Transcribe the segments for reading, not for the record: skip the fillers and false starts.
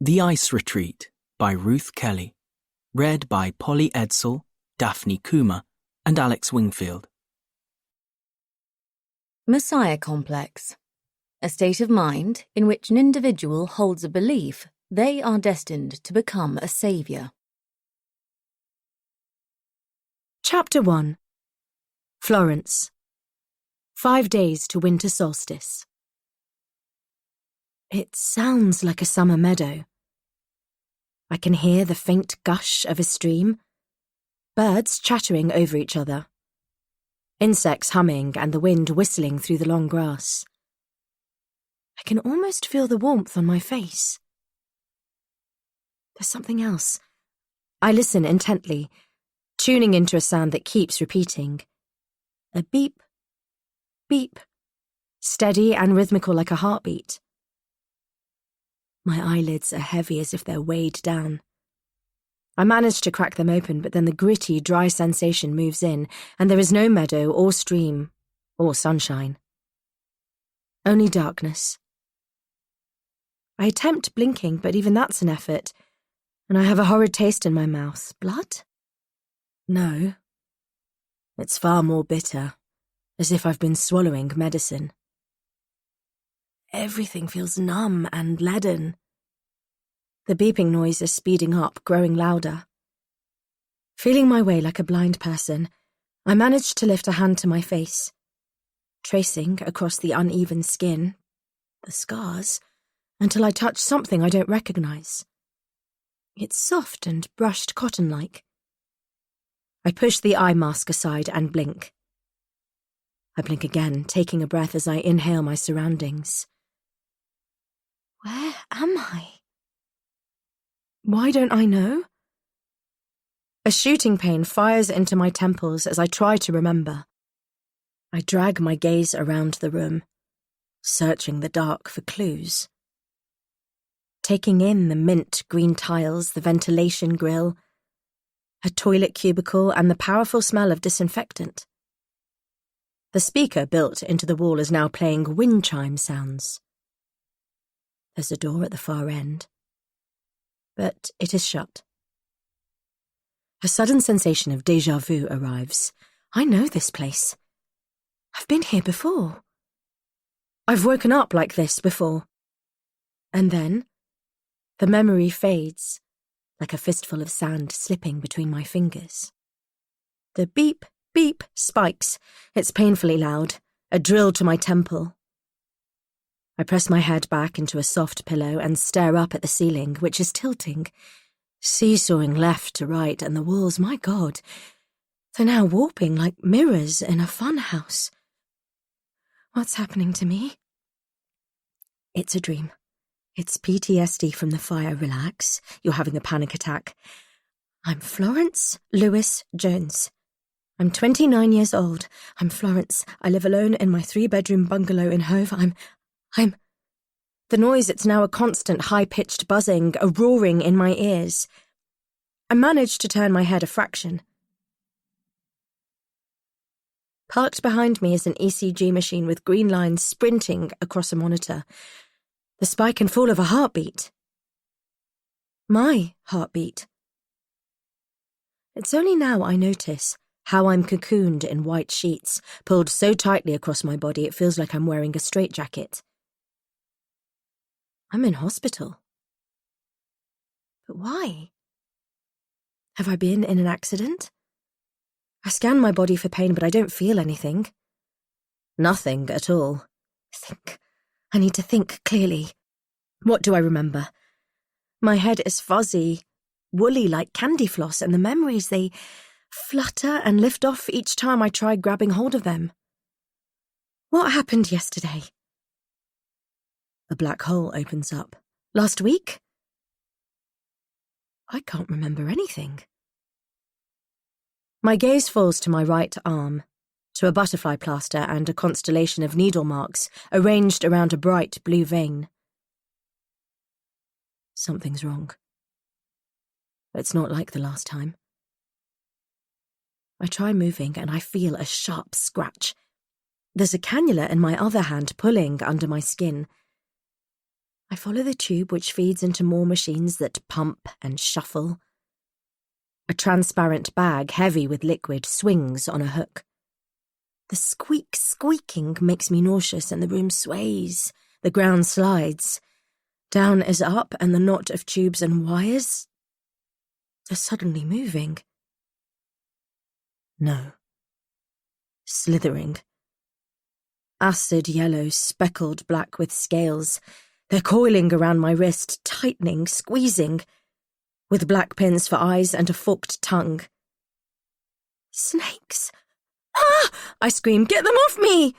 The Ice Retreat by Ruth Kelly. Read by Polly Edsall, Daphne Kuma, and Alex Wingfield. Messiah complex. A state of mind in which an individual holds a belief they are destined to become a saviour. Chapter 1. Florence. 5 days to winter solstice. It sounds like a summer meadow. I can hear the faint gush of a stream, birds chattering over each other, insects humming and the wind whistling through the long grass. I can almost feel the warmth on my face. There's something else. I listen intently, tuning into a sound that keeps repeating. A beep, beep, steady and rhythmical like a heartbeat. My eyelids are heavy as if they're weighed down. I manage to crack them open, but then the gritty, dry sensation moves in, and there is no meadow or stream or sunshine. Only darkness. I attempt blinking, but even that's an effort, and I have a horrid taste in my mouth. Blood? No. It's far more bitter, as if I've been swallowing medicine. Everything feels numb and leaden. The beeping noise is speeding up, growing louder. Feeling my way like a blind person, I manage to lift a hand to my face, tracing across the uneven skin, the scars, until I touch something I don't recognize. It's soft and brushed cotton-like. I push the eye mask aside and blink. I blink again, taking a breath as I inhale my surroundings. Where am I? Why don't I know? A shooting pain fires into my temples as I try to remember. I drag my gaze around the room, searching the dark for clues. Taking in the mint green tiles, the ventilation grill, a toilet cubicle, and the powerful smell of disinfectant. The speaker built into the wall is now playing wind chime sounds. There's a door at the far end, but it is shut. A sudden sensation of déjà vu arrives. I know this place. I've been here before. I've woken up like this before. And then, the memory fades, like a fistful of sand slipping between my fingers. The beep, beep spikes. It's painfully loud, a drill to my temple. I press my head back into a soft pillow and stare up at the ceiling, which is tilting, seesawing left to right, and the walls, my God, they're now warping like mirrors in a fun house. What's happening to me? It's a dream. It's PTSD from the fire. Relax. You're having a panic attack. I'm Florence Lewis Jones. I'm 29 years old. I'm Florence. I live alone in my 3-bedroom bungalow in Hove. I'm... The noise, it's now a constant high-pitched buzzing, a roaring in my ears. I manage to turn my head a fraction. Parked behind me is an ECG machine with green lines sprinting across a monitor. The spike and fall of a heartbeat. My heartbeat. It's only now I notice how I'm cocooned in white sheets, pulled so tightly across my body it feels like I'm wearing a straitjacket. I'm in hospital. But why? Have I been in an accident? I scan my body for pain, but I don't feel anything. Nothing at all. I need to think clearly. What do I remember? My head is fuzzy, woolly like candy floss, and the memories, they flutter and lift off each time I try grabbing hold of them. What happened yesterday? A black hole opens up. Last week? I can't remember anything. My gaze falls to my right arm, to a butterfly plaster and a constellation of needle marks arranged around a bright blue vein. Something's wrong. It's not like the last time. I try moving and I feel a sharp scratch. There's a cannula in my other hand pulling under my skin. I follow the tube which feeds into more machines that pump and shuffle. A transparent bag heavy with liquid swings on a hook. The squeaking makes me nauseous and the room sways. The ground slides. Down is up and the knot of tubes and wires are suddenly moving. No. Slithering. Acid yellow, speckled black with scales. They're coiling around my wrist, tightening, squeezing, with black pins for eyes and a forked tongue. Snakes! Ah! I scream, get them off me!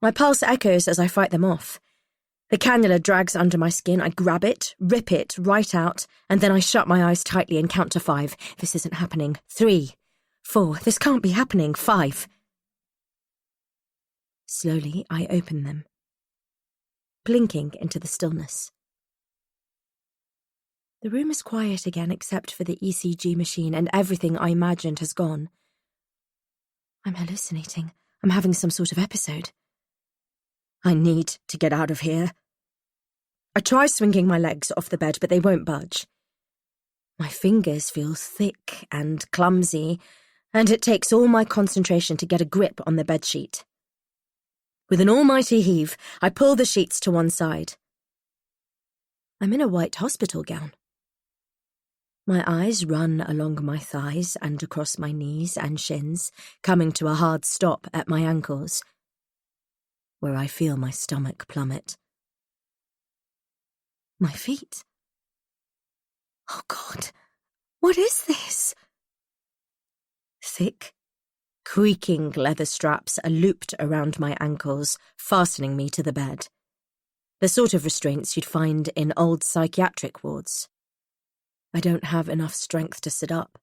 My pulse echoes as I fight them off. The cannula drags under my skin. I grab it, rip it right out, and then I shut my eyes tightly and count to 5. This isn't happening. 3, 4, this can't be happening. 5. Slowly, I open them, blinking into the stillness. The room is quiet again except for the ECG machine, and everything I imagined has gone. I'm hallucinating. I'm having some sort of episode. I need to get out of here. I try swinging my legs off the bed, but they won't budge. My fingers feel thick and clumsy, and it takes all my concentration to get a grip on the bedsheet. With an almighty heave, I pull the sheets to one side. I'm in a white hospital gown. My eyes run along my thighs and across my knees and shins, coming to a hard stop at my ankles, where I feel my stomach plummet. My feet. Oh God, what is this? Thick, creaking leather straps are looped around my ankles, fastening me to the bed. The sort of restraints you'd find in old psychiatric wards. I don't have enough strength to sit up.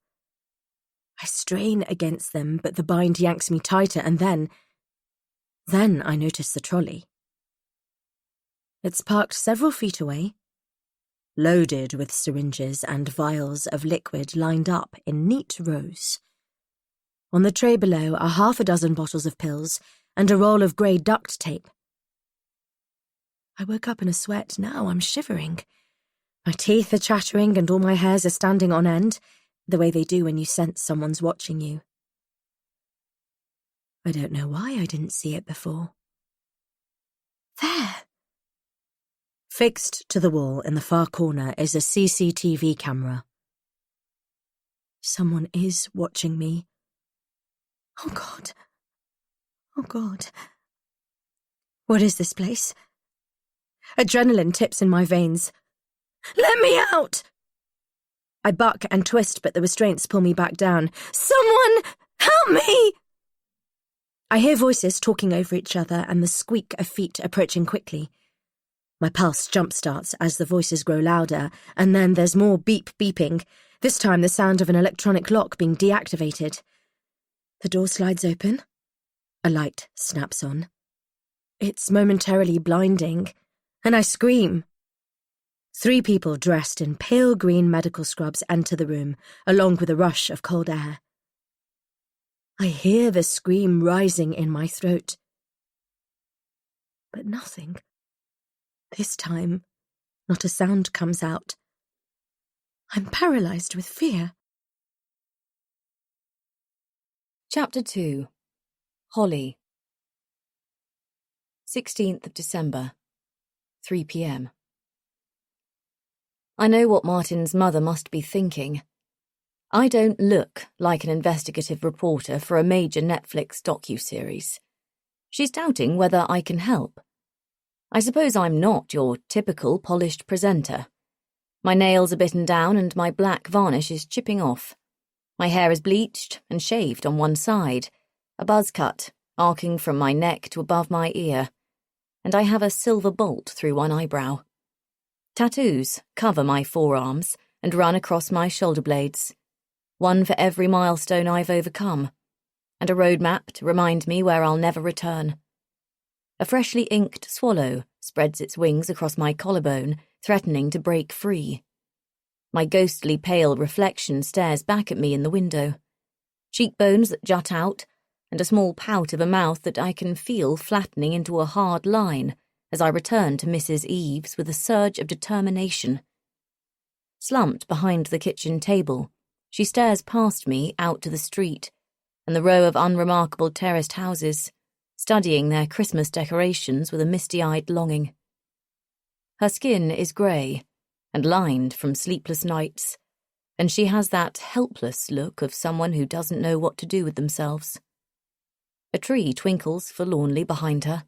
I strain against them, but the bind yanks me tighter, and then I notice the trolley. It's parked several feet away, loaded with syringes and vials of liquid lined up in neat rows. On the tray below are 6 bottles of pills and a roll of grey duct tape. I woke up in a sweat. Now I'm shivering. My teeth are chattering and all my hairs are standing on end, the way they do when you sense someone's watching you. I don't know why I didn't see it before. There! Fixed to the wall in the far corner is a CCTV camera. Someone is watching me. Oh God. Oh God. What is this place? Adrenaline tips in my veins. Let me out! I buck and twist, but the restraints pull me back down. Someone help me! I hear voices talking over each other and the squeak of feet approaching quickly. My pulse jump-starts as the voices grow louder, and then there's more beeping, this time the sound of an electronic lock being deactivated. The door slides open. A light snaps on. It's momentarily blinding, and I scream. 3 people dressed in pale green medical scrubs enter the room, along with a rush of cold air. I hear the scream rising in my throat. But nothing. This time, not a sound comes out. I'm paralyzed with fear. Chapter 2. Holly. 16th of December, 3 p.m. I know what Martin's mother must be thinking. I don't look like an investigative reporter for a major Netflix docuseries. She's doubting whether I can help. I suppose I'm not your typical polished presenter. My nails are bitten down and my black varnish is chipping off. My hair is bleached and shaved on one side, a buzz cut arcing from my neck to above my ear, and I have a silver bolt through one eyebrow. Tattoos cover my forearms and run across my shoulder blades, one for every milestone I've overcome, and a road map to remind me where I'll never return. A freshly inked swallow spreads its wings across my collarbone, threatening to break free. My ghostly pale reflection stares back at me in the window. Cheekbones that jut out, and a small pout of a mouth that I can feel flattening into a hard line as I return to Mrs. Eves with a surge of determination. Slumped behind the kitchen table, she stares past me out to the street and the row of unremarkable terraced houses, studying their Christmas decorations with a misty-eyed longing. Her skin is grey and lined from sleepless nights, and she has that helpless look of someone who doesn't know what to do with themselves. A tree twinkles forlornly behind her,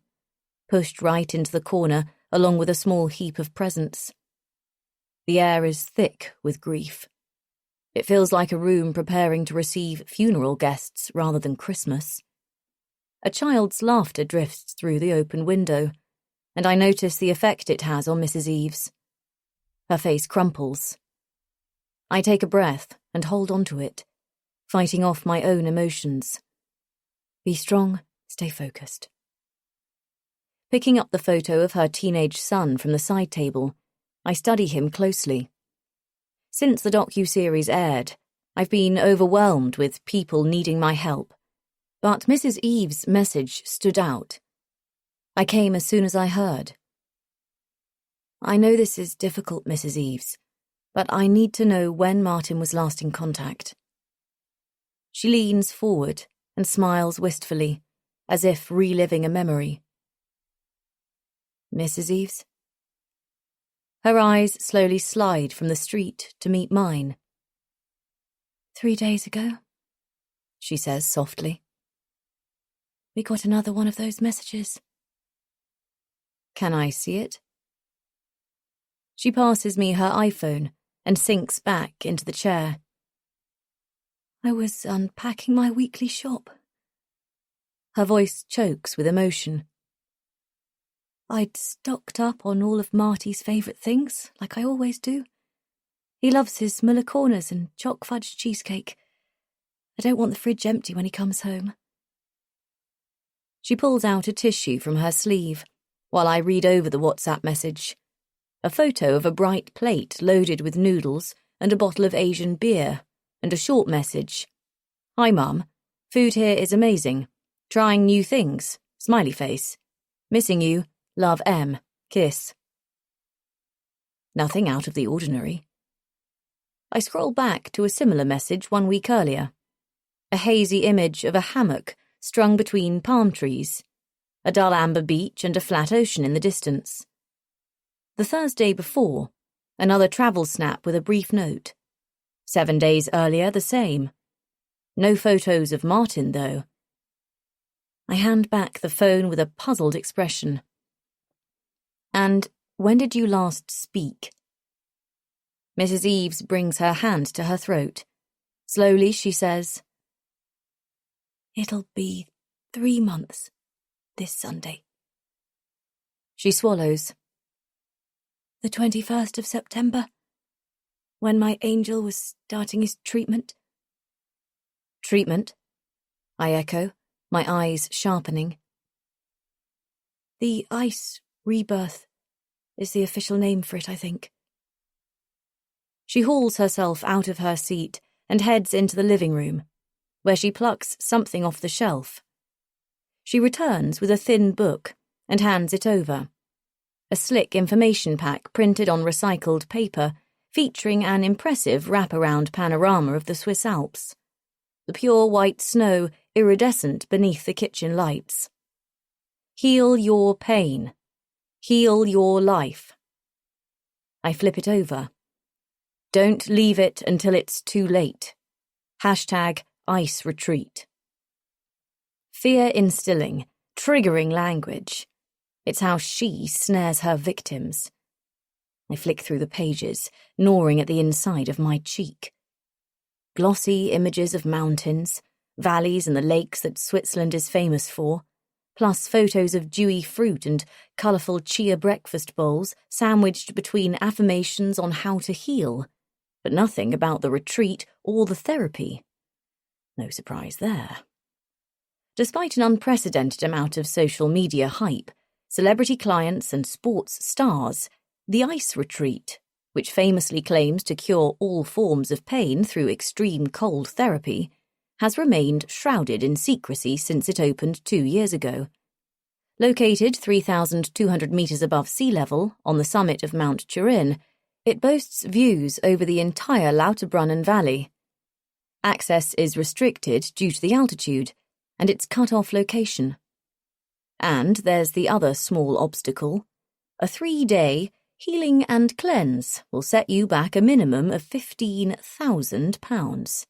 pushed right into the corner along with a small heap of presents. The air is thick with grief. It feels like a room preparing to receive funeral guests rather than Christmas. A child's laughter drifts through the open window, and I notice the effect it has on Mrs. Eves. Her face crumples. I take a breath and hold on to it, fighting off my own emotions. Be strong, stay focused. Picking up the photo of her teenage son from the side table, I study him closely. Since the docu-series aired, I've been overwhelmed with people needing my help, but Mrs. Eves' message stood out. I came as soon as I heard. I know this is difficult, Mrs. Eves, but I need to know when Martin was last in contact. She leans forward and smiles wistfully, as if reliving a memory. Mrs. Eves? Her eyes slowly slide from the street to meet mine. 3 days ago, she says softly. We got another one of those messages. Can I see it? She passes me her iPhone and sinks back into the chair. I was unpacking my weekly shop. Her voice chokes with emotion. I'd stocked up on all of Marty's favourite things, like I always do. He loves his Muller Corners and choc fudge cheesecake. I don't want the fridge empty when he comes home. She pulls out a tissue from her sleeve, while I read over the WhatsApp message. A photo of a bright plate loaded with noodles and a bottle of Asian beer, and a short message. Hi, Mum. Food here is amazing. Trying new things. Smiley face. Missing you. Love, M. Kiss. Nothing out of the ordinary. I scroll back to a similar message 1 week earlier. A hazy image of a hammock strung between palm trees, a dull amber beach and a flat ocean in the distance. The Thursday before, another travel snap with a brief note. 7 days earlier, the same. No photos of Martin, though. I hand back the phone with a puzzled expression. And when did you last speak? Mrs. Eves brings her hand to her throat. Slowly, she says, It'll be 3 months this Sunday. She swallows. The 21st of September, when my angel was starting his treatment. Treatment? I echo, my eyes sharpening. The ice rebirth is the official name for it, I think. She hauls herself out of her seat and heads into the living room, where she plucks something off the shelf. She returns with a thin book and hands it over. A slick information pack printed on recycled paper, featuring an impressive wraparound panorama of the Swiss Alps. The pure white snow iridescent beneath the kitchen lights. Heal your pain. Heal your life. I flip it over. Don't leave it until it's too late. #IceRetreat. Fear instilling, triggering language. It's how she snares her victims. I flick through the pages, gnawing at the inside of my cheek. Glossy images of mountains, valleys and the lakes that Switzerland is famous for, plus photos of dewy fruit and colourful chia breakfast bowls sandwiched between affirmations on how to heal, but nothing about the retreat or the therapy. No surprise there. Despite an unprecedented amount of social media hype, celebrity clients and sports stars, the Ice Retreat, which famously claims to cure all forms of pain through extreme cold therapy, has remained shrouded in secrecy since it opened 2 years ago. Located 3,200 metres above sea level on the summit of Mount Turin, it boasts views over the entire Lauterbrunnen Valley. Access is restricted due to the altitude and its cut-off location. And there's the other small obstacle. A 3-day healing and cleanse will set you back a minimum of £15,000.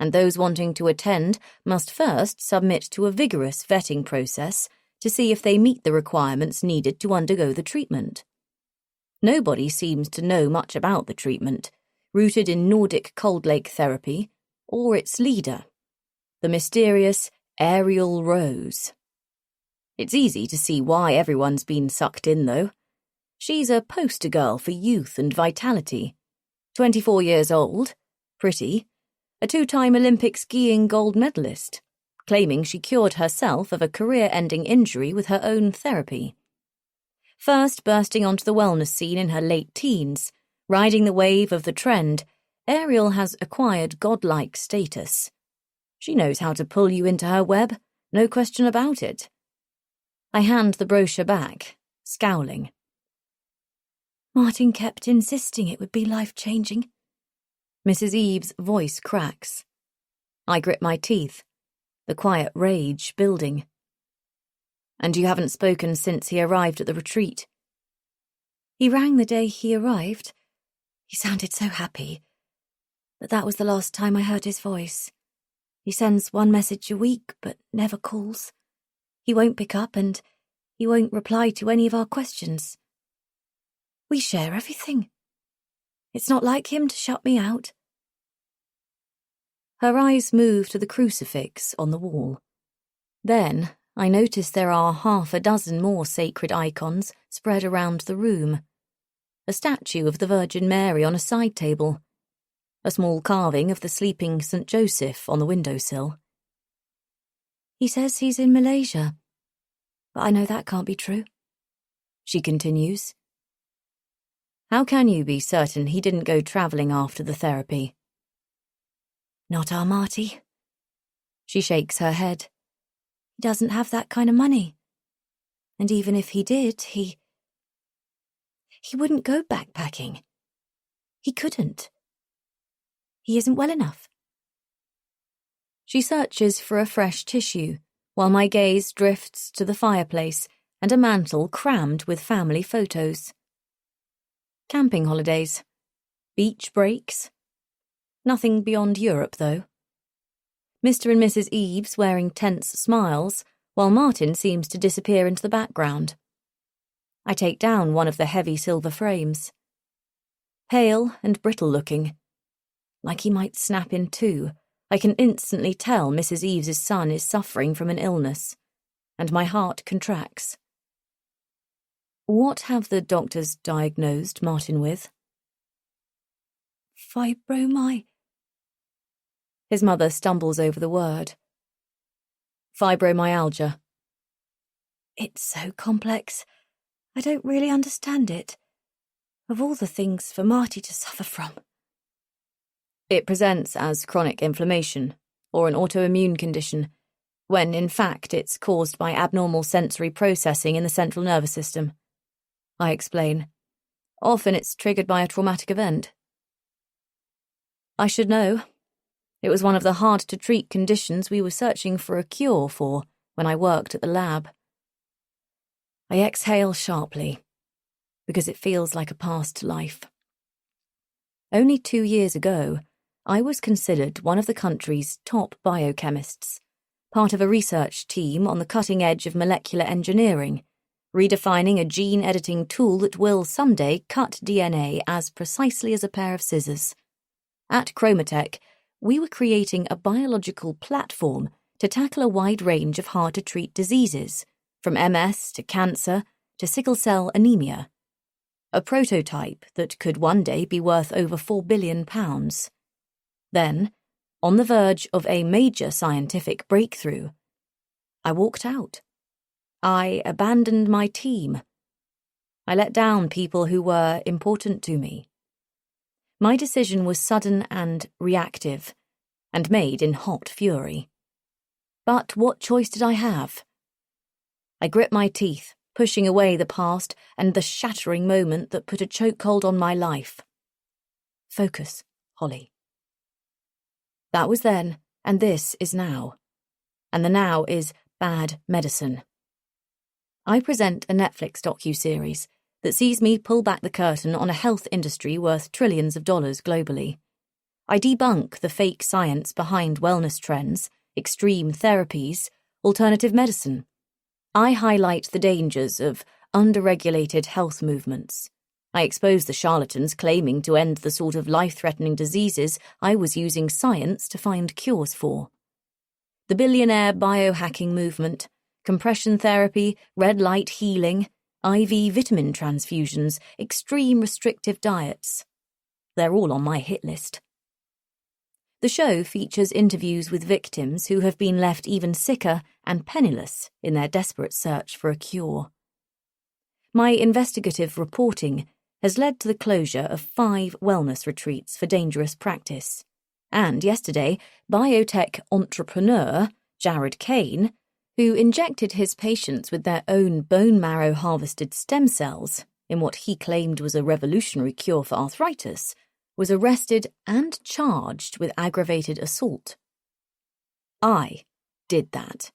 And those wanting to attend must first submit to a vigorous vetting process to see if they meet the requirements needed to undergo the treatment. Nobody seems to know much about the treatment, rooted in Nordic cold lake therapy, or its leader, the mysterious Aerial Rose. It's easy to see why everyone's been sucked in, though. She's a poster girl for youth and vitality. 24 years old, pretty, a 2-time Olympic skiing gold medalist, claiming she cured herself of a career-ending injury with her own therapy. First bursting onto the wellness scene in her late teens, riding the wave of the trend, Ariel has acquired godlike status. She knows how to pull you into her web, no question about it. I hand the brochure back, scowling. Martin kept insisting it would be life-changing. Mrs. Eve's voice cracks. I grit my teeth, the quiet rage building. And you haven't spoken since he arrived at the retreat? He rang the day he arrived. He sounded so happy. But that was the last time I heard his voice. He sends one message a week, but never calls. He won't pick up and he won't reply to any of our questions. We share everything. It's not like him to shut me out. Her eyes move to the crucifix on the wall. Then I notice there are 6 more sacred icons spread around the room. A statue of the Virgin Mary on a side table. A small carving of the sleeping St. Joseph on the windowsill. He says he's in Malaysia, but I know that can't be true. She continues. How can you be certain he didn't go travelling after the therapy? Not our Marty. She shakes her head. He doesn't have that kind of money. And even if he did, he wouldn't go backpacking. He couldn't. He isn't well enough. She searches for a fresh tissue, while my gaze drifts to the fireplace and a mantel crammed with family photos. Camping holidays. Beach breaks. Nothing beyond Europe, though. Mr. and Mrs. Eves wearing tense smiles, while Martin seems to disappear into the background. I take down one of the heavy silver frames. Pale and brittle-looking. Like he might snap in two, I can instantly tell Mrs. Eves' son is suffering from an illness, and my heart contracts. What have the doctors diagnosed Martin with? Fibromyalgia. His mother stumbles over the word. Fibromyalgia. It's so complex. I don't really understand it. Of all the things for Marty to suffer from. It presents as chronic inflammation, or an autoimmune condition, when in fact it's caused by abnormal sensory processing in the central nervous system. I explain. Often it's triggered by a traumatic event. I should know. It was one of the hard-to-treat conditions we were searching for a cure for when I worked at the lab. I exhale sharply, because it feels like a past life. Only 2 years ago, I was considered one of the country's top biochemists, part of a research team on the cutting edge of molecular engineering, redefining a gene-editing tool that will someday cut DNA as precisely as a pair of scissors. At Chromatech, we were creating a biological platform to tackle a wide range of hard-to-treat diseases, from MS to cancer to sickle cell anemia. A prototype that could one day be worth over £4 billion. Then, on the verge of a major scientific breakthrough, I walked out. I abandoned my team. I let down people who were important to me. My decision was sudden and reactive, and made in hot fury. But what choice did I have? I grit my teeth, pushing away the past and the shattering moment that put a chokehold on my life. Focus, Holly. That was then, and this is now. And the now is bad medicine. I present a Netflix docuseries that sees me pull back the curtain on a health industry worth trillions of dollars globally. I debunk the fake science behind wellness trends, extreme therapies, alternative medicine. I highlight the dangers of underregulated health movements. I expose the charlatans claiming to end the sort of life-threatening diseases I was using science to find cures for. The billionaire biohacking movement, compression therapy, red light healing, IV vitamin transfusions, extreme restrictive diets. They're all on my hit list. The show features interviews with victims who have been left even sicker and penniless in their desperate search for a cure. My investigative reporting has led to the closure of 5 wellness retreats for dangerous practice. And yesterday, biotech entrepreneur Jared Kane, who injected his patients with their own bone marrow harvested stem cells in what he claimed was a revolutionary cure for arthritis, was arrested and charged with aggravated assault. I did that.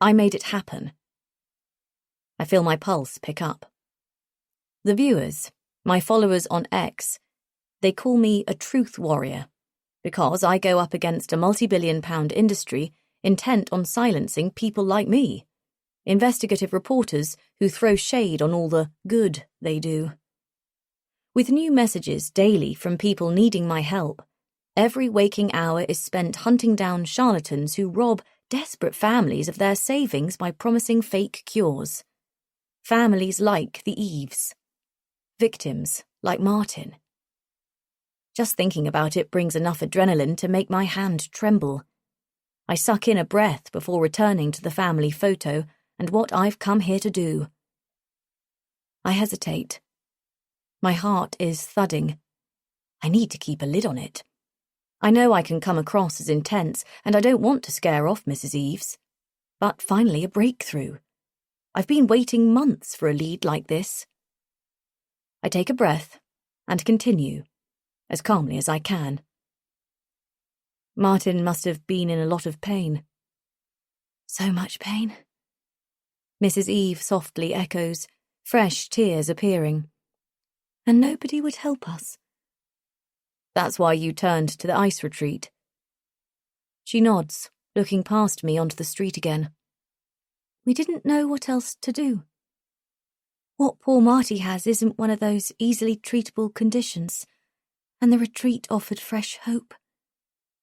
I made it happen. I feel my pulse pick up. The viewers, my followers on X, they call me a truth warrior because I go up against a multi-billion-pound industry intent on silencing people like me, investigative reporters who throw shade on all the good they do. With new messages daily from people needing my help, every waking hour is spent hunting down charlatans who rob desperate families of their savings by promising fake cures. Families like the Eves. Victims like Martin. Just thinking about it brings enough adrenaline to make my hand tremble. I suck in a breath before returning to the family photo and what I've come here to do. I hesitate. My heart is thudding. I need to keep a lid on it. I know I can come across as intense, and I don't want to scare off Mrs. Eves. But finally a breakthrough. I've been waiting months for a lead like this. I take a breath and continue, as calmly as I can. Martin must have been in a lot of pain. So much pain. Mrs. Eve softly echoes, fresh tears appearing. And nobody would help us. That's why you turned to the ice retreat. She nods, looking past me onto the street again. We didn't know what else to do. What poor Marty has isn't one of those easily treatable conditions, and the retreat offered fresh hope.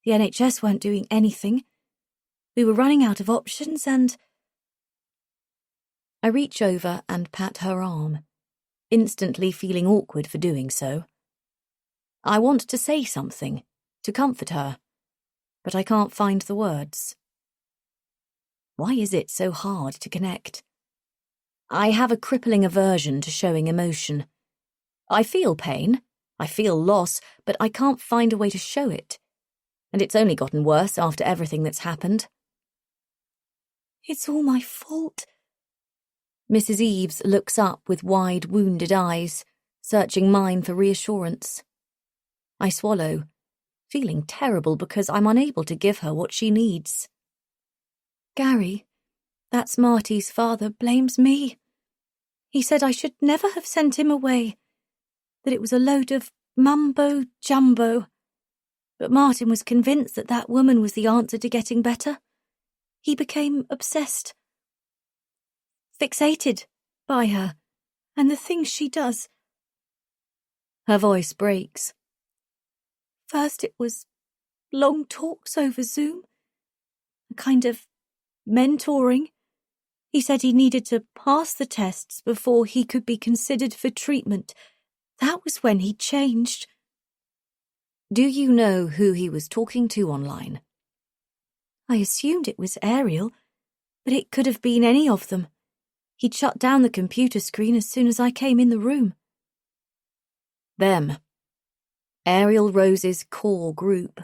The NHS weren't doing anything. We were running out of options and... I reach over and pat her arm, instantly feeling awkward for doing so. I want to say something, to comfort her, but I can't find the words. Why is it so hard to connect? I have a crippling aversion to showing emotion. I feel pain, I feel loss, but I can't find a way to show it. And it's only gotten worse after everything that's happened. It's all my fault. Mrs. Eves looks up with wide, wounded eyes, searching mine for reassurance. I swallow, feeling terrible because I'm unable to give her what she needs. Gary, that's Marty's father, blames me. He said I should never have sent him away, that it was a load of mumbo-jumbo. But Martin was convinced that that woman was the answer to getting better. He became obsessed. Fixated by her, and the things she does. Her voice breaks. First it was long talks over Zoom, a kind of mentoring. He said he needed to pass the tests before he could be considered for treatment. That was when he changed. Do you know who he was talking to online? I assumed it was Ariel, but it could have been any of them. He'd shut down the computer screen as soon as I came in the room. Them. Ariel Rose's core group.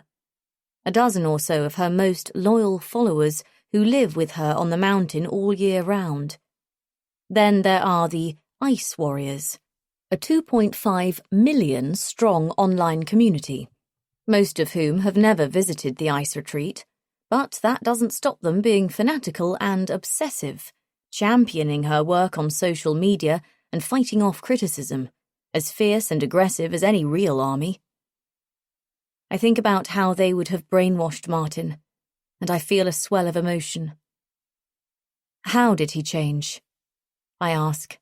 A dozen or so of her most loyal followers who live with her on the mountain all year round. Then there are the Ice Warriors, a 2.5 million strong online community, most of whom have never visited the ice retreat, but that doesn't stop them being fanatical and obsessive, championing her work on social media and fighting off criticism, as fierce and aggressive as any real army. I think about how they would have brainwashed Martin, and I feel a swell of emotion. How did he change? I ask.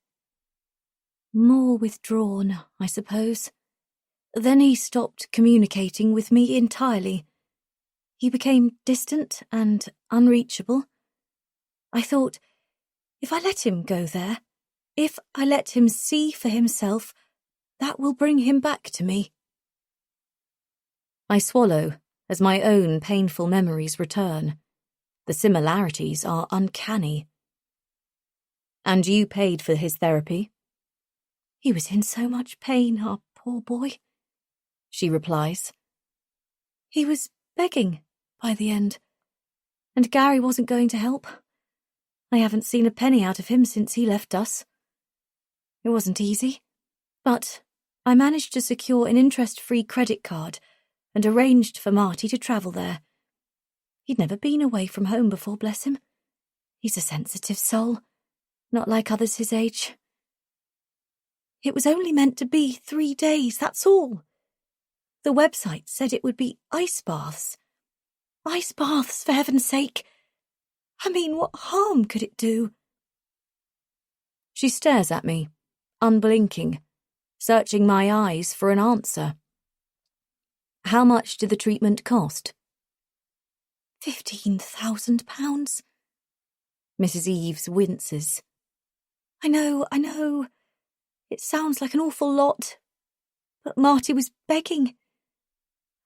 More withdrawn, I suppose. Then he stopped communicating with me entirely. He became distant and unreachable. I thought, if I let him go there, if I let him see for himself, that will bring him back to me. I swallow as my own painful memories return. The similarities are uncanny. And you paid for his therapy? He was in so much pain, our poor boy, she replies. He was begging by the end, and Gary wasn't going to help. I haven't seen a penny out of him since he left us. It wasn't easy, but I managed to secure an interest-free credit card and arranged for Marty to travel there. He'd never been away from home before, bless him. He's a sensitive soul, not like others his age. It was only meant to be 3 days, that's all. The website said it would be ice baths. Ice baths, for heaven's sake. I mean, what harm could it do? She stares at me, unblinking, searching my eyes for an answer. How much did the treatment cost? £15,000. Mrs. Eves winces. I know. It sounds like an awful lot. But Marty was begging.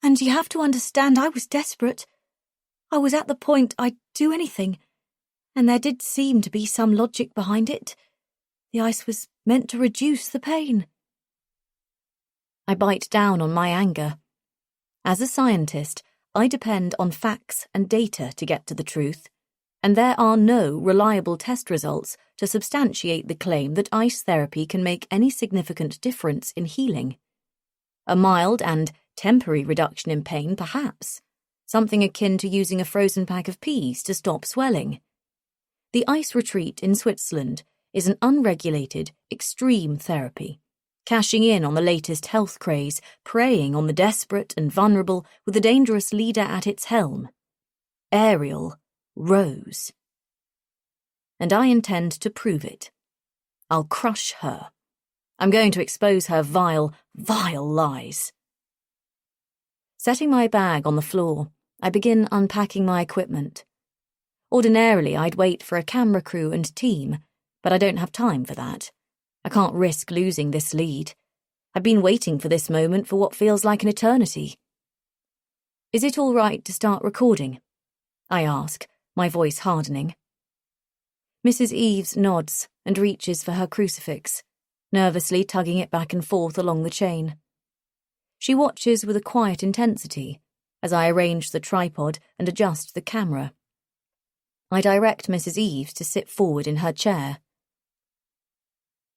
And you have to understand, I was desperate. I was at the point I'd do anything. And there did seem to be some logic behind it. The ice was meant to reduce the pain. I bite down on my anger. As a scientist, I depend on facts and data to get to the truth, and there are no reliable test results to substantiate the claim that ice therapy can make any significant difference in healing. A mild and temporary reduction in pain, perhaps, something akin to using a frozen pack of peas to stop swelling. The ice retreat in Switzerland is an unregulated, extreme therapy, cashing in on the latest health craze, preying on the desperate and vulnerable with the dangerous leader at its helm, Ariel Rose. And I intend to prove it. I'll crush her. I'm going to expose her vile, vile lies. Setting my bag on the floor, I begin unpacking my equipment. Ordinarily, I'd wait for a camera crew and team, but I don't have time for that. I can't risk losing this lead. I've been waiting for this moment for what feels like an eternity. Is it all right to start recording? I ask, my voice hardening. Mrs. Eves nods and reaches for her crucifix, nervously tugging it back and forth along the chain. She watches with a quiet intensity as I arrange the tripod and adjust the camera. I direct Mrs. Eves to sit forward in her chair.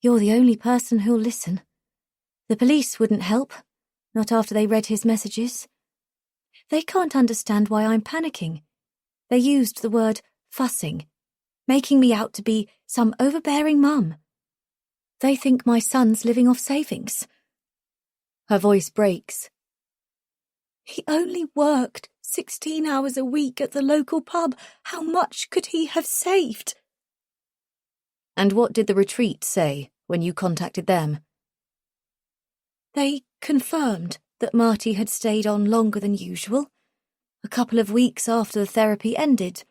You're the only person who'll listen. The police wouldn't help, not after they read his messages. They can't understand why I'm panicking. They used the word fussing, making me out to be some overbearing mum. They think my son's living off savings. Her voice breaks. He only worked 16 hours a week at the local pub. How much could he have saved? And what did the retreat say when you contacted them? They confirmed that Marty had stayed on longer than usual, a couple of weeks after the therapy ended,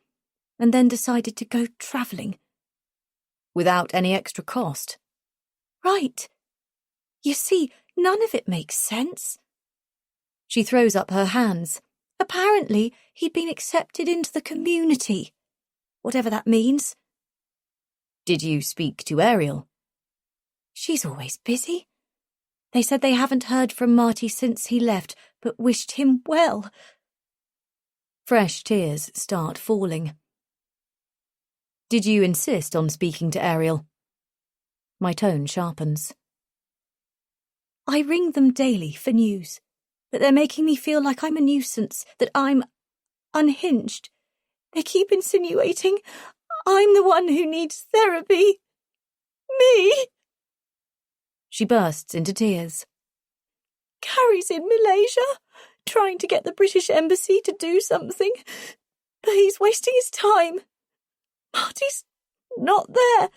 and then decided to go travelling. Without any extra cost? Right. You see, none of it makes sense. She throws up her hands. Apparently, he'd been accepted into the community, whatever that means. Did you speak to Ariel? She's always busy. They said they haven't heard from Marty since he left, but wished him well. Fresh tears start falling. Did you insist on speaking to Ariel? My tone sharpens. I ring them daily for news, but they're making me feel like I'm a nuisance, that I'm unhinged. They keep insinuating I'm the one who needs therapy. Me! She bursts into tears. Carrie's in Malaysia, trying to get the British Embassy to do something, but he's wasting his time. Marty's not there.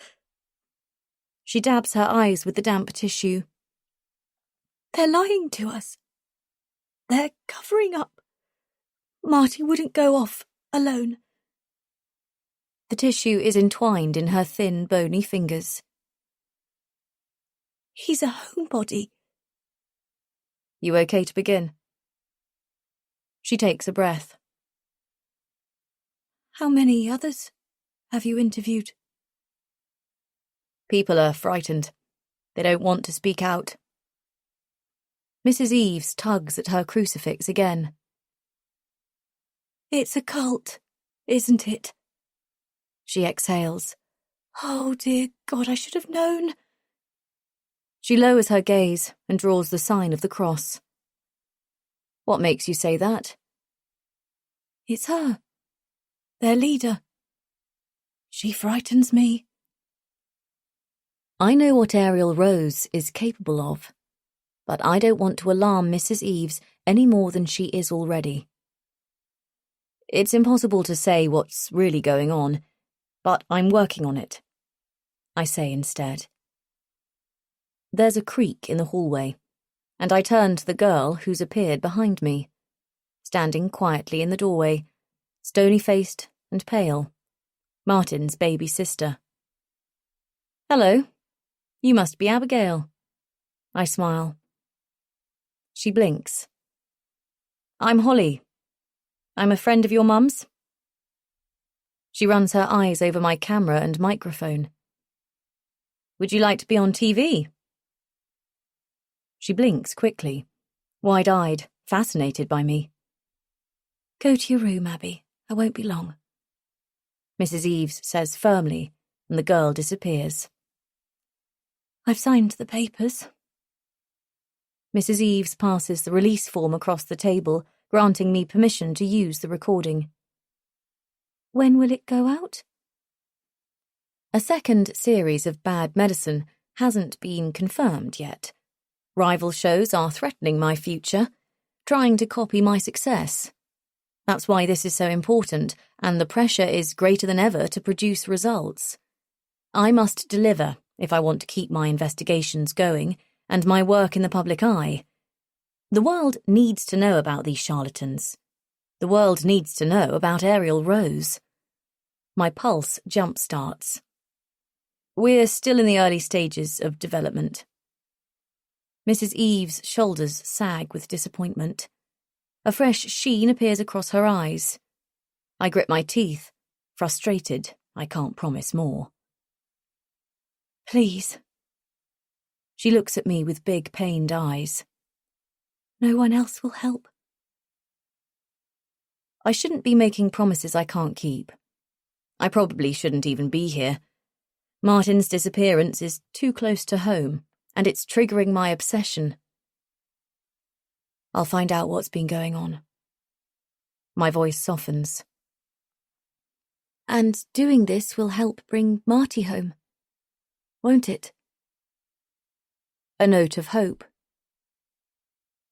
She dabs her eyes with the damp tissue. They're lying to us. They're covering up. Marty wouldn't go off alone. The tissue is entwined in her thin, bony fingers. He's a homebody. You okay to begin? She takes a breath. How many others have you interviewed? People are frightened. They don't want to speak out. Mrs. Eves tugs at her crucifix again. It's a cult, isn't it? She exhales. Oh, dear God, I should have known. She lowers her gaze and draws the sign of the cross. What makes you say that? It's her, their leader. She frightens me. I know what Ariel Rose is capable of, but I don't want to alarm Mrs. Eves any more than she is already. It's impossible to say what's really going on, but I'm working on it, I say instead. There's a creak in the hallway, and I turn to the girl who's appeared behind me, standing quietly in the doorway, stony-faced and pale, Martin's baby sister. Hello, you must be Abigail. I smile. She blinks. I'm Holly. I'm a friend of your mum's. She runs her eyes over my camera and microphone. Would you like to be on TV? She blinks quickly, wide-eyed, fascinated by me. Go to your room, Abby. I won't be long. Mrs. Eves says firmly, and the girl disappears. I've signed the papers. Mrs. Eves passes the release form across the table, granting me permission to use the recording. When will it go out? A second series of Bad Medicine hasn't been confirmed yet. Rival shows are threatening my future, trying to copy my success. That's why this is so important, and the pressure is greater than ever to produce results. I must deliver if I want to keep my investigations going and my work in the public eye. The world needs to know about these charlatans. The world needs to know about Ariel Rose. My pulse jump-starts. We're still in the early stages of development. Mrs. Eves' shoulders sag with disappointment. A fresh sheen appears across her eyes. I grit my teeth. Frustrated, I can't promise more. Please. She looks at me with big, pained eyes. No one else will help. I shouldn't be making promises I can't keep. I probably shouldn't even be here. Martin's disappearance is too close to home, and it's triggering my obsession. I'll find out what's been going on. My voice softens. And doing this will help bring Marty home, won't it? A note of hope.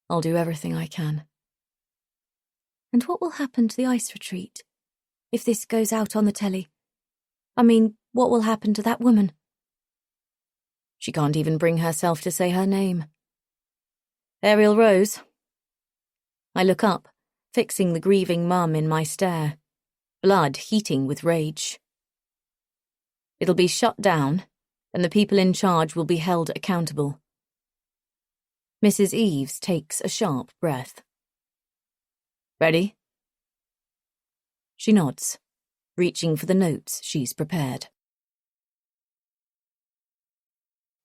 I'll do everything I can. And what will happen to the ice retreat, if this goes out on the telly? I mean, what will happen to that woman? She can't even bring herself to say her name. Ariel Rose. I look up, fixing the grieving mum in my stare, blood heating with rage. It'll be shut down, and the people in charge will be held accountable. Mrs. Eves takes a sharp breath. Ready? She nods, reaching for the notes she's prepared.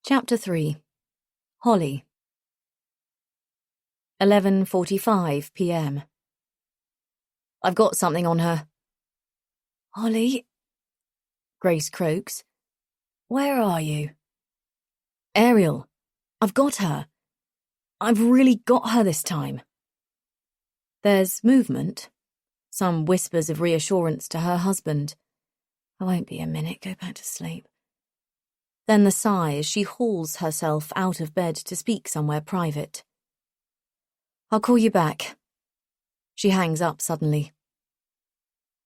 Chapter 3. Holly. 11:45 p.m. I've got something on her. Holly? Grace croaks. Where are you? Ariel, I've got her. I've really got her this time. There's movement. Some whispers of reassurance to her husband. I won't be a minute, go back to sleep. Then the sigh as she hauls herself out of bed to speak somewhere private. I'll call you back. She hangs up suddenly.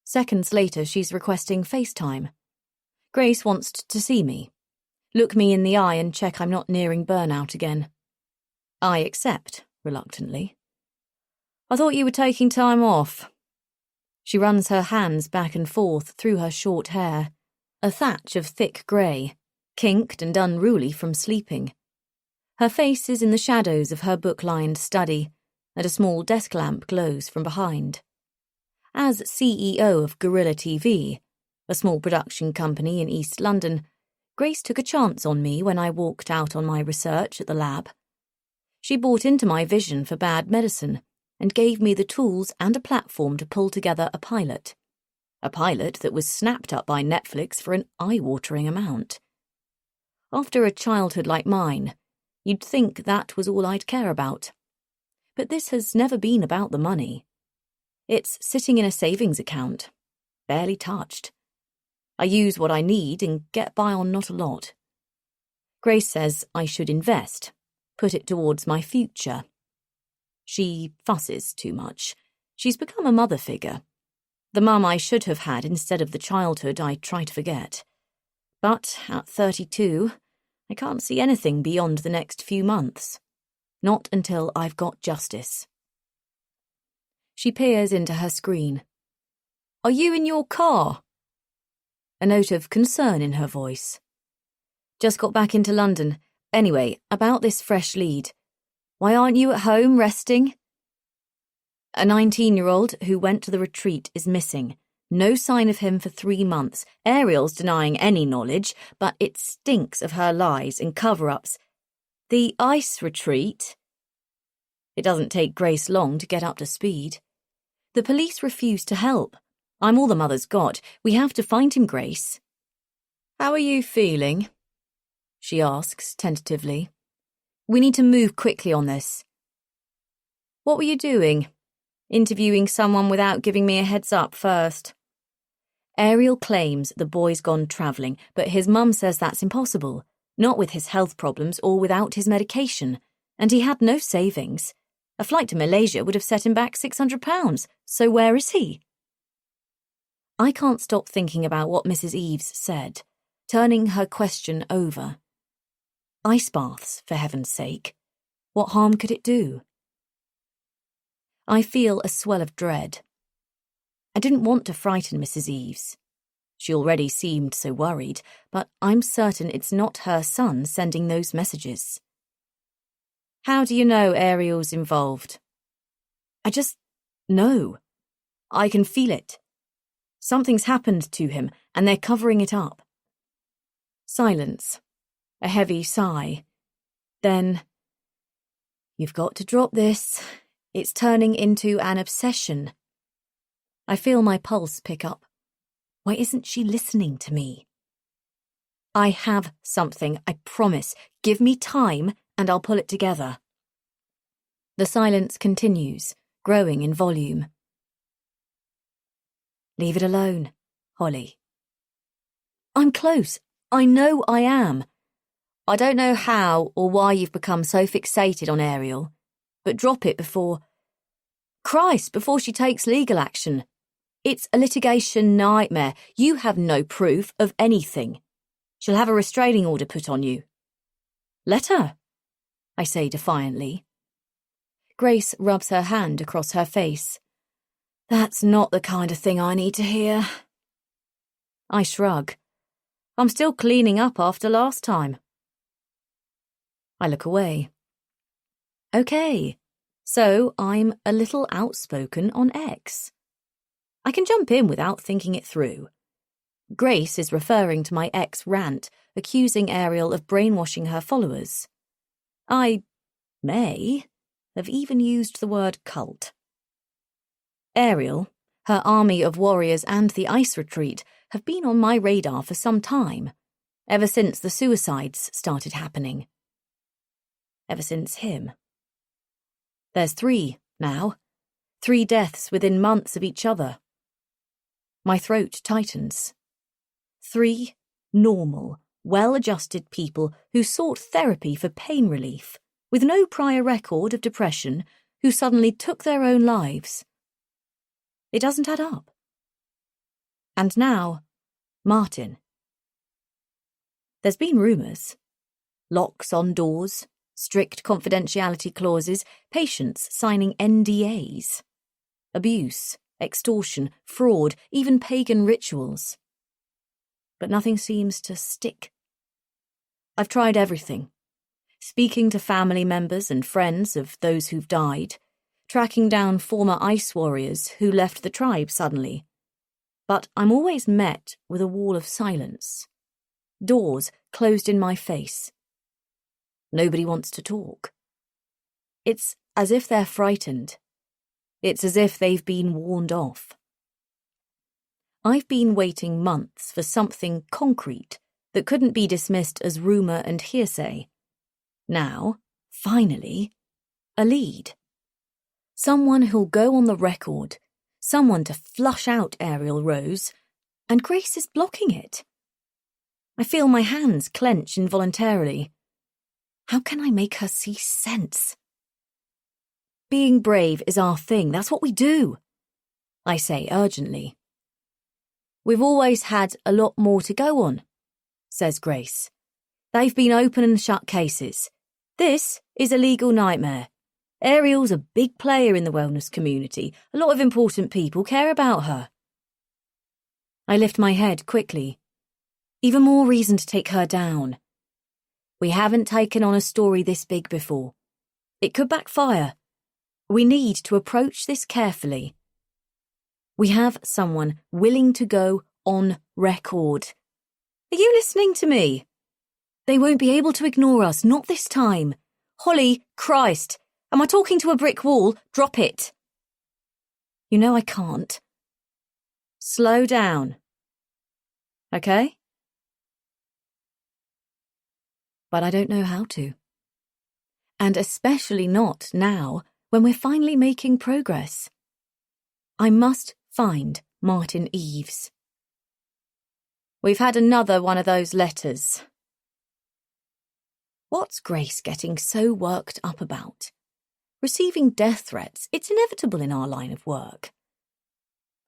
Seconds later, she's requesting FaceTime. Grace wants to see me, look me in the eye and check I'm not nearing burnout again. I accept, reluctantly. I thought you were taking time off. She runs her hands back and forth through her short hair, a thatch of thick grey, kinked and unruly from sleeping. Her face is in the shadows of her book-lined study, and a small desk lamp glows from behind. As CEO of Gorilla TV, a small production company in East London, Grace took a chance on me when I walked out on my research at the lab. She bought into my vision for bad medicine and gave me the tools and a platform to pull together a pilot that was snapped up by Netflix for an eye-watering amount. After a childhood like mine, you'd think that was all I'd care about. But this has never been about the money. It's sitting in a savings account, barely touched. I use what I need and get by on not a lot. Grace says I should invest, put it towards my future. She fusses too much. She's become a mother figure. The mum I should have had instead of the childhood I try to forget. But at 32, I can't see anything beyond the next few months. Not until I've got justice. She peers into her screen. Are you in your car? A note of concern in her voice. Just got back into London. Anyway, about this fresh lead. Why aren't you at home resting? A 19-year-old who went to the retreat is missing. No sign of him for 3 months. Ariel's denying any knowledge, but it stinks of her lies and cover-ups. The ice retreat? It doesn't take Grace long to get up to speed. The police refuse to help. I'm all the mother's got. We have to find him, Grace. How are you feeling? She asks tentatively. We need to move quickly on this. What were you doing? Interviewing someone without giving me a heads up first. Ariel claims the boy's gone travelling, but his mum says that's impossible. Not with his health problems or without his medication. And he had no savings. A flight to Malaysia would have set him back £600. So where is he? I can't stop thinking about what Mrs. Eves said, turning her question over. Ice baths, for heaven's sake. What harm could it do? I feel a swell of dread. I didn't want to frighten Mrs. Eves. She already seemed so worried, but I'm certain it's not her son sending those messages. How do you know Ariel's involved? I just know. I can feel it. Something's happened to him, and they're covering it up. Silence. A heavy sigh. Then, you've got to drop this. It's turning into an obsession. I feel my pulse pick up. Why isn't she listening to me? I have something, I promise. Give me time, and I'll pull it together. The silence continues, growing in volume. Leave it alone, Holly. I'm close. I know I am. I don't know how or why you've become so fixated on Ariel, but drop it before... Christ, before she takes legal action. It's a litigation nightmare. You have no proof of anything. She'll have a restraining order put on you. Let her, I say defiantly. Grace rubs her hand across her face. That's not the kind of thing I need to hear. I shrug. I'm still cleaning up after last time. I look away. Okay, so I'm a little outspoken on X. I can jump in without thinking it through. Grace is referring to my ex rant, accusing Ariel of brainwashing her followers. I may have even used the word cult. Ariel, her army of warriors and the ice retreat have been on my radar for some time, ever since the suicides started happening. Ever since him. There's 3 now. 3 deaths within months of each other. My throat tightens. 3 normal, well-adjusted people who sought therapy for pain relief, with no prior record of depression, who suddenly took their own lives. It doesn't add up. And now, Martin. There's been rumours. Locks on doors, strict confidentiality clauses, patients signing NDAs. Abuse, extortion, fraud, even pagan rituals. But nothing seems to stick. I've tried everything. Speaking to family members and friends of those who've died, tracking down former ice warriors who left the tribe suddenly. But I'm always met with a wall of silence. Doors closed in my face. Nobody wants to talk. It's as if they're frightened. It's as if they've been warned off. I've been waiting months for something concrete that couldn't be dismissed as rumour and hearsay. Now, finally, a lead. Someone who'll go on the record, someone to flush out Ariel Rose, and Grace is blocking it. I feel my hands clench involuntarily. How can I make her see sense? Being brave is our thing, that's what we do, I say urgently. We've always had a lot more to go on, says Grace. They've been open and shut cases. This is a legal nightmare. Ariel's a big player in the wellness community. A lot of important people care about her. I lift my head quickly. Even more reason to take her down. We haven't taken on a story this big before. It could backfire. We need to approach this carefully. We have someone willing to go on record. Are you listening to me? They won't be able to ignore us, not this time. Holly, Christ, am I talking to a brick wall? Drop it. You know I can't. Slow down. Okay? But I don't know how to. And especially not now, when we're finally making progress. I must find Martin Eves. We've had another one of those letters. What's Grace getting so worked up about? Receiving death threats, it's inevitable in our line of work.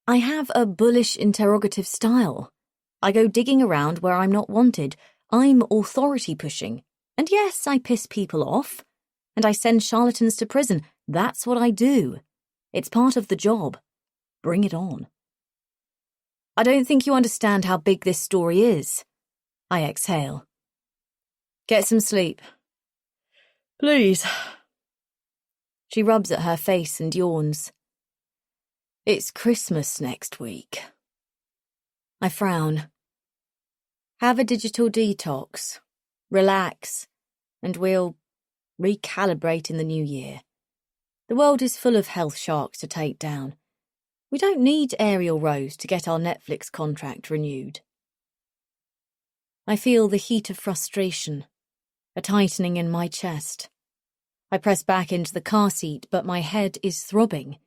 I have a bullish interrogative style. I go digging around where I'm not wanted. I'm authority pushing. And yes, I piss people off. And I send charlatans to prison. That's what I do. It's part of the job. Bring it on. I don't think you understand how big this story is. I exhale. Get some sleep. Please. She rubs at her face and yawns. It's Christmas next week. I frown. Have a digital detox. Relax. And we'll recalibrate in the new year. The world is full of health sharks to take down. We don't need Ariel Rose to get our Netflix contract renewed. I feel the heat of frustration, a tightening in my chest. I press back into the car seat, but my head is throbbing,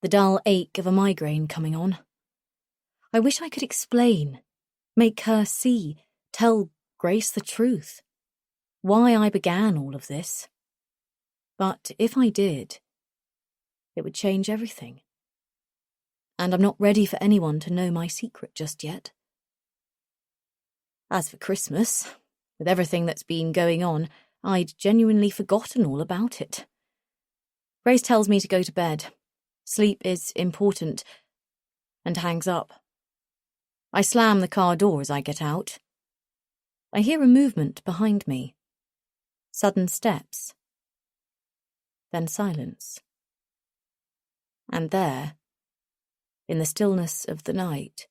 the dull ache of a migraine coming on. I wish I could explain, make her see, tell Grace the truth, why I began all of this. But if I did, it would change everything. And I'm not ready for anyone to know my secret just yet. As for Christmas, with everything that's been going on, I'd genuinely forgotten all about it. Grace tells me to go to bed. Sleep is important, and hangs up. I slam the car door as I get out. I hear a movement behind me. Sudden steps. Then silence. And there, in the stillness of the night,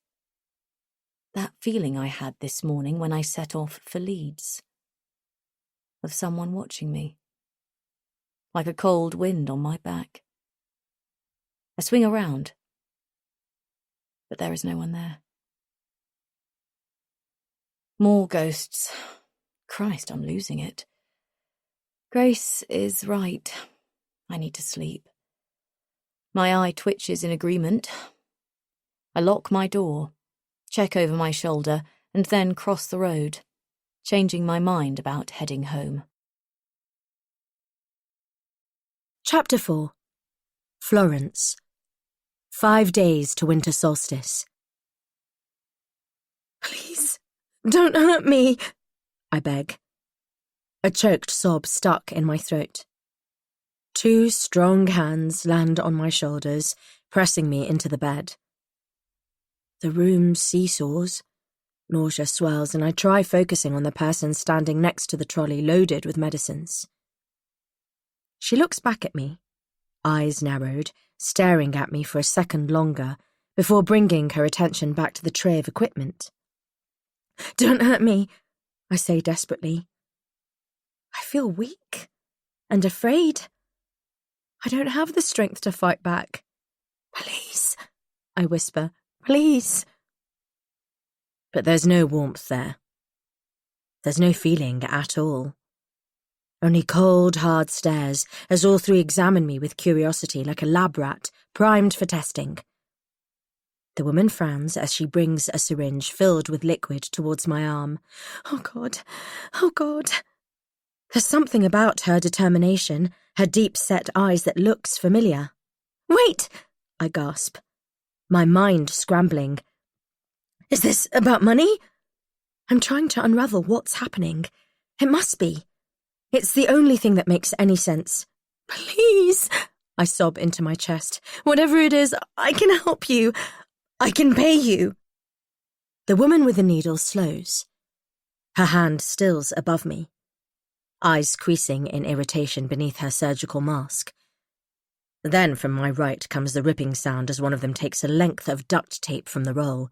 that feeling I had this morning when I set off for Leeds, of someone watching me, like a cold wind on my back. I swing around, but there is no one there. More ghosts. Christ, I'm losing it. Grace is right. I need to sleep. My eye twitches in agreement. I lock my door, check over my shoulder, and then cross the road, changing my mind about heading home. Chapter 4. Florence. 5 days to winter solstice. Please, don't hurt me, I beg. A choked sob stuck in my throat. 2 strong hands land on my shoulders, pressing me into the bed. The room seesaws. Nausea swells, and I try focusing on the person standing next to the trolley loaded with medicines. She looks back at me, eyes narrowed, staring at me for a second longer, before bringing her attention back to the tray of equipment. Don't hurt me, I say desperately. I feel weak and afraid. I don't have the strength to fight back. Please, I whisper, please. But there's no warmth there. There's no feeling at all. Only cold, hard stares as all 3 examine me with curiosity like a lab rat primed for testing. The woman frowns as she brings a syringe filled with liquid towards my arm. Oh God, oh God. There's something about her determination, her deep-set eyes that looks familiar. Wait, I gasp, my mind scrambling. Is this about money? I'm trying to unravel what's happening. It must be. It's the only thing that makes any sense. Please, I sob into my chest. Whatever it is, I can help you. I can pay you. The woman with the needle slows. Her hand stills above me, eyes creasing in irritation beneath her surgical mask. Then from my right comes the ripping sound as one of them takes a length of duct tape from the roll.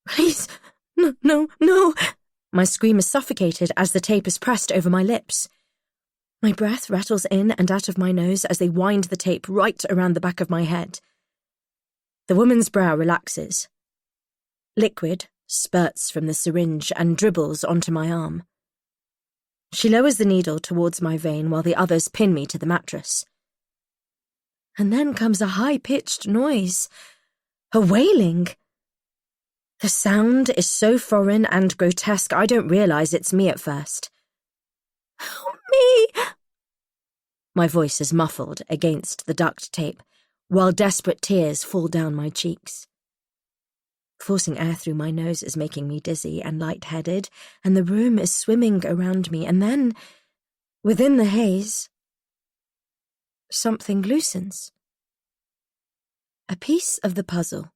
Please, no. My scream is suffocated as the tape is pressed over my lips. My breath rattles in and out of my nose as they wind the tape right around the back of my head. The woman's brow relaxes. Liquid spurts from the syringe and dribbles onto my arm. She lowers the needle towards my vein while the others pin me to the mattress. And then comes a high-pitched noise, a wailing. The sound is so foreign and grotesque I don't realize it's me at first. Help me! My voice is muffled against the duct tape, while desperate tears fall down my cheeks. Forcing air through my nose is making me dizzy and lightheaded, and the room is swimming around me, and then, within the haze, something loosens. A piece of the puzzle.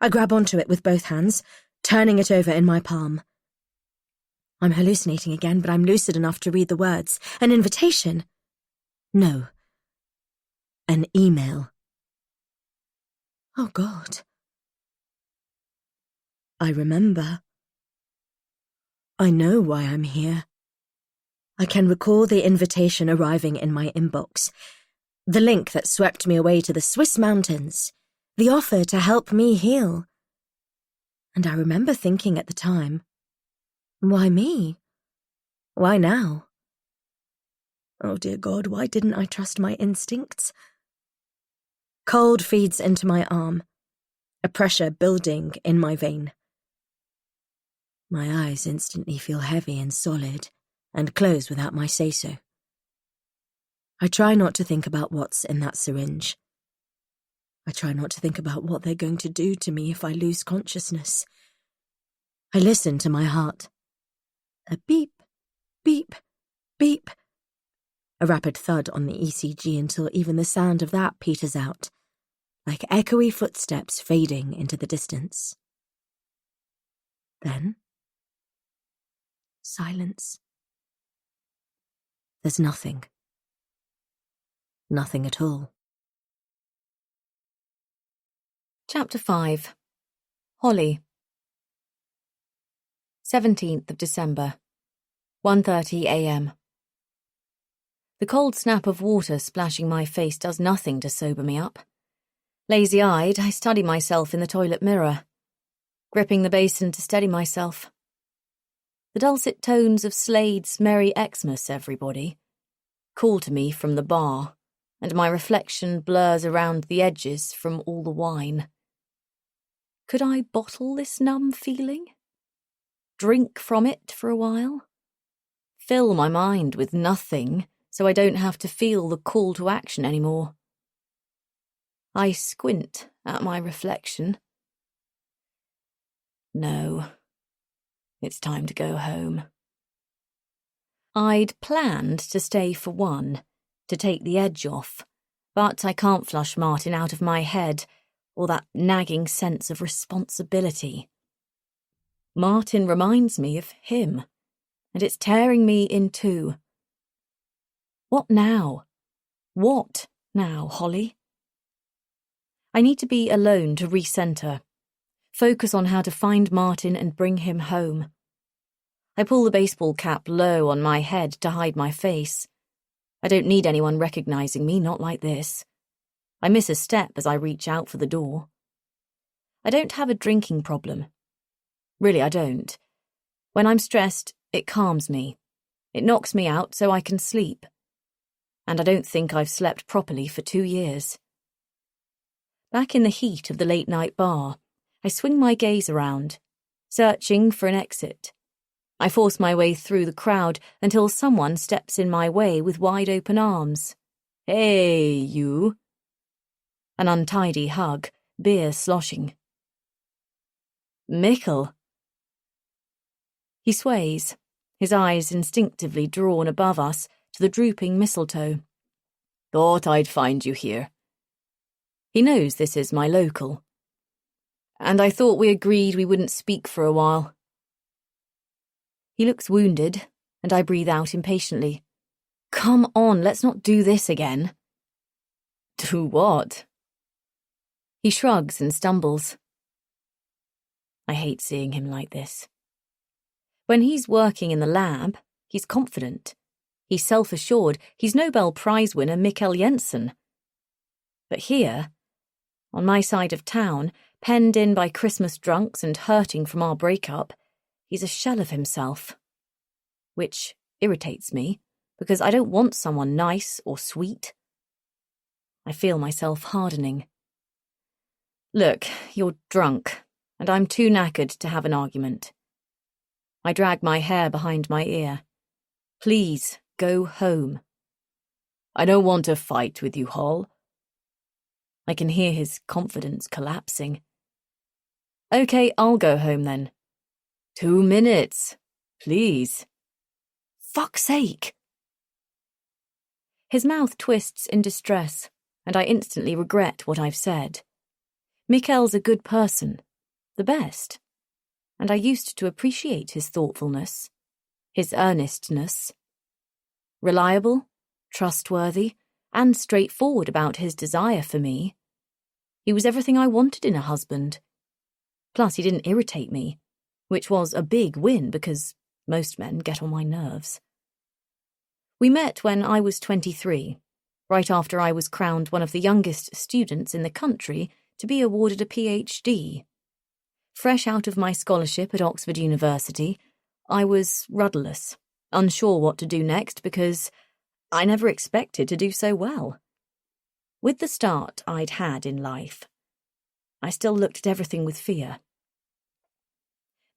I grab onto it with both hands, turning it over in my palm. I'm hallucinating again, but I'm lucid enough to read the words. An invitation. No. An email. Oh, God. I remember. I know why I'm here. I can recall the invitation arriving in my inbox. The link that swept me away to the Swiss mountains. The offer to help me heal. And I remember thinking at the time, why me? Why now? Oh dear God, why didn't I trust my instincts? Cold feeds into my arm, a pressure building in my vein. My eyes instantly feel heavy and solid, and close without my say-so. I try not to think about what's in that syringe. I try not to think about what they're going to do to me if I lose consciousness. I listen to my heart. A beep, beep, beep. A rapid thud on the ECG until even the sound of that peters out, like echoey footsteps fading into the distance. Then, silence. There's nothing. Nothing at all. Chapter 5. Holly. 17th of December, 1:30 a.m. The cold snap of water splashing my face does nothing to sober me up. Lazy-eyed, I study myself in the toilet mirror, gripping the basin to steady myself, The dulcet tones of Slade's Merry Xmas, everybody, call to me from the bar, and my reflection blurs around the edges from all the wine. Could I bottle this numb feeling? Drink from it for a while? Fill my mind with nothing so I don't have to feel the call to action anymore. I squint at my reflection. No, it's time to go home. I'd planned to stay for one, to take the edge off, but I can't flush Martin out of my head, or that nagging sense of responsibility. Martin reminds me of him, and it's tearing me in two. What now? What now, Holly? I need to be alone to recenter, focus on how to find Martin and bring him home. I pull the baseball cap low on my head to hide my face. I don't need anyone recognizing me, not like this. I miss a step as I reach out for the door. I don't have a drinking problem. Really, I don't. When I'm stressed, it calms me. It knocks me out so I can sleep. And I don't think I've slept properly for 2 years. Back in the heat of the late-night bar, I swing my gaze around, searching for an exit. I force my way through the crowd until someone steps in my way with wide-open arms. Hey, you. An untidy hug, beer sloshing. Mikkel. He sways, his eyes instinctively drawn above us to the drooping mistletoe. Thought I'd find you here. He knows this is my local. And I thought we agreed we wouldn't speak for a while. He looks wounded, and I breathe out impatiently. Come on, let's not do this again. Do what? He shrugs and stumbles. I hate seeing him like this. When he's working in the lab, he's confident. He's self-assured. He's Nobel Prize winner Mikkel Jensen. But here, on my side of town, penned in by Christmas drunks and hurting from our breakup, he's a shell of himself. Which irritates me, because I don't want someone nice or sweet. I feel myself hardening. Look, you're drunk, and I'm too knackered to have an argument. I drag my hair behind my ear. Please, go home. I don't want to fight with you, Hall. I can hear his confidence collapsing. Okay, I'll go home then. 2 minutes, please. Fuck's sake! His mouth twists in distress, and I instantly regret what I've said. Mikkel's a good person, the best, and I used to appreciate his thoughtfulness, his earnestness. Reliable, trustworthy, and straightforward about his desire for me. He was everything I wanted in a husband. Plus, he didn't irritate me, which was a big win because most men get on my nerves. We met when I was 23, right after I was crowned one of the youngest students in the country to be awarded a PhD. Fresh out of my scholarship at Oxford University, I was rudderless, unsure what to do next because I never expected to do so well. With the start I'd had in life, I still looked at everything with fear.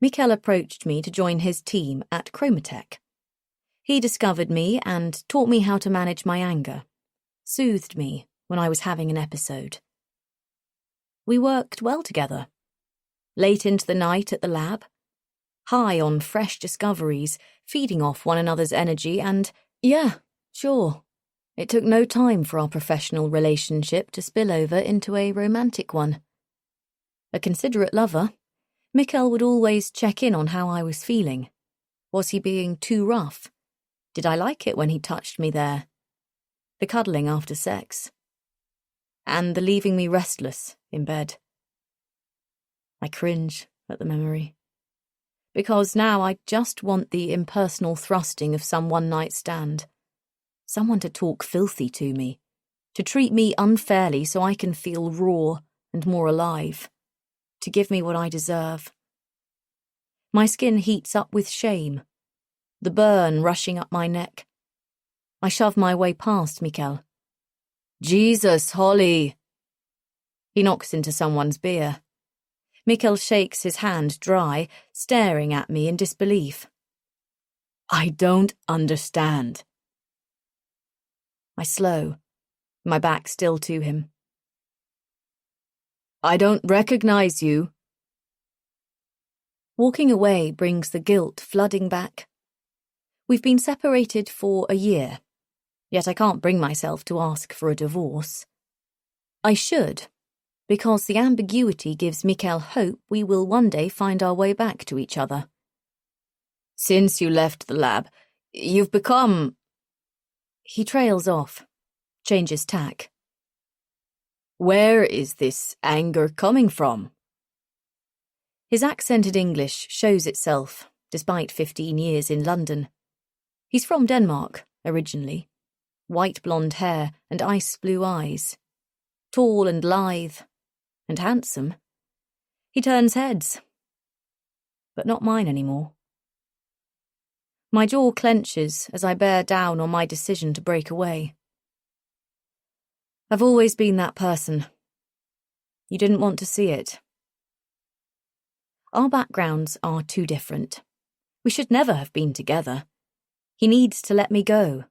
Mikkel approached me to join his team at Chromatech. He discovered me and taught me how to manage my anger, soothed me when I was having an episode. We worked well together. Late into the night at the lab, high on fresh discoveries, feeding off one another's energy, and, yeah, sure, it took no time for our professional relationship to spill over into a romantic one. A considerate lover, Mikkel would always check in on how I was feeling. Was he being too rough? Did I like it when he touched me there? The cuddling after sex. And the leaving me restless in bed. I cringe at the memory. Because now I just want the impersonal thrusting of some one-night stand. Someone to talk filthy to me. To treat me unfairly so I can feel raw and more alive. To give me what I deserve. My skin heats up with shame, the burn rushing up my neck. I shove my way past Mikkel. Jesus, Holly! He knocks into someone's beer. Mikkel shakes his hand dry, staring at me in disbelief. I don't understand. I slow, my back still to him. I don't recognize you. Walking away brings the guilt flooding back. We've been separated for a year, yet I can't bring myself to ask for a divorce. I should, because the ambiguity gives Mikkel hope we will one day find our way back to each other. Since you left the lab, you've become... He trails off, changes tack. Where is this anger coming from? His accented English shows itself, despite 15 years in London. He's from Denmark, originally. White blonde hair and ice blue eyes. Tall and lithe, and handsome. He turns heads. But not mine anymore. My jaw clenches as I bear down on my decision to break away. I've always been that person. You didn't want to see it. Our backgrounds are too different. We should never have been together. He needs to let me go.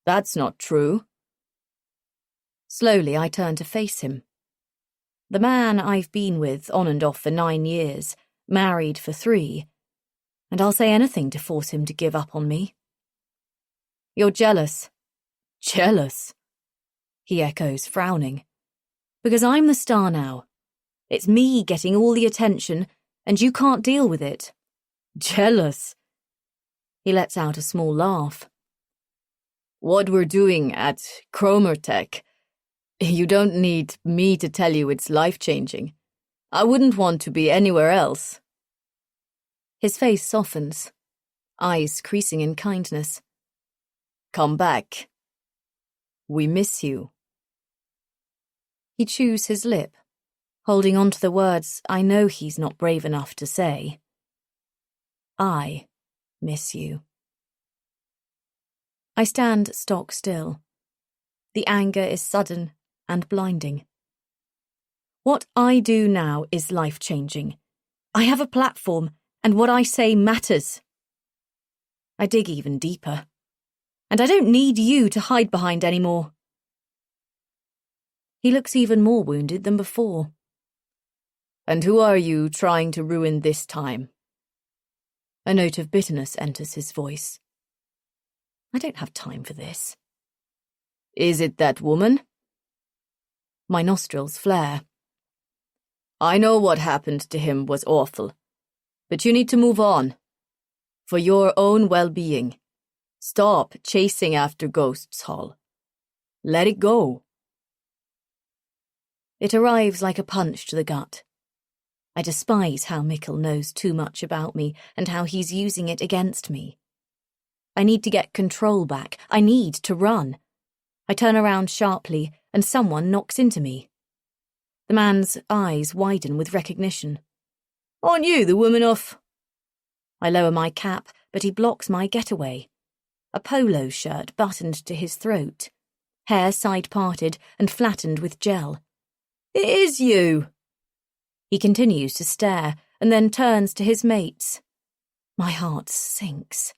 That's not true. Slowly I turn to face him. The man I've been with on and off for 9 years, married for 3, and I'll say anything to force him to give up on me. You're jealous. Jealous? He echoes, frowning. Because I'm the star now. It's me getting all the attention, and you can't deal with it. Jealous? He lets out a small laugh. What we're doing at Cromertech, you don't need me to tell you it's life-changing. I wouldn't want to be anywhere else. His face softens, eyes creasing in kindness. Come back. We miss you. He chews his lip, holding on to the words I know he's not brave enough to say. I miss you. I stand stock still. The anger is sudden and blinding. What I do now is life-changing. I have a platform, and what I say matters. I dig even deeper. And I don't need you to hide behind anymore. He looks even more wounded than before. And who are you trying to ruin this time? A note of bitterness enters his voice. I don't have time for this. Is it that woman? My nostrils flare. I know what happened to him was awful, but you need to move on. For your own well-being. Stop chasing after ghosts, Hall. Let it go. It arrives like a punch to the gut. I despise how Mikkel knows too much about me and how he's using it against me. I need to get control back. I need to run. I turn around sharply and someone knocks into me. The man's eyes widen with recognition. Aren't you the woman off? I lower my cap, but he blocks my getaway. A polo shirt buttoned to his throat. Hair side-parted and flattened with gel. It is you. He continues to stare and then turns to his mates. My heart sinks.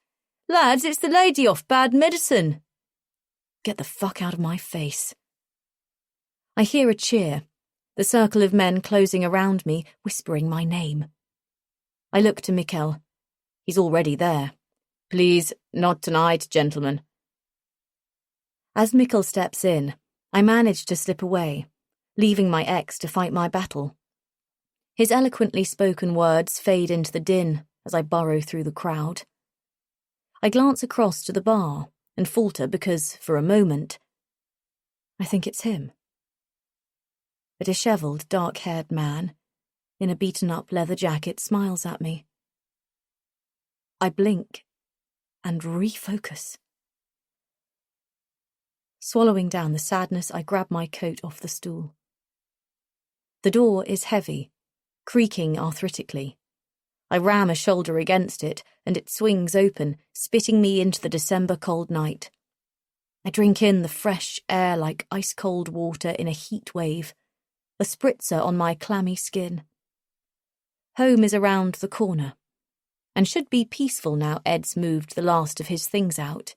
Lads, it's the lady off bad medicine. Get the fuck out of my face. I hear a cheer, the circle of men closing around me, whispering my name. I look to Mikkel. He's already there. Please, not tonight, gentlemen. As Mikkel steps in, I manage to slip away, leaving my ex to fight my battle. His eloquently spoken words fade into the din as I burrow through the crowd. I glance across to the bar and falter because, for a moment, I think it's him. A dishevelled, dark-haired man in a beaten-up leather jacket smiles at me. I blink and refocus. Swallowing down the sadness, I grab my coat off the stool. The door is heavy, creaking arthritically. I ram a shoulder against it, and it swings open, spitting me into the December cold night. I drink in the fresh air like ice-cold water in a heat wave, a spritzer on my clammy skin. Home is around the corner, and should be peaceful now Ed's moved the last of his things out.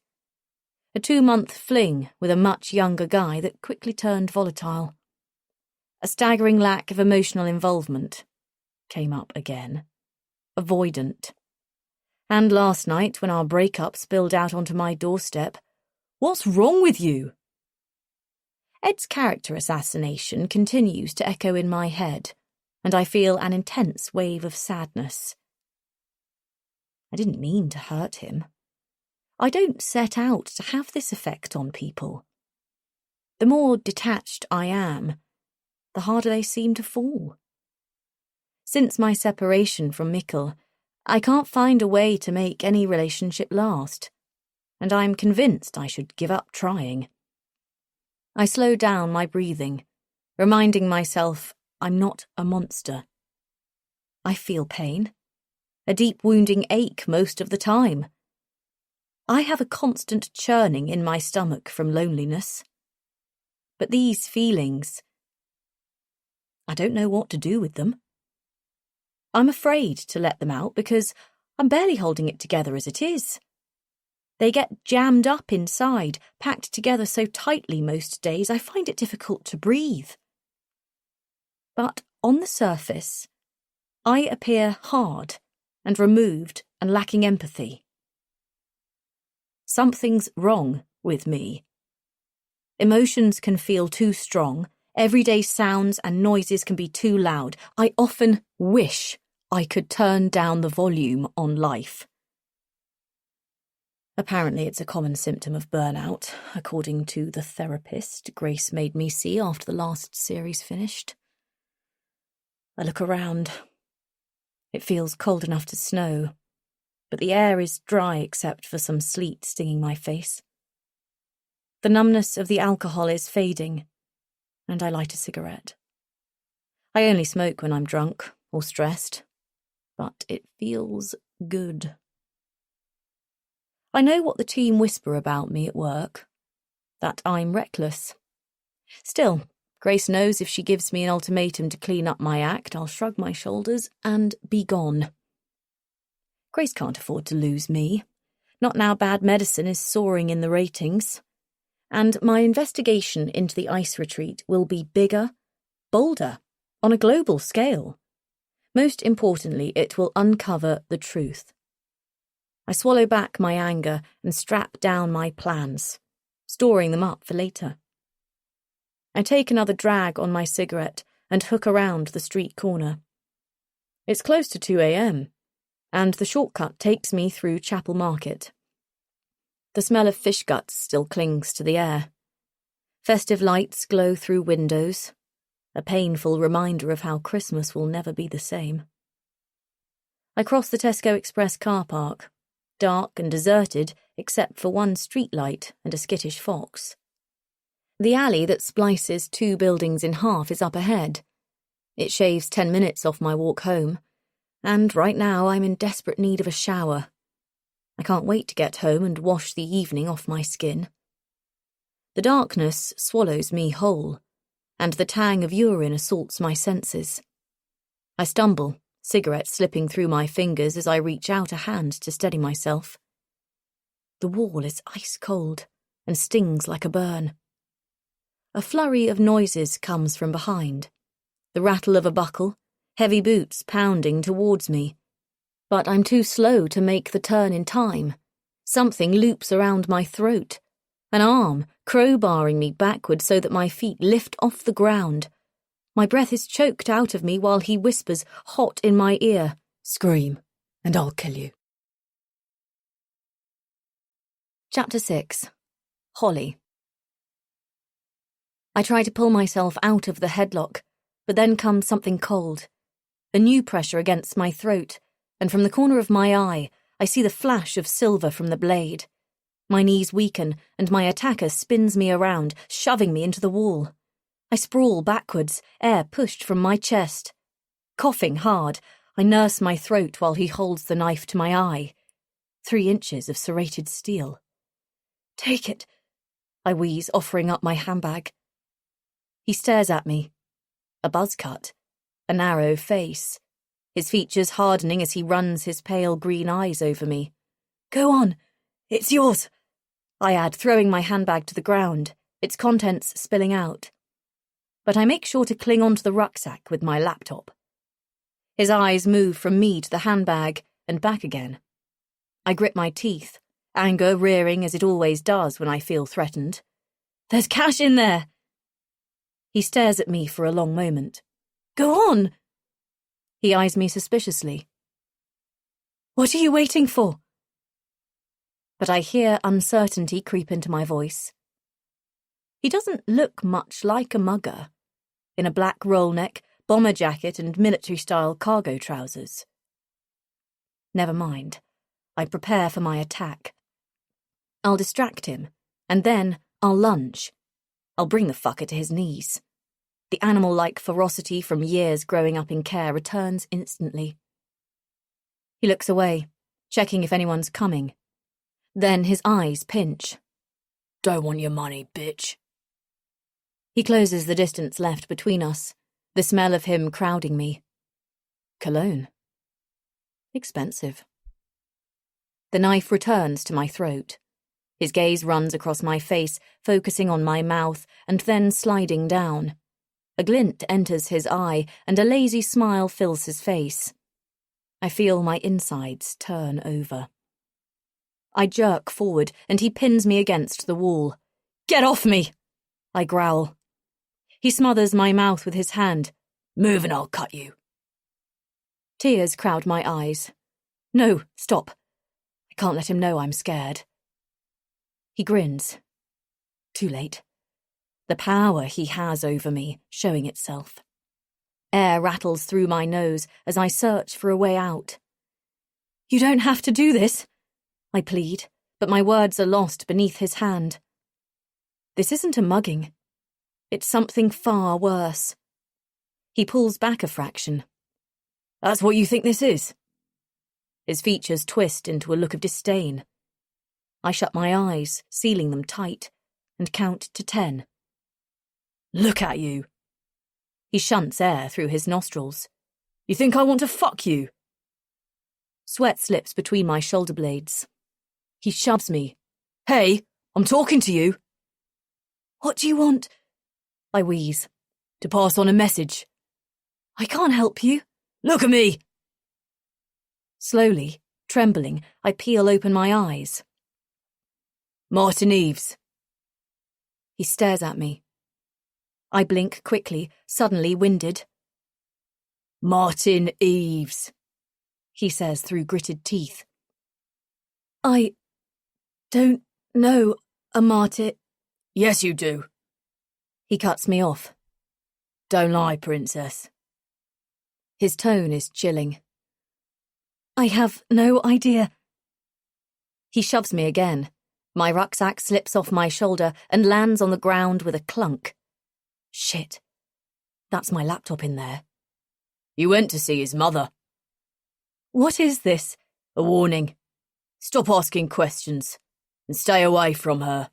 A 2-month fling with a much younger guy that quickly turned volatile. A staggering lack of emotional involvement came up again. Avoidant. And last night, when our breakup spilled out onto my doorstep, "What's wrong with you?" Ed's character assassination continues to echo in my head, and I feel an intense wave of sadness. I didn't mean to hurt him. I don't set out to have this effect on people. The more detached I am, the harder they seem to fall. Since my separation from Mikkel, I can't find a way to make any relationship last, and I'm convinced I should give up trying. I slow down my breathing, reminding myself I'm not a monster. I feel pain, a deep wounding ache most of the time. I have a constant churning in my stomach from loneliness. But these feelings, I don't know what to do with them. I'm afraid to let them out because I'm barely holding it together as it is. They get jammed up inside, packed together so tightly most days I find it difficult to breathe. But on the surface, I appear hard and removed and lacking empathy. Something's wrong with me. Emotions can feel too strong, everyday sounds and noises can be too loud. I often wish I could turn down the volume on life. Apparently it's a common symptom of burnout, according to the therapist Grace made me see after the last series finished. I look around. It feels cold enough to snow, but the air is dry except for some sleet stinging my face. The numbness of the alcohol is fading, and I light a cigarette. I only smoke when I'm drunk or stressed, but it feels good. I know what the team whisper about me at work, that I'm reckless. Still, Grace knows if she gives me an ultimatum to clean up my act, I'll shrug my shoulders and be gone. Grace can't afford to lose me, not now bad medicine is soaring in the ratings. And my investigation into the ice retreat will be bigger, bolder, on a global scale. Most importantly, it will uncover the truth. I swallow back my anger and strap down my plans, storing them up for later. I take another drag on my cigarette and hook around the street corner. It's close to 2 a.m, and the shortcut takes me through Chapel Market. The smell of fish guts still clings to the air. Festive lights glow through windows, a painful reminder of how Christmas will never be the same. I cross the Tesco Express car park, dark and deserted except for one streetlight and a skittish fox. The alley that splices 2 buildings in half is up ahead. It shaves 10 minutes off my walk home, and right now I'm in desperate need of a shower. I can't wait to get home and wash the evening off my skin. The darkness swallows me whole, and the tang of urine assaults my senses. I stumble, cigarette slipping through my fingers as I reach out a hand to steady myself. The wall is ice cold and stings like a burn. A flurry of noises comes from behind. The rattle of a buckle, heavy boots pounding towards me. But I'm too slow to make the turn in time. Something loops around my throat. An arm crowbarring me backward so that my feet lift off the ground. My breath is choked out of me while he whispers, hot in my ear, "Scream, and I'll kill you." Chapter 6. Holly. I try to pull myself out of the headlock, but then comes something cold. A new pressure against my throat, and from the corner of my eye, I see the flash of silver from the blade. My knees weaken, and my attacker spins me around, shoving me into the wall. I sprawl backwards, air pushed from my chest. Coughing hard, I nurse my throat while he holds the knife to my eye. 3 inches of serrated steel. Take it, I wheeze, offering up my handbag. He stares at me. A buzz cut. A narrow face. His features hardening as he runs his pale green eyes over me. Go on, it's yours, I add, throwing my handbag to the ground, its contents spilling out. But I make sure to cling onto the rucksack with my laptop. His eyes move from me to the handbag and back again. I grip my teeth, anger rearing as it always does when I feel threatened. There's cash in there. He stares at me for a long moment. Go on. He eyes me suspiciously. What are you waiting for? But I hear uncertainty creep into my voice. He doesn't look much like a mugger, in a black roll neck, bomber jacket and military-style cargo trousers. Never mind. I prepare for my attack. I'll distract him, and then I'll lunge. I'll bring the fucker to his knees. The animal-like ferocity from years growing up in care returns instantly. He looks away, checking if anyone's coming. Then his eyes pinch. Don't want your money, bitch. He closes the distance left between us, the smell of him crowding me. Cologne. Expensive. The knife returns to my throat. His gaze runs across my face, focusing on my mouth, and then sliding down. A glint enters his eye, and a lazy smile fills his face. I feel my insides turn over. I jerk forward, and he pins me against the wall. Get off me! I growl. He smothers my mouth with his hand. Move and I'll cut you. Tears crowd my eyes. No, stop. I can't let him know I'm scared. He grins. Too late. The power he has over me showing itself. Air rattles through my nose as I search for a way out. You don't have to do this, I plead, but my words are lost beneath his hand. This isn't a mugging. It's something far worse. He pulls back a fraction. That's what you think this is? His features twist into a look of disdain. I shut my eyes, sealing them tight, and count to 10. Look at you. He shunts air through his nostrils. You think I want to fuck you? Sweat slips between my shoulder blades. He shoves me. Hey, I'm talking to you. What do you want? I wheeze. To pass on a message. I can't help you. Look at me. Slowly, trembling, I peel open my eyes. Martin Eves. He stares at me. I blink quickly, suddenly winded. Martin Eves, he says through gritted teeth. I don't know a martyr. Yes, you do. He cuts me off. Don't lie, princess. His tone is chilling. I have no idea. He shoves me again. My rucksack slips off my shoulder and lands on the ground with a clunk. Shit. That's my laptop in there. You went to see his mother. What is this? A warning. Stop asking questions and stay away from her.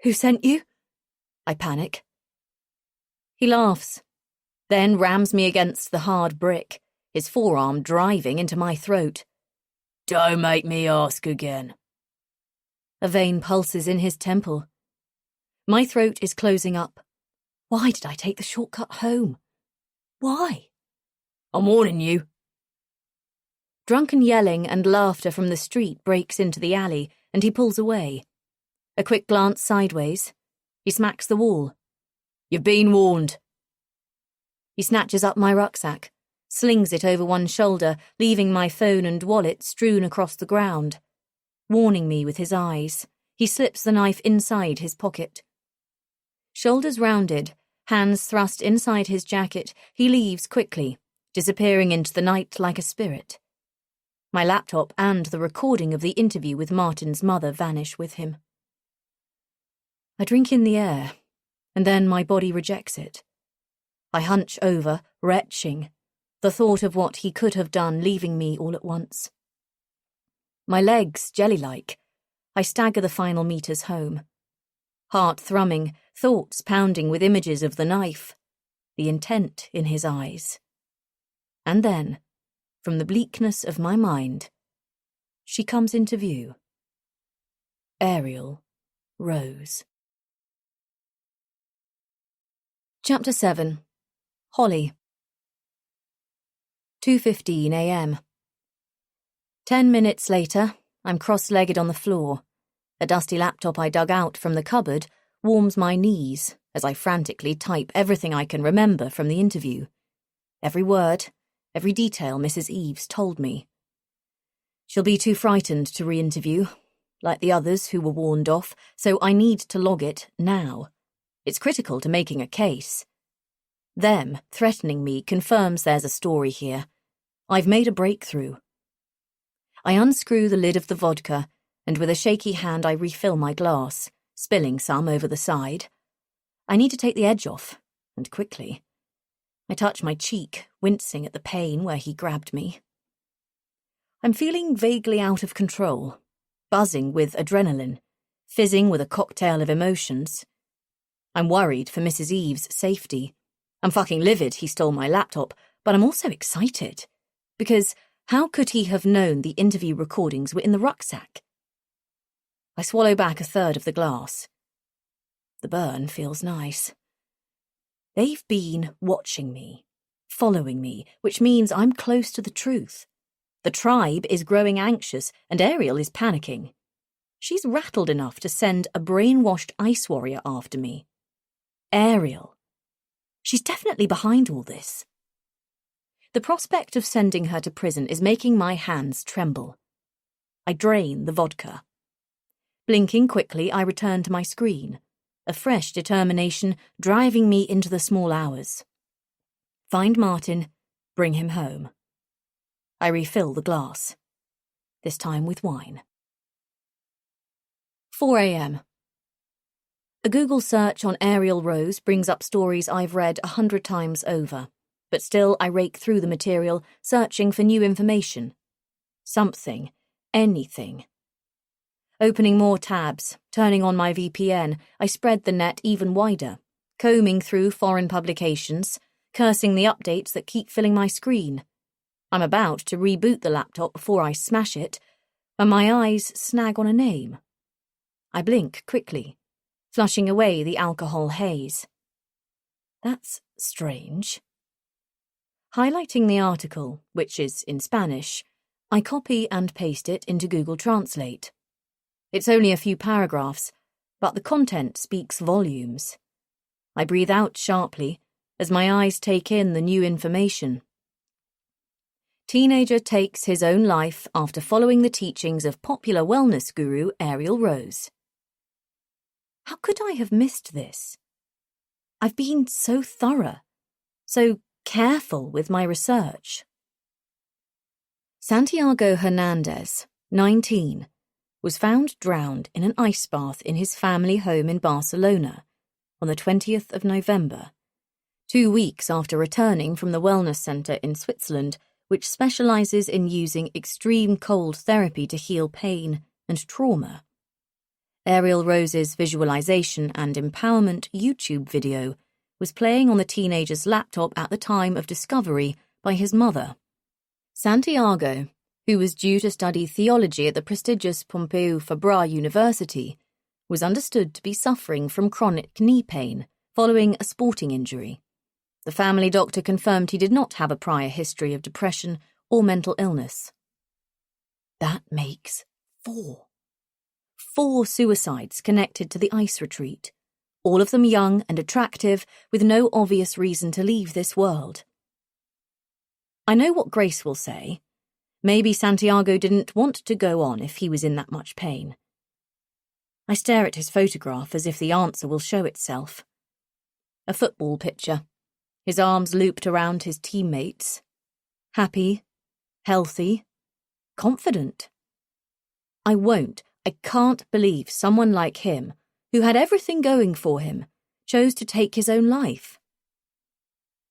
Who sent you? I panic. He laughs, then rams me against the hard brick, his forearm driving into my throat. Don't make me ask again. A vein pulses in his temple. My throat is closing up. Why did I take the shortcut home? Why? I'm warning you. Drunken yelling and laughter from the street breaks into the alley, and he pulls away. A quick glance sideways. He smacks the wall. You've been warned. He snatches up my rucksack, slings it over one shoulder, leaving my phone and wallet strewn across the ground. Warning me with his eyes, he slips the knife inside his pocket. Shoulders rounded, hands thrust inside his jacket, he leaves quickly, disappearing into the night like a spirit. My laptop and the recording of the interview with Martin's mother vanish with him. I drink in the air, and then my body rejects it. I hunch over, retching. The thought of what he could have done leaving me all at once. My legs jelly-like. I stagger the final meters home. Heart thrumming, thoughts pounding with images of the knife, the intent in his eyes. And then, from the bleakness of my mind, she comes into view. Ariel Rose. Chapter 7. Holly. 2:15 a.m. 10 minutes later, I'm cross-legged on the floor. A dusty laptop I dug out from the cupboard warms my knees as I frantically type everything I can remember from the interview. Every word, every detail Mrs. Eves told me. She'll be too frightened to re-interview, like the others who were warned off, so I need to log it now. It's critical to making a case. Them threatening me confirms there's a story here. I've made a breakthrough. I unscrew the lid of the vodka, and with a shaky hand I refill my glass, spilling some over the side. I need to take the edge off, and quickly. I touch my cheek, wincing at the pain where he grabbed me. I'm feeling vaguely out of control, buzzing with adrenaline, fizzing with a cocktail of emotions. I'm worried for Mrs. Eves' safety. I'm fucking livid he stole my laptop, but I'm also excited. Because how could he have known the interview recordings were in the rucksack? I swallow back a third of the glass. The burn feels nice. They've been watching me, following me, which means I'm close to the truth. The tribe is growing anxious, and Ariel is panicking. She's rattled enough to send a brainwashed ice warrior after me. Ariel. She's definitely behind all this. The prospect of sending her to prison is making my hands tremble. I drain the vodka. Blinking quickly, I return to my screen, a fresh determination driving me into the small hours. Find Martin, bring him home. I refill the glass, this time with wine. 4 a.m. A Google search on Ariel Rose brings up stories I've read 100 times over, but still I rake through the material, searching for new information. Something, anything. Opening more tabs, turning on my VPN, I spread the net even wider, combing through foreign publications, cursing the updates that keep filling my screen. I'm about to reboot the laptop before I smash it, when my eyes snag on a name. I blink quickly, flushing away the alcohol haze. That's strange. Highlighting the article, which is in Spanish, I copy and paste it into Google Translate. It's only a few paragraphs, but the content speaks volumes. I breathe out sharply as my eyes take in the new information. Teenager takes his own life after following the teachings of popular wellness guru Ariel Rose. How could I have missed this? I've been so thorough, so careful with my research. Santiago Hernandez, 19, was found drowned in an ice bath in his family home in Barcelona on the 20th of November, 2 weeks after returning from the wellness centre in Switzerland, which specialises in using extreme cold therapy to heal pain and trauma. Ariel Rose's visualisation and empowerment YouTube video was playing on the teenager's laptop at the time of discovery by his mother. Santiago, who was due to study theology at the prestigious Pompeu Fabra University, was understood to be suffering from chronic knee pain following a sporting injury. The family doctor confirmed he did not have a prior history of depression or mental illness. That makes 4. 4 suicides connected to the ice retreat, all of them young and attractive with no obvious reason to leave this world. I know what Grace will say. Maybe Santiago didn't want to go on if he was in that much pain. I stare at his photograph as if the answer will show itself. A football picture, his arms looped around his teammates. Happy, healthy, confident. I can't believe someone like him, who had everything going for him, chose to take his own life.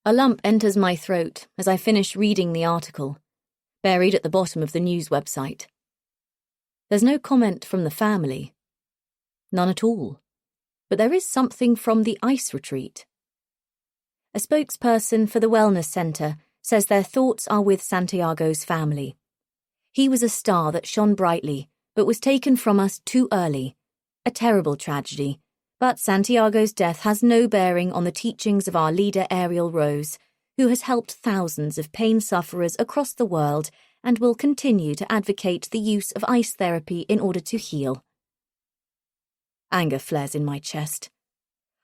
A lump enters my throat as I finish reading the article, buried at the bottom of the news website. There's no comment from the family. None at all. But there is something from the ice retreat. A spokesperson for the wellness centre says their thoughts are with Santiago's family. He was a star that shone brightly, but was taken from us too early. A terrible tragedy. But Santiago's death has no bearing on the teachings of our leader Ariel Rose, who has helped thousands of pain sufferers across the world and will continue to advocate the use of ice therapy in order to heal. Anger flares in my chest.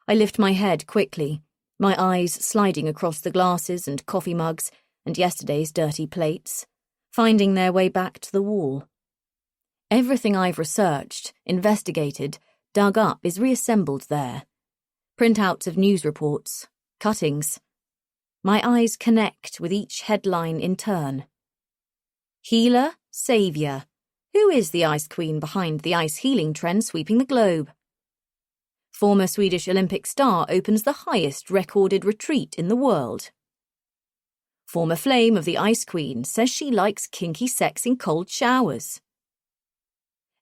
I lift my head quickly, my eyes sliding across the glasses and coffee mugs and yesterday's dirty plates, finding their way back to the wall. Everything I've researched, investigated, dug up is reassembled there. Printouts of news reports, cuttings. My eyes connect with each headline in turn. Healer, Saviour. Who is the Ice Queen behind the ice healing trend sweeping the globe? Former Swedish Olympic star opens the highest recorded retreat in the world. Former flame of the Ice Queen says she likes kinky sex in cold showers.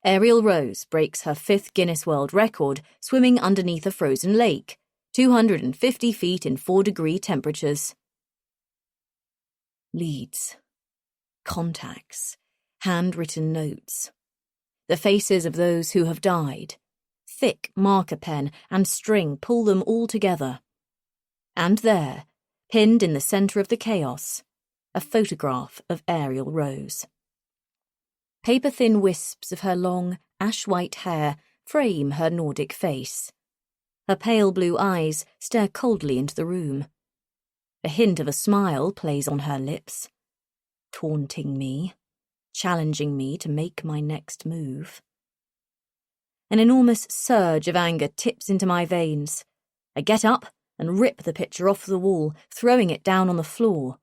Ariel Rose breaks her 5th Guinness World Record swimming underneath a frozen lake, 250 feet in 4-degree temperatures. Leads. Contacts. Handwritten notes. The faces of those who have died. Thick marker pen and string pull them all together. And there, pinned in the centre of the chaos, a photograph of Ariel Rose. Paper-thin wisps of her long, ash-white hair frame her Nordic face. Her pale blue eyes stare coldly into the room. A hint of a smile plays on her lips, taunting me, challenging me to make my next move. An enormous surge of anger tips into my veins. I get up and rip the picture off the wall, throwing it down on the floor.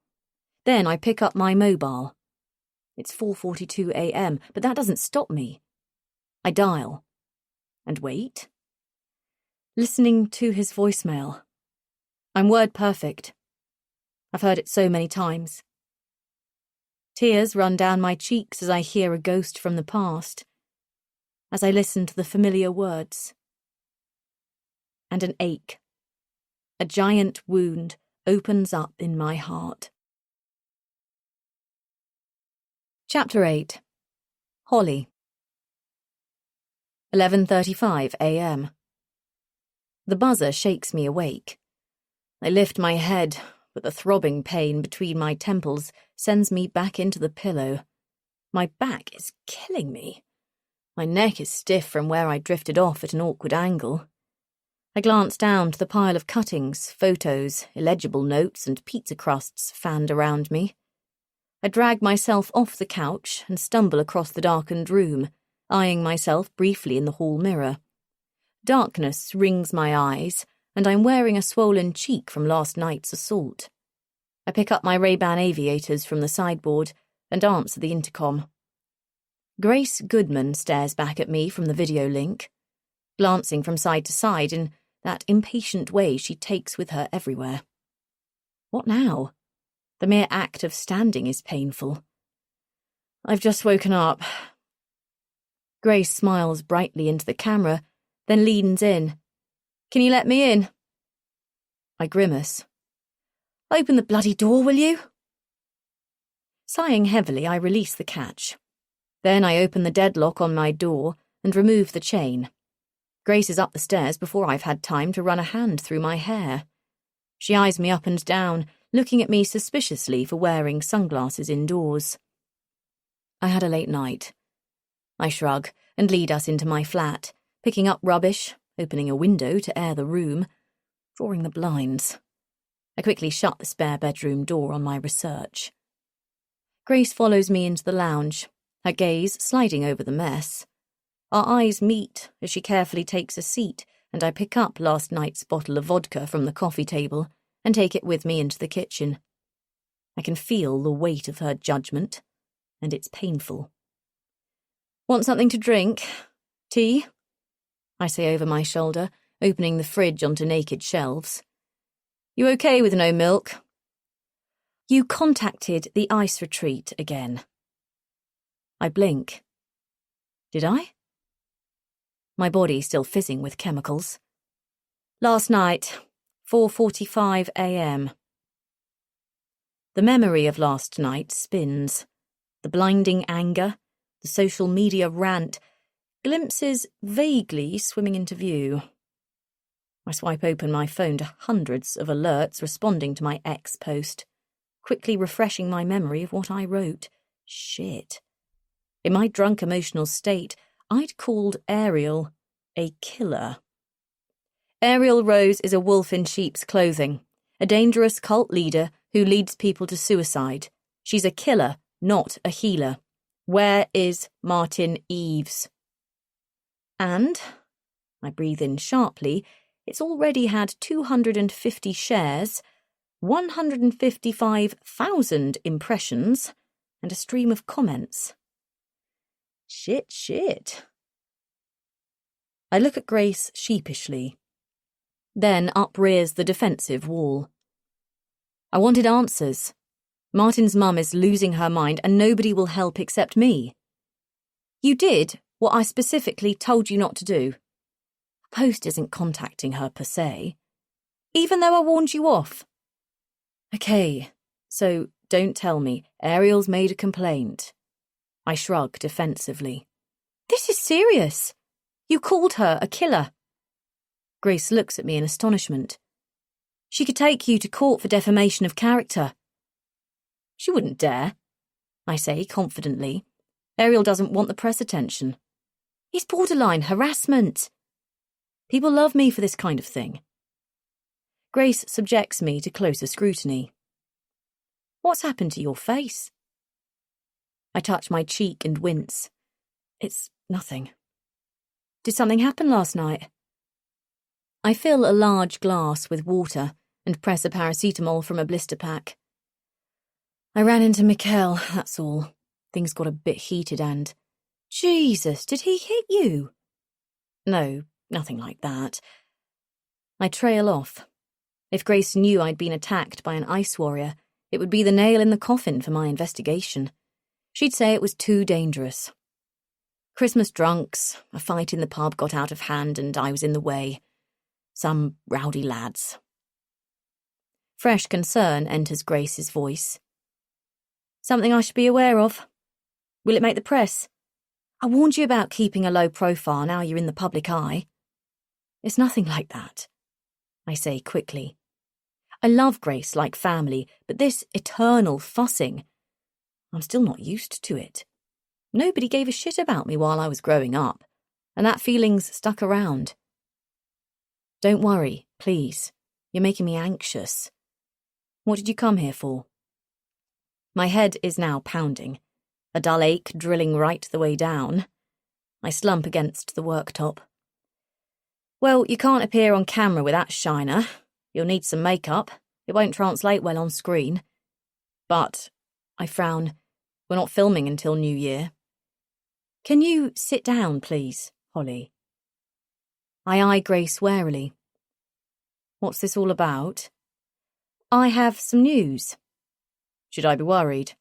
Then I pick up my mobile. It's 4:42 a.m., but that doesn't stop me. I dial. And wait. Listening to his voicemail. I'm word perfect. I've heard it so many times. Tears run down my cheeks as I hear a ghost from the past, as I listen to the familiar words. And an ache, a giant wound, opens up in my heart. Chapter 8. Holly. 11:35 a.m. The buzzer shakes me awake. I lift my head, but the throbbing pain between my temples sends me back into the pillow. My back is killing me. My neck is stiff from where I drifted off at an awkward angle. I glance down to the pile of cuttings, photos, illegible notes, and pizza crusts fanned around me. I drag myself off the couch and stumble across the darkened room, eyeing myself briefly in the hall mirror. Darkness rings my eyes, and I'm wearing a swollen cheek from last night's assault. I pick up my Ray-Ban aviators from the sideboard and answer the intercom. Grace Goodman stares back at me from the video link, glancing from side to side in that impatient way she takes with her everywhere. What now? The mere act of standing is painful. I've just woken up. Grace smiles brightly into the camera, then leans in. Can you let me in? I grimace. Open the bloody door, will you? Sighing heavily, I release the catch. Then I open the deadlock on my door and remove the chain. Grace is up the stairs before I've had time to run a hand through my hair. She eyes me up and down, looking at me suspiciously for wearing sunglasses indoors. I had a late night. I shrug and lead us into my flat, picking up rubbish, opening a window to air the room, drawing the blinds. I quickly shut the spare bedroom door on my research. Grace follows me into the lounge, her gaze sliding over the mess. Our eyes meet as she carefully takes a seat and I pick up last night's bottle of vodka from the coffee table and take it with me into the kitchen. I can feel the weight of her judgment, and it's painful. Want something to drink? Tea? I say over my shoulder, opening the fridge onto naked shelves. You okay with no milk? You contacted the ice retreat again. I blink. Did I? My body still fizzing with chemicals. Last night, 4:45 a.m. The memory of last night spins. The blinding anger, the social media rant, glimpses vaguely swimming into view. I swipe open my phone to hundreds of alerts responding to my ex post, quickly refreshing my memory of what I wrote. Shit. In my drunk emotional state, I'd called Ariel a killer. Ariel Rose is a wolf in sheep's clothing, a dangerous cult leader who leads people to suicide. She's a killer, not a healer. Where is Martin Eves? And, I breathe in sharply, it's already had 250 shares, 155,000 impressions, and a stream of comments. Shit. I look at Grace sheepishly. Then up rears the defensive wall. I wanted answers. Martin's mum is losing her mind and nobody will help except me. You did what I specifically told you not to do. The Post isn't contacting her per se, even though I warned you off. Okay, so don't tell me Ariel's made a complaint. I shrug defensively. This is serious. You called her a killer. Grace looks at me in astonishment. She could take you to court for defamation of character. She wouldn't dare, I say confidently. Ariel doesn't want the press attention. It's borderline harassment. People love me for this kind of thing. Grace subjects me to closer scrutiny. What's happened to your face? I touch my cheek and wince. It's nothing. Did something happen last night? I fill a large glass with water and press a paracetamol from a blister pack. I ran into Mikkel, that's all. Things got a bit heated and... Jesus, did he hit you? No, nothing like that. I trail off. If Grace knew I'd been attacked by an ice warrior, it would be the nail in the coffin for my investigation. She'd say it was too dangerous. Christmas drunks, a fight in the pub got out of hand and I was in the way. Some rowdy lads. Fresh concern enters Grace's voice. Something I should be aware of? Will it make the press? I warned you about keeping a low profile, now you're in the public eye. It's nothing like that, I say quickly. I love Grace like family, but this eternal fussing, I'm still not used to it. Nobody gave a shit about me while I was growing up, and that feeling's stuck around. Don't worry, please. You're making me anxious. What did you come here for? My head is now pounding, a dull ache drilling right the way down. I slump against the worktop. Well, you can't appear on camera with that shiner. You'll need some makeup. It won't translate well on screen. But, I frown, we're not filming until New Year. Can you sit down, please, Holly? I eye Grace warily. What's this all about? I have some news. Should I be worried?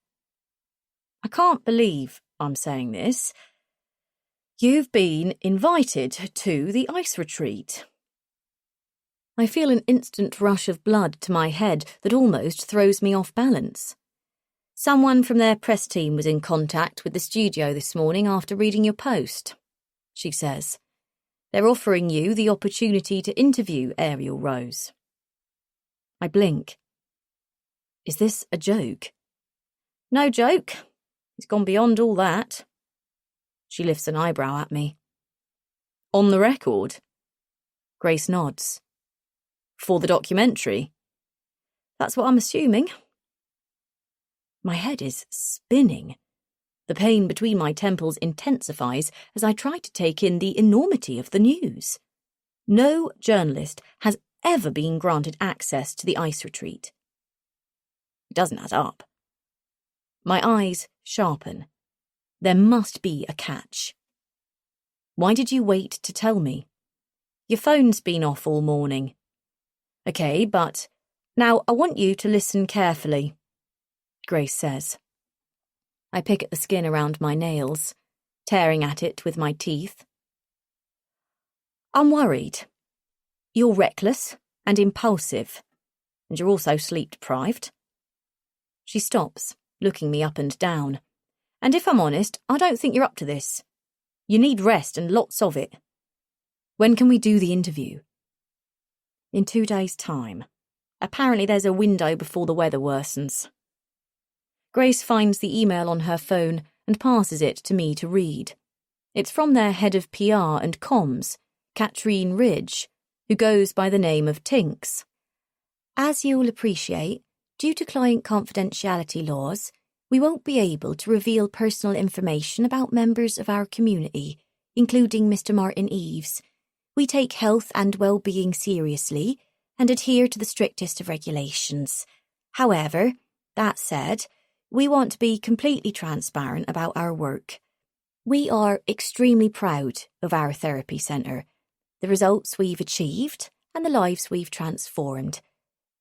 I can't believe I'm saying this. You've been invited to the ice retreat. I feel an instant rush of blood to my head that almost throws me off balance. Someone from their press team was in contact with the studio this morning after reading your post, she says. They're offering you the opportunity to interview Ariel Rose. I blink. Is this a joke? No joke. It's gone beyond all that. She lifts an eyebrow at me. On the record? Grace nods. For the documentary? That's what I'm assuming. My head is spinning. The pain between my temples intensifies as I try to take in the enormity of the news. No journalist has ever been granted access to the ice retreat. It doesn't add up. My eyes sharpen. There must be a catch. Why did you wait to tell me? Your phone's been off all morning. Okay, but now I want you to listen carefully. Grace says. I pick at the skin around my nails, tearing at it with my teeth. I'm worried. You're reckless and impulsive, and you're also sleep-deprived. She stops, looking me up and down. And if I'm honest, I don't think you're up to this. You need rest and lots of it. When can we do the interview? In 2 days' time. Apparently there's a window before the weather worsens. Grace finds the email on her phone and passes it to me to read. It's from their head of PR and comms, Katrine Ridge, who goes by the name of Tinks. As you'll appreciate, due to client confidentiality laws, we won't be able to reveal personal information about members of our community, including Mr. Martin Eves. We take health and well-being seriously and adhere to the strictest of regulations. However, that said, we want to be completely transparent about our work. We are extremely proud of our therapy centre, the results we've achieved and the lives we've transformed.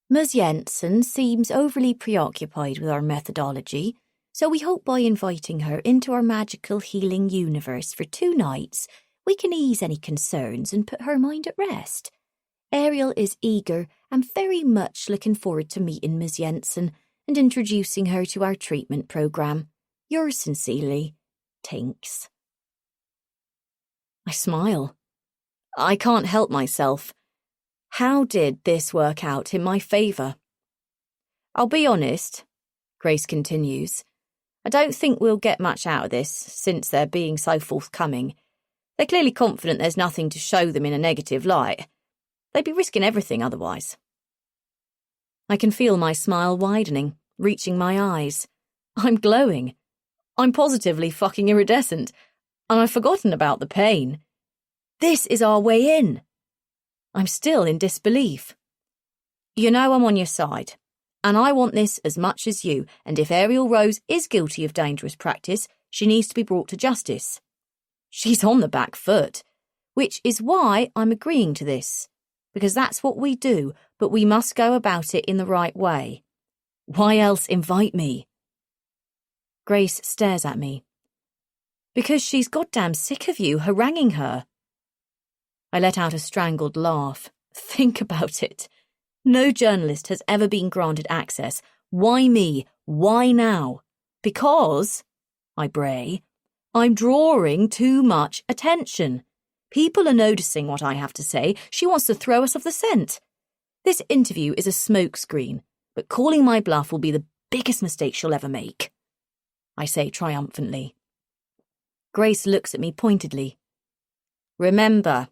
Ms. Jensen seems overly preoccupied with our methodology, so we hope by inviting her into our magical healing universe for 2 nights, we can ease any concerns and put her mind at rest. Ariel is eager and very much looking forward to meeting Ms. Jensen and introducing her to our treatment programme. Yours sincerely, Tinks. I smile. I can't help myself. How did this work out in my favour? I'll be honest, Grace continues. I don't think we'll get much out of this, since they're being so forthcoming. They're clearly confident there's nothing to show them in a negative light. They'd be risking everything otherwise. I can feel my smile widening, reaching my eyes. I'm glowing. I'm positively fucking iridescent, and I've forgotten about the pain. This is our way in. I'm still in disbelief. You know I'm on your side, and I want this as much as you, and if Ariel Rose is guilty of dangerous practice, she needs to be brought to justice. She's on the back foot, which is why I'm agreeing to this, because that's what we do, but we must go about it in the right way. Why else invite me? Grace stares at me. Because she's goddamn sick of you haranguing her. I let out a strangled laugh. Think about it. No journalist has ever been granted access. Why me? Why now? Because, I bray, I'm drawing too much attention. People are noticing what I have to say. She wants to throw us off the scent. This interview is a smokescreen, but calling my bluff will be the biggest mistake she'll ever make. I say triumphantly. Grace looks at me pointedly. Remember,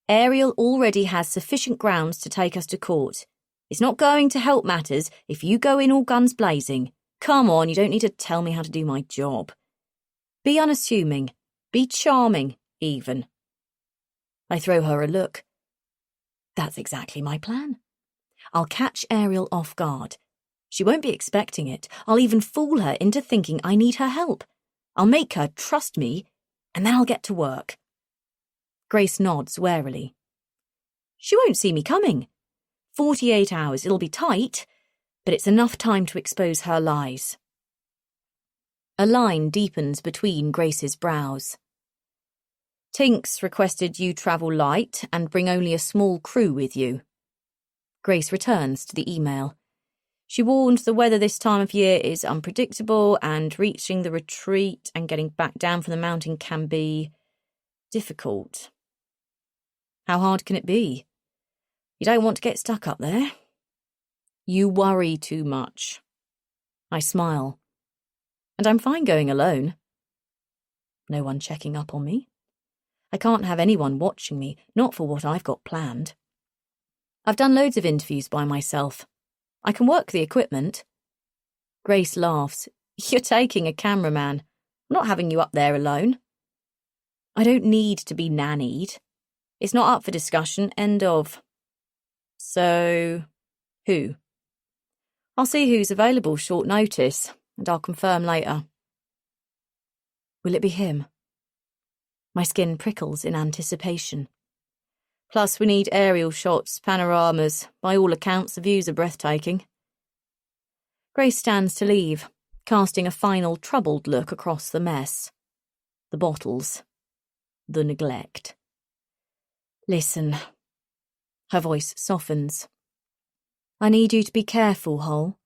Ariel already has sufficient grounds to take us to court. It's not going to help matters if you go in all guns blazing. Come on, you don't need to tell me how to do my job. Be unassuming. Be charming, even. I throw her a look. That's exactly my plan. I'll catch Ariel off guard. She won't be expecting it. I'll even fool her into thinking I need her help. I'll make her trust me, and then I'll get to work. Grace nods warily. She won't see me coming. 48 hours, it'll be tight, but it's enough time to expose her lies. A line deepens between Grace's brows. Tinks requested you travel light and bring only a small crew with you. Grace returns to the email. She warned the weather this time of year is unpredictable and reaching the retreat and getting back down from the mountain can be difficult. How hard can it be? You don't want to get stuck up there. You worry too much. I smile. And I'm fine going alone. No one checking up on me. I can't have anyone watching me, not for what I've got planned. I've done loads of interviews by myself. I can work the equipment. Grace laughs. You're taking a cameraman. I'm not having you up there alone. I don't need to be nannied. It's not up for discussion, end of. So, who? I'll see who's available short notice, and I'll confirm later. Will it be him? My skin prickles in anticipation. Plus, we need aerial shots, panoramas. By all accounts, the views are breathtaking. Grace stands to leave, casting a final troubled look across the mess. The bottles. The neglect. Listen. Her voice softens. I need you to be careful, Hole.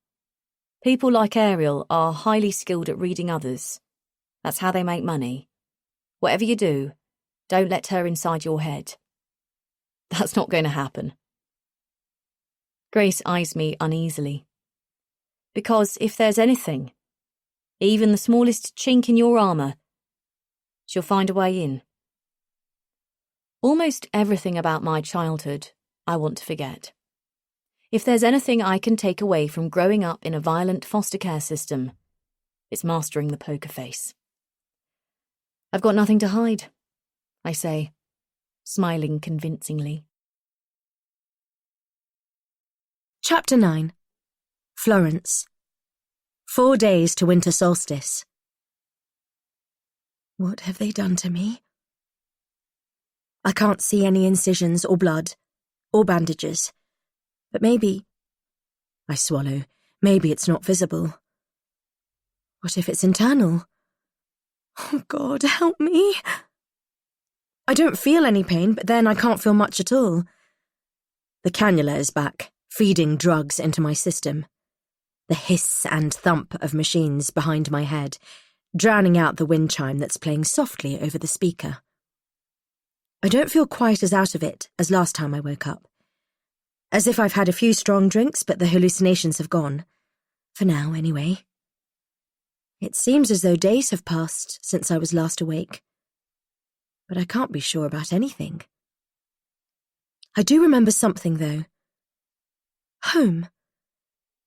People like Ariel are highly skilled at reading others. That's how they make money. Whatever you do, don't let her inside your head. That's not going to happen. Grace eyes me uneasily. Because if there's anything, even the smallest chink in your armour, she'll find a way in. Almost everything about my childhood I want to forget. If there's anything I can take away from growing up in a violent foster care system, it's mastering the poker face. I've got nothing to hide, I say, smiling convincingly. Chapter 9. Florence. 4 days to winter solstice. What have they done to me? I can't see any incisions or blood, or bandages. But maybe... I swallow. Maybe it's not visible. What if it's internal? Oh God, help me. I don't feel any pain, but then I can't feel much at all. The cannula is back, feeding drugs into my system. The hiss and thump of machines behind my head, drowning out the wind chime that's playing softly over the speaker. I don't feel quite as out of it as last time I woke up. As if I've had a few strong drinks, but the hallucinations have gone. For now, anyway. It seems as though days have passed since I was last awake. But I can't be sure about anything. I do remember something, though. Home.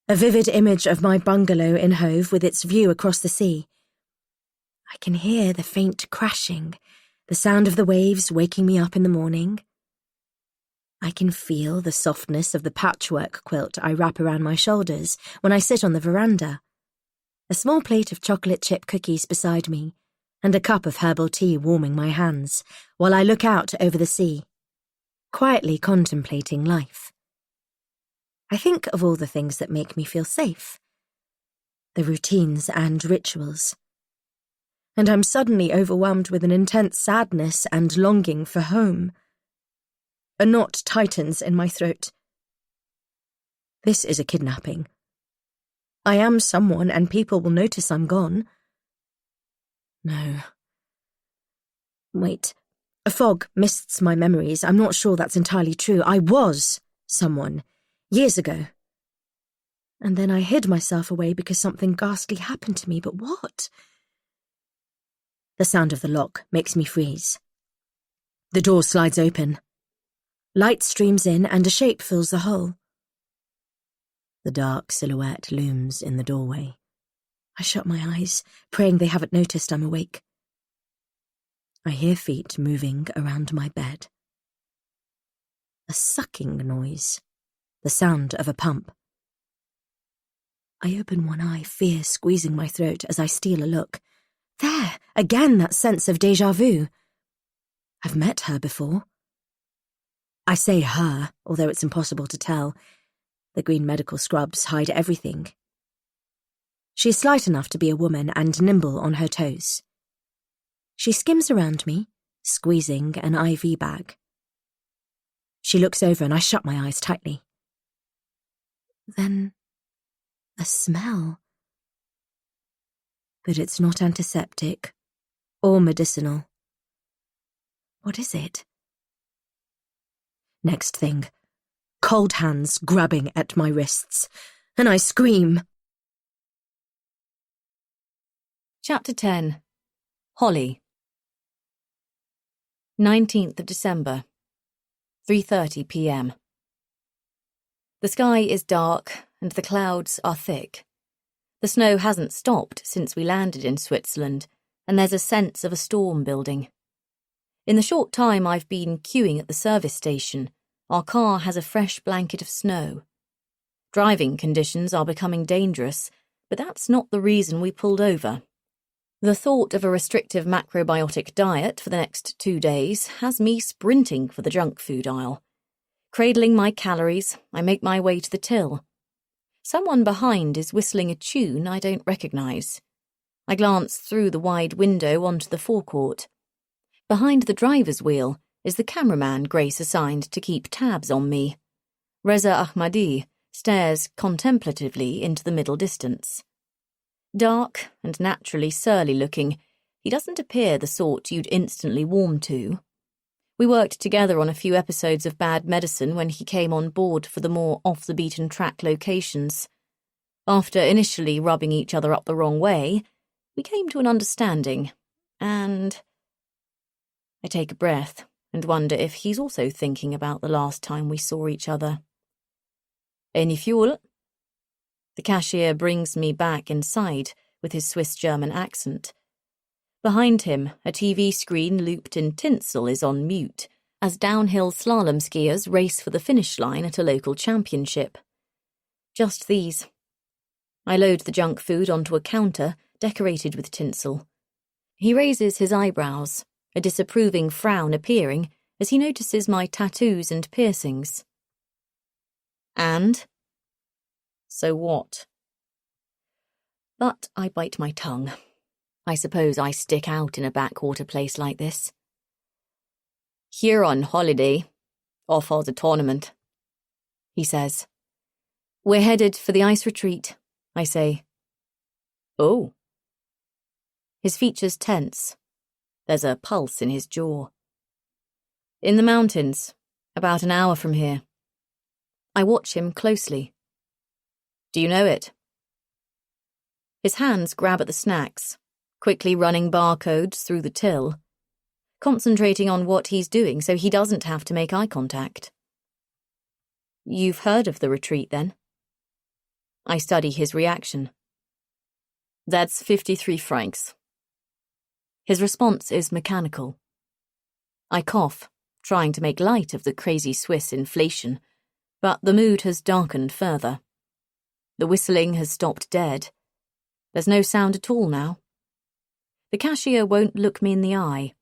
A vivid image of my bungalow in Hove with its view across the sea. I can hear the faint crashing, the sound of the waves waking me up in the morning. I can feel the softness of the patchwork quilt I wrap around my shoulders when I sit on the veranda. A small plate of chocolate chip cookies beside me, and a cup of herbal tea warming my hands, while I look out over the sea, quietly contemplating life. I think of all the things that make me feel safe, the routines and rituals. And I'm suddenly overwhelmed with an intense sadness and longing for home. A knot tightens in my throat. This is a kidnapping. I am someone and people will notice I'm gone. No. Wait. A fog mists my memories. I'm not sure that's entirely true. I was someone, years ago. And then I hid myself away because something ghastly happened to me, but what? The sound of the lock makes me freeze. The door slides open. Light streams in and a shape fills the hole. The dark silhouette looms in the doorway. I shut my eyes, praying they haven't noticed I'm awake. I hear feet moving around my bed. A sucking noise, the sound of a pump. I open one eye, fear squeezing my throat as I steal a look. There, again that sense of déjà vu. I've met her before. I say her, although it's impossible to tell. The green medical scrubs hide everything. She's slight enough to be a woman and nimble on her toes. She skims around me, squeezing an IV bag. She looks over and I shut my eyes tightly. Then, a smell. But it's not antiseptic or medicinal. What is it? Next thing, cold hands grabbing at my wrists, and I scream. Chapter 10. Holly. 19th of December, 3:30 p.m. The sky is dark and the clouds are thick. The snow hasn't stopped since we landed in Switzerland, and there's a sense of a storm building. In the short time I've been queuing at the service station, our car has a fresh blanket of snow. Driving conditions are becoming dangerous, but that's not the reason we pulled over. The thought of a restrictive macrobiotic diet for the next 2 days has me sprinting for the junk food aisle. Cradling my calories, I make my way to the till. Someone behind is whistling a tune I don't recognise. I glance through the wide window onto the forecourt. Behind the driver's wheel is the cameraman Grace assigned to keep tabs on me. Reza Ahmadi stares contemplatively into the middle distance. Dark and naturally surly-looking, he doesn't appear the sort you'd instantly warm to. We worked together on a few episodes of Bad Medicine when he came on board for the more off-the-beaten-track locations. After initially rubbing each other up the wrong way, we came to an understanding, and... I take a breath and wonder if he's also thinking about the last time we saw each other. Any fuel? The cashier brings me back inside with his Swiss-German accent. Behind him, a TV screen looped in tinsel is on mute as downhill slalom skiers race for the finish line at a local championship. Just these. I load the junk food onto a counter decorated with tinsel. He raises his eyebrows, a disapproving frown appearing as he notices my tattoos and piercings. And? So what? But I bite my tongue. I suppose I stick out in a backwater place like this. Here on holiday, off for the tournament, he says. We're headed for the ice retreat, I say. Oh. His features tense. There's a pulse in his jaw. In the mountains, about an hour from here. I watch him closely. Do you know it? His hands grab at the snacks, quickly running barcodes through the till, concentrating on what he's doing so he doesn't have to make eye contact. You've heard of the retreat, then? I study his reaction. That's 53 francs. His response is mechanical. I cough, trying to make light of the crazy Swiss inflation, but the mood has darkened further. The whistling has stopped dead. There's no sound at all now. The cashier won't look me in the eye.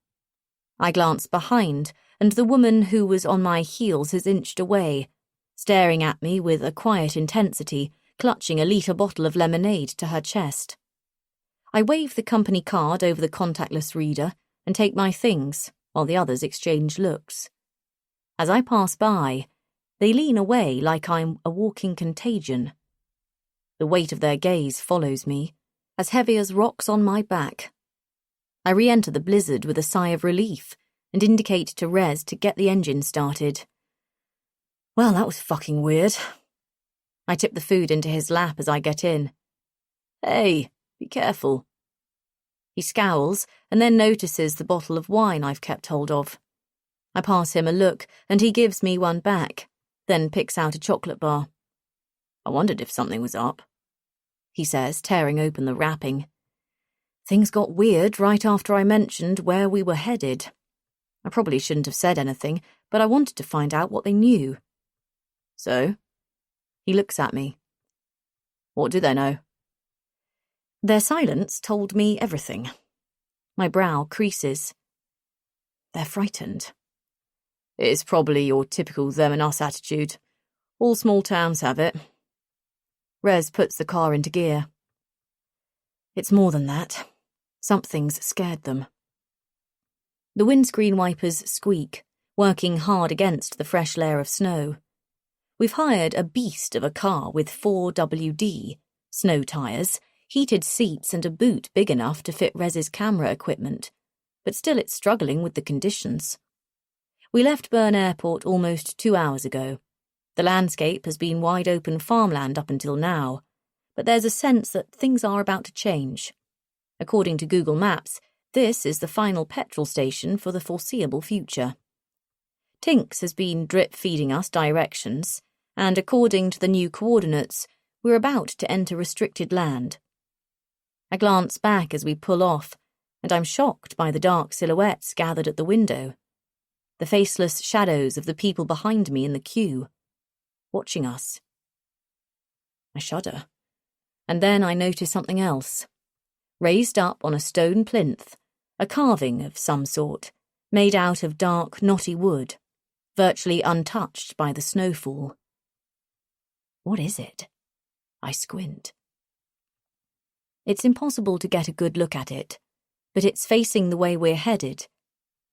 I glance behind, and the woman who was on my heels has inched away, staring at me with a quiet intensity, clutching a litre bottle of lemonade to her chest. I wave the company card over the contactless reader and take my things, while the others exchange looks. As I pass by, they lean away like I'm a walking contagion. The weight of their gaze follows me, as heavy as rocks on my back. I re-enter the blizzard with a sigh of relief and indicate to Rez to get the engine started. Well, that was fucking weird. I tip the food into his lap as I get in. Hey, be careful. He scowls and then notices the bottle of wine I've kept hold of. I pass him a look and he gives me one back, then picks out a chocolate bar. I wondered if something was up, he says, tearing open the wrapping. Things got weird right after I mentioned where we were headed. I probably shouldn't have said anything, but I wanted to find out what they knew. So? He looks at me. What do they know? Their silence told me everything. My brow creases. They're frightened. It's probably your typical them and us attitude. All small towns have it. Rez puts the car into gear. It's more than that. Something's scared them. The windscreen wipers squeak, working hard against the fresh layer of snow. We've hired a beast of a car with 4WD, snow tyres, heated seats and a boot big enough to fit Rez's camera equipment, but still it's struggling with the conditions. We left Bern Airport almost 2 hours ago. The landscape has been wide open farmland up until now, but there's a sense that things are about to change. According to Google Maps, this is the final petrol station for the foreseeable future. Tinks has been drip-feeding us directions, and according to the new coordinates, we're about to enter restricted land. I glance back as we pull off, and I'm shocked by the dark silhouettes gathered at the window. The faceless shadows of the people behind me in the queue, watching us. I shudder, and then I notice something else. Raised up on a stone plinth, a carving of some sort, made out of dark, knotty wood, virtually untouched by the snowfall. What is it? I squint. It's impossible to get a good look at it, but it's facing the way we're headed.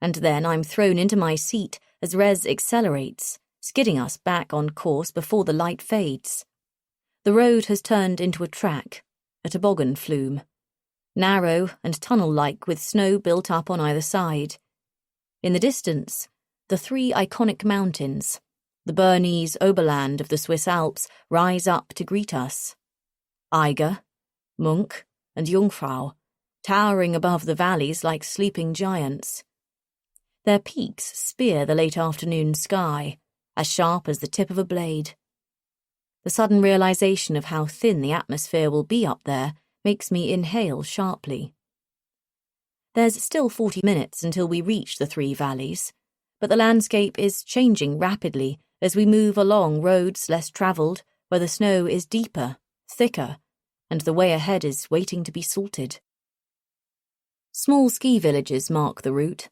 And then I'm thrown into my seat as Rez accelerates, skidding us back on course before the light fades. The road has turned into a track, a toboggan flume, narrow and tunnel-like with snow built up on either side. In the distance, the three iconic mountains, the Bernese Oberland of the Swiss Alps, rise up to greet us. Eiger, Munk, and Jungfrau, towering above the valleys like sleeping giants. Their peaks spear the late afternoon sky, as sharp as the tip of a blade. The sudden realization of how thin the atmosphere will be up there makes me inhale sharply. There's still 40 minutes until we reach the three valleys, but the landscape is changing rapidly as we move along roads less travelled where the snow is deeper, thicker, and the way ahead is waiting to be salted. Small ski villages mark the route,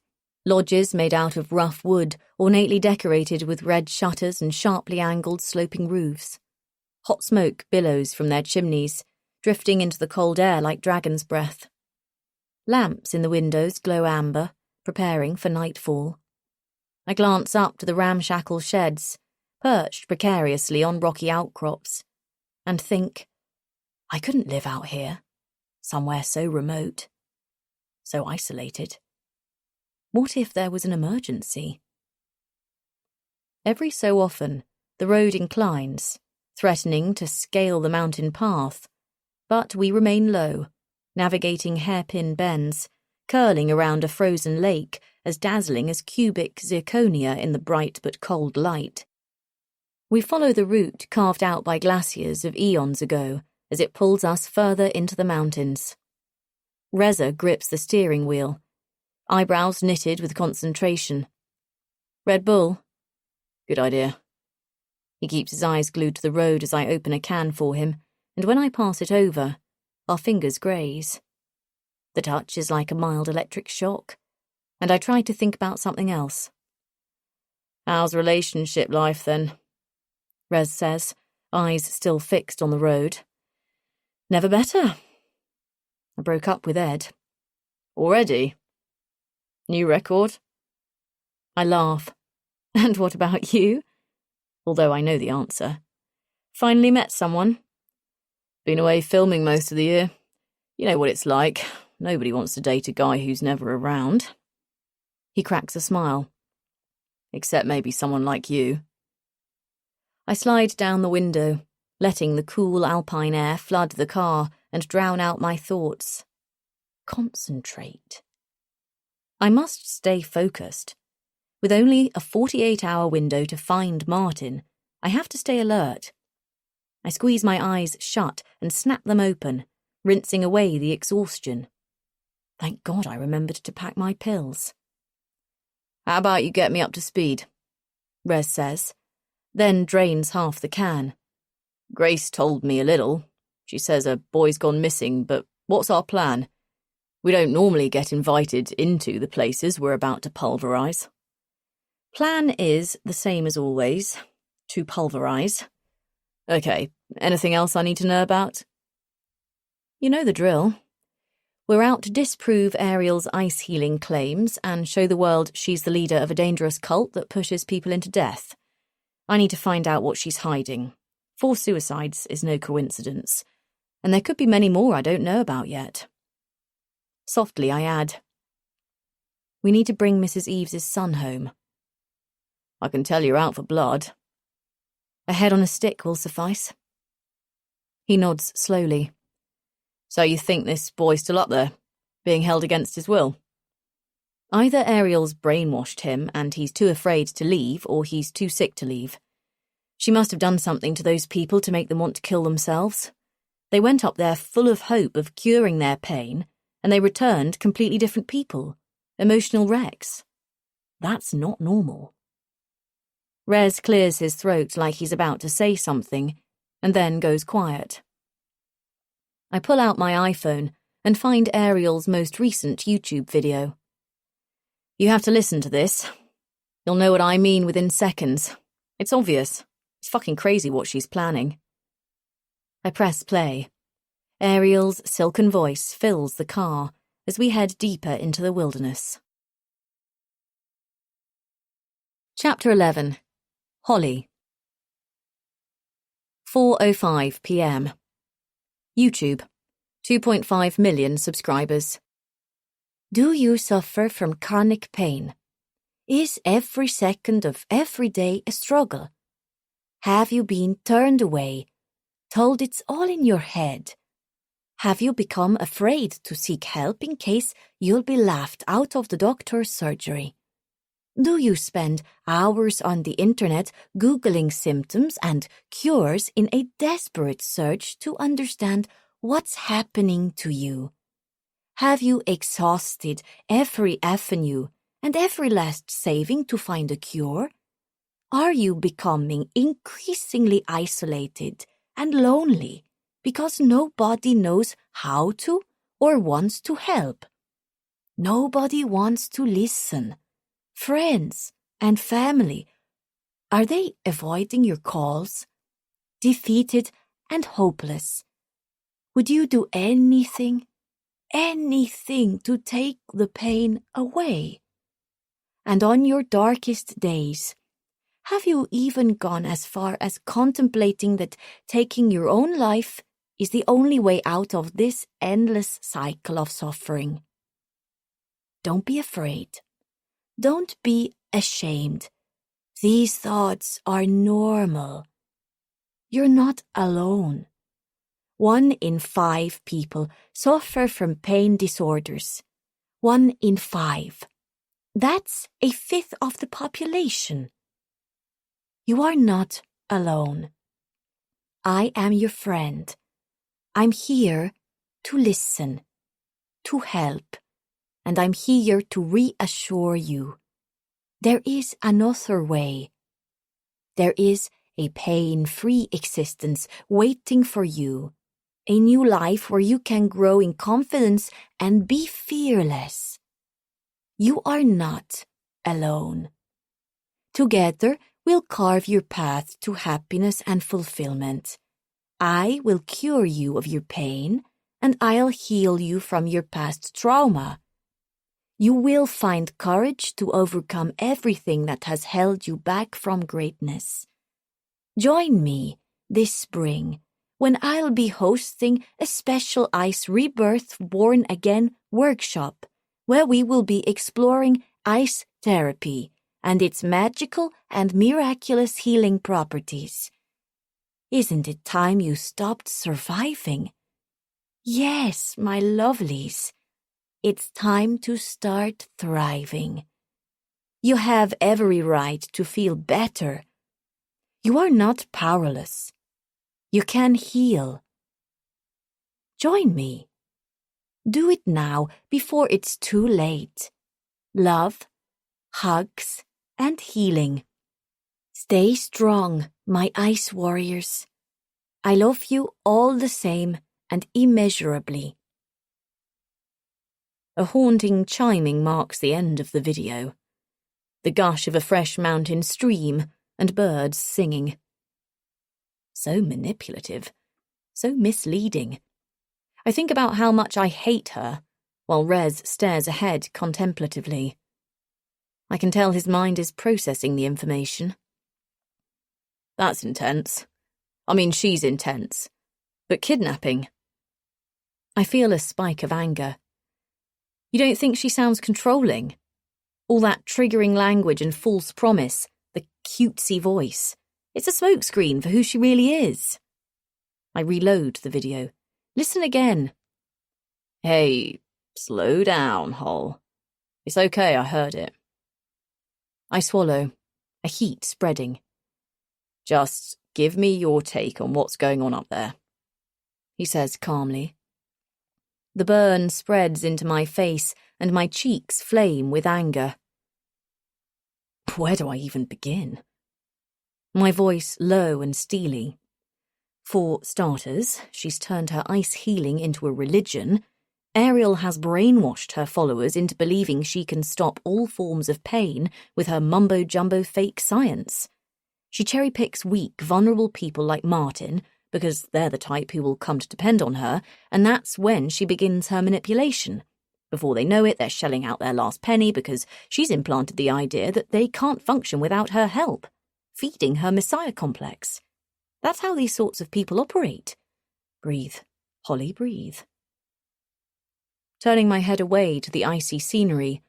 lodges made out of rough wood, ornately decorated with red shutters and sharply angled sloping roofs. Hot smoke billows from their chimneys, drifting into the cold air like dragon's breath. Lamps in the windows glow amber, preparing for nightfall. I glance up to the ramshackle sheds, perched precariously on rocky outcrops, and think, I couldn't live out here, somewhere so remote, so isolated. What if there was an emergency? Every so often, the road inclines, threatening to scale the mountain path, but we remain low, navigating hairpin bends, curling around a frozen lake as dazzling as cubic zirconia in the bright but cold light. We follow the route carved out by glaciers of eons ago as it pulls us further into the mountains. Reza grips the steering wheel, eyebrows knitted with concentration. Red Bull? Good idea. He keeps his eyes glued to the road as I open a can for him, and when I pass it over, our fingers graze. The touch is like a mild electric shock, and I try to think about something else. How's relationship life, then? Rez says, eyes still fixed on the road. Never better. I broke up with Ed. Already? New record? I laugh. And what about you? Although I know the answer. Finally met someone? Been away filming most of the year. You know what it's like. Nobody wants to date a guy who's never around. He cracks a smile. Except maybe someone like you. I slide down the window, letting the cool alpine air flood the car and drown out my thoughts. Concentrate. I must stay focused. With only a 48-hour window to find Martin, I have to stay alert. I squeeze my eyes shut and snap them open, rinsing away the exhaustion. Thank God I remembered to pack my pills. How about you get me up to speed? Rez says, then drains half the can. Grace told me a little. She says a boy's gone missing, but what's our plan? We don't normally get invited into the places we're about to pulverise. Plan is the same as always, to pulverise. Okay, anything else I need to know about? You know the drill. We're out to disprove Ariel's ice-healing claims and show the world she's the leader of a dangerous cult that pushes people into death. I need to find out what she's hiding. 4 suicides is no coincidence, and there could be many more I don't know about yet. Softly I add, we need to bring Mrs. Eves' son home. I can tell you're out for blood. A head on a stick will suffice. He nods slowly. So you think this boy's still up there, being held against his will? Either Ariel's brainwashed him and he's too afraid to leave, or he's too sick to leave. She must have done something to those people to make them want to kill themselves. They went up there full of hope of curing their pain, and they returned completely different people, emotional wrecks. That's not normal. Rez clears his throat like he's about to say something, and then goes quiet. I pull out my iPhone and find Ariel's most recent YouTube video. You have to listen to this. You'll know what I mean within seconds. It's obvious. It's fucking crazy what she's planning. I press play. Ariel's silken voice fills the car as we head deeper into the wilderness. Chapter 11. Holly. 4:05 p.m. YouTube. 2.5 million subscribers. Do you suffer from chronic pain? Is every second of every day a struggle? Have you been turned away, told it's all in your head? Have you become afraid to seek help in case you'll be laughed out of the doctor's surgery? Do you spend hours on the internet Googling symptoms and cures in a desperate search to understand what's happening to you? Have you exhausted every avenue and every last saving to find a cure? Are you becoming increasingly isolated and lonely because nobody knows how to or wants to help? Nobody wants to listen. Friends and family, are they avoiding your calls? Defeated and hopeless. Would you do anything to take the pain away? And on your darkest days, have you even gone as far as contemplating that taking your own life is the only way out of this endless cycle of suffering? Don't be afraid. Don't be ashamed. These thoughts are normal. You're not alone. 1 in 5 people suffer from pain disorders. 1 in 5. That's 1/5 of the population. You are not alone. I am your friend. I'm here to listen, to help, and I'm here to reassure you. There is another way. There is a pain-free existence waiting for you. A new life where you can grow in confidence and be fearless. You are not alone. Together, we'll carve your path to happiness and fulfillment. I will cure you of your pain, and I'll heal you from your past trauma. You will find courage to overcome everything that has held you back from greatness. Join me this spring when I'll be hosting a special Ice Rebirth Born Again workshop where we will be exploring ice therapy and its magical and miraculous healing properties. Isn't it time you stopped surviving? Yes, my lovelies. It's time to start thriving. You have every right to feel better. You are not powerless. You can heal. Join me. Do it now before it's too late. Love, hugs, and healing. Stay strong, my ice warriors. I love you all the same and immeasurably. A haunting chiming marks the end of the video. The gush of a fresh mountain stream and birds singing. So manipulative, so misleading. I think about how much I hate her, while Rez stares ahead contemplatively. I can tell his mind is processing the information. That's intense. I mean, she's intense. But kidnapping? I feel a spike of anger. You don't think she sounds controlling? All that triggering language and false promise, the cutesy voice. It's a smokescreen for who she really is. I reload the video. Listen again. Hey, slow down, Hol. It's okay, I heard it. I swallow, a heat spreading. Just give me your take on what's going on up there, he says calmly. The burn spreads into my face and my cheeks flame with anger. Where do I even begin? My voice low and steely. For starters, she's turned her ice healing into a religion. Ariel has brainwashed her followers into believing she can stop all forms of pain with her mumbo-jumbo fake science. She cherry-picks weak, vulnerable people like Martin, because they're the type who will come to depend on her, and that's when she begins her manipulation. Before they know it, they're shelling out their last penny because she's implanted the idea that they can't function without her help, feeding her messiah complex. That's how these sorts of people operate. Breathe, Holly, breathe. Turning my head away to the icy scenery,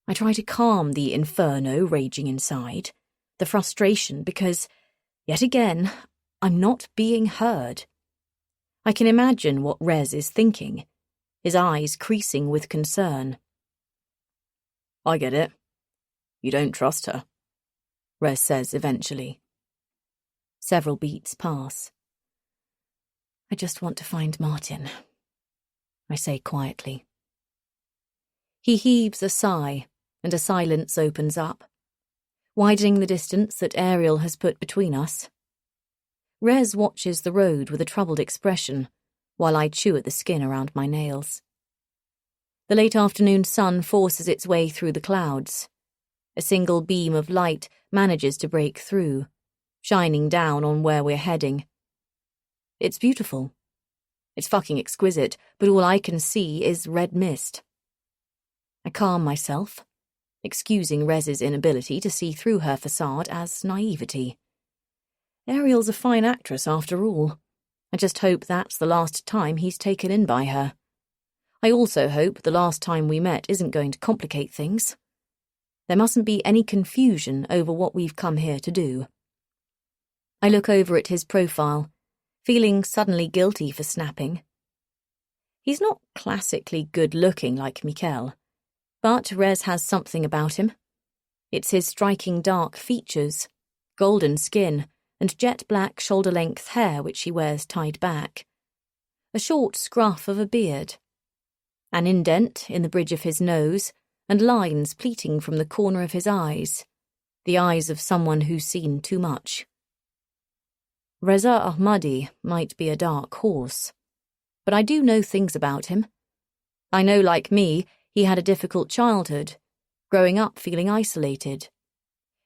I try to calm the inferno raging inside, the frustration because, yet again, I'm not being heard. I can imagine what Rez is thinking, his eyes creasing with concern. I get it. You don't trust her, Rez says eventually. Several beats pass. I just want to find Martin, I say quietly. He heaves a sigh, and a silence opens up, widening the distance that Ariel has put between us. Rez watches the road with a troubled expression, while I chew at the skin around my nails. The late afternoon sun forces its way through the clouds. A single beam of light manages to break through, shining down on where we're heading. It's beautiful. It's fucking exquisite, but all I can see is red mist. I calm myself, excusing Rez's inability to see through her facade as naivety. Ariel's a fine actress after all. I just hope that's the last time he's taken in by her. I also hope the last time we met isn't going to complicate things. There mustn't be any confusion over what we've come here to do. I look over at his profile, feeling suddenly guilty for snapping. He's not classically good-looking like Mikkel, but Rez has something about him. It's his striking dark features, golden skin, and jet-black shoulder-length hair which he wears tied back. A short scruff of a beard. An indent in the bridge of his nose, and lines pleating from the corner of his eyes. The eyes of someone who's seen too much. Reza Ahmadi might be a dark horse, but I do know things about him. I know, like me, he had a difficult childhood, growing up feeling isolated.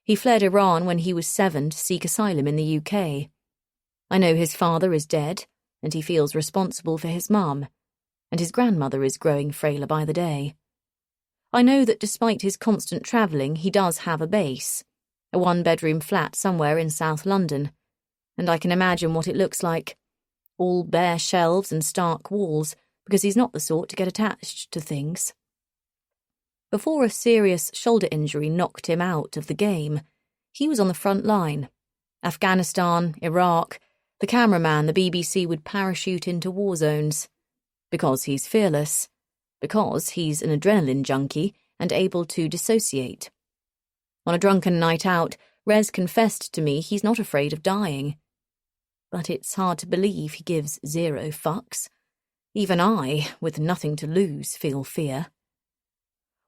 He fled Iran when he was 7 to seek asylum in the UK. I know his father is dead, and he feels responsible for his mum, and his grandmother is growing frailer by the day. I know that despite his constant travelling, he does have a base, a 1-bedroom flat somewhere in South London, and I can imagine what it looks like. All bare shelves and stark walls, because he's not the sort to get attached to things. Before a serious shoulder injury knocked him out of the game, he was on the front line. Afghanistan, Iraq, the cameraman the BBC would parachute into war zones. Because he's fearless. Because he's an adrenaline junkie and able to dissociate. On a drunken night out, Rez confessed to me he's not afraid of dying. But it's hard to believe he gives 0 fucks. Even I, with nothing to lose, feel fear.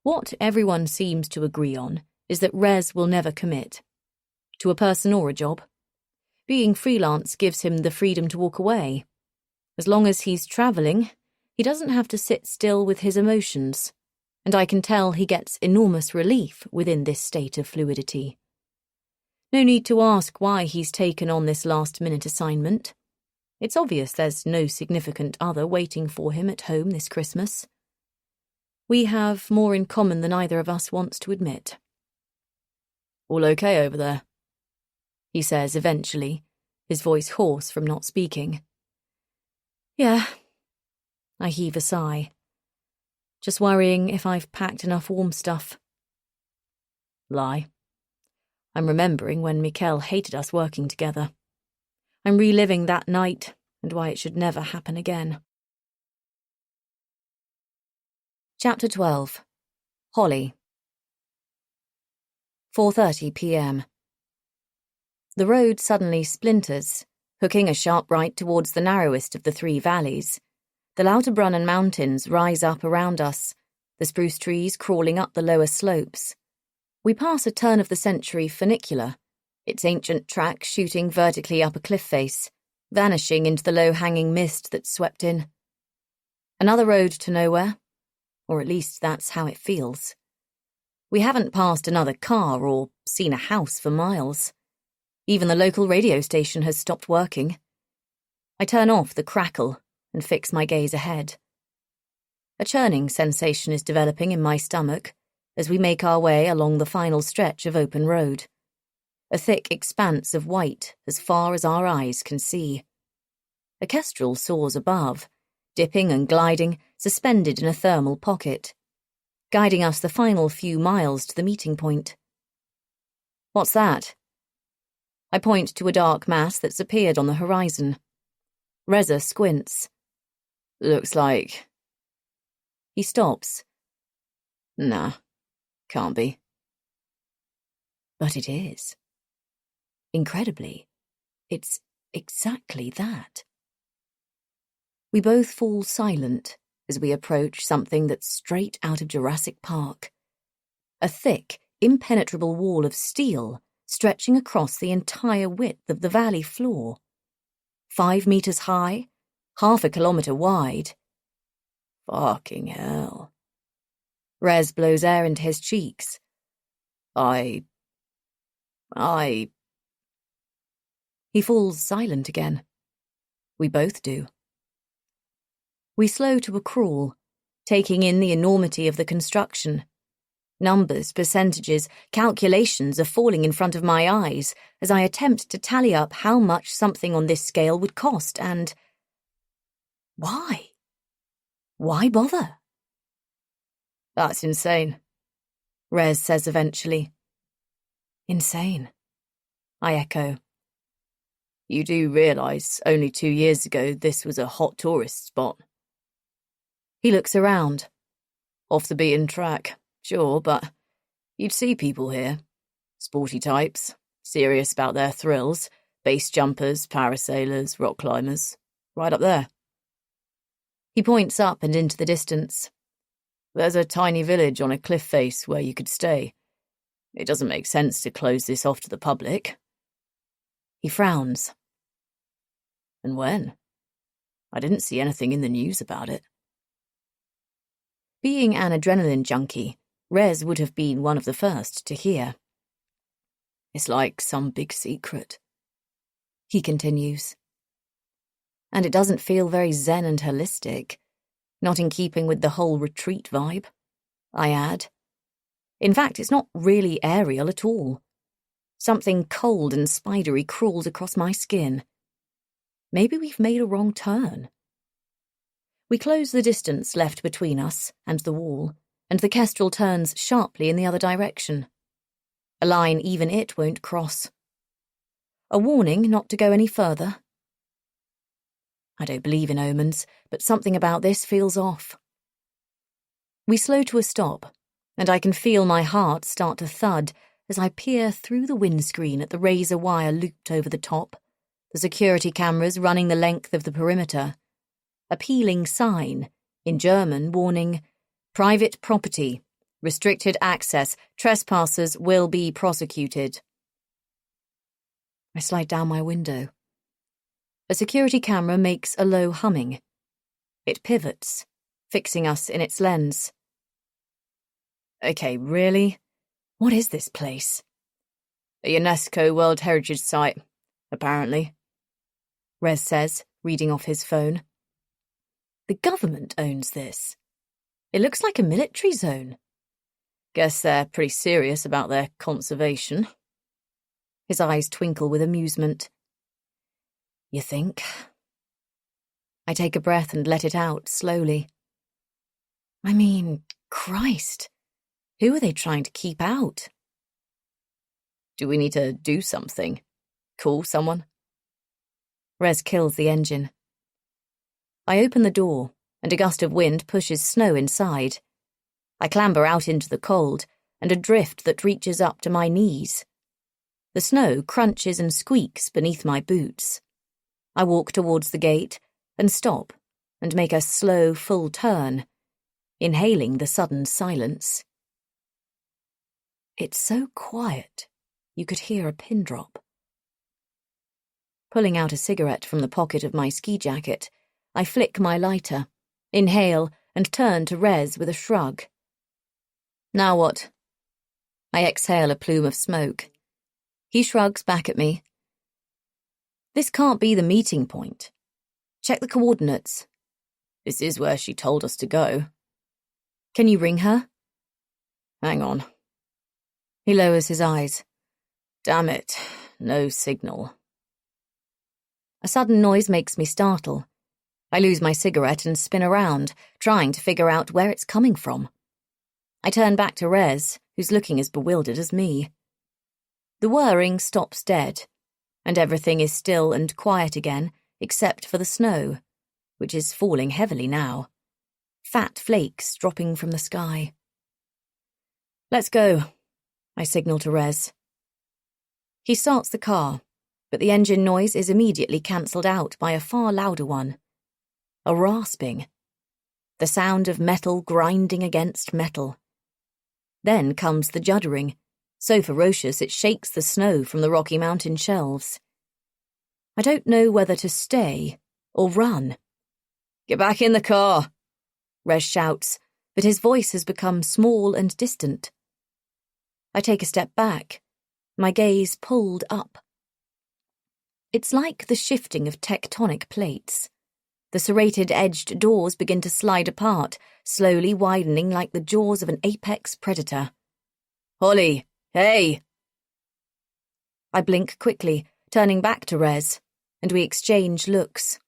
What everyone seems to agree on is that Rez will never commit. To a person or a job. Being freelance gives him the freedom to walk away. As long as he's travelling, he doesn't have to sit still with his emotions, and I can tell he gets enormous relief within this state of fluidity. No need to ask why he's taken on this last-minute assignment. It's obvious there's no significant other waiting for him at home this Christmas. We have more in common than either of us wants to admit. All okay over there? He says eventually, his voice hoarse from not speaking. Yeah. I heave a sigh. Just worrying if I've packed enough warm stuff. Lie. I'm remembering when Mikkel hated us working together. I'm reliving that night and why it should never happen again. Chapter 12. Holly. 4:30 p.m. The road suddenly splinters, hooking a sharp right towards the narrowest of the 3 valleys. The Lauterbrunnen mountains rise up around us, the spruce trees crawling up the lower slopes. We pass a turn-of-the-century funicular, its ancient track shooting vertically up a cliff face, vanishing into the low-hanging mist that swept in. Another road to nowhere, or at least that's how it feels. We haven't passed another car or seen a house for miles. Even the local radio station has stopped working. I turn off the crackle and fix my gaze ahead. A churning sensation is developing in my stomach as we make our way along the final stretch of open road. A thick expanse of white as far as our eyes can see. A kestrel soars above, dipping and gliding, suspended in a thermal pocket, guiding us the final few miles to the meeting point. What's that? I point to a dark mass that's appeared on the horizon. Reza squints. Looks like... He stops. Nah, can't be. But it is. Incredibly, it's exactly that. We both fall silent as we approach something that's straight out of Jurassic Park. A thick, impenetrable wall of steel stretching across the entire width of the valley floor. 5 meters high, half a kilometer wide. Fucking hell. Rez blows air into his cheeks. I... He falls silent again. We both do. We slow to a crawl, taking in the enormity of the construction. Numbers, percentages, calculations are falling in front of my eyes as I attempt to tally up how much something on this scale would cost and... Why? Why bother? That's insane, Rez says eventually. Insane, I echo. You do realise only 2 years ago this was a hot tourist spot. He looks around. Off the beaten track, sure, but you'd see people here. Sporty types, serious about their thrills, base jumpers, parasailers, rock climbers, right up there. He points up and into the distance. There's a tiny village on a cliff face where you could stay. It doesn't make sense to close this off to the public. He frowns. And when? I didn't see anything in the news about it. Being an adrenaline junkie, Rez would have been one of the first to hear. It's like some big secret, he continues. And it doesn't feel very zen and holistic, not in keeping with the whole retreat vibe, I add. In fact, it's not really aerial at all. Something cold and spidery crawls across my skin. Maybe we've made a wrong turn. We close the distance left between us and the wall, and the kestrel turns sharply in the other direction. A line even it won't cross. A warning not to go any further. I don't believe in omens, but something about this feels off. We slow to a stop, and I can feel my heart start to thud as I peer through the windscreen at the razor wire looped over the top, the security cameras running the length of the perimeter, a peeling sign, in German, warning, "Private property, restricted access, trespassers will be prosecuted." I slide down my window. A security camera makes a low humming. It pivots, fixing us in its lens. Okay, really? What is this place? A UNESCO World Heritage Site, apparently, Rez says, reading off his phone. The government owns this. It looks like a military zone. Guess they're pretty serious about their conservation. His eyes twinkle with amusement. You think? I take a breath and let it out slowly. I mean, Christ, who are they trying to keep out? Do we need to do something? Call someone? Rez kills the engine. I open the door, and a gust of wind pushes snow inside. I clamber out into the cold, and a drift that reaches up to my knees. The snow crunches and squeaks beneath my boots. I walk towards the gate, and stop, and make a slow, full turn, inhaling the sudden silence. It's so quiet, you could hear a pin drop. Pulling out a cigarette from the pocket of my ski jacket, I flick my lighter, inhale, and turn to Rez with a shrug. Now what? I exhale a plume of smoke. He shrugs back at me. This can't be the meeting point. check the coordinates. This is where she told us to go. Can you ring her? Hang on. He lowers his eyes. Damn it, no signal. A sudden noise makes me startle. I lose my cigarette and spin around, trying to figure out where it's coming from. I turn back to Rez, who's looking as bewildered as me. The whirring stops dead, and everything is still and quiet again, except for the snow, which is falling heavily now. Fat flakes dropping from the sky. Let's go, I signal to Rez. He starts the car, but the engine noise is immediately cancelled out by a far louder one. A rasping. The sound of metal grinding against metal. Then comes the juddering, so ferocious it shakes the snow from the Rocky Mountain shelves. I don't know whether to stay or run. Get back in the car, Rez shouts, but his voice has become small and distant. I take a step back, my gaze pulled up. It's like the shifting of tectonic plates. The serrated edged doors begin to slide apart, slowly widening like the jaws of an apex predator. Holly, hey! I blink quickly, turning back to Rez, and we exchange looks.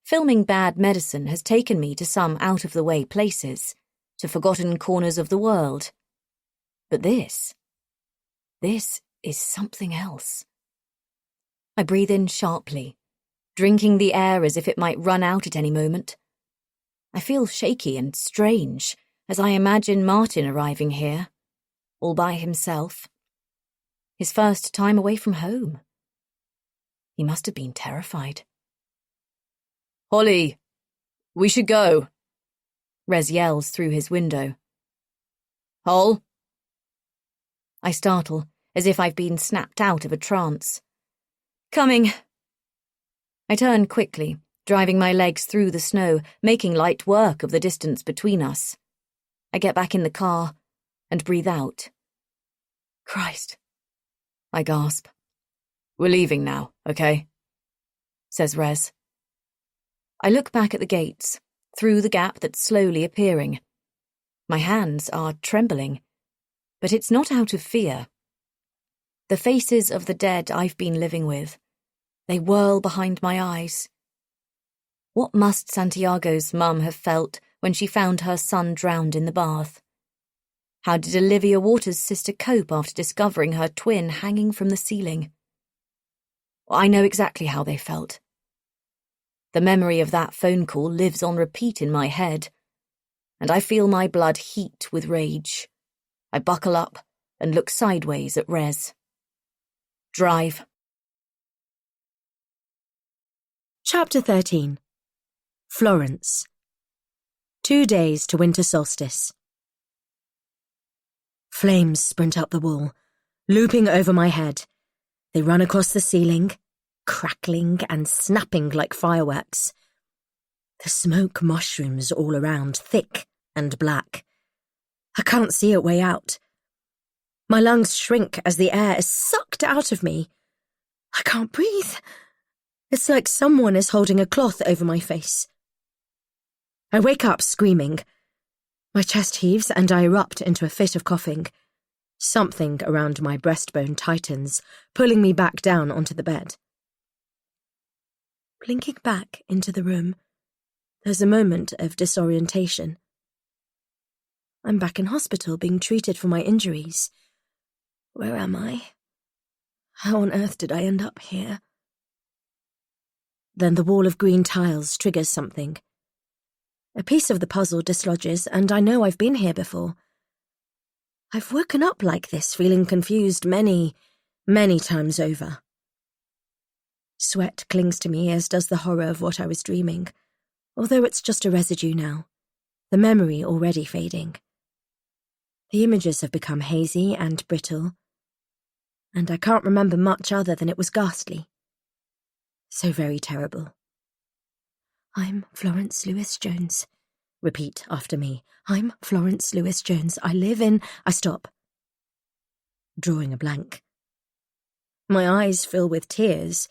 Filming Bad Medicine has taken me to some out-of-the-way places, to forgotten corners of the world. But this is something else. I breathe in sharply, drinking the air as if it might run out at any moment. I feel shaky and strange as I imagine Martin arriving here, all by himself. His first time away from home. He must have been terrified. Holly, we should go, Rez yells through his window. Hol? I startle, as if I've been snapped out of a trance. Coming. I turn quickly, driving my legs through the snow, making light work of the distance between us. I get back in the car and breathe out. Christ, I gasp. We're leaving now, okay? Says Rez. I look back at the gates, through the gap that's slowly appearing. My hands are trembling, but it's not out of fear. The faces of the dead I've been living with, they whirl behind my eyes. What must Santiago's mum have felt when she found her son drowned in the bath? How did Olivia Waters' sister cope after discovering her twin hanging from the ceiling? I know exactly how they felt. The memory of that phone call lives on repeat in my head, and I feel my blood heat with rage. I buckle up and look sideways at Rez. Drive. Chapter 13. Florence. 2 days to winter solstice. Flames sprint up the wall, looping over my head. They run across the ceiling, crackling and snapping like fireworks. The smoke mushrooms all around, thick and black. I can't see a way out. My lungs shrink as the air is sucked out of me. I can't breathe. It's like someone is holding a cloth over my face. I wake up screaming. My chest heaves and I erupt into a fit of coughing. Something around my breastbone tightens, pulling me back down onto the bed. Blinking back into the room, there's a moment of disorientation. I'm back in hospital being treated for my injuries. Where am I? How on earth did I end up here? Then the wall of green tiles triggers something. A piece of the puzzle dislodges, and I know I've been here before. I've woken up like this, feeling confused many times over. Sweat clings to me, as does the horror of what I was dreaming, although it's just a residue now, the memory already fading. The images have become hazy and brittle, and I can't remember much other than it was ghastly. So very terrible. I'm Florence Lewis-Jones. Repeat after me. I'm Florence Lewis-Jones. I live in... I stop. Drawing a blank. My eyes fill with tears.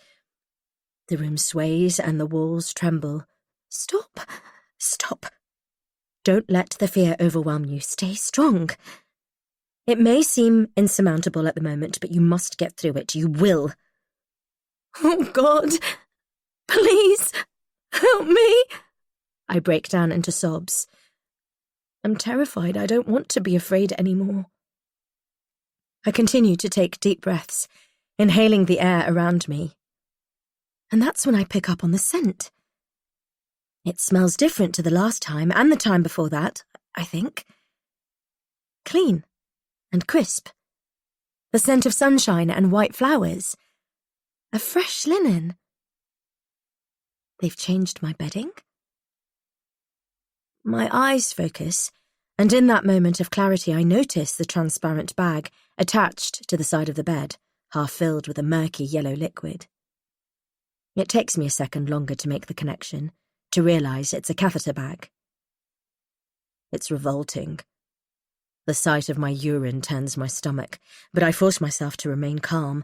The room sways and the walls tremble. Stop! Stop! Don't let the fear overwhelm you. Stay strong. It may seem insurmountable at the moment, but you must get through it. You will. Oh, God! Please! Help me! I break down into sobs. I'm terrified. I don't want to be afraid anymore. I continue to take deep breaths, inhaling the air around me. And that's when I pick up on the scent. It smells different to the last time and the time before that, I think. Clean and crisp. The scent of sunshine and white flowers. A fresh linen. They've changed my bedding. My eyes focus, and in that moment of clarity I notice the transparent bag attached to the side of the bed, half filled with a murky yellow liquid. It takes me a second longer to make the connection, to realise it's a catheter bag. It's revolting. The sight of my urine turns my stomach, but I force myself to remain calm,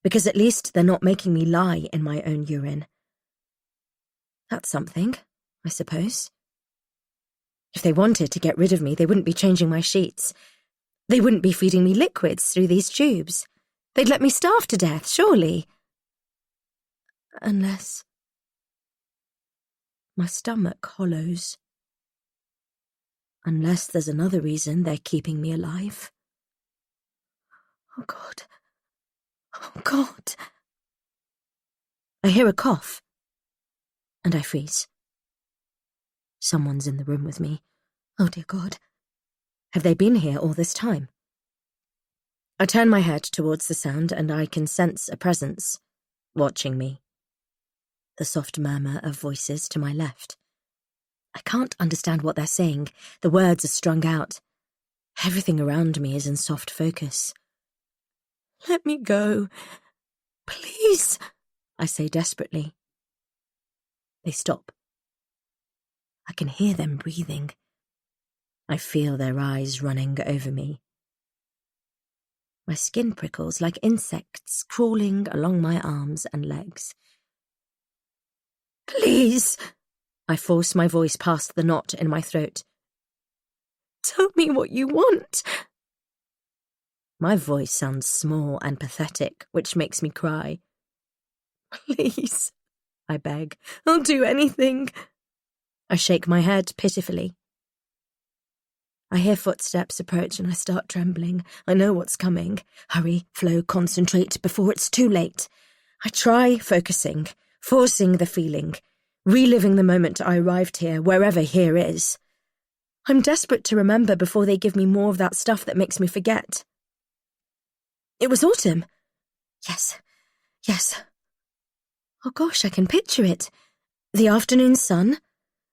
because at least they're not making me lie in my own urine. That's something, I suppose. If they wanted to get rid of me, they wouldn't be changing my sheets. They wouldn't be feeding me liquids through these tubes. They'd let me starve to death, surely. Unless... My stomach hollows. Unless there's another reason they're keeping me alive. Oh, God. Oh, God. I hear a cough, and I freeze. Someone's in the room with me. Oh, dear God. Have they been here all this time? I turn my head towards the sound, and I can sense a presence, watching me. The soft murmur of voices to my left. I can't understand what they're saying. The words are strung out. Everything around me is in soft focus. Let me go. Please, I say desperately. They stop. I can hear them breathing. I feel their eyes running over me. My skin prickles like insects crawling along my arms and legs. Please, I force my voice past the knot in my throat. Tell me what you want. My voice sounds small and pathetic, which makes me cry. Please, I beg. I'll do anything. I shake my head pitifully. I hear footsteps approach and I start trembling. I know what's coming. Hurry, Flo, concentrate before it's too late. I try focusing, forcing the feeling, reliving the moment I arrived here, wherever here is. I'm desperate to remember before they give me more of that stuff that makes me forget. It was autumn. Yes. Oh gosh, I can picture it. The afternoon sun,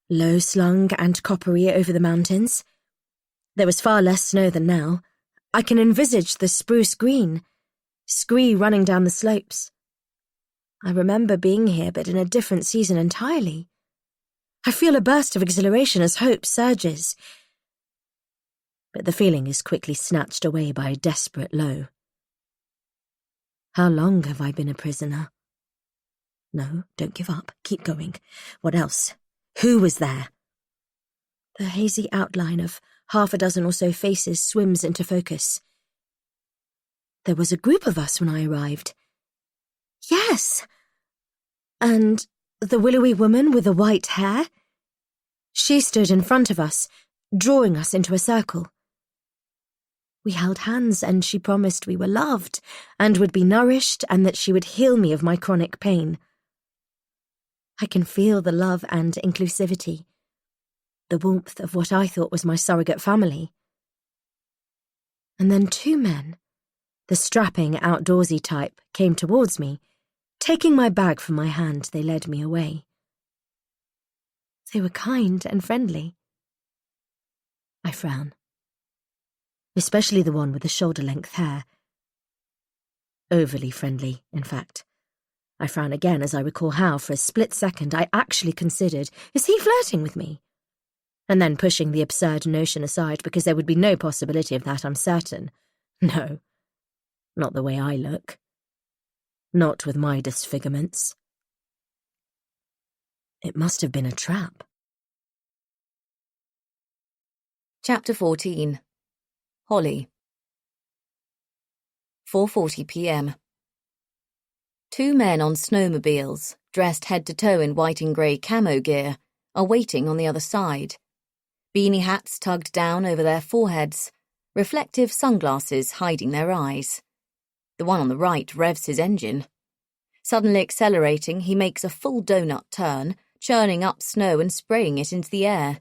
low slung and coppery over the mountains. There was far less snow than now. I can envisage the spruce green, scree running down the slopes. I remember being here, but in a different season entirely. I feel a burst of exhilaration as hope surges. But the feeling is quickly snatched away by a desperate low. How long have I been a prisoner? No, don't give up. Keep going. What else? Who was there? The hazy outline of half a dozen or so faces swims into focus. There was a group of us when I arrived. Yes! And the willowy woman with the white hair? She stood in front of us, drawing us into a circle. We held hands and she promised we were loved and would be nourished and that she would heal me of my chronic pain. I can feel the love and inclusivity, the warmth of what I thought was my surrogate family. And then two men, the strapping outdoorsy type, came towards me. Taking my bag from my hand, they led me away. They were kind and friendly. I frown. Especially the one with the shoulder-length hair. Overly friendly, in fact. I frown again as I recall how, for a split second, I actually considered, is he flirting with me? And then pushing the absurd notion aside because there would be no possibility of that, I'm certain. No, not the way I look. Not with my disfigurements. It must have been a trap. Chapter 14. Holly. 4:40 p.m. Two men on snowmobiles, dressed head to toe in white and grey camo gear, are waiting on the other side. Beanie hats tugged down over their foreheads, reflective sunglasses hiding their eyes. The one on the right revs his engine. Suddenly accelerating, he makes a full donut turn, churning up snow and spraying it into the air.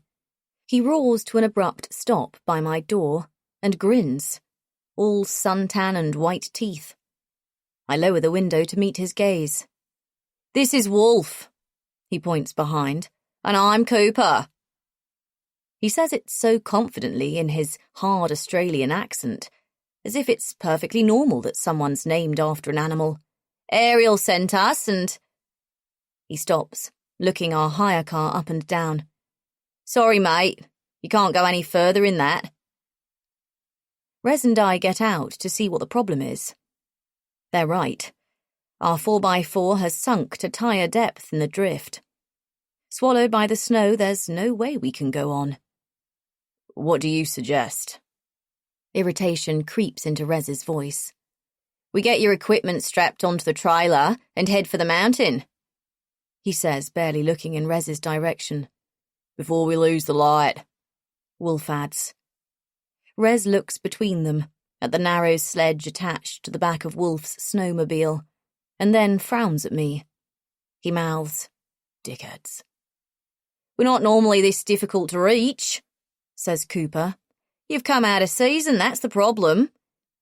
He roars to an abrupt stop by my door and grins, all suntan and white teeth. I lower the window to meet his gaze. "This is Wolf," he points behind, "and I'm Cooper." He says it so confidently in his hard Australian accent, as if it's perfectly normal that someone's named after an animal. "Ariel sent us and—" He stops, looking our hire car up and down. "Sorry, mate, you can't go any further in that." Rez and I get out to see what the problem is. They're right. Our 4x4 has sunk to tyre depth in the drift. Swallowed by the snow, there's no way we can go on. "What do you suggest?" Irritation creeps into Rez's voice. "We get your equipment strapped onto the trailer and head for the mountain," he says, barely looking in Rez's direction. "Before we lose the light," Wolf adds. Rez looks between them, at the narrow sledge attached to the back of Wolf's snowmobile, and then frowns at me. He mouths, "Dickheads." "We're not normally this difficult to reach," says Cooper. "You've come out of season, that's the problem.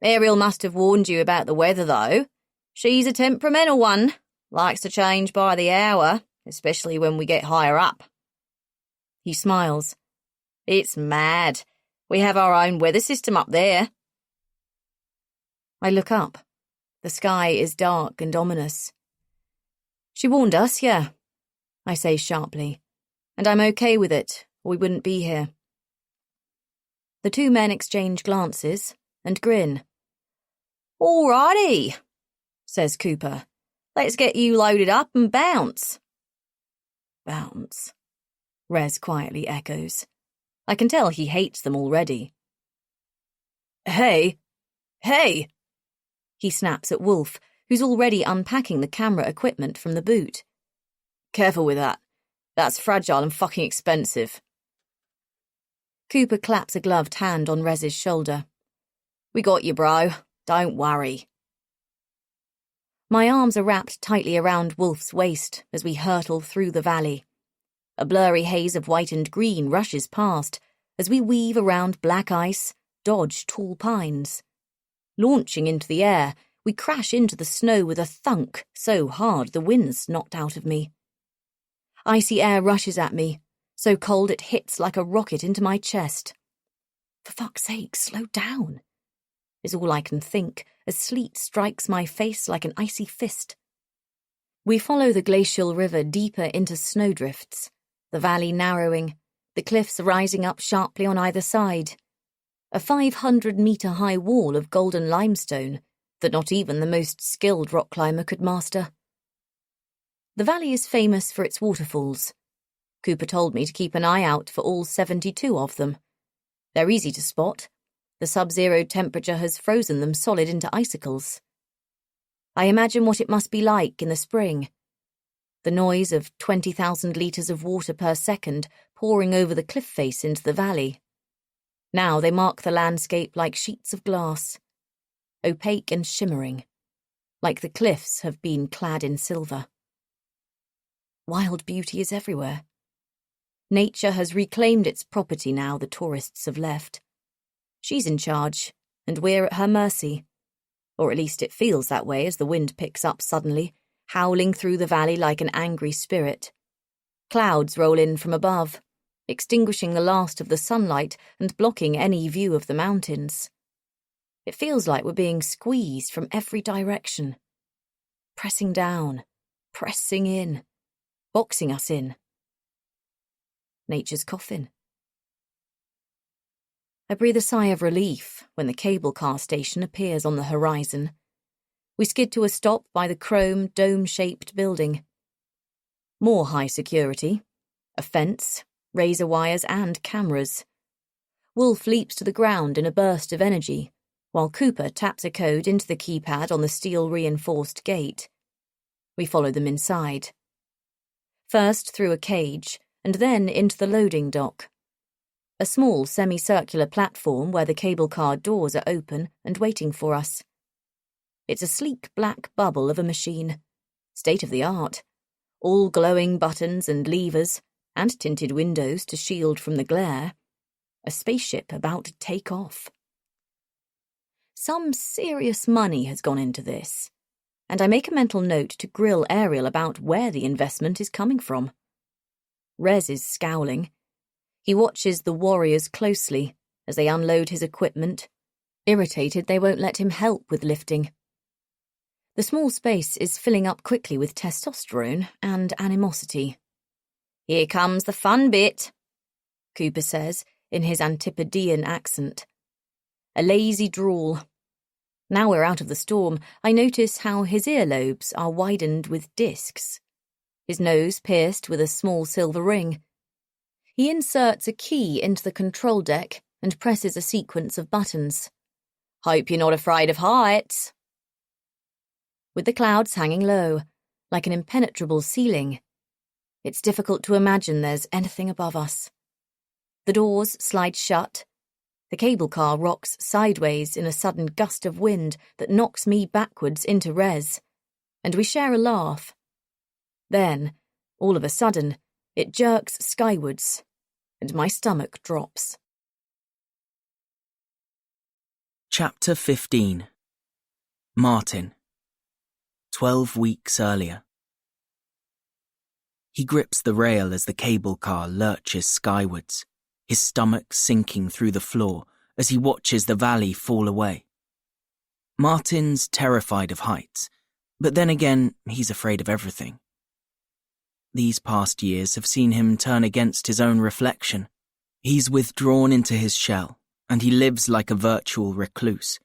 Ariel must have warned you about the weather, though. She's a temperamental one, likes to change by the hour, especially when we get higher up." He smiles. "It's mad. We have our own weather system up there." I look up. The sky is dark and ominous. "She warned us, yeah," I say sharply, "and I'm okay with it, or we wouldn't be here." The two men exchange glances and grin. "All righty," says Cooper. "Let's get you loaded up and bounce." "Bounce," Rez quietly echoes. I can tell he hates them already. Hey! He snaps at Wolf, who's already unpacking the camera equipment from the boot. "Careful with that. That's fragile and fucking expensive." Cooper claps a gloved hand on Rez's shoulder. "We got you, bro. Don't worry." My arms are wrapped tightly around Wolf's waist as we hurtle through the valley. A blurry haze of white and green rushes past as we weave around black ice, dodge tall pines. Launching into the air, we crash into the snow with a thunk so hard the wind's knocked out of me. Icy air rushes at me, so cold it hits like a rocket into my chest. "For fuck's sake, slow down," is all I can think as sleet strikes my face like an icy fist. We follow the glacial river deeper into snowdrifts, the valley narrowing, the cliffs rising up sharply on either side. A 500-metre-high wall of golden limestone that not even the most skilled rock climber could master. The valley is famous for its waterfalls. Cooper told me to keep an eye out for all 72 of them. They're easy to spot. The sub-zero temperature has frozen them solid into icicles. I imagine what it must be like in the spring. The noise of 20,000 litres of water per second pouring over the cliff face into the valley. Now they mark the landscape like sheets of glass, opaque and shimmering, like the cliffs have been clad in silver. Wild beauty is everywhere. Nature has reclaimed its property now the tourists have left. She's in charge, and we're at her mercy. Or at least it feels that way as the wind picks up suddenly, howling through the valley like an angry spirit. Clouds roll in from above, extinguishing the last of the sunlight and blocking any view of the mountains. It feels like we're being squeezed from every direction. Pressing down, pressing in, boxing us in. Nature's coffin. I breathe a sigh of relief when the cable car station appears on the horizon. We skid to a stop by the chrome, dome-shaped building. More high security. A fence, razor wires and cameras. Wolf leaps to the ground in a burst of energy, while Cooper taps a code into the keypad on the steel-reinforced gate. We follow them inside. First through a cage, and then into the loading dock. A small semicircular platform where the cable car doors are open and waiting for us. It's a sleek black bubble of a machine. State-of-the-art. All glowing buttons and levers, and tinted windows to shield from the glare. A spaceship about to take off. Some serious money has gone into this, and I make a mental note to grill Ariel about where the investment is coming from. Rez is scowling. He watches the warriors closely as they unload his equipment, irritated they won't let him help with lifting. The small space is filling up quickly with testosterone and animosity. "Here comes the fun bit," Cooper says in his Antipodean accent. A lazy drawl. Now we're out of the storm, I notice how his earlobes are widened with discs. His nose pierced with a small silver ring. He inserts a key into the control deck and presses a sequence of buttons. "Hope you're not afraid of heights." With the clouds hanging low, like an impenetrable ceiling, it's difficult to imagine there's anything above us. The doors slide shut. The cable car rocks sideways in a sudden gust of wind that knocks me backwards into Rez, and we share a laugh. Then, all of a sudden, it jerks skywards, and my stomach drops. Chapter 15. Martin. 12 weeks earlier. He grips the rail as the cable car lurches skywards, his stomach sinking through the floor as he watches the valley fall away. Martin's terrified of heights, but then again, he's afraid of everything. These past years have seen him turn against his own reflection. He's withdrawn into his shell, and he lives like a virtual recluse.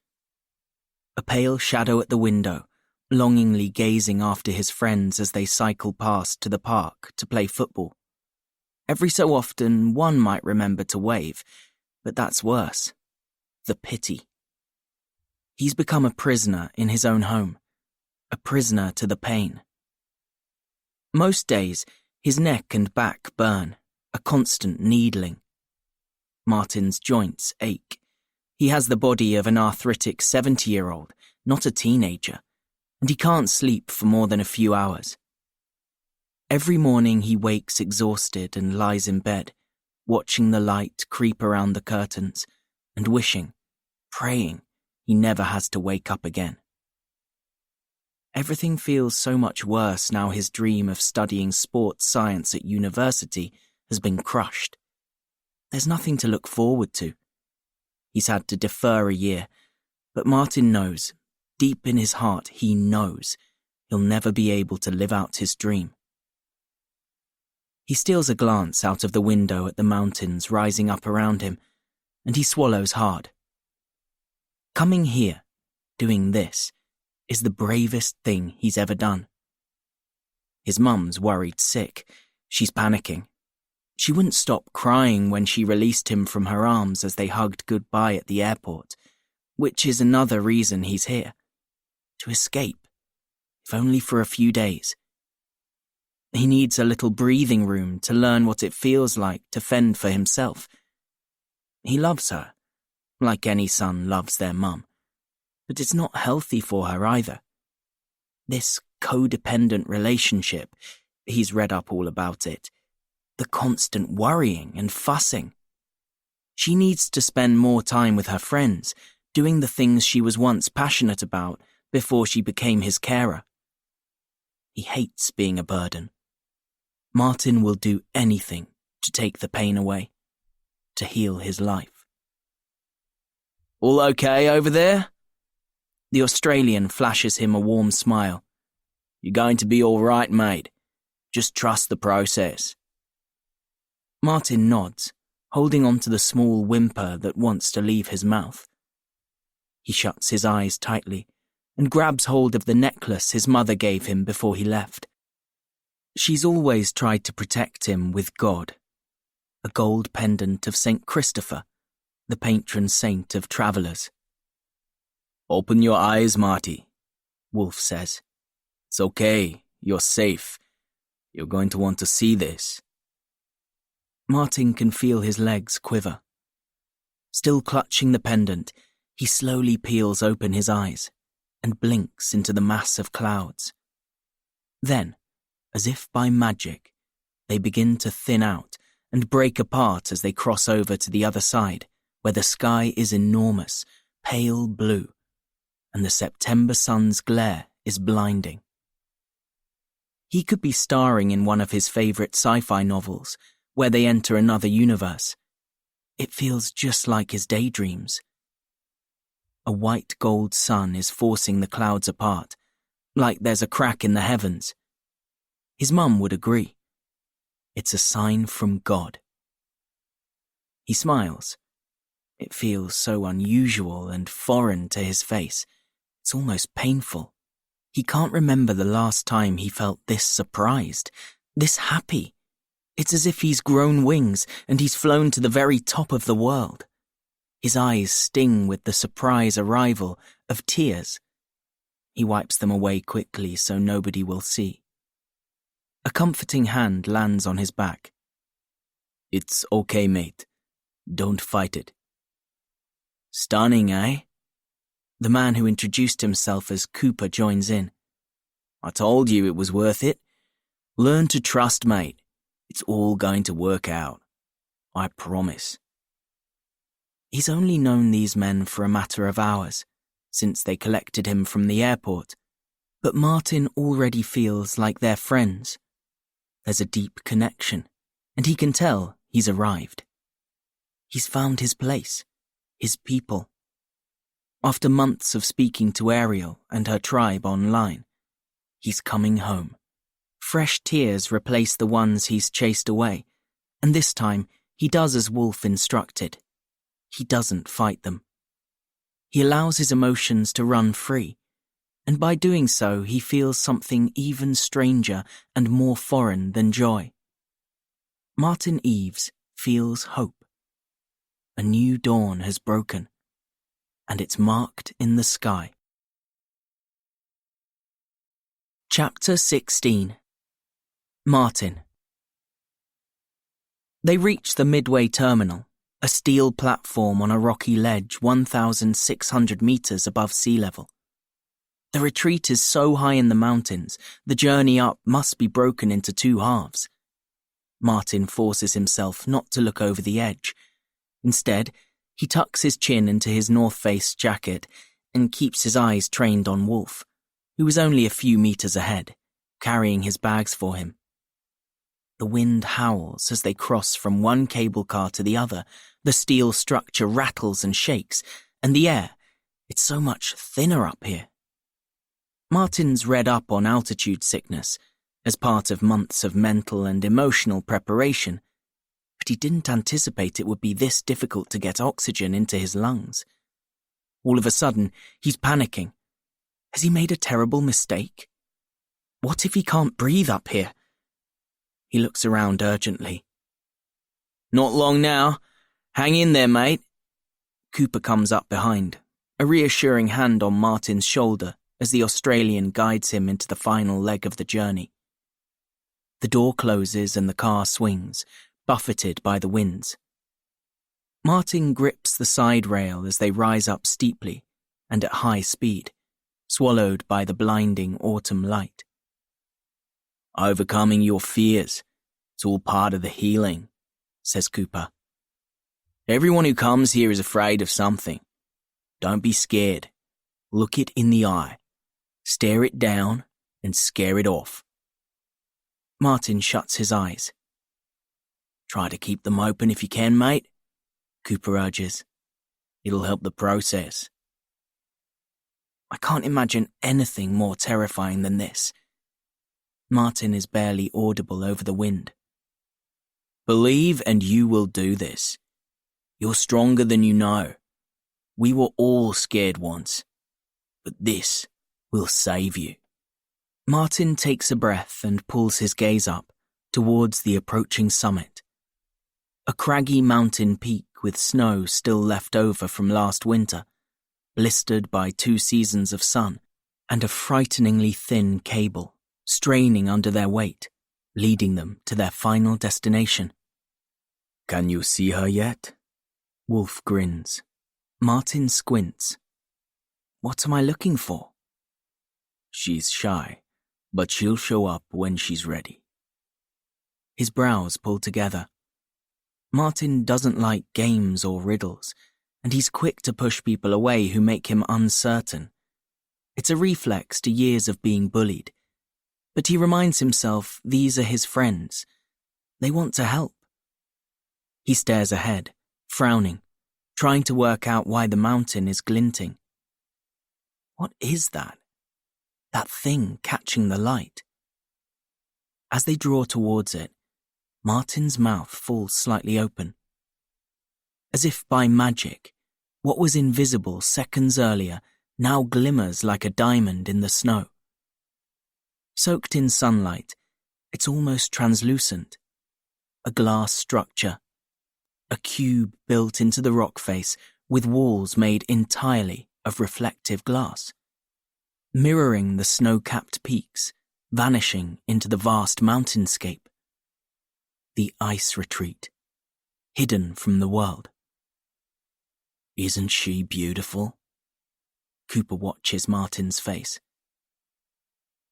A pale shadow at the window, longingly gazing after his friends as they cycle past to the park to play football. Every so often, one might remember to wave, but that's worse. The pity. He's become a prisoner in his own home, a prisoner to the pain. Most days, his neck and back burn, a constant needling. Martin's joints ache. He has the body of an arthritic 70-year-old, not a teenager, and he can't sleep for more than a few hours. Every morning he wakes exhausted and lies in bed, watching the light creep around the curtains, and wishing, praying, he never has to wake up again. Everything feels so much worse now his dream of studying sports science at university has been crushed. There's nothing to look forward to. He's had to defer a year, but Martin knows, deep in his heart he knows, he'll never be able to live out his dream. He steals a glance out of the window at the mountains rising up around him, and he swallows hard. Coming here, doing this, is the bravest thing he's ever done. His mum's worried sick. She's panicking. She wouldn't stop crying when she released him from her arms as they hugged goodbye at the airport, which is another reason he's here. To escape, if only for a few days. He needs a little breathing room to learn what it feels like to fend for himself. He loves her, like any son loves their mum. But it's not healthy for her either. This codependent relationship, he's read up all about it. The constant worrying and fussing. She needs to spend more time with her friends, doing the things she was once passionate about before she became his carer. He hates being a burden. Martin will do anything to take the pain away, to heal his life. All okay over there? The Australian flashes him a warm smile. You're going to be all right, mate. Just trust the process. Martin nods, holding on to the small whimper that wants to leave his mouth. He shuts his eyes tightly and grabs hold of the necklace his mother gave him before he left. She's always tried to protect him with God. A gold pendant of St. Christopher, the patron saint of travellers. "Open your eyes, Marty," Wolf says. "It's okay, you're safe. You're going to want to see this." Martin can feel his legs quiver. Still clutching the pendant, he slowly peels open his eyes and blinks into the mass of clouds. Then, as if by magic, they begin to thin out and break apart as they cross over to the other side, where the sky is enormous, pale blue, and the September sun's glare is blinding. He could be starring in one of his favourite sci-fi novels, where they enter another universe. It feels just like his daydreams. A white gold sun is forcing the clouds apart, like there's a crack in the heavens. His mum would agree. It's a sign from God. He smiles. It feels so unusual and foreign to his face. It's almost painful. He can't remember the last time he felt this surprised, this happy. It's as if he's grown wings and he's flown to the very top of the world. His eyes sting with the surprise arrival of tears. He wipes them away quickly so nobody will see. A comforting hand lands on his back. "It's okay, mate. Don't fight it." "Stunning, eh?" The man who introduced himself as Cooper joins in. "I told you it was worth it. Learn to trust, mate. It's all going to work out. I promise." He's only known these men for a matter of hours, since they collected him from the airport, but Martin already feels like they're friends. There's a deep connection, and he can tell he's arrived. He's found his place, his people. After months of speaking to Ariel and her tribe online, he's coming home. Fresh tears replace the ones he's chased away, and this time he does as Wolf instructed. He doesn't fight them. He allows his emotions to run free, and by doing so he feels something even stranger and more foreign than joy. Martin Eves feels hope. A new dawn has broken, and it's marked in the sky. Chapter 16. Martin. They reach the Midway Terminal, a steel platform on a rocky ledge 1,600 meters above sea level. The retreat is so high in the mountains, the journey up must be broken into two halves. Martin forces himself not to look over the edge. Instead, he tucks his chin into his North Face jacket and keeps his eyes trained on Wolf, who is only a few meters ahead, carrying his bags for him. The wind howls as they cross from one cable car to the other. The steel structure rattles and shakes, and the air, it's so much thinner up here. Martin's read up on altitude sickness as part of months of mental and emotional preparation, but he didn't anticipate it would be this difficult to get oxygen into his lungs. All of a sudden, he's panicking. Has he made a terrible mistake? What if he can't breathe up here? He looks around urgently. "Not long now. Hang in there, mate." Cooper comes up behind, a reassuring hand on Martin's shoulder as the Australian guides him into the final leg of the journey. The door closes and the car swings, buffeted by the winds. Martin grips the side rail as they rise up steeply and at high speed, swallowed by the blinding autumn light. "Overcoming your fears. It's all part of the healing," says Cooper. "Everyone who comes here is afraid of something. Don't be scared. Look it in the eye. Stare it down and scare it off." Martin shuts his eyes. "Try to keep them open if you can, mate," Cooper urges. "It'll help the process." I can't imagine anything more terrifying than this. Martin is barely audible over the wind. "Believe and you will do this. You're stronger than you know. We were all scared once, but this will save you." Martin takes a breath and pulls his gaze up towards the approaching summit. A craggy mountain peak with snow still left over from last winter, blistered by 2 seasons of sun, and a frighteningly thin cable straining under their weight, leading them to their final destination. "Can you see her yet?" Wolf grins. Martin squints. "What am I looking for?" "She's shy, but she'll show up when she's ready." His brows pull together. Martin doesn't like games or riddles, and he's quick to push people away who make him uncertain. It's a reflex to years of being bullied. But he reminds himself these are his friends. They want to help. He stares ahead, frowning, trying to work out why the mountain is glinting. What is that? That thing catching the light? As they draw towards it, Martin's mouth falls slightly open. As if by magic, what was invisible seconds earlier now glimmers like a diamond in the snow. Soaked in sunlight, it's almost translucent. A glass structure. A cube built into the rock face with walls made entirely of reflective glass. Mirroring the snow-capped peaks, vanishing into the vast mountainscape. The ice retreat, hidden from the world. "Isn't she beautiful?" Cooper watches Martin's face.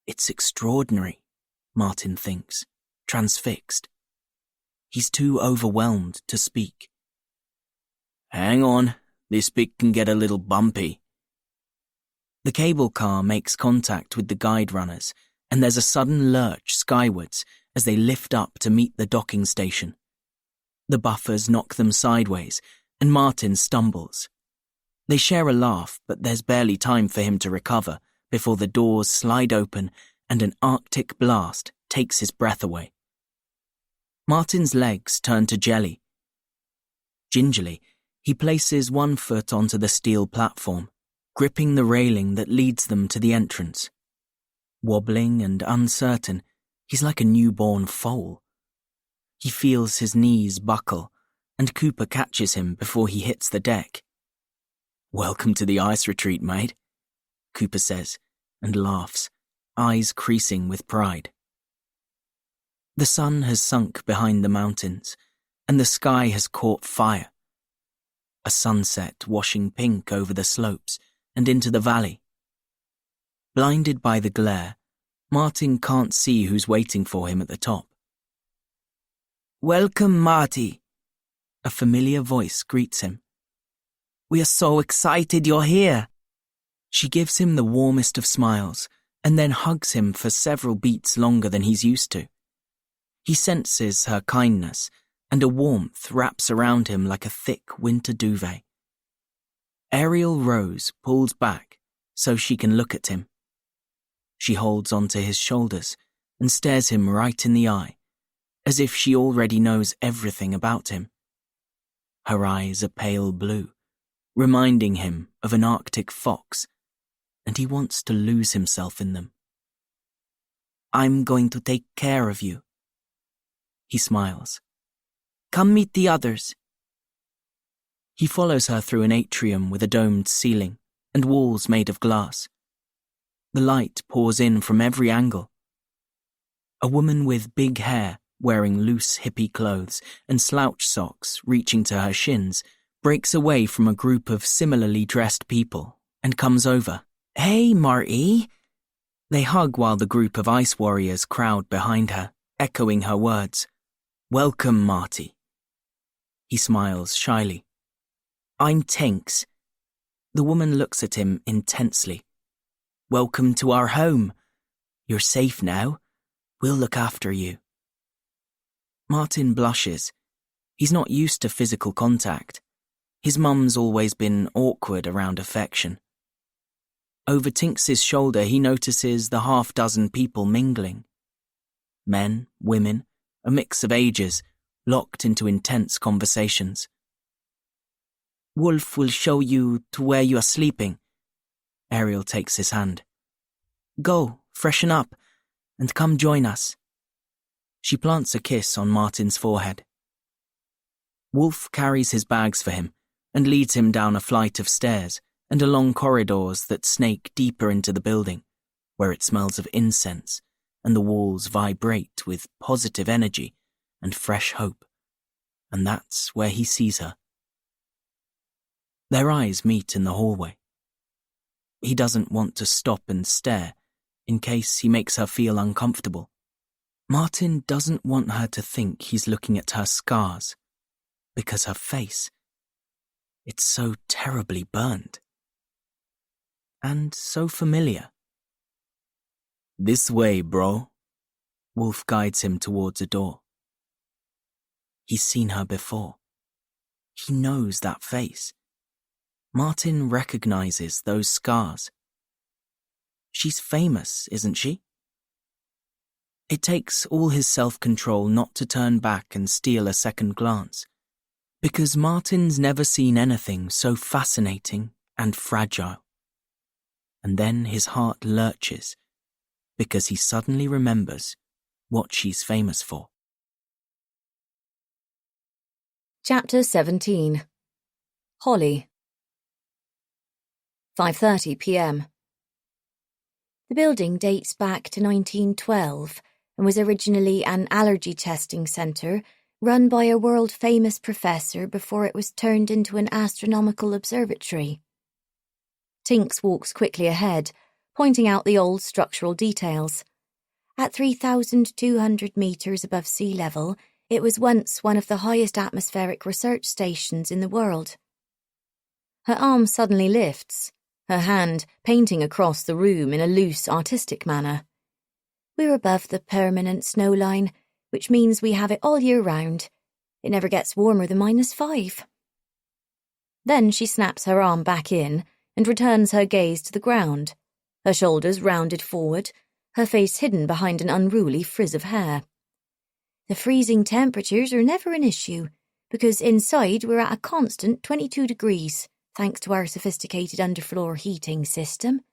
It's extraordinary, Martin thinks, transfixed. He's too overwhelmed to speak. "Hang on, this bit can get a little bumpy." The cable car makes contact with the guide runners, and there's a sudden lurch skywards as they lift up to meet the docking station. The buffers knock them sideways, and Martin stumbles. They share a laugh, but there's barely time for him to recover before the doors slide open and an Arctic blast takes his breath away. Martin's legs turn to jelly. Gingerly, he places one foot onto the steel platform, gripping the railing that leads them to the entrance. Wobbling and uncertain, he's like a newborn foal. He feels his knees buckle, and Cooper catches him before he hits the deck. "Welcome to the ice retreat, mate," Cooper says, and laughs, eyes creasing with pride. The sun has sunk behind the mountains, and the sky has caught fire. A sunset washing pink over the slopes and into the valley. Blinded by the glare, Martin can't see who's waiting for him at the top. "Welcome, Marty," a familiar voice greets him. "We are so excited you're here." She gives him the warmest of smiles and then hugs him for several beats longer than he's used to. He senses her kindness, and a warmth wraps around him like a thick winter duvet. Ariel Rose pulls back so she can look at him. She holds onto his shoulders and stares him right in the eye, as if she already knows everything about him. Her eyes are pale blue, reminding him of an Arctic fox, and he wants to lose himself in them. "I'm going to take care of you." He smiles. "Come meet the others." He follows her through an atrium with a domed ceiling and walls made of glass. The light pours in from every angle. A woman with big hair, wearing loose hippie clothes and slouch socks reaching to her shins, breaks away from a group of similarly dressed people and comes over. "Hey, Marty." They hug while the group of ice warriors crowd behind her, echoing her words. "Welcome, Marty." He smiles shyly. "I'm Tinks." The woman looks at him intensely. "Welcome to our home. You're safe now. We'll look after you." Martin blushes. He's not used to physical contact. His mum's always been awkward around affection. Over Tinks's shoulder he notices the half-dozen people mingling. Men, women, a mix of ages, locked into intense conversations. "Wolf will show you to where you are sleeping." Ariel takes his hand. "Go, freshen up, and come join us." She plants a kiss on Martin's forehead. Wolf carries his bags for him and leads him down a flight of stairs and along corridors that snake deeper into the building, where it smells of incense and the walls vibrate with positive energy and fresh hope. And that's where he sees her. Their eyes meet in the hallway. He doesn't want to stop and stare in case he makes her feel uncomfortable. Martin doesn't want her to think he's looking at her scars, because her face, it's so terribly burned. And so familiar. "This way, bro." Wolf guides him towards a door. He's seen her before. He knows that face. Martin recognizes those scars. She's famous, isn't she? It takes all his self-control not to turn back and steal a second glance, because Martin's never seen anything so fascinating and fragile. And then his heart lurches, because he suddenly remembers what she's famous for. Chapter 17. Holly. 5:30 p.m. The building dates back to 1912 and was originally an allergy testing centre run by a world-famous professor before it was turned into an astronomical observatory. Tinks walks quickly ahead, pointing out the old structural details. At 3,200 metres above sea level, it was once one of the highest atmospheric research stations in the world. Her arm suddenly lifts, her hand painting across the room in a loose, artistic manner. We're above the permanent snow line, which means we have it all year round. It never gets warmer than -5. Then she snaps her arm back in and returns her gaze to the ground, her shoulders rounded forward, her face hidden behind an unruly frizz of hair. The freezing temperatures are never an issue, because inside we're at a constant 22 degrees, thanks to our sophisticated underfloor heating system.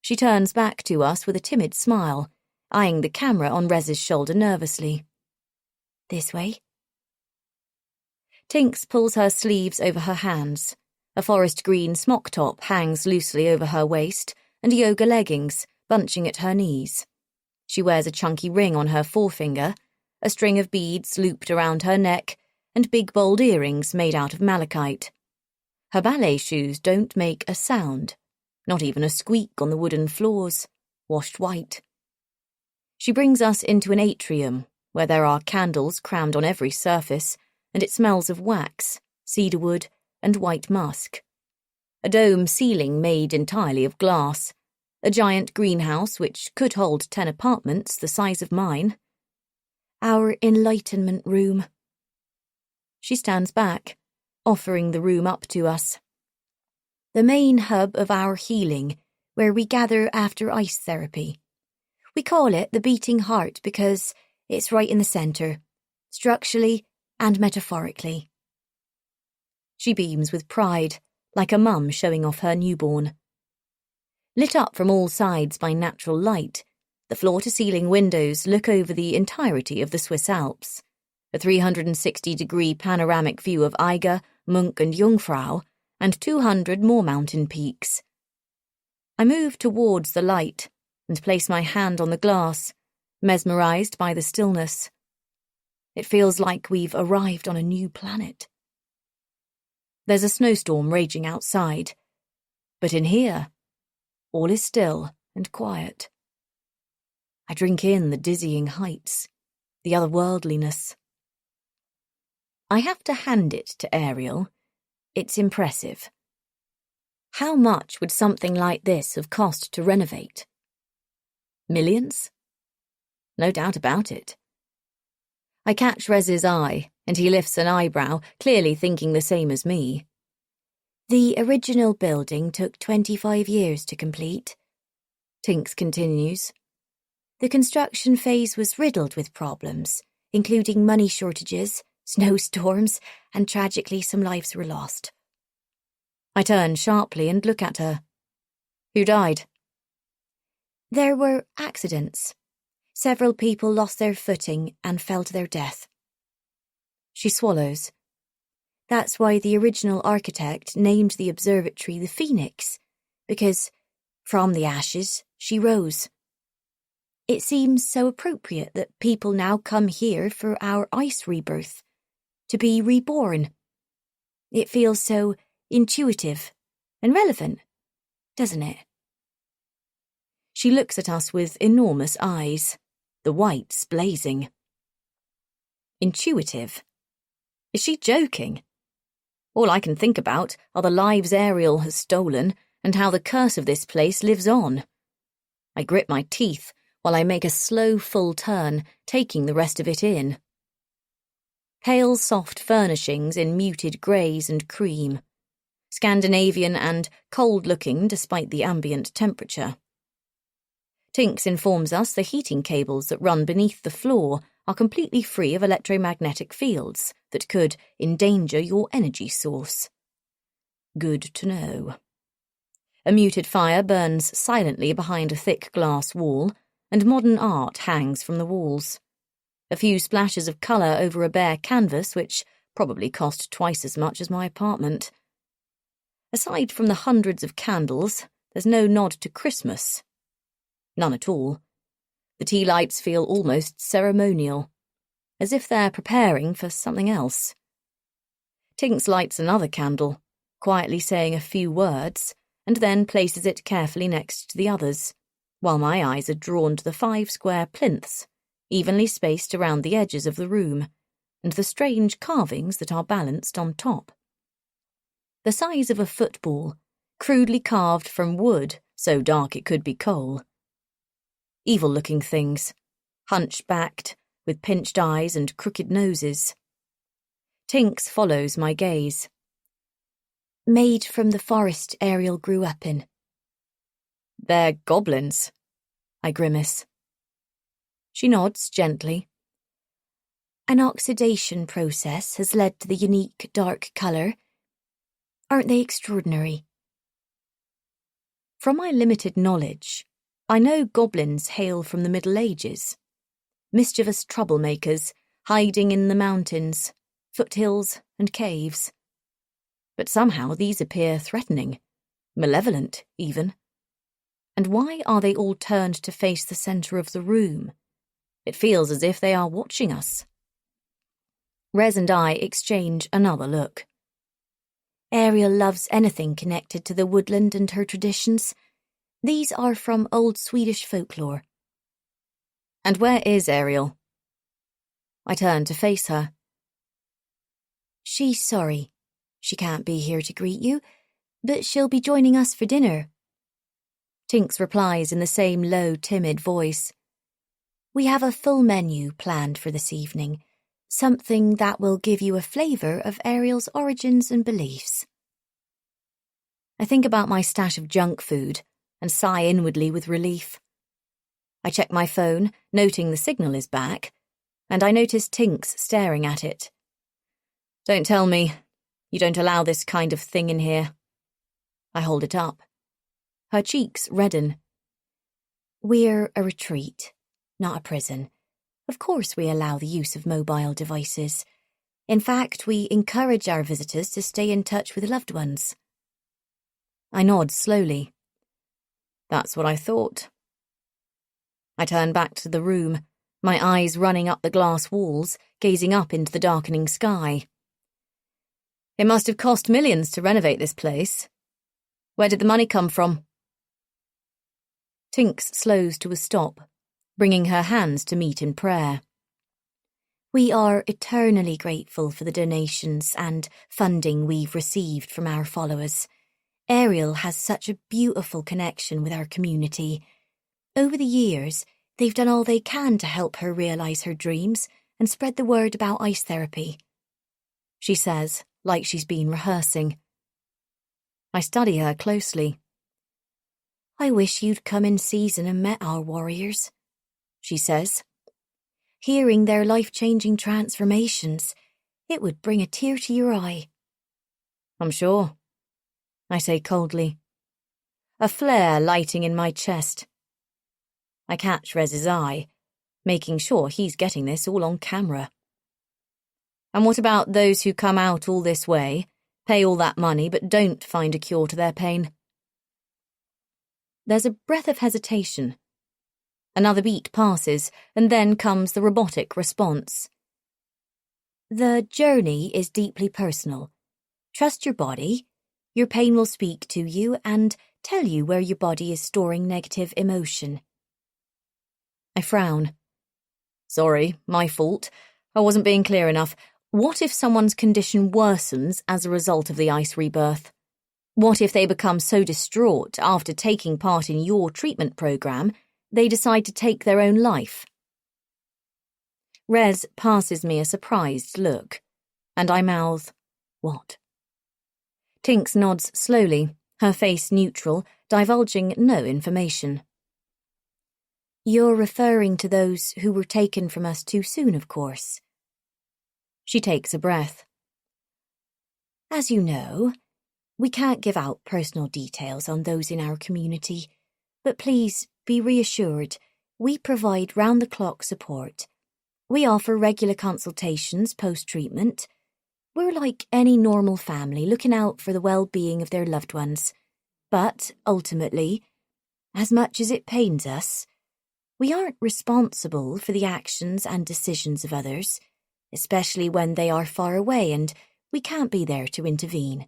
She turns back to us with a timid smile, eyeing the camera on Rez's shoulder nervously. "This way?" Tinks pulls her sleeves over her hands. A forest green smock top hangs loosely over her waist, and yoga leggings bunching at her knees. She wears a chunky ring on her forefinger, a string of beads looped around her neck, and big bold earrings made out of malachite. Her ballet shoes don't make a sound, not even a squeak on the wooden floors, washed white. She brings us into an atrium, where there are candles crammed on every surface, and it smells of wax, cedarwood, and white musk. A dome ceiling made entirely of glass, a giant greenhouse which could hold 10 apartments the size of mine. Our enlightenment room. She stands back, offering the room up to us. The main hub of our healing, where we gather after ice therapy. We call it the beating heart because it's right in the centre, structurally and metaphorically. She beams with pride, like a mum showing off her newborn. Lit up from all sides by natural light, the floor-to-ceiling windows look over the entirety of the Swiss Alps, a 360-degree panoramic view of Eiger, Munch and Jungfrau, and 200 more mountain peaks. I move towards the light and place my hand on the glass, mesmerised by the stillness. It feels like we've arrived on a new planet. There's a snowstorm raging outside, but in here, all is still and quiet. I drink in the dizzying heights, the otherworldliness. I have to hand it to Ariel. It's impressive. How much would something like this have cost to renovate? Millions? No doubt about it. I catch Rez's eye, and he lifts an eyebrow, clearly thinking the same as me. The original building took 25 years to complete. Tinks continues. The construction phase was riddled with problems, including money shortages, snowstorms, and tragically some lives were lost. I turn sharply and look at her. Who died? There were accidents. Several people lost their footing and fell to their death. She swallows. That's why the original architect named the observatory the Phoenix, because from the ashes she rose. It seems so appropriate that people now come here for our ice rebirth, to be reborn. It feels so intuitive and relevant, doesn't it? She looks at us with enormous eyes, the whites blazing. Intuitive? Is she joking? All I can think about are the lives Ariel has stolen and how the curse of this place lives on. I grip my teeth while I make a slow, full turn, taking the rest of it in. Pale, soft furnishings in muted greys and cream. Scandinavian and cold-looking despite the ambient temperature. Tinks informs us the heating cables that run beneath the floor are completely free of electromagnetic fields that could endanger your energy source. Good to know. A muted fire burns silently behind a thick glass wall, and modern art hangs from the walls. A few splashes of colour over a bare canvas, which probably cost twice as much as my apartment. Aside from the hundreds of candles, there's no nod to Christmas. None at all. The tea lights feel almost ceremonial, as if they're preparing for something else. Tinks lights another candle, quietly saying a few words, and then places it carefully next to the others, while my eyes are drawn to the 5 square plinths, evenly spaced around the edges of the room, and the strange carvings that are balanced on top. The size of a football, crudely carved from wood so dark it could be coal. Evil-looking things, hunchbacked, with pinched eyes and crooked noses. Tinks follows my gaze. Made from the forest Ariel grew up in. They're goblins, I grimace. She nods gently. An oxidation process has led to the unique dark colour. Aren't they extraordinary? From my limited knowledge, I know goblins hail from the Middle Ages. Mischievous troublemakers hiding in the mountains, foothills and caves. But somehow these appear threatening, malevolent even. And why are they all turned to face the centre of the room? It feels as if they are watching us. Rez and I exchange another look. Ariel loves anything connected to the woodland and her traditions. These are from old Swedish folklore. And where is Ariel? I turn to face her. She's sorry. She can't be here to greet you, but she'll be joining us for dinner. Tinks replies in the same low, timid voice. We have a full menu planned for this evening, something that will give you a flavour of Ariel's origins and beliefs. I think about my stash of junk food and sigh inwardly with relief. I check my phone, noting the signal is back, and I notice Tinks staring at it. Don't tell me. You don't allow this kind of thing in here. I hold it up. Her cheeks redden. We're a retreat, not a prison. Of course we allow the use of mobile devices. In fact, we encourage our visitors to stay in touch with loved ones. I nod slowly. That's what I thought. I turn back to the room, my eyes running up the glass walls, gazing up into the darkening sky. It must have cost millions to renovate this place. Where did the money come from? Tinks slows to a stop, bringing her hands to meet in prayer. We are eternally grateful for the donations and funding we've received from our followers. Ariel has such a beautiful connection with our community. Over the years, they've done all they can to help her realise her dreams and spread the word about ice therapy. She says, like she's been rehearsing. I study her closely. I wish you'd come in season and met our warriors, she says. Hearing their life-changing transformations, it would bring a tear to your eye. I'm sure, I say coldly. A flare lighting in my chest. I catch Rez's eye, making sure he's getting this all on camera. And what about those who come out all this way, pay all that money, but don't find a cure to their pain? There's a breath of hesitation. Another beat passes, and then comes the robotic response. The journey is deeply personal. Trust your body. Your pain will speak to you and tell you where your body is storing negative emotion. I frown. Sorry, my fault. I wasn't being clear enough. What if someone's condition worsens as a result of the ice rebirth? What if they become so distraught after taking part in your treatment program, they decide to take their own life? Rez passes me a surprised look, and I mouth, "What?" Tinks nods slowly, her face neutral, divulging no information. You're referring to those who were taken from us too soon, of course. She takes a breath. As you know, we can't give out personal details on those in our community, but please be reassured, we provide round-the-clock support. We offer regular consultations post-treatment. We're like any normal family looking out for the well-being of their loved ones. But, ultimately, as much as it pains us, we aren't responsible for the actions and decisions of others, especially when they are far away and we can't be there to intervene.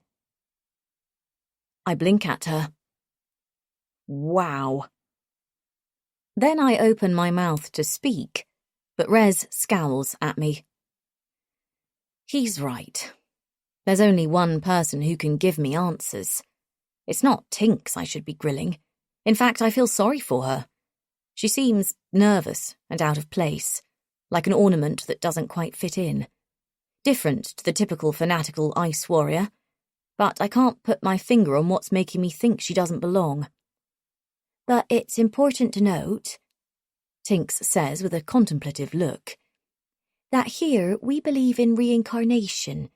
I blink at her. Wow. Then I open my mouth to speak, but Rez scowls at me. He's right. There's only one person who can give me answers. It's not Tinks I should be grilling. In fact, I feel sorry for her. She seems nervous and out of place, like an ornament that doesn't quite fit in. Different to the typical fanatical ice warrior, but I can't put my finger on what's making me think she doesn't belong. But it's important to note, Tinks says with a contemplative look, that here we believe in reincarnation.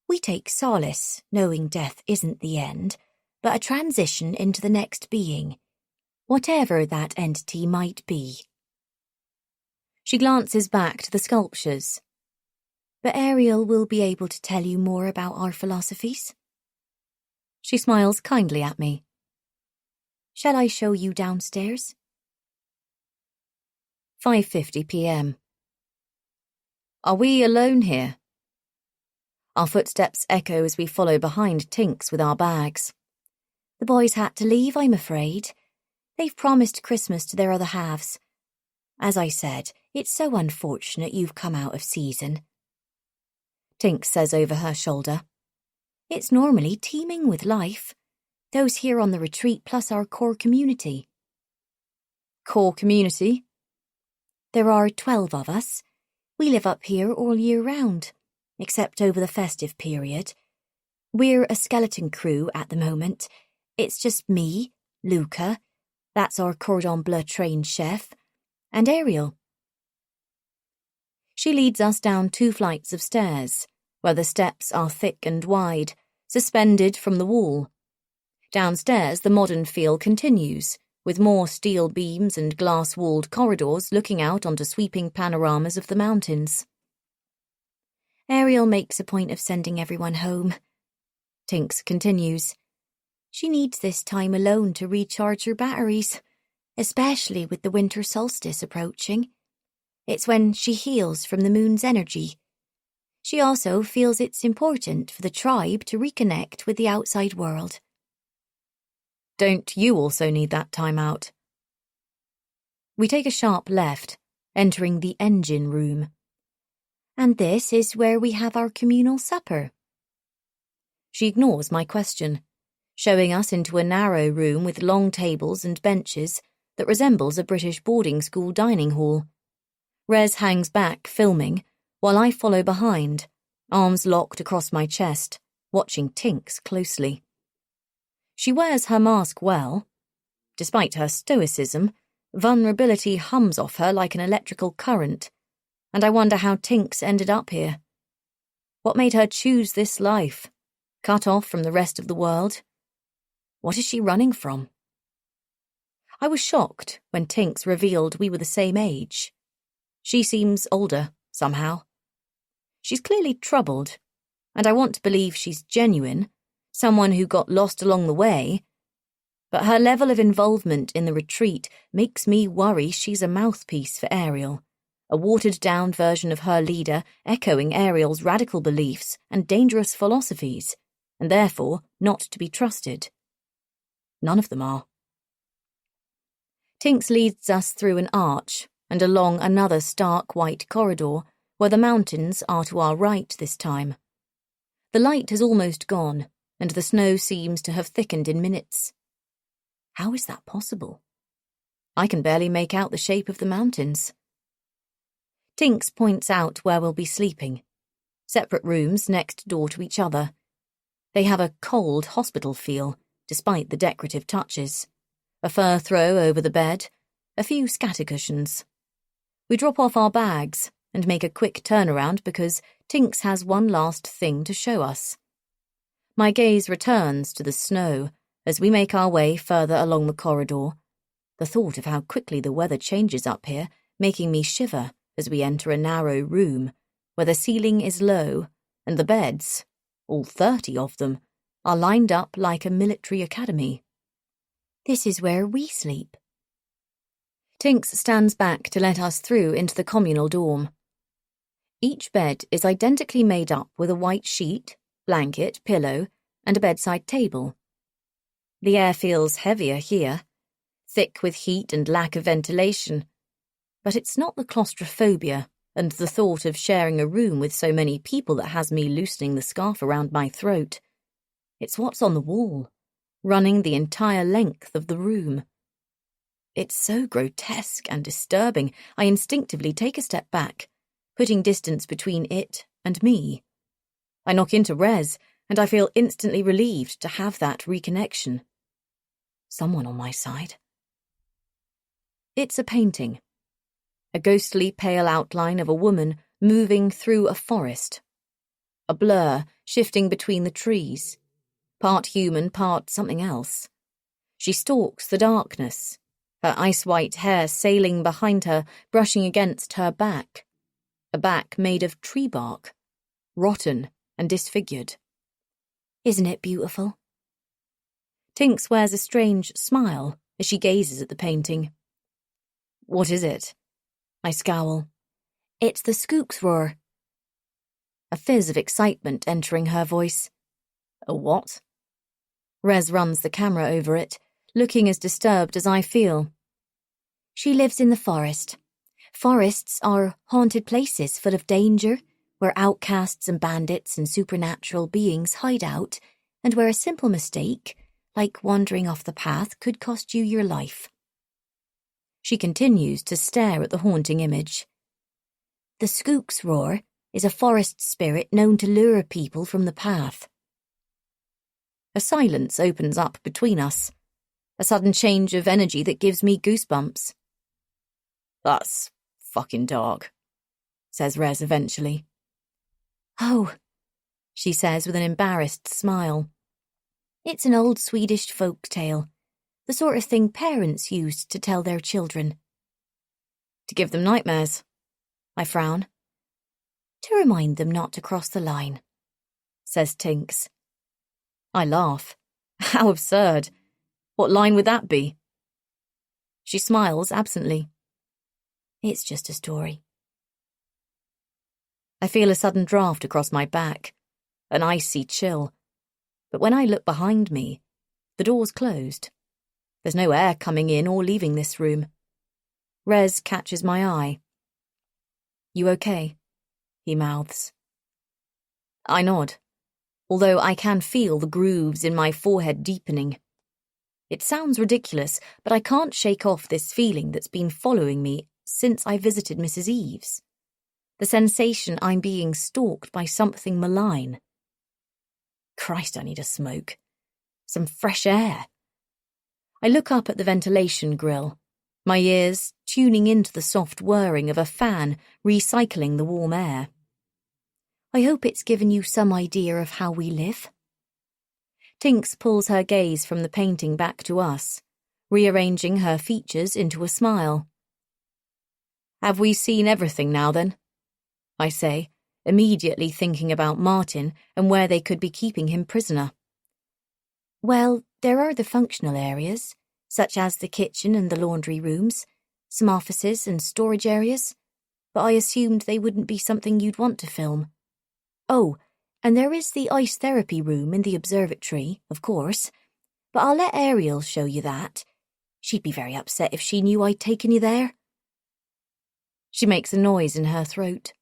We take solace knowing death isn't the end, but a transition into the next being, whatever that entity might be. She glances back to the sculptures. But Ariel will be able to tell you more about our philosophies. She smiles kindly at me. Shall I show you downstairs? 5:50 p.m. Are we alone here? Our footsteps echo as we follow behind Tinks with our bags. The boys had to leave, I'm afraid. They've promised Christmas to their other halves. As I said, it's so unfortunate you've come out of season. Tinks says over her shoulder. It's normally teeming with life. Those here on the retreat plus our core community. Core community? There are 12 of us. We live up here all year round, except over the festive period. We're a skeleton crew at the moment. It's just me, Luca, that's our cordon bleu trained chef, and Ariel. She leads us down 2 flights of stairs, where the steps are thick and wide, suspended from the wall. Downstairs, the modern feel continues, with more steel beams and glass-walled corridors looking out onto sweeping panoramas of the mountains. Ariel makes a point of sending everyone home. Tinks continues. She needs this time alone to recharge her batteries, especially with the winter solstice approaching. It's when she heals from the moon's energy. She also feels it's important for the tribe to reconnect with the outside world. Don't you also need that time out? We take a sharp left, entering the engine room. And this is where we have our communal supper. She ignores my question, showing us into a narrow room with long tables and benches that resembles a British boarding school dining hall. Rez hangs back, filming, while I follow behind, arms locked across my chest, watching Tinks closely. She wears her mask well. Despite her stoicism, vulnerability hums off her like an electrical current, and I wonder how Tinks ended up here. What made her choose this life, cut off from the rest of the world? What is she running from? I was shocked when Tinks revealed we were the same age. She seems older, somehow. She's clearly troubled, and I want to believe she's genuine, someone who got lost along the way, but her level of involvement in the retreat makes me worry she's a mouthpiece for Ariel, a watered-down version of her leader echoing Ariel's radical beliefs and dangerous philosophies, and therefore not to be trusted. None of them are. Tinks leads us through an arch and along another stark white corridor where the mountains are to our right this time. The light has almost gone, and the snow seems to have thickened in minutes. How is that possible? I can barely make out the shape of the mountains. Tinks points out where we'll be sleeping. Separate rooms next door to each other. They have a cold hospital feel, despite the decorative touches. A fur throw over the bed, a few scatter cushions. We drop off our bags and make a quick turnaround because Tinks has one last thing to show us. My gaze returns to the snow as we make our way further along the corridor, the thought of how quickly the weather changes up here making me shiver as we enter a narrow room where the ceiling is low and the beds, all 30 of them, are lined up like a military academy. This is where we sleep. Tinks stands back to let us through into the communal dorm. Each bed is identically made up with a white sheet, blanket, pillow, and a bedside table. The air feels heavier here, thick with heat and lack of ventilation, but it's not the claustrophobia and the thought of sharing a room with so many people that has me loosening the scarf around my throat. It's what's on the wall, running the entire length of the room. It's so grotesque and disturbing, I instinctively take a step back, putting distance between it and me. I knock into Rez, and I feel instantly relieved to have that reconnection. Someone on my side. It's a painting. A ghostly pale outline of a woman moving through a forest. A blur shifting between the trees. Part human, part something else. She stalks the darkness, her ice-white hair sailing behind her, brushing against her back. A back made of tree bark, rotten and disfigured. Isn't it beautiful? Tinks wears a strange smile as she gazes at the painting. What is it? I scowl. It's the Skook's roar. A fizz of excitement entering her voice. A what? Rez runs the camera over it, looking as disturbed as I feel. She lives in the forest. Forests are haunted places full of danger, where outcasts and bandits and supernatural beings hide out, and where a simple mistake, like wandering off the path, could cost you your life. She continues to stare at the haunting image. The Skook's roar is a forest spirit known to lure people from the path. A silence opens up between us, a sudden change of energy that gives me goosebumps. That's fucking dark, says Rez eventually. Oh, she says with an embarrassed smile. It's an old Swedish folk tale, the sort of thing parents used to tell their children. To give them nightmares, I frown. To remind them not to cross the line, says Tinks. I laugh. How absurd. What line would that be? She smiles absently. It's just a story. I feel a sudden draft across my back, an icy chill. But when I look behind me, the door's closed. There's no air coming in or leaving this room. Rez catches my eye. You okay? He mouths. I nod, although I can feel the grooves in my forehead deepening. It sounds ridiculous, but I can't shake off this feeling that's been following me since I visited Mrs. Eves. The sensation I'm being stalked by something malign. Christ, I need a smoke. Some fresh air. I look up at the ventilation grill, my ears tuning into the soft whirring of a fan recycling the warm air. I hope it's given you some idea of how we live. Tinks pulls her gaze from the painting back to us, rearranging her features into a smile. "Have we seen everything now, then?" I say, immediately thinking about Martin and where they could be keeping him prisoner. Well, there are the functional areas, such as the kitchen and the laundry rooms, some offices and storage areas, but I assumed they wouldn't be something you'd want to film. Oh, and there is the ice therapy room in the observatory, of course, but I'll let Ariel show you that. She'd be very upset if she knew I'd taken you there." She makes a noise in her throat.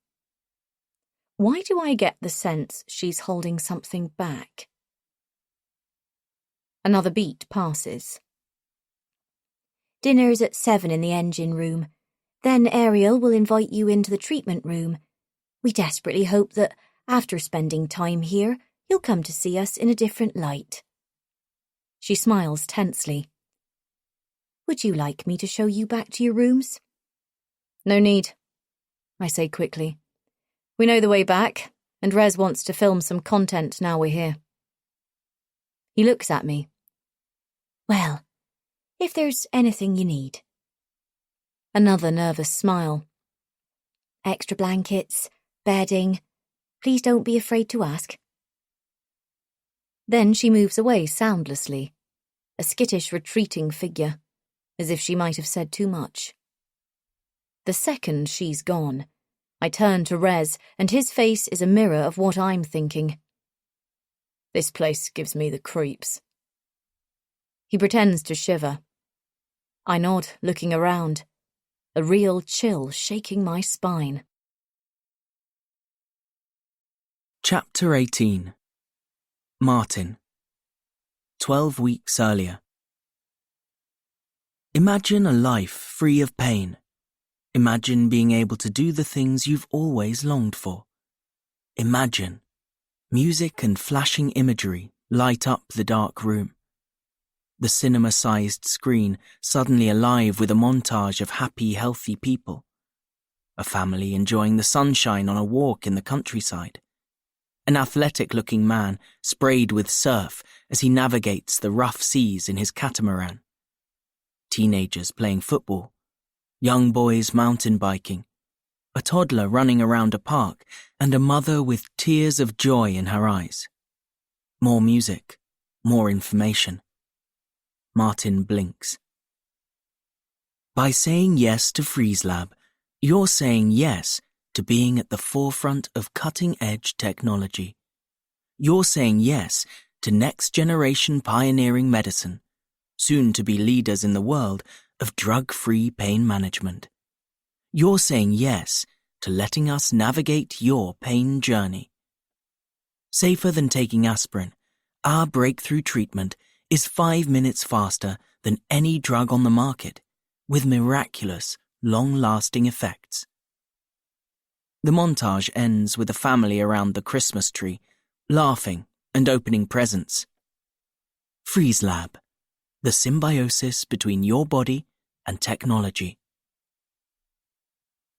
Why do I get the sense she's holding something back? Another beat passes. "Dinner's at 7 in the engine room. Then Ariel will invite you into the treatment room. We desperately hope that, after spending time here, you'll come to see us in a different light." She smiles tensely. "Would you like me to show you back to your rooms?" "No need," I say quickly. "We know the way back, and Rez wants to film some content now we're here." He looks at me. "Well, if there's anything you need." Another nervous smile. "Extra blankets, bedding. Please don't be afraid to ask." Then she moves away soundlessly, a skittish retreating figure, as if she might have said too much. The second she's gone, I turn to Rez, and his face is a mirror of what I'm thinking. "This place gives me the creeps." He pretends to shiver. I nod, looking around, a real chill shaking my spine. Chapter 18. Martin. 12 weeks earlier. Imagine a life free of pain. Imagine being able to do the things you've always longed for. Imagine. Music and flashing imagery light up the dark room. The cinema-sized screen suddenly alive with a montage of happy, healthy people. A family enjoying the sunshine on a walk in the countryside. An athletic-looking man sprayed with surf as he navigates the rough seas in his catamaran. Teenagers playing football. Young boys mountain biking. A toddler running around a park, and a mother with tears of joy in her eyes. More music. More information. Martin blinks. By saying yes to Freeze Lab, you're saying yes to being at the forefront of cutting-edge technology. You're saying yes to next-generation pioneering medicine, soon to be leaders in the world of drug-free pain management. You're saying yes to letting us navigate your pain journey. Safer than taking aspirin, our breakthrough treatment is 5 minutes faster than any drug on the market, with miraculous, long-lasting effects. The montage ends with a family around the Christmas tree, laughing and opening presents. Freeze Lab, the symbiosis between your body and technology.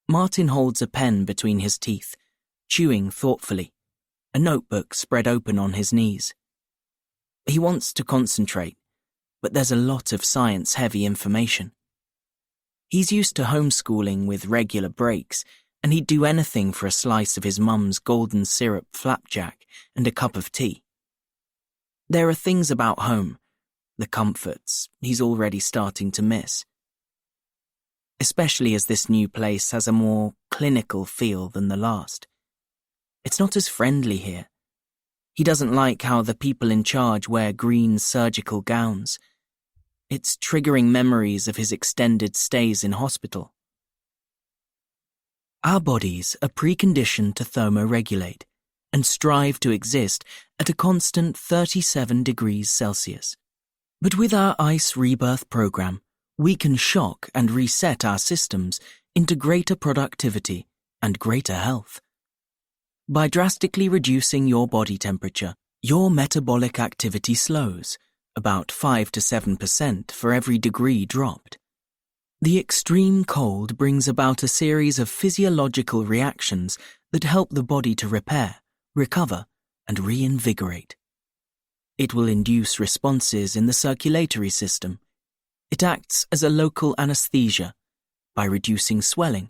Martin holds a pen between his teeth, chewing thoughtfully, a notebook spread open on his knees. He wants to concentrate, but there's a lot of science-heavy information. He's used to homeschooling with regular breaks, and he'd do anything for a slice of his mum's golden syrup flapjack and a cup of tea. There are things about home, the comforts, he's already starting to miss. Especially as this new place has a more clinical feel than the last. It's not as friendly here. He doesn't like how the people in charge wear green surgical gowns. It's triggering memories of his extended stays in hospital. Our bodies are preconditioned to thermoregulate and strive to exist at a constant 37 degrees Celsius. But with our ICE rebirth program, we can shock and reset our systems into greater productivity and greater health. By drastically reducing your body temperature, your metabolic activity slows, about 5 to 7% for every degree dropped. The extreme cold brings about a series of physiological reactions that help the body to repair, recover, and reinvigorate. It will induce responses in the circulatory system, It acts as a local anesthesia by reducing swelling,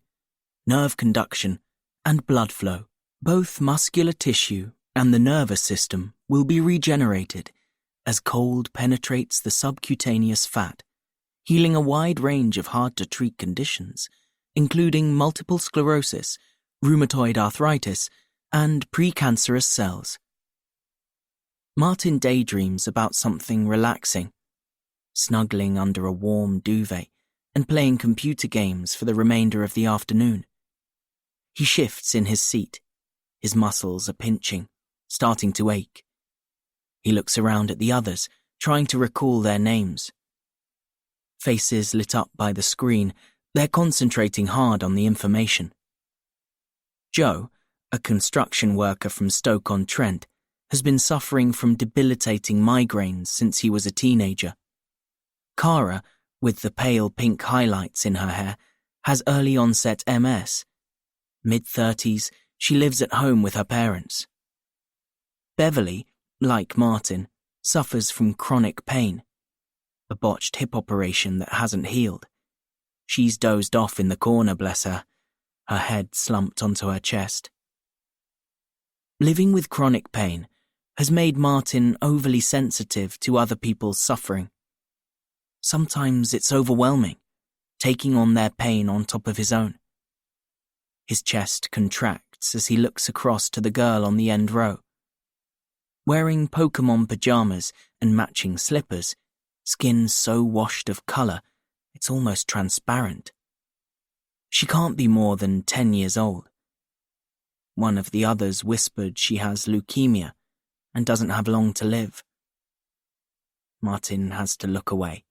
nerve conduction, and blood flow. Both muscular tissue and the nervous system will be regenerated as cold penetrates the subcutaneous fat, healing a wide range of hard-to-treat conditions, including multiple sclerosis, rheumatoid arthritis, and precancerous cells. Martin daydreams about something relaxing, snuggling under a warm duvet and playing computer games for the remainder of the afternoon. He shifts in his seat. His muscles are pinching, starting to ache. He looks around at the others, trying to recall their names. Faces lit up by the screen, they're concentrating hard on the information. Joe, a construction worker from Stoke-on-Trent, has been suffering from debilitating migraines since he was a teenager. Cara, with the pale pink highlights in her hair, has early-onset MS. Mid-30s, she lives at home with her parents. Beverly, like Martin, suffers from chronic pain, a botched hip operation that hasn't healed. She's dozed off in the corner, bless her, her head slumped onto her chest. Living with chronic pain has made Martin overly sensitive to other people's suffering. Sometimes it's overwhelming, taking on their pain on top of his own. His chest contracts as he looks across to the girl on the end row. Wearing Pokémon pajamas and matching slippers, skin so washed of colour it's almost transparent. She can't be more than 10 years old. One of the others whispered she has leukemia and doesn't have long to live. Martin has to look away.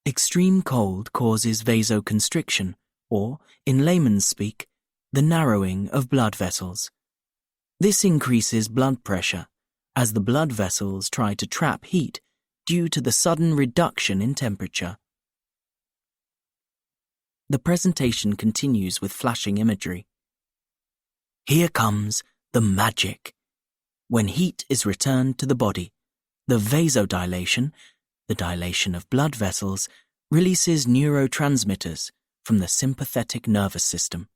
Extreme cold causes vasoconstriction, or, in layman's speak, the narrowing of blood vessels. This increases blood pressure as the blood vessels try to trap heat due to the sudden reduction in temperature. The presentation continues with flashing imagery. Here comes the magic. When heat is returned to the body, the vasodilation, the dilation of blood vessels, releases neurotransmitters from the sympathetic nervous system.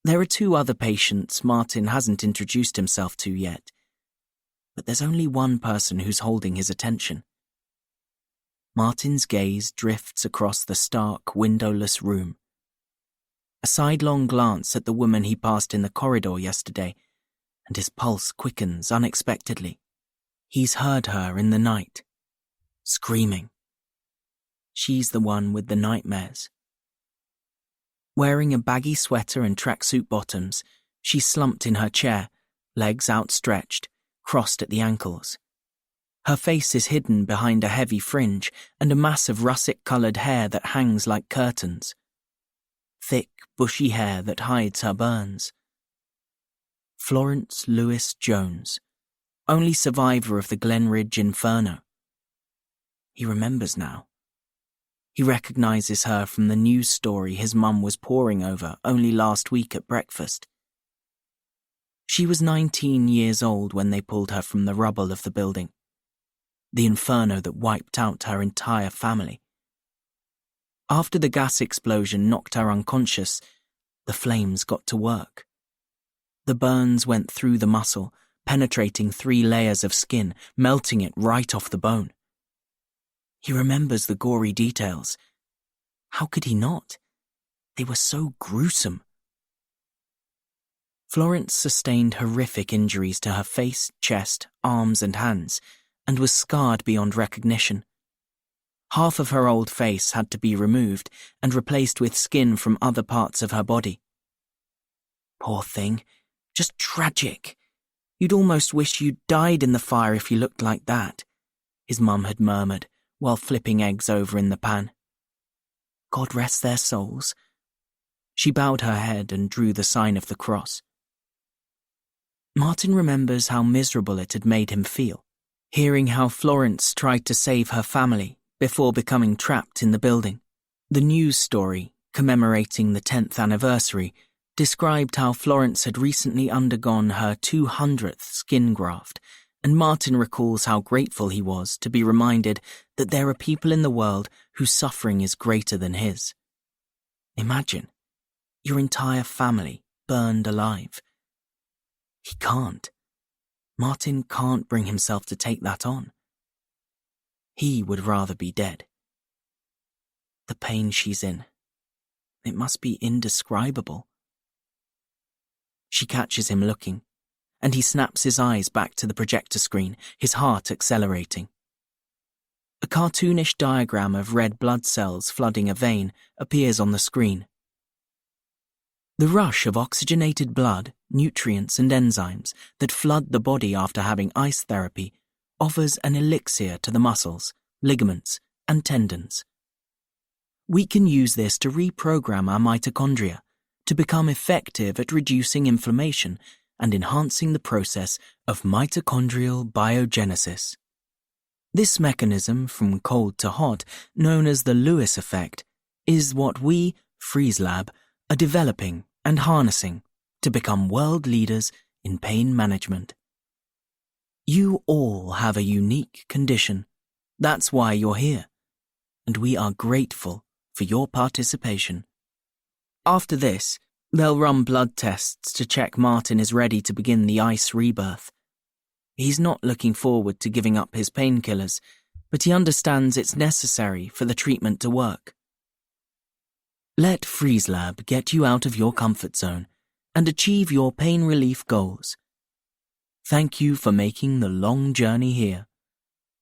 There are 2 other patients Martin hasn't introduced himself to yet, but there's only one person who's holding his attention. Martin's gaze drifts across the stark, windowless room. A sidelong glance at the woman he passed in the corridor yesterday, and his pulse quickens unexpectedly. He's heard her in the night, screaming. She's the one with the nightmares. Wearing a baggy sweater and tracksuit bottoms, she slumped in her chair, legs outstretched, crossed at the ankles. Her face is hidden behind a heavy fringe and a mass of russet-coloured hair that hangs like curtains. Thick, bushy hair that hides her burns. Florence Lewis Jones, only survivor of the Glenridge Inferno. He remembers now. He recognises her from the news story his mum was poring over only last week at breakfast. She was 19 years old when they pulled her from the rubble of the building, the inferno that wiped out her entire family. After the gas explosion knocked her unconscious, the flames got to work. The burns went through the muscle, penetrating 3 layers of skin, melting it right off the bone. He remembers the gory details. How could he not? They were so gruesome. Florence sustained horrific injuries to her face, chest, arms and hands, and was scarred beyond recognition. Half of her old face had to be removed and replaced with skin from other parts of her body. Poor thing, just tragic. You'd almost wish you'd died in the fire if you looked like that, his mum had murmured, while flipping eggs over in the pan. God rest their souls. She bowed her head and drew the sign of the cross. Martin remembers how miserable it had made him feel, hearing how Florence tried to save her family before becoming trapped in the building. The news story, commemorating the 10th anniversary, described how Florence had recently undergone her 200th skin graft and Martin recalls how grateful he was to be reminded that there are people in the world whose suffering is greater than his. Imagine, your entire family burned alive. He can't. Martin can't bring himself to take that on. He would rather be dead. The pain she's in, it must be indescribable. She catches him looking, and he snaps his eyes back to the projector screen, his heart accelerating. A cartoonish diagram of red blood cells flooding a vein appears on the screen. The rush of oxygenated blood, nutrients and enzymes that flood the body after having ice therapy offers an elixir to the muscles, ligaments, and tendons. We can use this to reprogram our mitochondria to become effective at reducing inflammation and enhancing the process of mitochondrial biogenesis. This mechanism from cold to hot, known as the Lewis effect, is what we, FreezeLab, are developing and harnessing to become world leaders in pain management. You all have a unique condition. That's why you're here, and we are grateful for your participation. After this, they'll run blood tests to check Martin is ready to begin the ice rebirth. He's not looking forward to giving up his painkillers, but he understands it's necessary for the treatment to work. Let FreezeLab get you out of your comfort zone and achieve your pain relief goals. Thank you for making the long journey here.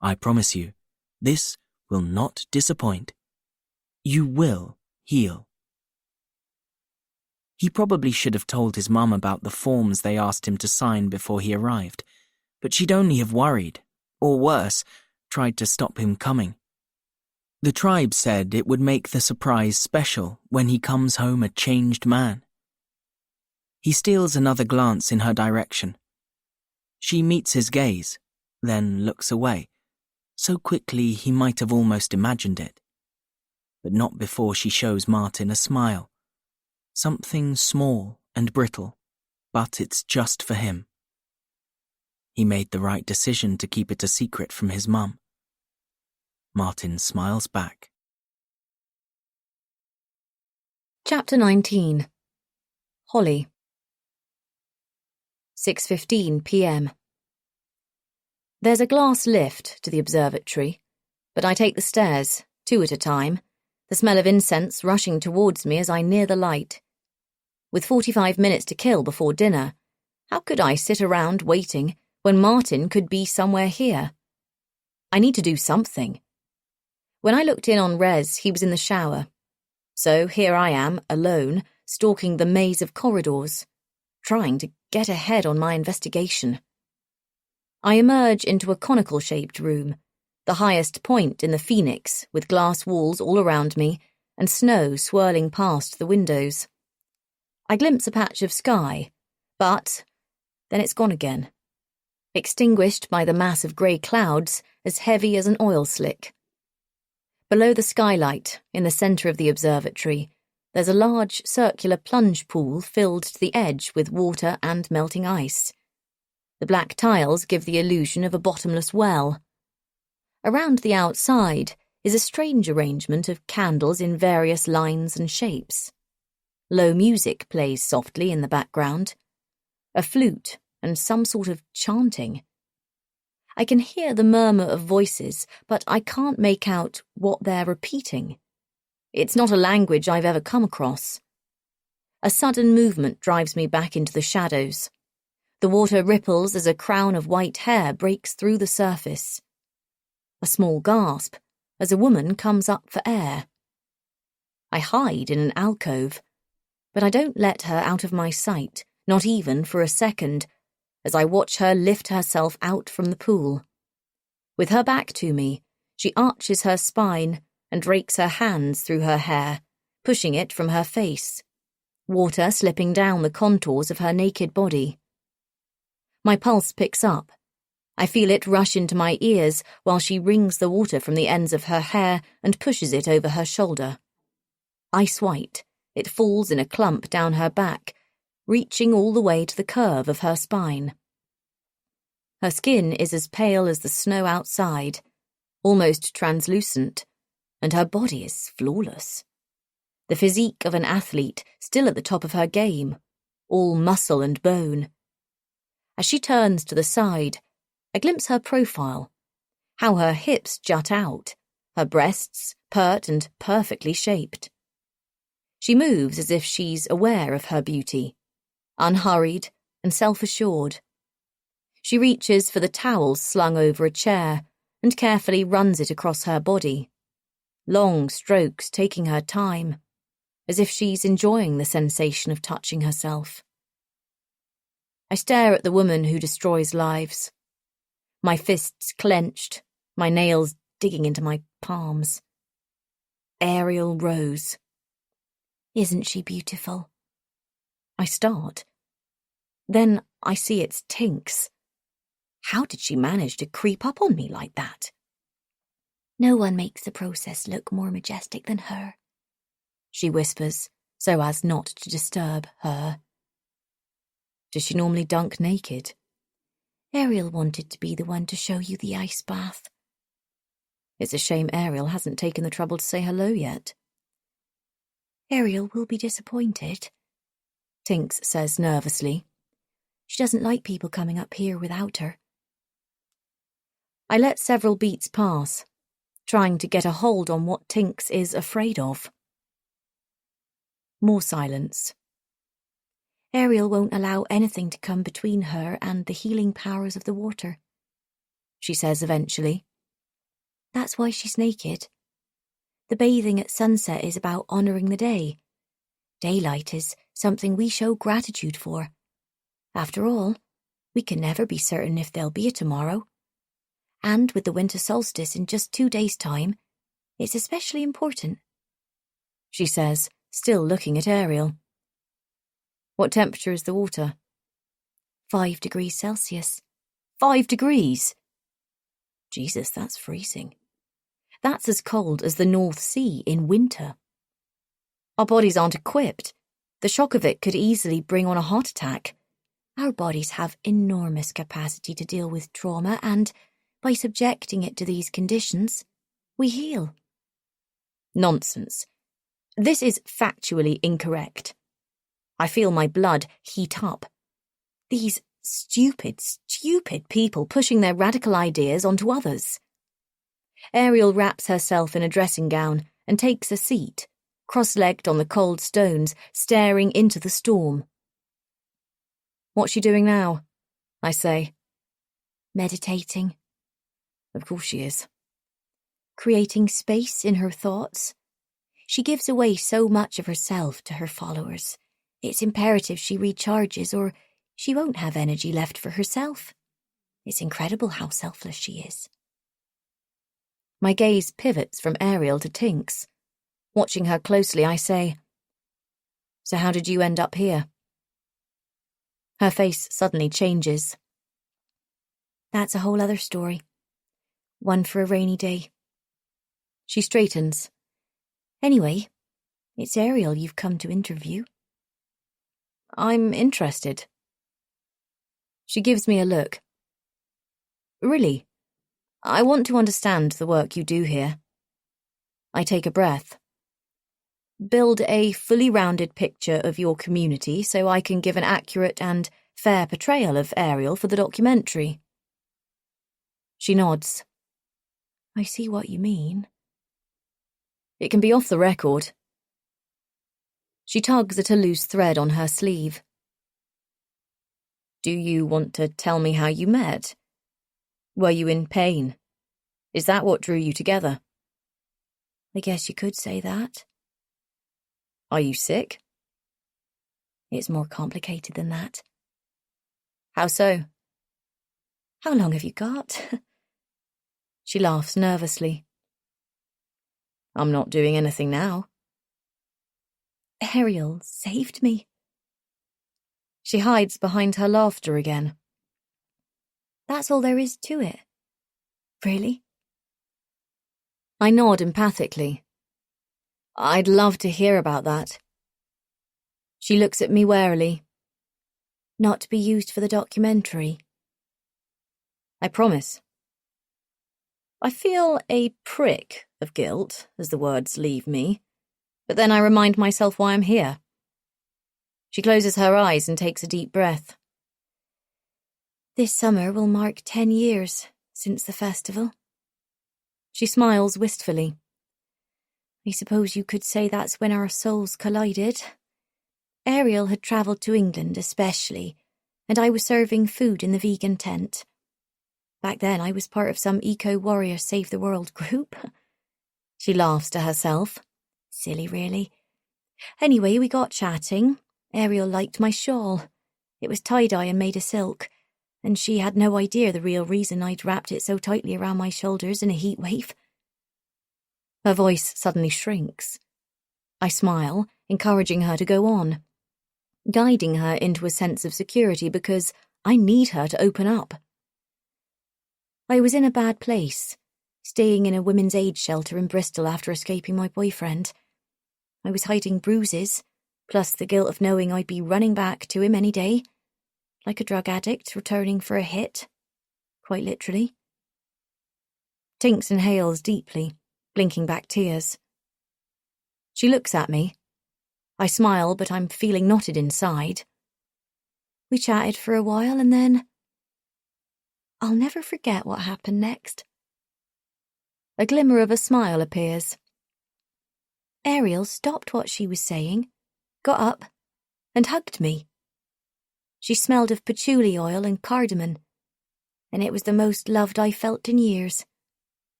I promise you, this will not disappoint. You will heal. He probably should have told his mum about the forms they asked him to sign before he arrived, but she'd only have worried, or worse, tried to stop him coming. The tribe said it would make the surprise special when he comes home a changed man. He steals another glance in her direction. She meets his gaze, then looks away, so quickly he might have almost imagined it. But not before she shows Martin a smile. Something small and brittle, but it's just for him. He made the right decision to keep it a secret from his mum. Martin smiles back. Chapter 19. Holly. 6:15 p.m. There's a glass lift to the observatory, but I take the stairs, 2 at a time, the smell of incense rushing towards me as I near the light. With 45 minutes to kill before dinner, how could I sit around waiting when Martin could be somewhere here? I need to do something. When I looked in on Rez, he was in the shower. So here I am, alone, stalking the maze of corridors, trying to get ahead on my investigation. I emerge into a conical-shaped room, the highest point in the Phoenix, with glass walls all around me and snow swirling past the windows. I glimpse a patch of sky, but then it's gone again, extinguished by the mass of grey clouds as heavy as an oil slick. Below the skylight, in the centre of the observatory, there's a large circular plunge pool filled to the edge with water and melting ice. The black tiles give the illusion of a bottomless well. Around the outside is a strange arrangement of candles in various lines and shapes. Low music plays softly in the background. A flute and some sort of chanting. I can hear the murmur of voices, but I can't make out what they're repeating. It's not a language I've ever come across. A sudden movement drives me back into the shadows. The water ripples as a crown of white hair breaks through the surface. A small gasp as a woman comes up for air. I hide in an alcove, but I don't let her out of my sight, not even for a second, as I watch her lift herself out from the pool. With her back to me, she arches her spine and rakes her hands through her hair, pushing it from her face, water slipping down the contours of her naked body. My pulse picks up. I feel it rush into my ears while she wrings the water from the ends of her hair and pushes it over her shoulder. Ice white, it falls in a clump down her back, reaching all the way to the curve of her spine. Her skin is as pale as the snow outside, almost translucent, and her body is flawless. The physique of an athlete still at the top of her game, all muscle and bone. As she turns to the side, I glimpse her profile, how her hips jut out, her breasts pert and perfectly shaped. She moves as if she's aware of her beauty, unhurried and self-assured. She reaches for the towel slung over a chair and carefully runs it across her body, long strokes taking her time, as if she's enjoying the sensation of touching herself. I stare at the woman who destroys lives, my fists clenched, my nails digging into my palms. Ariel Rose. Isn't she beautiful? I start. Then I see it's Tinks. How did she manage to creep up on me like that? No one makes the process look more majestic than her, she whispers, so as not to disturb her. Does she normally dunk naked? Ariel wanted to be the one to show you the ice bath. It's a shame Ariel hasn't taken the trouble to say hello yet. Ariel will be disappointed, Tinks says nervously. She doesn't like people coming up here without her. I let several beats pass, trying to get a hold on what Tinks is afraid of. More silence. Ariel won't allow anything to come between her and the healing powers of the water, she says eventually. That's why she's naked. The bathing at sunset is about honouring the day. Daylight is something we show gratitude for. After all, we can never be certain if there'll be a tomorrow. And with the winter solstice in just 2 days' time, it's especially important, she says, still looking at Ariel. What temperature is the water? 5 degrees Celsius. 5 degrees? Jesus, that's freezing. That's as cold as the North Sea in winter. Our bodies aren't equipped. The shock of it could easily bring on a heart attack. Our bodies have enormous capacity to deal with trauma, and by subjecting it to these conditions, we heal. Nonsense. This is factually incorrect. I feel my blood heat up. These stupid people pushing their radical ideas onto others. Ariel wraps herself in a dressing gown and takes a seat, cross-legged on the cold stones, staring into the storm. What's she doing now? I say. Meditating. Of course she is. Creating space in her thoughts. She gives away so much of herself to her followers. It's imperative she recharges, or she won't have energy left for herself. It's incredible how selfless she is. My gaze pivots from Ariel to Tinks. Watching her closely, I say, "So how did you end up here?" Her face suddenly changes. That's a whole other story. One for a rainy day. She straightens. Anyway, it's Ariel you've come to interview. I'm interested. She gives me a look. Really, I want to understand the work you do here. I take a breath. Build a fully rounded picture of your community so I can give an accurate and fair portrayal of Ariel for the documentary. She nods. I see what you mean. It can be off the record. She tugs at a loose thread on her sleeve. Do you want to tell me how you met? Were you in pain? Is that what drew you together? I guess you could say that. Are you sick? It's more complicated than that. How so? How long have you got? She laughs nervously. I'm not doing anything now. Ariel saved me. She hides behind her laughter again. That's all there is to it. Really? I nod empathically. I'd love to hear about that. She looks at me warily. Not to be used for the documentary. I promise. I feel a prick of guilt as the words leave me, but then I remind myself why I'm here. She closes her eyes and takes a deep breath. This summer will mark 10 years since the festival. She smiles wistfully. I suppose you could say that's when our souls collided. Ariel had travelled to England especially, and I was serving food in the vegan tent. Back then I was part of some eco-warrior save-the-world group. She laughs to herself. Silly, really. Anyway, we got chatting. Ariel liked my shawl. It was tie-dye and made of silk, and she had no idea the real reason I'd wrapped it so tightly around my shoulders in a heat wave. Her voice suddenly shrinks. I smile, encouraging her to go on, guiding her into a sense of security because I need her to open up. I was in a bad place, staying in a women's aid shelter in Bristol after escaping my boyfriend. I was hiding bruises, plus the guilt of knowing I'd be running back to him any day, like a drug addict returning for a hit, quite literally. Tinks inhales deeply, blinking back tears. She looks at me. I smile, but I'm feeling knotted inside. We chatted for a while and then... I'll never forget what happened next. A glimmer of a smile appears. Ariel stopped what she was saying, got up, and hugged me. She smelled of patchouli oil and cardamom, and it was the most loved I felt in years.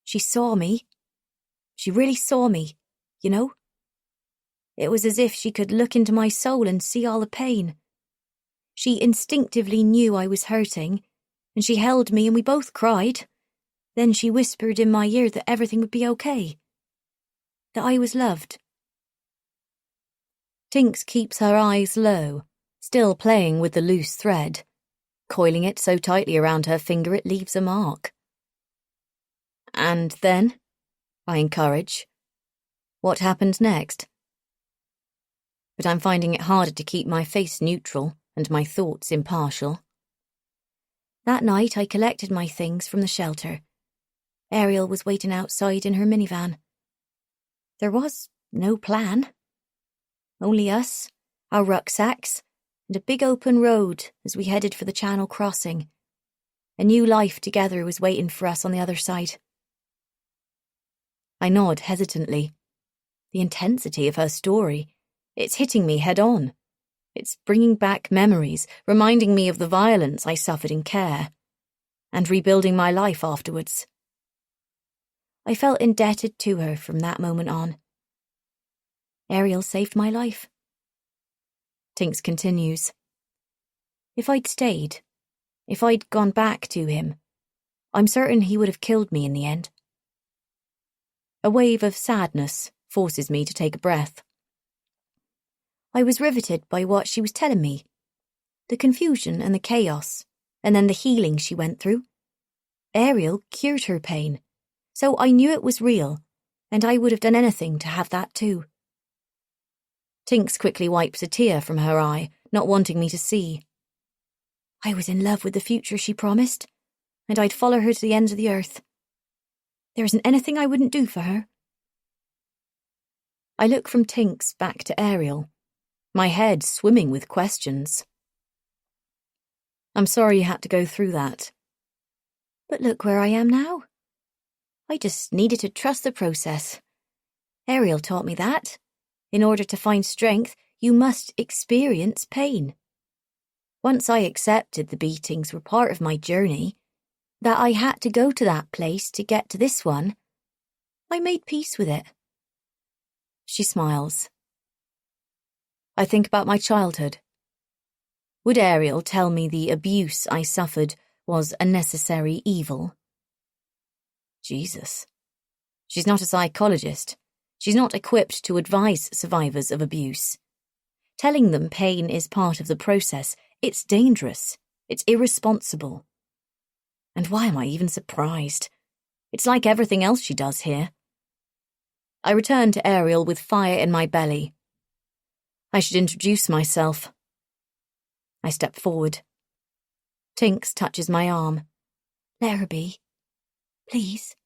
She saw me. She really saw me, you know? It was as if she could look into my soul and see all the pain. She instinctively knew I was hurting, and she held me and we both cried. Then she whispered in my ear that everything would be okay, that I was loved. Tinks keeps her eyes low, still playing with the loose thread, coiling it so tightly around her finger it leaves a mark. And then, I encourage, what happened next? But I'm finding it harder to keep my face neutral and my thoughts impartial. That night I collected my things from the shelter. Ariel was waiting outside in her minivan. There was no plan. Only us, our rucksacks, and a big open road as we headed for the Channel crossing. A new life together was waiting for us on the other side. I nod hesitantly. The intensity of her story, it's hitting me head on. It's bringing back memories, reminding me of the violence I suffered in care, and rebuilding my life afterwards. I felt indebted to her from that moment on. Ariel saved my life. Tinks continues. If I'd stayed, if I'd gone back to him, I'm certain he would have killed me in the end. A wave of sadness forces me to take a breath. I was riveted by what she was telling me. The confusion and the chaos, and then the healing she went through. Ariel cured her pain, so I knew it was real, and I would have done anything to have that too. Tinks quickly wipes a tear from her eye, not wanting me to see. I was in love with the future she promised, and I'd follow her to the ends of the earth. There isn't anything I wouldn't do for her. I look from Tinks back to Ariel, my head swimming with questions. I'm sorry you had to go through that. But look where I am now. I just needed to trust the process. Ariel taught me that. In order to find strength, you must experience pain. Once I accepted the beatings were part of my journey, that I had to go to that place to get to this one, I made peace with it. She smiles. I think about my childhood. Would Ariel tell me the abuse I suffered was a necessary evil? Jesus. She's not a psychologist. She's not equipped to advise survivors of abuse. Telling them pain is part of the process, it's dangerous, it's irresponsible. And why am I even surprised? It's like everything else she does here. I return to Ariel with fire in my belly. I should introduce myself. I step forward. Tinks touches my arm. Let her be. Please.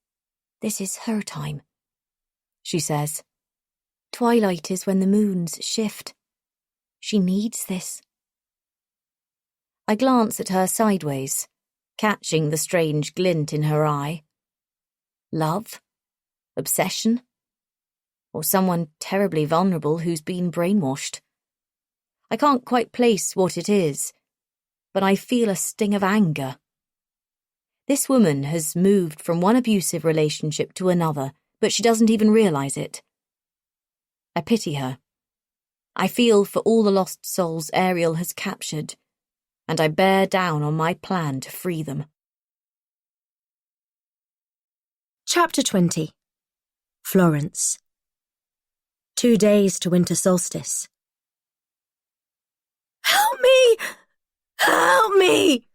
This is her time, she says. Twilight is when the moons shift. She needs this. I glance at her sideways, catching the strange glint in her eye. Love? Obsession? Or someone terribly vulnerable who's been brainwashed? I can't quite place what it is, but I feel a sting of anger. This woman has moved from one abusive relationship to another, but she doesn't even realize it. I pity her. I feel for all the lost souls Ariel has captured, and I bear down on my plan to free them. Chapter 20. Florence. 2 days to winter solstice. Help me! Help me!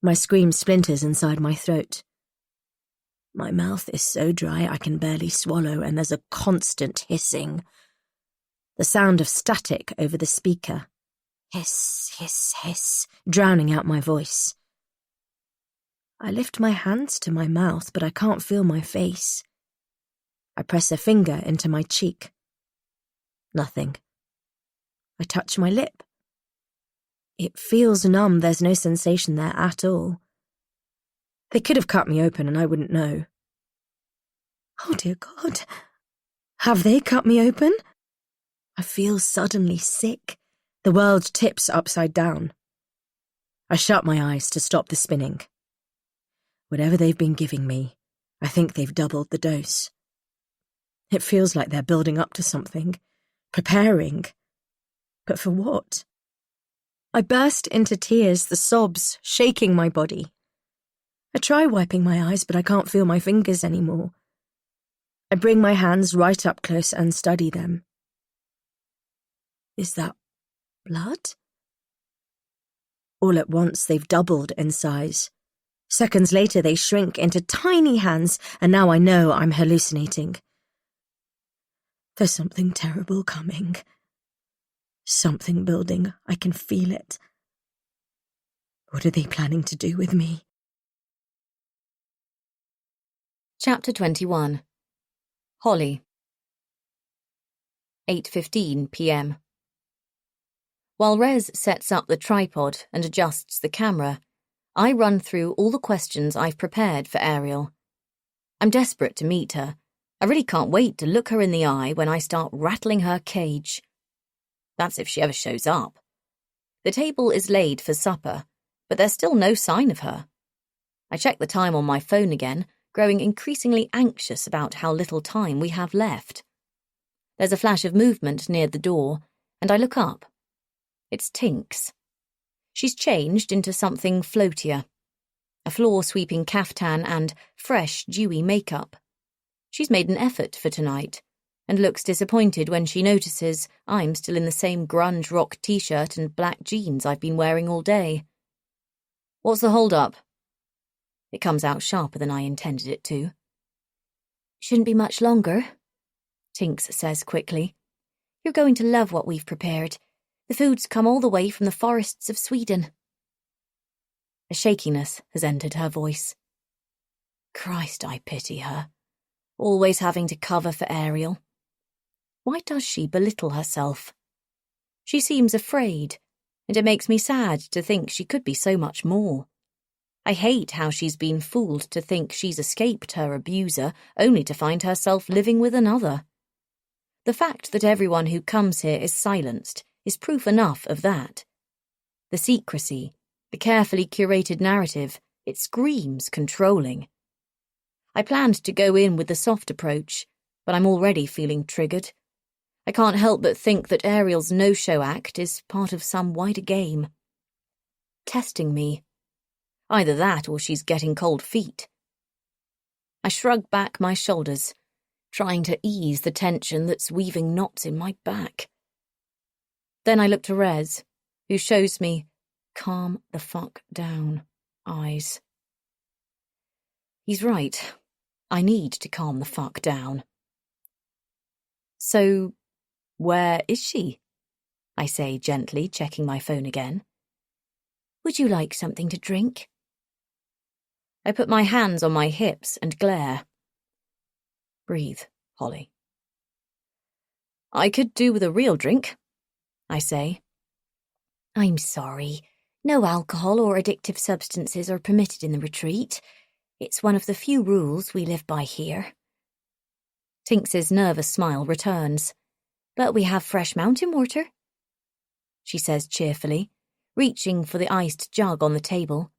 My scream splinters inside my throat. My mouth is so dry I can barely swallow, and there's a constant hissing. The sound of static over the speaker. Hiss, hiss, hiss, drowning out my voice. I lift my hands to my mouth, but I can't feel my face. I press a finger into my cheek. Nothing. I touch my lip. It feels numb, there's no sensation there at all. They could have cut me open and I wouldn't know. Oh dear God. Have they cut me open? I feel suddenly sick. The world tips upside down. I shut my eyes to stop the spinning. Whatever they've been giving me, I think they've doubled the dose. It feels like they're building up to something, preparing. But for what? I burst into tears, the sobs shaking my body. I try wiping my eyes, but I can't feel my fingers anymore. I bring my hands right up close and study them. Is that blood? All at once they've doubled in size. Seconds later they shrink into tiny hands, and now I know I'm hallucinating. There's something terrible coming. Something building. I can feel it. What are they planning to do with me? Chapter 21. Holly. 8:15 p.m. While Rez sets up the tripod and adjusts the camera, I run through all the questions I've prepared for Ariel. I'm desperate to meet her. I really can't wait to look her in the eye when I start rattling her cage. That's if she ever shows up. The table is laid for supper, but there's still no sign of her. I check the time on my phone again, growing increasingly anxious about how little time we have left. There's a flash of movement near the door, and I look up. It's Tinks. She's changed into something floatier. A floor-sweeping caftan and fresh, dewy makeup. She's made an effort for tonight, and looks disappointed when she notices I'm still in the same grunge rock t-shirt and black jeans I've been wearing all day. What's the hold-up? It comes out sharper than I intended it to. Shouldn't be much longer, Tinks says quickly. You're going to love what we've prepared. The food's come all the way from the forests of Sweden. A shakiness has entered her voice. Christ, I pity her. Always having to cover for Ariel. Why does she belittle herself? She seems afraid, and it makes me sad to think she could be so much more. I hate how she's been fooled to think she's escaped her abuser, only to find herself living with another. The fact that everyone who comes here is silenced is proof enough of that. The secrecy, the carefully curated narrative, it screams controlling. I planned to go in with the soft approach, but I'm already feeling triggered. I can't help but think that Ariel's no-show act is part of some wider game. Testing me. Either that or she's getting cold feet. I shrug back my shoulders, trying to ease the tension that's weaving knots in my back. Then I look to Rez, who shows me calm the fuck down eyes. He's right. I need to calm the fuck down. So, where is she? I say gently, checking my phone again. Would you like something to drink? I put my hands on my hips and glare. Breathe, Holly. I could do with a real drink, I say. I'm sorry. No alcohol or addictive substances are permitted in the retreat. It's one of the few rules we live by here. Tinks's nervous smile returns. But we have fresh mountain water, she says cheerfully, reaching for the iced jug on the table.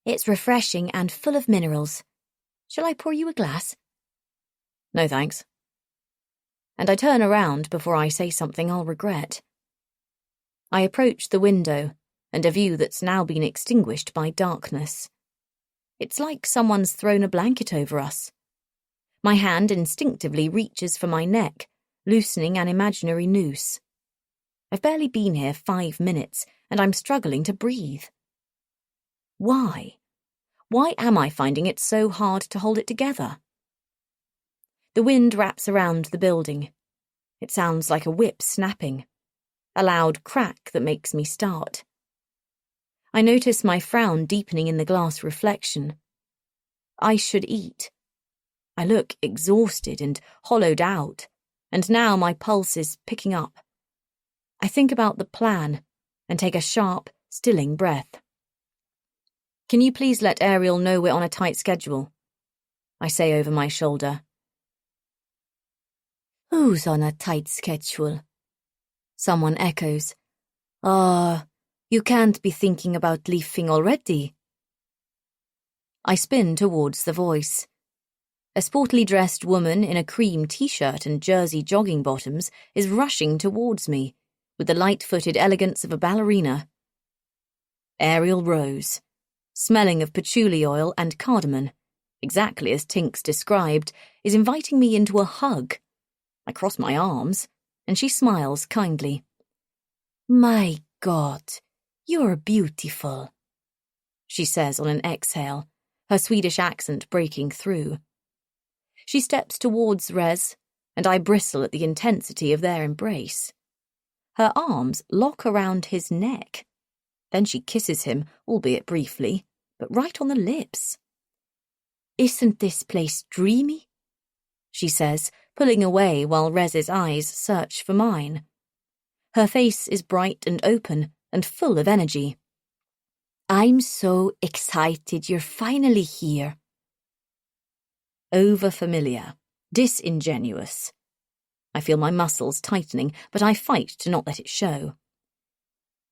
It's refreshing and full of minerals. Shall I pour you a glass? No thanks. And I turn around before I say something I'll regret. I approach the window and a view that's now been extinguished by darkness. It's like someone's thrown a blanket over us. My hand instinctively reaches for my neck, loosening an imaginary noose. I've barely been here 5 minutes, and I'm struggling to breathe. Why? Why am I finding it so hard to hold it together? The wind wraps around the building. It sounds like a whip snapping, a loud crack that makes me start. I notice my frown deepening in the glass reflection. I should eat. I look exhausted and hollowed out, and now my pulse is picking up. I think about the plan and take a sharp, stilling breath. Can you please let Ariel know we're on a tight schedule? I say over my shoulder. Who's on a tight schedule? Someone echoes. You can't be thinking about leaving already. I spin towards the voice. A sportily dressed woman in a cream t-shirt and jersey jogging bottoms is rushing towards me, with the light-footed elegance of a ballerina. Ariel rose, smelling of patchouli oil and cardamom, exactly as Tinks described, is inviting me into a hug. I cross my arms, and she smiles kindly. My God, you're beautiful, she says on an exhale, her Swedish accent breaking through. She steps towards Rez, and I bristle at the intensity of their embrace. Her arms lock around his neck. Then she kisses him, albeit briefly, but right on the lips. Isn't this place dreamy? She says, pulling away while Rez's eyes search for mine. Her face is bright and open and full of energy. I'm so excited you're finally here. Over-familiar, disingenuous. I feel my muscles tightening, but I fight to not let it show.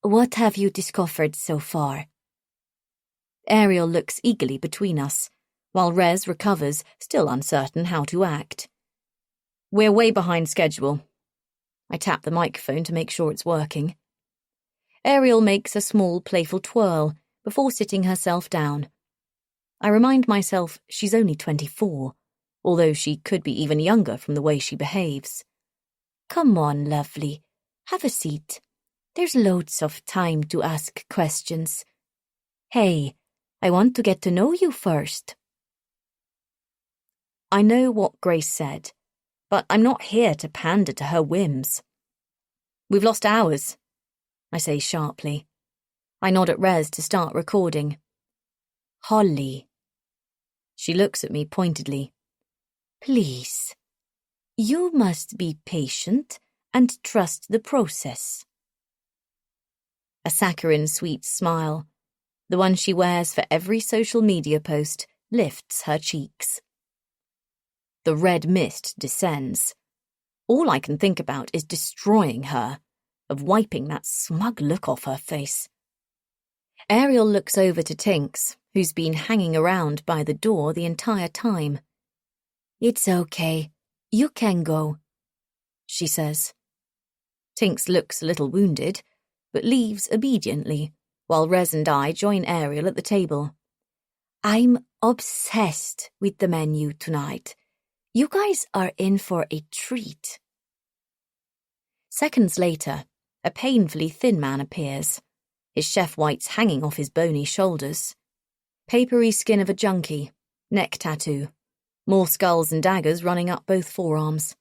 What have you discovered so far? Ariel looks eagerly between us, while Rez recovers, still uncertain how to act. We're way behind schedule. I tap the microphone to make sure it's working. Ariel makes a small, playful twirl before sitting herself down. I remind myself she's only 24, although she could be even younger from the way she behaves. Come on, lovely. Have a seat. There's loads of time to ask questions. Hey, I want to get to know you first. I know what Grace said, but I'm not here to pander to her whims. We've lost hours, I say sharply. I nod at Rez to start recording. Holly. She looks at me pointedly. Please. You must be patient and trust the process. A saccharine sweet smile, the one she wears for every social media post, lifts her cheeks. The red mist descends. All I can think about is destroying her, of wiping that smug look off her face. Ariel looks over to Tinks, who's been hanging around by the door the entire time. It's okay. You can go, she says. Tinks looks a little wounded, but leaves obediently, while Rez and I join Ariel at the table. I'm obsessed with the menu tonight. You guys are in for a treat. Seconds later, a painfully thin man appears, his chef whites hanging off his bony shoulders. Papery skin of a junkie, neck tattoo, more skulls and daggers running up both forearms.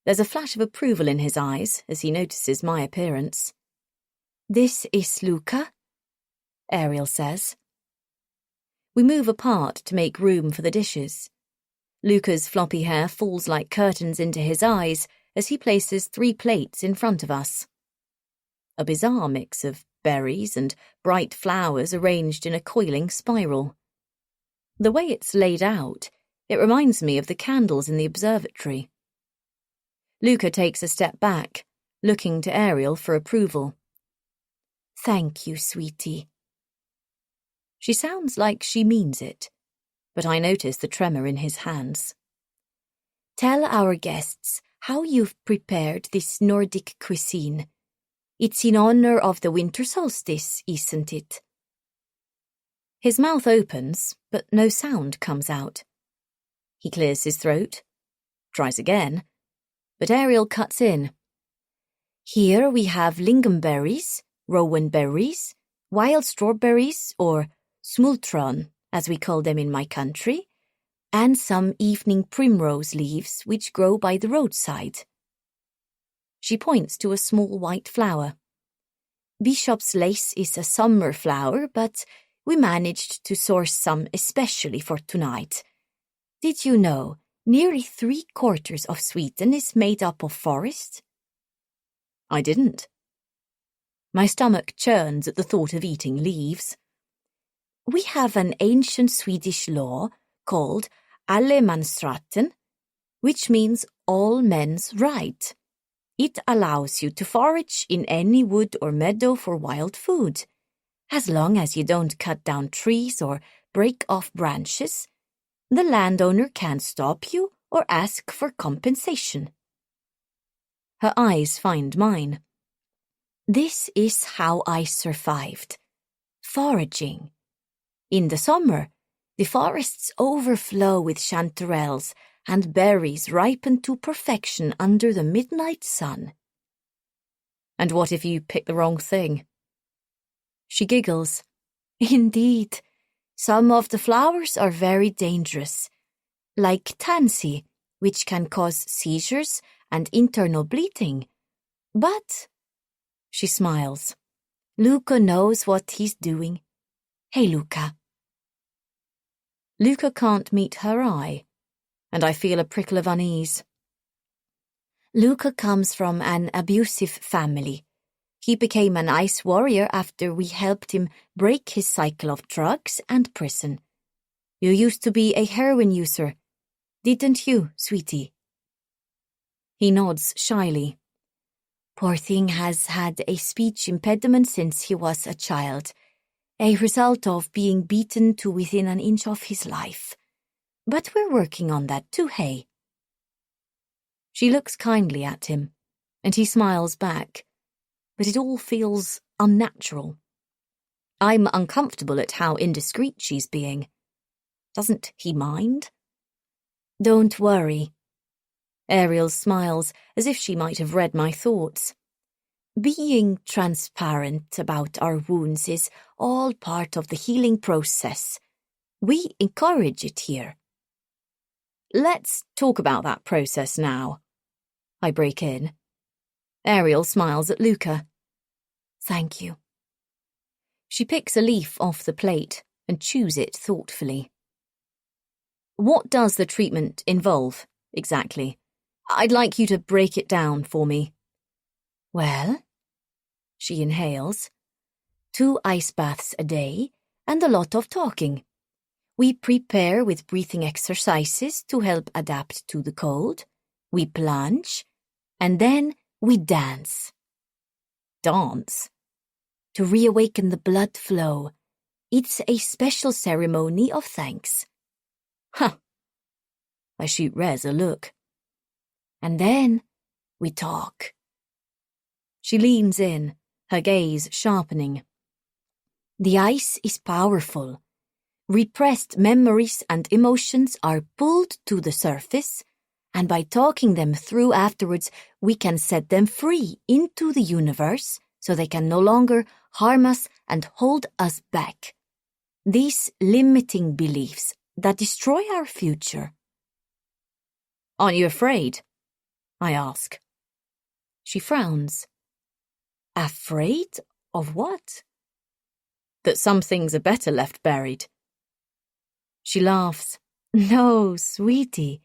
There's a flash of approval in his eyes as he notices my appearance. This is Luca, Ariel says. We move apart to make room for the dishes. Luca's floppy hair falls like curtains into his eyes as he places 3 plates in front of us. A bizarre mix of berries and bright flowers arranged in a coiling spiral. The way it's laid out, it reminds me of the candles in the observatory. Luca takes a step back, looking to Ariel for approval. Thank you, sweetie. She sounds like she means it, but I notice the tremor in his hands. Tell our guests how you've prepared this Nordic cuisine. It's in honor of the winter solstice, isn't it? His mouth opens, but no sound comes out. He clears his throat, tries again, but Ariel cuts in. Here we have lingonberries, rowan berries, wild strawberries, or smultron, as we call them in my country, and some evening primrose leaves which grow by the roadside. She points to a small white flower. Bishop's lace is a summer flower, but we managed to source some especially for tonight. Did you know nearly 3/4 of Sweden is made up of forest? I didn't. My stomach churns at the thought of eating leaves. We have an ancient Swedish law called allemansrätten, which means all men's right. It allows you to forage in any wood or meadow for wild food. As long as you don't cut down trees or break off branches, the landowner can't stop you or ask for compensation. Her eyes find mine. This is how I survived. Foraging. In the summer, the forests overflow with chanterelles and berries ripen to perfection under the midnight sun. And what if you pick the wrong thing? She giggles. Indeed, some of the flowers are very dangerous, like tansy, which can cause seizures and internal bleeding. But, she smiles, Luca knows what he's doing. Hey, Luca. Luca can't meet her eye, and I feel a prickle of unease. Luca comes from an abusive family. He became an ice warrior after we helped him break his cycle of drugs and prison. You used to be a heroin user, didn't you, sweetie? He nods shyly. Poor thing has had a speech impediment since he was a child, a result of being beaten to within an inch of his life. But we're working on that too, hey? She looks kindly at him, and he smiles back, but it all feels unnatural. I'm uncomfortable at how indiscreet she's being. Doesn't he mind? Don't worry. Ariel smiles as if she might have read my thoughts. Being transparent about our wounds is all part of the healing process. We encourage it here. Let's talk about that process now. I break in. Ariel smiles at Luca. Thank you. She picks a leaf off the plate and chews it thoughtfully. What does the treatment involve, exactly? I'd like you to break it down for me. Well, she inhales, 2 ice baths a day and a lot of talking. We prepare with breathing exercises to help adapt to the cold. We plunge, and then we dance. Dance? To reawaken the blood flow. It's a special ceremony of thanks. Huh. I shoot Rez a look. And then we talk. She leans in, her gaze sharpening. The ice is powerful. Repressed memories and emotions are pulled to the surface, and by talking them through afterwards, we can set them free into the universe so they can no longer harm us and hold us back. These limiting beliefs that destroy our future. Aren't you afraid? I ask. She frowns. Afraid of what? That some things are better left buried. She laughs. No, sweetie.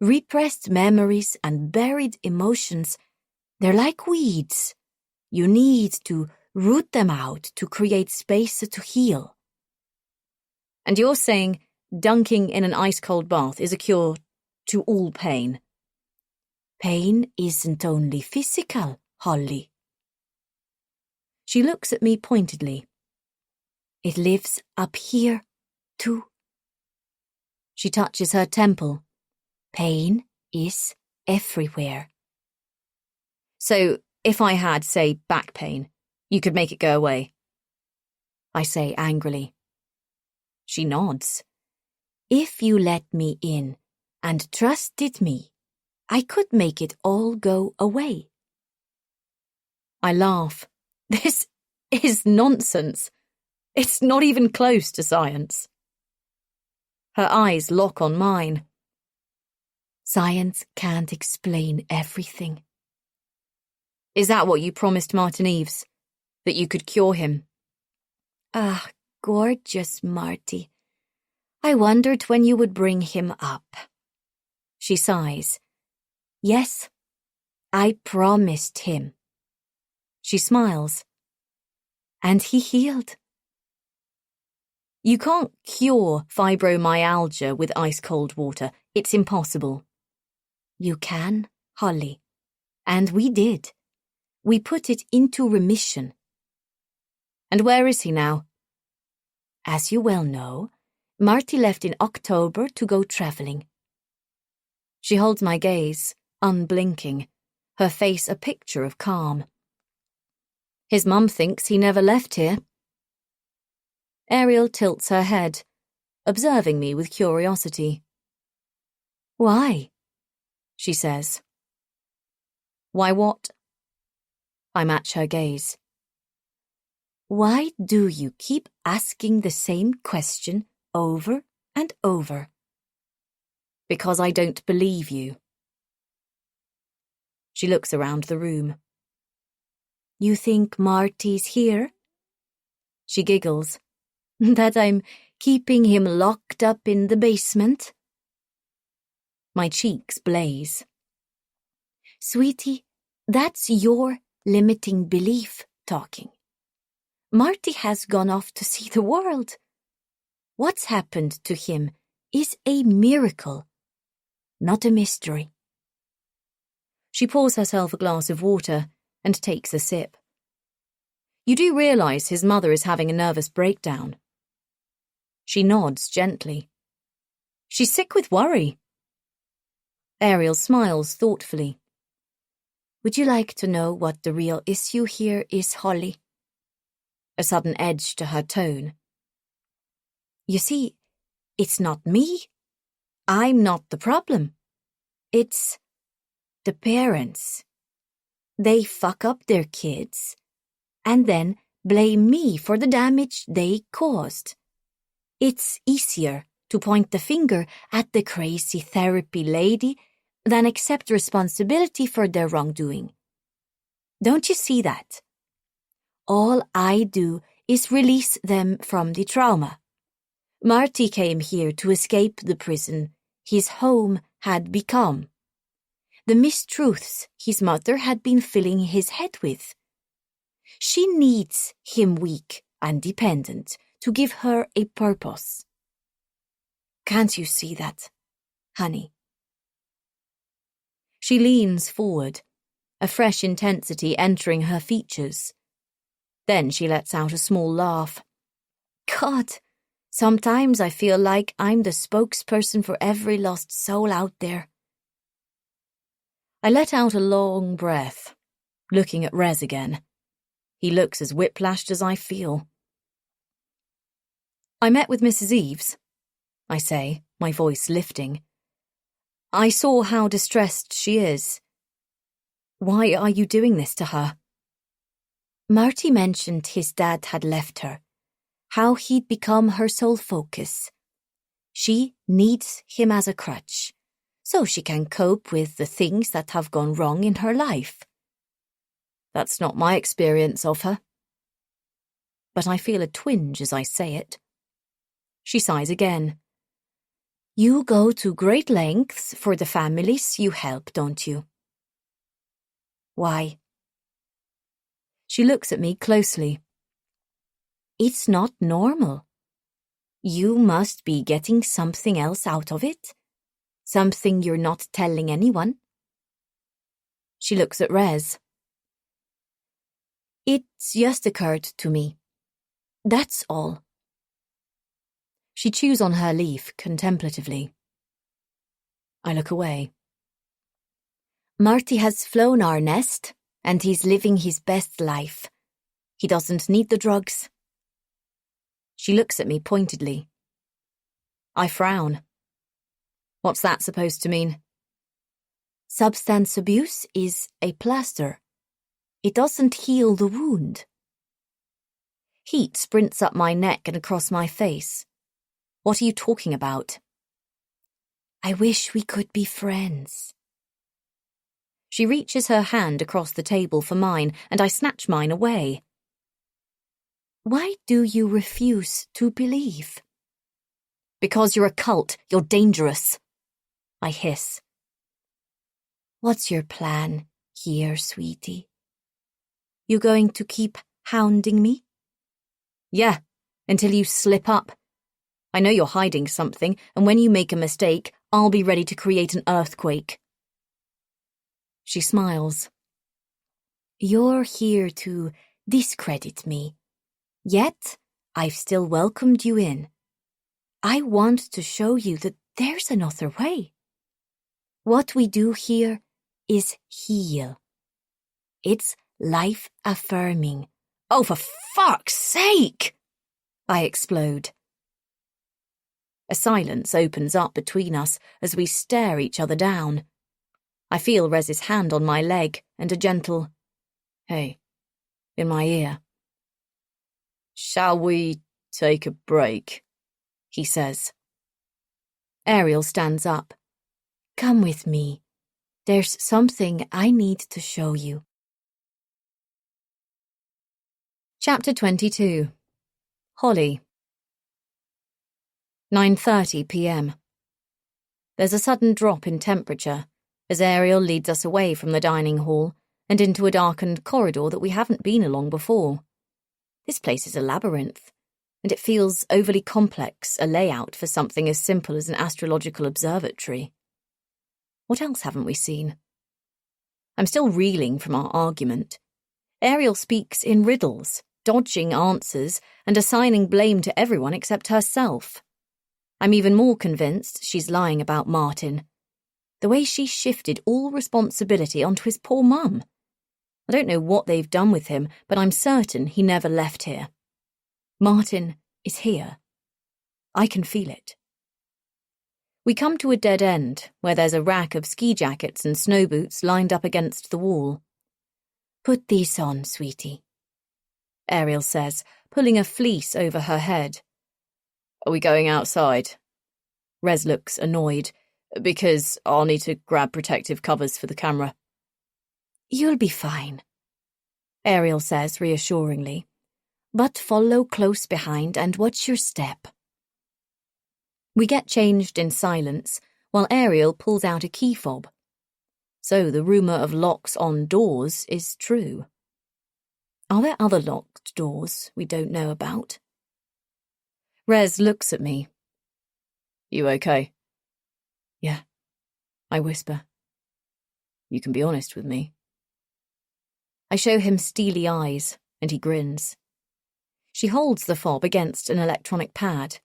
Repressed memories and buried emotions, they're like weeds. You need to root them out to create space to heal. And you're saying dunking in an ice-cold bath is a cure to all pain? Pain isn't only physical, Holly. She looks at me pointedly. It lives up here, too. She touches her temple. Pain is everywhere. So, if I had, say, back pain, you could make it go away? I say angrily. She nods. If you let me in and trusted me, I could make it all go away. I laugh. This is nonsense. It's not even close to science. Her eyes lock on mine. Science can't explain everything. Is that what you promised Martin Eves? That you could cure him? Ah, gorgeous Marty. I wondered when you would bring him up. She sighs. Yes, I promised him. She smiles. And he healed. You can't cure fibromyalgia with ice-cold water. It's impossible. You can, Holly. And we did. We put it into remission. And where is he now? As you well know, Marty left in October to go travelling. She holds my gaze, unblinking, her face a picture of calm. His mum thinks he never left here. Ariel tilts her head, observing me with curiosity. Why? She says. Why what? I match her gaze. Why do you keep asking the same question over and over? Because I don't believe you. She looks around the room. You think Marty's here? She giggles. That I'm keeping him locked up in the basement? My cheeks blaze. Sweetie, that's your limiting belief talking. Marty has gone off to see the world. What's happened to him is a miracle, not a mystery. She pours herself a glass of water and takes a sip. You do realise his mother is having a nervous breakdown. She nods gently. She's sick with worry. Ariel smiles thoughtfully. Would you like to know what the real issue here is, Holly? A sudden edge to her tone. You see, it's not me. I'm not the problem. It's the parents. They fuck up their kids and then blame me for the damage they caused. It's easier to point the finger at the crazy therapy lady than accept responsibility for their wrongdoing. Don't you see that? All I do is release them from the trauma. Marty came here to escape the prison his home had become. The mistruths his mother had been filling his head with. She needs him weak and dependent to give her a purpose. Can't you see that, honey? She leans forward, a fresh intensity entering her features. Then she lets out a small laugh. God, sometimes I feel like I'm the spokesperson for every lost soul out there. I let out a long breath, looking at Rez again. He looks as whiplashed as I feel. I met with Mrs. Eves, I say, my voice lifting. I saw how distressed she is. Why are you doing this to her? Marty mentioned his dad had left her, how he'd become her sole focus. She needs him as a crutch, so she can cope with the things that have gone wrong in her life. That's not my experience of her. But I feel a twinge as I say it. She sighs again, You go to great lengths for the families you help, don't you? Why? She looks at me closely. It's not normal. You must be getting something else out of it. Something you're not telling anyone. She looks at Rez. It's just occurred to me. That's all. She chews on her leaf contemplatively. I look away. Marty has flown our nest, and he's living his best life. He doesn't need the drugs. She looks at me pointedly. I frown. What's that supposed to mean? Substance abuse is a plaster. It doesn't heal the wound. Heat sprints up my neck and across my face. What are you talking about? I wish we could be friends. She reaches her hand across the table for mine, and I snatch mine away. Why do you refuse to believe? Because you're a cult. You're dangerous. I hiss. What's your plan here, sweetie? You going to keep hounding me? Yeah, until you slip up. I know you're hiding something, and when you make a mistake, I'll be ready to create an earthquake. She smiles. You're here to discredit me. Yet, I've still welcomed you in. I want to show you that there's another way. What we do here is heal. It's life-affirming. Oh, for fuck's sake! I explode. A silence opens up between us as we stare each other down. I feel Rez's hand on my leg and a gentle, hey, in my ear. Shall we take a break? He says. Ariel stands up. Come with me. There's something I need to show you. Chapter 22. Holly. 9:30 p.m. There's a sudden drop in temperature as Ariel leads us away from the dining hall and into a darkened corridor that we haven't been along before. This place is a labyrinth, and it feels overly complex, a layout for something as simple as an astrological observatory. What else haven't we seen? I'm still reeling from our argument. Ariel speaks in riddles, dodging answers and assigning blame to everyone except herself. I'm even more convinced she's lying about Martin. The way she shifted all responsibility onto his poor mum. I don't know what they've done with him, but I'm certain he never left here. Martin is here. I can feel it. We come to a dead end where there's a rack of ski jackets and snow boots lined up against the wall. Put these on, sweetie, Ariel says, pulling a fleece over her head. Are we going outside? Rez looks annoyed, because I'll need to grab protective covers for the camera. You'll be fine, Ariel says reassuringly, but follow close behind and watch your step. We get changed in silence while Ariel pulls out a key fob. So the rumour of locks on doors is true. Are there other locked doors we don't know about? Rez looks at me. You okay? Yeah, I whisper. You can be honest with me. I show him steely eyes, and he grins. She holds the fob against an electronic pad.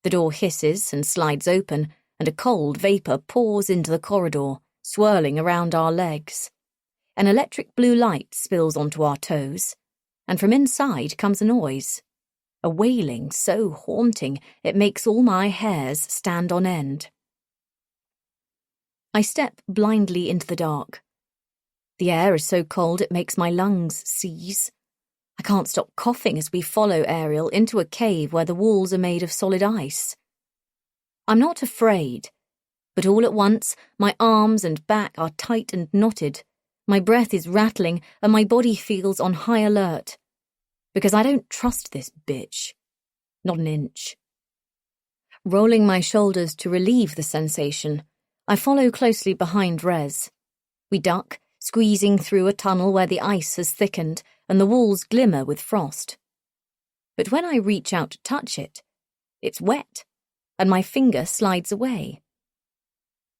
The door hisses and slides open, and a cold vapour pours into the corridor, swirling around our legs. An electric blue light spills onto our toes, and from inside comes a noise. A wailing so haunting it makes all my hairs stand on end. I step blindly into the dark. The air is so cold it makes my lungs seize. I can't stop coughing as we follow Ariel into a cave where the walls are made of solid ice. I'm not afraid, but all at once my arms and back are tight and knotted, my breath is rattling and my body feels on high alert. Because I don't trust this bitch. Not an inch. Rolling my shoulders to relieve the sensation, I follow closely behind Rez. We duck, squeezing through a tunnel where the ice has thickened and the walls glimmer with frost. But when I reach out to touch it, it's wet, and my finger slides away.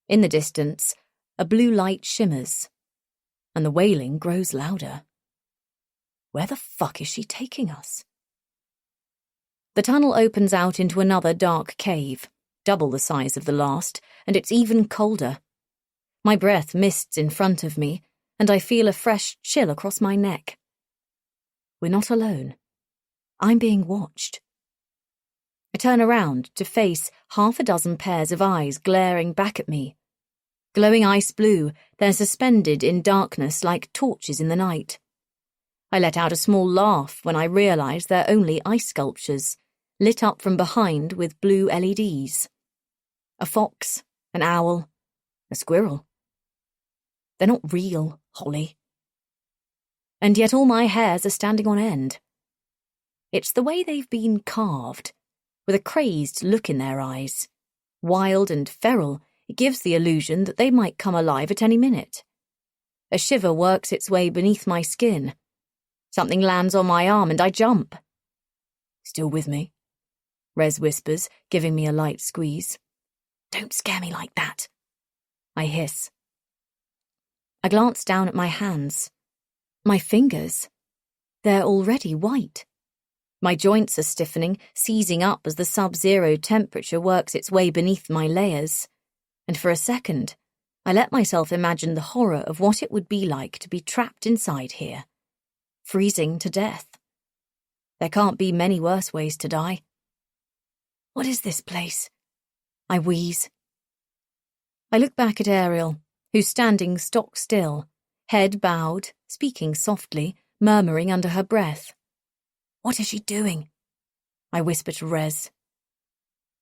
In the distance, a blue light shimmers, and the wailing grows louder. Where the fuck is she taking us? The tunnel opens out into another dark cave, double the size of the last, and it's even colder. My breath mists in front of me, and I feel a fresh chill across my neck. We're not alone. I'm being watched. I turn around to face half a dozen pairs of eyes glaring back at me. Glowing ice blue, they're suspended in darkness like torches in the night. I let out a small laugh when I realise they're only ice sculptures, lit up from behind with blue LEDs. A fox, an owl, a squirrel. They're not real, Holly. And yet all my hairs are standing on end. It's the way they've been carved, with a crazed look in their eyes. Wild and feral, it gives the illusion that they might come alive at any minute. A shiver works its way beneath my skin. Something lands on my arm and I jump. Still with me? Rez whispers, giving me a light squeeze. Don't scare me like that. I hiss. I glance down at my hands. My fingers. They're already white. My joints are stiffening, seizing up as the sub-zero temperature works its way beneath my layers. And for a second, I let myself imagine the horror of what it would be like to be trapped inside here. Freezing to death. There can't be many worse ways to die. What is this place? I wheeze. I look back at Ariel, who's standing stock still, head bowed, speaking softly, murmuring under her breath. What is she doing? I whisper to Rez.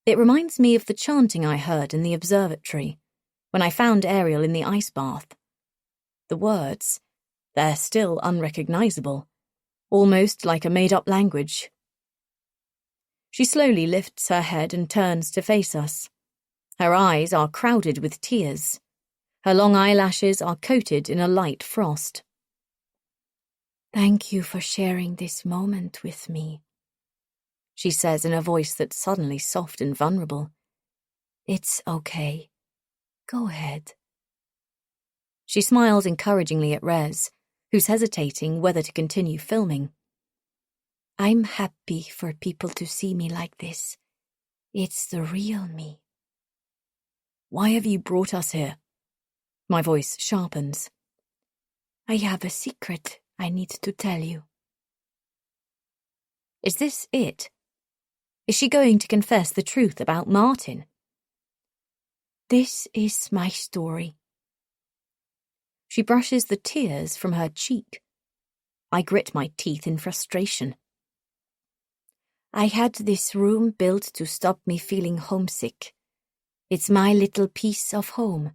It reminds me of the chanting I heard in the observatory, when I found Ariel in the ice bath. The words, they're still unrecognisable, almost like a made-up language. She slowly lifts her head and turns to face us. Her eyes are crowded with tears. Her long eyelashes are coated in a light frost. Thank you for sharing this moment with me, she says in a voice that's suddenly soft and vulnerable. It's okay. Go ahead. She smiles encouragingly at Rez, who's hesitating whether to continue filming. I'm happy for people to see me like this. It's the real me. Why have you brought us here? My voice sharpens. I have a secret I need to tell you. Is this it? Is she going to confess the truth about Martin? This is my story. She brushes the tears from her cheek. I grit my teeth in frustration. I had this room built to stop me feeling homesick. It's my little piece of home.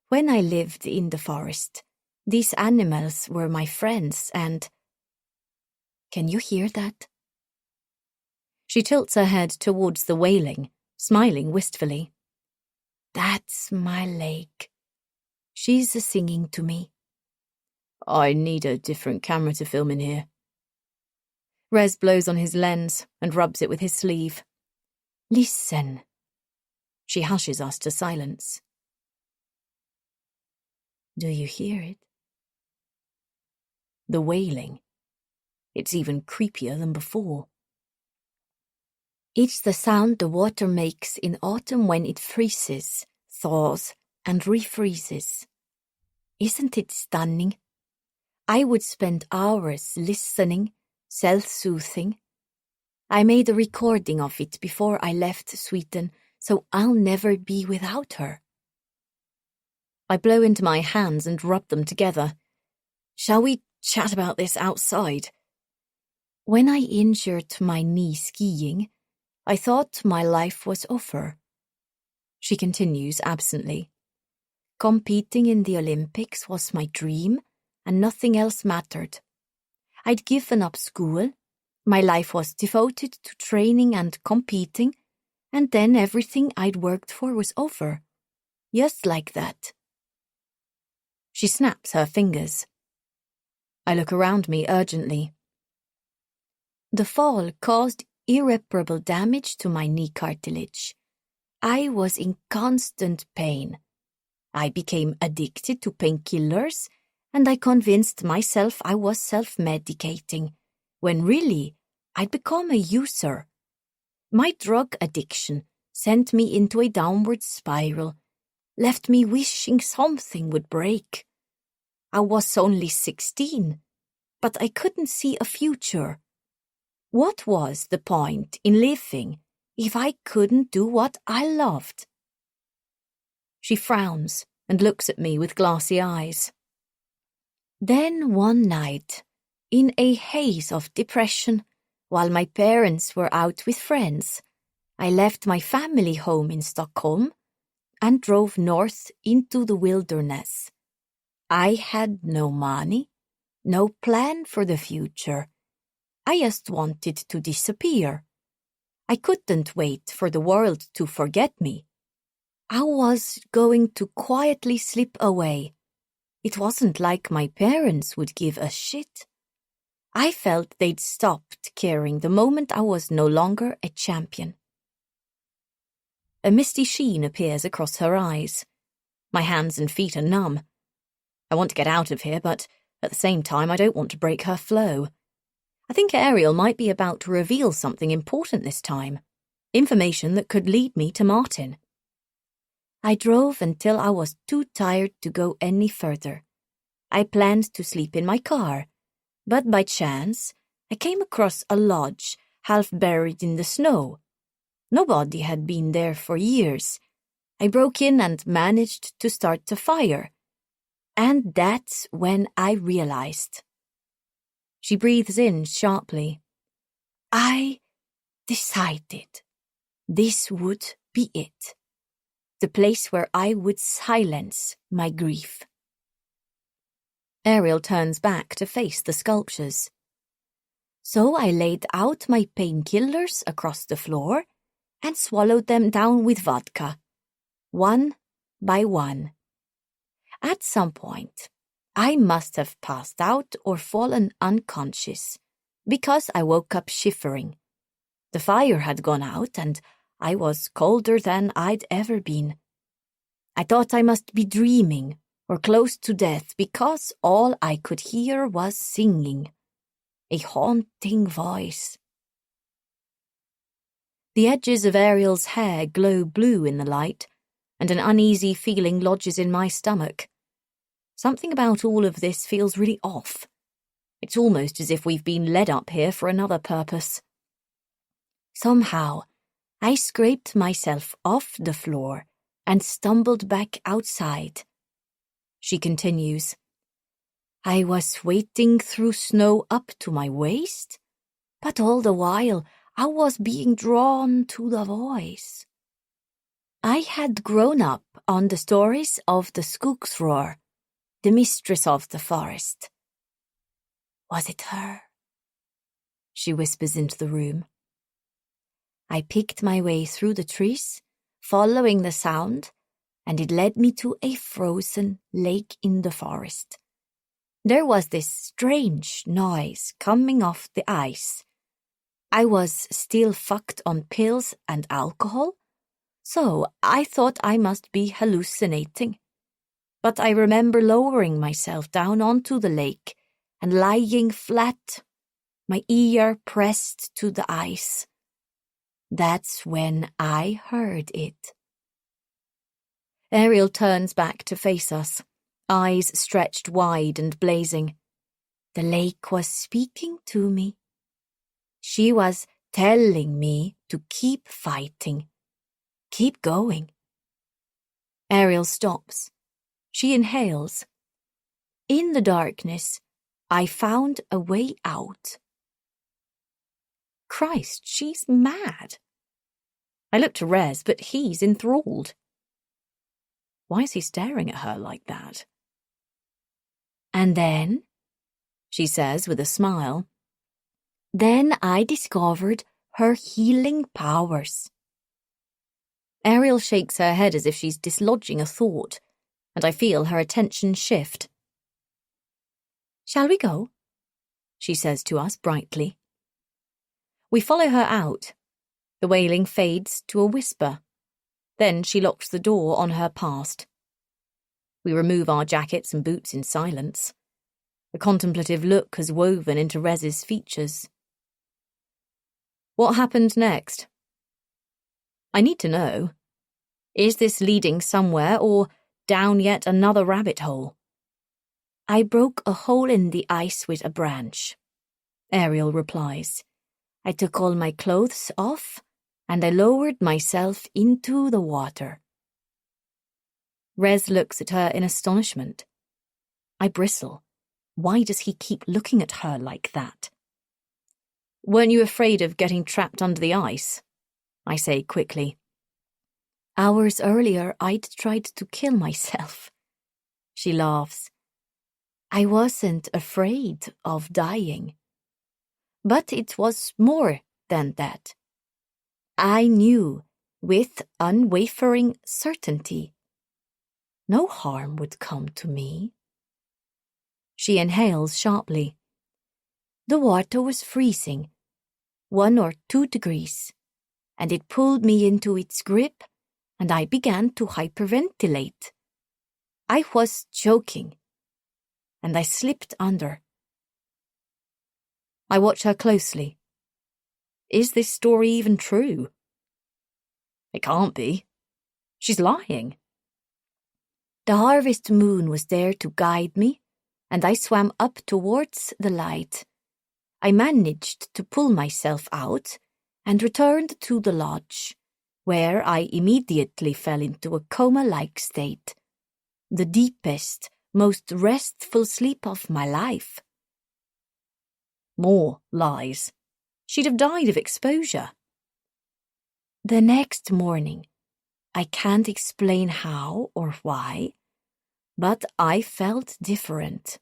When I lived in the forest, these animals were my friends and... Can you hear that? She tilts her head towards the wailing, smiling wistfully. That's my lake. She's singing to me. I need a different camera to film in here. Rez blows on his lens and rubs it with his sleeve. Listen. She hushes us to silence. Do you hear it? The wailing. It's even creepier than before. It's the sound the water makes in autumn when it freezes, thaws, and refreezes. Isn't it stunning? I would spend hours listening, self-soothing. I made a recording of it before I left Sweden, so I'll never be without her. I blow into my hands and rub them together. Shall we chat about this outside? When I injured my knee skiing, I thought my life was over. She continues absently. Competing in the Olympics was my dream, and nothing else mattered. I'd given up school. My life was devoted to training and competing, and then everything I'd worked for was over. Just like that. She snaps her fingers. I look around me urgently. The fall caused irreparable damage to my knee cartilage. I was in constant pain. I became addicted to painkillers, and I convinced myself I was self-medicating, when really I'd become a user. My drug addiction sent me into a downward spiral, left me wishing something would break. I was only 16, but I couldn't see a future. What was the point in living if I couldn't do what I loved? She frowns and looks at me with glassy eyes. Then one night, in a haze of depression, while my parents were out with friends, I left my family home in Stockholm and drove north into the wilderness. I had no money, no plan for the future. I just wanted to disappear. I couldn't wait for the world to forget me. I was going to quietly slip away. It wasn't like my parents would give a shit. I felt they'd stopped caring the moment I was no longer a champion. A misty sheen appears across her eyes. My hands and feet are numb. I want to get out of here, but at the same time I don't want to break her flow. I think Ariel might be about to reveal something important this time. Information that could lead me to Martin. I drove until I was too tired to go any further. I planned to sleep in my car, but by chance, I came across a lodge half buried in the snow. Nobody had been there for years. I broke in and managed to start the fire. And that's when I realized. She breathes in sharply. I decided this would be it. The place where I would silence my grief. Ariel turns back to face the sculptures. So I laid out my painkillers across the floor and swallowed them down with vodka, one by one. At some point, I must have passed out or fallen unconscious, because I woke up shivering. The fire had gone out and I was colder than I'd ever been. I thought I must be dreaming or close to death because all I could hear was singing. A haunting voice. The edges of Ariel's hair glow blue in the light, and an uneasy feeling lodges in my stomach. Something about all of this feels really off. It's almost as if we've been led up here for another purpose. Somehow, I scraped myself off the floor and stumbled back outside. She continues. I was wading through snow up to my waist, but all the while I was being drawn to the voice. I had grown up on the stories of the Skogsrör, the mistress of the forest. Was it her? She whispers into the room. I picked my way through the trees, following the sound, and it led me to a frozen lake in the forest. There was this strange noise coming off the ice. I was still fucked on pills and alcohol, so I thought I must be hallucinating. But I remember lowering myself down onto the lake and lying flat, my ear pressed to the ice. That's when I heard it. Ariel turns back to face us, eyes stretched wide and blazing. The lake was speaking to me. She was telling me to keep fighting, keep going. Ariel stops. She inhales. In the darkness, I found a way out. Christ, she's mad. I look to Rez, but he's enthralled. Why is he staring at her like that? And then, she says with a smile, then I discovered her healing powers. Ariel shakes her head as if she's dislodging a thought, and I feel her attention shift. "Shall we go?" she says to us brightly. We follow her out. The wailing fades to a whisper. Then she locks the door on her past. We remove our jackets and boots in silence. The contemplative look has woven into Rez's features. What happened next? I need to know. Is this leading somewhere or down yet another rabbit hole? "I broke a hole in the ice with a branch," Ariel replies. "I took all my clothes off, and I lowered myself into the water." Rez looks at her in astonishment. I bristle. Why does he keep looking at her like that? "Weren't you afraid of getting trapped under the ice?" I say quickly. "Hours earlier, I'd tried to kill myself." She laughs. "I wasn't afraid of dying. But it was more than that. I knew, with unwavering certainty, no harm would come to me." She inhales sharply. "The water was freezing, 1 or 2 degrees, and it pulled me into its grip, and I began to hyperventilate. I was choking, and I slipped under." I watch her closely. Is this story even true? It can't be. She's lying. "The harvest moon was there to guide me, and I swam up towards the light. I managed to pull myself out and returned to the lodge, where I immediately fell into a coma-like state, the deepest, most restful sleep of my life." More lies. She'd have died of exposure. "The next morning, I can't explain how or why, but I felt different.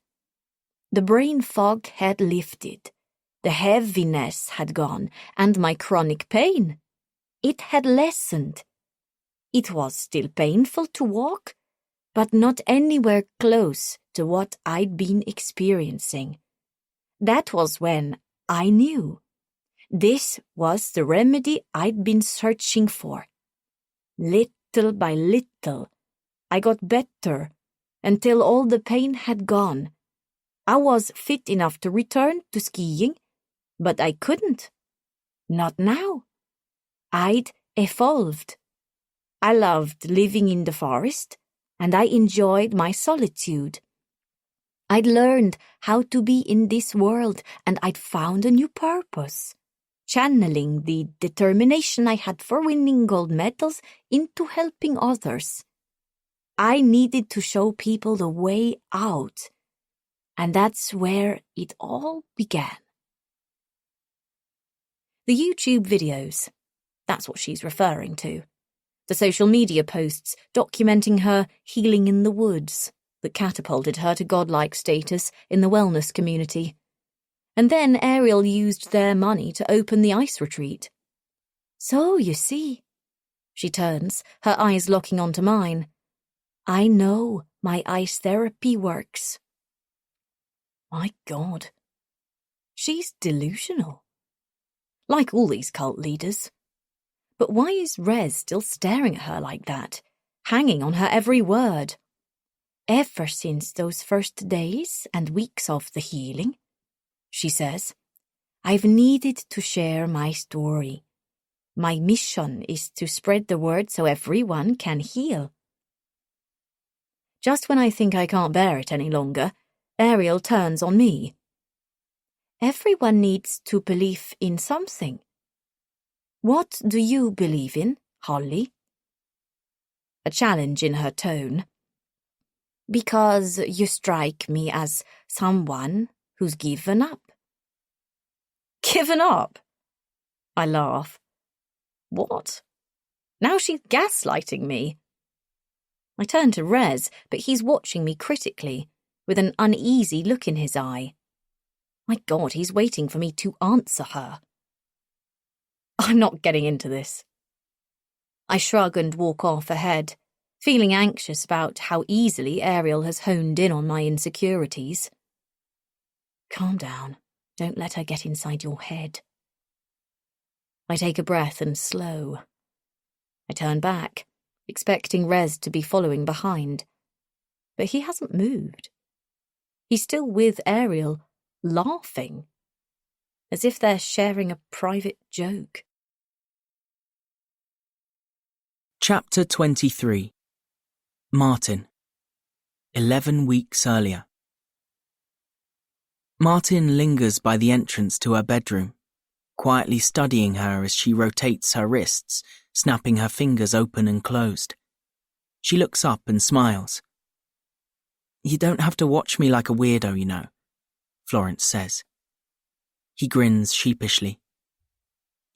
The brain fog had lifted, the heaviness had gone, and my chronic pain, it had lessened. It was still painful to walk, but not anywhere close to what I'd been experiencing. That was when I knew. This was the remedy I'd been searching for. Little by little, I got better until all the pain had gone. I was fit enough to return to skiing, but I couldn't. Not now. I'd evolved. I loved living in the forest, and I enjoyed my solitude. I'd learned how to be in this world, and I'd found a new purpose, channeling the determination I had for winning gold medals into helping others. I needed to show people the way out, and that's where it all began." The YouTube videos, that's what she's referring to. The social media posts documenting her healing in the woods that catapulted her to godlike status in the wellness community. And then Ariel used their money to open the ice retreat. "So, you see," she turns, her eyes locking onto mine, "I know my ice therapy works." My God. She's delusional. Like all these cult leaders. But why is Rez still staring at her like that, hanging on her every word? "Ever since those first days and weeks of the healing," she says, "I've needed to share my story. My mission is to spread the word so everyone can heal." Just when I think I can't bear it any longer, Ariel turns on me. "Everyone needs to believe in something. What do you believe in, Holly?" A challenge in her tone. "Because you strike me as someone who's given up." Given up? I laugh. What? Now she's gaslighting me. I turn to Rez, but he's watching me critically, with an uneasy look in his eye. My God, he's waiting for me to answer her. I'm not getting into this. I shrug and walk off ahead, feeling anxious about how easily Ariel has honed in on my insecurities. Calm down. Don't let her get inside your head. I take a breath and slow. I turn back, expecting Rez to be following behind. But he hasn't moved. He's still with Ariel, laughing, as if they're sharing a private joke. Chapter 23. Martin. 11 weeks earlier. Martin lingers by the entrance to her bedroom, quietly studying her as she rotates her wrists, snapping her fingers open and closed. She looks up and smiles. "You don't have to watch me like a weirdo, you know," Florence says. He grins sheepishly.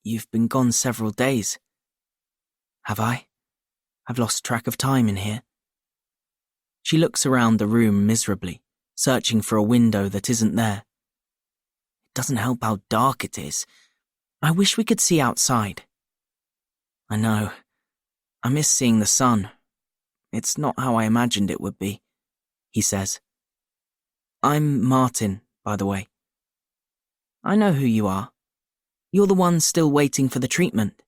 "You've been gone several days." "Have I? I've lost track of time in here." She looks around the room miserably, searching for a window that isn't there. "It doesn't help how dark it is. I wish we could see outside." "I know. I miss seeing the sun. It's not how I imagined it would be," he says. "I'm Martin, by the way." "I know who you are. You're the one still waiting for the treatment."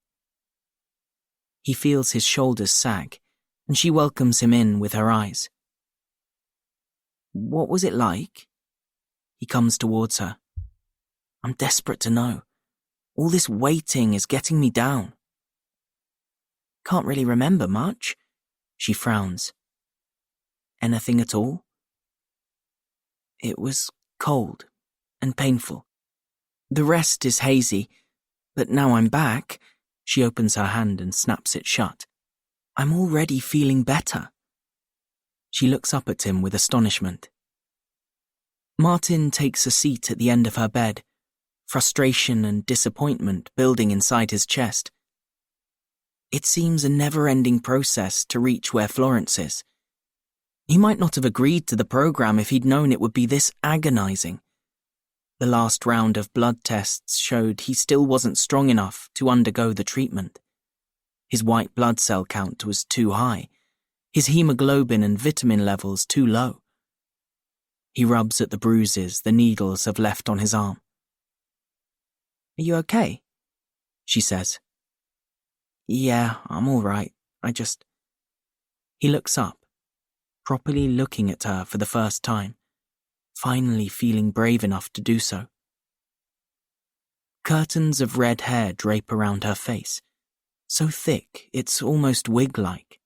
He feels his shoulders sag, and she welcomes him in with her eyes. "What was it like?" He comes towards her. "I'm desperate to know. All this waiting is getting me down." "Can't really remember much." She frowns. "Anything at all?" "It was cold and painful. The rest is hazy, but now I'm back." She opens her hand and snaps it shut. "I'm already feeling better." She looks up at him with astonishment. Martin takes a seat at the end of her bed, frustration and disappointment building inside his chest. It seems a never-ending process to reach where Florence is. He might not have agreed to the program if he'd known it would be this agonizing. The last round of blood tests showed he still wasn't strong enough to undergo the treatment. His white blood cell count was too high, his hemoglobin and vitamin levels too low. He rubs at the bruises the needles have left on his arm. "Are you okay?" she says. "Yeah, I'm all right. He looks up, properly looking at her for the first time, finally feeling brave enough to do so. Curtains of red hair drape around her face, so thick it's almost wig-like.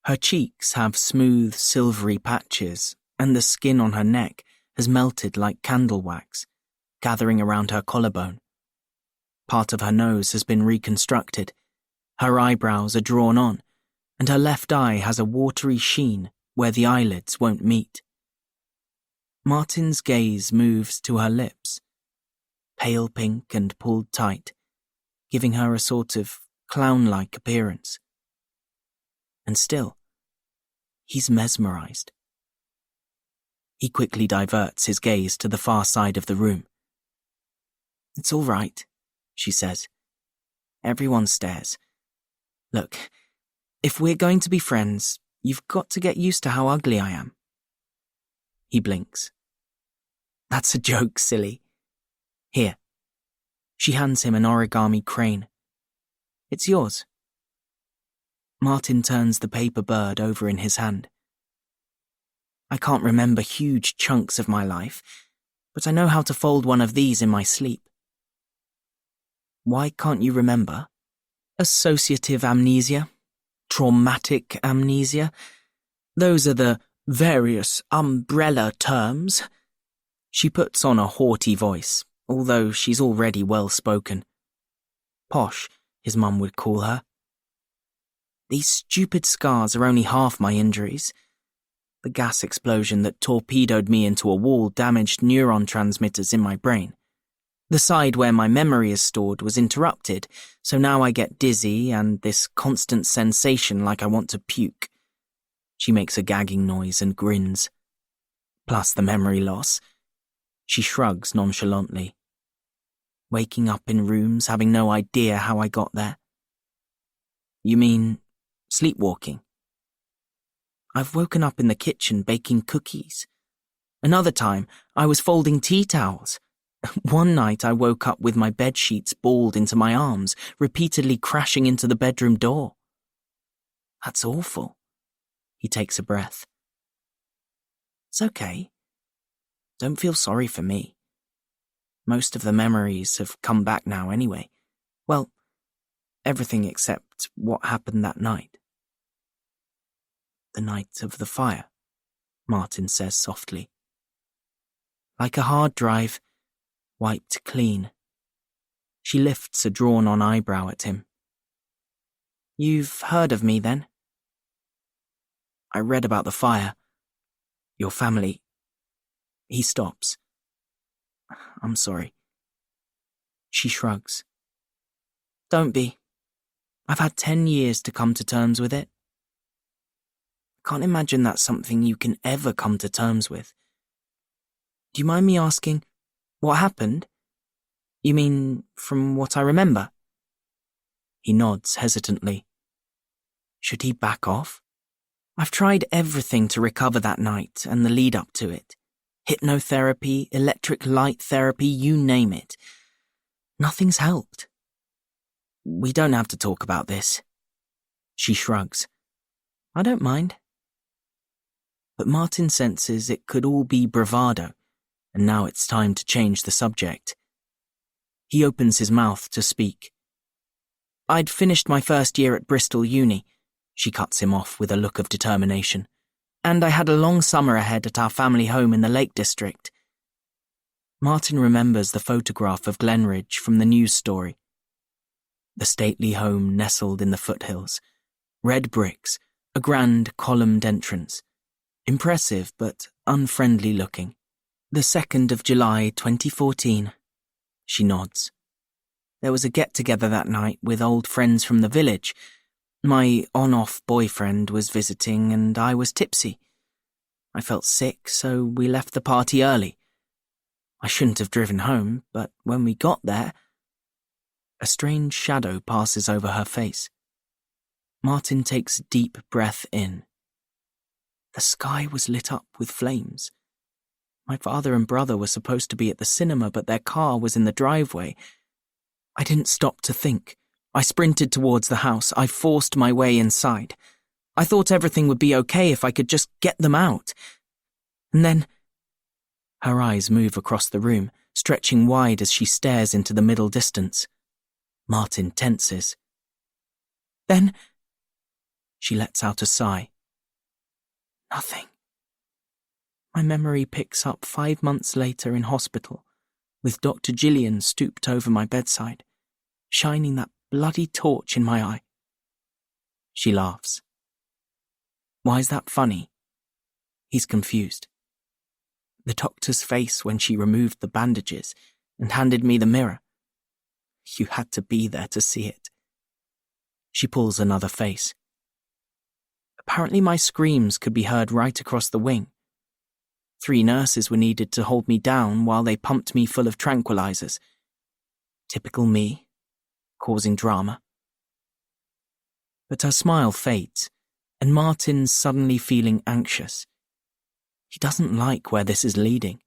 Her cheeks have smooth, silvery patches, and the skin on her neck has melted like candle wax, gathering around her collarbone. Part of her nose has been reconstructed, her eyebrows are drawn on, and her left eye has a watery sheen where the eyelids won't meet. Martin's gaze moves to her lips, pale pink and pulled tight, giving her a sort of clown-like appearance. And still, he's mesmerized. He quickly diverts his gaze to the far side of the room. "It's all right," she says. "Everyone stares. Look, if we're going to be friends, you've got to get used to how ugly I am." He blinks. "That's a joke, silly. Here." She hands him an origami crane. "It's yours." Martin turns the paper bird over in his hand. "I can't remember huge chunks of my life, but I know how to fold one of these in my sleep." "Why can't you remember?" "Associative amnesia, traumatic amnesia. Those are the various umbrella terms." She puts on a haughty voice, although she's already well-spoken. Posh, his mum would call her. "These stupid scars are only half my injuries. The gas explosion that torpedoed me into a wall damaged neuron transmitters in my brain. The side where my memory is stored was interrupted, so now I get dizzy and this constant sensation like I want to puke." She makes a gagging noise and grins. "Plus the memory loss." She shrugs nonchalantly. "Waking up in rooms, having no idea how I got there." You mean sleepwalking? I've woken up in the kitchen baking cookies. Another time, I was folding tea towels. One night I woke up with my bed sheets balled into my arms, repeatedly crashing into the bedroom door. That's awful. He takes a breath. It's okay. Don't feel sorry for me. Most of the memories have come back now anyway. Well, everything except what happened that night. The night of the fire, Martin says softly. Like a hard drive, wiped clean. She lifts a drawn-on eyebrow at him. You've heard of me then? I read about the fire. Your family. He stops. I'm sorry. She shrugs. Don't be. I've had 10 years to come to terms with it. Can't imagine that's something you can ever come to terms with. Do you mind me asking, what happened? You mean, from what I remember? He nods hesitantly. Should he back off? I've tried everything to recover that night and the lead up to it. Hypnotherapy, electric light therapy, you name it. Nothing's helped. We don't have to talk about this. She shrugs. I don't mind. But Martin senses it could all be bravado, and now it's time to change the subject. He opens his mouth to speak. I'd finished my first year at Bristol Uni. She cuts him off with a look of determination. And I had a long summer ahead at our family home in the Lake District. Martin remembers the photograph of Glenridge from the news story. The stately home nestled in the foothills. Red bricks, a grand columned entrance. Impressive but unfriendly looking. The 2nd of July, 2014. She nods. There was a get-together that night with old friends from the village. My on-off boyfriend was visiting and I was tipsy. I felt sick, so we left the party early. I shouldn't have driven home, but when we got there... A strange shadow passes over her face. Martin takes a deep breath in. The sky was lit up with flames. My father and brother were supposed to be at the cinema, but their car was in the driveway. I didn't stop to think. I sprinted towards the house. I forced my way inside. I thought everything would be okay if I could just get them out. And then... Her eyes move across the room, stretching wide as she stares into the middle distance. Martin tenses. Then... She lets out a sigh. Nothing. My memory picks up 5 months later in hospital, with Dr. Gillian stooped over my bedside, shining that bloody torch in my eye. She laughs. Why is that funny? He's confused. The doctor's face when she removed the bandages and handed me the mirror. You had to be there to see it. She pulls another face. Apparently my screams could be heard right across the wing. 3 nurses were needed to hold me down while they pumped me full of tranquilizers. Typical me, causing drama. But her smile fades, and Martin's suddenly feeling anxious. He doesn't like where this is leading.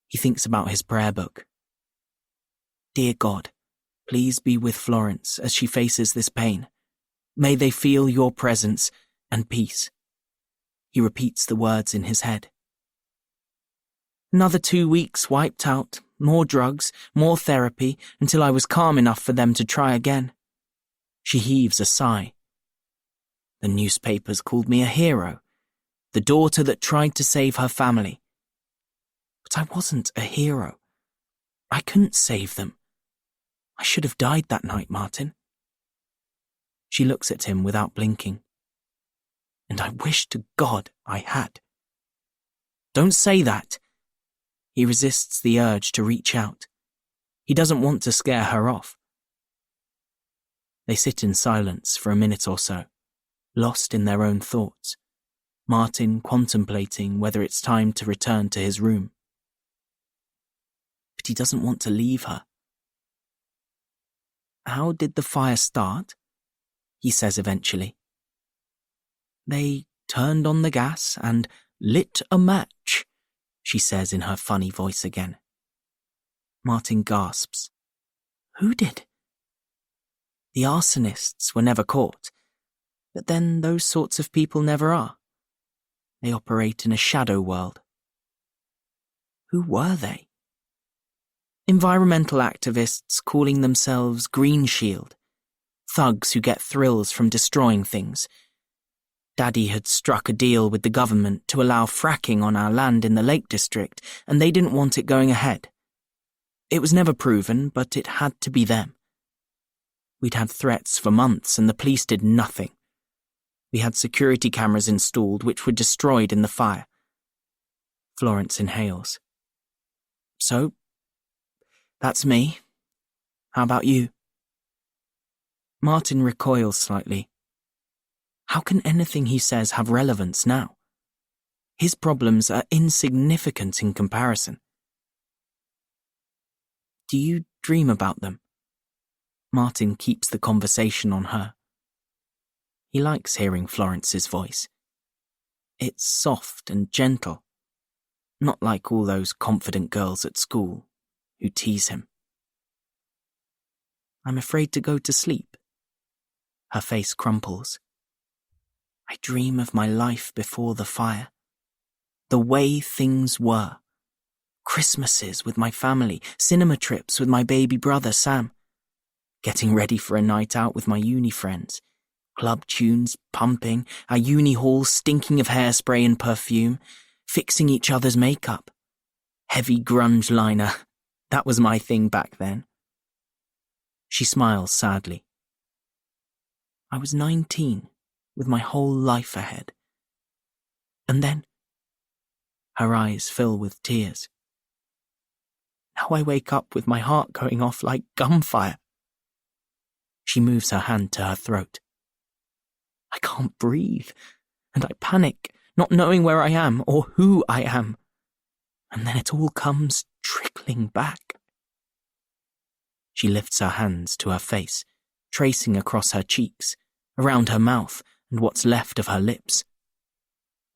He thinks about his prayer book. Dear God, please be with Florence as she faces this pain. May they feel your presence and peace. He repeats the words in his head. Another 2 weeks wiped out, more drugs, more therapy, until I was calm enough for them to try again. She heaves a sigh. The newspapers called me a hero, the daughter that tried to save her family. But I wasn't a hero. I couldn't save them. I should have died that night, Martin. She looks at him without blinking. And I wish to God I had. Don't say that. He resists the urge to reach out. He doesn't want to scare her off. They sit in silence for a minute or so, lost in their own thoughts, Martin contemplating whether it's time to return to his room. But he doesn't want to leave her. How did the fire start? he says eventually. They turned on the gas and lit a match, she says in her funny voice again. Martin gasps. Who did? The arsonists were never caught, but then those sorts of people never are. They operate in a shadow world. Who were they? Environmental activists calling themselves Green Shield, thugs who get thrills from destroying things. Daddy had struck a deal with the government to allow fracking on our land in the Lake District, and they didn't want it going ahead. It was never proven, but it had to be them. We'd had threats for months, and the police did nothing. We had security cameras installed, which were destroyed in the fire. Florence inhales. So, that's me. How about you? Martin recoils slightly. How can anything he says have relevance now? His problems are insignificant in comparison. Do you dream about them? Martin keeps the conversation on her. He likes hearing Florence's voice. It's soft and gentle, not like all those confident girls at school who tease him. I'm afraid to go to sleep. Her face crumples. I dream of my life before the fire. The way things were. Christmases with my family, cinema trips with my baby brother Sam. Getting ready for a night out with my uni friends. Club tunes pumping, our uni hall stinking of hairspray and perfume. Fixing each other's makeup. Heavy grunge liner. That was my thing back then. She smiles sadly. I was 19, with my whole life ahead. And then, her eyes fill with tears. Now I wake up with my heart going off like gunfire. She moves her hand to her throat. I can't breathe, and I panic, not knowing where I am or who I am. And then it all comes trickling back. She lifts her hands to her face, tracing across her cheeks, around her mouth and what's left of her lips.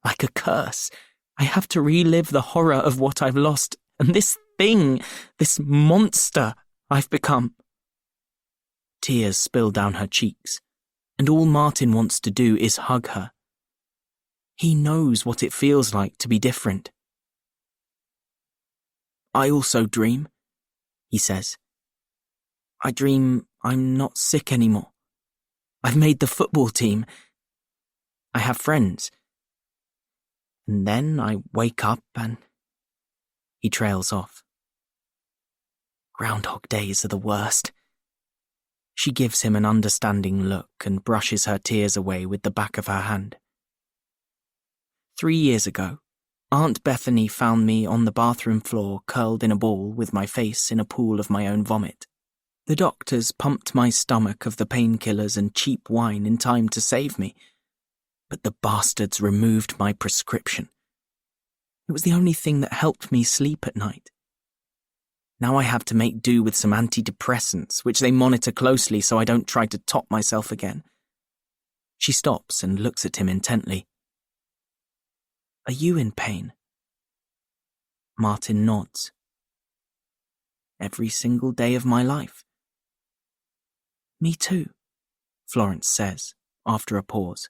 Like a curse, I have to relive the horror of what I've lost and this thing, this monster I've become. Tears spill down her cheeks, and all Martin wants to do is hug her. He knows what it feels like to be different. I also dream, he says. I dream I'm not sick anymore. I've made the football team. I have friends. And then I wake up and... He trails off. Groundhog days are the worst. She gives him an understanding look and brushes her tears away with the back of her hand. 3 years ago, Aunt Bethany found me on the bathroom floor curled in a ball with my face in a pool of my own vomit. The doctors pumped my stomach of the painkillers and cheap wine in time to save me, but the bastards removed my prescription. It was the only thing that helped me sleep at night. Now I have to make do with some antidepressants, which they monitor closely so I don't try to top myself again. She stops and looks at him intently. Are you in pain? Martin nods. Every single day of my life. Me too, Florence says, after a pause.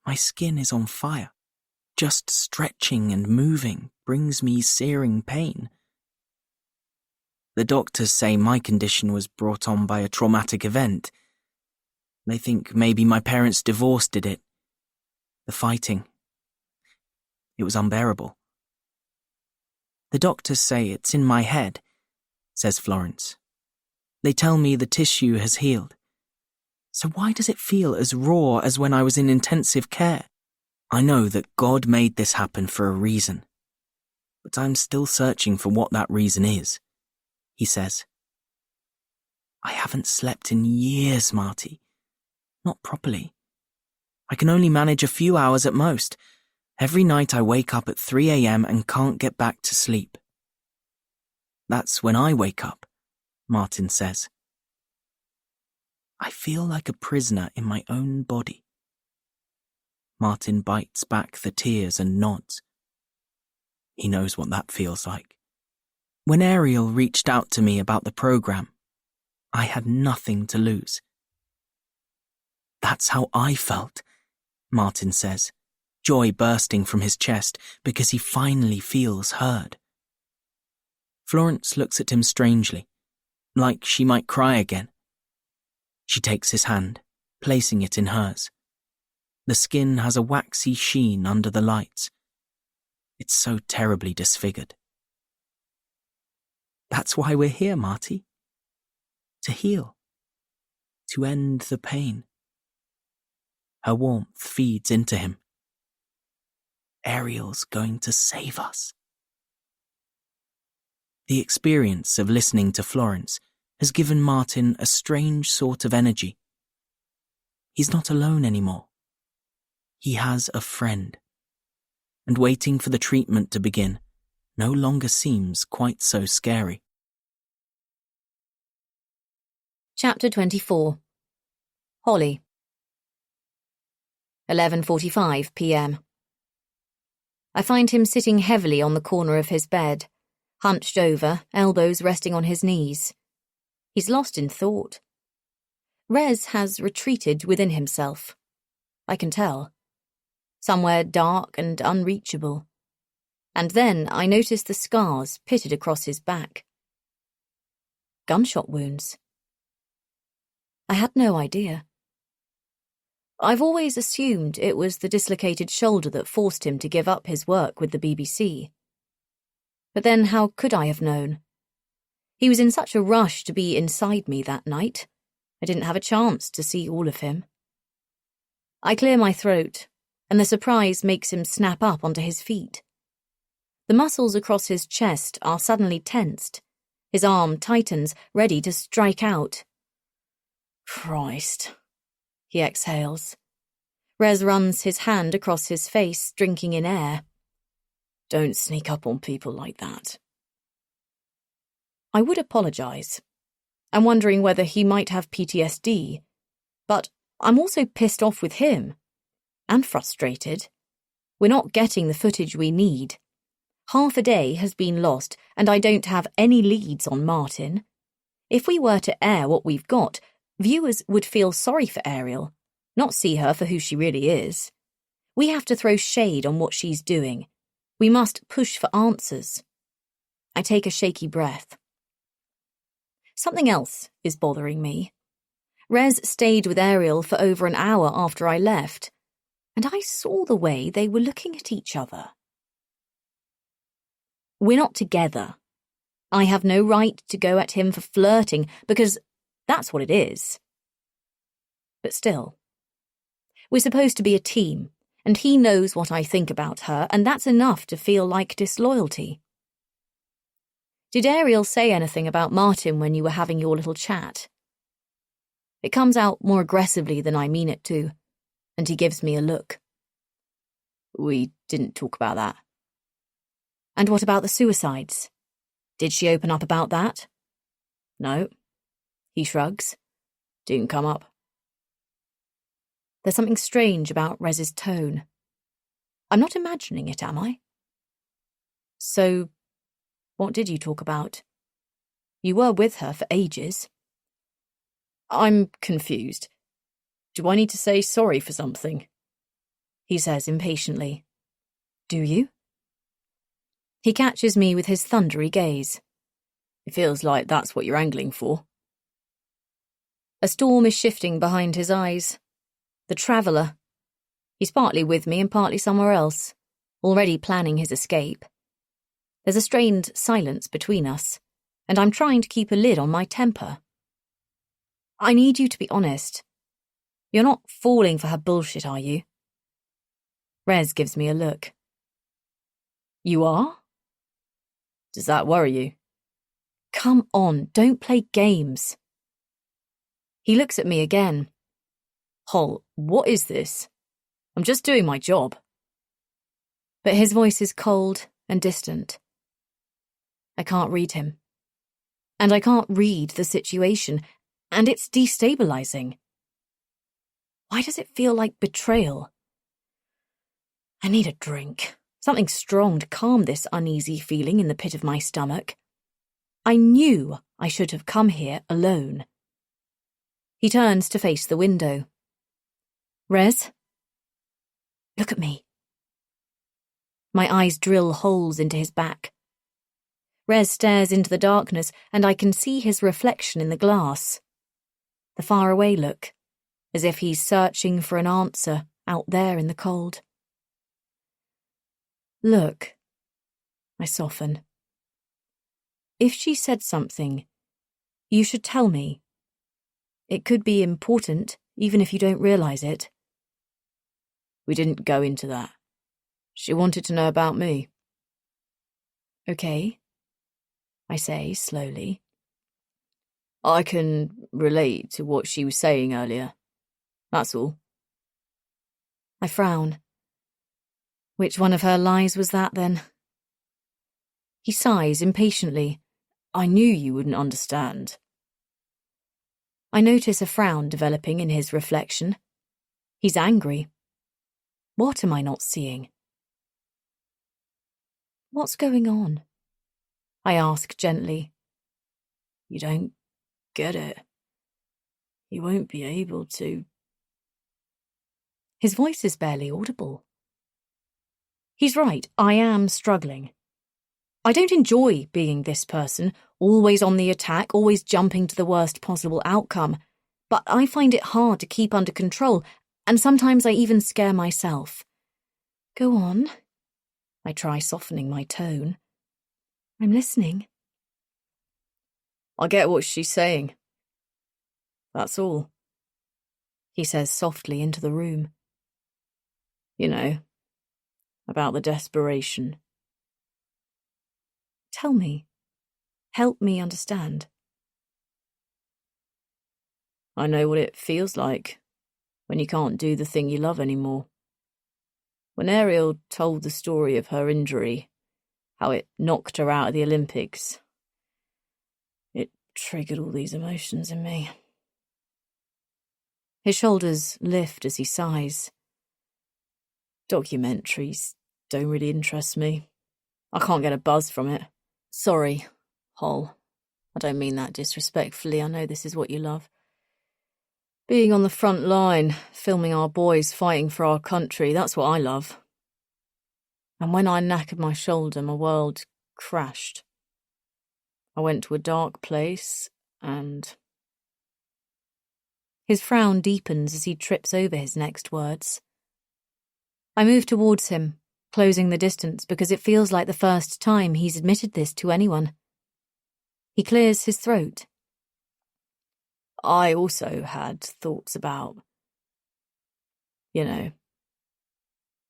My skin is on fire. Just stretching and moving brings me searing pain. The doctors say my condition was brought on by a traumatic event. They think maybe my parents' divorce did it. The fighting. It was unbearable. The doctors say it's in my head, says Florence. They tell me the tissue has healed. So why does it feel as raw as when I was in intensive care? I know that God made this happen for a reason. But I'm still searching for what that reason is, he says. I haven't slept in years, Marty. Not properly. I can only manage a few hours at most. Every night I wake up at 3 a.m. and can't get back to sleep. That's when I wake up, Martin says. I feel like a prisoner in my own body. Martin bites back the tears and nods. He knows what that feels like. When Ariel reached out to me about the program, I had nothing to lose. That's how I felt, Martin says, joy bursting from his chest because he finally feels heard. Florence looks at him strangely, like she might cry again. She takes his hand, placing it in hers. The skin has a waxy sheen under the lights. It's so terribly disfigured. That's why we're here, Marty. To heal. To end the pain. Her warmth feeds into him. Ariel's going to save us. The experience of listening to Florence has given Martin a strange sort of energy. He's not alone anymore. He has a friend. And waiting for the treatment to begin no longer seems quite so scary. Chapter 24. Holly. 11:45 p.m. I find him sitting heavily on the corner of his bed, hunched over, elbows resting on his knees. He's lost in thought. Rez has retreated within himself. I can tell. Somewhere dark and unreachable. And then I notice the scars pitted across his back. Gunshot wounds. I had no idea. I've always assumed it was the dislocated shoulder that forced him to give up his work with the BBC. But then how could I have known? He was in such a rush to be inside me that night. I didn't have a chance to see all of him. I clear my throat, and the surprise makes him snap up onto his feet. The muscles across his chest are suddenly tensed. His arm tightens, ready to strike out. Christ, he exhales. Rez runs his hand across his face, drinking in air. Don't sneak up on people like that. I would apologise. I'm wondering whether he might have PTSD, but I'm also pissed off with him. And frustrated. We're not getting the footage we need. Half a day has been lost, and I don't have any leads on Martin. If we were to air what we've got, viewers would feel sorry for Ariel, not see her for who she really is. We have to throw shade on what she's doing. We must push for answers. I take a shaky breath. Something else is bothering me. Rez stayed with Ariel for over an hour after I left, and I saw the way they were looking at each other. We're not together. I have no right to go at him for flirting, because that's what it is. But still, we're supposed to be a team, and he knows what I think about her, and that's enough to feel like disloyalty. Did Ariel say anything about Martin when you were having your little chat? It comes out more aggressively than I mean it to, and he gives me a look. We didn't talk about that. And what about the suicides? Did she open up about that? No. He shrugs. Didn't come up. There's something strange about Rez's tone. I'm not imagining it, am I? So, what did you talk about? You were with her for ages. I'm confused. Do I need to say sorry for something? He says impatiently. Do you? He catches me with his thundery gaze. It feels like that's what you're angling for. A storm is shifting behind his eyes. The traveller. He's partly with me and partly somewhere else, already planning his escape. There's a strained silence between us, and I'm trying to keep a lid on my temper. I need you to be honest. You're not falling for her bullshit, are you? Rez gives me a look. You are? Does that worry you? Come on, don't play games. He looks at me again. Hol, what is this? I'm just doing my job. But his voice is cold and distant. I can't read him. And I can't read the situation, And it's destabilizing. Why does it feel like betrayal? I need a drink. Something strong to calm this uneasy feeling in the pit of my stomach. I knew I should have come here alone. He turns to face the window. Rez? Look at me. My eyes drill holes into his back. Rez stares into the darkness, and I can see his reflection in the glass. The faraway look, as if he's searching for an answer out there in the cold. Look, I soften. If she said something, you should tell me. It could be important, even if you don't realize it. We didn't go into that. She wanted to know about me. Okay, I say slowly. I can relate to what she was saying earlier. That's all. I frown. Which one of her lies was that, then? He sighs impatiently. I knew you wouldn't understand. I notice a frown developing in his reflection. He's angry. What am I not seeing? What's going on? I ask gently. You don't get it. You won't be able to. His voice is barely audible. He's right, I am struggling. I don't enjoy being this person, always on the attack, always jumping to the worst possible outcome, but I find it hard to keep under control, and sometimes I even scare myself. Go on. I try softening my tone. I'm listening. I get what she's saying. That's all. He says softly into the room. You know, about the desperation. Tell me. Help me understand. I know what it feels like when you can't do the thing you love anymore. When Ariel told the story of her injury, how it knocked her out of the Olympics, it triggered all these emotions in me. His shoulders lift as he sighs. Documentaries don't really interest me. I can't get a buzz from it. Sorry, Hol. I don't mean that disrespectfully. I know this is what you love. Being on the front line, filming our boys fighting for our country, that's what I love. And when I knackered my shoulder, my world crashed. I went to a dark place, and... His frown deepens as he trips over his next words. I move towards him, closing the distance because it feels like the first time he's admitted this to anyone. He clears his throat. I also had thoughts about,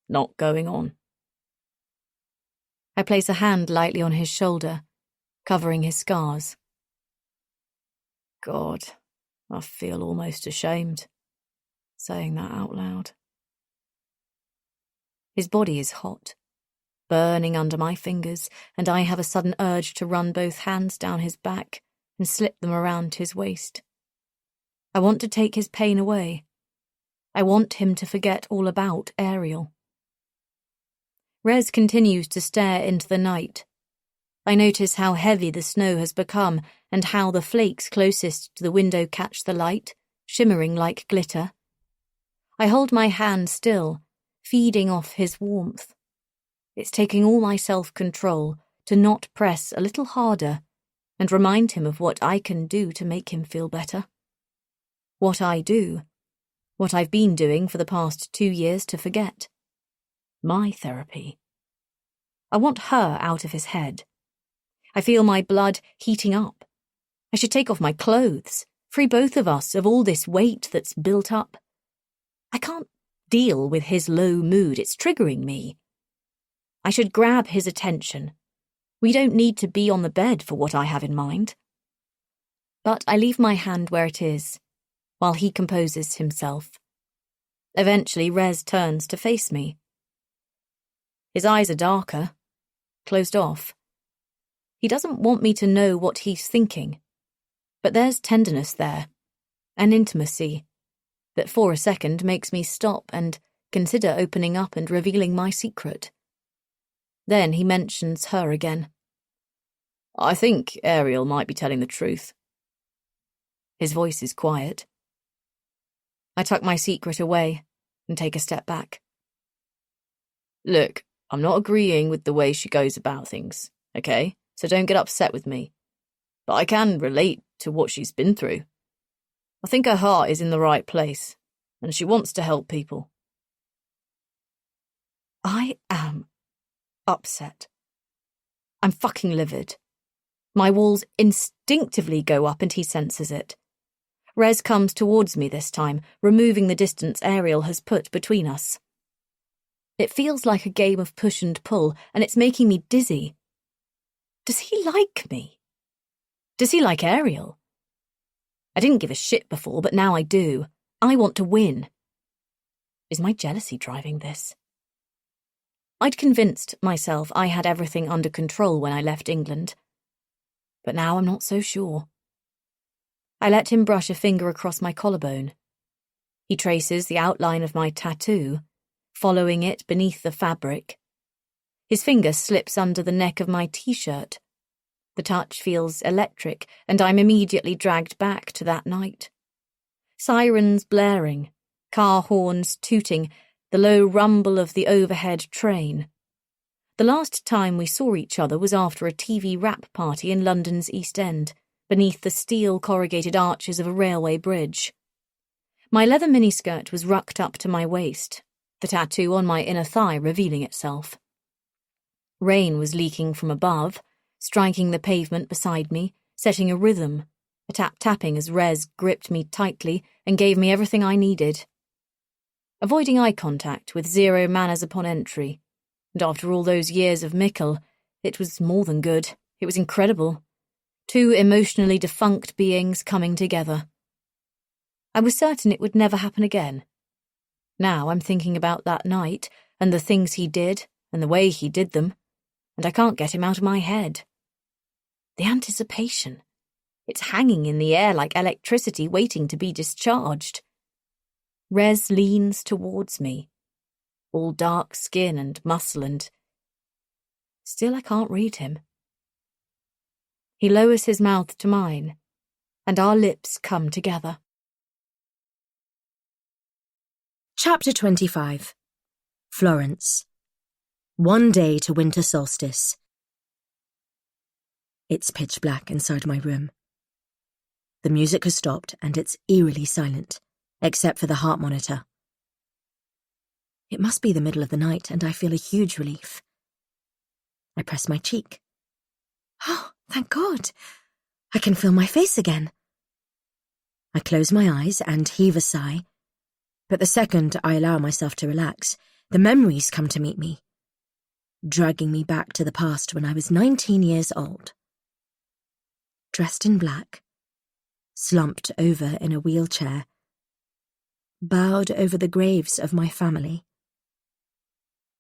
not going on. I place a hand lightly on his shoulder, covering his scars. God, I feel almost ashamed, saying that out loud. His body is hot, burning under my fingers, and I have a sudden urge to run both hands down his back and slip them around his waist. I want to take his pain away. I want him to forget all about Ariel. Rez continues to stare into the night. I notice how heavy the snow has become and how the flakes closest to the window catch the light, shimmering like glitter. I hold my hand still, feeding off his warmth. It's taking all my self-control to not press a little harder and remind him of what I can do to make him feel better. What I do, what I've been doing for the past 2 years to forget. My therapy. I want her out of his head. I feel my blood heating up. I should take off my clothes, free both of us of all this weight that's built up. I can't deal with his low mood, it's triggering me. I should grab his attention. We don't need to be on the bed for what I have in mind. But I leave my hand where it is, while he composes himself. Eventually, Rez turns to face me. His eyes are darker, closed off. He doesn't want me to know what he's thinking, but there's tenderness there, an intimacy that for a second makes me stop and consider opening up and revealing my secret. Then he mentions her again. I think Ariel might be telling the truth. His voice is quiet. I tuck my secret away and take a step back. Look, I'm not agreeing with the way she goes about things, okay? So don't get upset with me. But I can relate to what she's been through. I think her heart is in the right place, and she wants to help people. I am upset. I'm fucking livid. My walls instinctively go up and he senses it. Rez comes towards me this time, removing the distance Ariel has put between us. It feels like a game of push and pull, and it's making me dizzy. Does he like me? Does he like Ariel? I didn't give a shit before, but now I do. I want to win. Is my jealousy driving this? I'd convinced myself I had everything under control when I left England. But now I'm not so sure. I let him brush a finger across my collarbone. He traces the outline of my tattoo, following it beneath the fabric. His finger slips under the neck of my t-shirt. The touch feels electric, and I'm immediately dragged back to that night. Sirens blaring, car horns tooting, the low rumble of the overhead train. The last time we saw each other was after a TV rap party in London's East End, beneath the steel corrugated arches of a railway bridge. My leather miniskirt was rucked up to my waist, the tattoo on my inner thigh revealing itself. Rain was leaking from above, striking the pavement beside me, setting a rhythm, a tap-tapping as Rez gripped me tightly and gave me everything I needed. Avoiding eye contact with zero manners upon entry, and after all those years of Mikkel, it was more than good. It was incredible. Two emotionally defunct beings coming together. I was certain it would never happen again. Now I'm thinking about that night, and the things he did, and the way he did them, and I can't get him out of my head. The anticipation. It's hanging in the air like electricity waiting to be discharged. Rez leans towards me, all dark skin and muscle, and still I can't read him. He lowers his mouth to mine, and our lips come together. Chapter 25. Florence. One day to winter solstice. It's pitch black inside my room. The music has stopped and it's eerily silent, except for the heart monitor. It must be the middle of the night and I feel a huge relief. I press my cheek. Oh, thank God. I can feel my face again. I close my eyes and heave a sigh, but the second I allow myself to relax, the memories come to meet me, dragging me back to the past when I was 19 years old. Dressed in black, slumped over in a wheelchair, bowed over the graves of my family.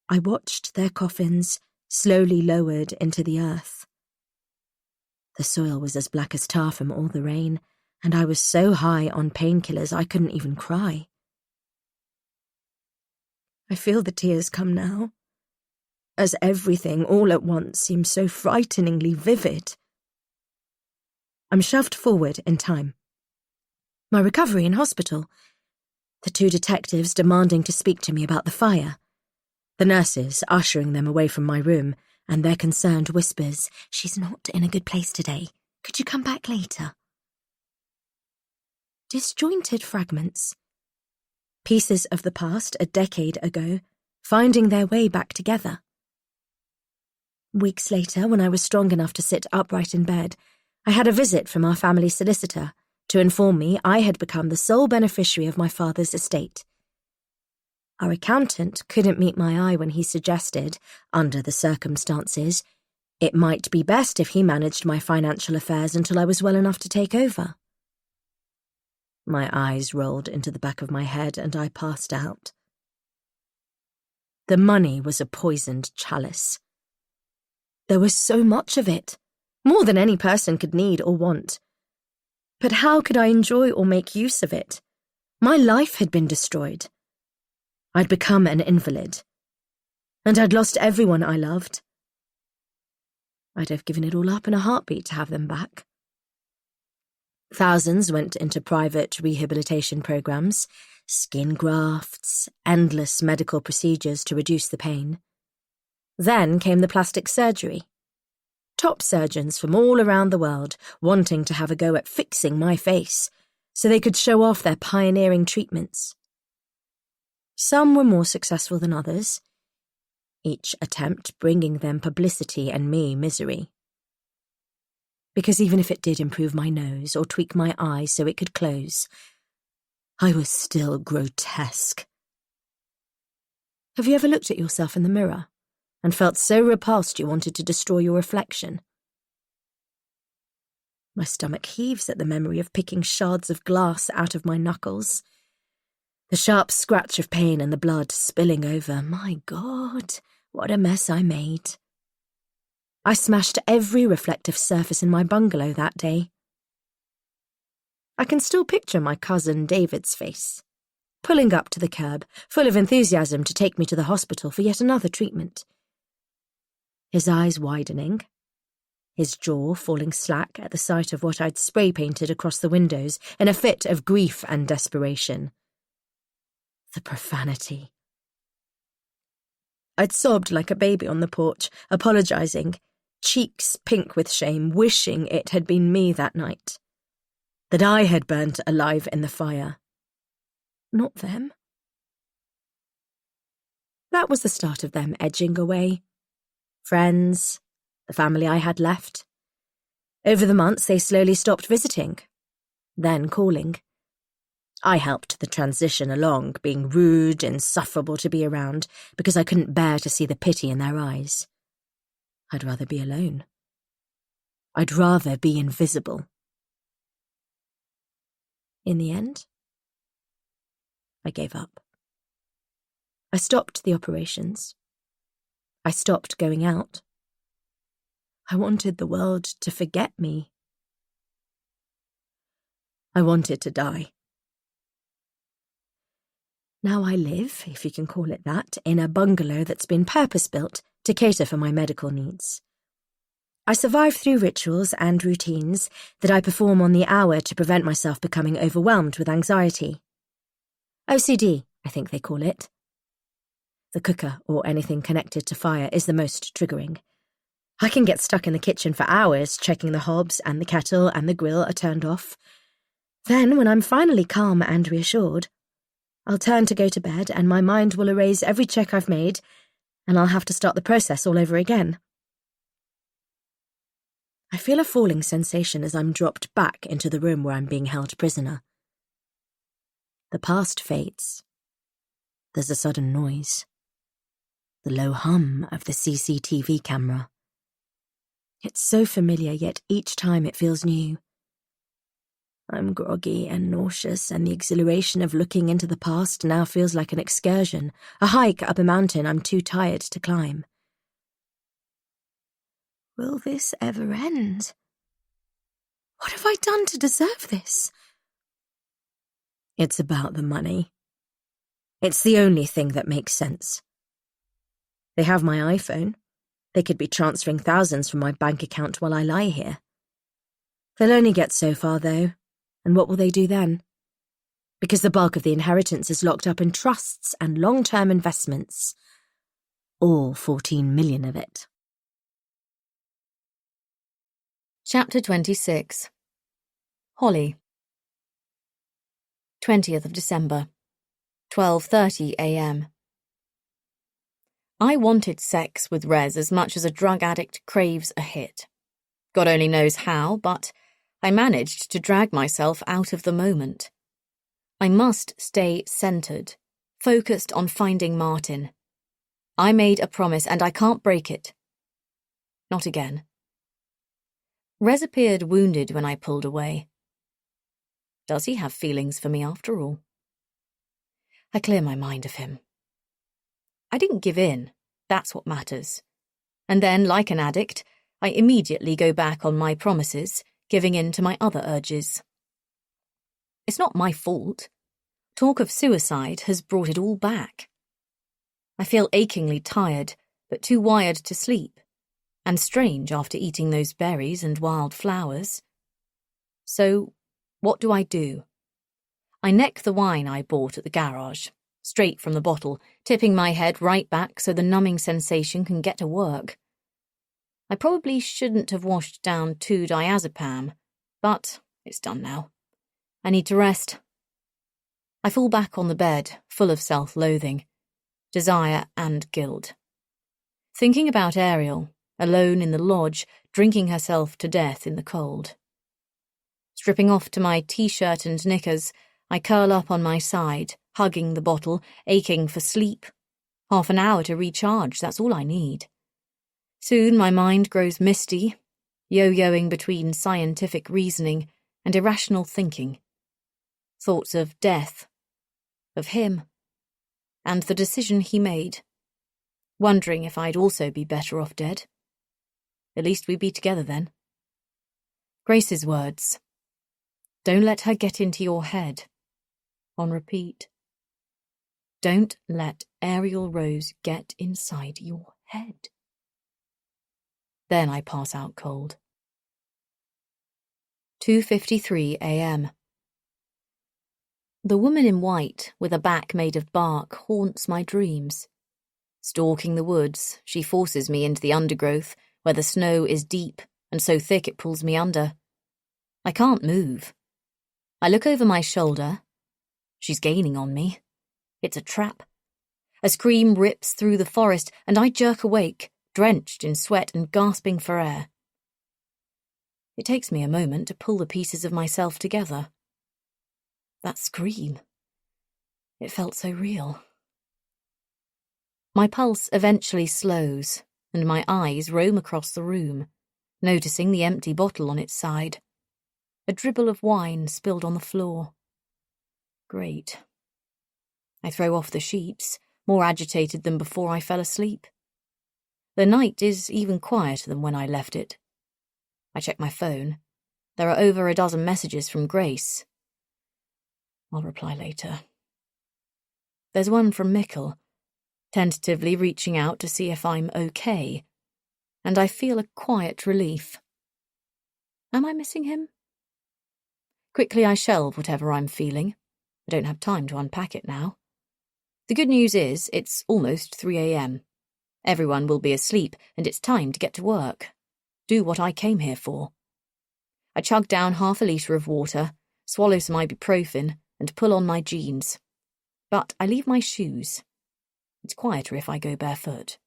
I watched their coffins slowly lowered into the earth. The soil was as black as tar from all the rain, and I was so high on painkillers I couldn't even cry. I feel the tears come now, as everything all at once seems so frighteningly vivid. I'm shoved forward in time. My recovery in hospital, the two detectives demanding to speak to me about the fire, the nurses ushering them away from my room, and their concerned whispers, "She's not in a good place today. Could you come back later?" Disjointed fragments. Pieces of the past a decade ago, finding their way back together. Weeks later, when I was strong enough to sit upright in bed, I had a visit from our family solicitor to inform me I had become the sole beneficiary of my father's estate. Our accountant couldn't meet my eye when he suggested, under the circumstances, it might be best if he managed my financial affairs until I was well enough to take over. My eyes rolled into the back of my head and I passed out. The money was a poisoned chalice. There was so much of it, more than any person could need or want. But how could I enjoy or make use of it? My life had been destroyed. I'd become an invalid. And I'd lost everyone I loved. I'd have given it all up in a heartbeat to have them back. Thousands went into private rehabilitation programs, skin grafts, endless medical procedures to reduce the pain. Then came the plastic surgery. Top surgeons from all around the world wanting to have a go at fixing my face so they could show off their pioneering treatments. Some were more successful than others, each attempt bringing them publicity and me misery. Because even if it did improve my nose or tweak my eye so it could close, I was still grotesque. Have you ever looked at yourself in the mirror and felt so repulsed you wanted to destroy your reflection? My stomach heaves at the memory of picking shards of glass out of my knuckles. The sharp scratch of pain and the blood spilling over. My God, what a mess I made. I smashed every reflective surface in my bungalow that day. I can still picture my cousin David's face, pulling up to the curb, full of enthusiasm to take me to the hospital for yet another treatment. His eyes widening, his jaw falling slack at the sight of what I'd spray-painted across the windows in a fit of grief and desperation. The profanity. I'd sobbed like a baby on the porch, apologising, cheeks pink with shame, wishing it had been me that night, that I had burnt alive in the fire, not them. That was the start of them edging away. Friends, the family I had left. Over the months, they slowly stopped visiting, then calling. I helped the transition along, being rude, insufferable to be around, because I couldn't bear to see the pity in their eyes. I'd rather be alone. I'd rather be invisible. In the end, I gave up. I stopped the operations. I stopped going out. I wanted the world to forget me. I wanted to die. Now I live, if you can call it that, in a bungalow that's been purpose-built to cater for my medical needs. I survive through rituals and routines that I perform on the hour to prevent myself becoming overwhelmed with anxiety. OCD, I think they call it. The cooker or anything connected to fire is the most triggering. I can get stuck in the kitchen for hours checking the hobs and the kettle and the grill are turned off. Then, when I'm finally calm and reassured, I'll turn to go to bed and my mind will erase every check I've made and I'll have to start the process all over again. I feel a falling sensation as I'm dropped back into the room where I'm being held prisoner. The past fades. There's a sudden noise. The low hum of the CCTV camera. It's so familiar, yet each time it feels new. I'm groggy and nauseous, and the exhilaration of looking into the past now feels like an excursion, a hike up a mountain I'm too tired to climb. Will this ever end? What have I done to deserve this? It's about the money. It's the only thing that makes sense. They have my iPhone. They could be transferring thousands from my bank account while I lie here. They'll only get so far, though. And what will they do then? Because the bulk of the inheritance is locked up in trusts and long-term investments. All 14 million of it. Chapter 26. Holly. 20th of December, 12:30 a.m. I wanted sex with Rez as much as a drug addict craves a hit. God only knows how, but I managed to drag myself out of the moment. I must stay centred, focused on finding Martin. I made a promise and I can't break it. Not again. Rez appeared wounded when I pulled away. Does he have feelings for me after all? I clear my mind of him. I didn't give in, that's what matters. And then, like an addict, I immediately go back on my promises, giving in to my other urges. It's not my fault. Talk of suicide has brought it all back. I feel achingly tired, but too wired to sleep, and strange after eating those berries and wild flowers. So, what do? I neck the wine I bought at the garage, straight from the bottle, tipping my head right back so the numbing sensation can get to work. I probably shouldn't have washed down 2-diazepam, but it's done now. I need to rest. I fall back on the bed, full of self-loathing, desire and guilt. Thinking about Ariel, alone in the lodge, drinking herself to death in the cold. Stripping off to my t-shirt and knickers, I curl up on my side, hugging the bottle, aching for sleep. Half an hour to recharge, that's all I need. Soon my mind grows misty, yo-yoing between scientific reasoning and irrational thinking. Thoughts of death, of him, and the decision he made. Wondering if I'd also be better off dead. At least we'd be together then. Grace's words. Don't let her get into your head. On repeat. Don't let Ariel Rose get inside your head. Then I pass out cold. 2:53 a.m. The woman in white, with a back made of bark, haunts my dreams. Stalking the woods, she forces me into the undergrowth, where the snow is deep and so thick it pulls me under. I can't move. I look over my shoulder. She's gaining on me. It's a trap. A scream rips through the forest, and I jerk awake, drenched in sweat and gasping for air. It takes me a moment to pull the pieces of myself together. That scream. It felt so real. My pulse eventually slows, and my eyes roam across the room, noticing the empty bottle on its side. A dribble of wine spilled on the floor. Great. I throw off the sheets, more agitated than before I fell asleep. The night is even quieter than when I left it. I check my phone. There are over a dozen messages from Grace. I'll reply later. There's one from Mikkel, tentatively reaching out to see if I'm okay, and I feel a quiet relief. Am I missing him? Quickly I shelve whatever I'm feeling. I don't have time to unpack it now. The good news is it's almost 3 a.m. Everyone will be asleep, and it's time to get to work. Do what I came here for. I chug down half a litre of water, swallow some ibuprofen, and pull on my jeans. But I leave my shoes. It's quieter if I go barefoot.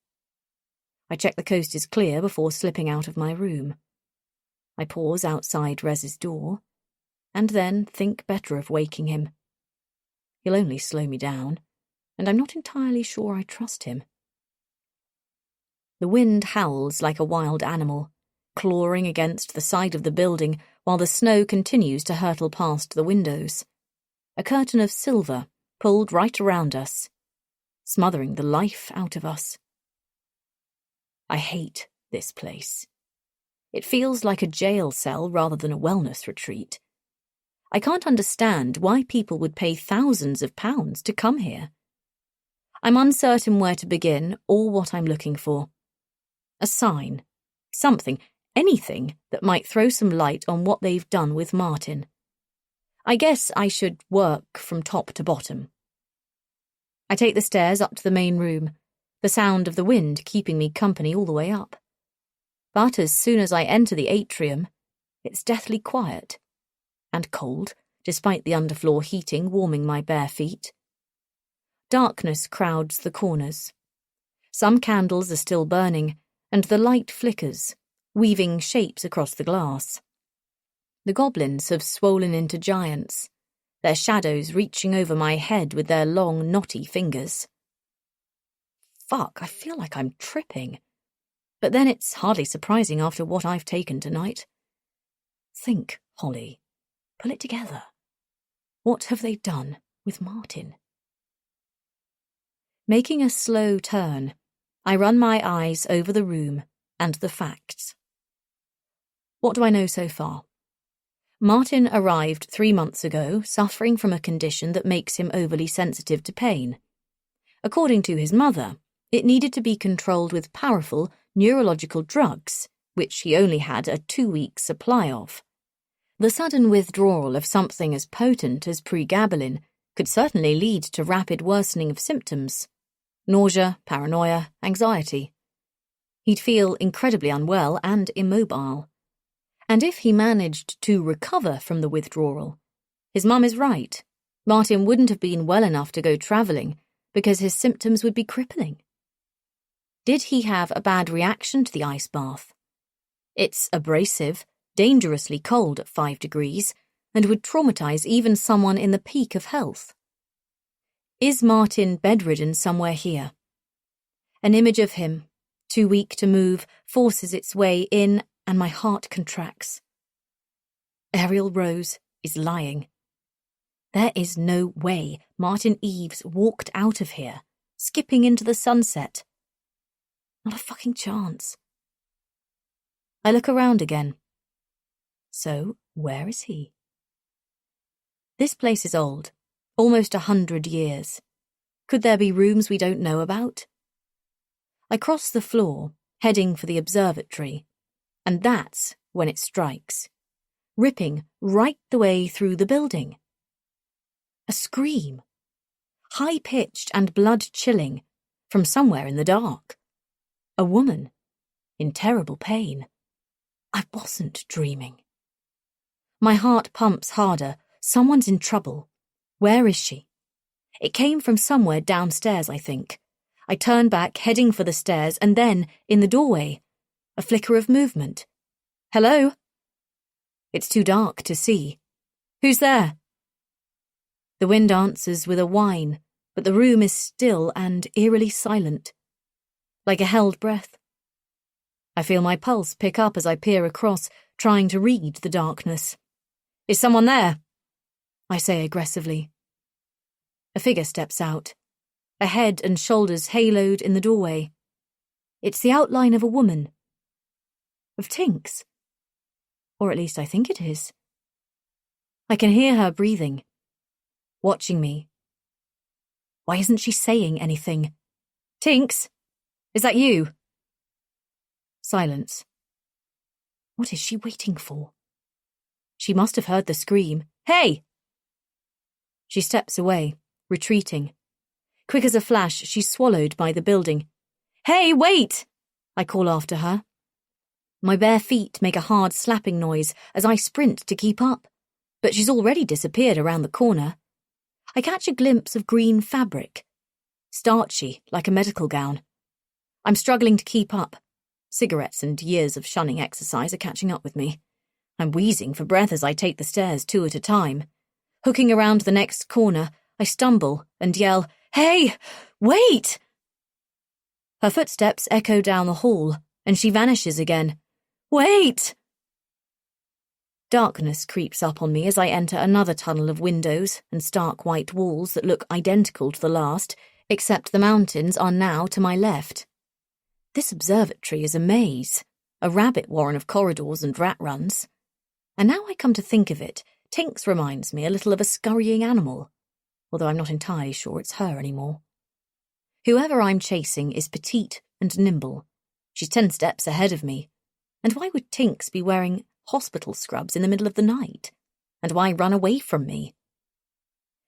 I check the coast is clear before slipping out of my room. I pause outside Rez's door, and then think better of waking him. He'll only slow me down, and I'm not entirely sure I trust him. The wind howls like a wild animal, clawing against the side of the building while the snow continues to hurtle past the windows. A curtain of silver pulled right around us, smothering the life out of us. I hate this place. It feels like a jail cell rather than a wellness retreat. I can't understand why people would pay thousands of pounds to come here. I'm uncertain where to begin or what I'm looking for. A sign, something, anything that might throw some light on what they've done with Martin. I guess I should work from top to bottom. I take the stairs up to the main room, the sound of the wind keeping me company all the way up. But as soon as I enter the atrium, it's deathly quiet and cold, despite the underfloor heating warming my bare feet. Darkness crowds the corners. Some candles are still burning, and the light flickers, weaving shapes across the glass. The goblins have swollen into giants, their shadows reaching over my head with their long, knotty fingers. Fuck, I feel like I'm tripping. But then it's hardly surprising after what I've taken tonight. Think, Holly. Pull it together. What have they done with Martin? Making a slow turn, I run my eyes over the room and the facts. What do I know so far? Martin arrived 3 months ago, suffering from a condition that makes him overly sensitive to pain. According to his mother, it needed to be controlled with powerful neurological drugs, which he only had a 2-week supply of. The sudden withdrawal of something as potent as pregabalin could certainly lead to rapid worsening of symptoms: nausea, paranoia, anxiety. He'd feel incredibly unwell and immobile. And if he managed to recover from the withdrawal, his mum is right. Martin wouldn't have been well enough to go travelling because his symptoms would be crippling. Did he have a bad reaction to the ice bath? It's abrasive, dangerously cold at 5 degrees, and would traumatise even someone in the peak of health. Is Martin bedridden somewhere here? An image of him, too weak to move, forces its way in, and my heart contracts. Ariel Rose is lying. There is no way Martin Eves walked out of here, skipping into the sunset. Not a fucking chance. I look around again. So, where is he? This place is old, almost 100 years. Could there be rooms we don't know about? I cross the floor, heading for the observatory, and that's when it strikes, ripping right the way through the building. A scream, high-pitched and blood-chilling, from somewhere in the dark. A woman, in terrible pain. I wasn't dreaming. My heart pumps harder. Someone's in trouble. Where is she? It came from somewhere downstairs, I think. I turn back, heading for the stairs, and then, in the doorway, a flicker of movement. Hello? It's too dark to see. Who's there? The wind answers with a whine, but the room is still and eerily silent, like a held breath. I feel my pulse pick up as I peer across, trying to read the darkness. Is someone there? I say aggressively. A figure steps out, a head and shoulders haloed in the doorway. It's the outline of a woman. Of Tinks. Or at least I think it is. I can hear her breathing, watching me. Why isn't she saying anything? Tinks? Is that you? Silence. What is she waiting for? She must have heard the scream. Hey! She steps away, retreating. Quick as a flash, she's swallowed by the building. Hey, wait! I call after her. My bare feet make a hard slapping noise as I sprint to keep up, but she's already disappeared around the corner. I catch a glimpse of green fabric, starchy like a medical gown. I'm struggling to keep up. Cigarettes and years of shunning exercise are catching up with me. I'm wheezing for breath as I take the stairs 2 at a time. Hooking around the next corner, I stumble and yell, Hey, wait! Her footsteps echo down the hall, and she vanishes again. Wait! Darkness creeps up on me as I enter another tunnel of windows and stark white walls that look identical to the last, except the mountains are now to my left. This observatory is a maze, a rabbit warren of corridors and rat runs. And now I come to think of it, Tinks reminds me a little of a scurrying animal, although I'm not entirely sure it's her anymore. Whoever I'm chasing is petite and nimble. She's 10 steps ahead of me. And why would Tinks be wearing hospital scrubs in the middle of the night? And why run away from me?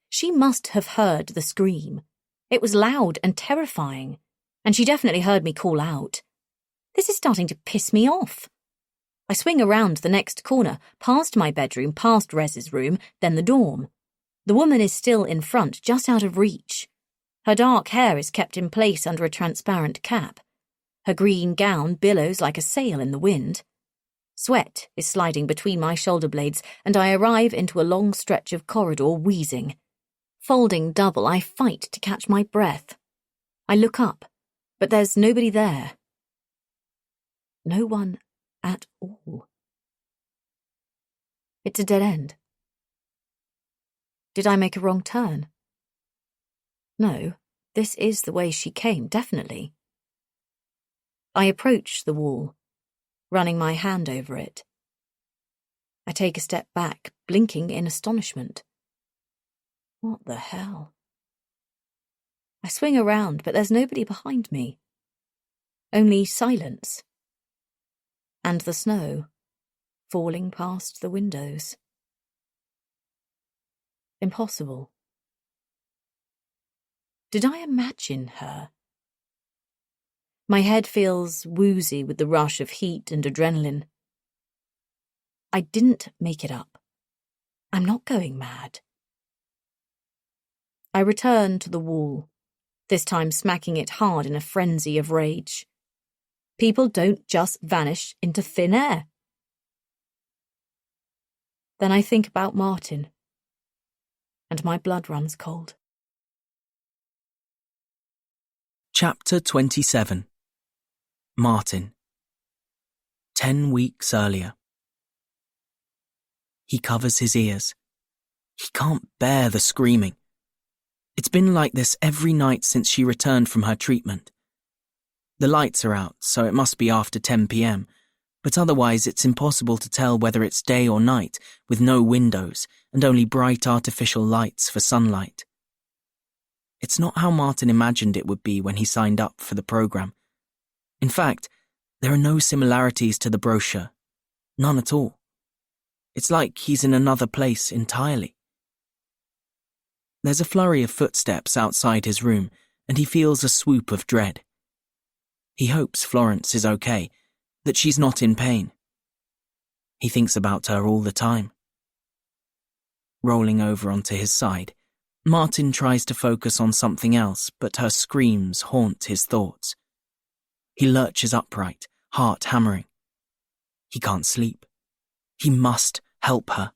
She must have heard the scream. It was loud and terrifying, and she definitely heard me call out. This is starting to piss me off. I swing around the next corner, past my bedroom, past Rez's room, then the dorm. The woman is still in front, just out of reach. Her dark hair is kept in place under a transparent cap. Her green gown billows like a sail in the wind. Sweat is sliding between my shoulder blades, and I arrive into a long stretch of corridor wheezing. Folding double, I fight to catch my breath. I look up, but there's nobody there. No one at all. It's a dead end. Did I make a wrong turn? No, this is the way she came, definitely. I approach the wall, running my hand over it. I take a step back, blinking in astonishment. What the hell? I swing around, but there's nobody behind me. Only silence. And the snow, falling past the windows. Impossible. Did I imagine her? My head feels woozy with the rush of heat and adrenaline. I didn't make it up. I'm not going mad. I return to the wall, this time smacking it hard in a frenzy of rage. People don't just vanish into thin air. Then I think about Martin, and my blood runs cold. Chapter 27. Martin. 10 weeks earlier. He covers his ears. He can't bear the screaming. It's been like this every night since she returned from her treatment. The lights are out, so it must be after 10 p.m, but otherwise it's impossible to tell whether it's day or night with no windows and only bright artificial lights for sunlight. It's not how Martin imagined it would be when he signed up for the program. In fact, there are no similarities to the brochure. None at all. It's like he's in another place entirely. There's a flurry of footsteps outside his room, and he feels a swoop of dread. He hopes Florence is okay, that she's not in pain. He thinks about her all the time. Rolling over onto his side, Martin tries to focus on something else, but her screams haunt his thoughts. He lurches upright, heart hammering. He can't sleep. He must help her.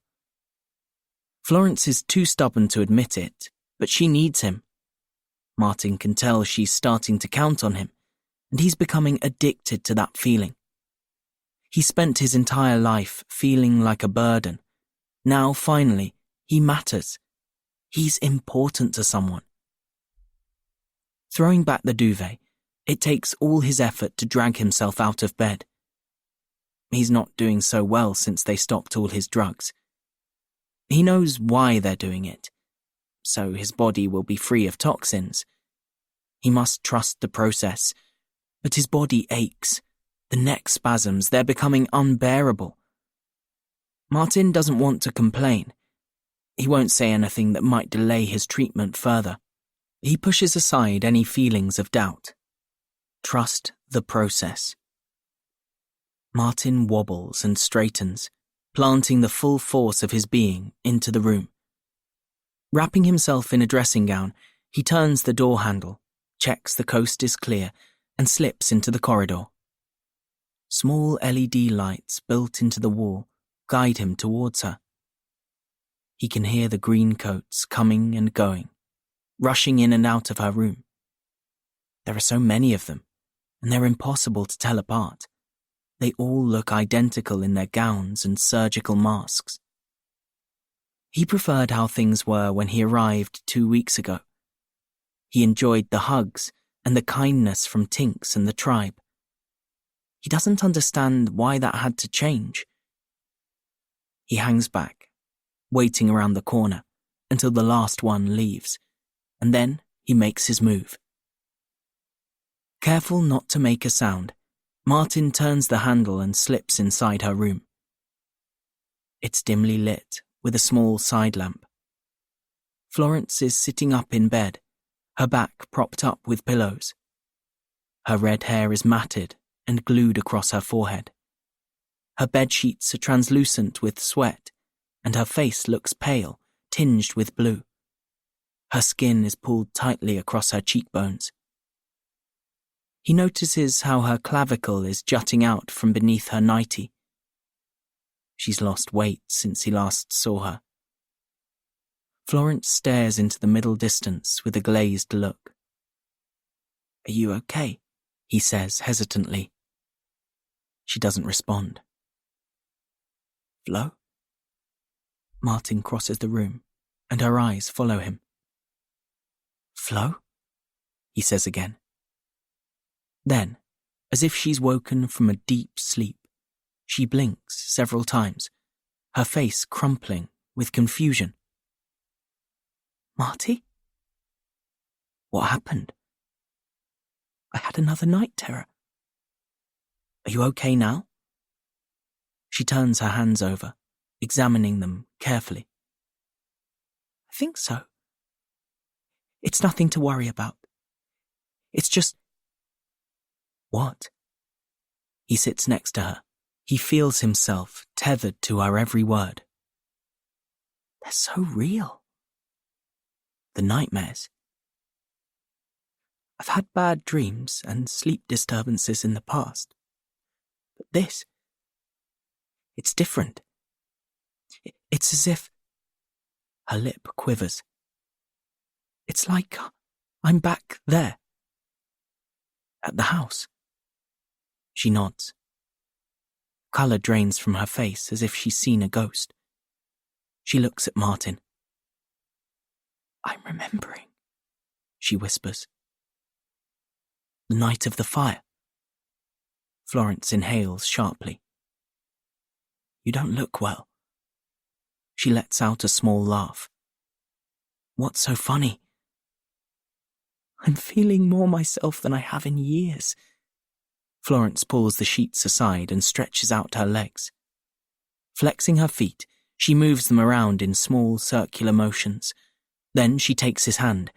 Florence is too stubborn to admit it, but she needs him. Martin can tell she's starting to count on him, and he's becoming addicted to that feeling. He spent his entire life feeling like a burden. Now, finally, he matters. He's important to someone. Throwing back the duvet, it takes all his effort to drag himself out of bed. He's not doing so well since they stopped all his drugs. He knows why they're doing it, so his body will be free of toxins. He must trust the process, but his body aches. The neck spasms, they're becoming unbearable. Martin doesn't want to complain. He won't say anything that might delay his treatment further. He pushes aside any feelings of doubt. Trust the process. Martin wobbles and straightens, planting the full force of his being into the room. Wrapping himself in a dressing gown, he turns the door handle, checks the coast is clear, and slips into the corridor. Small LED lights built into the wall guide him towards her. He can hear the green coats coming and going, rushing in and out of her room. There are so many of them, and they're impossible to tell apart. They all look identical in their gowns and surgical masks. He preferred how things were when he arrived 2 weeks ago. He enjoyed the hugs and the kindness from Tinks and the tribe. He doesn't understand why that had to change. He hangs back, waiting around the corner until the last one leaves, and then he makes his move. Careful not to make a sound, Martin turns the handle and slips inside her room. It's dimly lit, with a small side lamp. Florence is sitting up in bed, her back propped up with pillows. Her red hair is matted and glued across her forehead. Her bedsheets are translucent with sweat, and her face looks pale, tinged with blue. Her skin is pulled tightly across her cheekbones. He notices how her clavicle is jutting out from beneath her nightie. She's lost weight since he last saw her. Florence stares into the middle distance with a glazed look. "Are you okay?" he says hesitantly. She doesn't respond. "Flo?" Martin crosses the room, and her eyes follow him. "Flo?" he says again. Then, as if she's woken from a deep sleep, she blinks several times, her face crumpling with confusion. Marty? What happened? I had another night terror. Are you okay now? She turns her hands over, examining them carefully. I think so. It's nothing to worry about. It's just... What? He sits next to her. He feels himself tethered to her every word. They're so real. The nightmares. I've had bad dreams and sleep disturbances in the past. But this... It's different. It's as if... Her lip quivers. It's like I'm back there. At the house. She nods. Colour drains from her face as if she's seen a ghost. She looks at Martin. I'm remembering, she whispers. The night of the fire. Florence inhales sharply. You don't look well. She lets out a small laugh. What's so funny? I'm feeling more myself than I have in years. Florence pulls the sheets aside and stretches out her legs. Flexing her feet, she moves them around in small circular motions. Then she takes his hand.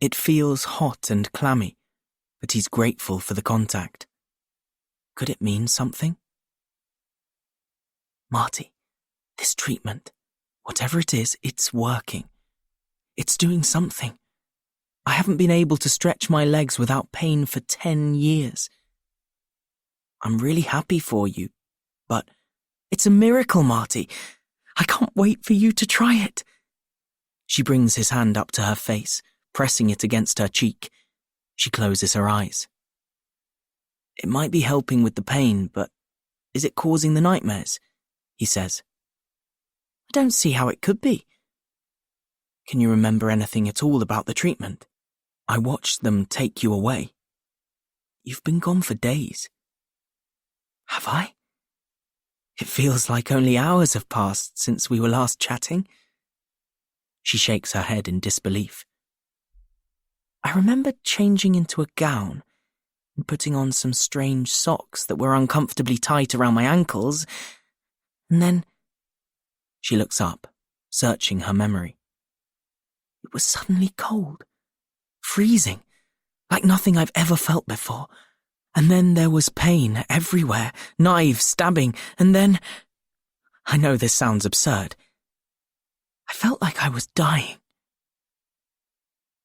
It feels hot and clammy, but he's grateful for the contact. Could it mean something? Marty, this treatment, whatever it is, it's working. It's doing something. I haven't been able to stretch my legs without pain for 10 years. I'm really happy for you, but it's a miracle, Marty. I can't wait for you to try it. She brings his hand up to her face, pressing it against her cheek. She closes her eyes. It might be helping with the pain, but is it causing the nightmares? He says. I don't see how it could be. Can you remember anything at all about the treatment? I watched them take you away. You've been gone for days. Have I? It feels like only hours have passed since we were last chatting. She shakes her head in disbelief. I remember changing into a gown and putting on some strange socks that were uncomfortably tight around my ankles, and then... She looks up, searching her memory. It was suddenly cold, freezing, like nothing I've ever felt before. And then there was pain everywhere, knives stabbing, and then... I know this sounds absurd. I felt like I was dying.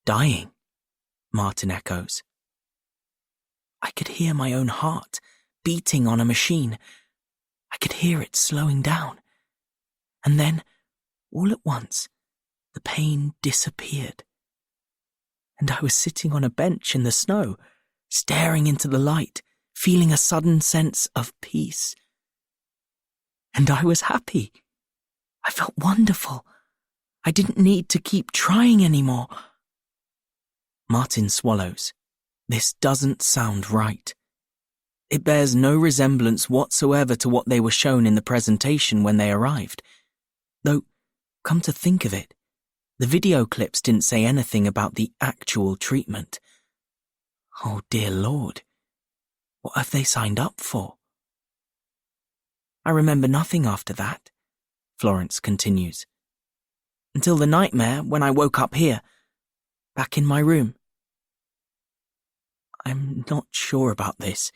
Dying, Martin echoes. I could hear my own heart beating on a machine. I could hear it slowing down. And then, all at once, the pain disappeared. And I was sitting on a bench in the snow, staring into the light, feeling a sudden sense of peace. And I was happy. I felt wonderful. I didn't need to keep trying anymore. Martin swallows. This doesn't sound right. It bears no resemblance whatsoever to what they were shown in the presentation when they arrived. Though, come to think of it, the video clips didn't say anything about the actual treatment. Oh dear Lord, what have they signed up for? I remember nothing after that, Florence continues. Until the nightmare when I woke up here, back in my room. I'm not sure about this.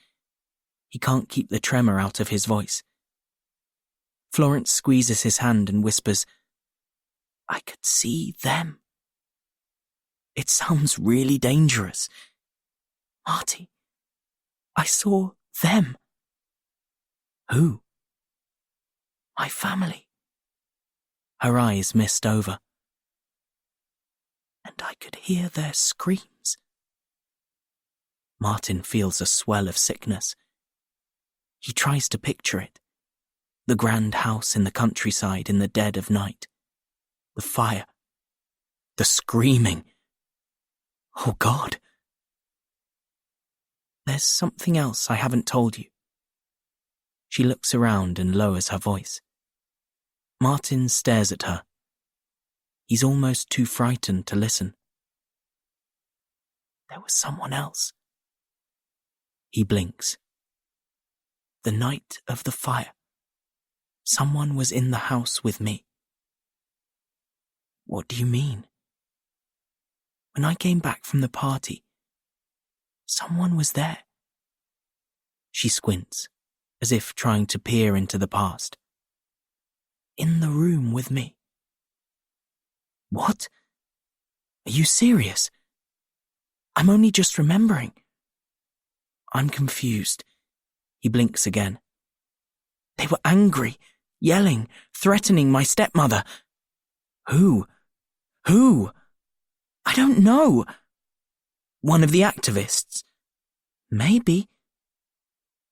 He can't keep the tremor out of his voice. Florence squeezes his hand and whispers, I could see them. It sounds really dangerous. Marty, I saw them. Who? My family. Her eyes mist over. And I could hear their screams. Martin feels a swell of sickness. He tries to picture it. The grand house in the countryside in the dead of night. The fire. The screaming. Oh God. There's something else I haven't told you. She looks around and lowers her voice. Martin stares at her. He's almost too frightened to listen. There was someone else. He blinks. The night of the fire. Someone was in the house with me. What do you mean? When I came back from the party, someone was there. She squints, as if trying to peer into the past. In the room with me. What? Are you serious? I'm only just remembering. I'm confused. He blinks again. They were angry, yelling, threatening my stepmother. Who? Who? I don't know. One of the activists. Maybe.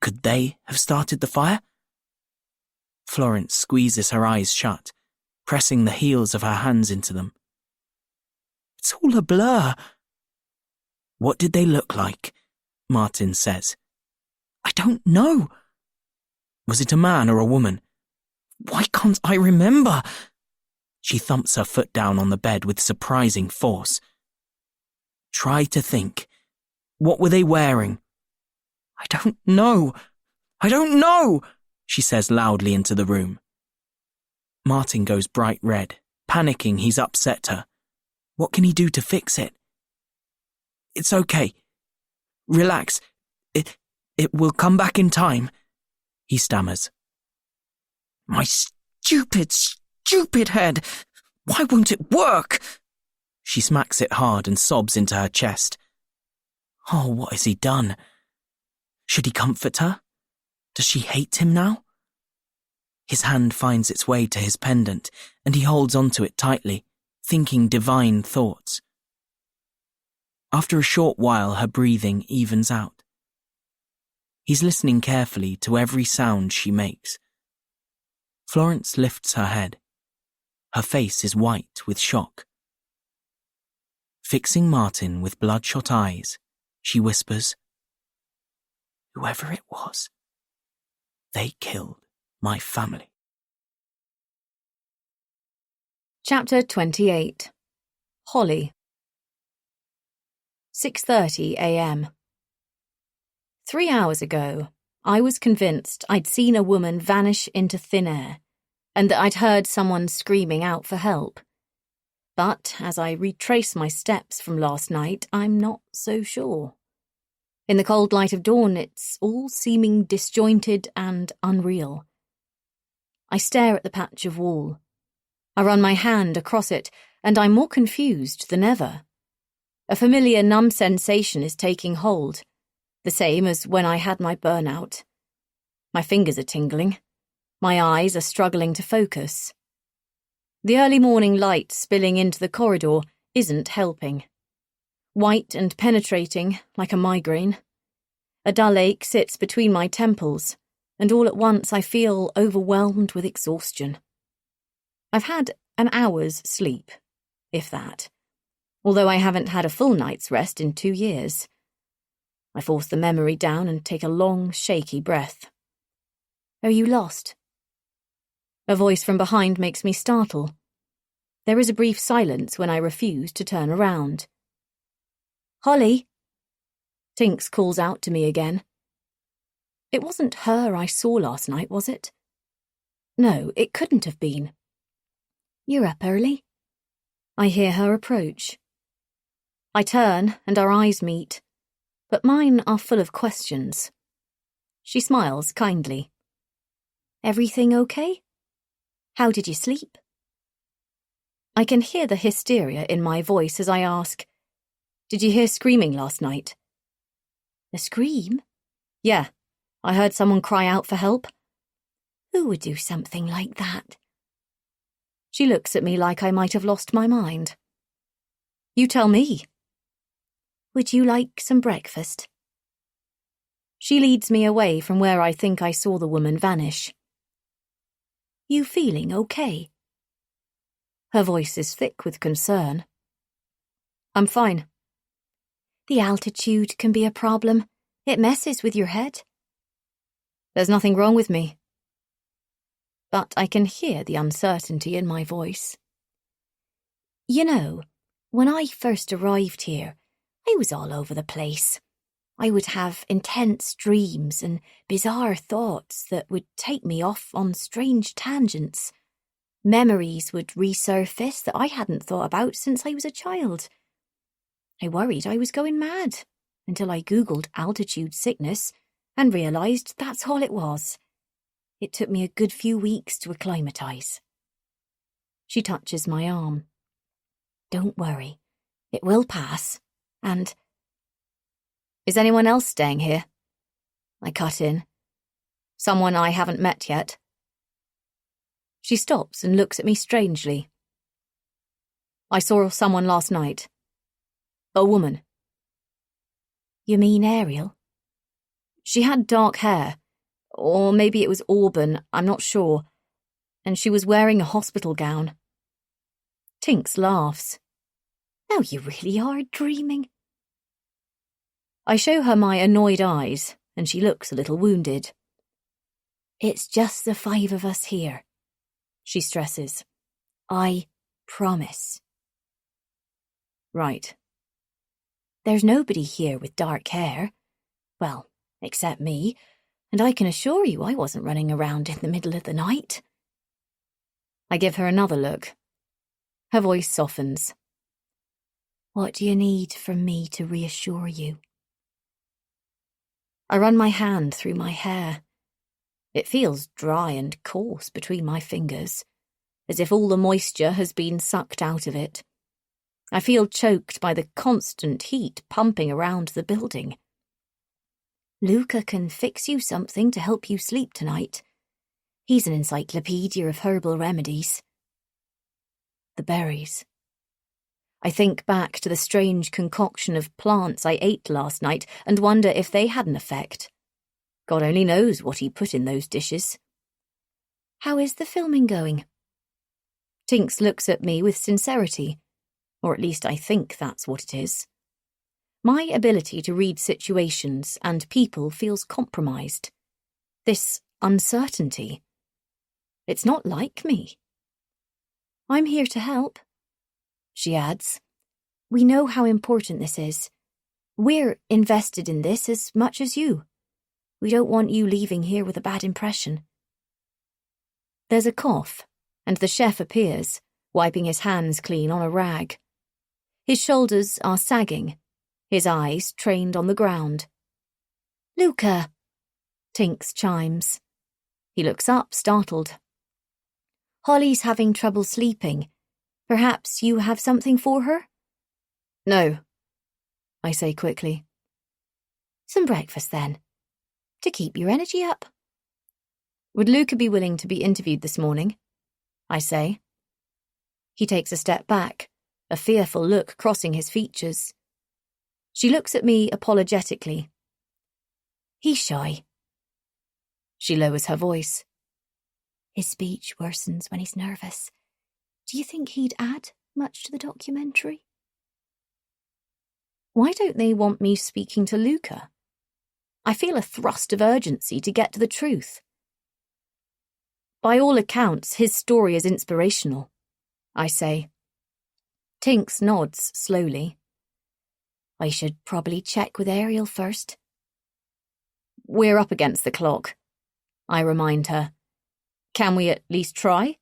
Could they have started the fire? Florence squeezes her eyes shut, pressing the heels of her hands into them. It's all a blur. What did they look like? Martin says. I don't know. Was it a man or a woman? Why can't I remember? She thumps her foot down on the bed with surprising force. Try to think. What were they wearing? I don't know. I don't know, she says loudly into the room. Martin goes bright red, panicking he's upset her. What can he do to fix it? It's okay. Relax. It will come back in time, he stammers. My stupid head. Why won't it work? She smacks it hard and sobs into her chest. Oh, what has he done? Should he comfort her? Does she hate him now? His hand finds its way to his pendant, and he holds onto it tightly, thinking divine thoughts. After a short while, her breathing evens out. He's listening carefully to every sound she makes. Florence lifts her head. Her face is white with shock. Fixing Martin with bloodshot eyes, she whispers, Whoever it was, they killed my family. Chapter 28. Holly. 6:30 a.m. 3 hours ago, I was convinced I'd seen a woman vanish into thin air, and that I'd heard someone screaming out for help. But as I retrace my steps from last night, I'm not so sure. In the cold light of dawn, it's all seeming disjointed and unreal. I stare at the patch of wall. I run my hand across it, and I'm more confused than ever. A familiar numb sensation is taking hold, the same as when I had my burnout. My fingers are tingling. My eyes are struggling to focus. The early morning light spilling into the corridor isn't helping. White and penetrating, like a migraine. A dull ache sits between my temples, and all at once I feel overwhelmed with exhaustion. I've had an hour's sleep, if that, although I haven't had a full night's rest in 2 years. I force the memory down and take a long, shaky breath. Are you lost? A voice from behind makes me startle. There is a brief silence when I refuse to turn around. Holly? Tinks calls out to me again. It wasn't her I saw last night, was it? No, it couldn't have been. You're up early? I hear her approach. I turn and our eyes meet, but mine are full of questions. She smiles kindly. Everything okay? How did you sleep? I can hear the hysteria in my voice as I ask, Did you hear screaming last night? A scream? Yeah, I heard someone cry out for help. Who would do something like that? She looks at me like I might have lost my mind. You tell me. Would you like some breakfast? She leads me away from where I think I saw the woman vanish. You feeling okay? Her voice is thick with concern. I'm fine. The altitude can be a problem. It messes with your head. There's nothing wrong with me. but I can hear the uncertainty in my voice. You know, when I first arrived here, I was all over the place. I would have intense dreams and bizarre thoughts that would take me off on strange tangents. Memories would resurface that I hadn't thought about since I was a child. I worried I was going mad until I Googled altitude sickness and realised that's all it was. It took me a good few weeks to acclimatise. She touches my arm. Don't worry, it will pass, and... Is anyone else staying here? I cut in. Someone I haven't met yet. She stops and looks at me strangely. I saw someone last night. A woman. You mean Ariel? She had dark hair, or maybe it was auburn, I'm not sure, and she was wearing a hospital gown. Tinks laughs. Now you really are dreaming. I show her my annoyed eyes, and she looks a little wounded. It's just the 5 of us here, she stresses. I promise. Right. There's nobody here with dark hair. Well, except me, and I can assure you I wasn't running around in the middle of the night. I give her another look. Her voice softens. What do you need from me to reassure you? I run my hand through my hair. It feels dry and coarse between my fingers, as if all the moisture has been sucked out of it. I feel choked by the constant heat pumping around the building. Luca can fix you something to help you sleep tonight. He's an encyclopedia of herbal remedies. The berries. I think back to the strange concoction of plants I ate last night and wonder if they had an effect. God only knows what he put in those dishes. How is the filming going? Tinks looks at me with sincerity, or at least I think that's what it is. My ability to read situations and people feels compromised. This uncertainty. It's not like me. I'm here to help, she adds. We know how important this is. We're invested in this as much as you. We don't want you leaving here with a bad impression. There's a cough, and the chef appears, wiping his hands clean on a rag. His shoulders are sagging, his eyes trained on the ground. Luca, Tinks chimes. He looks up, startled. Holly's having trouble sleeping. Perhaps you have something for her? No, I say quickly. Some breakfast, then, to keep your energy up. Would Luca be willing to be interviewed this morning? I say. He takes a step back, a fearful look crossing his features. She looks at me apologetically. He's shy. She lowers her voice. His speech worsens when he's nervous. Do you think he'd add much to the documentary? Why don't they want me speaking to Luca? I feel a thrust of urgency to get to the truth. By all accounts, his story is inspirational, I say. Tinks nods slowly. I should probably check with Ariel first. We're up against the clock, I remind her. Can we at least try?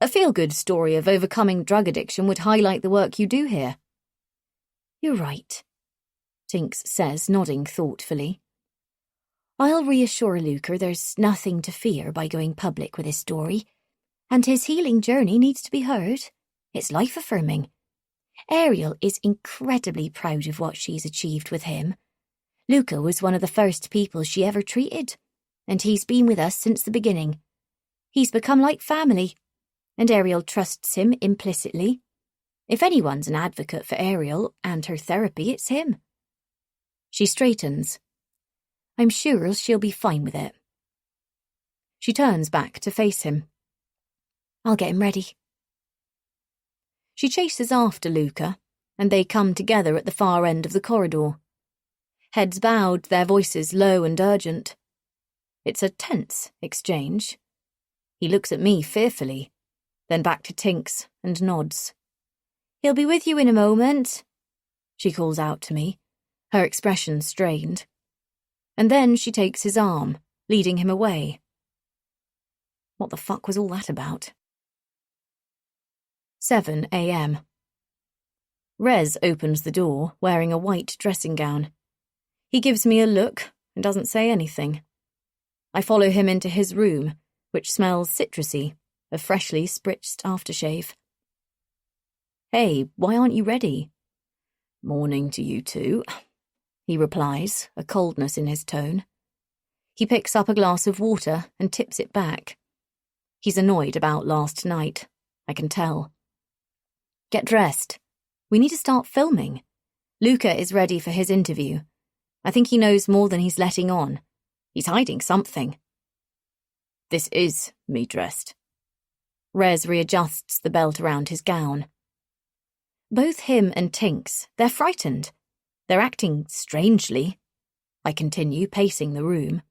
A feel-good story of overcoming drug addiction would highlight the work you do here. You're right, Tinks says, nodding thoughtfully. I'll reassure Luca there's nothing to fear by going public with his story, and his healing journey needs to be heard. It's life-affirming. Ariel is incredibly proud of what she's achieved with him. Luca was one of the first people she ever treated, and he's been with us since the beginning. He's become like family, and Ariel trusts him implicitly. If anyone's an advocate for Ariel and her therapy, it's him. She straightens. I'm sure she'll be fine with it. She turns back to face him. I'll get him ready. She chases after Luca, and they come together at the far end of the corridor. Heads bowed, their voices low and urgent. It's a tense exchange. He looks at me fearfully, then back to Tinks and nods. "He'll be with you in a moment," she calls out to me, her expression strained. And then she takes his arm, leading him away. What the fuck was all that about? 7 a.m. Rez opens the door, wearing a white dressing gown. He gives me a look and doesn't say anything. I follow him into his room, which smells citrusy, of freshly spritzed aftershave. "Hey, why aren't you ready?" "Morning to you too," he replies, a coldness in his tone. He picks up a glass of water and tips it back. He's annoyed about last night, I can tell. "Get dressed. We need to start filming. Luca is ready for his interview. I think he knows more than he's letting on. He's hiding something." "This is me dressed." Rez readjusts the belt around his gown. Both him and Tinks, they're frightened. They're acting strangely. I continue, pacing the room.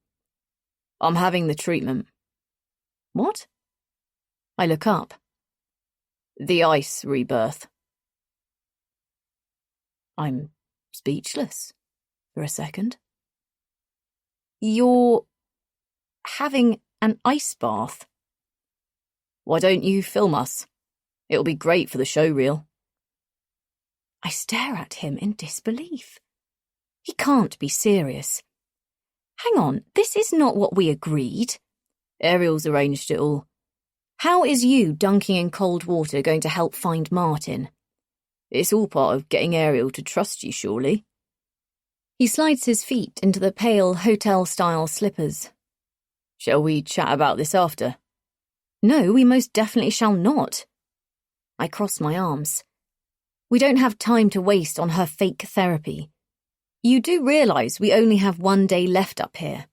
"I'm having the treatment." "What?" I look up. "The ice rebirth." I'm speechless for a second. "You're having an ice bath?" "Why don't you film us? It'll be great for the show reel." I stare at him in disbelief. He can't be serious. Hang on, this is not what we agreed. Ariel's arranged it all. How is you dunking in cold water going to help find Martin? It's all part of getting Ariel to trust you, surely. He slides his feet into the pale hotel-style slippers. Shall we chat about this after? No, we most definitely shall not. I cross my arms. We don't have time to waste on her fake therapy. You do realise we only have one day left up here.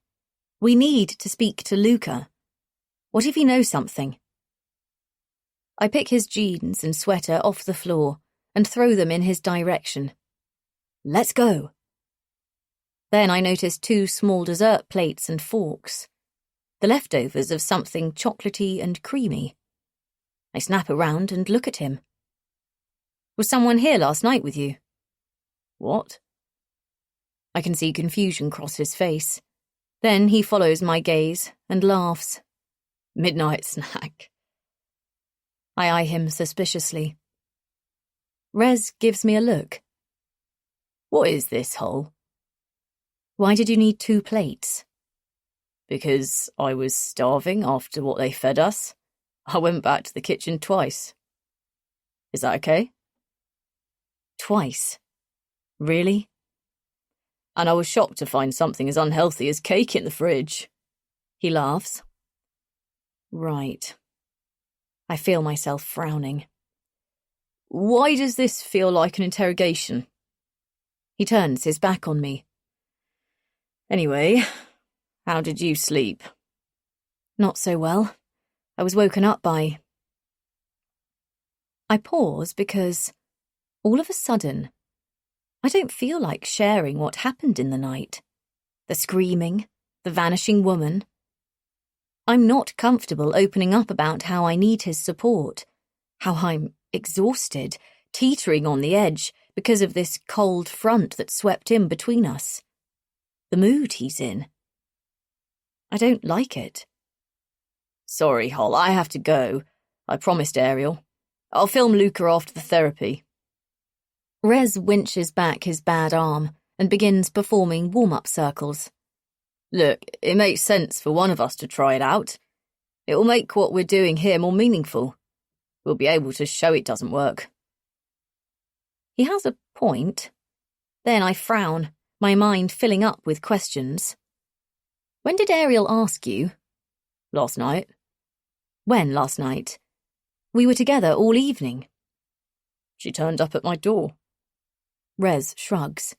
We need to speak to Luca. What if he knows something? I pick his jeans and sweater off the floor and throw them in his direction. Let's go. Then I notice 2 small dessert plates and forks, the leftovers of something chocolatey and creamy. I snap around and look at him. Was someone here last night with you? What? I can see confusion cross his face. Then he follows my gaze and laughs. Midnight snack. I eye him suspiciously. Rez gives me a look. What is this, Hull? Why did you need 2 plates? Because I was starving after what they fed us. I went back to the kitchen twice. Is that okay? Twice? Really? And I was shocked to find something as unhealthy as cake in the fridge. He laughs. Right. I feel myself frowning. Why does this feel like an interrogation? He turns his back on me. Anyway, how did you sleep? Not so well. I was woken up by... I pause because, all of a sudden, I don't feel like sharing what happened in the night. The screaming, the vanishing woman. I'm not comfortable opening up about how I need his support, how I'm exhausted, teetering on the edge because of this cold front that swept in between us. The mood he's in. I don't like it. Sorry, Hull, I have to go. I promised Ariel. I'll film Luca after the therapy. Rez winches back his bad arm and begins performing warm-up circles. Look, it makes sense for one of us to try it out. It will make what we're doing here more meaningful. We'll be able to show it doesn't work. He has a point. Then I frown, my mind filling up with questions. When did Ariel ask you? Last night. When last night? We were together all evening. She turned up at my door. Rez shrugs.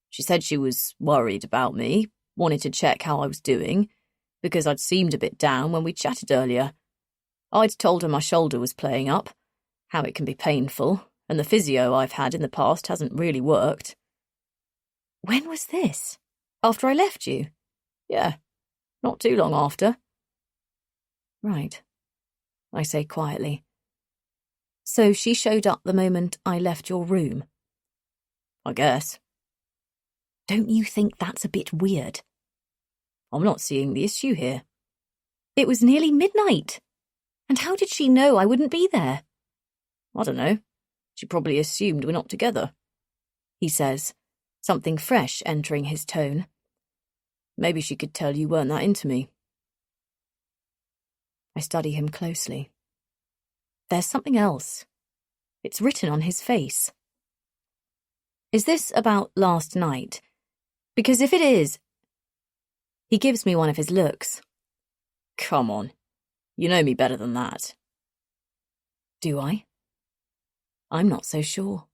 She said she was worried about me, wanted to check how I was doing, because I'd seemed a bit down when we chatted earlier. I'd told her my shoulder was playing up, how it can be painful, and the physio I've had in the past hasn't really worked. When was this? After I left you? Yeah, not too long after. Right. I say quietly. So she showed up the moment I left your room? I guess. Don't you think that's a bit weird? I'm not seeing the issue here. It was nearly midnight. And how did she know I wouldn't be there? I don't know. She probably assumed we're not together, he says, something fresh entering his tone. Maybe she could tell you weren't that into me. I study him closely. There's something else. It's written on his face. Is this about last night? Because if it is... He gives me one of his looks. Come on. You know me better than that. Do I? I'm not so sure.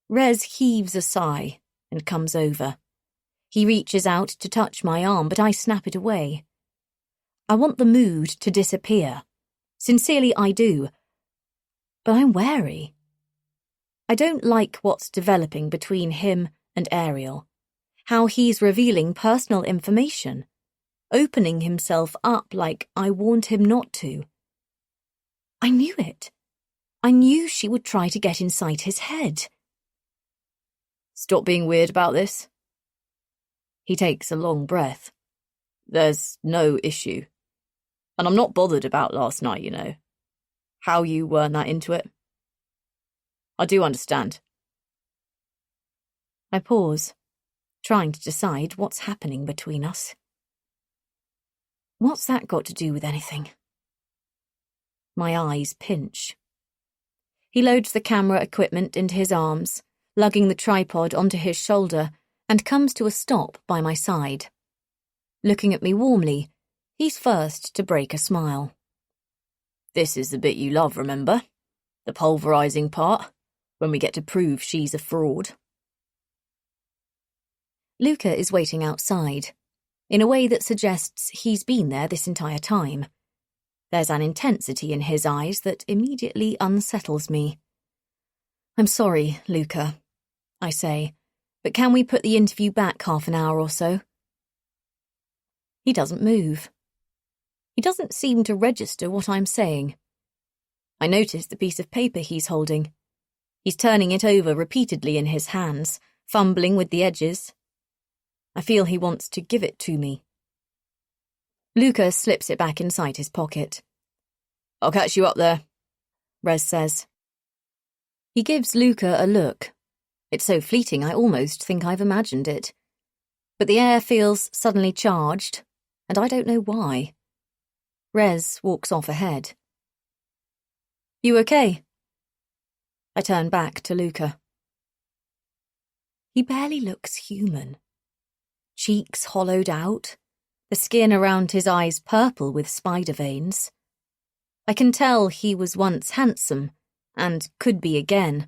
Rez heaves a sigh and comes over. He reaches out to touch my arm, but I snap it away. I want the mood to disappear. Sincerely, I do. But I'm wary. I don't like what's developing between him and Ariel. How he's revealing personal information, opening himself up like I warned him not to. I knew it. I knew she would try to get inside his head. Stop being weird about this. He takes a long breath. There's no issue. And I'm not bothered about last night, you know. How you weren't that into it. I do understand. I pause, trying to decide what's happening between us. What's that got to do with anything? My eyes pinch. He loads the camera equipment into his arms, lugging the tripod onto his shoulder, and comes to a stop by my side. Looking at me warmly, he's first to break a smile. This is the bit you love, remember? The pulverizing part, when we get to prove she's a fraud. Luca is waiting outside, in a way that suggests he's been there this entire time. There's an intensity in his eyes that immediately unsettles me. I'm sorry, Luca, I say, but can we put the interview back half an hour or so? He doesn't move. He doesn't seem to register what I'm saying. I notice the piece of paper he's holding. He's turning it over repeatedly in his hands, fumbling with the edges. I feel he wants to give it to me. Luca slips it back inside his pocket. I'll catch you up there, Rez says. He gives Luca a look. It's so fleeting I almost think I've imagined it. But the air feels suddenly charged, and I don't know why. Rez walks off ahead. You okay? I turn back to Luca. He barely looks human. Cheeks hollowed out, the skin around his eyes purple with spider veins. I can tell he was once handsome, and could be again,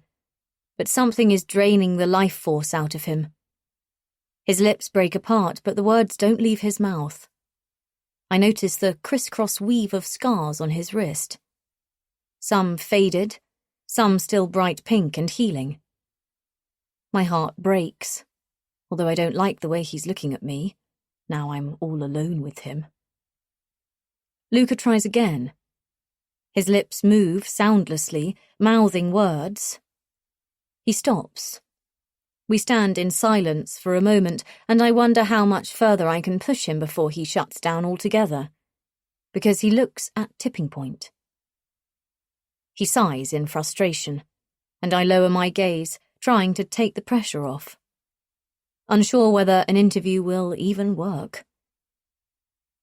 but something is draining the life force out of him. His lips break apart, but the words don't leave his mouth. I notice the crisscross weave of scars on his wrist. Some faded, some still bright pink and healing. My heart breaks, although I don't like the way he's looking at me, now I'm all alone with him. Luca tries again. His lips move soundlessly, mouthing words. He stops. We stand in silence for a moment, and I wonder how much further I can push him before he shuts down altogether, because he looks at tipping point. He sighs in frustration, and I lower my gaze, trying to take the pressure off. Unsure whether an interview will even work.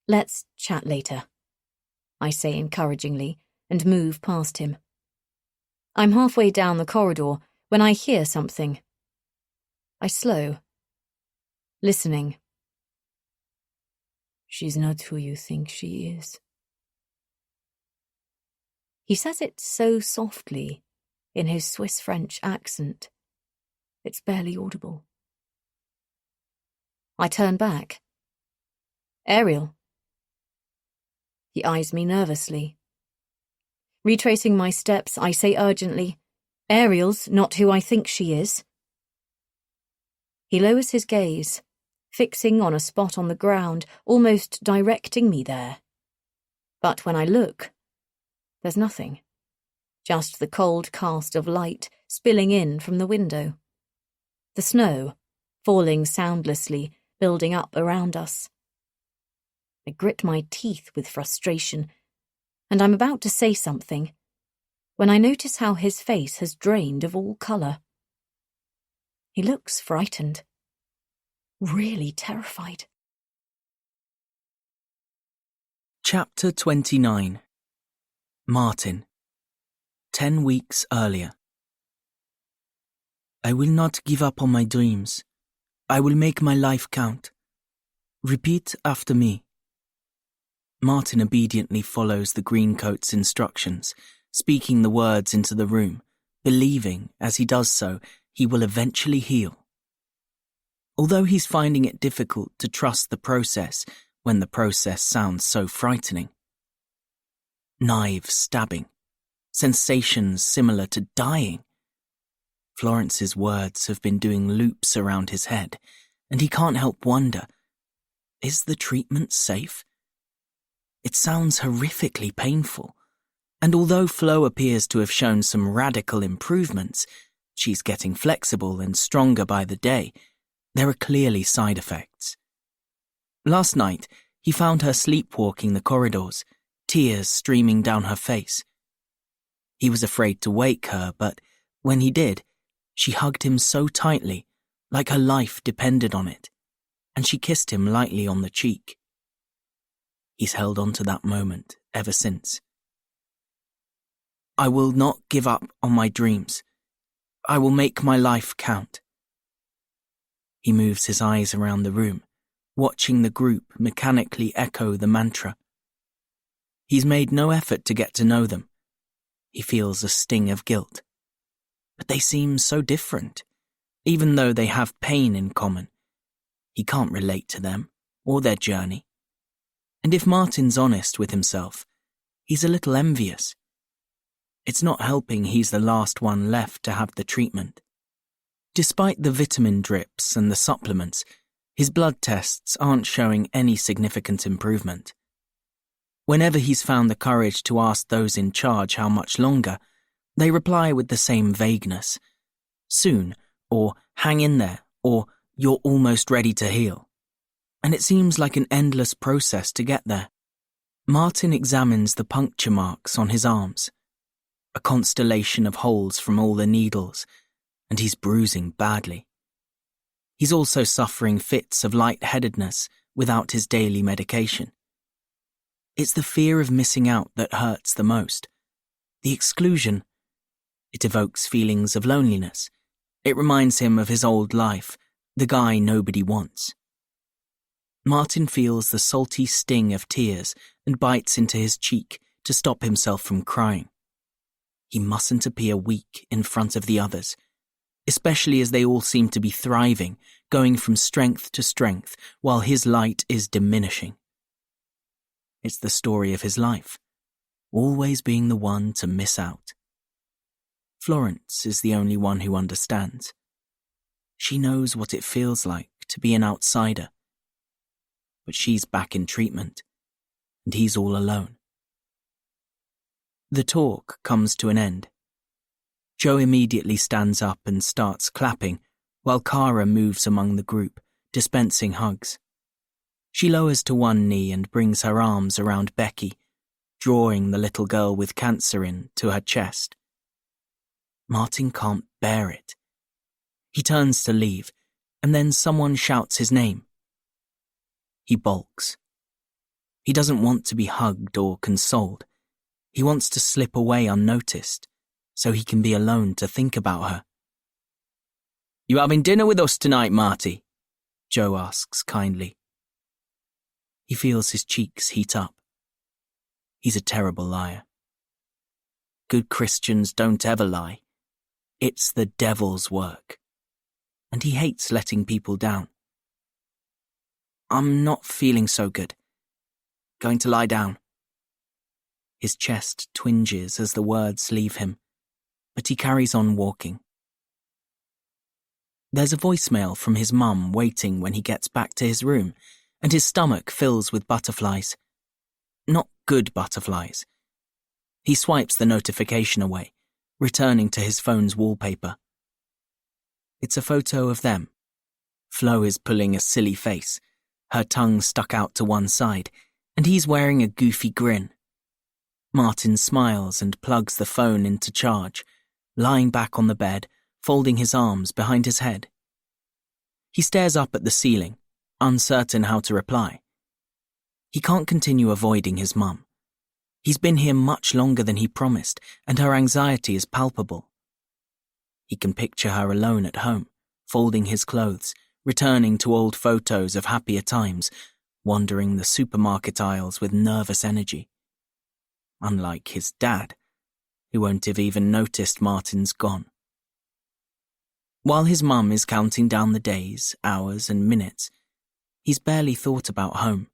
Let's chat later, I say encouragingly, and move past him. I'm halfway down the corridor when I hear something. I slow, listening. She's not who you think she is. He says it so softly, in his Swiss-French accent. It's barely audible. I turn back. Ariel. He eyes me nervously. Retracing my steps, I say urgently, Ariel's not who I think she is. He lowers his gaze, fixing on a spot on the ground, almost directing me there. But when I look, there's nothing. Just the cold cast of light spilling in from the window. The snow, falling soundlessly, building up around us. I grit my teeth with frustration, and I'm about to say something, when I notice how his face has drained of all colour. He looks frightened. Really terrified. Chapter 29. Martin. 10 weeks earlier. I will not give up on my dreams. I will make my life count. Repeat after me. Martin obediently follows the greencoat's instructions, speaking the words into the room, believing, as he does so, he will eventually heal. Although he's finding it difficult to trust the process when the process sounds so frightening. Knives stabbing. Sensations similar to dying. Florence's words have been doing loops around his head, and he can't help wonder, is the treatment safe? It sounds horrifically painful, and although Flo appears to have shown some radical improvements, she's getting flexible and stronger by the day, there are clearly side effects. Last night, he found her sleepwalking the corridors, tears streaming down her face. He was afraid to wake her, but when he did, she hugged him so tightly, like her life depended on it, and she kissed him lightly on the cheek. He's held on to that moment ever since. I will not give up on my dreams. I will make my life count. He moves his eyes around the room, watching the group mechanically echo the mantra. He's made no effort to get to know them. He feels a sting of guilt. But they seem so different, even though they have pain in common. He can't relate to them or their journey. And if Martin's honest with himself, he's a little envious. It's not helping he's the last one left to have the treatment. Despite the vitamin drips and the supplements, his blood tests aren't showing any significant improvement. Whenever he's found the courage to ask those in charge how much longer, they reply with the same vagueness. Soon, or hang in there, or you're almost ready to heal. And it seems like an endless process to get there. Martin examines the puncture marks on his arms, a constellation of holes from all the needles, and he's bruising badly. He's also suffering fits of lightheadedness without his daily medication. It's the fear of missing out that hurts the most. The exclusion. It evokes feelings of loneliness. It reminds him of his old life, the guy nobody wants. Martin feels the salty sting of tears and bites into his cheek to stop himself from crying. He mustn't appear weak in front of the others, especially as they all seem to be thriving, going from strength to strength, while his light is diminishing. It's the story of his life, always being the one to miss out. Florence is the only one who understands. She knows what it feels like to be an outsider. But she's back in treatment, and he's all alone. The talk comes to an end. Joe immediately stands up and starts clapping, while Cara moves among the group, dispensing hugs. She lowers to one knee and brings her arms around Becky, drawing the little girl with cancer in to her chest. Martin can't bear it. He turns to leave, and then someone shouts his name. He balks. He doesn't want to be hugged or consoled. He wants to slip away unnoticed, so he can be alone to think about her. You having dinner with us tonight, Marty? Joe asks kindly. He feels his cheeks heat up. He's a terrible liar. Good Christians don't ever lie. It's the devil's work. And he hates letting people down. I'm not feeling so good. Going to lie down. His chest twinges as the words leave him, but he carries on walking. There's a voicemail from his mum waiting when he gets back to his room, and his stomach fills with butterflies. not good butterflies. He swipes the notification away, returning to his phone's wallpaper. It's a photo of them. Flo is pulling a silly face, her tongue stuck out to one side, and he's wearing a goofy grin. Martin smiles and plugs the phone into charge, lying back on the bed, folding his arms behind his head. He stares up at the ceiling, uncertain how to reply. He can't continue avoiding his mum. He's been here much longer than he promised, and her anxiety is palpable. He can picture her alone at home, folding his clothes, returning to old photos of happier times, wandering the supermarket aisles with nervous energy. Unlike his dad, who won't have even noticed Martin's gone. While his mum is counting down the days, hours, and minutes, he's barely thought about home.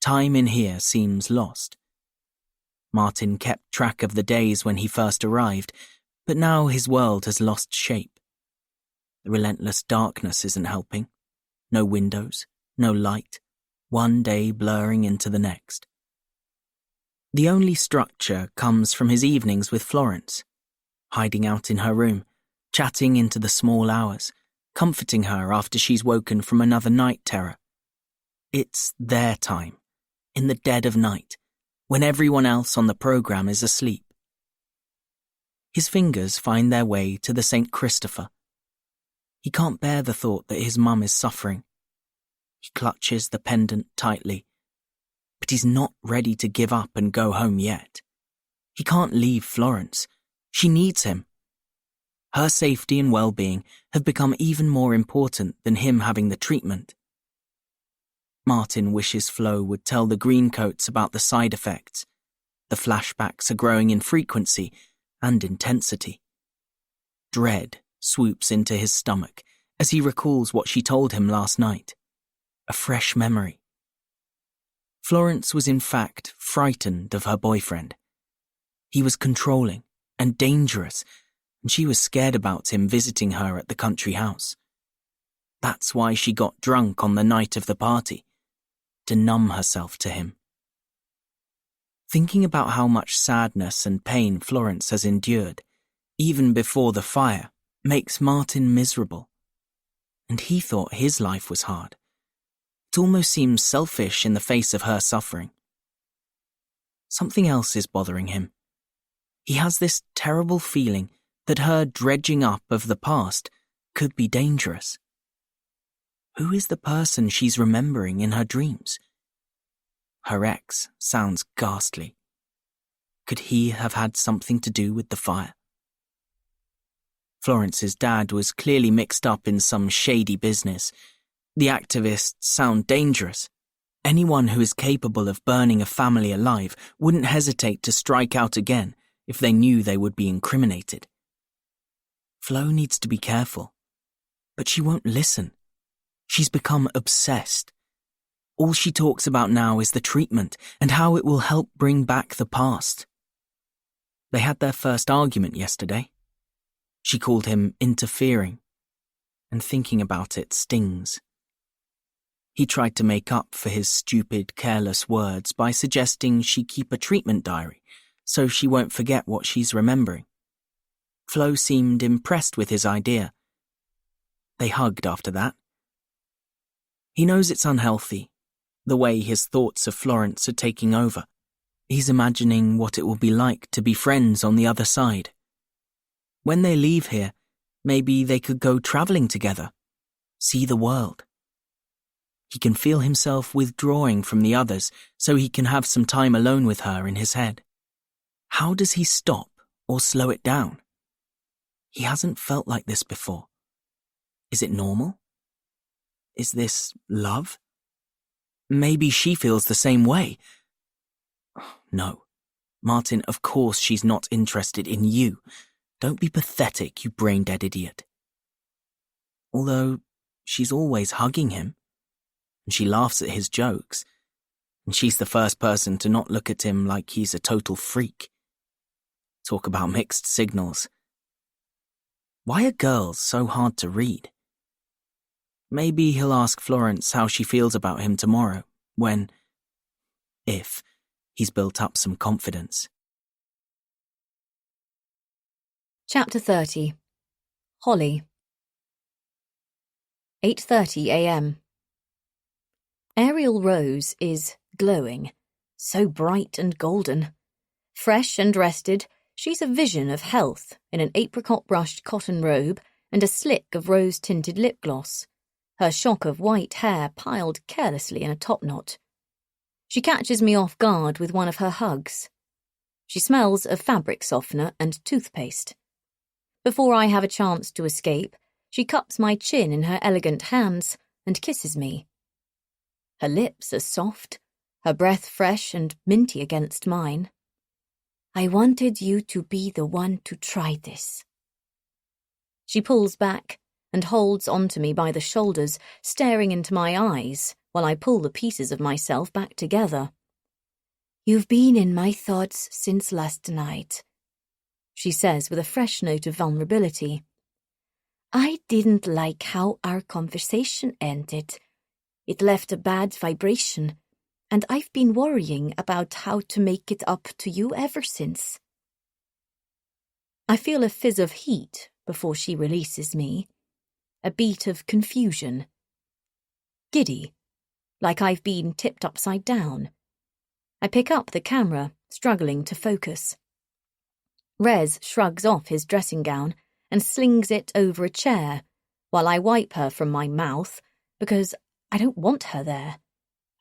Time in here seems lost. Martin kept track of the days when he first arrived, but now his world has lost shape. The relentless darkness isn't helping. No windows, no light, one day blurring into the next. The only structure comes from his evenings with Florence, hiding out in her room, chatting into the small hours, comforting her after she's woken from another night terror. It's their time, in the dead of night, when everyone else on the program is asleep. His fingers find their way to the St. Christopher. He can't bear the thought that his mum is suffering. He clutches the pendant tightly, but he's not ready to give up and go home yet. He can't leave Florence. She needs him. Her safety and well-being have become even more important than him having the treatment. Martin wishes Flo would tell the greencoats about the side effects. The flashbacks are growing in frequency and intensity. Dread swoops into his stomach as he recalls what she told him last night. A fresh memory. Florence was in fact frightened of her boyfriend. He was controlling and dangerous, and she was scared about him visiting her at the country house. That's why she got drunk on the night of the party, to numb herself to him. Thinking about how much sadness and pain Florence has endured, even before the fire, makes Martin miserable. And he thought his life was hard. It almost seems selfish in the face of her suffering. Something else is bothering him. He has this terrible feeling that her dredging up of the past could be dangerous. Who is the person she's remembering in her dreams? Her ex sounds ghastly. Could he have had something to do with the fire? Florence's dad was clearly mixed up in some shady business. The activists sound dangerous. Anyone who is capable of burning a family alive wouldn't hesitate to strike out again if they knew they would be incriminated. Flo needs to be careful, but she won't listen. She's become obsessed. All she talks about now is the treatment and how it will help bring back the past. They had their first argument yesterday. She called him interfering, and thinking about it stings. He tried to make up for his stupid, careless words by suggesting she keep a treatment diary so she won't forget what she's remembering. Flo seemed impressed with his idea. They hugged after that. He knows it's unhealthy, the way his thoughts of Florence are taking over. He's imagining what it will be like to be friends on the other side. When they leave here, maybe they could go travelling together, see the world. He can feel himself withdrawing from the others so he can have some time alone with her in his head. How does he stop or slow it down? He hasn't felt like this before. Is it normal? Is this love? Maybe she feels the same way. No, Martin, of course she's not interested in you. Don't be pathetic, you brain-dead idiot. Although she's always hugging him, and she laughs at his jokes, and she's the first person to not look at him like he's a total freak. Talk about mixed signals. Why are girls so hard to read? Maybe he'll ask Florence how she feels about him tomorrow, when... if he's built up some confidence. Chapter 30. Holly. 8:30 a.m. Ariel Rose is glowing, so bright and golden. Fresh and rested, she's a vision of health in an apricot-brushed cotton robe and a slick of rose-tinted lip gloss, her shock of white hair piled carelessly in a topknot. She catches me off guard with one of her hugs. She smells of fabric softener and toothpaste. Before I have a chance to escape, she cups my chin in her elegant hands and kisses me. Her lips are soft, her breath fresh and minty against mine. I wanted you to be the one to try this. She pulls back and holds onto me by the shoulders, staring into my eyes while I pull the pieces of myself back together. You've been in my thoughts since last night, she says with a fresh note of vulnerability. I didn't like how our conversation ended. It left a bad vibration, and I've been worrying about how to make it up to you ever since. I feel a fizz of heat before she releases me, a beat of confusion. Giddy, like I've been tipped upside down. I pick up the camera, struggling to focus. Rez shrugs off his dressing gown and slings it over a chair, while I wipe her from my mouth because I don't want her there.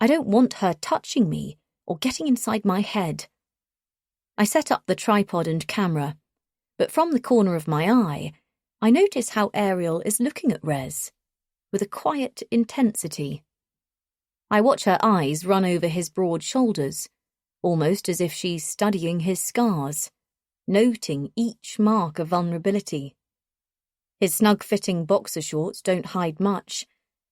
I don't want her touching me or getting inside my head. I set up the tripod and camera, but from the corner of my eye, I notice how Ariel is looking at Rez, with a quiet intensity. I watch her eyes run over his broad shoulders, almost as if she's studying his scars, noting each mark of vulnerability. His snug-fitting boxer shorts don't hide much,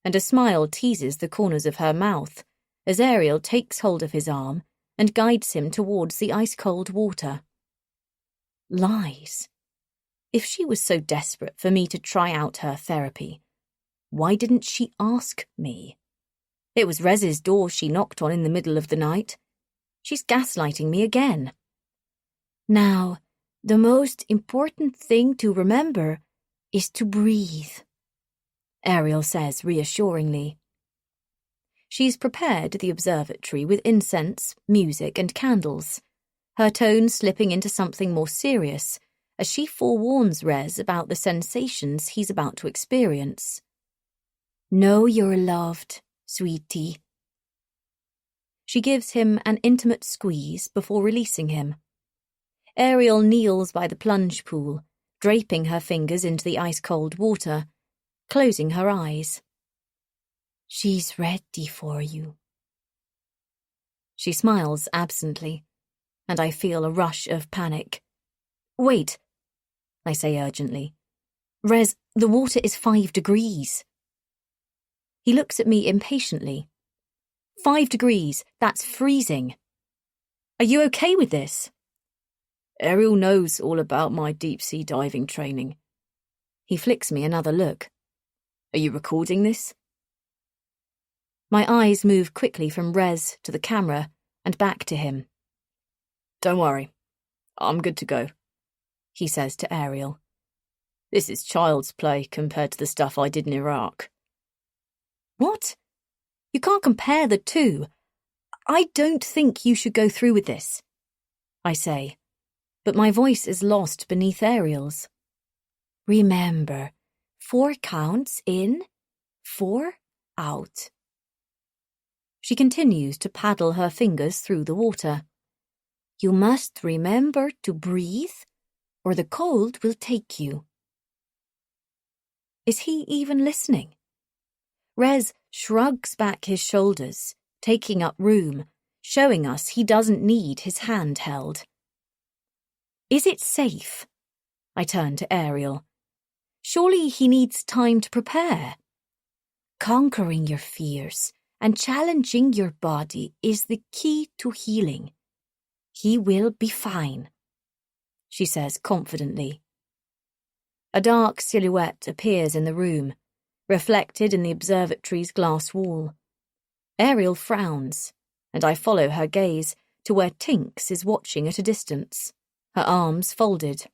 and a smile teases the corners of her mouth as Ariel takes hold of his arm and guides him towards the ice-cold water. Lies. If she was so desperate for me to try out her therapy, why didn't she ask me? It was Rez's door she knocked on in the middle of the night. She's gaslighting me again. Now, the most important thing to remember is to breathe, Ariel says reassuringly. She's prepared the observatory with incense, music, and candles, her tone slipping into something more serious as she forewarns Rez about the sensations he's about to experience. Know you're loved, sweetie. She gives him an intimate squeeze before releasing him. Ariel kneels by the plunge pool, draping her fingers into the ice-cold water, closing her eyes. She's ready for you. She smiles absently, and I feel a rush of panic. Wait, I say urgently. Rez, the water is 5 degrees. He looks at me impatiently. 5 degrees, that's freezing. Are you okay with this? Ariel knows all about my deep-sea diving training. He flicks me another look. Are you recording this? My eyes move quickly from Rez to the camera and back to him. Don't worry, I'm good to go, he says to Ariel. This is child's play compared to the stuff I did in Iraq. What? You can't compare the two. I don't think you should go through with this, I say, but my voice is lost beneath Ariel's. Remember, 4 counts in, 4 out. She continues to paddle her fingers through the water. You must remember to breathe, or the cold will take you. Is he even listening? Rez shrugs back his shoulders, taking up room, showing us he doesn't need his hand held. Is it safe? I turn to Ariel. Surely he needs time to prepare. Conquering your fears and challenging your body is the key to healing. He will be fine, she says confidently. A dark silhouette appears in the room, reflected in the observatory's glass wall. Ariel frowns, and I follow her gaze to where Tinks is watching at a distance, her arms folded.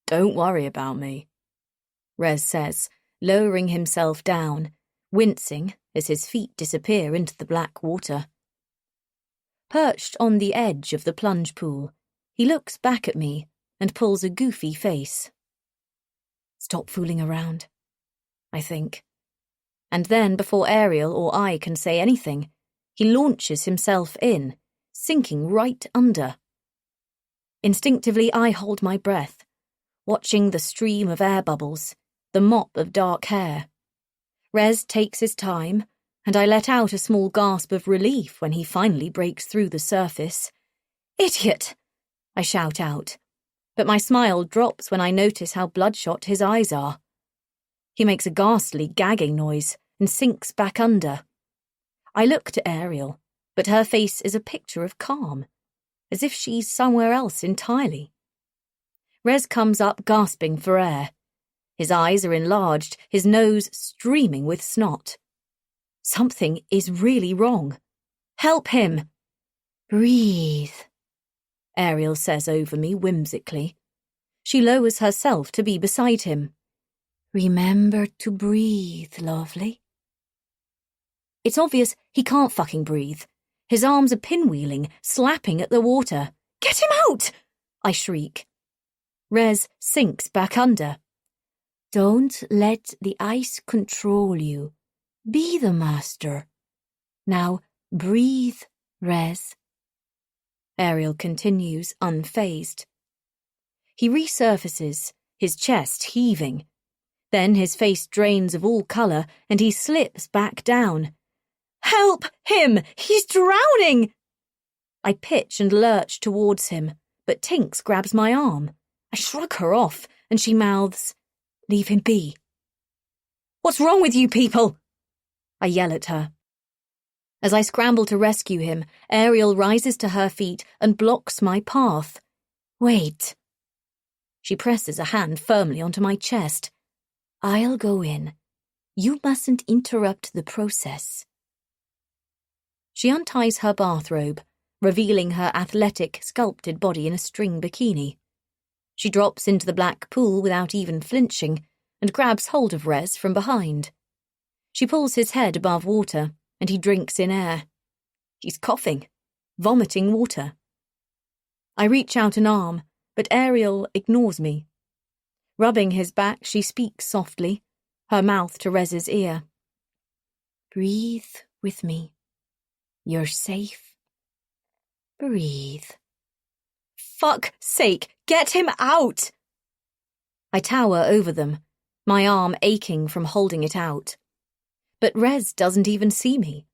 "Don't worry about me," Rez says, lowering himself down, wincing as his feet disappear into the black water. Perched on the edge of the plunge pool, he looks back at me and pulls a goofy face. "Stop fooling around," I think. And then, before Ariel or I can say anything, he launches himself in, sinking right under. Instinctively, I hold my breath, watching the stream of air bubbles, the mop of dark hair. Rez takes his time, and I let out a small gasp of relief when he finally breaks through the surface. "Idiot!" I shout out, but my smile drops when I notice how bloodshot his eyes are. He makes a ghastly gagging noise and sinks back under. I look to Ariel, but her face is a picture of calm, as if she's somewhere else entirely. Rez comes up gasping for air. His eyes are enlarged, his nose streaming with snot. Something is really wrong. "Help him!" "Breathe," Ariel says over me whimsically. She lowers herself to be beside him. "Remember to breathe, lovely." It's obvious he can't fucking breathe. His arms are pinwheeling, slapping at the water. "Get him out!" I shriek. Rez sinks back under. "Don't let the ice control you. Be the master. Now breathe, Rez." Ariel continues unfazed. He resurfaces, his chest heaving. Then his face drains of all colour and he slips back down. "Help him! He's drowning!" I pitch and lurch towards him, but Tinks grabs my arm. I shrug her off, and she mouths, "Leave him be." "What's wrong with you people?" I yell at her. As I scramble to rescue him, Ariel rises to her feet and blocks my path. "Wait." She presses a hand firmly onto my chest. "I'll go in. You mustn't interrupt the process." She unties her bathrobe, revealing her athletic, sculpted body in a string bikini. She drops into the black pool without even flinching and grabs hold of Rez from behind. She pulls his head above water and he drinks in air. He's coughing, vomiting water. I reach out an arm, but Ariel ignores me. Rubbing his back, she speaks softly, her mouth to Rez's ear. "Breathe with me. You're safe. Breathe." "Fuck's sake, get him out!" I tower over them, my arm aching from holding it out. But Rez doesn't even see me.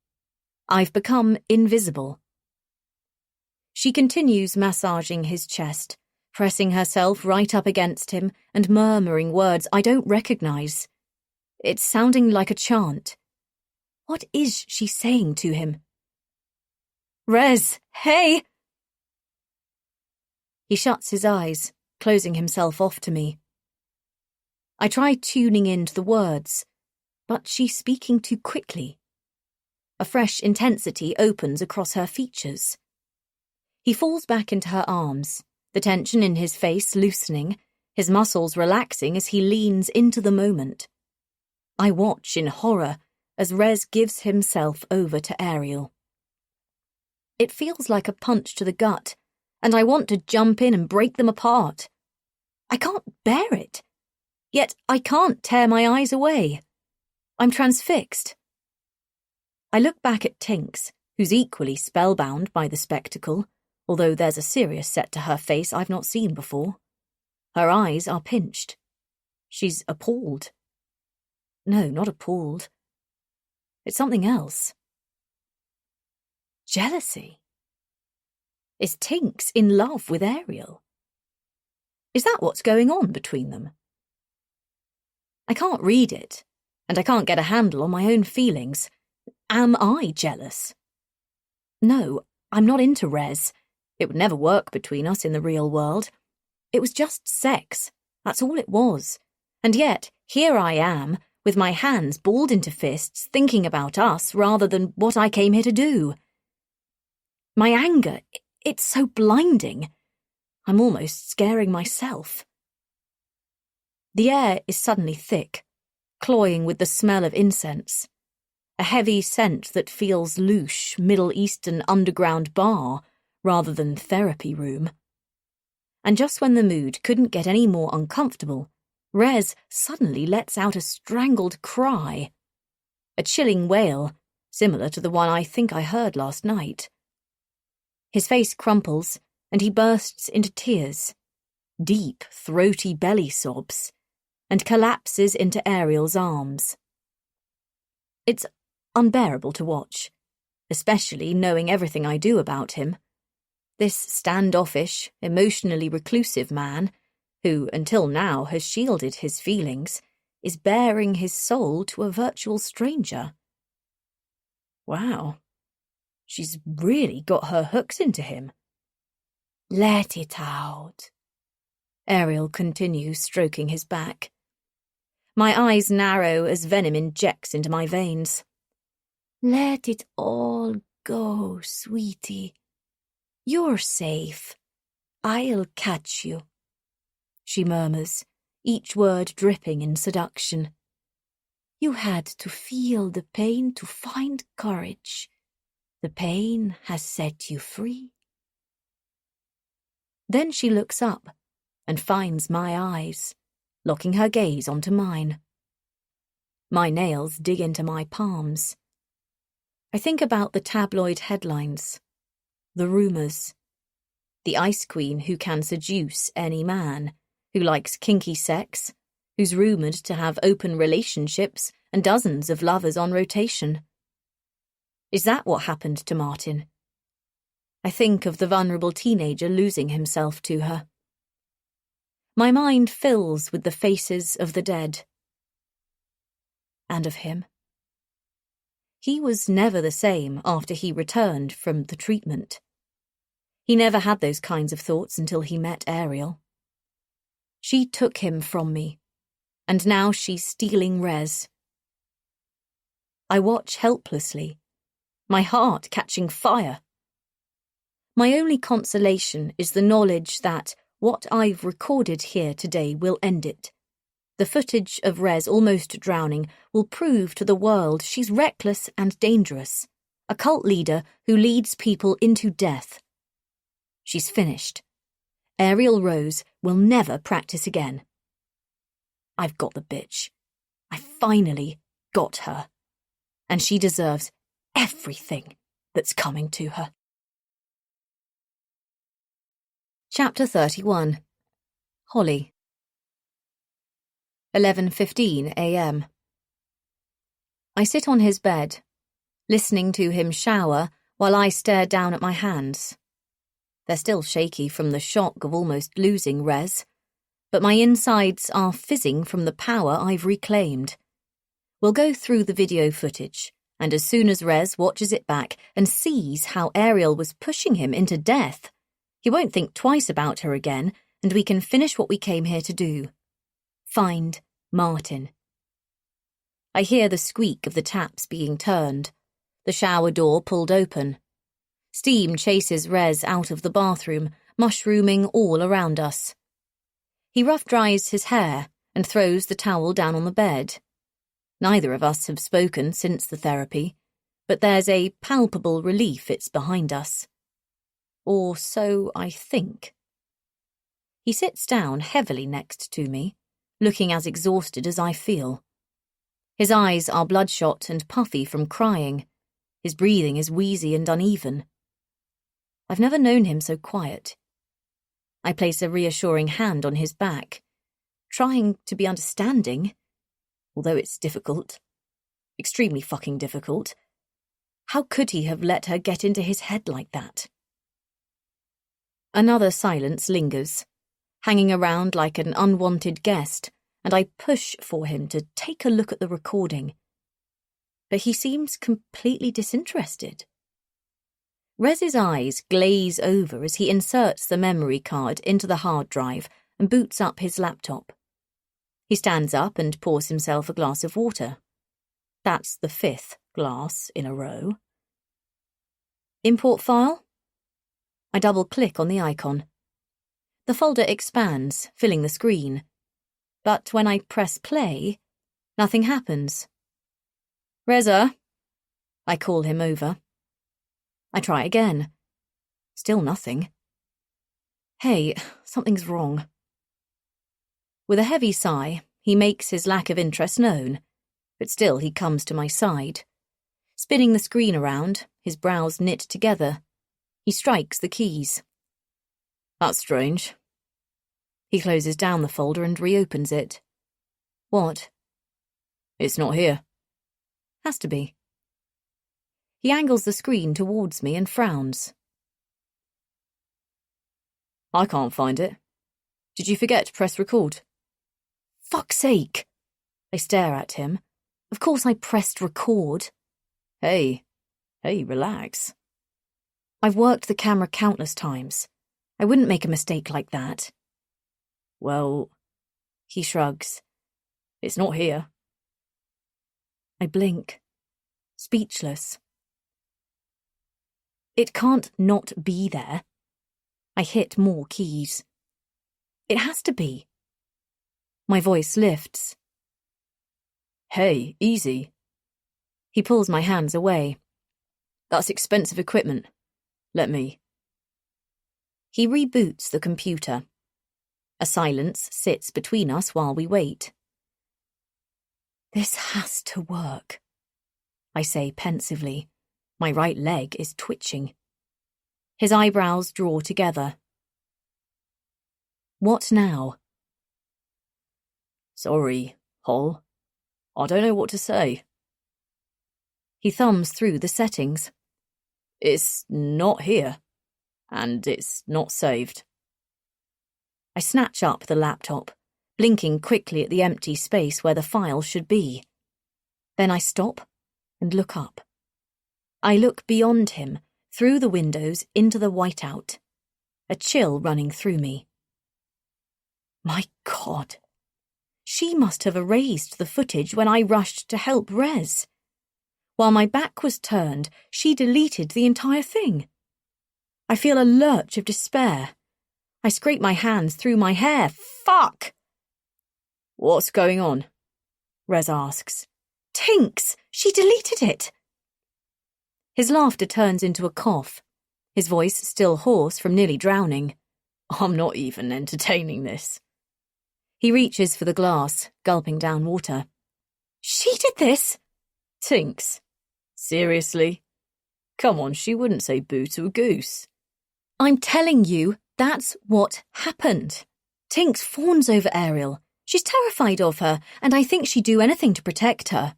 I've become invisible. She continues massaging his chest, pressing herself right up against him and murmuring words I don't recognize. It's sounding like a chant. What is she saying to him? "Rez, hey!" He shuts his eyes, closing himself off to me. I try tuning in to the words, but she's speaking too quickly. A fresh intensity opens across her features. He falls back into her arms, the tension in his face loosening, his muscles relaxing as he leans into the moment. I watch in horror as Rez gives himself over to Ariel. It feels like a punch to the gut, and I want to jump in and break them apart. I can't bear it, yet I can't tear my eyes away. I'm transfixed. I look back at Tinks, who's equally spellbound by the spectacle, although there's a serious set to her face I've not seen before. Her eyes are pinched. She's appalled. No, not appalled. It's something else. Jealousy. Is Tinks in love with Ariel? Is that what's going on between them? I can't read it, and I can't get a handle on my own feelings. Am I jealous? No, I'm not into Rez. It would never work between us in the real world. It was just sex. That's all it was. And yet, here I am, with my hands balled into fists, thinking about us rather than what I came here to do. My anger, it's so blinding. I'm almost scaring myself. The air is suddenly thick, cloying with the smell of incense, a heavy scent that feels louche Middle Eastern underground bar rather than therapy room. And just when the mood couldn't get any more uncomfortable, Rez suddenly lets out a strangled cry, a chilling wail, similar to the one I think I heard last night. His face crumples, and he bursts into tears, deep, throaty belly sobs, and collapses into Ariel's arms. It's unbearable to watch, especially knowing everything I do about him. This standoffish, emotionally reclusive man, who until now has shielded his feelings, is baring his soul to a virtual stranger. Wow, she's really got her hooks into him. Let it out. Ariel continues, stroking his back. My eyes narrow as venom injects into my veins. Let it all go, sweetie. You're safe. I'll catch you, she murmurs, each word dripping in seduction. You had to feel the pain to find courage. The pain has set you free. Then she looks up and finds my eyes, locking her gaze onto mine. My nails dig into my palms. I think about the tabloid headlines, the rumours, the ice queen who can seduce any man, who likes kinky sex, who's rumoured to have open relationships and dozens of lovers on rotation. Is that what happened to Martin? I think of the vulnerable teenager losing himself to her. My mind fills with the faces of the dead. And of him. He was never the same after he returned from the treatment. He never had those kinds of thoughts until he met Ariel. She took him from me, and now she's stealing Rez. I watch helplessly, my heart catching fire. My only consolation is the knowledge that what I've recorded here today will end it. The footage of Rez almost drowning will prove to the world she's reckless and dangerous, a cult leader who leads people into death. She's finished. Ariel Rose will never practice again. I've got the bitch. I finally got her. And she deserves everything that's coming to her. Chapter 31. Holly. 11:15 a.m. I sit on his bed, listening to him shower while I stare down at my hands. They're still shaky from the shock of almost losing Rez, but my insides are fizzing from the power I've reclaimed. We'll go through the video footage, and as soon as Rez watches it back and sees how Ariel was pushing him into death, he won't think twice about her again, and we can finish what we came here to do. Find Martin. I hear the squeak of the taps being turned, the shower door pulled open. Steam chases Rez out of the bathroom, mushrooming all around us. He rough-dries his hair and throws the towel down on the bed. Neither of us have spoken since the therapy, but there's a palpable relief it's behind us. Or so I think. He sits down heavily next to me, looking as exhausted as I feel. His eyes are bloodshot and puffy from crying. His breathing is wheezy and uneven. I've never known him so quiet. I place a reassuring hand on his back, trying to be understanding, although it's difficult. Extremely fucking difficult. How could he have let her get into his head like that? Another silence lingers, hanging around like an unwanted guest, and I push for him to take a look at the recording. But he seems completely disinterested. Rez's eyes glaze over as he inserts the memory card into the hard drive and boots up his laptop. He stands up and pours himself a glass of water. That's the 5th glass in a row. Import file? I double-click on the icon. The folder expands, filling the screen. But when I press play, nothing happens. Reza. I call him over. I try again. Still nothing. Hey, something's wrong. With a heavy sigh, he makes his lack of interest known, but still he comes to my side. Spinning the screen around, his brows knit together, he strikes the keys. That's strange. He closes down the folder and reopens it. What? It's not here. Has to be. He angles the screen towards me and frowns. I can't find it. Did you forget to press record? Fuck's sake! I stare at him. Of course I pressed record. Hey, relax. I've worked the camera countless times. I wouldn't make a mistake like that. Well, he shrugs. It's not here. I blink, speechless. It can't not be there. I hit more keys. It has to be. My voice lifts. Hey, easy. He pulls my hands away. That's expensive equipment. Let me. He reboots the computer. A silence sits between us while we wait. This has to work, I say pensively. My right leg is twitching. His eyebrows draw together. What now? Sorry, Hol. I don't know what to say. He thumbs through the settings. It's not here, and it's not saved. I snatch up the laptop, blinking quickly at the empty space where the file should be. Then I stop and look up. I look beyond him, through the windows into the whiteout, a chill running through me. My God! She must have erased the footage when I rushed to help Rez. While my back was turned, she deleted the entire thing. I feel a lurch of despair. I scrape my hands through my hair. Fuck! What's going on? Rez asks. Tinks! She deleted it! His laughter turns into a cough, his voice still hoarse from nearly drowning. I'm not even entertaining this. He reaches for the glass, gulping down water. She did this? Tinks. Seriously? Come on, she wouldn't say boo to a goose. I'm telling you, that's what happened. Tinks fawns over Ariel. She's terrified of her, and I think she'd do anything to protect her.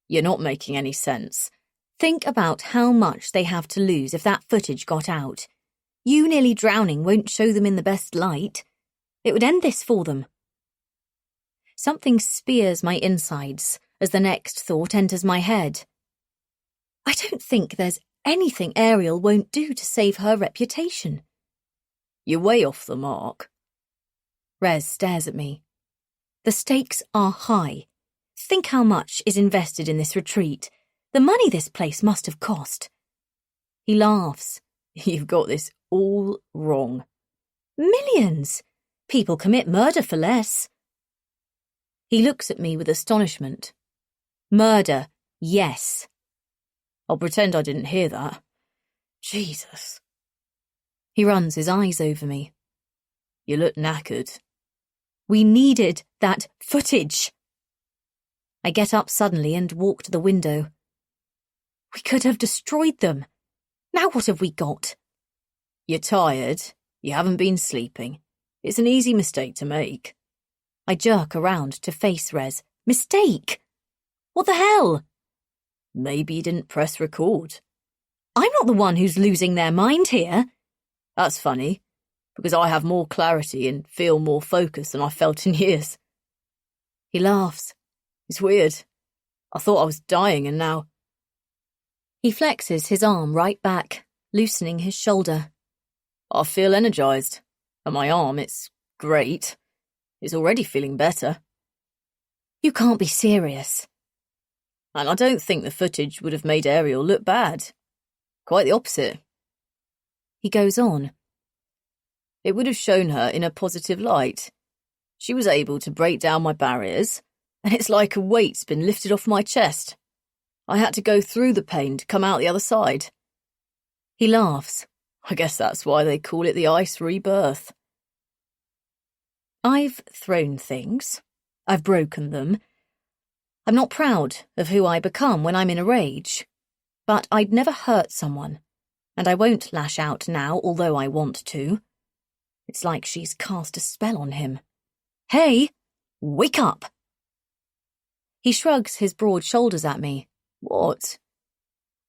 You're not making any sense. Think about how much they have to lose if that footage got out. You nearly drowning won't show them in the best light. It would end this for them. Something spears my insides as the next thought enters my head. I don't think there's anything Ariel won't do to save her reputation. You're way off the mark. Rez stares at me. The stakes are high. Think how much is invested in this retreat. The money this place must have cost. He laughs. You've got this all wrong. Millions! People commit murder for less. He looks at me with astonishment. Murder, yes. I'll pretend I didn't hear that. Jesus. He runs his eyes over me. You look knackered. We needed that footage. I get up suddenly and walk to the window. We could have destroyed them. Now what have we got? You're tired. You haven't been sleeping. It's an easy mistake to make. I jerk around to face Rez. Mistake? What the hell? Maybe you didn't press record. I'm not the one who's losing their mind here. That's funny, because I have more clarity and feel more focus than I've felt in years. He laughs. It's weird. I thought I was dying and now... He flexes his arm right back, loosening his shoulder. I feel energised. And my arm, it's great. It's already feeling better. You can't be serious. And I don't think the footage would have made Ariel look bad. Quite the opposite. He goes on. It would have shown her in a positive light. She was able to break down my barriers, and it's like a weight's been lifted off my chest. I had to go through the pain to come out the other side. He laughs. I guess that's why they call it the ice rebirth. I've thrown things. I've broken them. I'm not proud of who I become when I'm in a rage. But I'd never hurt someone, and I won't lash out now, although I want to. It's like she's cast a spell on him. Hey, wake up! He shrugs his broad shoulders at me. What?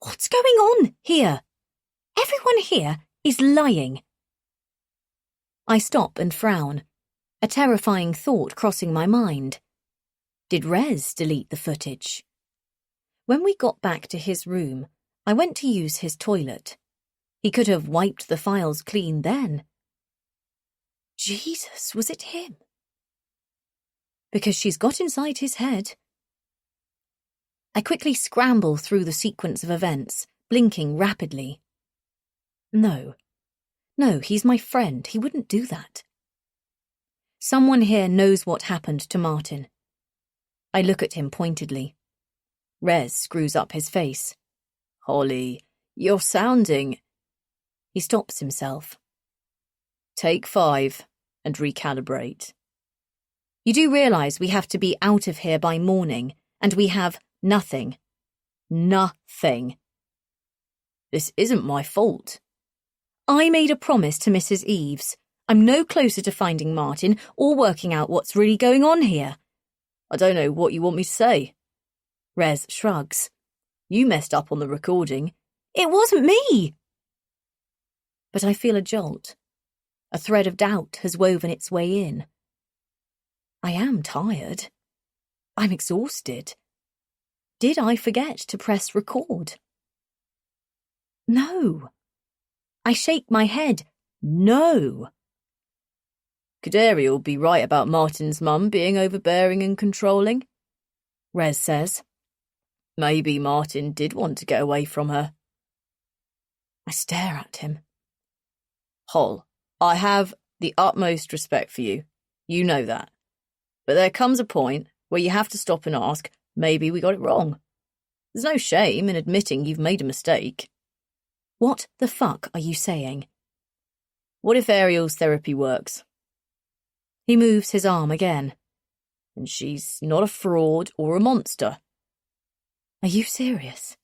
What's going on here? Everyone here is lying. I stop and frown, a terrifying thought crossing my mind. Did Rez delete the footage? When we got back to his room, I went to use his toilet. He could have wiped the files clean then. Jesus, was it him? Because she's got inside his head. I quickly scramble through the sequence of events, blinking rapidly. No, he's my friend. He wouldn't do that. Someone here knows what happened to Martin. I look at him pointedly. Rez screws up his face. Holly, you're sounding... He stops himself. Take 5 and recalibrate. You do realise we have to be out of here by morning, and we have nothing. Nothing. This isn't my fault. I made a promise to Mrs. Eves. I'm no closer to finding Martin or working out what's really going on here. I don't know what you want me to say. Rez shrugs. You messed up on the recording. It wasn't me! But I feel a jolt. A thread of doubt has woven its way in. I am tired. I'm exhausted. Did I forget to press record? No. I shake my head. No. Could Ariel be right about Martin's mum being overbearing and controlling? Rez says. Maybe Martin did want to get away from her. I stare at him. Hol, I have the utmost respect for you. You know that. But there comes a point where you have to stop and ask, maybe we got it wrong. There's no shame in admitting you've made a mistake. What the fuck are you saying? What if Ariel's therapy works? He moves his arm again. And she's not a fraud or a monster. Are you serious?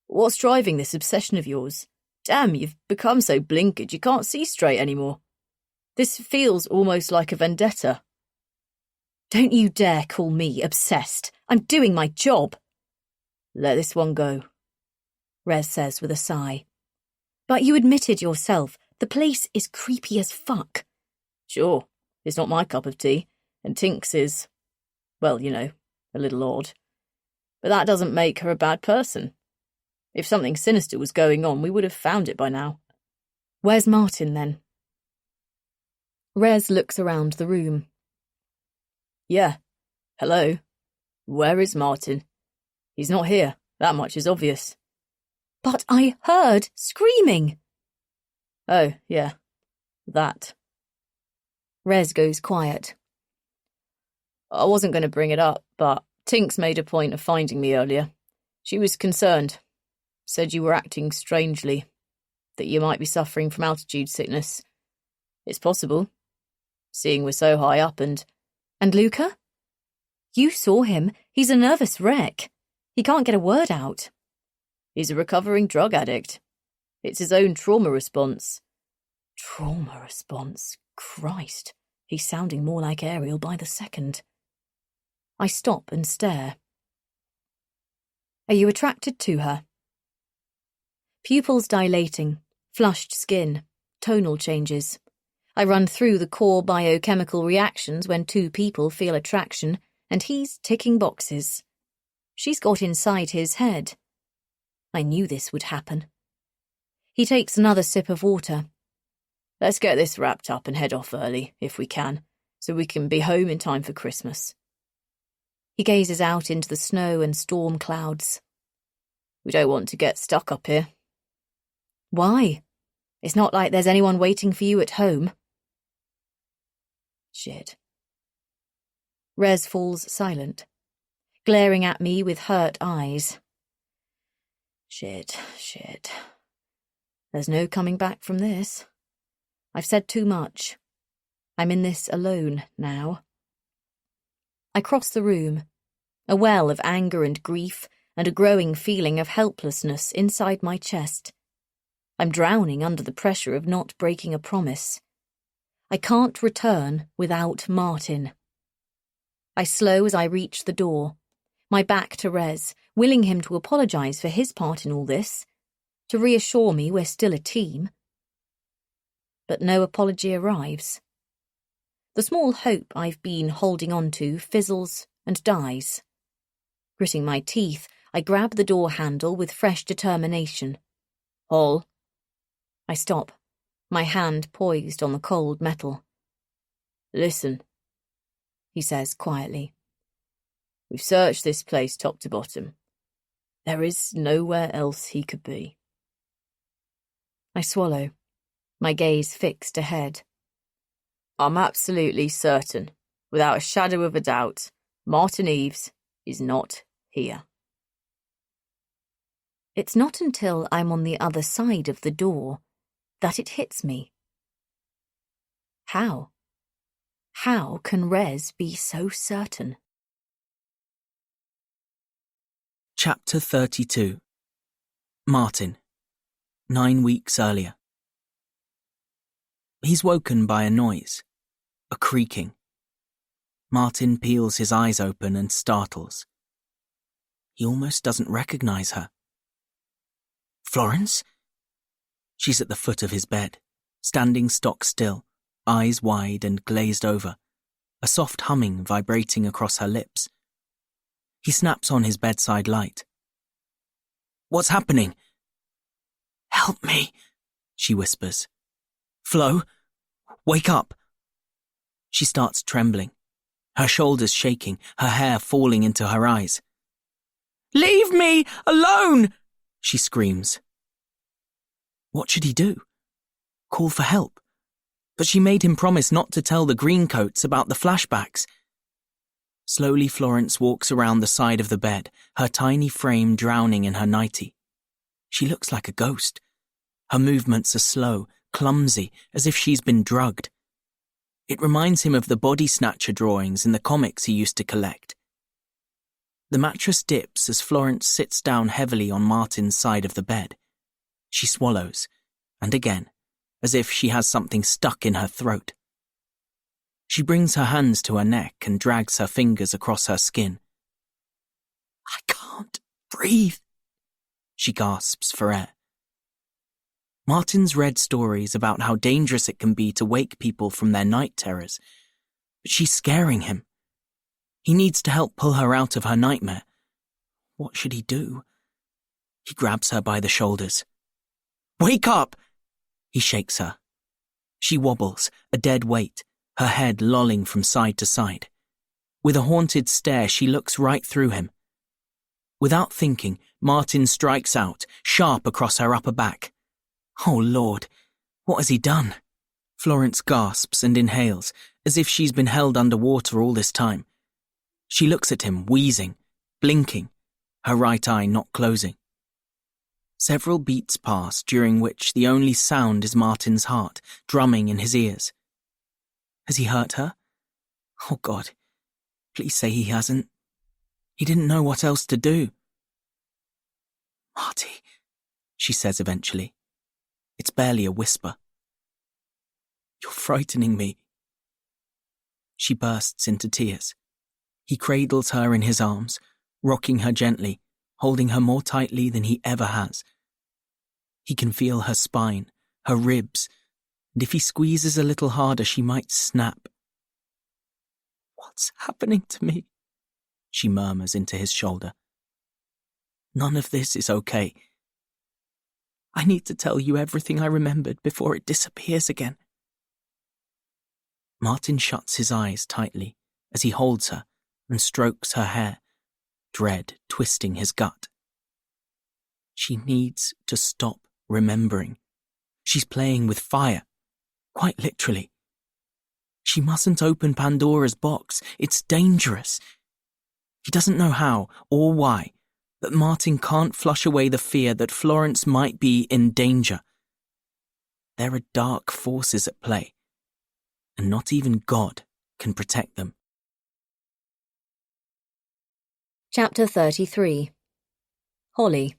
What's driving this obsession of yours? Damn, you've become so blinkered you can't see straight anymore. This feels almost like a vendetta. Don't you dare call me obsessed. I'm doing my job. Let this one go, Rez says with a sigh. But you admitted yourself, the place is creepy as fuck. Sure, it's not my cup of tea, and Tinks is, well, you know, a little odd. But that doesn't make her a bad person. If something sinister was going on, we would have found it by now. Where's Martin, then? Rez looks around the room. Yeah. Hello. Where is Martin? He's not here. That much is obvious. But I heard screaming. Oh, yeah. That. Rez goes quiet. I wasn't going to bring it up, but Tinks made a point of finding me earlier. She was concerned. Said you were acting strangely. That you might be suffering from altitude sickness. It's possible. Seeing we're so high up and... And Luca? You saw him. He's a nervous wreck. He can't get a word out. He's a recovering drug addict. It's his own trauma response. Trauma response? Christ. He's sounding more like Ariel by the second. I stop and stare. Are you attracted to her? Pupils dilating, flushed skin, tonal changes. I run through the core biochemical reactions when two people feel attraction, and he's ticking boxes. She's got inside his head. I knew this would happen. He takes another sip of water. Let's get this wrapped up and head off early, if we can, so we can be home in time for Christmas. He gazes out into the snow and storm clouds. We don't want to get stuck up here. Why? It's not like there's anyone waiting for you at home. Shit. Rez falls silent, glaring at me with hurt eyes. Shit. There's no coming back from this. I've said too much. I'm in this alone now. I cross the room, a well of anger and grief and a growing feeling of helplessness inside my chest. I'm drowning under the pressure of not breaking a promise. I can't return without Martin. I slow as I reach the door, my back to Rez, willing him to apologise for his part in all this, to reassure me we're still a team. But no apology arrives. The small hope I've been holding on to fizzles and dies. Gritting my teeth, I grab the door handle with fresh determination. Hall. I stop, my hand poised on the cold metal. Listen, he says quietly. We've searched this place top to bottom. There is nowhere else he could be. I swallow, my gaze fixed ahead. I'm absolutely certain, without a shadow of a doubt, Martin Eves is not here. It's not until I'm on the other side of the door that it hits me. How? How can Rez be so certain? Chapter 32. Martin. 9 weeks earlier. He's woken by a noise, a creaking. Martin peels his eyes open and startles. He almost doesn't recognise her. Florence? She's at the foot of his bed, standing stock still, eyes wide and glazed over, a soft humming vibrating across her lips. He snaps on his bedside light. What's happening? Help me, she whispers. Flo, wake up. She starts trembling, her shoulders shaking, her hair falling into her eyes. Leave me alone, she screams. What should he do? Call for help? But she made him promise not to tell the greencoats about the flashbacks. Slowly Florence walks around the side of the bed, her tiny frame drowning in her nightie. She looks like a ghost. Her movements are slow, clumsy, as if she's been drugged. It reminds him of the body snatcher drawings in the comics he used to collect. The mattress dips as Florence sits down heavily on Martin's side of the bed. She swallows, and again, as if she has something stuck in her throat. She brings her hands to her neck and drags her fingers across her skin. I can't breathe, she gasps for air. Martin's read stories about how dangerous it can be to wake people from their night terrors, but she's scaring him. He needs to help pull her out of her nightmare. What should he do? He grabs her by the shoulders. Wake up! He shakes her. She wobbles, a dead weight, her head lolling from side to side. With a haunted stare, she looks right through him. Without thinking, Martin strikes out, sharp across her upper back. Oh, Lord, what has he done? Florence gasps and inhales, as if she's been held underwater all this time. She looks at him, wheezing, blinking, her right eye not closing. Several beats pass, during which the only sound is Martin's heart, drumming in his ears. Has he hurt her? Oh, God, please say he hasn't. He didn't know what else to do. Marty, she says eventually. It's barely a whisper. You're frightening me. She bursts into tears. He cradles her in his arms, rocking her gently, holding her more tightly than he ever has. He can feel her spine, her ribs, and if he squeezes a little harder, she might snap. What's happening to me? She murmurs into his shoulder. None of this is okay. I need to tell you everything I remembered before it disappears again. Martin shuts his eyes tightly as he holds her and strokes her hair, dread twisting his gut. She needs to stop remembering. She's playing with fire, quite literally. She mustn't open Pandora's box. It's dangerous. He doesn't know how or why, but Martin can't flush away the fear that Florence might be in danger. There are dark forces at play, and not even God can protect them. Chapter 33. Holly.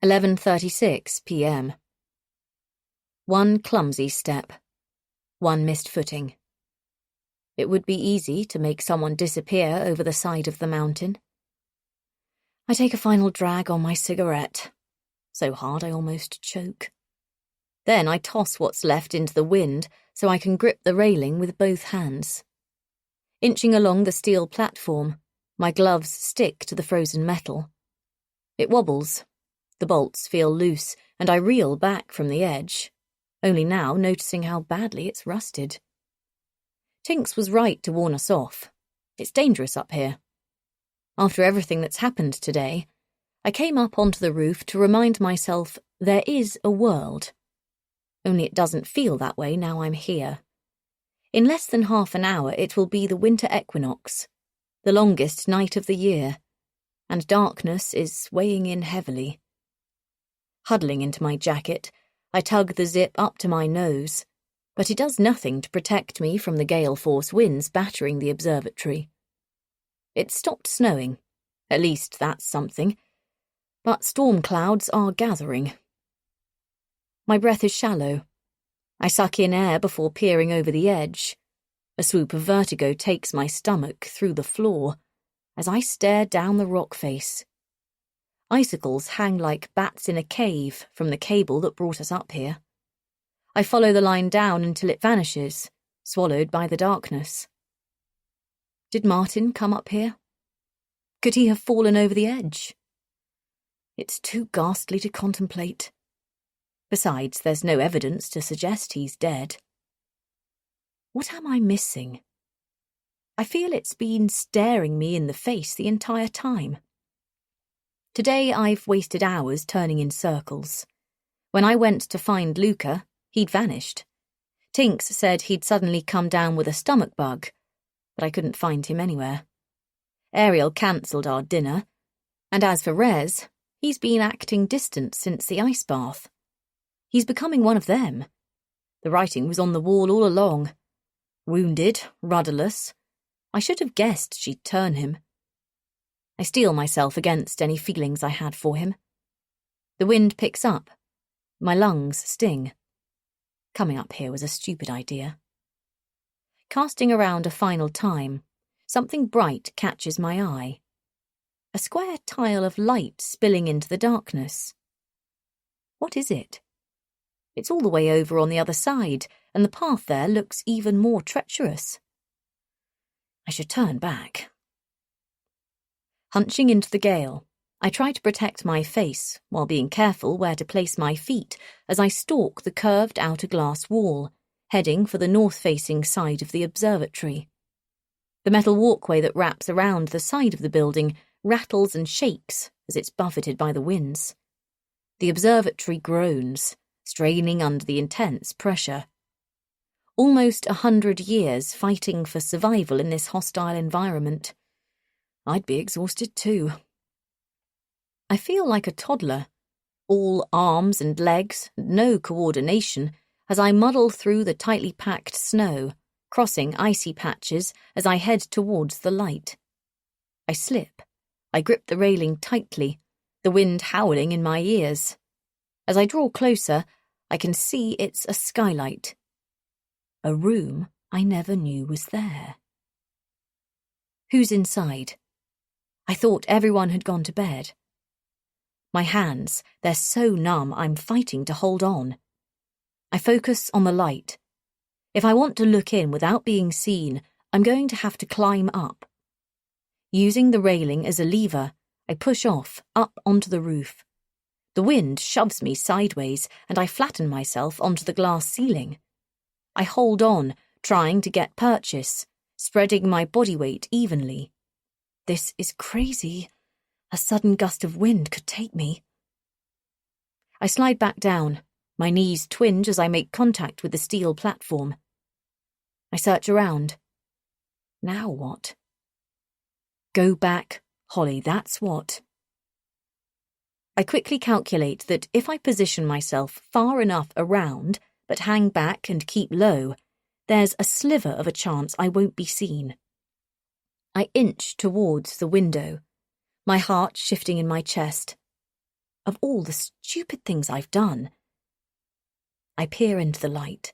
11:36 p.m. One clumsy step. One missed footing. It would be easy to make someone disappear over the side of the mountain. I take a final drag on my cigarette, so hard I almost choke. Then I toss what's left into the wind so I can grip the railing with both hands. Inching along the steel platform, my gloves stick to the frozen metal. It wobbles. The bolts feel loose, and I reel back from the edge, only now noticing how badly it's rusted. Tinks was right to warn us off. It's dangerous up here. After everything that's happened today, I came up onto the roof to remind myself there is a world. Only it doesn't feel that way now I'm here. In less than half an hour it will be the winter equinox, the longest night of the year, and darkness is weighing in heavily. Huddling into my jacket, I tug the zip up to my nose, but it does nothing to protect me from the gale force winds battering the observatory. It's stopped snowing, at least that's something, but storm clouds are gathering. My breath is shallow. I suck in air before peering over the edge. A swoop of vertigo takes my stomach through the floor as I stare down the rock face. Icicles hang like bats in a cave from the cable that brought us up here. I follow the line down until it vanishes, swallowed by the darkness. Did Martin come up here? Could he have fallen over the edge? It's too ghastly to contemplate. Besides, there's no evidence to suggest he's dead. What am I missing? I feel it's been staring me in the face the entire time. Today I've wasted hours turning in circles. When I went to find Luca, he'd vanished. Tinks said he'd suddenly come down with a stomach bug, but I couldn't find him anywhere. Ariel cancelled our dinner, and as for Rez, he's been acting distant since the ice bath. He's becoming one of them. The writing was on the wall all along. Wounded, rudderless. I should have guessed she'd turn him. I steel myself against any feelings I had for him. The wind picks up. My lungs sting. Coming up here was a stupid idea. Casting around a final time, something bright catches my eye. A square tile of light spilling into the darkness. What is it? It's all the way over on the other side, and the path there looks even more treacherous. I should turn back. Hunching into the gale, I try to protect my face while being careful where to place my feet as I stalk the curved outer glass wall, heading for the north-facing side of the observatory. The metal walkway that wraps around the side of the building rattles and shakes as it's buffeted by the winds. The observatory groans, straining under the intense pressure. Almost 100 years fighting for survival in this hostile environment. I'd be exhausted too. I feel like a toddler, all arms and legs, no coordination, as I muddle through the tightly packed snow, crossing icy patches as I head towards the light. I slip. I grip the railing tightly, the wind howling in my ears. As I draw closer, I can see it's a skylight. A room I never knew was there. Who's inside? I thought everyone had gone to bed. My hands, they're so numb I'm fighting to hold on. I focus on the light. If I want to look in without being seen, I'm going to have to climb up. Using the railing as a lever, I push off, up onto the roof. The wind shoves me sideways, and I flatten myself onto the glass ceiling. I hold on, trying to get purchase, spreading my body weight evenly. This is crazy. A sudden gust of wind could take me. I slide back down. My knees twinge as I make contact with the steel platform. I search around. Now what? Go back, Holly, that's what. I quickly calculate that if I position myself far enough around, but hang back and keep low, there's a sliver of a chance I won't be seen. I inch towards the window, my heart shifting in my chest. Of all the stupid things I've done. I peer into the light.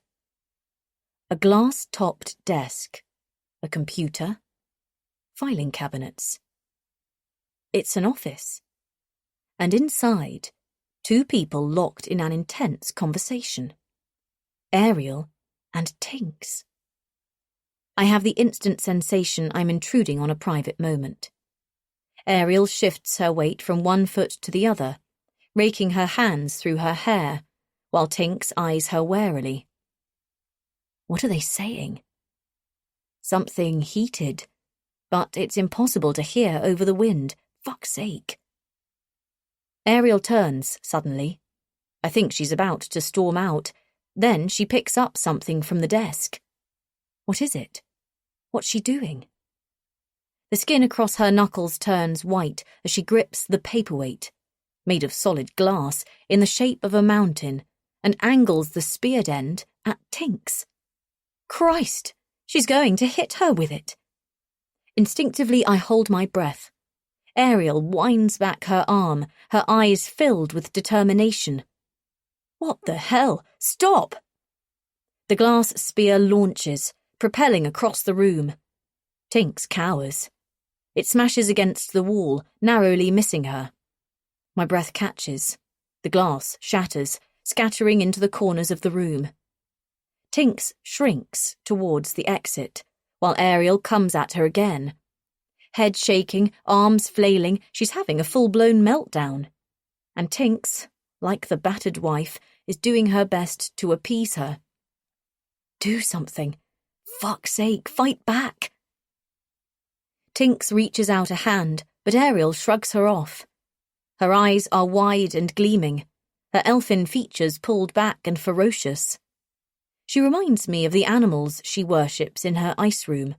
A glass-topped desk, a computer, filing cabinets. It's an office. And inside, two people locked in an intense conversation. Ariel and Tinks. I have the instant sensation I'm intruding on a private moment. Ariel shifts her weight from one foot to the other, raking her hands through her hair, while Tinks eyes her warily. What are they saying? Something heated, but it's impossible to hear over the wind. Fuck's sake. Ariel turns suddenly. I think she's about to storm out. Then she picks up something from the desk. What is it? What's she doing? The skin across her knuckles turns white as she grips the paperweight, made of solid glass, in the shape of a mountain, and angles the speared end at Tinks. Christ! She's going to hit her with it. Instinctively, I hold my breath. Ariel winds back her arm, her eyes filled with determination. What the hell? Stop! The glass spear launches, propelling across the room. Tinks cowers. It smashes against the wall, narrowly missing her. My breath catches. The glass shatters, scattering into the corners of the room. Tinks shrinks towards the exit, while Ariel comes at her again. Head shaking, arms flailing, she's having a full-blown meltdown. And Tinks, like the battered wife, is doing her best to appease her. Do something. Fuck's sake, fight back. Tinks reaches out a hand, but Ariel shrugs her off. Her eyes are wide and gleaming, her elfin features pulled back and ferocious. She reminds me of the animals she worships in her ice room.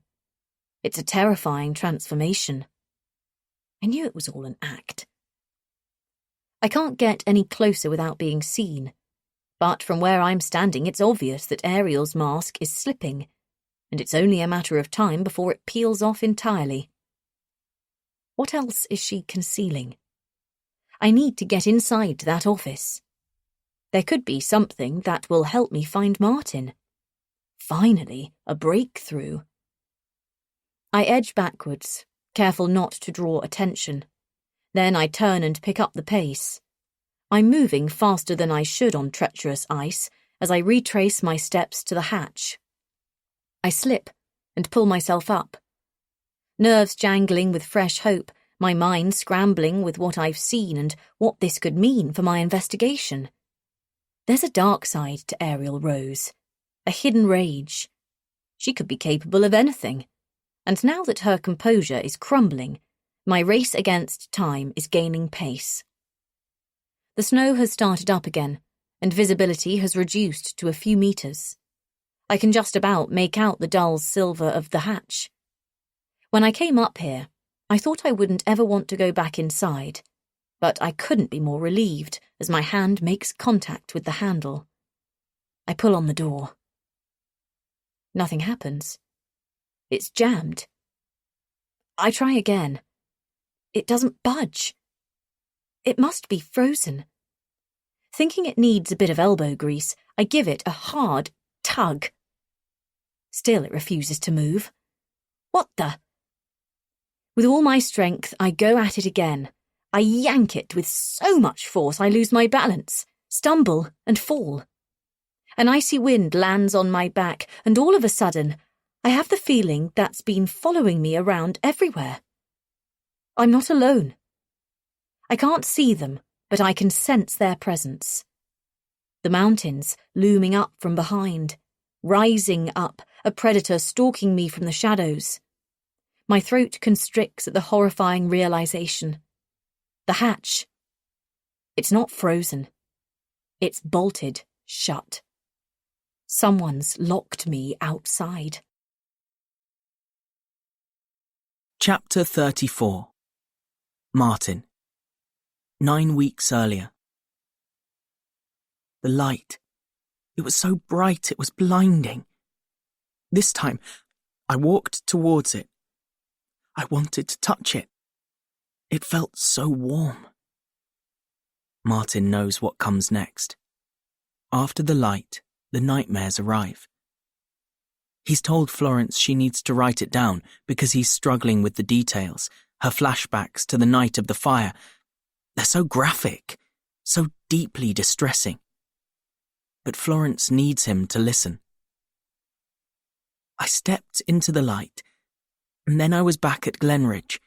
It's a terrifying transformation. I knew it was all an act. I can't get any closer without being seen, but from where I'm standing it's obvious that Ariel's mask is slipping, and it's only a matter of time before it peels off entirely. What else is she concealing? I need to get inside that office. There could be something that will help me find Martin. Finally, a breakthrough. I edge backwards, careful not to draw attention. Then I turn and pick up the pace. I'm moving faster than I should on treacherous ice as I retrace my steps to the hatch. I slip and pull myself up. Nerves jangling with fresh hope, my mind scrambling with what I've seen and what this could mean for my investigation. There's a dark side to Ariel Rose, a hidden rage. She could be capable of anything. And now that her composure is crumbling, my race against time is gaining pace. The snow has started up again, and visibility has reduced to a few meters. I can just about make out the dull silver of the hatch. When I came up here, I thought I wouldn't ever want to go back inside, but I couldn't be more relieved as my hand makes contact with the handle. I pull on the door. Nothing happens. It's jammed. I try again. It doesn't budge. It must be frozen. Thinking it needs a bit of elbow grease, I give it a hard tug. Still it refuses to move. What the? With all my strength, I go at it again. I yank it with so much force I lose my balance, stumble and fall. An icy wind lands on my back, and all of a sudden, I have the feeling that's been following me around everywhere. I'm not alone. I can't see them, but I can sense their presence. The mountains looming up from behind, rising up, a predator stalking me from the shadows. My throat constricts at the horrifying realization. The hatch. It's not frozen. It's bolted shut. Someone's locked me outside. Chapter 34. Martin. 9 weeks earlier. The light. It was so bright it was blinding. This time, I walked towards it. I wanted to touch it. It felt so warm. Martin knows what comes next. After the light, the nightmares arrive. He's told Florence she needs to write it down because he's struggling with the details, her flashbacks to the night of the fire. They're so graphic, so deeply distressing. But Florence needs him to listen. I stepped into the light, and then I was back at Glenridge,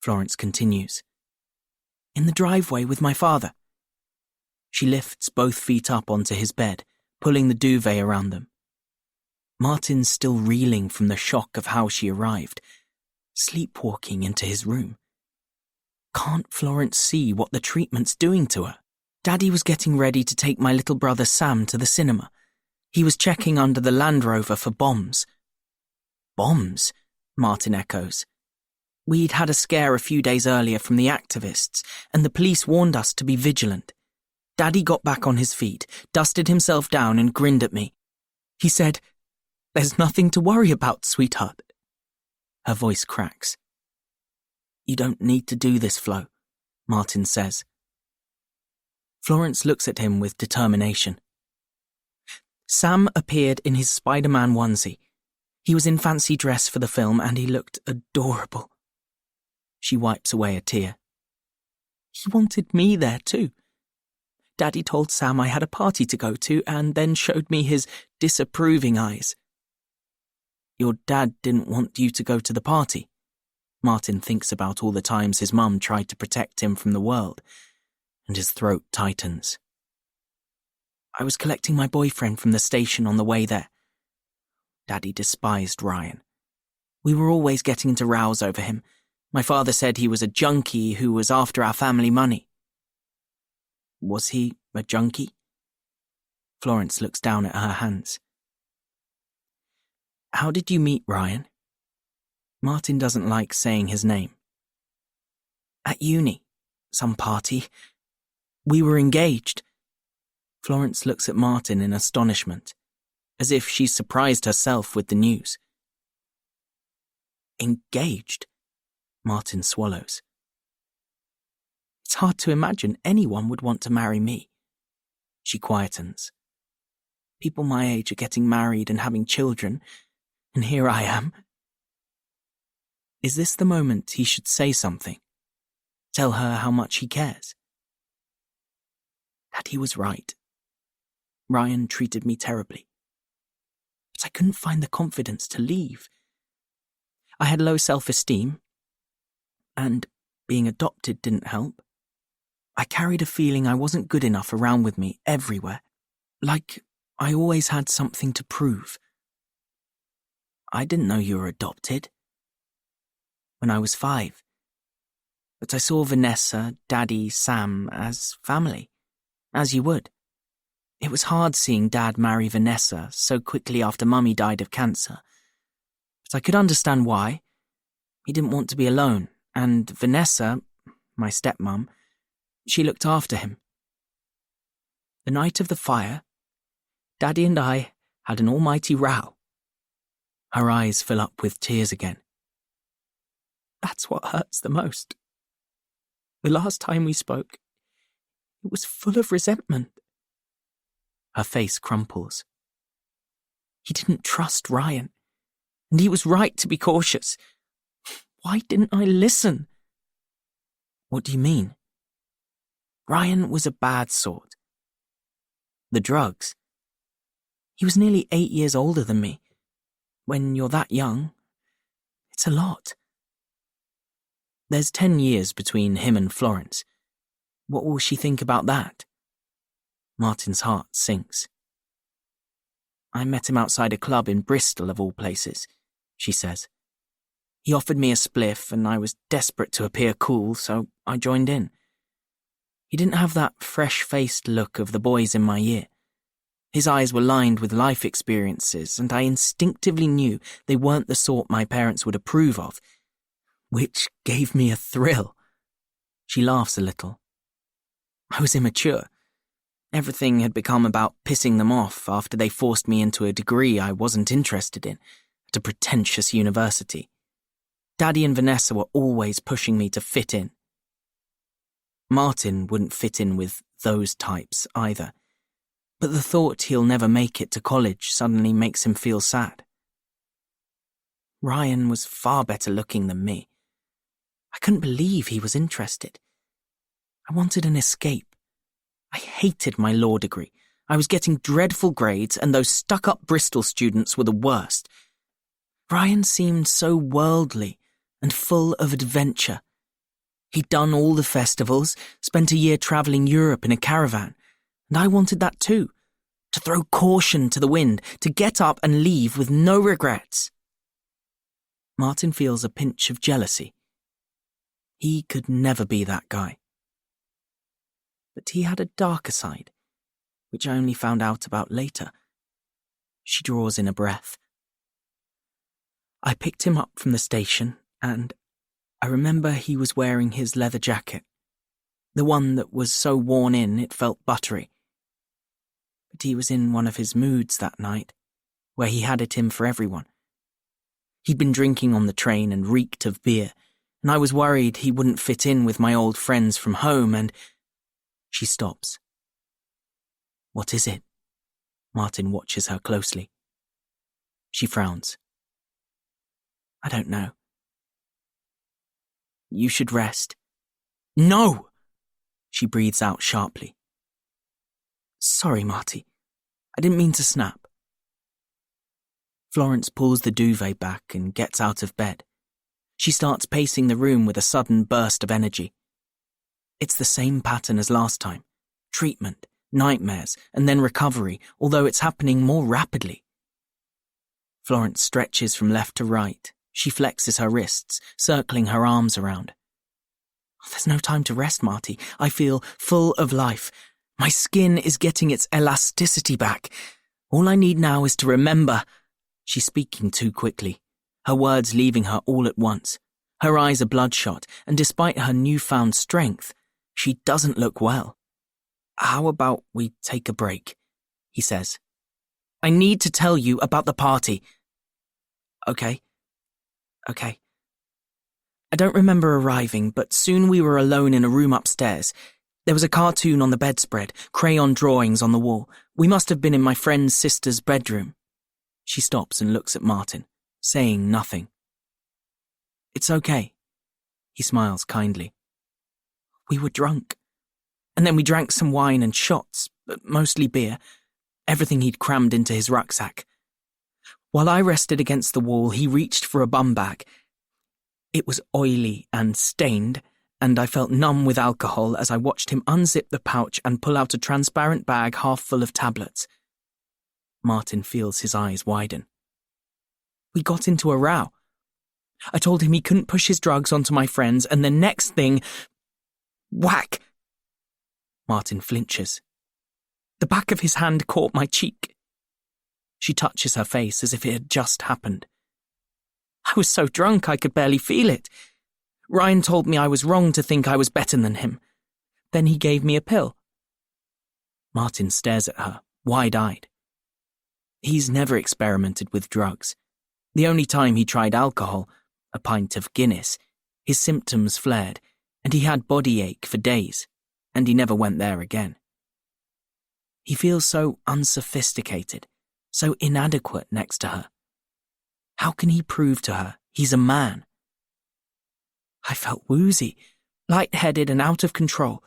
Florence continues. In the driveway with my father. She lifts both feet up onto his bed, pulling the duvet around them. Martin's still reeling from the shock of how she arrived, sleepwalking into his room. Can't Florence see what the treatment's doing to her? Daddy was getting ready to take my little brother Sam to the cinema. He was checking under the Land Rover for bombs. Bombs? Martin echoes. We'd had a scare a few days earlier from the activists, and the police warned us to be vigilant. Daddy got back on his feet, dusted himself down and grinned at me. He said, "There's nothing to worry about, sweetheart." Her voice cracks. "You don't need to do this, Flo," Martin says. Florence looks at him with determination. Sam appeared in his Spider-Man onesie. He was in fancy dress for the film and he looked adorable. She wipes away a tear. He wanted me there too. Daddy told Sam I had a party to go to and then showed me his disapproving eyes. Your dad didn't want you to go to the party. Martin thinks about all the times his mum tried to protect him from the world, and his throat tightens. I was collecting my boyfriend from the station on the way there. Daddy despised Ryan. We were always getting into rows over him. My father said he was a junkie who was after our family money. Was he a junkie? Florence looks down at her hands. How did you meet Ryan? Martin doesn't like saying his name. At uni, some party. We were engaged. Florence looks at Martin in astonishment, as if she surprised herself with the news. Engaged? Martin swallows. It's hard to imagine anyone would want to marry me. She quietens. People my age are getting married and having children, and here I am. Is this the moment he should say something? Tell her how much he cares? Daddy was right. Ryan treated me terribly. But I couldn't find the confidence to leave. I had low self-esteem, and being adopted didn't help. I carried a feeling I wasn't good enough around with me everywhere, like I always had something to prove. I didn't know you were adopted. When I was 5. But I saw Vanessa, Daddy, Sam as family, as you would. It was hard seeing Dad marry Vanessa so quickly after Mummy died of cancer. But I could understand why. He didn't want to be alone, and Vanessa, my stepmom, she looked after him. The night of the fire, Daddy and I had an almighty row. Her eyes fill up with tears again. That's what hurts the most. The last time we spoke, it was full of resentment. Her face crumples. He didn't trust Ryan, and he was right to be cautious. Why didn't I listen? What do you mean? Ryan was a bad sort. The drugs. He was nearly 8 years older than me. When you're that young, it's a lot. There's 10 years between him and Florence. What will she think about that? Martin's heart sinks. I met him outside a club in Bristol, of all places, she says. He offered me a spliff and I was desperate to appear cool, so I joined in. He didn't have that fresh-faced look of the boys in my year. His eyes were lined with life experiences, and I instinctively knew they weren't the sort my parents would approve of, which gave me a thrill. She laughs a little. I was immature. Everything had become about pissing them off after they forced me into a degree I wasn't interested in, at a pretentious university. Daddy and Vanessa were always pushing me to fit in. Martin wouldn't fit in with those types either, but the thought he'll never make it to college suddenly makes him feel sad. Ryan was far better looking than me. I couldn't believe he was interested. I wanted an escape. I hated my law degree. I was getting dreadful grades, and those stuck-up Bristol students were the worst. Ryan seemed so worldly and full of adventure. He'd done all the festivals, spent a year travelling Europe in a caravan, and I wanted that too, to throw caution to the wind, to get up and leave with no regrets. Martin feels a pinch of jealousy. He could never be that guy. But he had a darker side, which I only found out about later. She draws in a breath. I picked him up from the station, and I remember he was wearing his leather jacket, the one that was so worn in it felt buttery. But he was in one of his moods that night, where he had it in for everyone. He'd been drinking on the train and reeked of beer, and I was worried he wouldn't fit in with my old friends from home, and... She stops. What is it? Martin watches her closely. She frowns. I don't know. You should rest. No! She breathes out sharply. Sorry, Marty. I didn't mean to snap. Florence pulls the duvet back and gets out of bed. She starts pacing the room with a sudden burst of energy. It's the same pattern as last time. Treatment, nightmares, and then recovery, although it's happening more rapidly. Florence stretches from left to right. She flexes her wrists, circling her arms around. There's no time to rest, Marty. I feel full of life. My skin is getting its elasticity back. All I need now is to remember. She's speaking too quickly, her words leaving her all at once. Her eyes are bloodshot, and despite her newfound strength, she doesn't look well. How about we take a break? He says. I need to tell you about the party. Okay. I don't remember arriving, but soon we were alone in a room upstairs. There was a cartoon on the bedspread, crayon drawings on the wall. We must have been in my friend's sister's bedroom. She stops and looks at Martin, saying nothing. It's okay. He smiles kindly. We were drunk. And then we drank some wine and shots, but mostly beer, everything he'd crammed into his rucksack. While I rested against the wall, he reached for a bum bag. It was oily and stained, and I felt numb with alcohol as I watched him unzip the pouch and pull out a transparent bag half full of tablets. Martin feels his eyes widen. We got into a row. I told him he couldn't push his drugs onto my friends, and the next thing... Whack! Martin flinches. The back of his hand caught my cheek. She touches her face as if it had just happened. I was so drunk I could barely feel it. Ryan told me I was wrong to think I was better than him. Then he gave me a pill. Martin stares at her, wide-eyed. He's never experimented with drugs. The only time he tried alcohol, a pint of Guinness, his symptoms flared, and he had body ache for days, and he never went there again. He feels so unsophisticated, so inadequate next to her. How can he prove to her he's a man? I felt woozy, light-headed and out of control.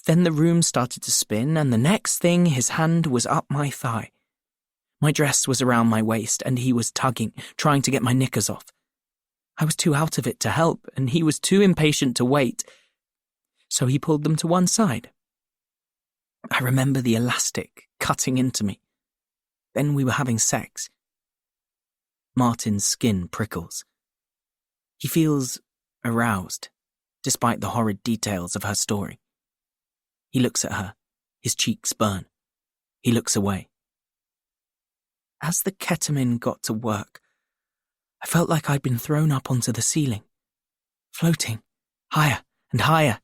Then the room started to spin, and the next thing his hand was up my thigh. My dress was around my waist, and he was tugging, trying to get my knickers off. I was too out of it to help, and he was too impatient to wait, so he pulled them to one side. I remember the elastic cutting into me. Then we were having sex. Martin's skin prickles. He feels aroused, despite the horrid details of her story. He looks at her. His cheeks burn. He looks away. As the ketamine got to work, I felt like I'd been thrown up onto the ceiling, floating, higher and higher,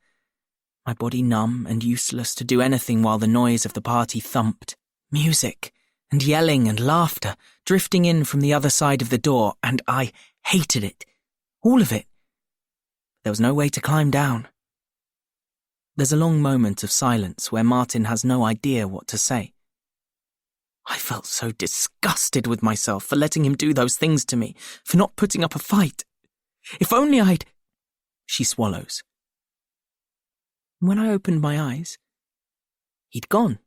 my body numb and useless to do anything while the noise of the party thumped. Music and yelling and laughter drifting in from the other side of the door, and I hated it. All of it. There was no way to climb down. There's a long moment of silence where Martin has no idea what to say. I felt so disgusted with myself for letting him do those things to me, for not putting up a fight. If only I'd... She swallows. When I opened my eyes, he'd gone.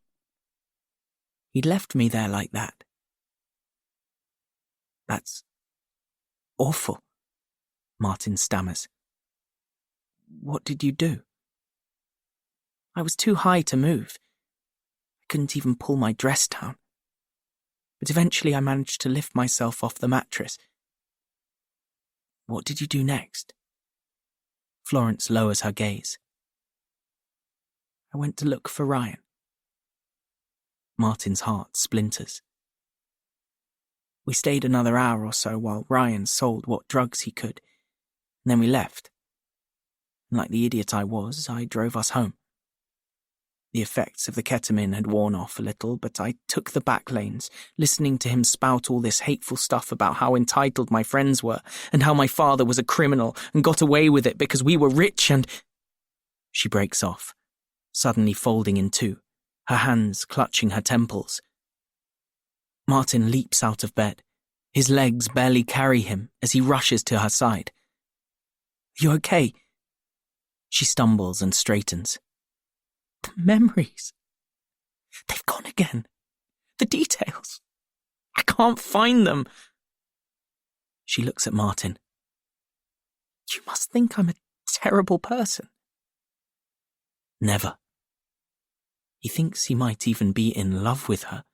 He'd left me there like that. That's awful, Martin stammers. What did you do? I was too high to move. I couldn't even pull my dress down. But eventually I managed to lift myself off the mattress. What did you do next? Florence lowers her gaze. I went to look for Ryan. Martin's heart splinters. We stayed another hour or so while Ryan sold what drugs he could, and then we left. And like the idiot I was, I drove us home. The effects of the ketamine had worn off a little, but I took the back lanes, listening to him spout all this hateful stuff about how entitled my friends were, and how my father was a criminal and got away with it because we were rich and... She breaks off, suddenly folding in two, her hands clutching her temples. Martin leaps out of bed. His legs barely carry him as he rushes to her side. You okay? She stumbles and straightens. The memories. They've gone again. The details. I can't find them. She looks at Martin. You must think I'm a terrible person. Never. He thinks he might even be in love with her.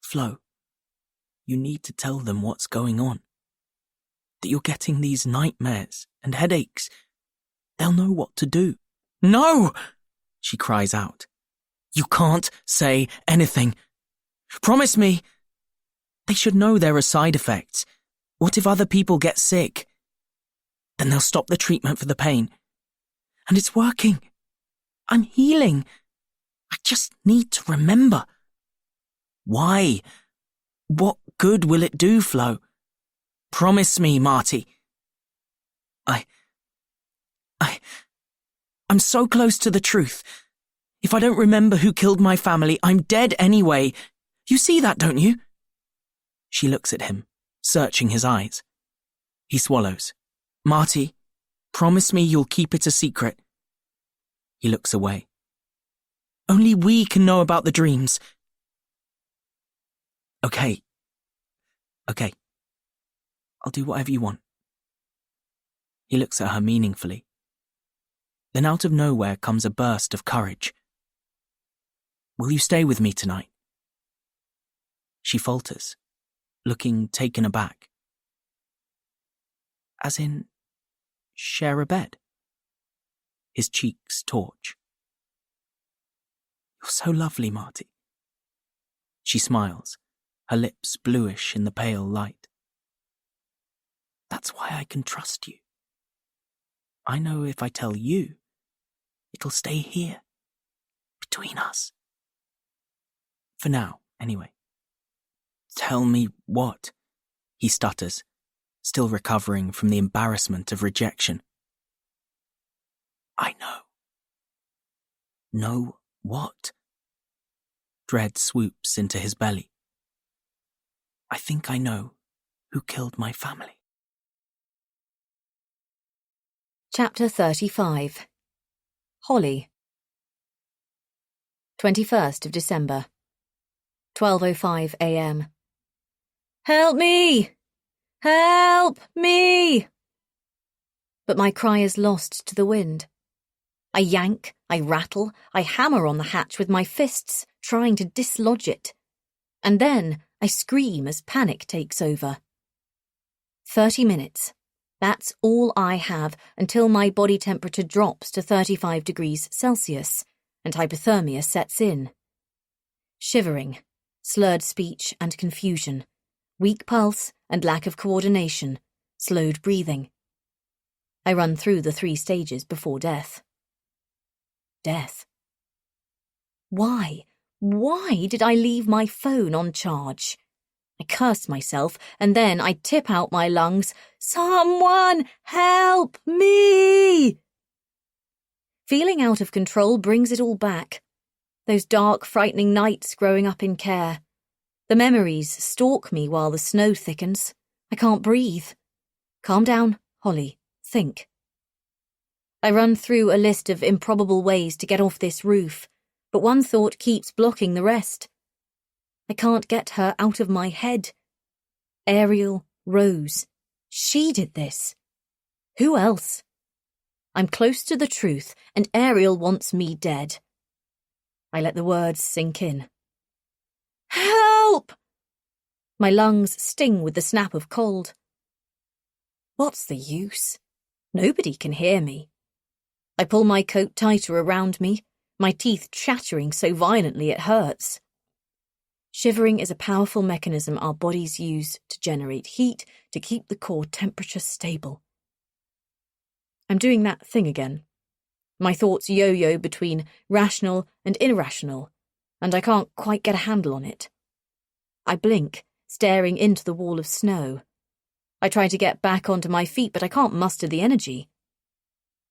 Flo, you need to tell them what's going on. That you're getting these nightmares and headaches. They'll know what to do. No! She cries out. You can't say anything. Promise me. They should know there are side effects. What if other people get sick? Then they'll stop the treatment for the pain. And it's working. I'm healing. I just need to remember. Why? What good will it do, Flo? Promise me, Marty. I'm so close to the truth. If I don't remember who killed my family, I'm dead anyway. You see that, don't you? She looks at him, searching his eyes. He swallows. Marty, promise me you'll keep it a secret. He looks away. Only we can know about the dreams. Okay. I'll do whatever you want. He looks at her meaningfully. Then out of nowhere comes a burst of courage. Will you stay with me tonight? She falters, looking taken aback. As in, share a bed? His cheeks torch. You're so lovely, Marty. She smiles, her lips bluish in the pale light. That's why I can trust you. I know if I tell you, it'll stay here, between us. For now, anyway. Tell me what? He stutters, still recovering from the embarrassment of rejection. I know. Know what? Dread swoops into his belly. I think I know who killed my family. Chapter 35. Holly. 21st of December. 12:05 a.m. Help me! Help me! But my cry is lost to the wind. I yank, I rattle, I hammer on the hatch with my fists, trying to dislodge it. And then I scream as panic takes over. 30 minutes. That's all I have until my body temperature drops to 35 degrees Celsius and hypothermia sets in. Shivering, slurred speech and confusion, weak pulse and lack of coordination, slowed breathing. I run through the 3 stages before death. Death. Why? Why did I leave my phone on charge? I curse myself, and then I tip out my lungs, "Someone help me!" Feeling out of control brings it all back. Those dark, frightening nights growing up in care. The memories stalk me while the snow thickens. I can't breathe. Calm down, Holly. Think. I run through a list of improbable ways to get off this roof, but one thought keeps blocking the rest. I can't get her out of my head. Ariel Rose. She did this. Who else? I'm close to the truth, and Ariel wants me dead. I let the words sink in. Help! My lungs sting with the snap of cold. What's the use? Nobody can hear me. I pull my coat tighter around me, my teeth chattering so violently it hurts. Shivering is a powerful mechanism our bodies use to generate heat to keep the core temperature stable. I'm doing that thing again. My thoughts yo-yo between rational and irrational, and I can't quite get a handle on it. I blink, staring into the wall of snow. I try to get back onto my feet, but I can't muster the energy.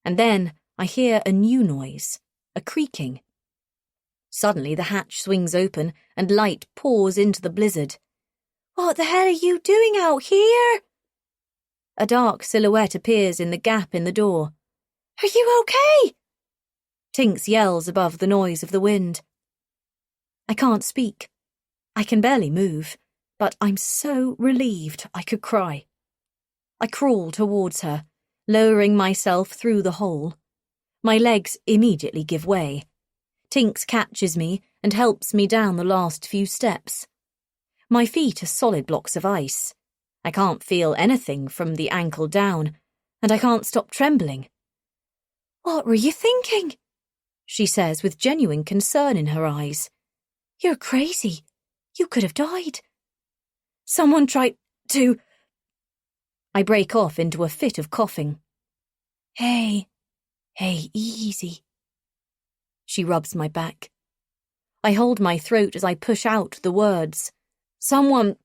And then I hear a new noise, a creaking. Suddenly the hatch swings open and light pours into the blizzard. What the hell are you doing out here? A dark silhouette appears in the gap in the door. Are you okay? Tinks yells above the noise of the wind. I can't speak. I can barely move, but I'm so relieved I could cry. I crawl towards her, lowering myself through the hole. My legs immediately give way. Tinks catches me and helps me down the last few steps. My feet are solid blocks of ice. I can't feel anything from the ankle down, and I can't stop trembling. What were you thinking? She says with genuine concern in her eyes. You're crazy. You could have died. Someone tried to... I break off into a fit of coughing. Hey, easy. She rubs my back. I hold my throat as I push out the words. Someone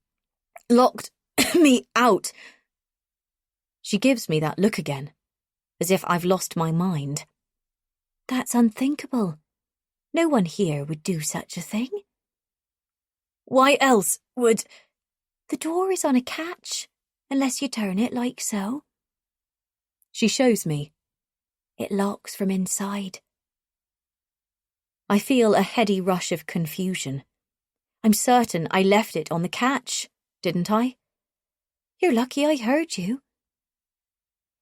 locked me out. She gives me that look again, as if I've lost my mind. That's unthinkable. No one here would do such a thing. Why else would... The door is on a catch, unless you turn it like so. She shows me. It locks from inside. I feel a heady rush of confusion. I'm certain I left it on the catch, didn't I? You're lucky I heard you.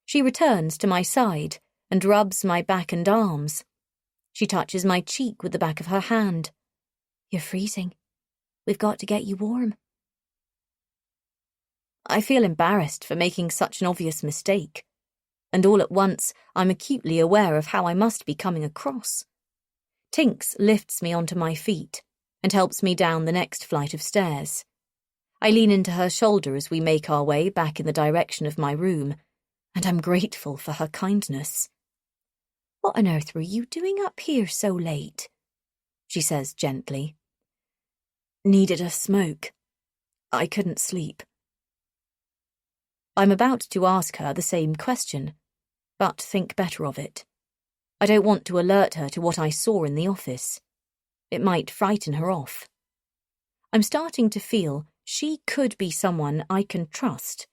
She returns to my side and rubs my back and arms. She touches my cheek with the back of her hand. You're freezing. We've got to get you warm. I feel embarrassed for making such an obvious mistake, and all at once I'm acutely aware of how I must be coming across. Tinks lifts me onto my feet and helps me down the next flight of stairs. I lean into her shoulder as we make our way back in the direction of my room, and I'm grateful for her kindness. What on earth were you doing up here so late? She says gently. Needed a smoke. I couldn't sleep. I'm about to ask her the same question, but think better of it. I don't want to alert her to what I saw in the office. It might frighten her off. I'm starting to feel she could be someone I can trust,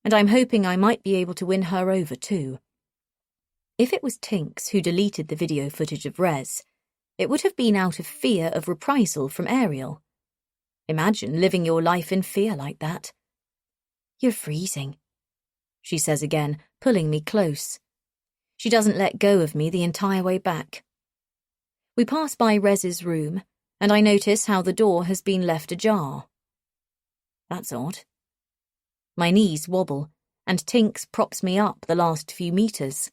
and I'm hoping I might be able to win her over too. If it was Tinks who deleted the video footage of Rez, it would have been out of fear of reprisal from Ariel. Imagine living your life in fear like that. You're freezing, she says again, pulling me close. She doesn't let go of me the entire way back. We pass by Rez's room, and I notice how the door has been left ajar. That's odd. My knees wobble, and Tinks props me up the last few metres.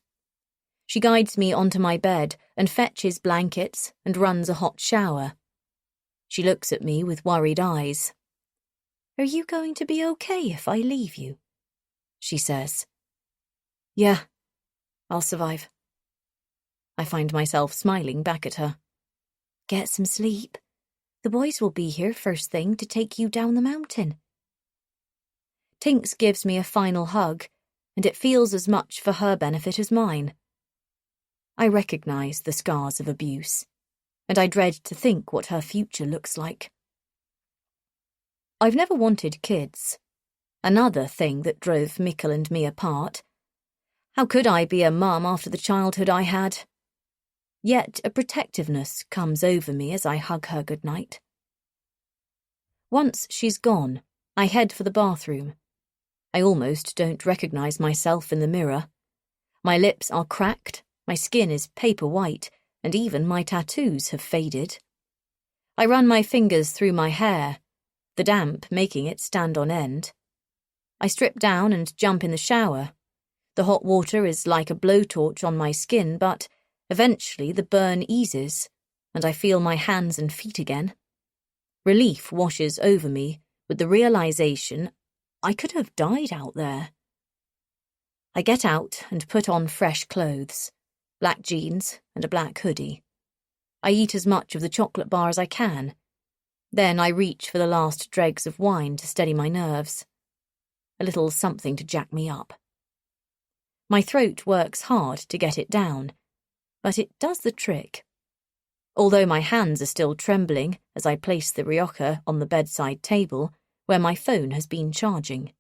She guides me onto my bed and fetches blankets and runs a hot shower. She looks at me with worried eyes. "Are you going to be okay if I leave you?" she says. "Yeah, I'll survive." I find myself smiling back at her. "Get some sleep. The boys will be here first thing to take you down the mountain." Tinks gives me a final hug, and it feels as much for her benefit as mine. I recognise the scars of abuse, and I dread to think what her future looks like. I've never wanted kids. Another thing that drove Mikkel and me apart. How could I be a mum after the childhood I had? Yet a protectiveness comes over me as I hug her goodnight. Once she's gone, I head for the bathroom. I almost don't recognise myself in the mirror. My lips are cracked, my skin is paper white, and even my tattoos have faded. I run my fingers through my hair, the damp making it stand on end. I strip down and jump in the shower. The hot water is like a blowtorch on my skin, but eventually the burn eases, and I feel my hands and feet again. Relief washes over me with the realisation I could have died out there. I get out and put on fresh clothes, black jeans and a black hoodie. I eat as much of the chocolate bar as I can. Then I reach for the last dregs of wine to steady my nerves. A little something to jack me up. My throat works hard to get it down, but it does the trick. Although my hands are still trembling as I place the rioja on the bedside table, where my phone has been charging.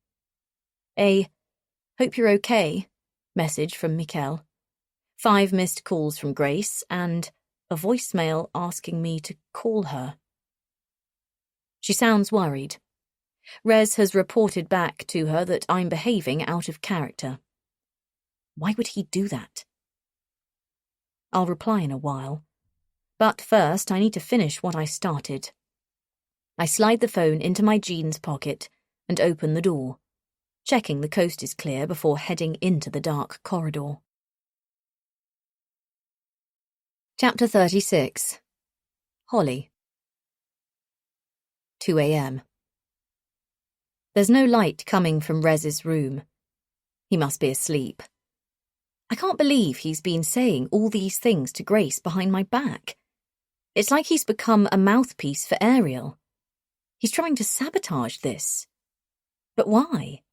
"Hope you're okay," message from Mikkel. 5 missed calls from Grace, and a voicemail asking me to call her. She sounds worried. Rez has reported back to her that I'm behaving out of character. Why would he do that? I'll reply in a while. But first, I need to finish what I started. I slide the phone into my jeans pocket and open the door, checking the coast is clear before heading into the dark corridor. Chapter 36. Holly. 2 a.m. There's no light coming from Rez's room. He must be asleep. I can't believe he's been saying all these things to Grace behind my back. It's like he's become a mouthpiece for Ariel. He's trying to sabotage this. But why?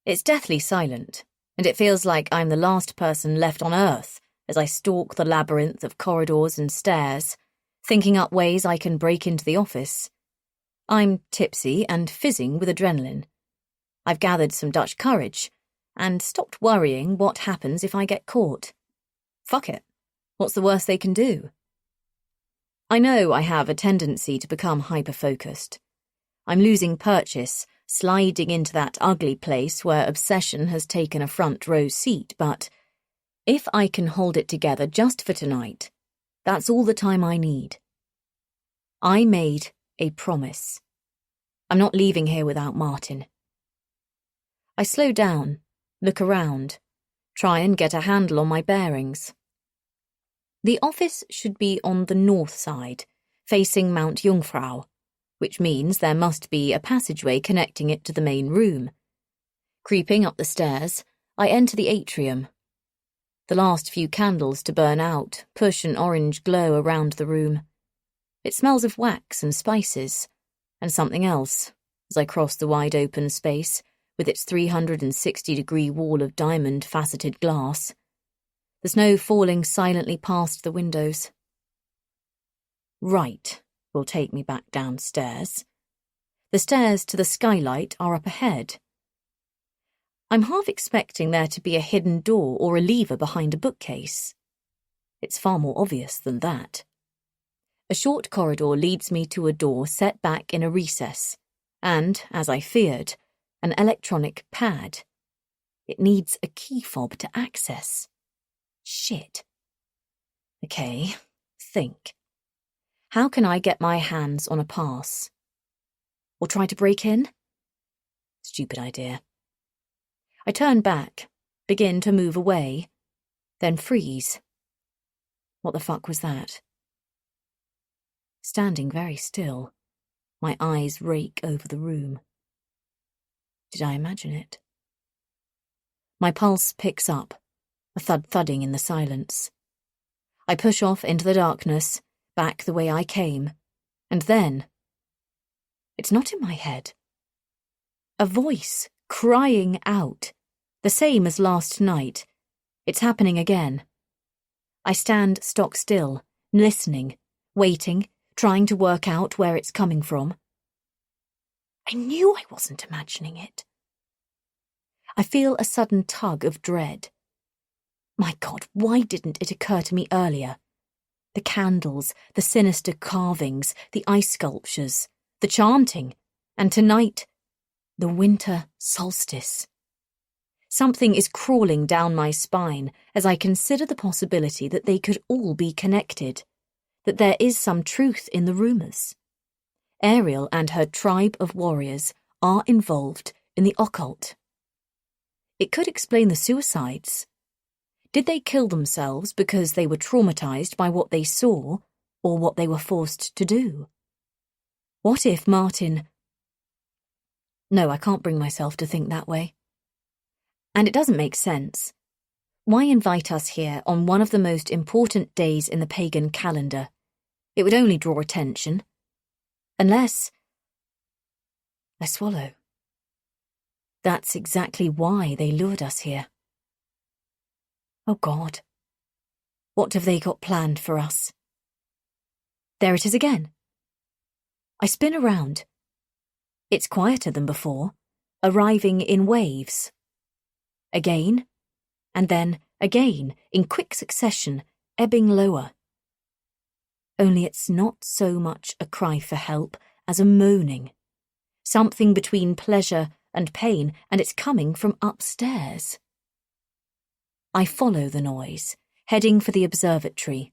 It's deathly silent, and it feels like I'm the last person left on Earth as I stalk the labyrinth of corridors and stairs, thinking up ways I can break into the office. I'm tipsy and fizzing with adrenaline. I've gathered some Dutch courage and stopped worrying what happens if I get caught. Fuck it. What's the worst they can do? I know I have a tendency to become hyper-focused. I'm losing purchase, sliding into that ugly place where obsession has taken a front row seat, but if I can hold it together just for tonight, that's all the time I need. I made a promise. I'm not leaving here without Martin. I slow down, look around, try and get a handle on my bearings. The office should be on the north side, facing Mount Jungfrau, which means there must be a passageway connecting it to the main room. Creeping up the stairs, I enter the atrium. The last few candles to burn out push an orange glow around the room. It smells of wax and spices, and something else, as I cross the wide-open space with its 360-degree wall of diamond-faceted glass. The snow falling silently past the windows. Right will take me back downstairs. The stairs to the skylight are up ahead. I'm half expecting there to be a hidden door or a lever behind a bookcase. It's far more obvious than that. A short corridor leads me to a door set back in a recess, and, as I feared, an electronic pad. It needs a key fob to access. Shit. Okay, think. How can I get my hands on a pass? Or try to break in? Stupid idea. I turn back, begin to move away, then freeze. What the fuck was that? Standing very still, my eyes rake over the room. Did I imagine it? My pulse picks up, a thud-thudding in the silence. I push off into the darkness, back the way I came, and then... It's not in my head. A voice crying out, the same as last night. It's happening again. I stand stock still, listening, waiting, trying to work out where it's coming from. I knew I wasn't imagining it. I feel a sudden tug of dread. My God, why didn't it occur to me earlier? The candles, the sinister carvings, the ice sculptures, the chanting, and tonight, the winter solstice. Something is crawling down my spine as I consider the possibility that they could all be connected, that there is some truth in the rumours. Ariel and her tribe of warriors are involved in the occult. It could explain the suicides. Did they kill themselves because they were traumatised by what they saw or what they were forced to do? What if Martin... No, I can't bring myself to think that way. And it doesn't make sense. Why invite us here on one of the most important days in the pagan calendar? It would only draw attention. Unless... I swallow. That's exactly why they lured us here. Oh God. What have they got planned for us? There it is again. I spin around. It's quieter than before, arriving in waves. Again, and then again, in quick succession, ebbing lower. Only it's not so much a cry for help as a moaning. Something between pleasure and pain, and it's coming from upstairs. I follow the noise, heading for the observatory.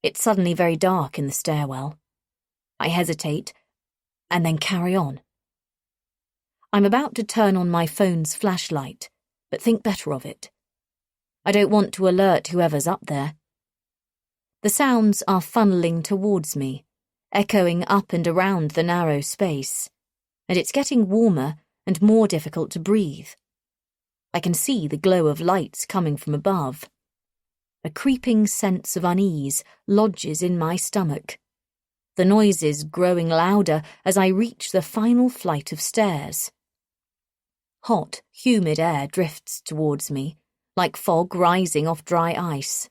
It's suddenly very dark in the stairwell. I hesitate, and then carry on. I'm about to turn on my phone's flashlight, but think better of it. I don't want to alert whoever's up there. The sounds are funneling towards me, echoing up and around the narrow space, and it's getting warmer and more difficult to breathe. I can see the glow of lights coming from above. A creeping sense of unease lodges in my stomach. The noises growing louder as I reach the final flight of stairs. Hot, humid air drifts towards me, like fog rising off dry ice.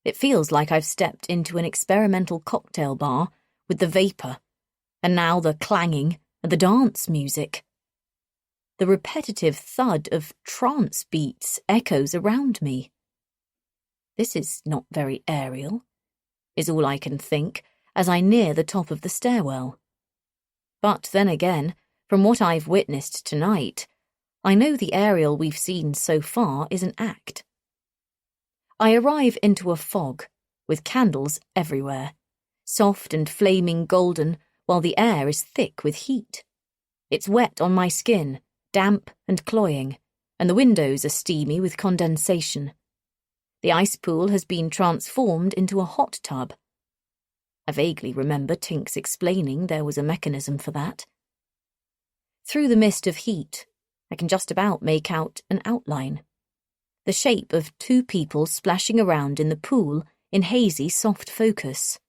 It feels like I've stepped into an experimental cocktail bar with the vapour, and now the clanging and the dance music. The repetitive thud of trance beats echoes around me. This is not very aerial, is all I can think as I near the top of the stairwell. But then again, from what I've witnessed tonight, I know the aerial we've seen so far is an act. I arrive into a fog, with candles everywhere, soft and flaming golden, while the air is thick with heat. It's wet on my skin, damp and cloying, and the windows are steamy with condensation. The ice pool has been transformed into a hot tub. I vaguely remember Tinks explaining there was a mechanism for that. Through the mist of heat, I can just about make out an outline. The shape of two people splashing around in the pool in hazy soft focus.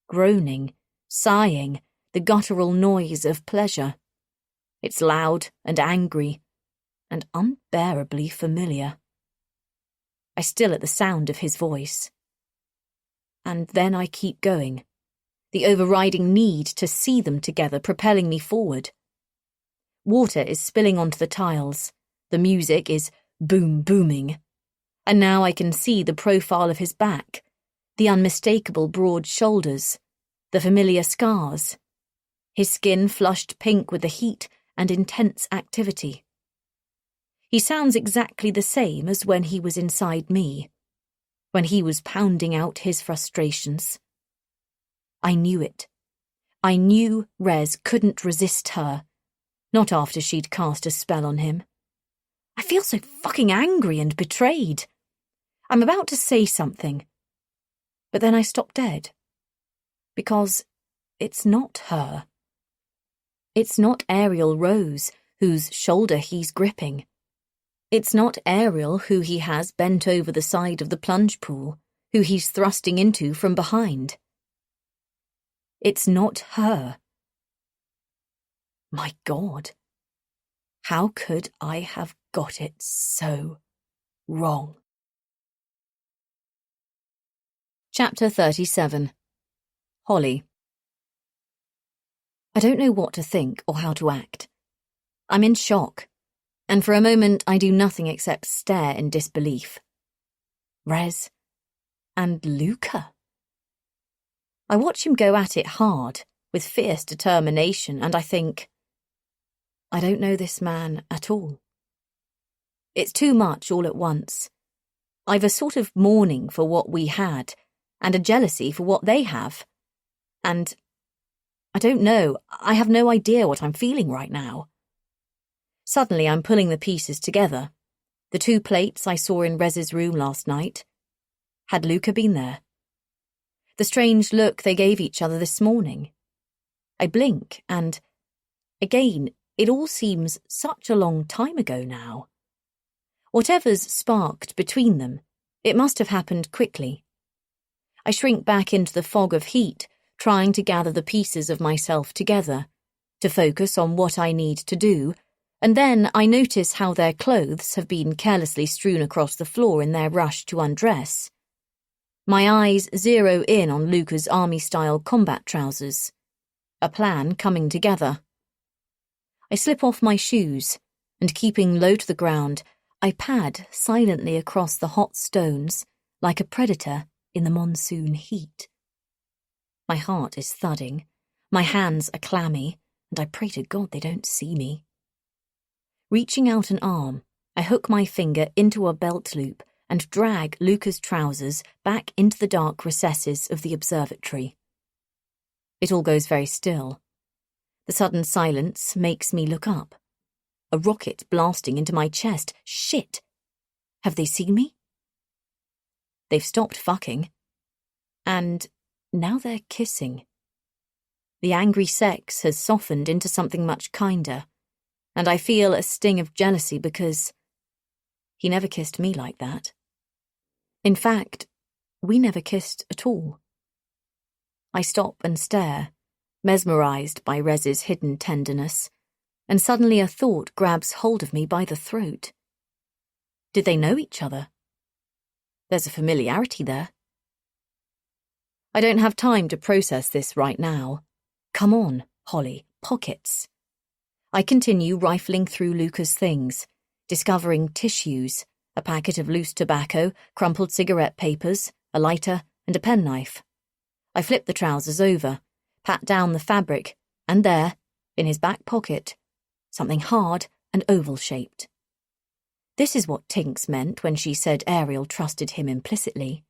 Groaning, sighing, the guttural noise of pleasure. It's loud and angry, and unbearably familiar. I still at the sound of his voice. And then I keep going, the overriding need to see them together propelling me forward. Water is spilling onto the tiles, the music is booming, and now I can see the profile of his back, the unmistakable broad shoulders, the familiar scars, his skin flushed pink with the heat and intense activity. He sounds exactly the same as when he was inside me, when he was pounding out his frustrations. I knew it. I knew Rez couldn't resist her, not after she'd cast a spell on him. I feel so fucking angry and betrayed. I'm about to say something, but then I stop dead. Because it's not her. It's not Ariel Rose, whose shoulder he's gripping. It's not Ariel who he has bent over the side of the plunge pool, who he's thrusting into from behind. It's not her. My God. How could I have got it so wrong? Chapter 37. Holly. I don't know what to think or how to act. I'm in shock, and for a moment I do nothing except stare in disbelief. Rez and Luca. I watch him go at it hard, with fierce determination, and I think, I don't know this man at all. It's too much all at once. I've a sort of mourning for what we had, and a jealousy for what they have. And I don't know, I have no idea what I'm feeling right now. Suddenly I'm pulling the pieces together. The 2 plates I saw in Rez's room last night. Had Luca been there? The strange look they gave each other this morning. I blink and, again, it all seems such a long time ago now. Whatever's sparked between them, it must have happened quickly. I shrink back into the fog of heat, trying to gather the pieces of myself together, to focus on what I need to do, and then I notice how their clothes have been carelessly strewn across the floor in their rush to undress. My eyes zero in on Luca's army-style combat trousers. A plan coming together. I slip off my shoes, and keeping low to the ground, I pad silently across the hot stones like a predator in the monsoon heat. My heart is thudding, my hands are clammy, and I pray to God they don't see me. Reaching out an arm, I hook my finger into a belt loop and drag Luca's trousers back into the dark recesses of the observatory. It all goes very still. The sudden silence makes me look up. A rocket blasting into my chest. Shit! Have they seen me? They've stopped fucking. And now they're kissing. The angry sex has softened into something much kinder, and I feel a sting of jealousy because he never kissed me like that. In fact, we never kissed at all. I stop and stare, mesmerized by Rez's hidden tenderness, and suddenly a thought grabs hold of me by the throat. Did they know each other? There's a familiarity there. I don't have time to process this right now. Come on, Holly, pockets. I continue rifling through Luca's things, discovering tissues, a packet of loose tobacco, crumpled cigarette papers, a lighter, and a penknife. I flip the trousers over, pat down the fabric, and there, in his back pocket, something hard and oval-shaped. This is what Tinks meant when she said Ariel trusted him implicitly.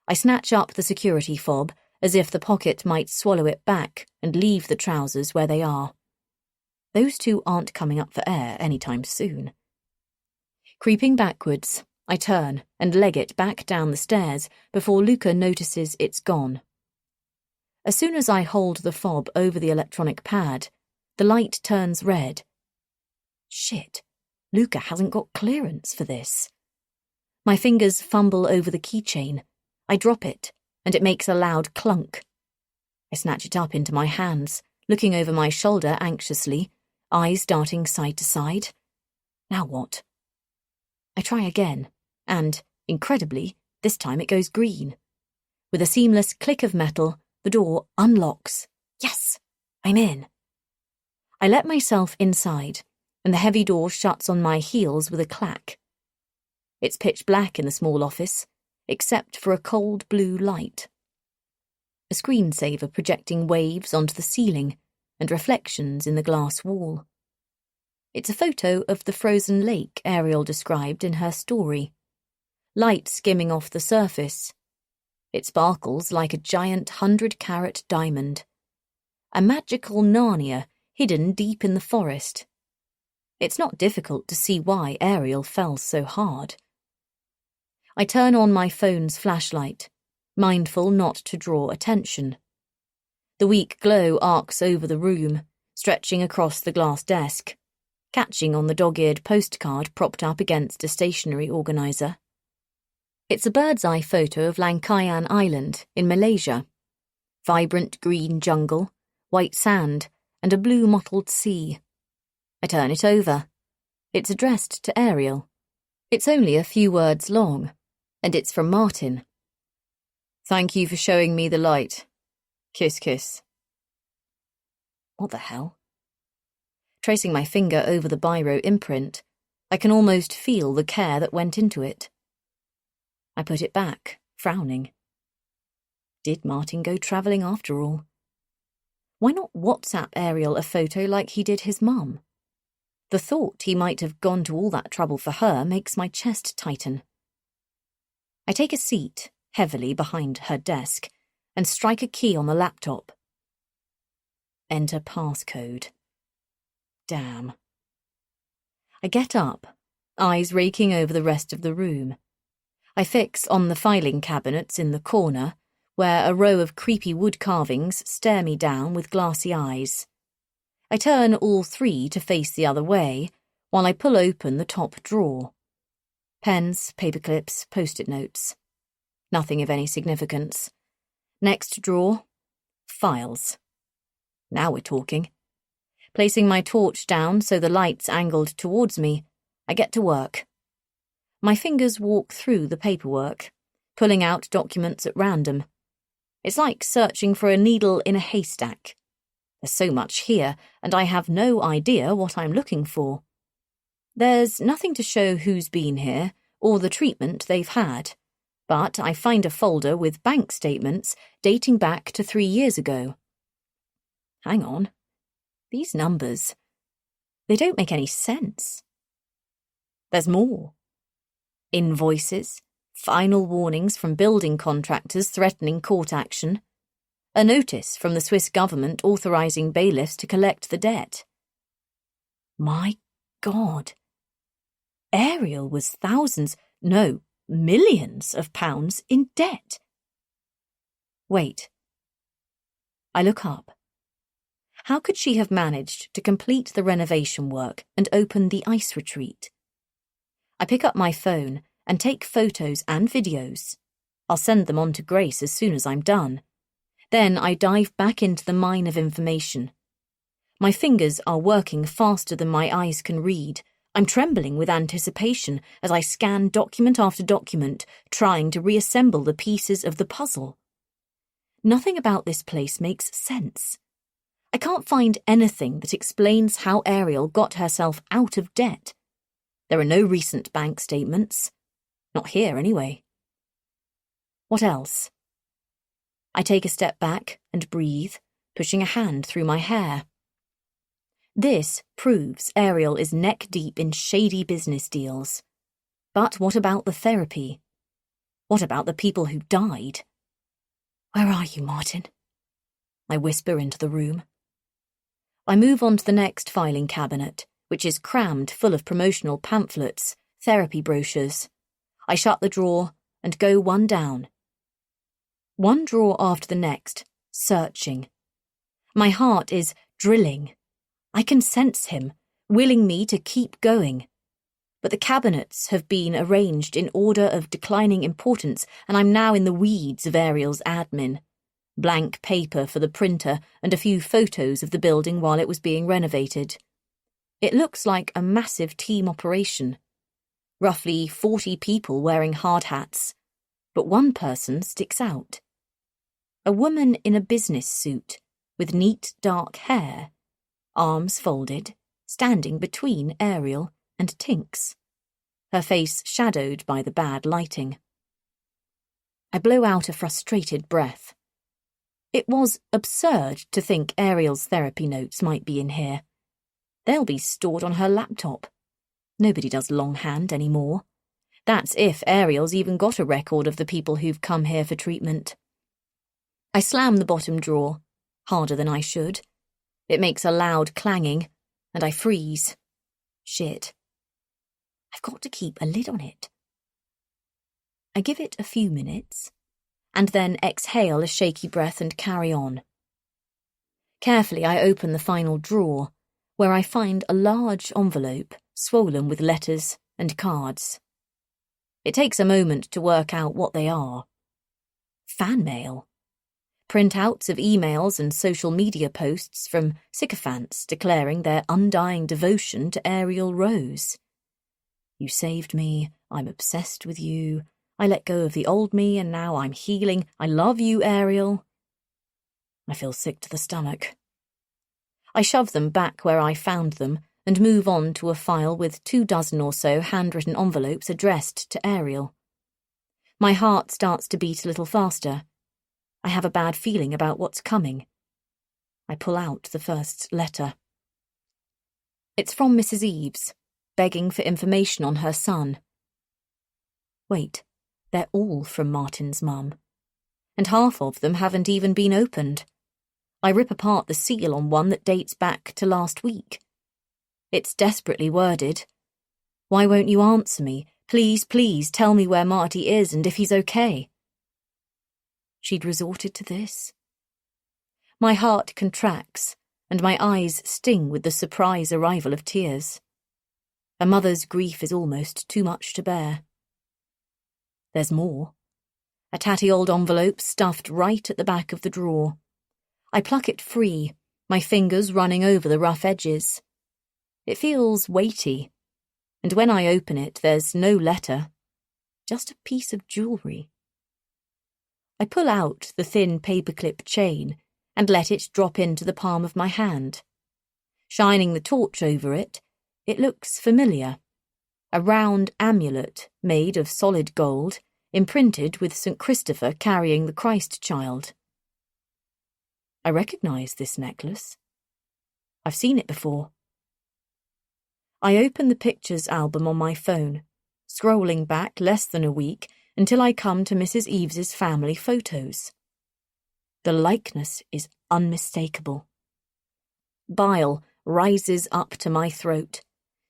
I snatch up the security fob, as if the pocket might swallow it back and leave the trousers where they are. Those 2 aren't coming up for air anytime soon. Creeping backwards, I turn and leg it back down the stairs before Luca notices it's gone. As soon as I hold the fob over the electronic pad, the light turns red. Shit, Luca hasn't got clearance for this. My fingers fumble over the keychain. I drop it, and it makes a loud clunk. I snatch it up into my hands, looking over my shoulder anxiously, eyes darting side to side. Now what? I try again, and, incredibly, this time it goes green. With a seamless click of metal, the door unlocks. Yes, I'm in. I let myself inside, and the heavy door shuts on my heels with a clack. It's pitch black in the small office, except for a cold blue light. A screensaver projecting waves onto the ceiling and reflections in the glass wall. It's a photo of the frozen lake Ariel described in her story. Light skimming off the surface. It sparkles like a giant 100-carat diamond. A magical Narnia hidden deep in the forest. It's not difficult to see why Ariel fell so hard. I turn on my phone's flashlight, mindful not to draw attention. The weak glow arcs over the room, stretching across the glass desk, catching on the dog-eared postcard propped up against a stationery organiser. It's a bird's-eye photo of Langkayan Island in Malaysia. Vibrant green jungle, white sand, and a blue mottled sea. I turn it over. It's addressed to Ariel. It's only a few words long, and it's from Martin. "Thank you for showing me the light. Kiss, kiss." What the hell? Tracing my finger over the biro imprint, I can almost feel the care that went into it. I put it back, frowning. Did Martin go travelling after all? Why not WhatsApp Ariel a photo like he did his mum? The thought he might have gone to all that trouble for her makes my chest tighten. I take a seat, heavily behind her desk, and strike a key on the laptop. Enter passcode. Damn. I get up, eyes raking over the rest of the room. I fix on the filing cabinets in the corner, where a row of creepy wood carvings stare me down with glassy eyes. I turn all three to face the other way, while I pull open the top drawer. Pens, paperclips, post-it notes. Nothing of any significance. Next drawer, files. Now we're talking. Placing my torch down so the light's angled towards me, I get to work. My fingers walk through the paperwork, pulling out documents at random. It's like searching for a needle in a haystack. There's so much here, and I have no idea what I'm looking for. There's nothing to show who's been here or the treatment they've had, but I find a folder with bank statements dating back to 3 years ago. Hang on. These numbers, they don't make any sense. There's more. Invoices, final warnings from building contractors threatening court action, a notice from the Swiss government authorising bailiffs to collect the debt. My God. Ariel was thousands, no, millions of pounds in debt. Wait. I look up. How could she have managed to complete the renovation work and open the ice retreat? I pick up my phone and take photos and videos. I'll send them on to Grace as soon as I'm done. Then I dive back into the mine of information. My fingers are working faster than my eyes can read. I'm trembling with anticipation as I scan document after document, trying to reassemble the pieces of the puzzle. Nothing about this place makes sense. I can't find anything that explains how Ariel got herself out of debt. There are no recent bank statements. Not here, anyway. What else? I take a step back and breathe, pushing a hand through my hair. This proves Ariel is neck-deep in shady business deals. But what about the therapy? What about the people who died? Where are you, Martin? I whisper into the room. I move on to the next filing cabinet, which is crammed full of promotional pamphlets, therapy brochures. I shut the drawer and go one down. One drawer after the next, searching. My heart is drilling. I can sense him, willing me to keep going. But the cabinets have been arranged in order of declining importance, and I'm now in the weeds of Ariel's admin. Blank paper for the printer and a few photos of the building while it was being renovated. It looks like a massive team operation. Roughly 40 people wearing hard hats, but one person sticks out. A woman in a business suit, with neat dark hair, arms folded, standing between Ariel and Tinks, her face shadowed by the bad lighting. I blow out a frustrated breath. It was absurd to think Ariel's therapy notes might be in here. They'll be stored on her laptop. Nobody does longhand anymore. That's if Ariel's even got a record of the people who've come here for treatment. I slam the bottom drawer, harder than I should. It makes a loud clanging, and I freeze. Shit. I've got to keep a lid on it. I give it a few minutes, and then exhale a shaky breath and carry on. Carefully, I open the final drawer, where I find a large envelope swollen with letters and cards. It takes a moment to work out what they are. Fan mail. Printouts of emails and social media posts from sycophants declaring their undying devotion to Ariel Rose. You saved me, I'm obsessed with you, I let go of the old me and now I'm healing, I love you, Ariel. I feel sick to the stomach. I shove them back where I found them and move on to a file with 24 or so handwritten envelopes addressed to Ariel. My heart starts to beat a little faster. I have a bad feeling about what's coming. I pull out the first letter. It's from Mrs. Eves, begging for information on her son. Wait, they're all from Martin's mum, and half of them haven't even been opened. I rip apart the seal on one that dates back to last week. It's desperately worded. Why won't you answer me? Please, please tell me where Marty is and if he's okay. She'd resorted to this. My heart contracts, and my eyes sting with the surprise arrival of tears. A mother's grief is almost too much to bear. There's more. A tatty old envelope stuffed right at the back of the drawer. I pluck it free, my fingers running over the rough edges. It feels weighty, and when I open it, there's no letter, just a piece of jewellery. I pull out the thin paperclip chain and let it drop into the palm of my hand. Shining the torch over it, it looks familiar. A round amulet made of solid gold, imprinted with St. Christopher carrying the Christ child. I recognise this necklace. I've seen it before. I open the pictures album on my phone, scrolling back less than a week until I come to Mrs. Eves's family photos. The likeness is unmistakable. Bile rises up to my throat,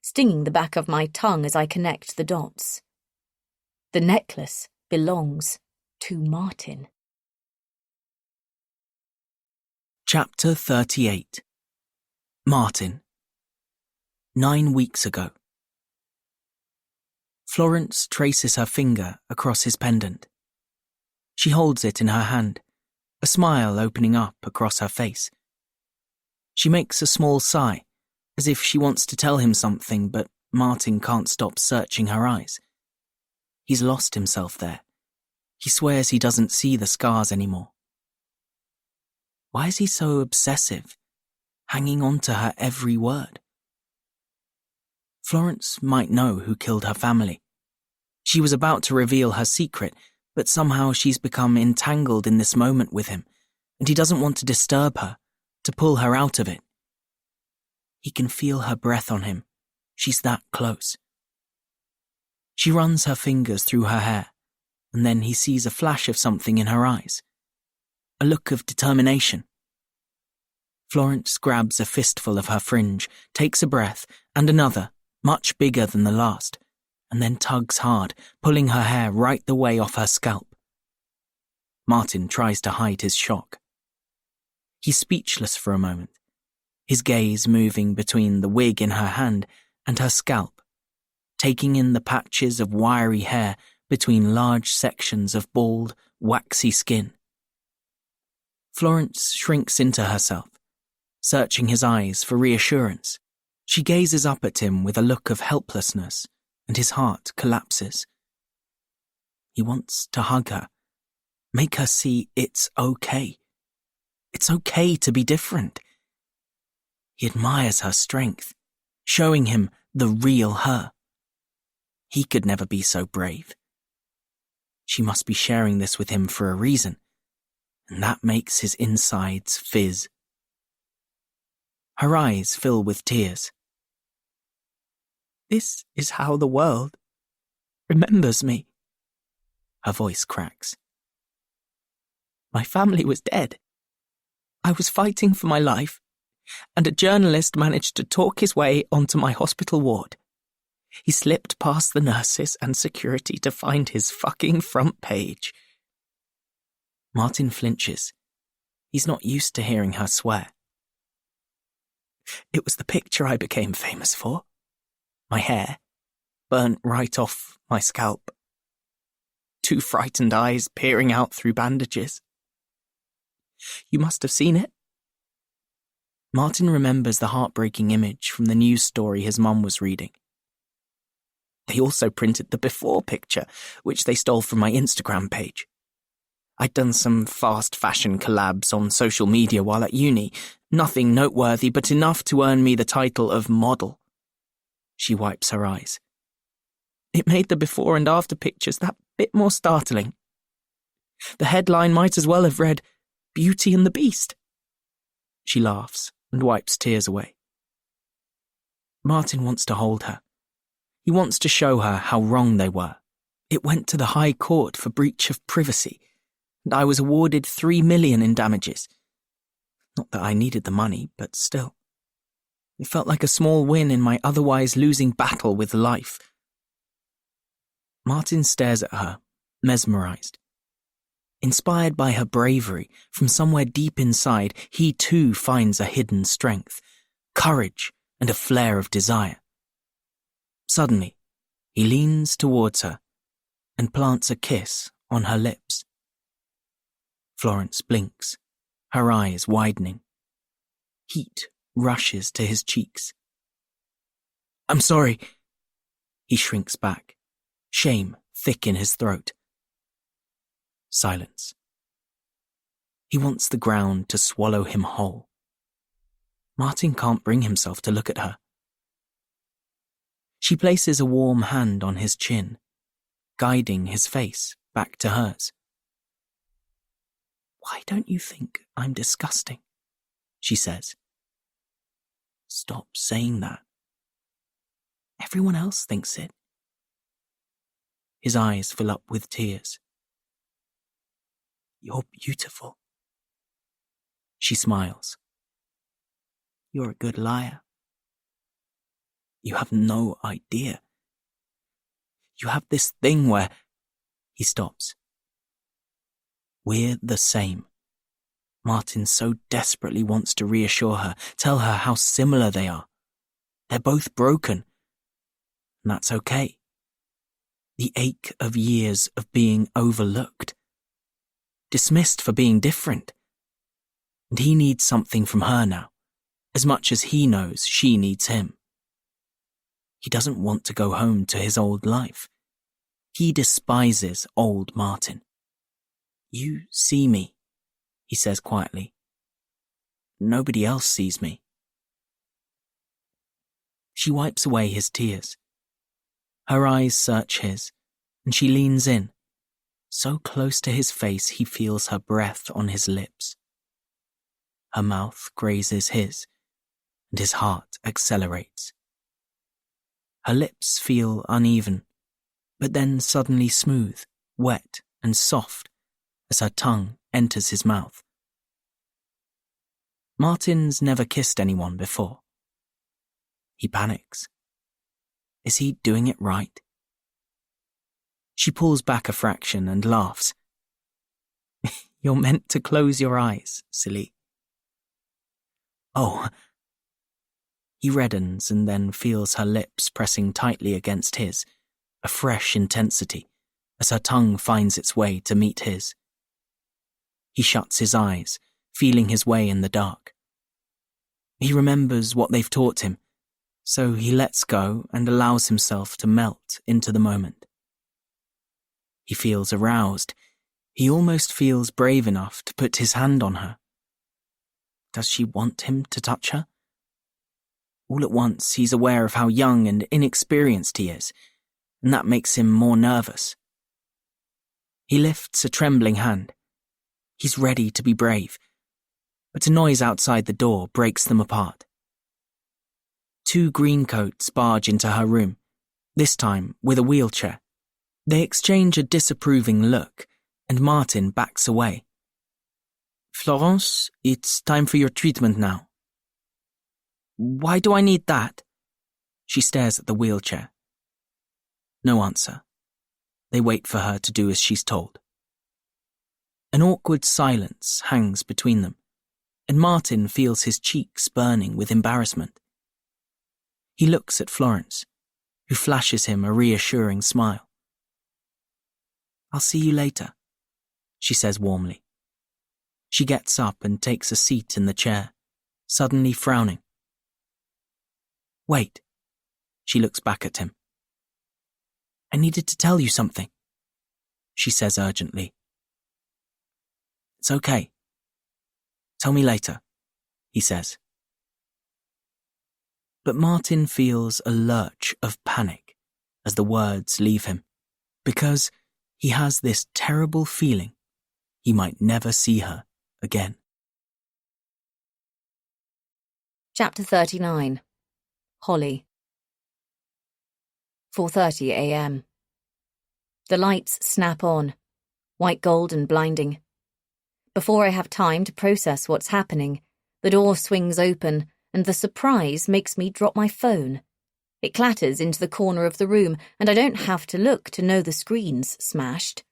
stinging the back of my tongue as I connect the dots. The necklace belongs to Martin. Chapter 38. Martin. 9 weeks ago. Florence traces her finger across his pendant. She holds it in her hand, a smile opening up across her face. She makes a small sigh, as if she wants to tell him something, but Martin can't stop searching her eyes. He's lost himself there. He swears he doesn't see the scars anymore. Why is he so obsessive, hanging on to her every word? Florence might know who killed her family. She was about to reveal her secret, but somehow she's become entangled in this moment with him, and he doesn't want to disturb her, to pull her out of it. He can feel her breath on him. She's that close. She runs her fingers through her hair, and then he sees a flash of something in her eyes. A look of determination. Florence grabs a fistful of her fringe, takes a breath, and another, much bigger than the last, and then tugs hard, pulling her hair right the way off her scalp. Martin tries to hide his shock. He's speechless for a moment, his gaze moving between the wig in her hand and her scalp, taking in the patches of wiry hair between large sections of bald, waxy skin. Florence shrinks into herself, searching his eyes for reassurance. She gazes up at him with a look of helplessness, and his heart collapses. He wants to hug her, make her see it's okay. It's okay to be different. He admires her strength, showing him the real her. He could never be so brave. She must be sharing this with him for a reason, and that makes his insides fizz. Her eyes fill with tears. This is how the world remembers me. Her voice cracks. My family was dead. I was fighting for my life, And a journalist managed to talk his way onto my hospital ward. He slipped past the nurses and security to find his fucking front page. Martin flinches. He's not used to hearing her swear. It was the picture I became famous for. My hair, burnt right off my scalp. 2 frightened eyes peering out through bandages. You must have seen it. Martin remembers the heartbreaking image from the news story his mum was reading. They also printed the before picture, which they stole from my Instagram page. I'd done some fast fashion collabs on social media while at uni, nothing noteworthy but enough to earn me the title of model. She wipes her eyes. It made the before and after pictures that bit more startling. The headline might as well have read, Beauty and the Beast. She laughs and wipes tears away. Martin wants to hold her. He wants to show her how wrong they were. It went to the High Court for breach of privacy, and I was awarded $3 million in damages. Not that I needed the money, but still. It felt like a small win in my otherwise losing battle with life. Martin stares at her, mesmerized. Inspired by her bravery, from somewhere deep inside, he too finds a hidden strength, courage, and a flare of desire. Suddenly, he leans towards her and plants a kiss on her lips. Florence blinks, her eyes widening. Heat rushes to his cheeks. I'm sorry. He shrinks back, shame thick in his throat. Silence. He wants the ground to swallow him whole. Martin can't bring himself to look at her. She places a warm hand on his chin, guiding his face back to hers. Why don't you think I'm disgusting? She says. Stop saying that. Everyone else thinks it. His eyes fill up with tears. You're beautiful. She smiles. You're a good liar. You have no idea. You have this thing where... He stops. We're the same. Martin so desperately wants to reassure her, tell her how similar they are. They're both broken. And that's okay. The ache of years of being overlooked. Dismissed for being different. And he needs something from her now, as much as he knows she needs him. He doesn't want to go home to his old life. He despises old Martin. You see me, he says quietly. Nobody else sees me. She wipes away his tears. Her eyes search his, and she leans in, so close to his face he feels her breath on his lips. Her mouth grazes his, and his heart accelerates. Her lips feel uneven, but then suddenly smooth, wet, and soft as her tongue enters his mouth. Martin's never kissed anyone before. He panics. Is he doing it right? She pulls back a fraction and laughs. You're meant to close your eyes, silly. Oh. He reddens and then feels her lips pressing tightly against his, a fresh intensity, as her tongue finds its way to meet his. He shuts his eyes, feeling his way in the dark. He remembers what they've taught him, so he lets go and allows himself to melt into the moment. He feels aroused. He almost feels brave enough to put his hand on her. Does she want him to touch her? All at once, he's aware of how young and inexperienced he is, and that makes him more nervous. He lifts a trembling hand. He's ready to be brave, but a noise outside the door breaks them apart. 2 greencoats barge into her room, this time with a wheelchair. They exchange a disapproving look, and Martin backs away. Florence, it's time for your treatment now. Why do I need that? She stares at the wheelchair. No answer. They wait for her to do as she's told. An awkward silence hangs between them, and Martin feels his cheeks burning with embarrassment. He looks at Florence, who flashes him a reassuring smile. I'll see you later, she says warmly. She gets up and takes a seat in the chair, suddenly frowning. Wait, she looks back at him. I needed to tell you something, she says urgently. It's okay. Tell me later, he says. But Martin feels a lurch of panic as the words leave him, because he has this terrible feeling he might never see her again. Chapter 39. Holly. 4:30 a.m. The lights snap on, white gold and blinding. Before I have time to process what's happening, the door swings open and the surprise makes me drop my phone. It clatters into the corner of the room and I don't have to look to know the screen's smashed.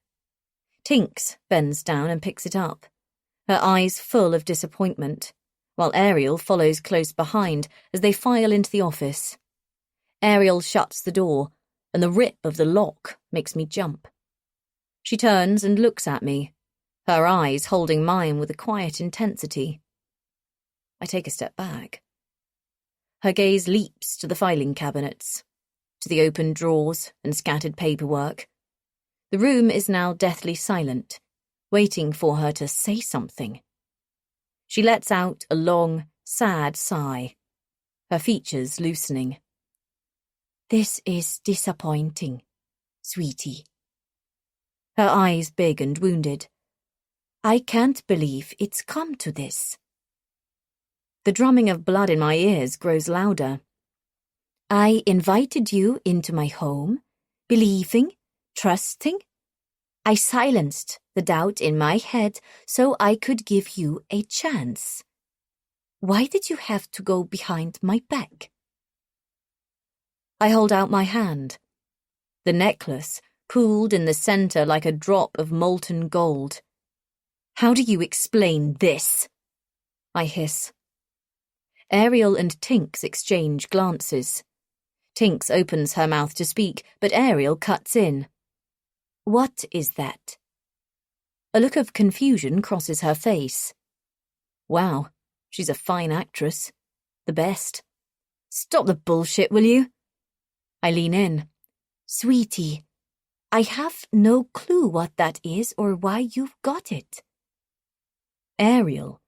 Tinks bends down and picks it up, her eyes full of disappointment, while Ariel follows close behind as they file into the office. Ariel shuts the door, and the rip of the lock makes me jump. She turns and looks at me, her eyes holding mine with a quiet intensity. I take a step back. Her gaze leaps to the filing cabinets, to the open drawers and scattered paperwork. The room is now deathly silent, waiting for her to say something. She lets out a long, sad sigh, her features loosening. This is disappointing, sweetie. Her eyes big and wounded. I can't believe it's come to this. The drumming of blood in my ears grows louder. I invited you into my home, believing, trusting. I silenced the doubt in my head so I could give you a chance. Why did you have to go behind my back? I hold out my hand. The necklace pooled in the center like a drop of molten gold. How do you explain this? I hiss. Ariel and Tinks exchange glances. Tinks opens her mouth to speak, but Ariel cuts in. What is that? A look of confusion crosses her face. Wow, she's a fine actress. The best. Stop the bullshit, will you? I lean in. Sweetie, I have no clue what that is or why you've got it. Ariel,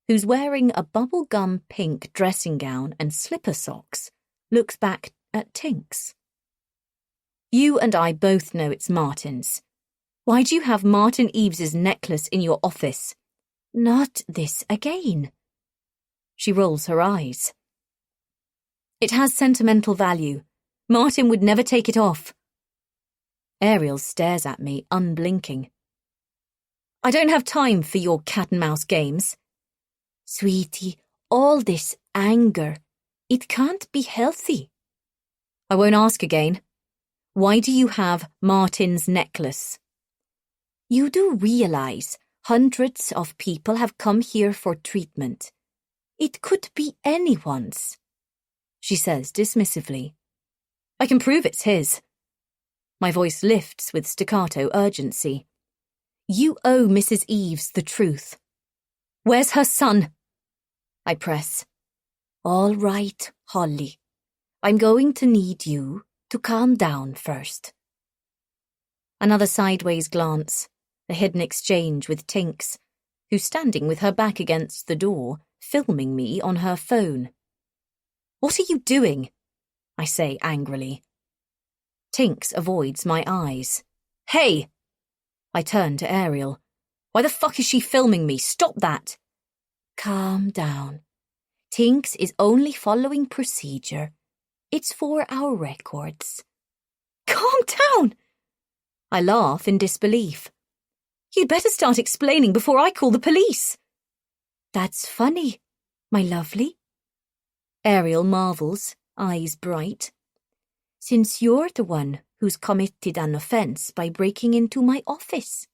who's wearing a bubblegum pink dressing gown and slipper socks, looks back at Tinks. You and I both know it's Martin's. Why do you have Martin Eaves's necklace in your office? Not this again. She rolls her eyes. It has sentimental value. Martin would never take it off. Ariel stares at me, unblinking. I don't have time for your cat-and-mouse games. Sweetie, all this anger, it can't be healthy. I won't ask again. Why do you have Martin's necklace? You do realize hundreds of people have come here for treatment. It could be anyone's, she says dismissively. I can prove it's his. My voice lifts with staccato urgency. You owe Mrs. Eaves the truth. Where's her son? I press. All right, Holly. I'm going to need you to calm down first. Another sideways glance, a hidden exchange with Tinks, who's standing with her back against the door, filming me on her phone. What are you doing? I say angrily. Tinks avoids my eyes. Hey! I turn to Ariel. Why the fuck is she filming me? Stop that! Calm down. Tinks is only following procedure. It's for our records. Calm down! I laugh in disbelief. You'd better start explaining before I call the police. That's funny, my lovely. Ariel marvels, eyes bright. Since you're the one who's committed an offence by breaking into my office.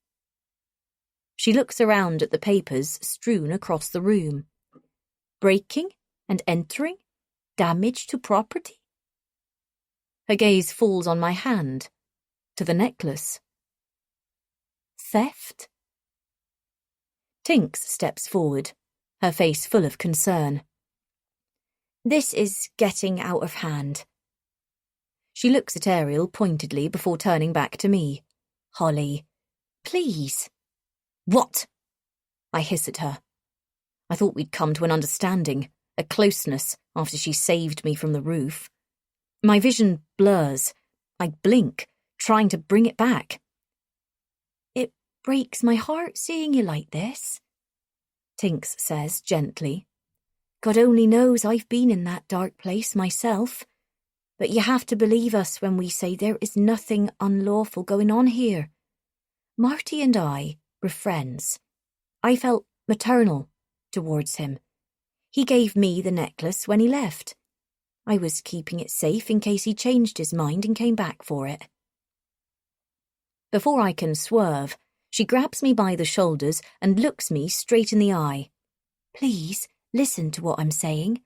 She looks around at the papers strewn across the room. Breaking and entering? Damage to property? Her gaze falls on my hand, to the necklace. Theft? Tinks steps forward, her face full of concern. This is getting out of hand. She looks at Ariel pointedly before turning back to me. Holly, please. What? I hiss at her. I thought we'd come to an understanding, a closeness, after she saved me from the roof. My vision blurs. I blink, trying to bring it back. It breaks my heart seeing you like this, Tinks says gently. God only knows I've been in that dark place myself. But you have to believe us when we say there is nothing unlawful going on here. Marty and I were friends. I felt maternal towards him. He gave me the necklace when he left. I was keeping it safe in case he changed his mind and came back for it. Before I can swerve, she grabs me by the shoulders and looks me straight in the eye. Please, listen to what I'm saying.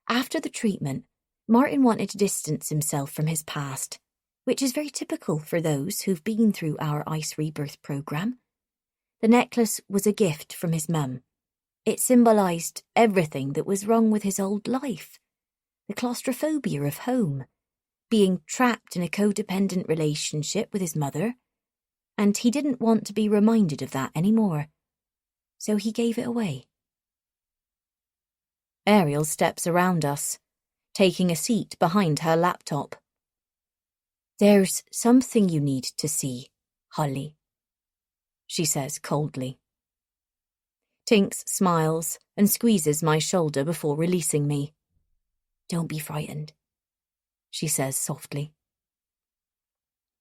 After the treatment, Martin wanted to distance himself from his past, which is very typical for those who've been through our ICE rebirth program. The necklace was a gift from his mum. It symbolised everything that was wrong with his old life. The claustrophobia of home, being trapped in a codependent relationship with his mother, and he didn't want to be reminded of that anymore. So he gave it away. Ariel steps around us, taking a seat behind her laptop. There's something you need to see, Holly, she says coldly. Tinks smiles and squeezes my shoulder before releasing me. Don't be frightened, she says softly.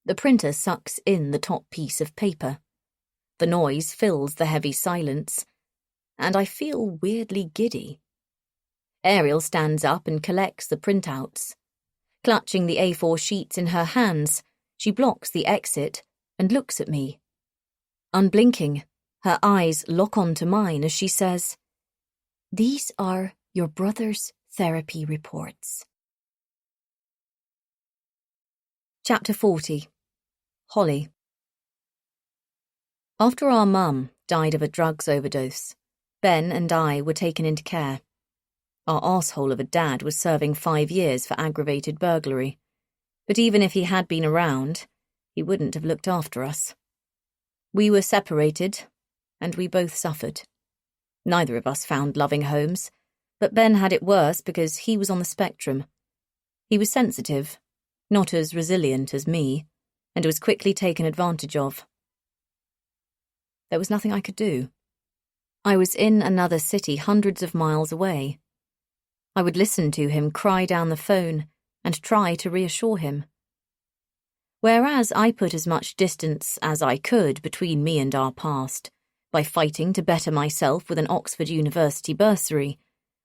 The printer sucks in the top piece of paper. The noise fills the heavy silence, and I feel weirdly giddy. Ariel stands up and collects the printouts. Clutching the A4 sheets in her hands, she blocks the exit and looks at me. Unblinking, her eyes lock onto mine as she says, "These are your brother's therapy reports." Chapter 40. Holly. After our mum died of a drugs overdose, Ben and I were taken into care. Our arsehole of a dad was serving 5 years for aggravated burglary, but even if he had been around, he wouldn't have looked after us. We were separated, and we both suffered. Neither of us found loving homes, but Ben had it worse because he was on the spectrum. He was sensitive, not as resilient as me, and was quickly taken advantage of. There was nothing I could do. I was in another city hundreds of miles away. I would listen to him cry down the phone and try to reassure him. Whereas I put as much distance as I could between me and our past, by fighting to better myself with an Oxford University bursary,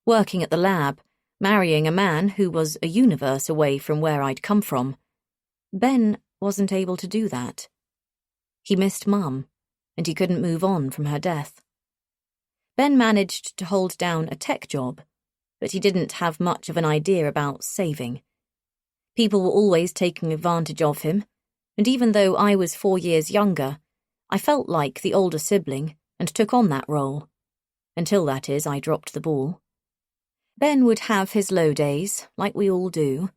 working at the lab, marrying a man who was a universe away from where I'd come from, Ben wasn't able to do that. He missed Mum, and he couldn't move on from her death. Ben managed to hold down a tech job, but he didn't have much of an idea about saving. People were always taking advantage of him, and even though I was 4 years younger, I felt like the older sibling and took on that role. Until, that is, I dropped the ball. Ben would have his low days, like we all do,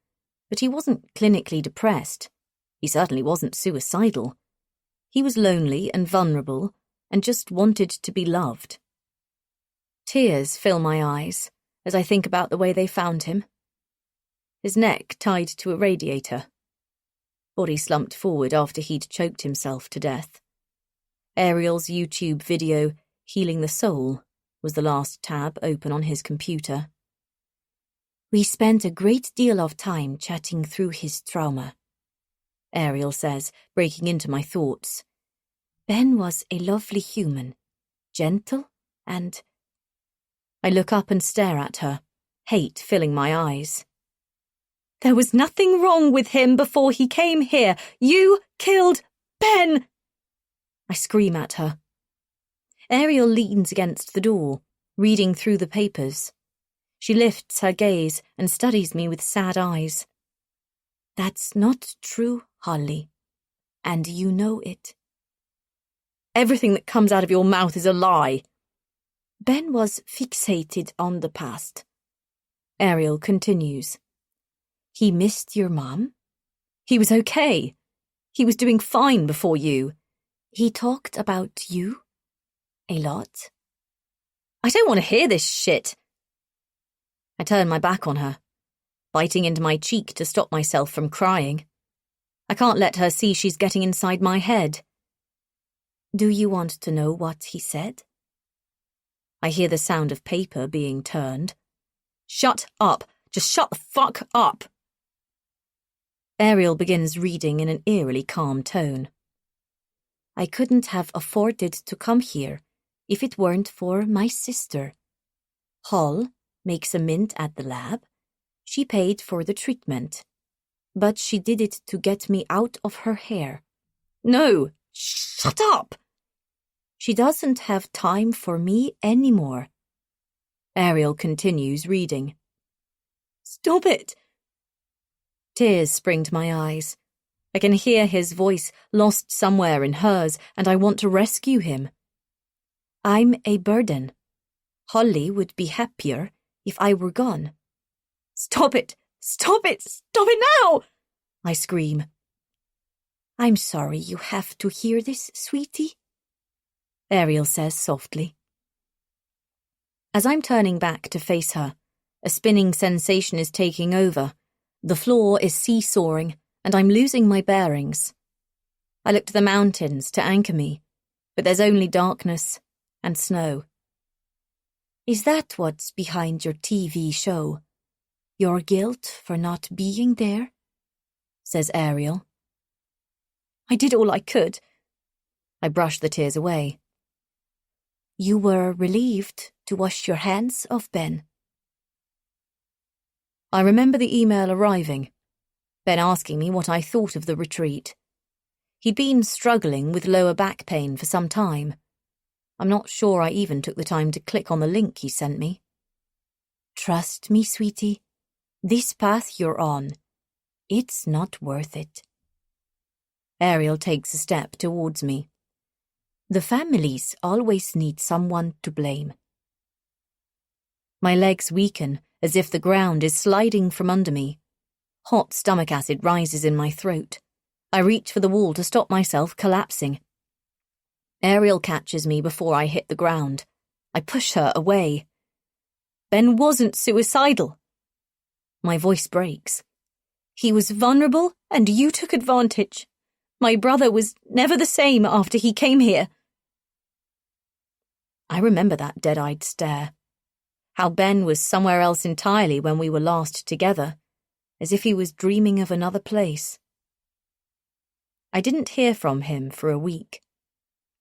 but he wasn't clinically depressed. He certainly wasn't suicidal. He was lonely and vulnerable and just wanted to be loved. Tears fill my eyes as I think about the way they found him. His neck tied to a radiator. Body slumped forward after he'd choked himself to death. Ariel's YouTube video, Healing the Soul, was the last tab open on his computer. "We spent a great deal of time chatting through his trauma," Ariel says, breaking into my thoughts. "Ben was a lovely human, gentle and—" I look up and stare at her, hate filling my eyes. There was nothing wrong with him before he came here. You killed Ben! I scream at her. Ariel leans against the door, reading through the papers. She lifts her gaze and studies me with sad eyes. That's not true, Holly, and you know it. Everything that comes out of your mouth is a lie. Ben was fixated on the past. Ariel continues. He missed your mom. He was okay. He was doing fine before you. He talked about you a lot. I don't want to hear this shit. I turn my back on her, biting into my cheek to stop myself from crying. I can't let her see she's getting inside my head. Do you want to know what he said? I hear the sound of paper being turned. Shut up. Just shut the fuck up. Ariel begins reading in an eerily calm tone. I couldn't have afforded to come here if it weren't for my sister. Hall makes a mint at the lab. She paid for the treatment, but she did it to get me out of her hair. No, shut up! She doesn't have time for me anymore. Ariel continues reading. Stop it! Tears spring to my eyes. I can hear his voice lost somewhere in hers, and I want to rescue him. I'm a burden. Holly would be happier if I were gone. Stop it! Stop it! Stop it now! I scream. I'm sorry you have to hear this, sweetie, Ariel says softly. As I'm turning back to face her, a spinning sensation is taking over. The floor is seesawing, and I'm losing my bearings. I look to the mountains to anchor me, but there's only darkness and snow. Is that what's behind your TV show? Your guilt for not being there? Says Ariel. I did all I could. I brush the tears away. You were relieved to wash your hands of Ben. I remember the email arriving, Ben asking me what I thought of the retreat. He'd been struggling with lower back pain for some time. I'm not sure I even took the time to click on the link he sent me. Trust me, sweetie. This path you're on, it's not worth it. Ariel takes a step towards me. The families always need someone to blame. My legs weaken as if the ground is sliding from under me. Hot stomach acid rises in my throat. I reach for the wall to stop myself collapsing. Ariel catches me before I hit the ground. I push her away. Ben wasn't suicidal. My voice breaks. He was vulnerable and you took advantage. My brother was never the same after he came here. I remember that dead-eyed stare. How Ben was somewhere else entirely when we were last together, as if he was dreaming of another place. I didn't hear from him for a week,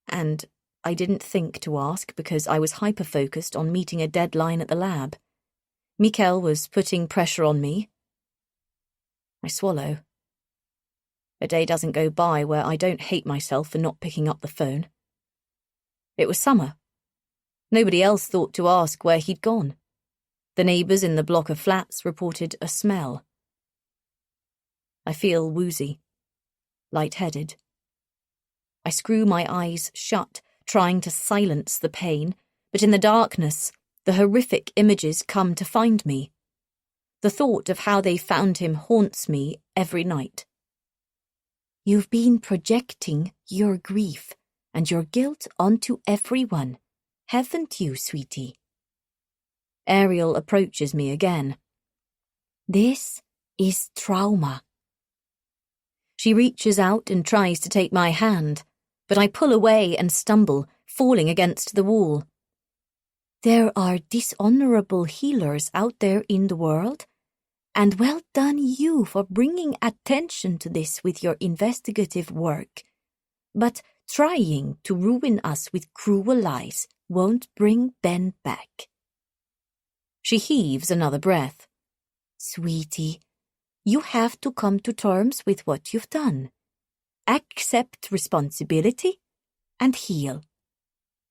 and I didn't think to ask because I was hyper-focused on meeting a deadline at the lab. Mikkel was putting pressure on me. I swallow. A day doesn't go by where I don't hate myself for not picking up the phone. It was summer. Nobody else thought to ask where he'd gone. The neighbours in the block of flats reported a smell. I feel woozy, lightheaded. I screw my eyes shut, trying to silence the pain, but in the darkness, the horrific images come to find me. The thought of how they found him haunts me every night. You've been projecting your grief and your guilt onto everyone, haven't you, sweetie? Ariel approaches me again. This is trauma. She reaches out and tries to take my hand, but I pull away and stumble, falling against the wall. There are dishonorable healers out there in the world, and well done you for bringing attention to this with your investigative work. But trying to ruin us with cruel lies won't bring Ben back. She heaves another breath. Sweetie, you have to come to terms with what you've done. Accept responsibility and heal.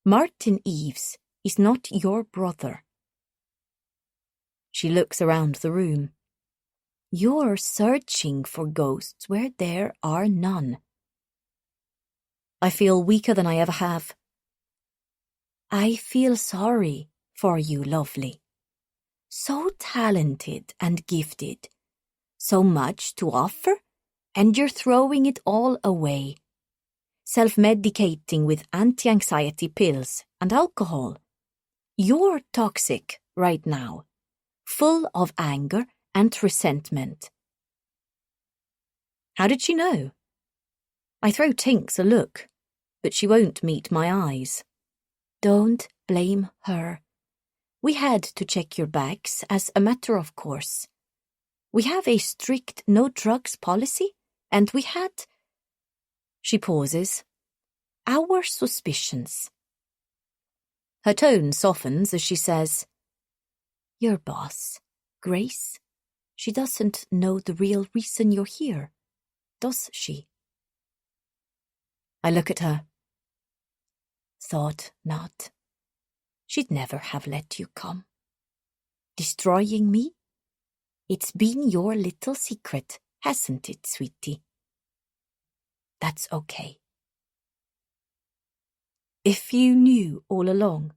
Martin Eves is not your brother. She looks around the room. You're searching for ghosts where there are none. I feel weaker than I ever have. I feel sorry for you, lovely. So talented and gifted. So much to offer, and you're throwing it all away. Self-medicating with anti-anxiety pills and alcohol. You're toxic right now, full of anger and resentment. How did she know? I throw Tinks a look, but she won't meet my eyes. Don't blame her. We had to check your bags as a matter of course. We have a strict no drugs policy, and we had... She pauses. Our suspicions. Her tone softens as she says, Your boss, Grace, she doesn't know the real reason you're here, does she? I look at her. Thought not. She'd never have let you come. Destroying me? It's been your little secret, hasn't it, sweetie? That's okay. If you knew all along,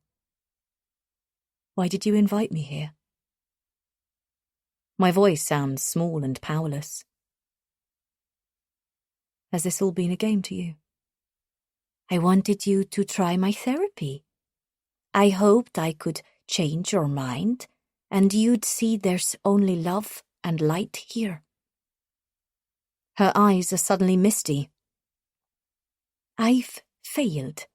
why did you invite me here? My voice sounds small and powerless. Has this all been a game to you? I wanted you to try my therapy. I hoped I could change your mind, and you'd see there's only love and light here. Her eyes are suddenly misty. I've failed.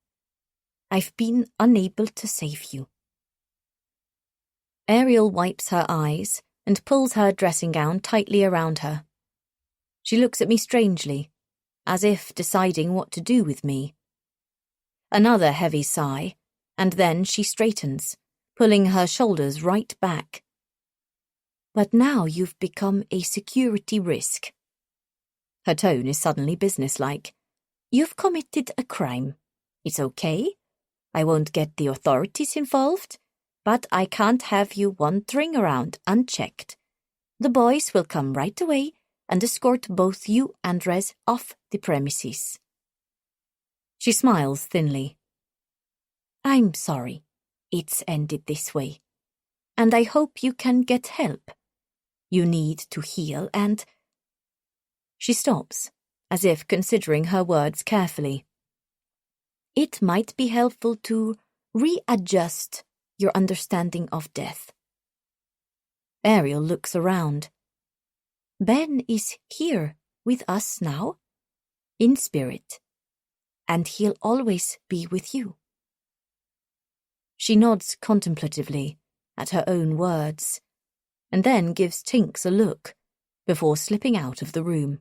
I've been unable to save you. Ariel wipes her eyes and pulls her dressing gown tightly around her. She looks at me strangely, as if deciding what to do with me. Another heavy sigh, and then she straightens, pulling her shoulders right back. But now you've become a security risk. Her tone is suddenly businesslike. You've committed a crime. It's okay. I won't get the authorities involved, but I can't have you wandering around unchecked. The boys will come right away and escort both you and Rez off the premises. She smiles thinly. I'm sorry it's ended this way, and I hope you can get help. You need to heal and... She stops, as if considering her words carefully. It might be helpful to readjust your understanding of death. Ariel looks around. Ben is here with us now, in spirit, and he'll always be with you. She nods contemplatively at her own words, and then gives Tinks a look before slipping out of the room.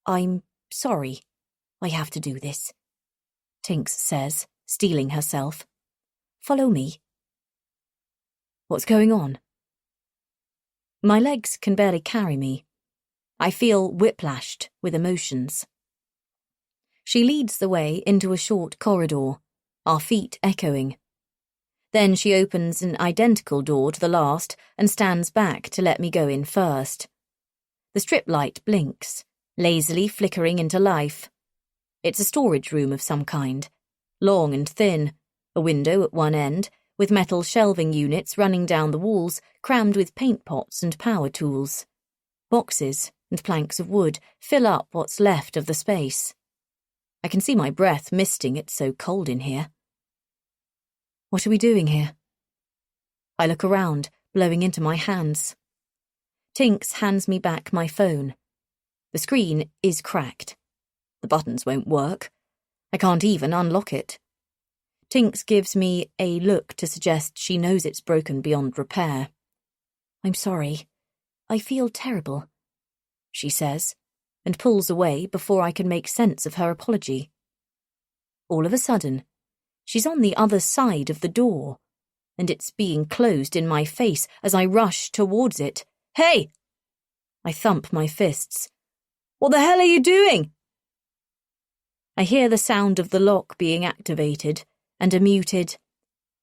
I'm sorry I have to do this, Tinks says, steeling herself. Follow me. What's going on? My legs can barely carry me. I feel whiplashed with emotions. She leads the way into a short corridor, our feet echoing. Then she opens an identical door to the last and stands back to let me go in first. The strip light blinks, lazily flickering into life. It's a storage room of some kind, long and thin, a window at one end, with metal shelving units running down the walls crammed with paint pots and power tools. Boxes and planks of wood fill up what's left of the space. I can see my breath misting, it's so cold in here. What are we doing here? I look around, blowing into my hands. Tinks hands me back my phone. The screen is cracked. The buttons won't work. I can't even unlock it. Tinks gives me a look to suggest she knows it's broken beyond repair. I'm sorry. I feel terrible, she says, and pulls away before I can make sense of her apology. All of a sudden, she's on the other side of the door, and it's being closed in my face as I rush towards it. Hey! I thump my fists. What the hell are you doing? I hear the sound of the lock being activated and a muted,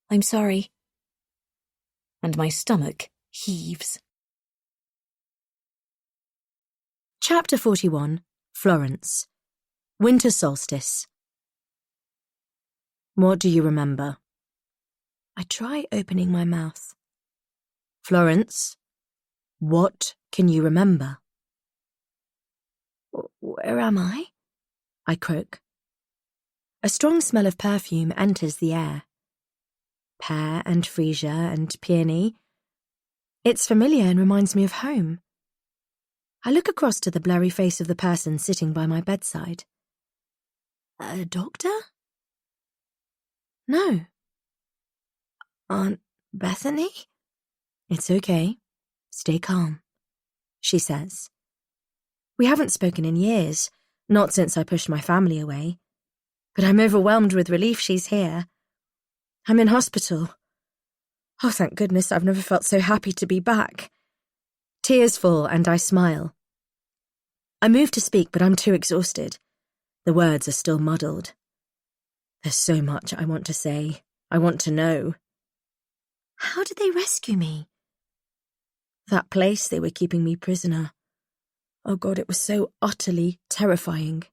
I'm sorry. And my stomach heaves. Chapter 41, Florence. Winter solstice. What do you remember? I try opening my mouth. Florence, what can you remember? Where am I? I croak. A strong smell of perfume enters the air. Pear and freesia and peony. It's familiar and reminds me of home. I look across to the blurry face of the person sitting by my bedside. A doctor? No. Aunt Bethany? It's okay. Stay calm, she says. We haven't spoken in years, not since I pushed my family away. But I'm overwhelmed with relief she's here. I'm in hospital. Oh, thank goodness, I've never felt so happy to be back. Tears fall and I smile. I move to speak, but I'm too exhausted. The words are still muddled. There's so much I want to say. I want to know. How did they rescue me? That place they were keeping me prisoner. Oh God, it was so utterly terrifying.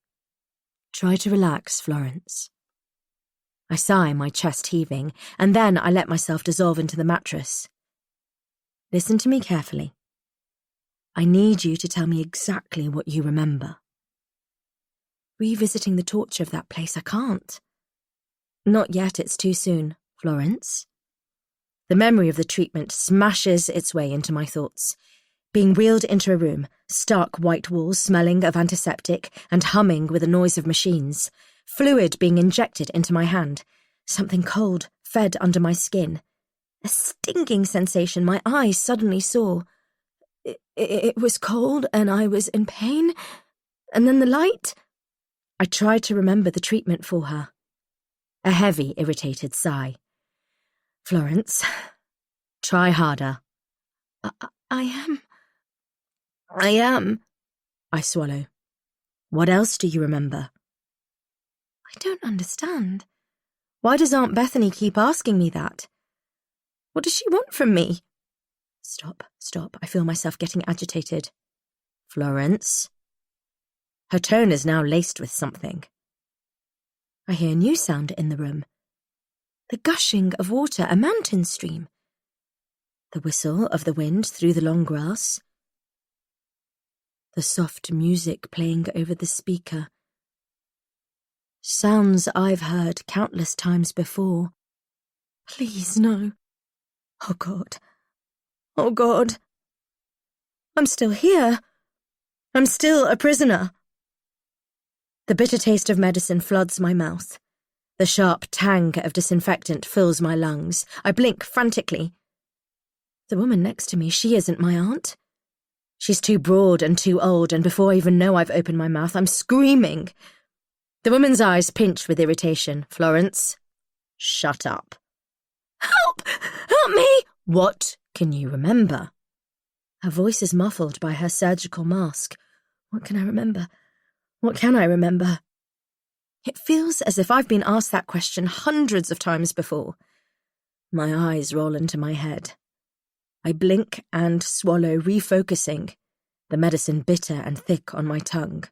Try to relax, Florence. I sigh, my chest heaving, and then I let myself dissolve into the mattress. Listen to me carefully. I need you to tell me exactly what you remember. Revisiting the torture of that place, I can't. Not yet, it's too soon, Florence. The memory of the treatment smashes its way into my thoughts. Being wheeled into a room, stark white walls smelling of antiseptic and humming with the noise of machines, fluid being injected into my hand, something cold fed under my skin, a stinging sensation my eyes suddenly saw. It was cold and I was in pain, and then the light. I tried to remember the treatment for her. A heavy, irritated sigh. Florence, try harder. I am. I swallow. What else do you remember? I don't understand. Why does Aunt Bethany keep asking me that? What does she want from me? Stop. I feel myself getting agitated. Florence. Her tone is now laced with something. I hear a new sound in the room. The gushing of water, a mountain stream. The whistle of the wind through the long grass. The soft music playing over the speaker. Sounds I've heard countless times before. Please, no. Oh, God. Oh, God. I'm still here. I'm still a prisoner. The bitter taste of medicine floods my mouth. The sharp tang of disinfectant fills my lungs. I blink frantically. The woman next to me, she isn't my aunt. She's too broad and too old, and before I even know I've opened my mouth, I'm screaming. The woman's eyes pinch with irritation. Florence, shut up. Help! Help me! What can you remember? Her voice is muffled by her surgical mask. What can I remember? What can I remember? It feels as if I've been asked that question hundreds of times before. My eyes roll into my head. I blink and swallow, refocusing, the medicine bitter and thick on my tongue.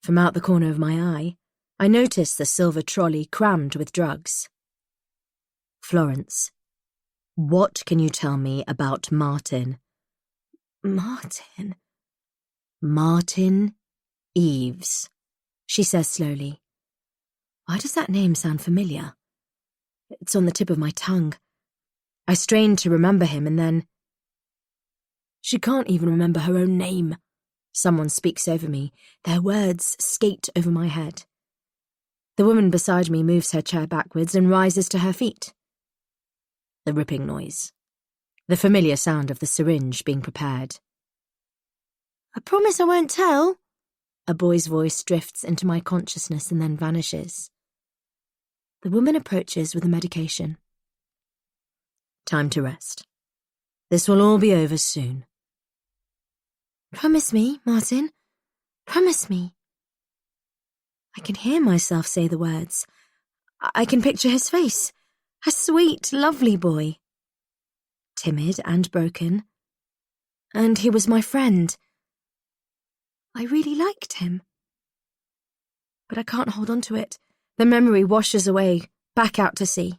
From out the corner of my eye, I notice the silver trolley crammed with drugs. Florence, what can you tell me about Martin? Martin? Martin Eves, she says slowly. Why does that name sound familiar? It's on the tip of my tongue. I strain to remember him and then... She can't even remember her own name. Someone speaks over me. Their words skate over my head. The woman beside me moves her chair backwards and rises to her feet. The ripping noise. The familiar sound of the syringe being prepared. I promise I won't tell. A boy's voice drifts into my consciousness and then vanishes. The woman approaches with the medication. Time to rest. This will all be over soon. Promise me, Martin. Promise me. I can hear myself say the words. I can picture his face. A sweet, lovely boy. Timid and broken. And he was my friend. I really liked him. But I can't hold on to it. The memory washes away, back out to sea.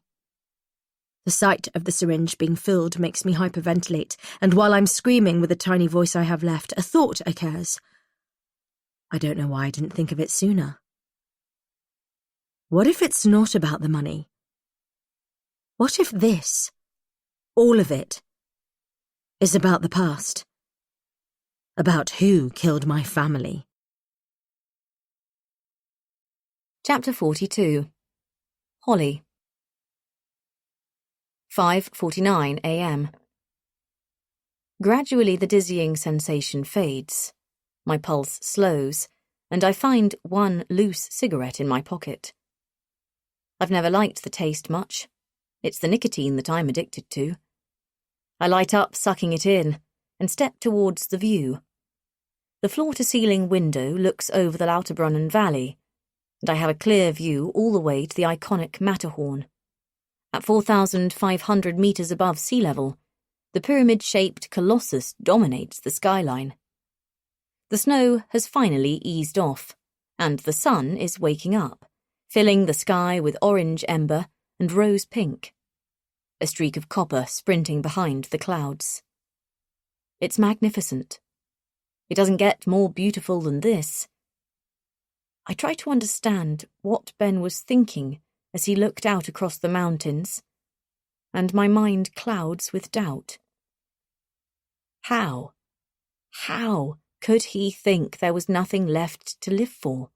The sight of the syringe being filled makes me hyperventilate, and while I'm screaming with the tiny voice I have left, a thought occurs. I don't know why I didn't think of it sooner. What if it's not about the money? What if this, all of it, is about the past? About who killed my family? Chapter 42. Holly. 5:49 a.m. Gradually the dizzying sensation fades. My pulse slows, and I find one loose cigarette in my pocket. I've never liked the taste much. It's the nicotine that I'm addicted to. I light up, sucking it in, and step towards the view. The floor-to-ceiling window looks over the Lauterbrunnen Valley, and I have a clear view all the way to the iconic Matterhorn. At 4,500 metres above sea level, the pyramid-shaped colossus dominates the skyline. The snow has finally eased off, and the sun is waking up, filling the sky with orange ember and rose pink. A streak of copper sprinting behind the clouds. It's magnificent. It doesn't get more beautiful than this. I try to understand what Ben was thinking as he looked out across the mountains, and my mind clouds with doubt. How could he think there was nothing left to live for?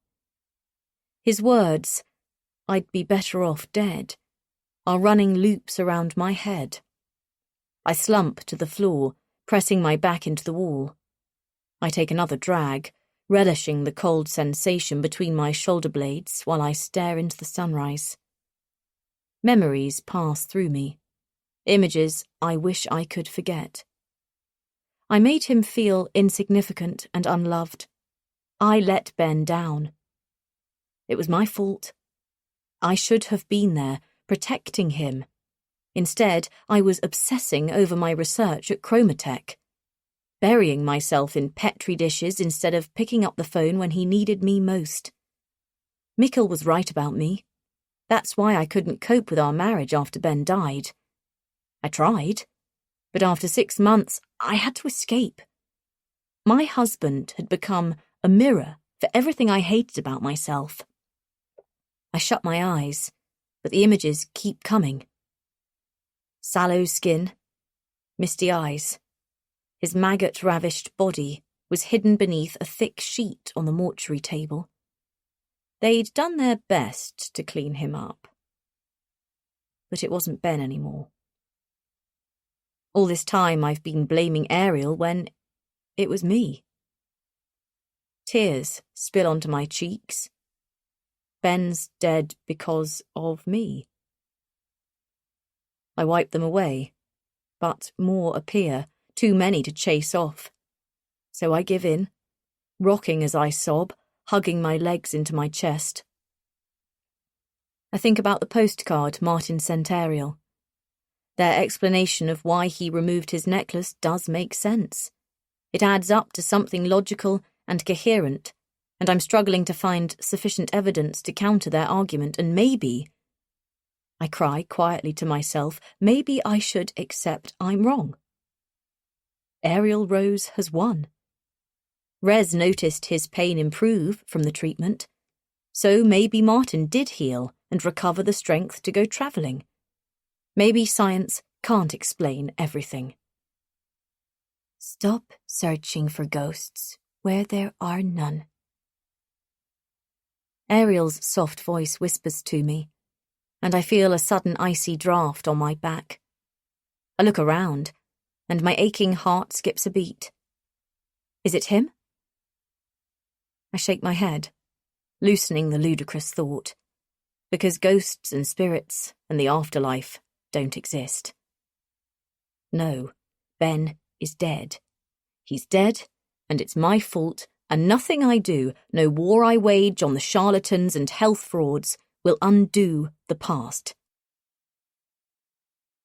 His words, "I'd be better off dead," are running loops around my head. I slump to the floor, pressing my back into the wall. I take another drag, relishing the cold sensation between my shoulder blades while I stare into the sunrise. Memories pass through me, images I wish I could forget. I made him feel insignificant and unloved. I let Ben down. It was my fault. I should have been there, protecting him. Instead, I was obsessing over my research at Chromatech, burying myself in Petri dishes instead of picking up the phone when he needed me most. Mikkel was right about me. That's why I couldn't cope with our marriage after Ben died. I tried, but after 6 months, I had to escape. My husband had become a mirror for everything I hated about myself. I shut my eyes, but the images keep coming. Sallow skin, misty eyes. His maggot-ravished body was hidden beneath a thick sheet on the mortuary table. They'd done their best to clean him up. But it wasn't Ben anymore. All this time I've been blaming Ariel when it was me. Tears spill onto my cheeks. Ben's dead because of me. I wipe them away, but more appear, too many to chase off. So I give in, rocking as I sob, hugging my legs into my chest. I think about the postcard Martin sent Ariel. Their explanation of why he removed his necklace does make sense. It adds up to something logical and coherent, and I'm struggling to find sufficient evidence to counter their argument, and maybe, I cry quietly to myself, maybe I should accept I'm wrong. Ariel Rose has won. Rez noticed his pain improve from the treatment, so maybe Martin did heal and recover the strength to go travelling. Maybe science can't explain everything. Stop searching for ghosts where there are none. Ariel's soft voice whispers to me, and I feel a sudden icy draft on my back. I look around, and my aching heart skips a beat. Is it him? I shake my head, loosening the ludicrous thought, because ghosts and spirits and the afterlife don't exist. No, Ben is dead. He's dead, and it's my fault, and nothing I do, no war I wage on the charlatans and health frauds, will undo the past.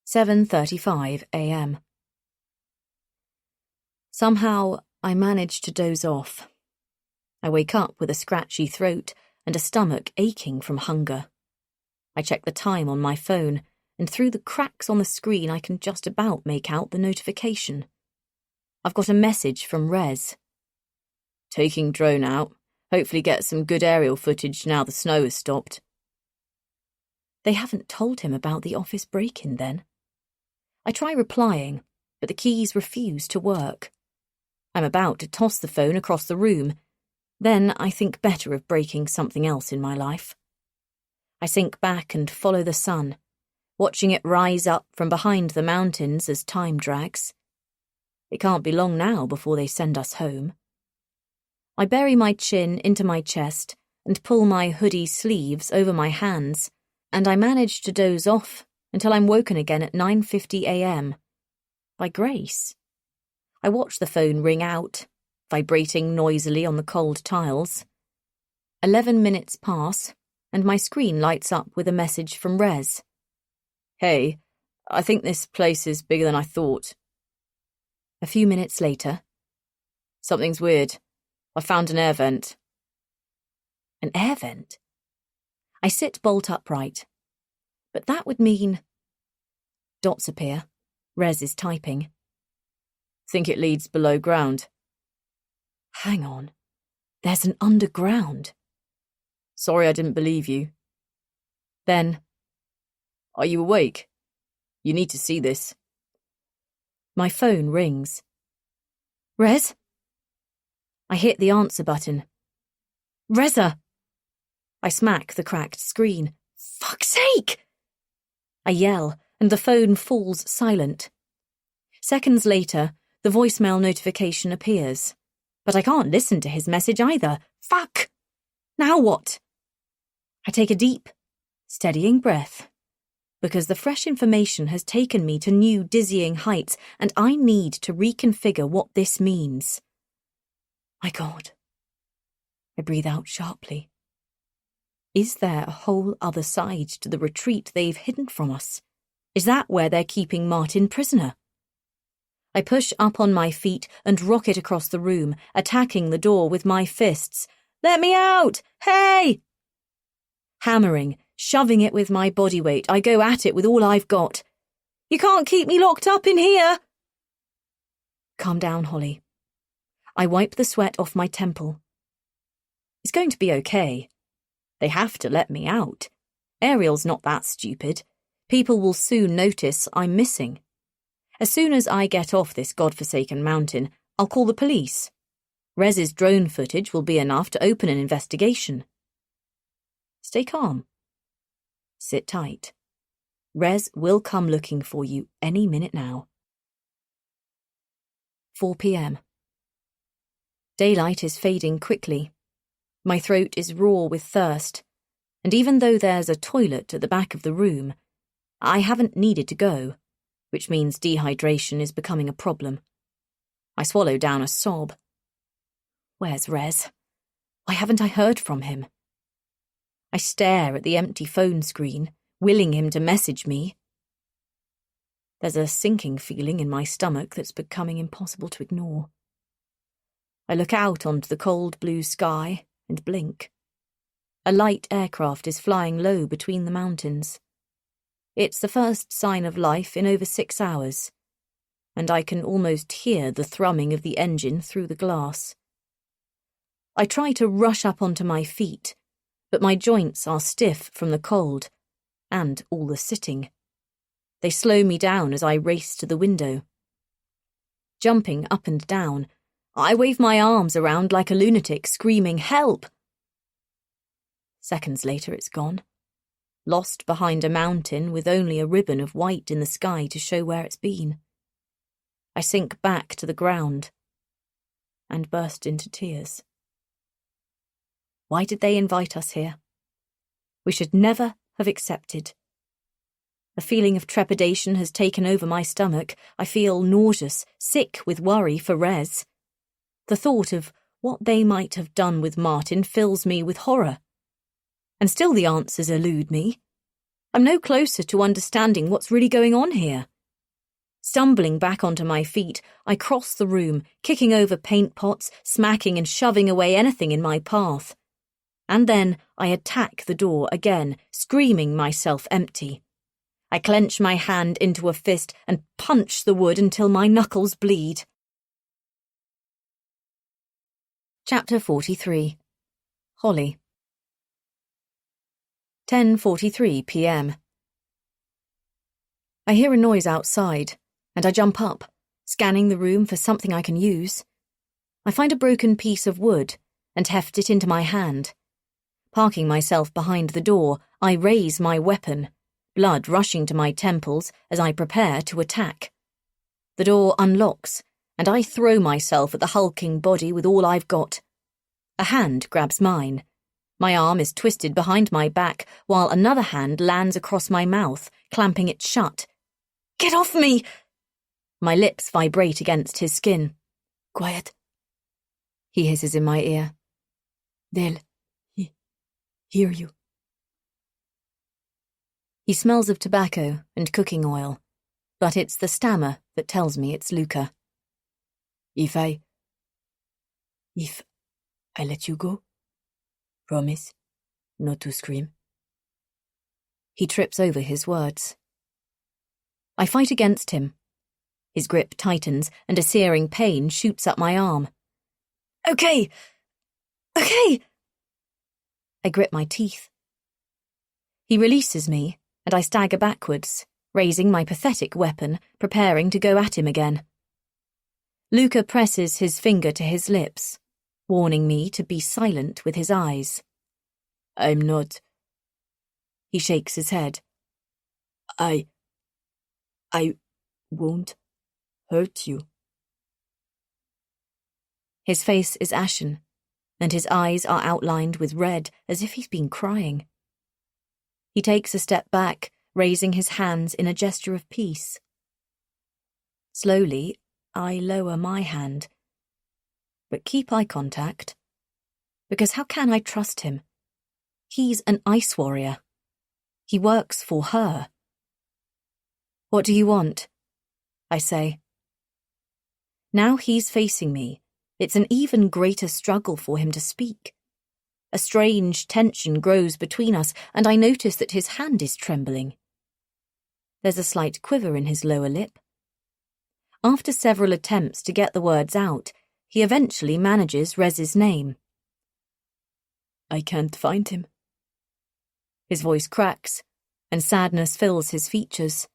7:35 a.m. Somehow, I manage to doze off. I wake up with a scratchy throat and a stomach aching from hunger. I check the time on my phone, and through the cracks on the screen I can just about make out the notification. I've got a message from Rez. Taking drone out. Hopefully get some good aerial footage now the snow has stopped. They haven't told him about the office break-in then. I try replying, but the keys refuse to work. I'm about to toss the phone across the room. Then I think better of breaking something else in my life. I sink back and follow the sun, watching it rise up from behind the mountains as time drags. It can't be long now before they send us home. I bury my chin into my chest and pull my hoodie sleeves over my hands, and I manage to doze off until I'm woken again at 9:50 a.m. by Grace. I watch the phone ring out, vibrating noisily on the cold tiles. 11 minutes pass, and my screen lights up with a message from Rez. Hey, I think this place is bigger than I thought. A few minutes later. Something's weird. I found an air vent. An air vent? I sit bolt upright. But that would mean... Dots appear. Rez is typing. Think it leads below ground. Hang on. There's an underground. Sorry I didn't believe you. Then... Are you awake? You need to see this. My phone rings. Rez? I hit the answer button. Reza! I smack the cracked screen. Fuck's sake! I yell, and the phone falls silent. Seconds later, the voicemail notification appears. But I can't listen to his message either. Fuck! Now what? I take a deep, steadying breath. Because the fresh information has taken me to new dizzying heights, and I need to reconfigure what this means. My God. I breathe out sharply. Is there a whole other side to the retreat they've hidden from us? Is that where they're keeping Martin prisoner? I push up on my feet and rocket across the room, attacking the door with my fists. Let me out! Hey! Hammering, shoving it with my body weight, I go at it with all I've got. You can't keep me locked up in here! Calm down, Holly. I wipe the sweat off my temple. It's going to be okay. They have to let me out. Ariel's not that stupid. People will soon notice I'm missing. As soon as I get off this godforsaken mountain, I'll call the police. Rez's drone footage will be enough to open an investigation. Stay calm. Sit tight. Rez will come looking for you any minute now. 4 p.m. Daylight is fading quickly. My throat is raw with thirst, and even though there's a toilet at the back of the room, I haven't needed to go, which means dehydration is becoming a problem. I swallow down a sob. Where's Rez? Why haven't I heard from him? I stare at the empty phone screen, willing him to message me. There's a sinking feeling in my stomach that's becoming impossible to ignore. I look out onto the cold blue sky and blink. A light aircraft is flying low between the mountains. It's the first sign of life in over 6 hours, and I can almost hear the thrumming of the engine through the glass. I try to rush up onto my feet, but my joints are stiff from the cold, and all the sitting. They slow me down as I race to the window. Jumping up and down, I wave my arms around like a lunatic, screaming, "Help!" Seconds later it's gone, lost behind a mountain with only a ribbon of white in the sky to show where it's been. I sink back to the ground and burst into tears. Why did they invite us here? We should never have accepted. A feeling of trepidation has taken over my stomach. I feel nauseous, sick with worry for Rez. The thought of what they might have done with Martin fills me with horror. And still the answers elude me. I'm no closer to understanding what's really going on here. Stumbling back onto my feet, I cross the room, kicking over paint pots, smacking and shoving away anything in my path. And then I attack the door again, screaming myself empty. I clench my hand into a fist and punch the wood until my knuckles bleed. Chapter 43. Holly. 10:43 p.m. I hear a noise outside, and I jump up, scanning the room for something I can use. I find a broken piece of wood and heft it into my hand. Parking myself behind the door, I raise my weapon, blood rushing to my temples as I prepare to attack. The door unlocks, and I throw myself at the hulking body with all I've got. A hand grabs mine. My arm is twisted behind my back, while another hand lands across my mouth, clamping it shut. "Get off me!" My lips vibrate against his skin. "Quiet," he hisses in my ear. "They'll hear you." He smells of tobacco and cooking oil, but it's the stammer that tells me it's Luca. If I let you go, promise not to scream." He trips over his words. I fight against him. His grip tightens and a searing pain shoots up my arm. Okay. I grip my teeth. He releases me, and I stagger backwards, raising my pathetic weapon, preparing to go at him again. Luca presses his finger to his lips, warning me to be silent with his eyes. "I'm not." He shakes his head. I won't hurt you." His face is ashen, and his eyes are outlined with red as if he's been crying. He takes a step back, raising his hands in a gesture of peace. Slowly, I lower my hand, but keep eye contact, because how can I trust him? He's an ice warrior. He works for her. "What do you want?" I say. Now he's facing me. It's an even greater struggle for him to speak. A strange tension grows between us, and I notice that his hand is trembling. There's a slight quiver in his lower lip. After several attempts to get the words out, he eventually manages Rez's name. "I can't find him." His voice cracks, and sadness fills his features.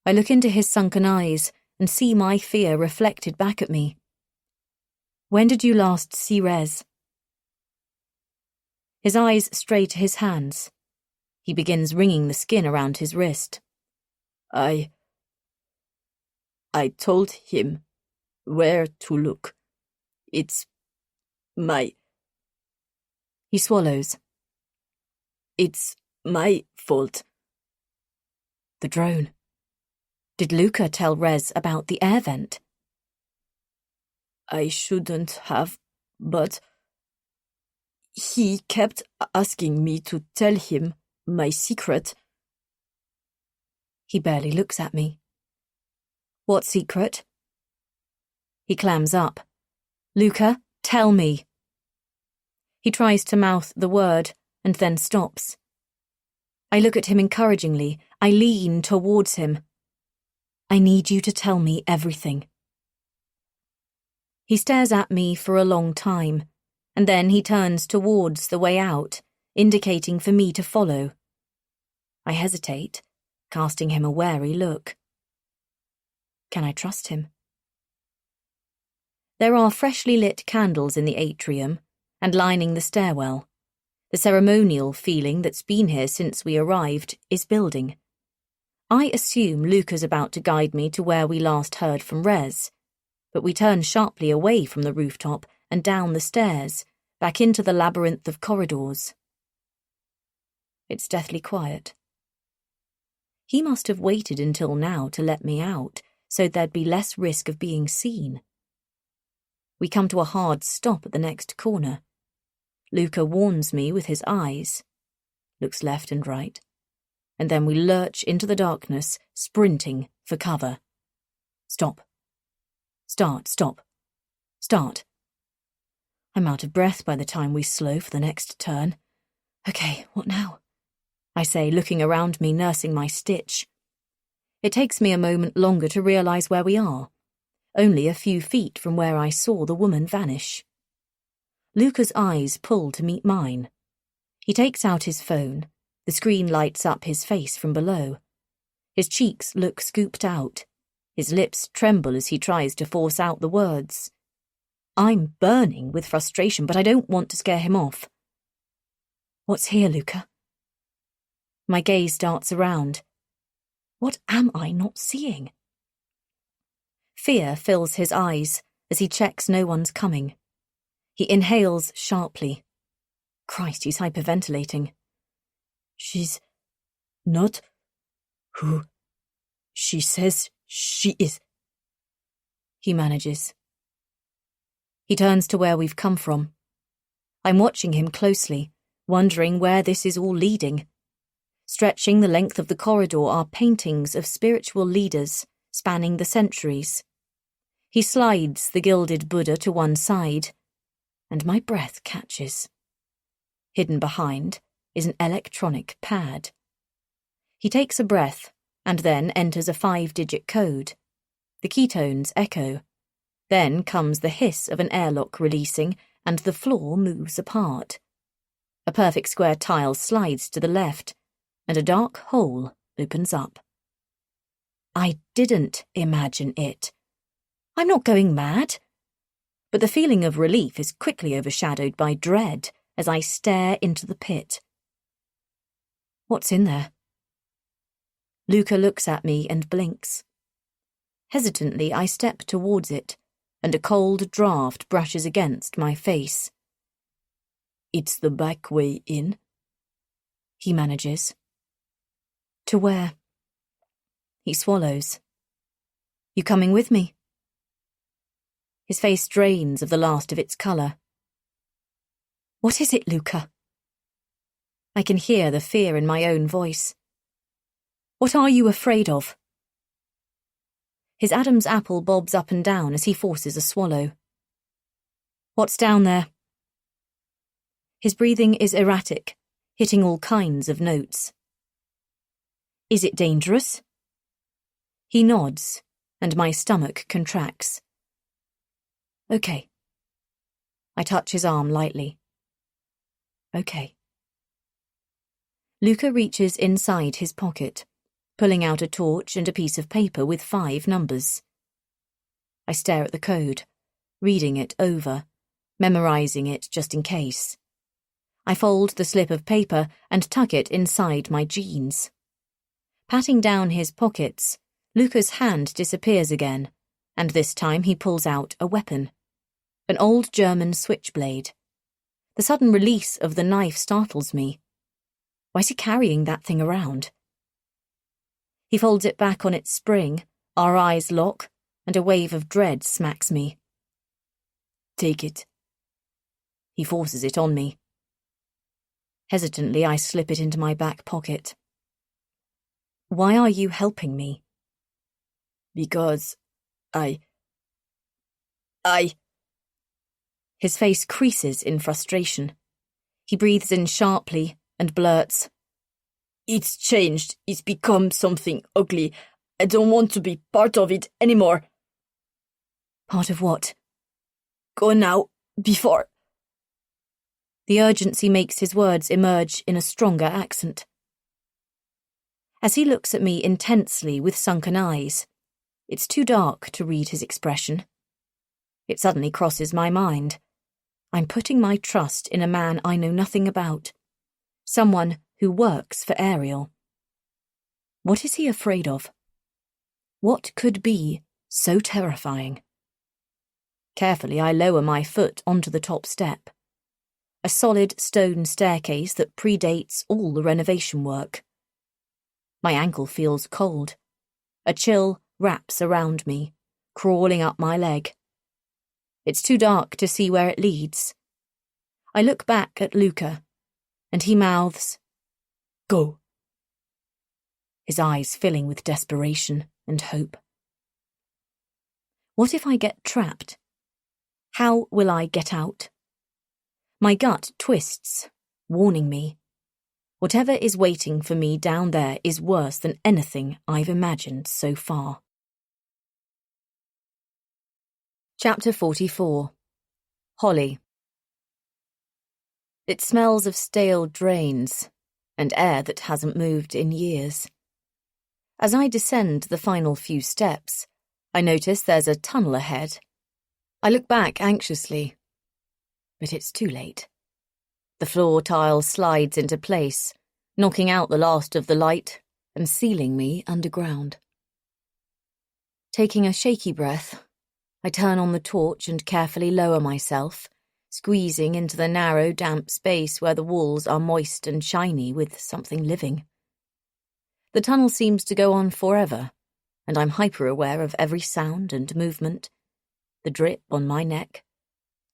I look into his sunken eyes and see my fear reflected back at me. "When did you last see Rez?" His eyes stray to his hands. He begins wringing the skin around his wrist. I told him where to look. It's my..." He swallows. "It's my fault." The drone. Did Luca tell Rez about the air vent? "I shouldn't have, but he kept asking me to tell him my secret." He barely looks at me. "What secret?" He clams up. "Luca, tell me." He tries to mouth the word and then stops. I look at him encouragingly. I lean towards him. "I need you to tell me everything." He stares at me for a long time, and then he turns towards the way out, indicating for me to follow. I hesitate, casting him a wary look. Can I trust him? There are freshly lit candles in the atrium and lining the stairwell. The ceremonial feeling that's been here since we arrived is building. I assume Luca's about to guide me to where we last heard from Rez, but we turn sharply away from the rooftop and down the stairs, back into the labyrinth of corridors. It's deathly quiet. He must have waited until now to let me out, so there'd be less risk of being seen. We come to a hard stop at the next corner. Luca warns me with his eyes, looks left and right, and then we lurch into the darkness, sprinting for cover. Stop. Start, stop. Start. I'm out of breath by the time we slow for the next turn. Okay, what now? I say, looking around me, nursing my stitch. It takes me a moment longer to realise where we are, only a few feet from where I saw the woman vanish. Luca's eyes pull to meet mine. He takes out his phone. The screen lights up his face from below. His cheeks look scooped out. His lips tremble as he tries to force out the words. I'm burning with frustration, but I don't want to scare him off. What's here, Luca? My gaze darts around. What am I not seeing? Fear fills his eyes as he checks no one's coming. He inhales sharply. Christ, he's hyperventilating. She's not who she says she is. He manages. He turns to where we've come from. I'm watching him closely, wondering where this is all leading. Stretching the length of the corridor are paintings of spiritual leaders spanning the centuries. He slides the gilded Buddha to one side, and my breath catches. Hidden behind is an electronic pad. He takes a breath and then enters a 5-digit code. The keytones echo. Then comes the hiss of an airlock releasing, and the floor moves apart. A perfect square tile slides to the left, and a dark hole opens up. I didn't imagine it. I'm not going mad. But the feeling of relief is quickly overshadowed by dread as I stare into the pit. What's in there? Luca looks at me and blinks. Hesitantly, I step towards it, and a cold draft brushes against my face. It's the back way in, he manages. To where? He swallows. You coming with me? His face drains of the last of its colour. What is it, Luca? I can hear the fear in my own voice. What are you afraid of? His Adam's apple bobs up and down as he forces a swallow. What's down there? His breathing is erratic, hitting all kinds of notes. Is it dangerous? He nods, and my stomach contracts. Okay. I touch his arm lightly. Okay. Luca reaches inside his pocket, pulling out a torch and a piece of paper with 5 numbers. I stare at the code, reading it over, memorizing it just in case. I fold the slip of paper and tuck it inside my jeans. Patting down his pockets, Luca's hand disappears again, and this time he pulls out a weapon. An old German switchblade. The sudden release of the knife startles me. Why is he carrying that thing around? He folds it back on its spring, our eyes lock, and a wave of dread smacks me. Take it. He forces it on me. Hesitantly, I slip it into my back pocket. Why are you helping me? Because I... His face creases in frustration. He breathes in sharply and blurts. It's changed. It's become something ugly. I don't want to be part of it anymore. Part of what? Go now, before... The urgency makes his words emerge in a stronger accent. As he looks at me intensely with sunken eyes, it's too dark to read his expression. It suddenly crosses my mind. I'm putting my trust in a man I know nothing about. Someone who works for Ariel. What is he afraid of? What could be so terrifying? Carefully, I lower my foot onto the top step. A solid stone staircase that predates all the renovation work. My ankle feels cold. A chill wraps around me, crawling up my leg. It's too dark to see where it leads. I look back at Luca, and he mouths, "Go." His eyes filling with desperation and hope. What if I get trapped? How will I get out? My gut twists, warning me. Whatever is waiting for me down there is worse than anything I've imagined so far. Chapter 44. Holly. It smells of stale drains and air that hasn't moved in years. As I descend the final few steps, I notice there's a tunnel ahead. I look back anxiously, but it's too late. The floor tile slides into place, knocking out the last of the light and sealing me underground. Taking a shaky breath, I turn on the torch and carefully lower myself, squeezing into the narrow, damp space where the walls are moist and shiny with something living. The tunnel seems to go on forever, and I'm hyper-aware of every sound and movement, the drip on my neck,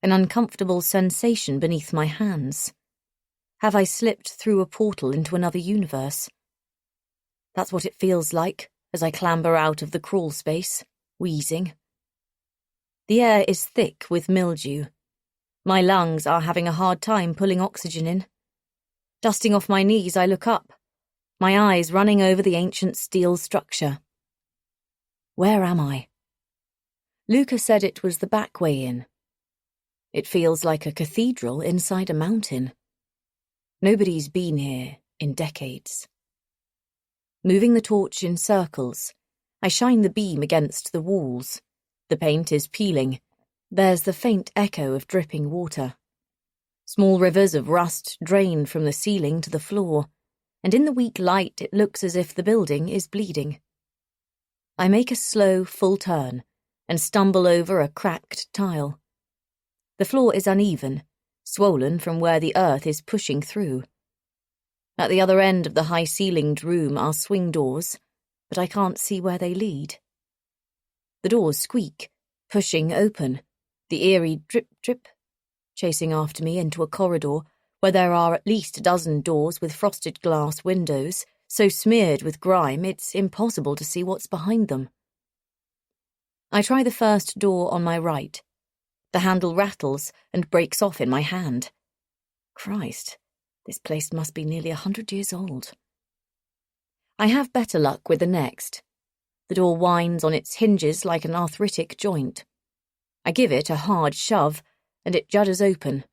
an uncomfortable sensation beneath my hands. Have I slipped through a portal into another universe? That's what it feels like as I clamber out of the crawl space, wheezing. The air is thick with mildew. My lungs are having a hard time pulling oxygen in. Dusting off my knees, I look up, my eyes running over the ancient steel structure. Where am I? Luca said it was the back way in. It feels like a cathedral inside a mountain. Nobody's been here in decades. Moving the torch in circles, I shine the beam against the walls. The paint is peeling. There's the faint echo of dripping water. Small rivers of rust drain from the ceiling to the floor, and in the weak light it looks as if the building is bleeding. I make a slow, full turn and stumble over a cracked tile. The floor is uneven, swollen from where the earth is pushing through. At the other end of the high-ceilinged room are swing doors, but I can't see where they lead. The doors squeak, pushing open, the eerie drip-drip, chasing after me into a corridor where there are at least a dozen doors with frosted glass windows, so smeared with grime it's impossible to see what's behind them. I try the first door on my right. The handle rattles and breaks off in my hand. Christ, this place must be nearly 100 years old. I have better luck with the next. The door winds on its hinges like an arthritic joint. I give it a hard shove, and it judders open.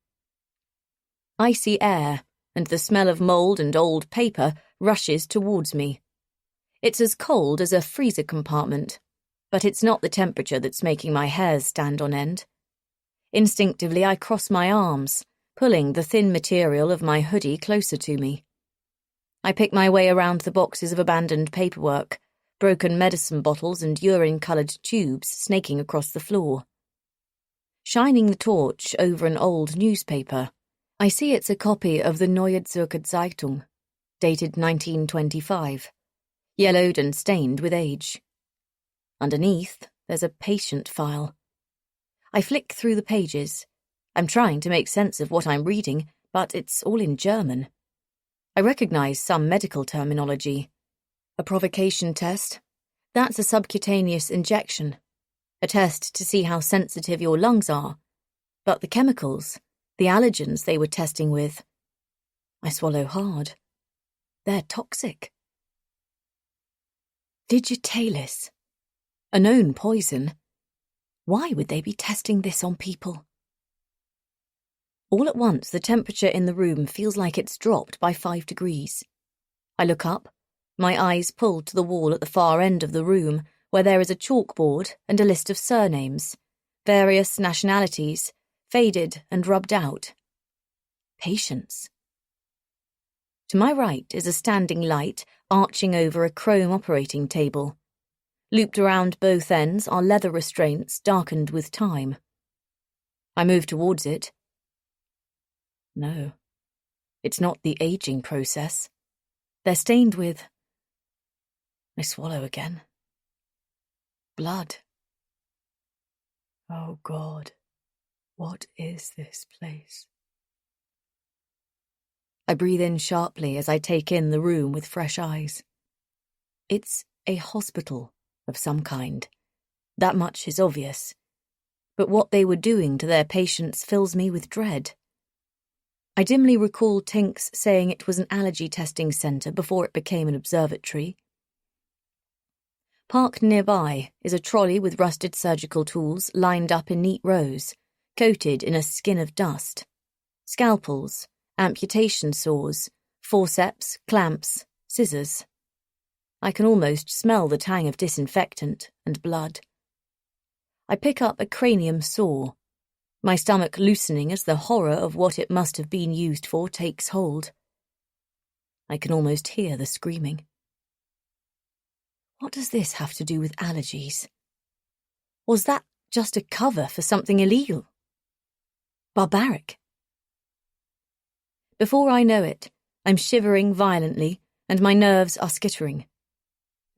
Icy air and the smell of mould and old paper rushes towards me. It's as cold as a freezer compartment, but it's not the temperature that's making my hairs stand on end. Instinctively, I cross my arms, pulling the thin material of my hoodie closer to me. I pick my way around the boxes of abandoned paperwork, broken medicine bottles and urine-coloured tubes snaking across the floor. Shining the torch over an old newspaper, I see it's a copy of the Neue Zürcher Zeitung, dated 1925, yellowed and stained with age. Underneath, there's a patient file. I flick through the pages. I'm trying to make sense of what I'm reading, but it's all in German. I recognize some medical terminology. A provocation test? That's a subcutaneous injection. A test to see how sensitive your lungs are. But the chemicals, the allergens they were testing with. I swallow hard. They're toxic. Digitalis. A known poison. Why would they be testing this on people? All at once, the temperature in the room feels like it's dropped by 5 degrees. I look up, my eyes pulled to the wall at the far end of the room, where there is a chalkboard and a list of surnames, various nationalities, faded and rubbed out. Patience. To my right is a standing light arching over a chrome operating table. Looped around both ends are leather restraints darkened with time. I move towards it. No, it's not the aging process. They're stained with I swallow again. Blood. Oh God, what is this place? I breathe in sharply as I take in the room with fresh eyes. It's a hospital of some kind. That much is obvious. But what they were doing to their patients fills me with dread. I dimly recall Tinks saying it was an allergy testing centre before it became an observatory. Parked nearby is a trolley with rusted surgical tools lined up in neat rows, coated in a skin of dust. Scalpels, amputation saws, forceps, clamps, scissors. I can almost smell the tang of disinfectant and blood. I pick up a cranium saw, my stomach loosening as the horror of what it must have been used for takes hold. I can almost hear the screaming. What does this have to do with allergies? Was that just a cover for something illegal? Barbaric? Before I know it, I'm shivering violently and my nerves are skittering.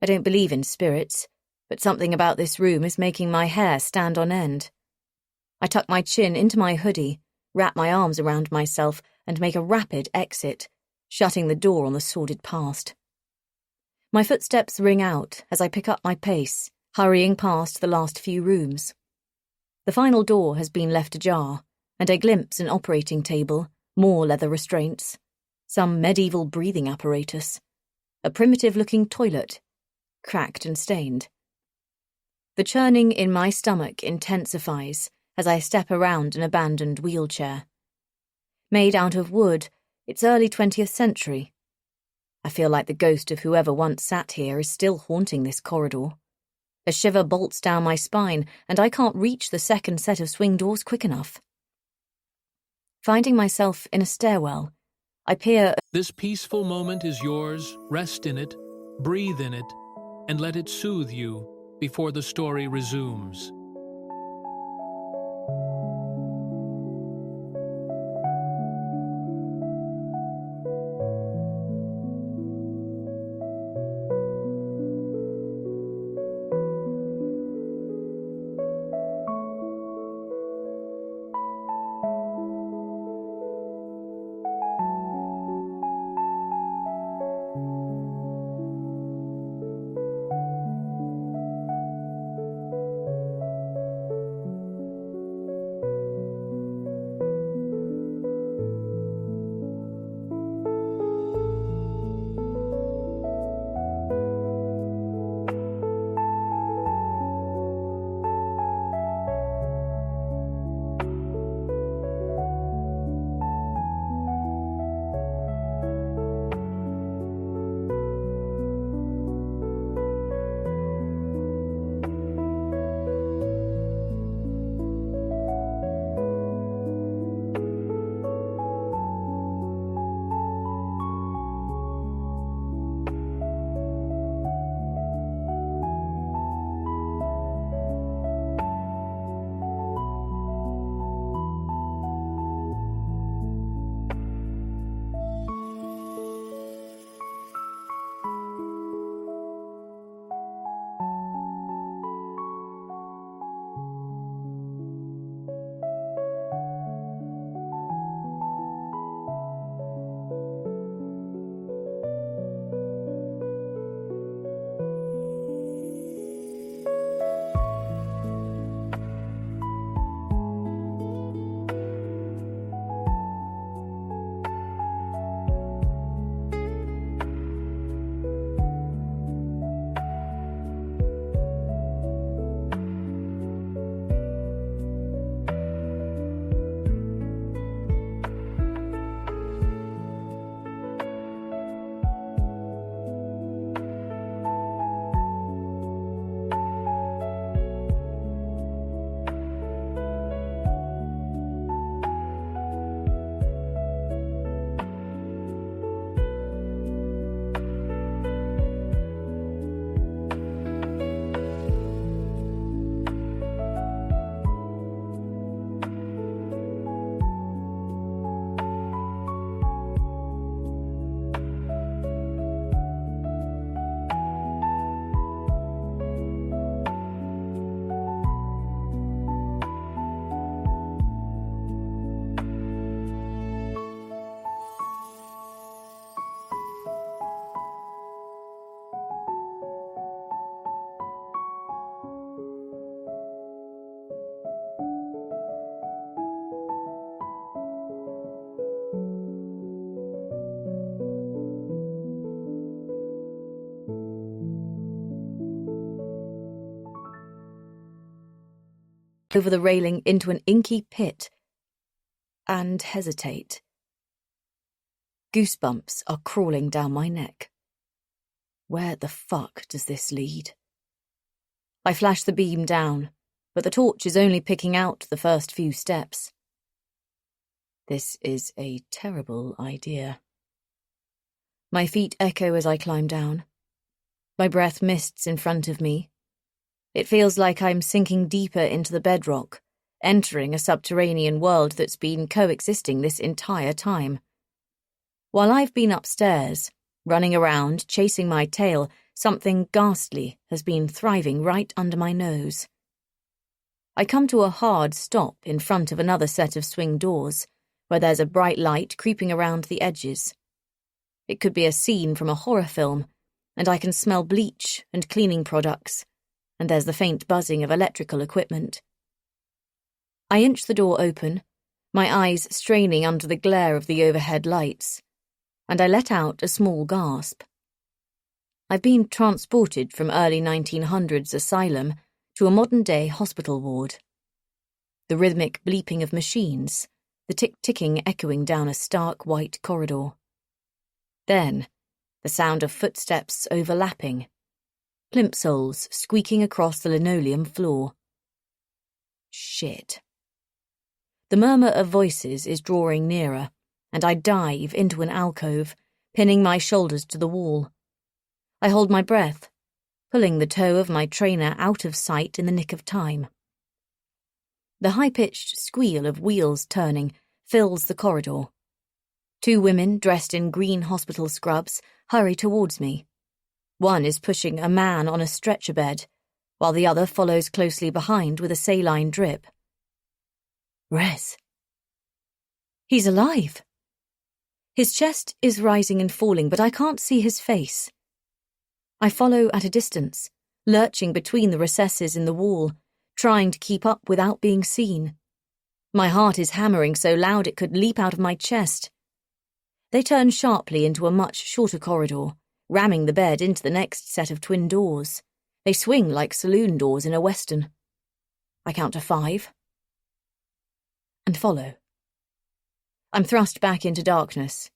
I don't believe in spirits, but something about this room is making my hair stand on end. I tuck my chin into my hoodie, wrap my arms around myself, and make a rapid exit, shutting the door on the sordid past. My footsteps ring out as I pick up my pace, hurrying past the last few rooms. The final door has been left ajar, and I glimpse an operating table, more leather restraints, some medieval breathing apparatus, a primitive-looking toilet, cracked and stained. The churning in my stomach intensifies as I step around an abandoned wheelchair. Made out of wood, it's early 20th century. I feel like the ghost of whoever once sat here is still haunting this corridor. A shiver bolts down my spine, and I can't reach the second set of swing doors quick enough. Finding myself in a stairwell, I peer. This peaceful moment is yours. Rest in it, breathe in it, and let it soothe you before the story resumes. over the railing into an inky pit, and hesitate. Goosebumps are crawling down my neck. Where the fuck does this lead? I flash the beam down, but the torch is only picking out the first few steps. This is a terrible idea. My feet echo as I climb down. My breath mists in front of me. It feels like I'm sinking deeper into the bedrock, entering a subterranean world that's been coexisting this entire time. While I've been upstairs, running around, chasing my tail, something ghastly has been thriving right under my nose. I come to a hard stop in front of another set of swing doors, where there's a bright light creeping around the edges. It could be a scene from a horror film, and I can smell bleach and cleaning products, and there's the faint buzzing of electrical equipment. I inch the door open, my eyes straining under the glare of the overhead lights, and I let out a small gasp. I've been transported from early 1900s asylum to a modern-day hospital ward. The rhythmic bleeping of machines, the tick-ticking echoing down a stark white corridor. Then, the sound of footsteps overlapping, plimsolls squeaking across the linoleum floor. Shit. The murmur of voices is drawing nearer, and I dive into an alcove, pinning my shoulders to the wall. I hold my breath, pulling the toe of my trainer out of sight in the nick of time. The high-pitched squeal of wheels turning fills the corridor. Two women dressed in green hospital scrubs hurry towards me. One is pushing a man on a stretcher bed, while the other follows closely behind with a saline drip. Rez. He's alive. His chest is rising and falling, but I can't see his face. I follow at a distance, lurching between the recesses in the wall, trying to keep up without being seen. My heart is hammering so loud it could leap out of my chest. They turn sharply into a much shorter corridor, ramming the bed into the next set of twin doors. They swing like saloon doors in a western. I count to 5. And follow. I'm thrust back into darkness.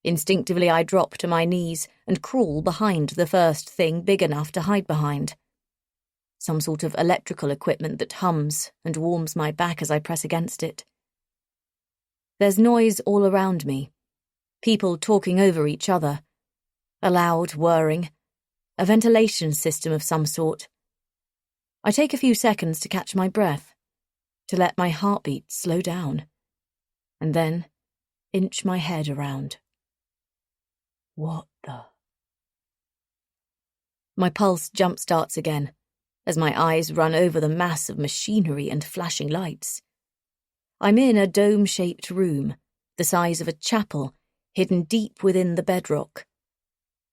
Instinctively I drop to my knees and crawl behind the first thing big enough to hide behind. Some sort of electrical equipment that hums and warms my back as I press against it. There's noise all around me. People talking over each other. A loud whirring. A ventilation system of some sort. I take a few seconds to catch my breath, to let my heartbeat slow down, and then inch my head around. What the? My pulse jump-starts again, as my eyes run over the mass of machinery and flashing lights. I'm in a dome-shaped room, the size of a chapel, hidden deep within the bedrock.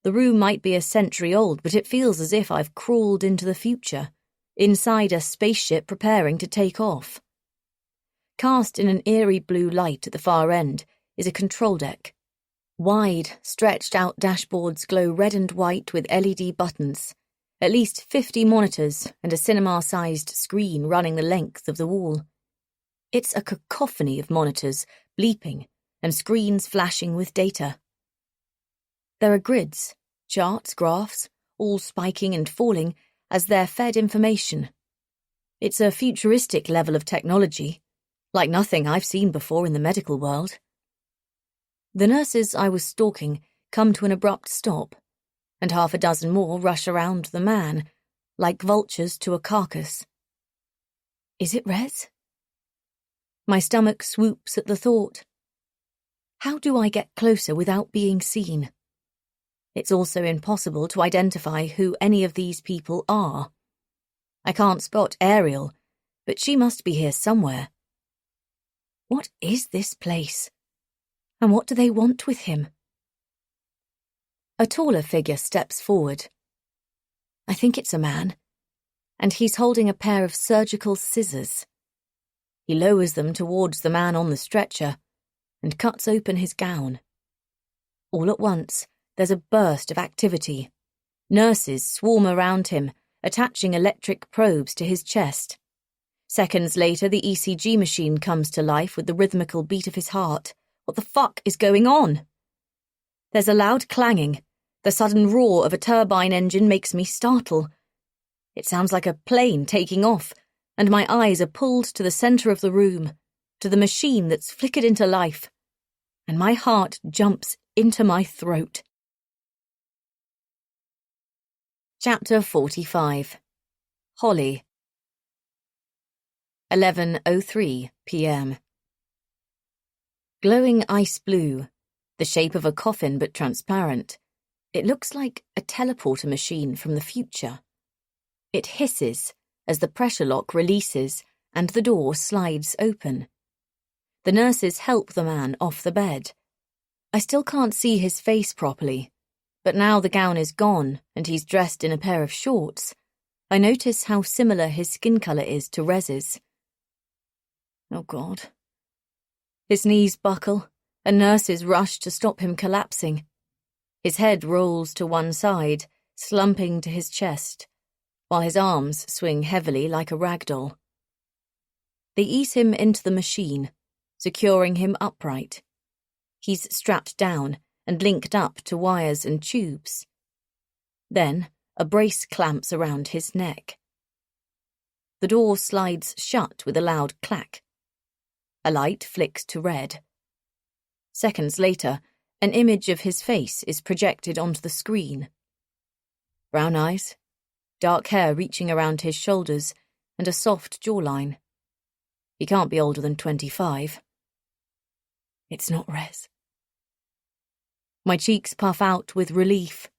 The room might be a century old, but it feels as if I've crawled into the future, inside a spaceship preparing to take off. Cast in an eerie blue light at the far end is a control deck. Wide, stretched-out dashboards glow red and white with LED buttons, at least 50 monitors and a cinema-sized screen running the length of the wall. It's a cacophony of monitors, bleeping, and screens flashing with data. There are grids, charts, graphs, all spiking and falling as they're fed information. It's a futuristic level of technology, like nothing I've seen before in the medical world. The nurses I was stalking come to an abrupt stop, and half a dozen more rush around the man, like vultures to a carcass. Is it Rez? My stomach swoops at the thought. How do I get closer without being seen? It's also impossible to identify who any of these people are. I can't spot Ariel, but she must be here somewhere. What is this place? And what do they want with him? A taller figure steps forward. I think it's a man, and he's holding a pair of surgical scissors. He lowers them towards the man on the stretcher and cuts open his gown. All at once, there's a burst of activity. Nurses swarm around him, attaching electric probes to his chest. Seconds later, the ECG machine comes to life with the rhythmical beat of his heart. What the fuck is going on? There's a loud clanging. The sudden roar of a turbine engine makes me startle. It sounds like a plane taking off, and my eyes are pulled to the centre of the room, to the machine that's flickered into life, and my heart jumps into my throat. Chapter 45. Holly. 11:03 p.m. Glowing ice blue, the shape of a coffin but transparent. It looks like a teleporter machine from the future. It hisses as the pressure lock releases and the door slides open. The nurses help the man off the bed. I still can't see his face properly, but now the gown is gone and he's dressed in a pair of shorts. I notice how similar his skin colour is to Rez's. Oh God. His knees buckle, and nurses rush to stop him collapsing. His head rolls to one side, slumping to his chest, while his arms swing heavily like a rag doll. They ease him into the machine, securing him upright. He's strapped down and linked up to wires and tubes. Then a brace clamps around his neck. The door slides shut with a loud clack. A light flicks to red. Seconds later, an image of his face is projected onto the screen. Brown eyes, dark hair reaching around his shoulders, and a soft jawline. He can't be older than 25. It's not Rez. My cheeks puff out with relief,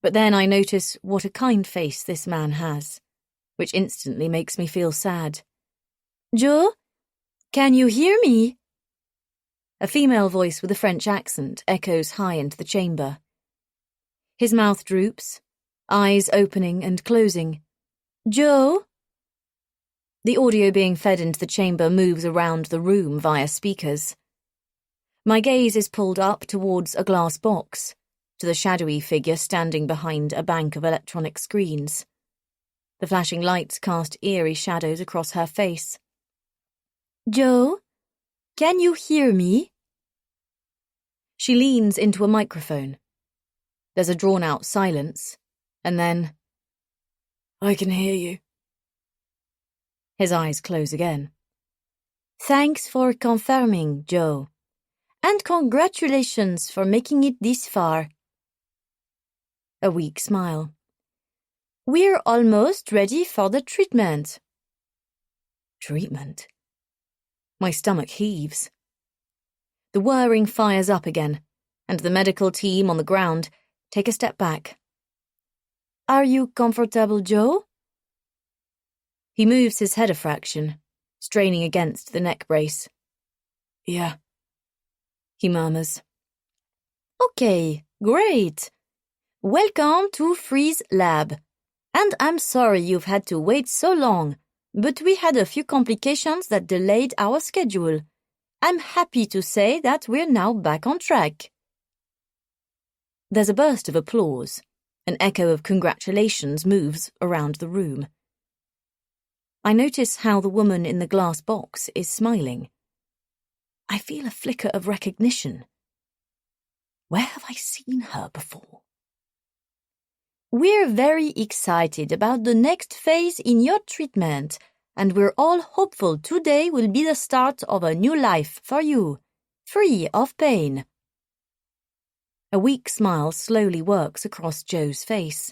but then I notice what a kind face this man has, which instantly makes me feel sad. Joe? Can you hear me? A female voice with a French accent echoes high into the chamber. His mouth droops, eyes opening and closing. Joe? The audio being fed into the chamber moves around the room via speakers. My gaze is pulled up towards a glass box, to the shadowy figure standing behind a bank of electronic screens. The flashing lights cast eerie shadows across her face. Joe? Can you hear me? She leans into a microphone. There's a drawn-out silence, and then, "I can hear you." His eyes close again. Thanks for confirming, Joe. And congratulations for making it this far. A weak smile. We're almost ready for the treatment. Treatment? My stomach heaves. The whirring fires up again, and the medical team on the ground take a step back. Are you comfortable, Joe? He moves his head a fraction, straining against the neck brace. Yeah, he murmurs. Okay, great. Welcome to Freeze Lab. And I'm sorry you've had to wait so long, but we had a few complications that delayed our schedule. I'm happy to say that we're now back on track. There's a burst of applause. An echo of congratulations moves around the room. I notice how the woman in the glass box is smiling. I feel a flicker of recognition. Where have I seen her before? We're very excited about the next phase in your treatment, and we're all hopeful today will be the start of a new life for you, free of pain. A weak smile slowly works across Joe's face.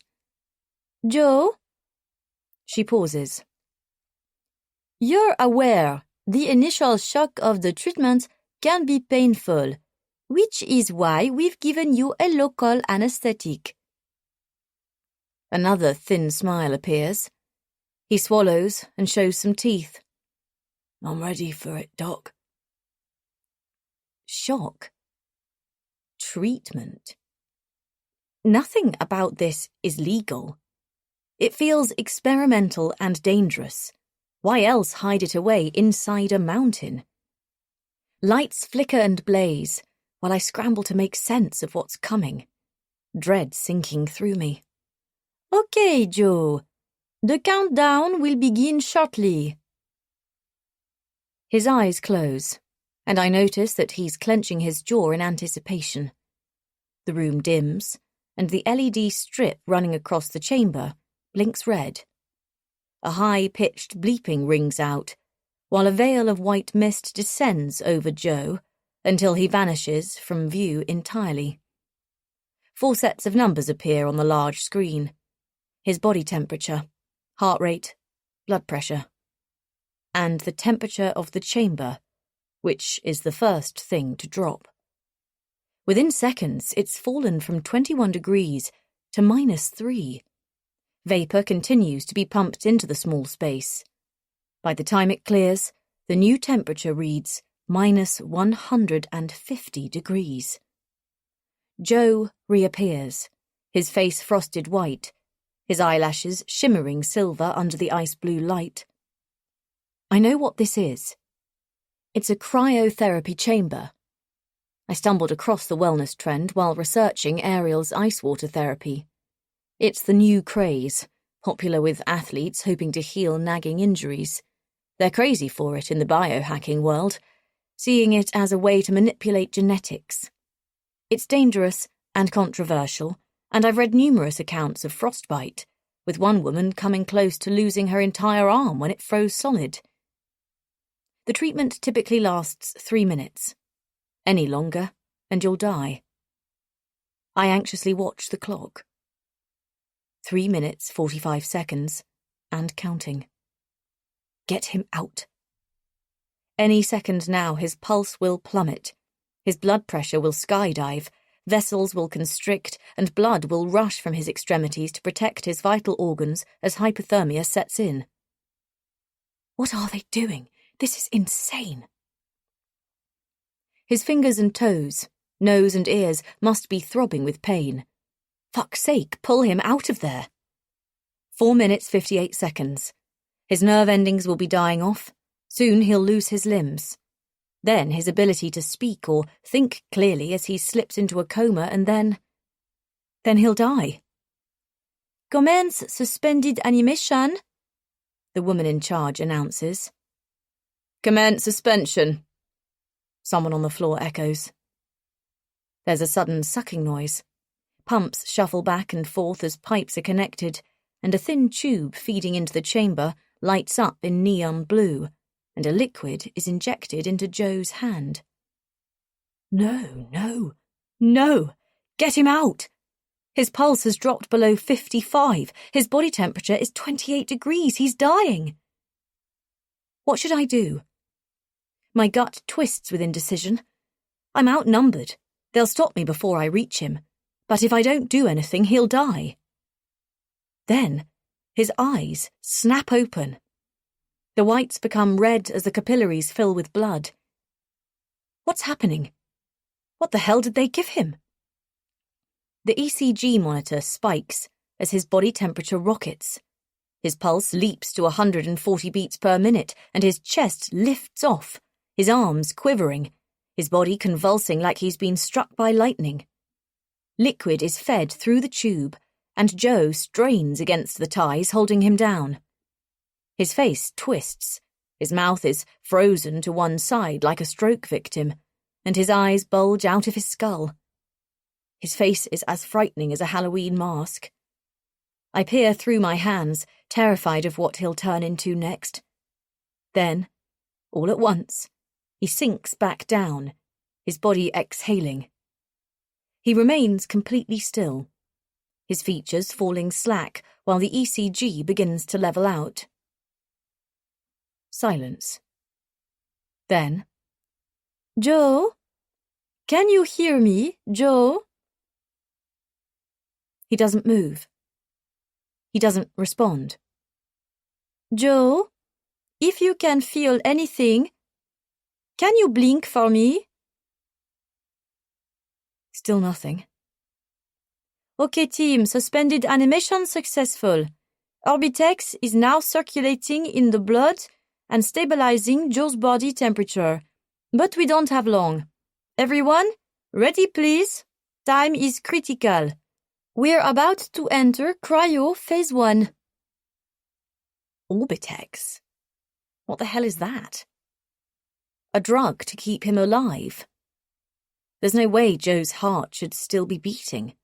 Joe? She pauses. You're aware the initial shock of the treatment can be painful, which is why we've given you a local anesthetic. Another thin smile appears. He swallows and shows some teeth. I'm ready for it, Doc. Shock. Treatment. Nothing about this is legal. It feels experimental and dangerous. Why else hide it away inside a mountain? Lights flicker and blaze while I scramble to make sense of what's coming. Dread sinking through me. Okay, Joe. The countdown will begin shortly. His eyes close, and I notice that he's clenching his jaw in anticipation. The room dims, and the LED strip running across the chamber blinks red. A high-pitched bleeping rings out, while a veil of white mist descends over Joe until he vanishes from view entirely. 4 sets of numbers appear on the large screen. His body temperature, heart rate, blood pressure, and the temperature of the chamber, which is the first thing to drop. Within seconds, it's fallen from 21 degrees to -3. Vapour continues to be pumped into the small space. By the time it clears, the new temperature reads -150 degrees. Joe reappears, his face frosted white, his eyelashes shimmering silver under the ice-blue light. I know what this is. It's a cryotherapy chamber. I stumbled across the wellness trend while researching Ariel's ice water therapy. It's the new craze, popular with athletes hoping to heal nagging injuries. They're crazy for it in the biohacking world, seeing it as a way to manipulate genetics. It's dangerous and controversial, and I've read numerous accounts of frostbite, with one woman coming close to losing her entire arm when it froze solid. The treatment typically lasts 3 minutes. Any longer, and you'll die. I anxiously watch the clock. 3 minutes, 45 seconds, and counting. Get him out. Any second now, his pulse will plummet. His blood pressure will skydive, vessels will constrict, and blood will rush from his extremities to protect his vital organs as hypothermia sets in. What are they doing? This is insane. His fingers and toes, nose and ears must be throbbing with pain. Fuck's sake, pull him out of there. 4 minutes, 58 seconds. His nerve endings will be dying off. Soon he'll lose his limbs. Then his ability to speak or think clearly as he slips into a coma, and then he'll die. Commence suspended animation, the woman in charge announces. Commence suspension, someone on the floor echoes. There's a sudden sucking noise. Pumps shuffle back and forth as pipes are connected, and a thin tube feeding into the chamber lights up in neon blue, and a liquid is injected into Joe's hand. No. Get him out! His pulse has dropped below 55. His body temperature is 28 degrees. He's dying. What should I do? My gut twists with indecision. I'm outnumbered. They'll stop me before I reach him. But if I don't do anything, he'll die. Then his eyes snap open. The whites become red as the capillaries fill with blood. What's happening? What the hell did they give him? The ECG monitor spikes as his body temperature rockets. His pulse leaps to 140 beats per minute, and his chest lifts off, his arms quivering, his body convulsing like he's been struck by lightning. Liquid is fed through the tube, and Joe strains against the ties holding him down. His face twists, his mouth is frozen to one side like a stroke victim, and his eyes bulge out of his skull. His face is as frightening as a Halloween mask. I peer through my hands, terrified of what he'll turn into next. Then, all at once, he sinks back down, his body exhaling. He remains completely still, his features falling slack while the ECG begins to level out. Silence. Then, Joe? Can you hear me, Joe? He doesn't move. He doesn't respond. Joe, if you can feel anything, can you blink for me? Still nothing. Okay, team, suspended animation successful. Orbitex is now circulating in the blood and stabilizing Joe's body temperature. But we don't have long. Everyone, ready please? Time is critical. We're about to enter cryo phase 1. Orbitex? What the hell is that? A drug to keep him alive. There's no way Joe's heart should still be beating.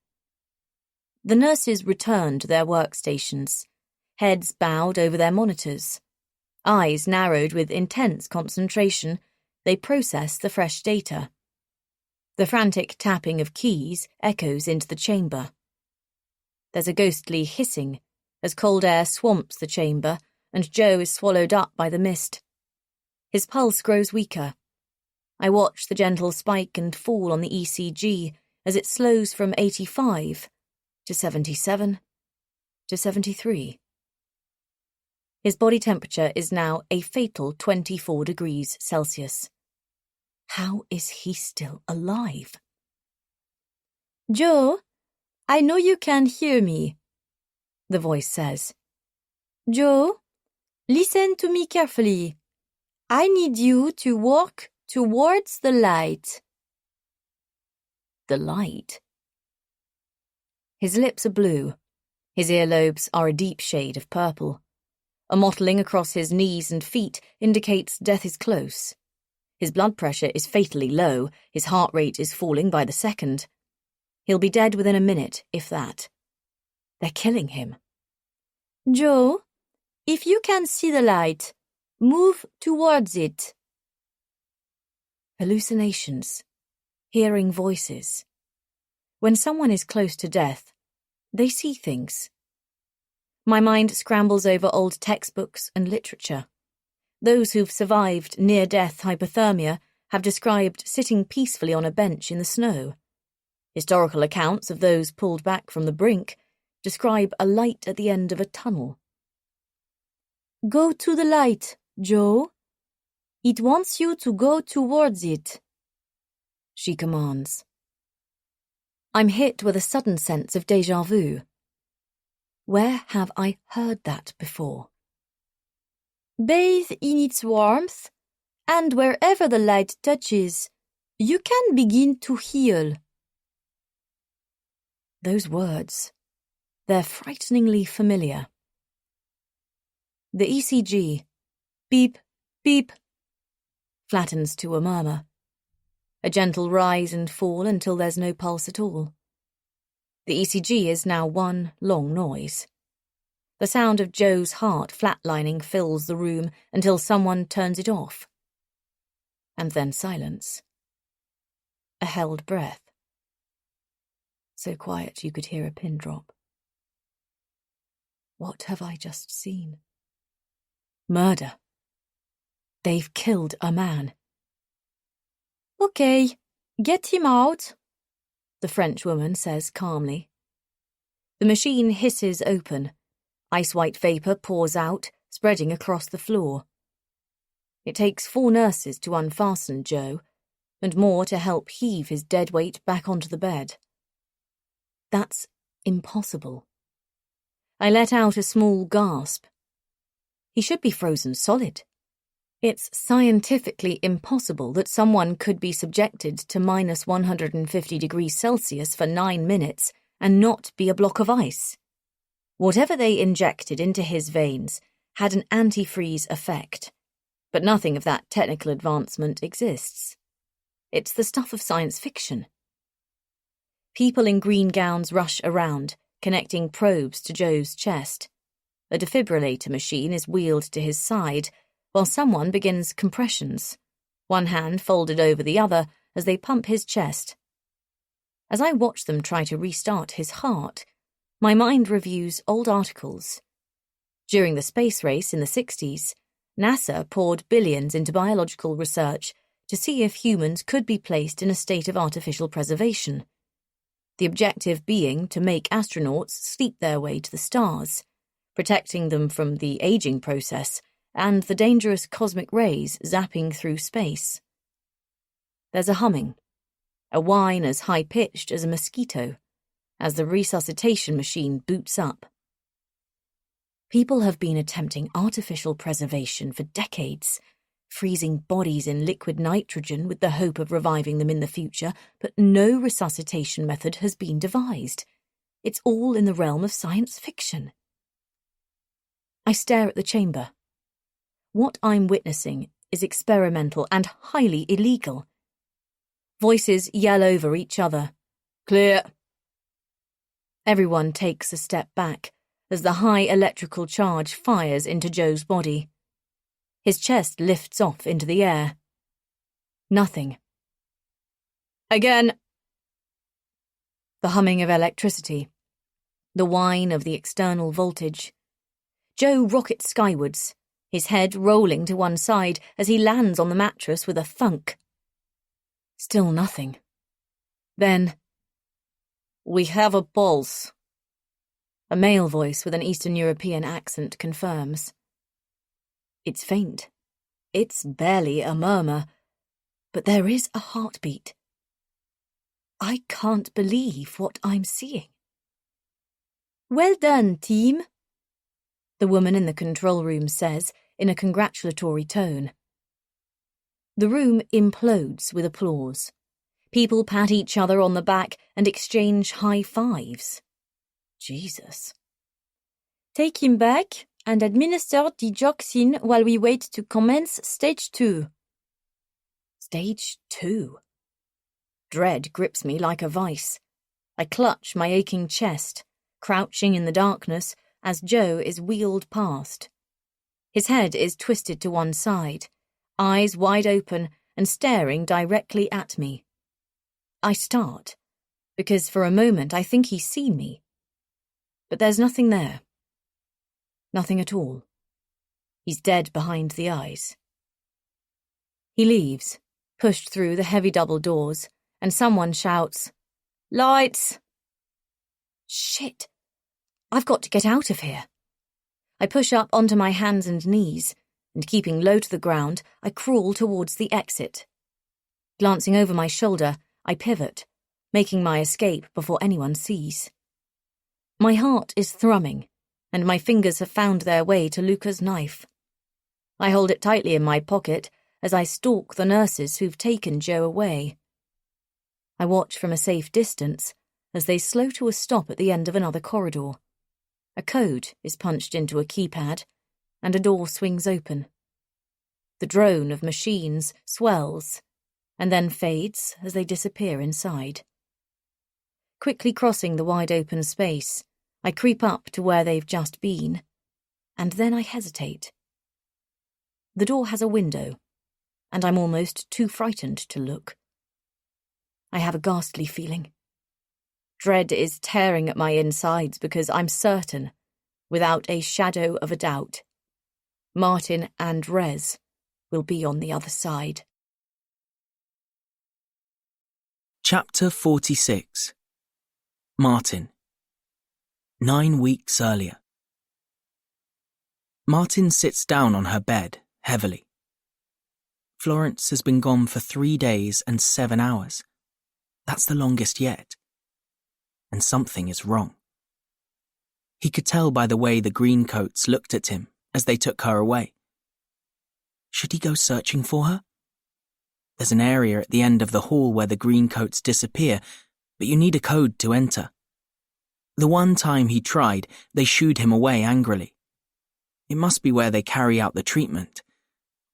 The nurses return to their workstations, heads bowed over their monitors. Eyes narrowed with intense concentration, they process the fresh data. The frantic tapping of keys echoes into the chamber. There's a ghostly hissing as cold air swamps the chamber and Joe is swallowed up by the mist. His pulse grows weaker. I watch the gentle spike and fall on the ECG as it slows from 85 to 77 to 73. His body temperature is now a fatal 24 degrees Celsius. How is he still alive? Joe, I know you can hear me, the voice says. Joe, listen to me carefully. I need you to walk towards the light. The light? His lips are blue. His earlobes are a deep shade of purple. A mottling across his knees and feet indicates death is close. His blood pressure is fatally low, his heart rate is falling by the second. He'll be dead within a minute, if that. They're killing him. Joe, if you can see the light, move towards it. Hallucinations. Hearing voices. When someone is close to death, they see things. My mind scrambles over old textbooks and literature. Those who've survived near-death hypothermia have described sitting peacefully on a bench in the snow. Historical accounts of those pulled back from the brink describe a light at the end of a tunnel. Go to the light, Joe. It wants you to go towards it, she commands. I'm hit with a sudden sense of déjà vu. Where have I heard that before? Bathe in its warmth, and wherever the light touches, you can begin to heal. Those words, they're frighteningly familiar. The ECG, beep, beep, flattens to a murmur. A gentle rise and fall until there's no pulse at all. The ECG is now one long noise. The sound of Joe's heart flatlining fills the room until someone turns it off. And then silence. A held breath. So quiet you could hear a pin drop. What have I just seen? Murder. They've killed a man. Okay, get him out, the French woman says calmly. The machine hisses open. Ice-white vapour pours out, spreading across the floor. It takes 4 nurses to unfasten Joe, and more to help heave his dead weight back onto the bed. That's impossible. I let out a small gasp. He should be frozen solid. It's scientifically impossible that someone could be subjected to minus 150 degrees Celsius for 9 minutes and not be a block of ice. Whatever they injected into his veins had an antifreeze effect, but nothing of that technical advancement exists. It's the stuff of science fiction. People in green gowns rush around, connecting probes to Joe's chest. A defibrillator machine is wheeled to his side, while someone begins compressions, one hand folded over the other as they pump his chest. As I watch them try to restart his heart, my mind reviews old articles. During the space race in the 60s, NASA poured billions into biological research to see if humans could be placed in a state of artificial preservation. The objective being to make astronauts sleep their way to the stars, protecting them from the aging process and the dangerous cosmic rays zapping through space. There's a humming, a whine as high-pitched as a mosquito, as the resuscitation machine boots up. People have been attempting artificial preservation for decades, freezing bodies in liquid nitrogen with the hope of reviving them in the future, but no resuscitation method has been devised. It's all in the realm of science fiction. I stare at the chamber. What I'm witnessing is experimental and highly illegal. Voices yell over each other. Clear. Everyone takes a step back as the high electrical charge fires into Joe's body. His chest lifts off into the air. Nothing. Again. The humming of electricity. The whine of the external voltage. Joe rockets skywards, his head rolling to one side as he lands on the mattress with a thunk. Still nothing. Then, "We have a pulse," a male voice with an Eastern European accent confirms. It's faint. It's barely a murmur, but there is a heartbeat. I can't believe what I'm seeing. "Well done, team," the woman in the control room says in a congratulatory tone. The room implodes with applause. People pat each other on the back and exchange high fives. Jesus. "Take him back and administer digoxin while we wait to commence stage 2. Stage 2. Dread grips me like a vice. I clutch my aching chest, crouching in the darkness as Joe is wheeled past. His head is twisted to one side, eyes wide open and staring directly at me. I start, because for a moment I think he's seen me. But there's nothing there. Nothing at all. He's dead behind the eyes. He leaves, pushed through the heavy double doors, and someone shouts, "Lights!" Shit! I've got to get out of here. I push up onto my hands and knees, and keeping low to the ground, I crawl towards the exit. Glancing over my shoulder, I pivot, making my escape before anyone sees. My heart is thrumming, and my fingers have found their way to Luca's knife. I hold it tightly in my pocket as I stalk the nurses who've taken Joe away. I watch from a safe distance as they slow to a stop at the end of another corridor. A code is punched into a keypad, and a door swings open. The drone of machines swells, and then fades as they disappear inside. Quickly crossing the wide-open space, I creep up to where they've just been, and then I hesitate. The door has a window, and I'm almost too frightened to look. I have a ghastly feeling. Dread is tearing at my insides because I'm certain, without a shadow of a doubt, Martin and Rez will be on the other side. Chapter 46. Martin. 9 weeks earlier. Martin sits down on her bed, heavily. Florence has been gone for 3 days and 7 hours. That's the longest yet. And something is wrong. He could tell by the way the greencoats looked at him as they took her away. Should he go searching for her? There's an area at the end of the hall where the greencoats disappear, but you need a code to enter. The one time he tried, they shooed him away angrily. It must be where they carry out the treatment,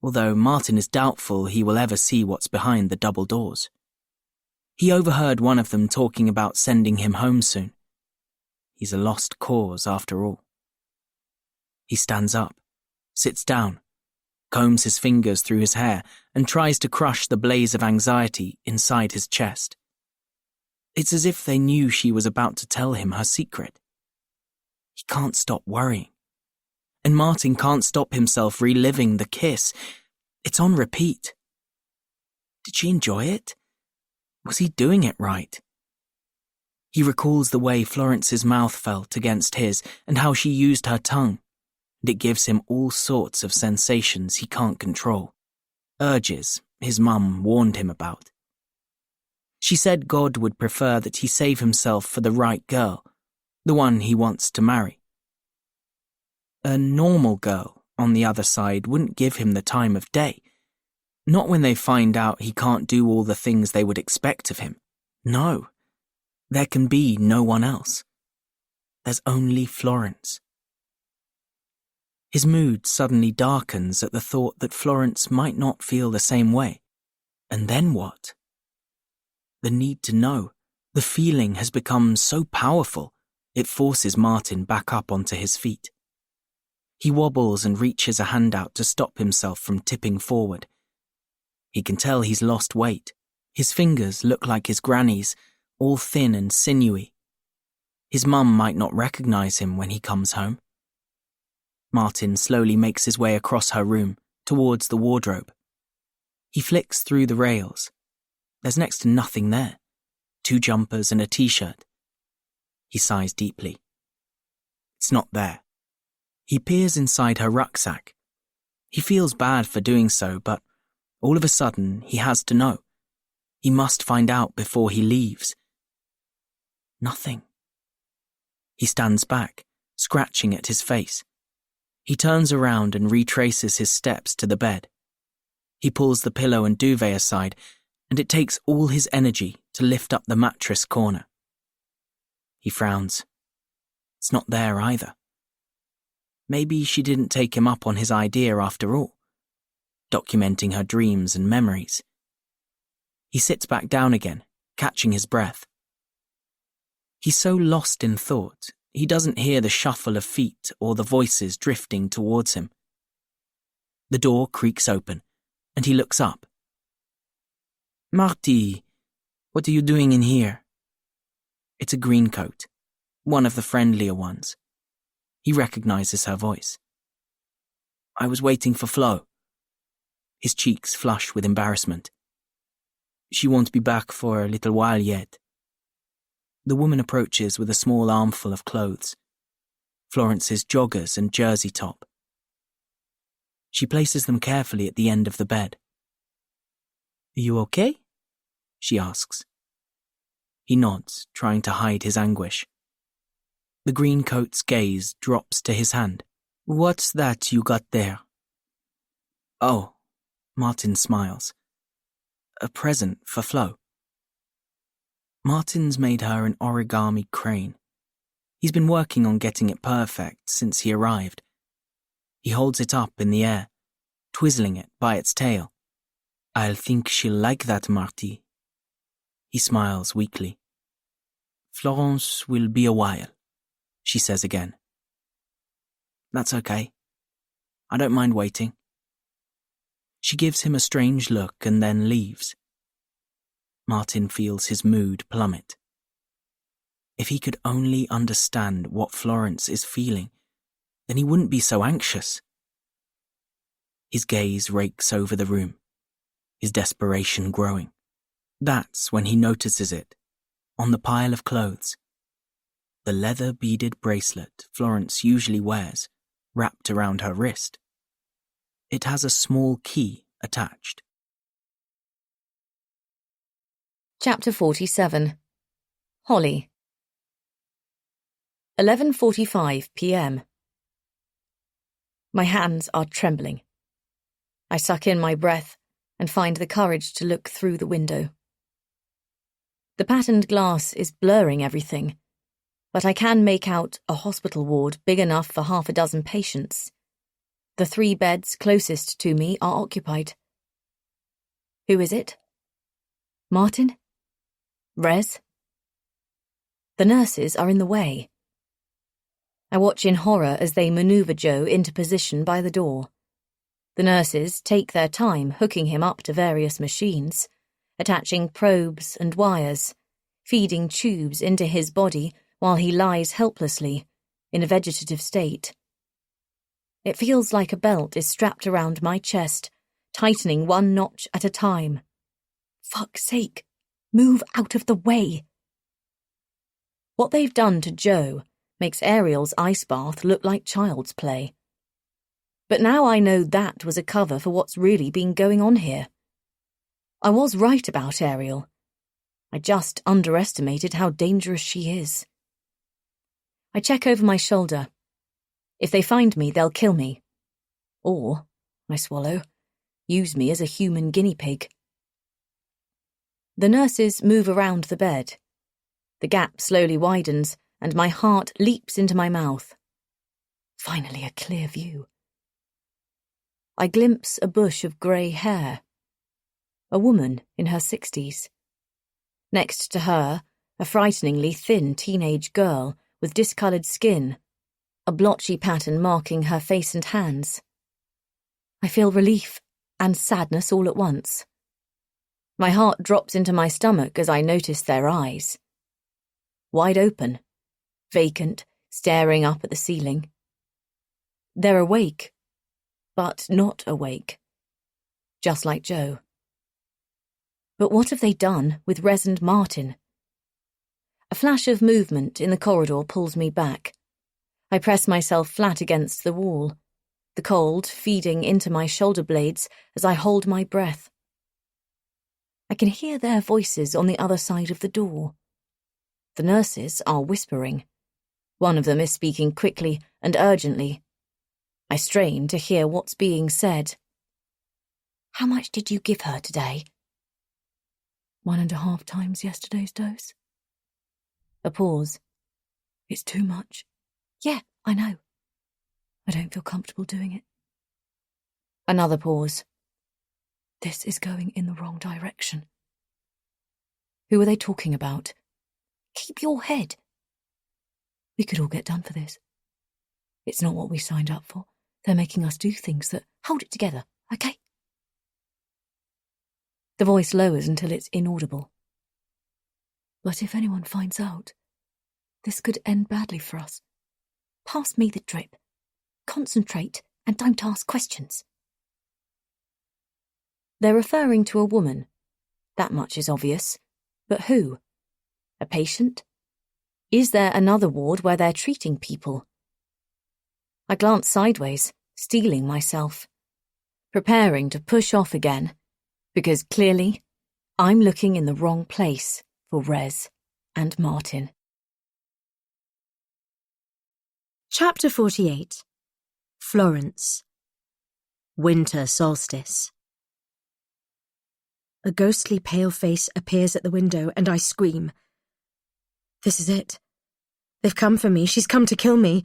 although Martin is doubtful he will ever see what's behind the double doors. He overheard one of them talking about sending him home soon. He's a lost cause after all. He stands up, sits down, combs his fingers through his hair, and tries to crush the blaze of anxiety inside his chest. It's as if they knew she was about to tell him her secret. He can't stop worrying. And Martin can't stop himself reliving the kiss. It's on repeat. Did she enjoy it? Was he doing it right? He recalls the way Florence's mouth felt against his and how she used her tongue, and it gives him all sorts of sensations he can't control, urges his mum warned him about. She said God would prefer that he save himself for the right girl, the one he wants to marry. A normal girl, on the other side, wouldn't give him the time of day. Not when they find out he can't do all the things they would expect of him. No. There can be no one else. There's only Florence. His mood suddenly darkens at the thought that Florence might not feel the same way. And then what? The need to know, the feeling has become so powerful, it forces Martin back up onto his feet. He wobbles and reaches a hand out to stop himself from tipping forward. He can tell he's lost weight. His fingers look like his granny's, all thin and sinewy. His mum might not recognize him when he comes home. Martin slowly makes his way across her room, towards the wardrobe. He flicks through the rails. There's next to nothing there. 2 jumpers and a t-shirt. He sighs deeply. It's not there. He peers inside her rucksack. He feels bad for doing so, but all of a sudden he has to know. He must find out before he leaves. Nothing. He stands back, scratching at his face. He turns around and retraces his steps to the bed. He pulls the pillow and duvet aside, and it takes all his energy to lift up the mattress corner. He frowns. It's not there either. Maybe she didn't take him up on his idea after all, documenting her dreams and memories. He sits back down again, catching his breath. He's so lost in thought, he doesn't hear the shuffle of feet or the voices drifting towards him. The door creaks open, and he looks up. Marty, what are you doing in here? It's a green coat, one of the friendlier ones. He recognizes her voice. I was waiting for Flo. His cheeks flush with embarrassment. She won't be back for a little while yet. The woman approaches with a small armful of clothes. Florence's joggers and jersey top. She places them carefully at the end of the bed. Are you okay? She asks. He nods, trying to hide his anguish. The green coat's gaze drops to his hand. What's that you got there? Oh, Martin smiles. A present for Flo. Martin's made her an origami crane. He's been working on getting it perfect since he arrived. He holds it up in the air, twizzling it by its tail. I'll think she'll like that, Marty. He smiles weakly. Florence will be a while, she says again. That's okay. I don't mind waiting. She gives him a strange look and then leaves. Martin feels his mood plummet. If he could only understand what Florence is feeling, then he wouldn't be so anxious. His gaze rakes over the room, his desperation growing. That's when he notices it, on the pile of clothes. The leather-beaded bracelet Florence usually wears, wrapped around her wrist. It has a small key attached. Chapter 47. Holly. 11:45 p.m. My hands are trembling. I suck in my breath and find the courage to look through the window. The patterned glass is blurring everything, but I can make out a hospital ward big enough for 6 patients. The 3 beds closest to me are occupied. Who is it? Martin? Rez? The nurses are in the way. I watch in horror as they maneuver Joe into position by the door. The nurses take their time hooking him up to various machines, attaching probes and wires, feeding tubes into his body while he lies helplessly, in a vegetative state. It feels like a belt is strapped around my chest, tightening 1 notch at a time. Fuck's sake, move out of the way. What they've done to Joe makes Ariel's ice bath look like child's play. But now I know that was a cover for what's really been going on here. I was right about Ariel. I just underestimated how dangerous she is. I check over my shoulder. If they find me, they'll kill me. Or, I swallow, use me as a human guinea pig. The nurses move around the bed. The gap slowly widens, and my heart leaps into my mouth. Finally a clear view. I glimpse a bush of grey hair. A woman in her 60s. Next to her, a frighteningly thin teenage girl with discoloured skin, a blotchy pattern marking her face and hands. I feel relief and sadness all at once. My heart drops into my stomach as I notice their eyes. Wide open, vacant, staring up at the ceiling. They're awake, but not awake, just like Joe. But what have they done with Rez and Martin? A flash of movement in the corridor pulls me back. I press myself flat against the wall, the cold feeding into my shoulder blades as I hold my breath. I can hear their voices on the other side of the door. The nurses are whispering. One of them is speaking quickly and urgently. I strain to hear what's being said. How much did you give her today? 1.5 times yesterday's dose. A pause. It's too much. Yeah, I know. I don't feel comfortable doing it. Another pause. This is going in the wrong direction. Who are they talking about? Keep your head. We could all get done for this. It's not what we signed up for. They're making us do things that... Hold it together, okay? The voice lowers until it's inaudible. But if anyone finds out, this could end badly for us. Pass me the drip. Concentrate and don't ask questions. They're referring to a woman. That much is obvious. But who? A patient? Is there another ward where they're treating people? I glance sideways, steeling myself, preparing to push off again, because clearly I'm looking in the wrong place for Rez and Martin. Chapter 48. Florence. Winter solstice. A ghostly pale face appears at the window and I scream. This is it. They've come for me. She's come to kill me.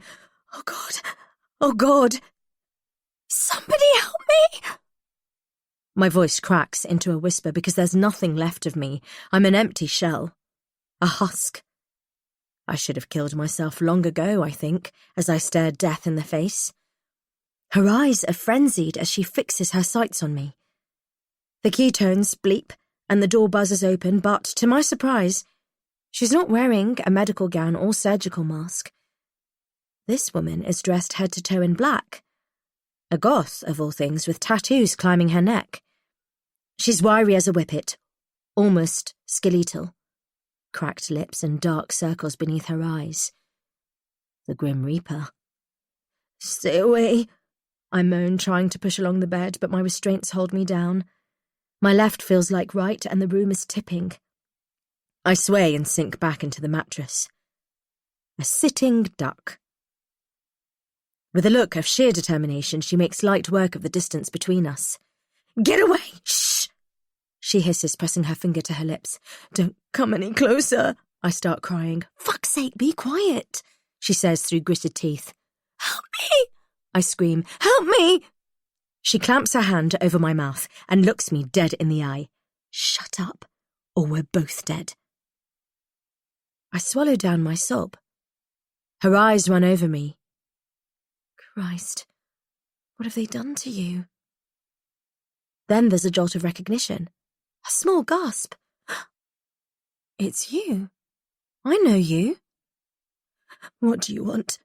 Oh God. Oh God. Somebody help me. My voice cracks into a whisper because there's nothing left of me. I'm an empty shell. A husk. I should have killed myself long ago, I think, as I stared death in the face. Her eyes are frenzied as she fixes her sights on me. The keytones bleep and the door buzzes open, but, to my surprise, she's not wearing a medical gown or surgical mask. This woman is dressed head to toe in black. A goth, of all things, with tattoos climbing her neck. She's wiry as a whippet, almost skeletal. Cracked lips and dark circles beneath her eyes. The Grim Reaper. Stay away, I moan, trying to push along the bed, but my restraints hold me down. My left feels like right, and the room is tipping. I sway and sink back into the mattress. A sitting duck. With a look of sheer determination, she makes light work of the distance between us. Get away! Shh! She hisses, pressing her finger to her lips. Don't come any closer. I start crying. Fuck's sake, be quiet, she says through gritted teeth. Help me! I scream. Help me! She clamps her hand over my mouth and looks me dead in the eye. Shut up, or we're both dead. I swallow down my sob. Her eyes run over me. Christ, what have they done to you? Then there's a jolt of recognition. A small gasp. It's you. I know you. What do you want?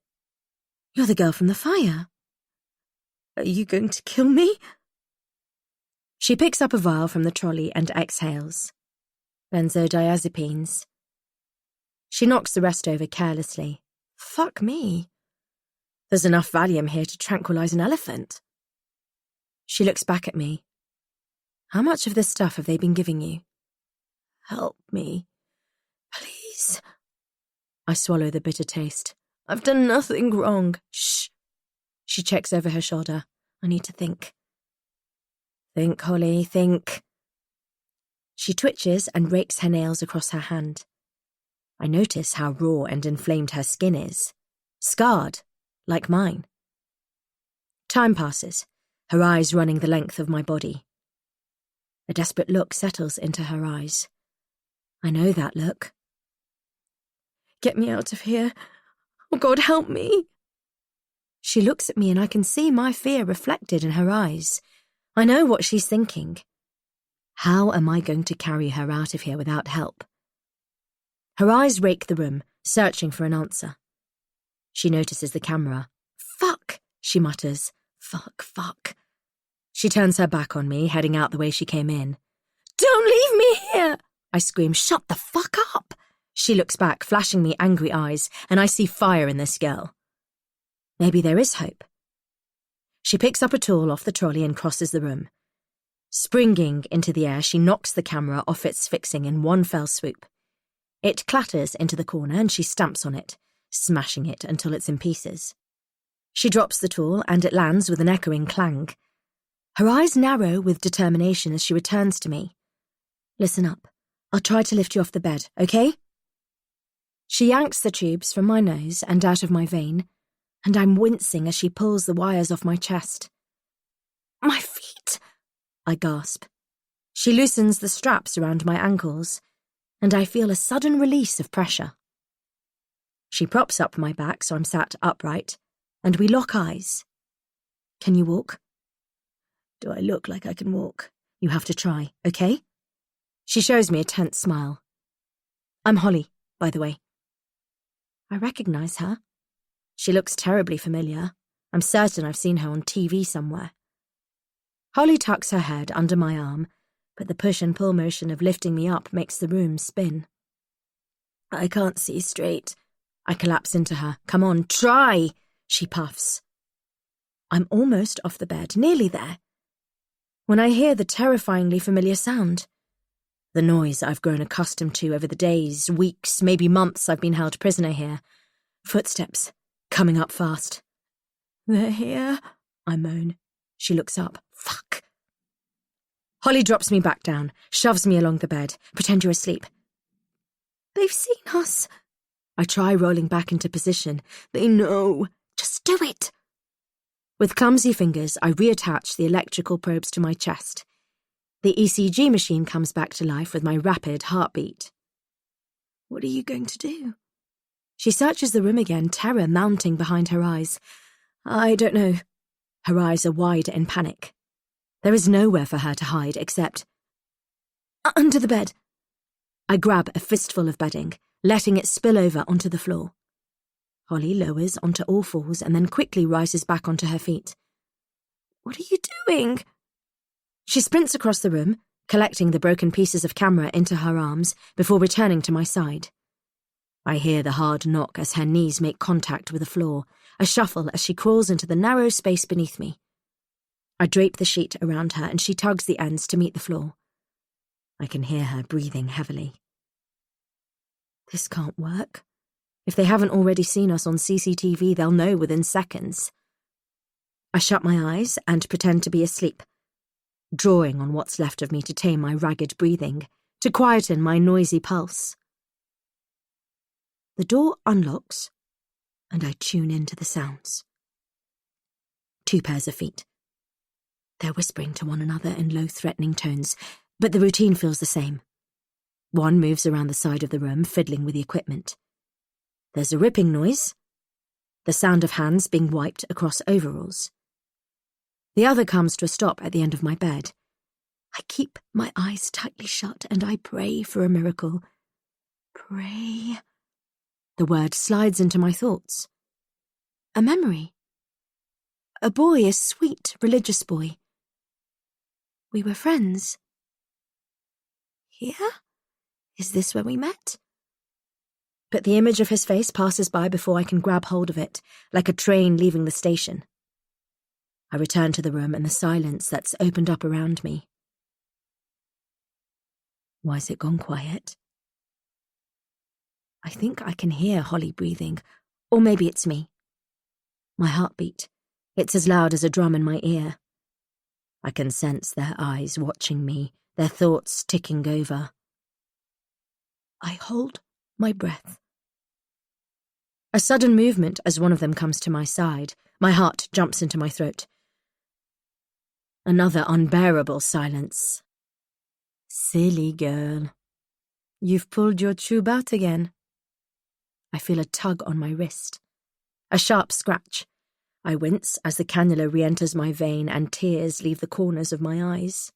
You're the girl from the fire. Are you going to kill me? She picks up a vial from the trolley and exhales. Benzodiazepines. She knocks the rest over carelessly. Fuck me. There's enough Valium here to tranquilize an elephant. She looks back at me. How much of this stuff have they been giving you? Help me. Please. I swallow the bitter taste. I've done nothing wrong. Shh. She checks over her shoulder. I need to think. Think, Holly, think. She twitches and rakes her nails across her hand. I notice how raw and inflamed her skin is. Scarred, like mine. Time passes. her eyes running the length of my body. A desperate look settles into her eyes. I know that look. Get me out of here. Oh God, help me. She looks at me and I can see my fear reflected in her eyes. I know what she's thinking. How am I going to carry her out of here without help? Her eyes rake the room, searching for an answer. She notices the camera. Fuck, she mutters. Fuck. She turns her back on me, heading out the way she came in. Don't leave me here! I scream, shut the fuck up! She looks back, flashing me angry eyes, and I see fire in this girl. Maybe there is hope. She picks up a tool off the trolley and crosses the room. Springing into the air, she knocks the camera off its fixing in one fell swoop. It clatters into the corner and she stamps on it, smashing it until it's in pieces. She drops the tool and it lands with an echoing clang. Her eyes narrow with determination as she returns to me. Listen up. I'll try to lift you off the bed, okay? She yanks the tubes from my nose and out of my vein, and I'm wincing as she pulls the wires off my chest. My feet! I gasp. She loosens the straps around my ankles, and I feel a sudden release of pressure. She props up my back so I'm sat upright, and we lock eyes. Can you walk? Do I look like I can walk? You have to try, okay? She shows me a tense smile. I'm Holly, by the way. I recognize her. She looks terribly familiar. I'm certain I've seen her on TV somewhere. Holly tucks her head under my arm, but the push and pull motion of lifting me up makes the room spin. I can't see straight. I collapse into her. Come on, try! She puffs. I'm almost off the bed, nearly there, when I hear the terrifyingly familiar sound. The noise I've grown accustomed to over the days, weeks, maybe months I've been held prisoner here. Footsteps, coming up fast. They're here, I moan. She looks up. Fuck. Holly drops me back down, shoves me along the bed. Pretend you're asleep. They've seen us. I try rolling back into position. They know. Just do it. With clumsy fingers, I reattach the electrical probes to my chest. The ECG machine comes back to life with my rapid heartbeat. What are you going to do? She searches the room again, terror mounting behind her eyes. I don't know. Her eyes are wide in panic. There is nowhere for her to hide except under the bed. I grab a fistful of bedding, letting it spill over onto the floor. Holly lowers onto all fours and then quickly rises back onto her feet. What are you doing? She sprints across the room, collecting the broken pieces of camera into her arms before returning to my side. I hear the hard knock as her knees make contact with the floor, a shuffle as she crawls into the narrow space beneath me. I drape the sheet around her and she tugs the ends to meet the floor. I can hear her breathing heavily. This can't work. If they haven't already seen us on CCTV, they'll know within seconds. I shut my eyes and pretend to be asleep, drawing on what's left of me to tame my ragged breathing, to quieten my noisy pulse. The door unlocks, and I tune into the sounds. 2 pairs of feet. They're whispering to one another in low, threatening tones, but the routine feels the same. One moves around the side of the room, fiddling with the equipment. There's a ripping noise, the sound of hands being wiped across overalls. The other comes to a stop at the end of my bed. I keep my eyes tightly shut and I pray for a miracle. Pray. The word slides into my thoughts. A memory. A boy, a sweet, religious boy. We were friends. Here? Is this where we met? But the image of his face passes by before I can grab hold of it, like a train leaving the station. I return to the room and the silence that's opened up around me. Why's it gone quiet? I think I can hear Holly breathing, or maybe it's me. My heartbeat, it's as loud as a drum in my ear. I can sense their eyes watching me, their thoughts ticking over. I hold my breath. A sudden movement as one of them comes to my side. My heart jumps into my throat. Another unbearable silence. Silly girl. You've pulled your tube out again. I feel a tug on my wrist. A sharp scratch. I wince as the cannula re-enters my vein and tears leave the corners of my eyes.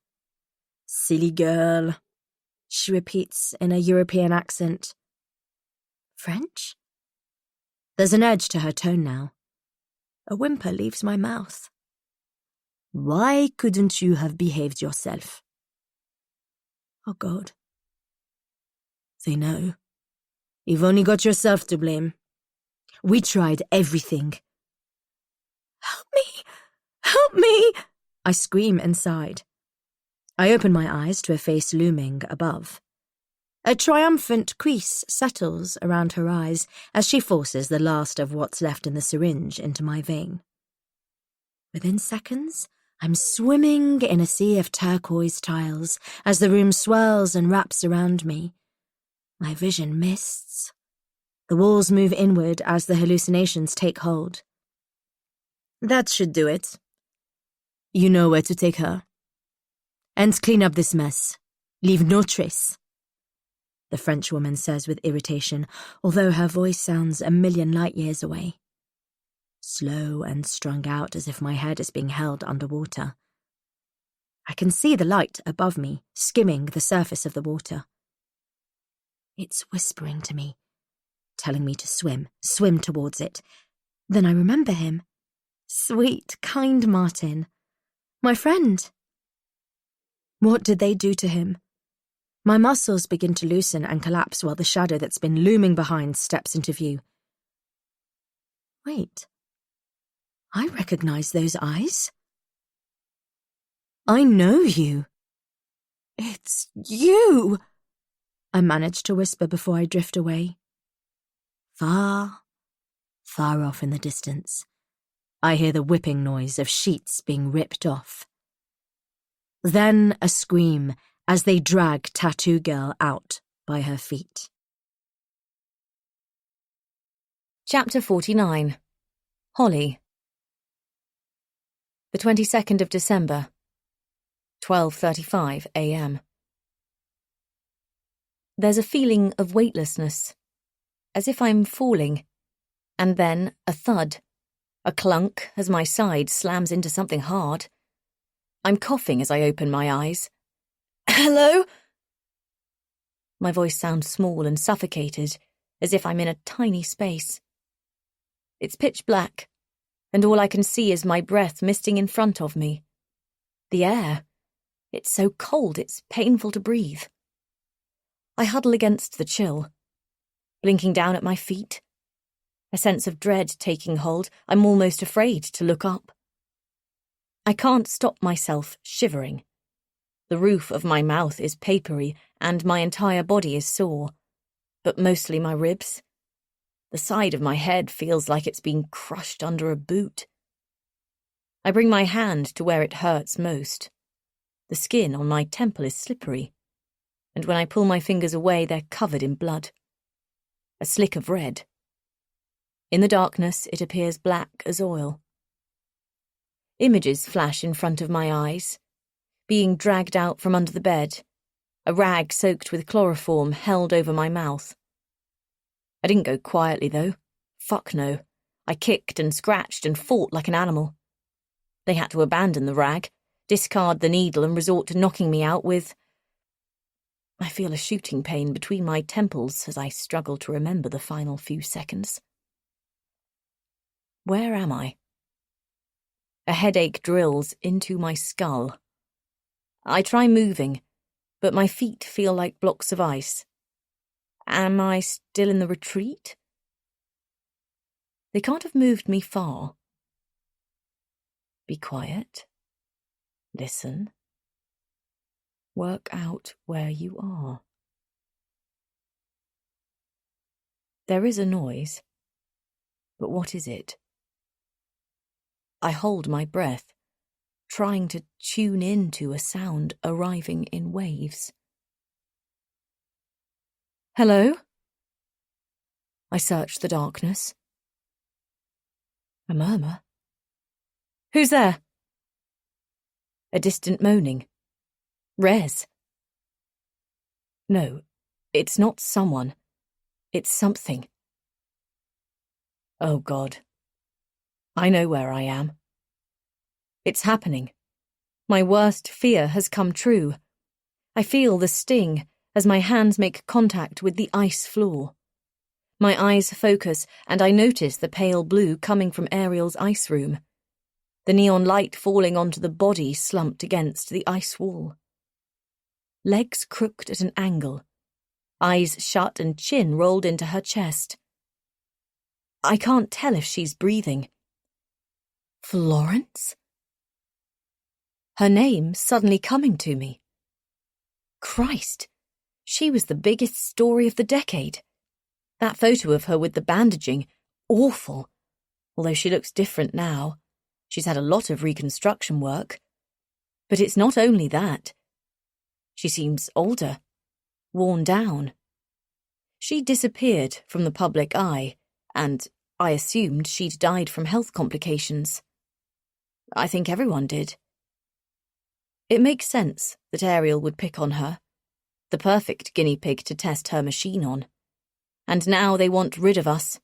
Silly girl, she repeats in a European accent. French? There's an edge to her tone now. A whimper leaves my mouth. Why couldn't you have behaved yourself? Oh, God. They know. You've only got yourself to blame. We tried everything. Help me! Help me! I scream inside. I open my eyes to a face looming above. A triumphant crease settles around her eyes as she forces the last of what's left in the syringe into my vein. Within seconds, I'm swimming in a sea of turquoise tiles as the room swirls and wraps around me. My vision mists. The walls move inward as the hallucinations take hold. That should do it. You know where to take her. And clean up this mess. Leave no trace. The Frenchwoman says with irritation, although her voice sounds a million light years away. Slow and strung out as if my head is being held underwater. I can see the light above me, skimming the surface of the water. It's whispering to me, telling me to swim towards it. Then I remember him. Sweet, kind Martin. My friend. What did they do to him? My muscles begin to loosen and collapse while the shadow that's been looming behind steps into view. Wait. I recognize those eyes. I know you. It's you, I manage to whisper before I drift away. Far, far off in the distance, I hear the whipping noise of sheets being ripped off. Then a scream as they drag Tattoo Girl out by her feet. Chapter 49. Holly. The 22nd of December, 12:35 a.m. There's a feeling of weightlessness, as if I'm falling, and then a thud, a clunk as my side slams into something hard. I'm coughing as I open my eyes. Hello? My voice sounds small and suffocated, as if I'm in a tiny space. It's pitch black, and all I can see is my breath misting in front of me. The air. It's so cold, it's painful to breathe. I huddle against the chill, blinking down at my feet. A sense of dread taking hold, I'm almost afraid to look up. I can't stop myself shivering. The roof of my mouth is papery, and my entire body is sore, but mostly my ribs. The side of my head feels like it's been crushed under a boot. I bring my hand to where it hurts most. The skin on my temple is slippery, and when I pull my fingers away, they're covered in blood. A slick of red. In the darkness, it appears black as oil. Images flash in front of my eyes. Being dragged out from under the bed, a rag soaked with chloroform held over my mouth. I didn't go quietly, though. Fuck no. I kicked and scratched and fought like an animal. They had to abandon the rag, discard the needle and resort to knocking me out with... I feel a shooting pain between my temples as I struggle to remember the final few seconds. Where am I? A headache drills into my skull. I try moving, but my feet feel like blocks of ice. Am I still in the retreat? They can't have moved me far. Be quiet. Listen. Work out where you are. There is a noise, but what is it? I hold my breath, trying to tune into a sound arriving in waves. Hello? I search the darkness. A murmur. Who's there? A distant moaning. Res. No, it's not someone. It's something. Oh God. I know where I am. It's happening. My worst fear has come true. I feel the sting as my hands make contact with the ice floor. My eyes focus and I notice the pale blue coming from Ariel's ice room. The neon light falling onto the body slumped against the ice wall. Legs crooked at an angle. Eyes shut and chin rolled into her chest. I can't tell if she's breathing. Florence? Her name suddenly coming to me. Christ, she was the biggest story of the decade. That photo of her with the bandaging, awful. Although she looks different now. She's had a lot of reconstruction work. But it's not only that. She seems older, worn down. She disappeared from the public eye, and I assumed she'd died from health complications. I think everyone did. It makes sense that Ariel would pick on her, the perfect guinea pig to test her machine on. And now they want rid of us.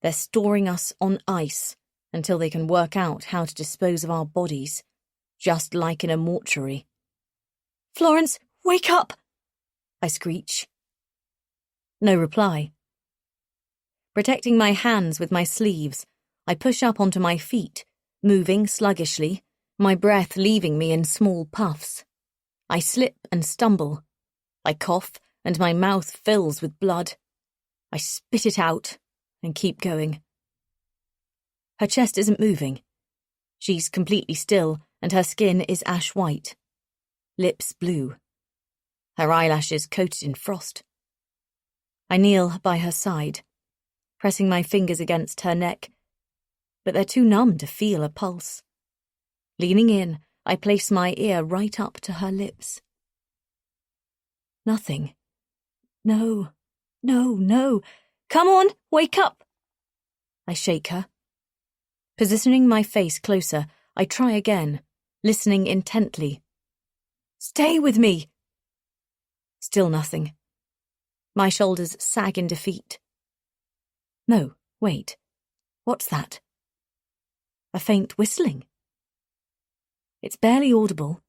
They're storing us on ice until they can work out how to dispose of our bodies, just like in a mortuary. Florence, wake up! I screech. No reply. Protecting my hands with my sleeves, I push up onto my feet, moving sluggishly, my breath leaving me in small puffs. I slip and stumble. I cough, and my mouth fills with blood. I spit it out and keep going. Her chest isn't moving. She's completely still, and her skin is ash white. Lips blue. Her eyelashes coated in frost. I kneel by her side, pressing my fingers against her neck, but they're too numb to feel a pulse. Leaning in, I place my ear right up to her lips. Nothing. No. No. Come on, wake up! I shake her. Positioning my face closer, I try again, listening intently. Stay with me! Still nothing. My shoulders sag in defeat. No, wait. What's that? A faint whistling. It's barely audible,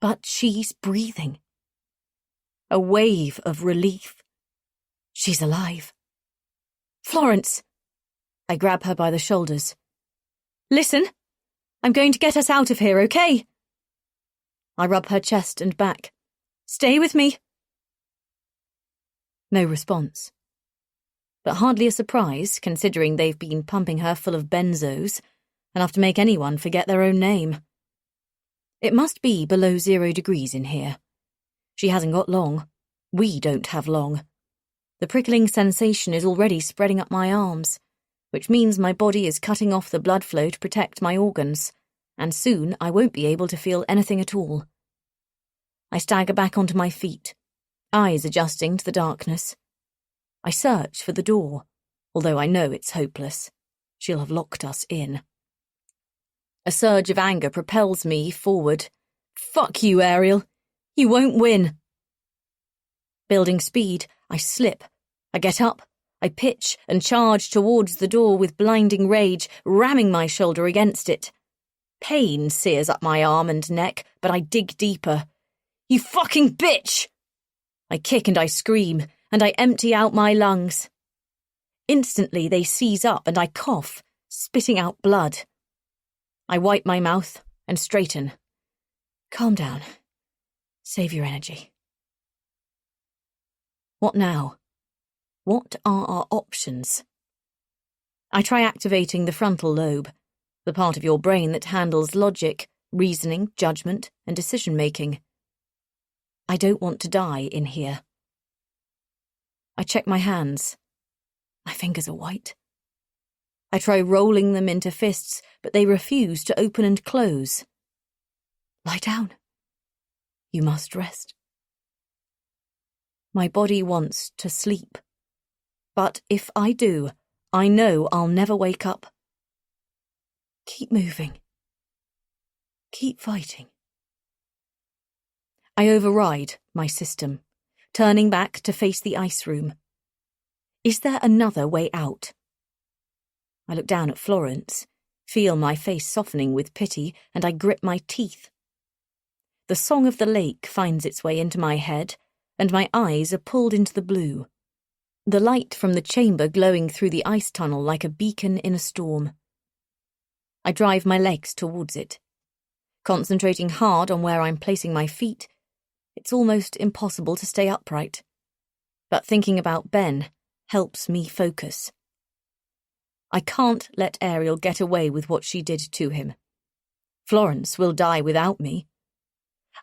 but she's breathing. A wave of relief. She's alive. Florence! I grab her by the shoulders. Listen! I'm going to get us out of here, okay? I rub her chest and back. Stay with me. No response. But hardly a surprise, considering they've been pumping her full of benzos, enough to make anyone forget their own name. It must be below 0 degrees in here. She hasn't got long. We don't have long. The prickling sensation is already spreading up my arms, which means my body is cutting off the blood flow to protect my organs, and soon I won't be able to feel anything at all. I stagger back onto my feet, eyes adjusting to the darkness. I search for the door, although I know it's hopeless. She'll have locked us in. A surge of anger propels me forward. Fuck you, Ariel. You won't win. Building speed, I slip. I get up. I pitch and charge towards the door with blinding rage, ramming my shoulder against it. Pain sears up my arm and neck, but I dig deeper. You fucking bitch! I kick and I scream, and I empty out my lungs. Instantly they seize up and I cough, spitting out blood. I wipe my mouth and straighten. Calm down. Save your energy. What now? What are our options? I try activating the frontal lobe, the part of your brain that handles logic, reasoning, judgment, and decision-making. I don't want to die in here. I check my hands. My fingers are white. I try rolling them into fists, but they refuse to open and close. Lie down. You must rest. My body wants to sleep. But if I do, I know I'll never wake up. Keep moving. Keep fighting. I override my system, turning back to face the ice room. Is there another way out? I look down at Florence, feel my face softening with pity, and I grip my teeth. The song of the lake finds its way into my head, and my eyes are pulled into the blue, the light from the chamber glowing through the ice tunnel like a beacon in a storm. I drive my legs towards it. Concentrating hard on where I'm placing my feet, it's almost impossible to stay upright. But thinking about Ben helps me focus. I can't let Ariel get away with what she did to him. Florence will die without me.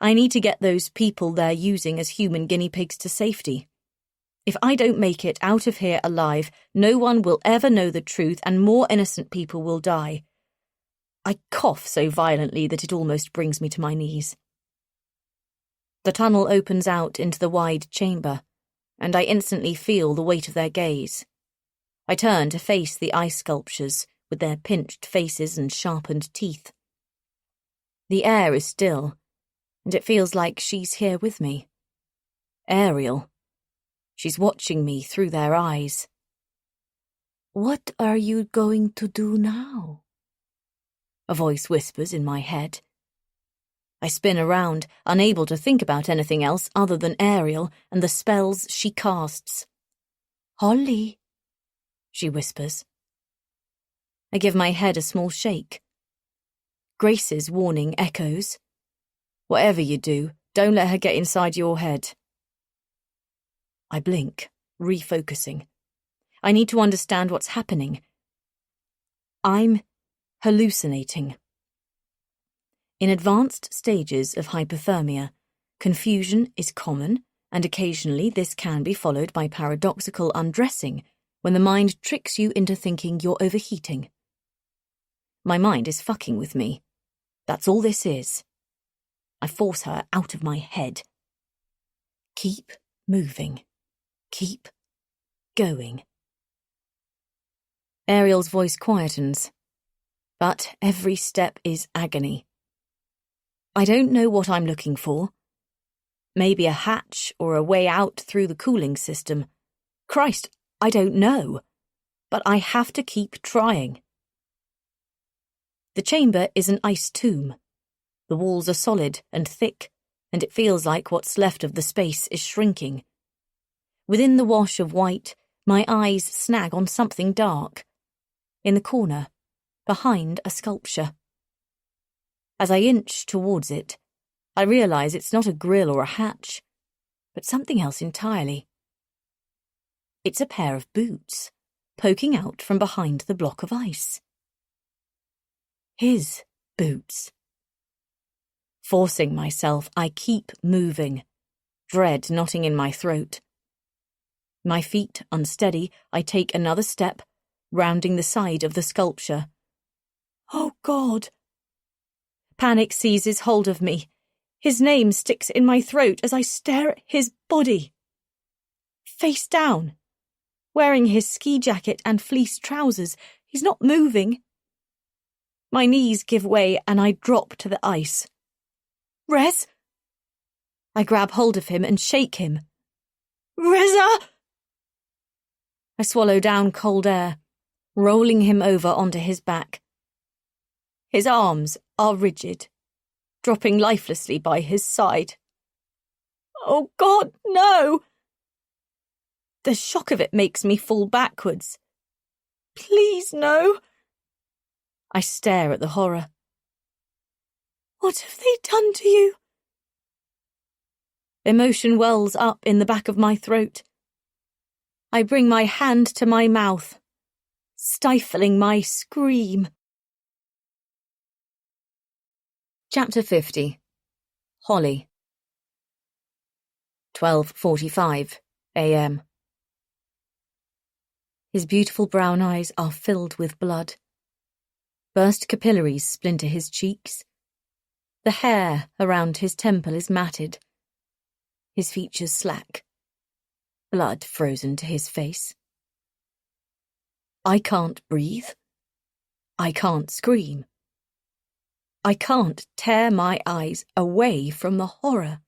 I need to get those people they're using as human guinea pigs to safety. If I don't make it out of here alive, no one will ever know the truth and more innocent people will die. I cough so violently that it almost brings me to my knees. The tunnel opens out into the wide chamber, and I instantly feel the weight of their gaze. I turn to face the ice sculptures with their pinched faces and sharpened teeth. The air is still, and it feels like she's here with me. Ariel. She's watching me through their eyes. What are you going to do now? A voice whispers in my head. I spin around, unable to think about anything else other than Ariel and the spells she casts. Holly, she whispers. I give my head a small shake. Grace's warning echoes. Whatever you do, don't let her get inside your head. I blink, refocusing. I need to understand what's happening. I'm hallucinating. In advanced stages of hypothermia, confusion is common, and occasionally this can be followed by paradoxical undressing when the mind tricks you into thinking you're overheating. My mind is fucking with me. That's all this is. I force her out of my head. Keep moving. Keep going. Ariel's voice quietens, but every step is agony. I don't know what I'm looking for. Maybe a hatch or a way out through the cooling system. Christ, I don't know. But I have to keep trying. The chamber is an ice tomb. The walls are solid and thick, and it feels like what's left of the space is shrinking. Within the wash of white, my eyes snag on something dark. In the corner, behind a sculpture. As I inch towards it, I realise it's not a grill or a hatch, but something else entirely. It's a pair of boots, poking out from behind the block of ice. His boots. Forcing myself, I keep moving, dread knotting in my throat. My feet unsteady, I take another step, rounding the side of the sculpture. Oh God! Panic seizes hold of me. His name sticks in my throat as I stare at his body. Face down, wearing his ski jacket and fleece trousers, he's not moving. My knees give way and I drop to the ice. Rez? I grab hold of him and shake him. Reza! I swallow down cold air, rolling him over onto his back. His arms are rigid, dropping lifelessly by his side. Oh God, no! The shock of it makes me fall backwards. Please, no! I stare at the horror. What have they done to you? Emotion wells up in the back of my throat. I bring my hand to my mouth, stifling my scream. Chapter 50. Holly. 12:45 a.m. His beautiful brown eyes are filled with blood. Burst capillaries splinter his cheeks. The hair around his temple is matted. His features slack. Blood frozen to his face. I can't breathe. I can't scream. I can't tear my eyes away from the horror.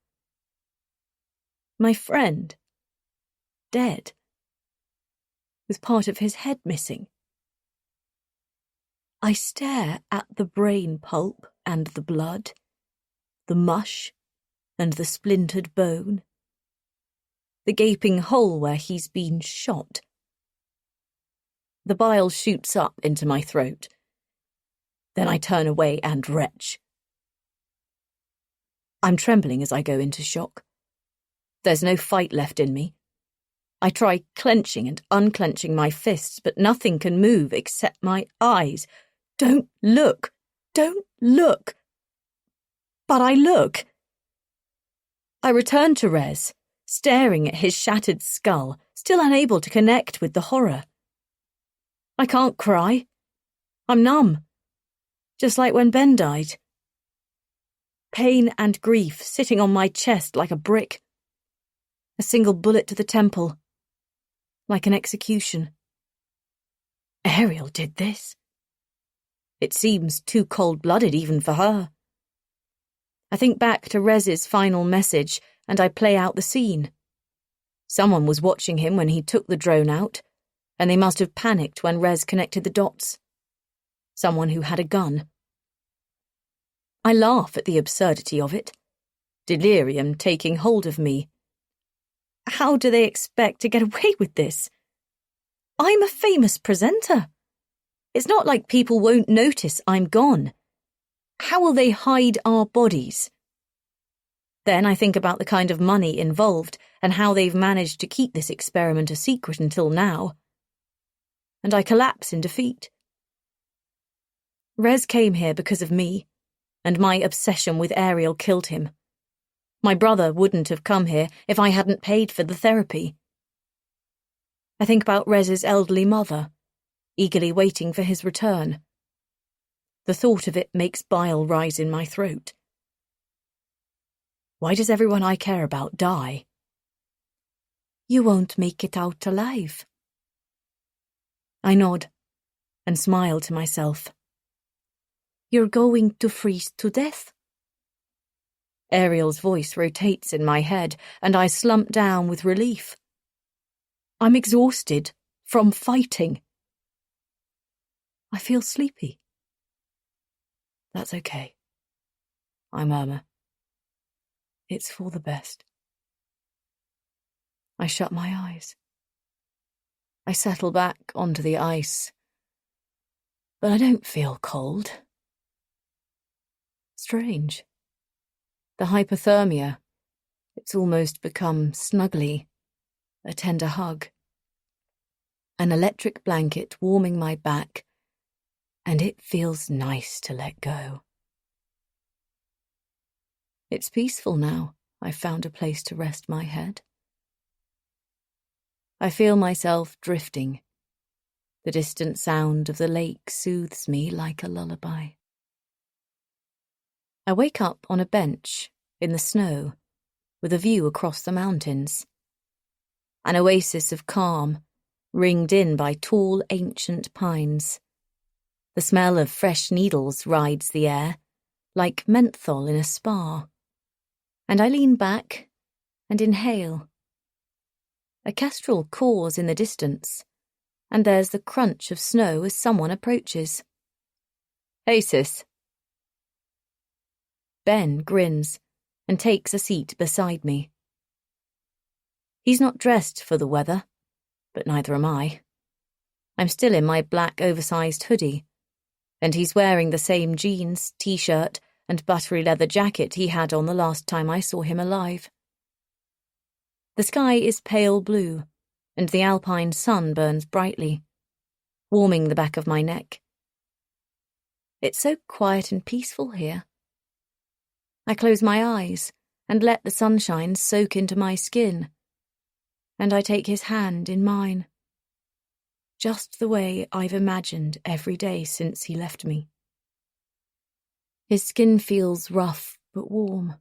My friend. Dead. With part of his head missing. I stare at the brain pulp and the blood, the mush and the splintered bone, the gaping hole where he's been shot. The bile shoots up into my throat. Then I turn away and retch. I'm trembling as I go into shock. There's no fight left in me. I try clenching and unclenching my fists, but nothing can move except my eyes. Don't look! Don't look! But I look. I return to Rez, staring at his shattered skull, still unable to connect with the horror. I can't cry. I'm numb. Just like when Ben died. Pain and grief sitting on my chest like a brick. A single bullet to the temple. Like an execution. Ariel did this. It seems too cold-blooded even for her. I think back to Rez's final message and I play out the scene. Someone was watching him when he took the drone out, and they must have panicked when Rez connected the dots. Someone who had a gun. I laugh at the absurdity of it. Delirium taking hold of me. How do they expect to get away with this? I'm a famous presenter. It's not like people won't notice I'm gone. How will they hide our bodies? Then I think about the kind of money involved and how they've managed to keep this experiment a secret until now. And I collapse in defeat. Rez came here because of me, and my obsession with Ariel killed him. My brother wouldn't have come here if I hadn't paid for the therapy. I think about Rez's elderly mother, eagerly waiting for his return. The thought of it makes bile rise in my throat. Why does everyone I care about die? You won't make it out alive. I nod and smile to myself. You're going to freeze to death. Ariel's voice rotates in my head, and I slump down with relief. I'm exhausted from fighting. I feel sleepy. That's okay, I murmur. It's for the best. I shut my eyes. I settle back onto the ice, but I don't feel cold. Strange. The hypothermia, it's almost become snuggly, a tender hug. An electric blanket warming my back, and it feels nice to let go. It's peaceful now. I've found a place to rest my head. I feel myself drifting. The distant sound of the lake soothes me like a lullaby. I wake up on a bench in the snow with a view across the mountains. An oasis of calm, ringed in by tall ancient pines. The smell of fresh needles rides the air, like menthol in a spa. And I lean back and inhale. A kestrel caws in the distance, and there's the crunch of snow as someone approaches. Hey, sis. Ben grins and takes a seat beside me. He's not dressed for the weather, but neither am I. I'm still in my black oversized hoodie, and he's wearing the same jeans, t-shirt, and buttery leather jacket he had on the last time I saw him alive. The sky is pale blue, and the alpine sun burns brightly, warming the back of my neck. It's so quiet and peaceful here. I close my eyes and let the sunshine soak into my skin, and I take his hand in mine, just the way I've imagined every day since he left me. His skin feels rough but warm,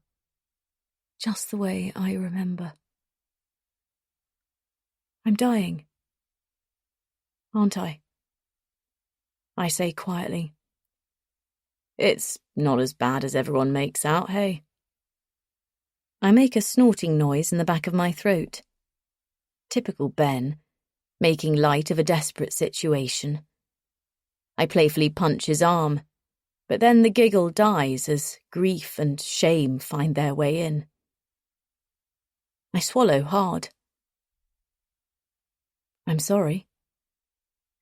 just the way I remember. I'm dying, aren't I? I say quietly. It's not as bad as everyone makes out, hey? I make a snorting noise in the back of my throat. Typical Ben, making light of a desperate situation. I playfully punch his arm, but then the giggle dies as grief and shame find their way in. I swallow hard. I'm sorry.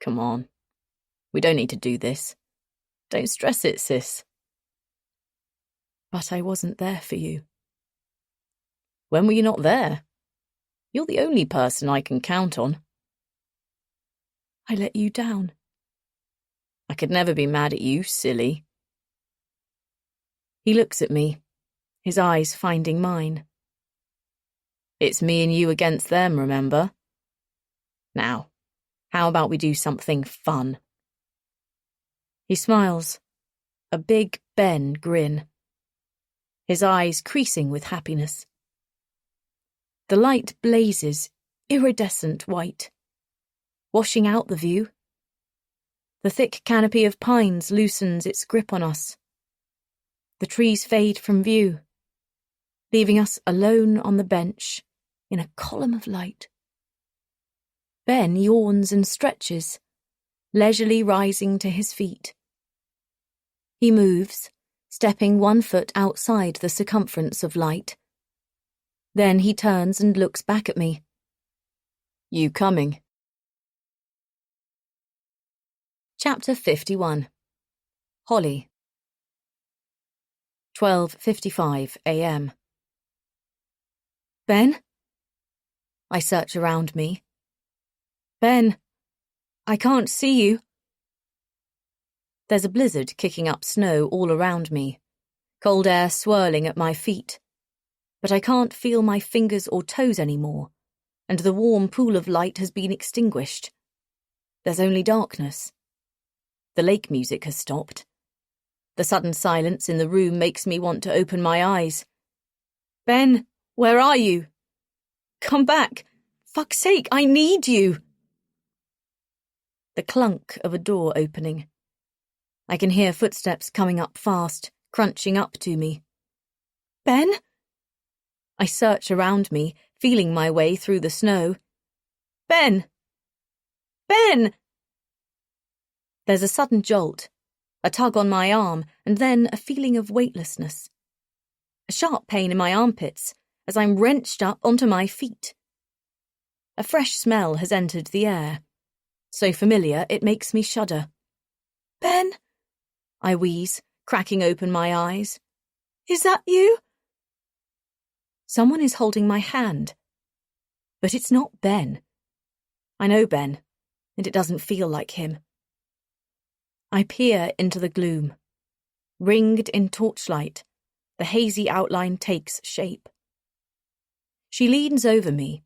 Come on. We don't need to do this. Don't stress it, sis. But I wasn't there for you. When were you not there? You're the only person I can count on. I let you down. I could never be mad at you, silly. He looks at me, his eyes finding mine. It's me and you against them, remember? Now, how about we do something fun? He smiles, a big Ben grin, his eyes creasing with happiness. The light blazes, iridescent white, washing out the view. The thick canopy of pines loosens its grip on us. The trees fade from view, leaving us alone on the bench in a column of light. Ben yawns and stretches, leisurely rising to his feet. He moves, stepping 1 foot outside the circumference of light. Then he turns and looks back at me. You coming? Chapter 51. Holly. 12:55 a.m. Ben? I search around me. Ben, I can't see you. There's a blizzard kicking up snow all around me, cold air swirling at my feet. But I can't feel my fingers or toes anymore, and the warm pool of light has been extinguished. There's only darkness. The lake music has stopped. The sudden silence in the room makes me want to open my eyes. Ben, where are you? Come back. Fuck's sake, I need you. The clunk of a door opening. I can hear footsteps coming up fast, crunching up to me. Ben? I search around me, feeling my way through the snow. Ben! Ben! There's a sudden jolt, a tug on my arm, and then a feeling of weightlessness. A sharp pain in my armpits as I'm wrenched up onto my feet. A fresh smell has entered the air, so familiar it makes me shudder. Ben? I wheeze, cracking open my eyes. Is that you? Someone is holding my hand. But it's not Ben. I know Ben, and it doesn't feel like him. I peer into the gloom. Ringed in torchlight, the hazy outline takes shape. She leans over me,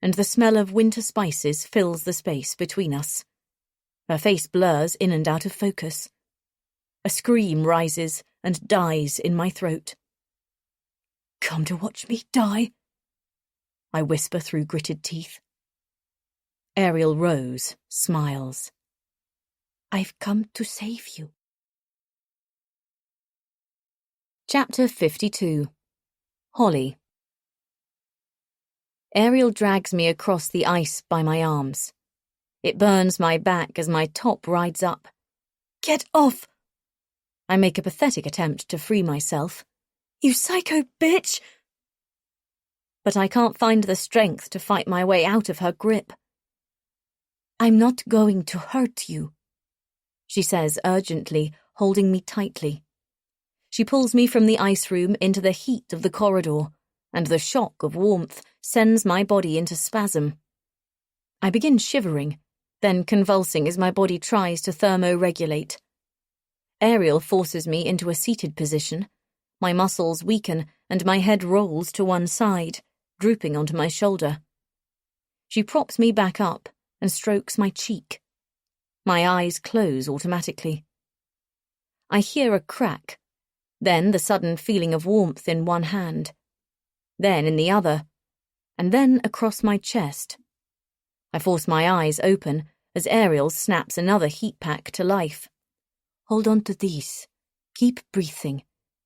and the smell of winter spices fills the space between us. Her face blurs in and out of focus. A scream rises and dies in my throat. Come to watch me die? I whisper through gritted teeth. Ariel Rose smiles. I've come to save you. Chapter 52. Holly. Ariel drags me across the ice by my arms. It burns my back as my top rides up. Get off! I make a pathetic attempt to free myself. You psycho bitch! But I can't find the strength to fight my way out of her grip. I'm not going to hurt you, she says urgently, holding me tightly. She pulls me from the ice room into the heat of the corridor, and the shock of warmth sends my body into spasm. I begin shivering, then convulsing as my body tries to thermoregulate. Ariel forces me into a seated position. My muscles weaken and my head rolls to one side, drooping onto my shoulder. She props me back up and strokes my cheek. My eyes close automatically. I hear a crack, then the sudden feeling of warmth in one hand, then in the other, and then across my chest. I force my eyes open as Ariel snaps another heat pack to life. Hold on to these. Keep breathing.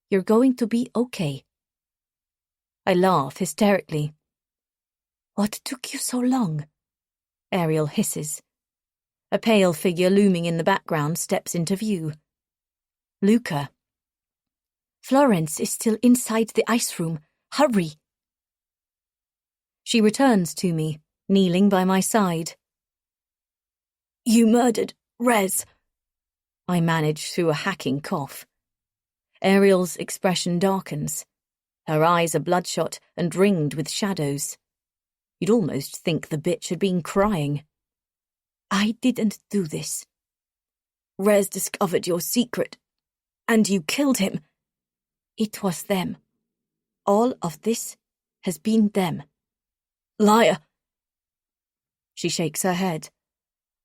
You're going to be okay. I laugh hysterically. What took you so long? Ariel hisses. A pale figure looming in the background steps into view. Luca. Florence is still inside the ice room. Hurry! She returns to me, kneeling by my side. You murdered Rez. I manage through a hacking cough. Ariel's expression darkens. Her eyes are bloodshot and ringed with shadows. You'd almost think the bitch had been crying. I didn't do this. Rez discovered your secret, and you killed him. It was them. All of this has been them. Liar! She shakes her head.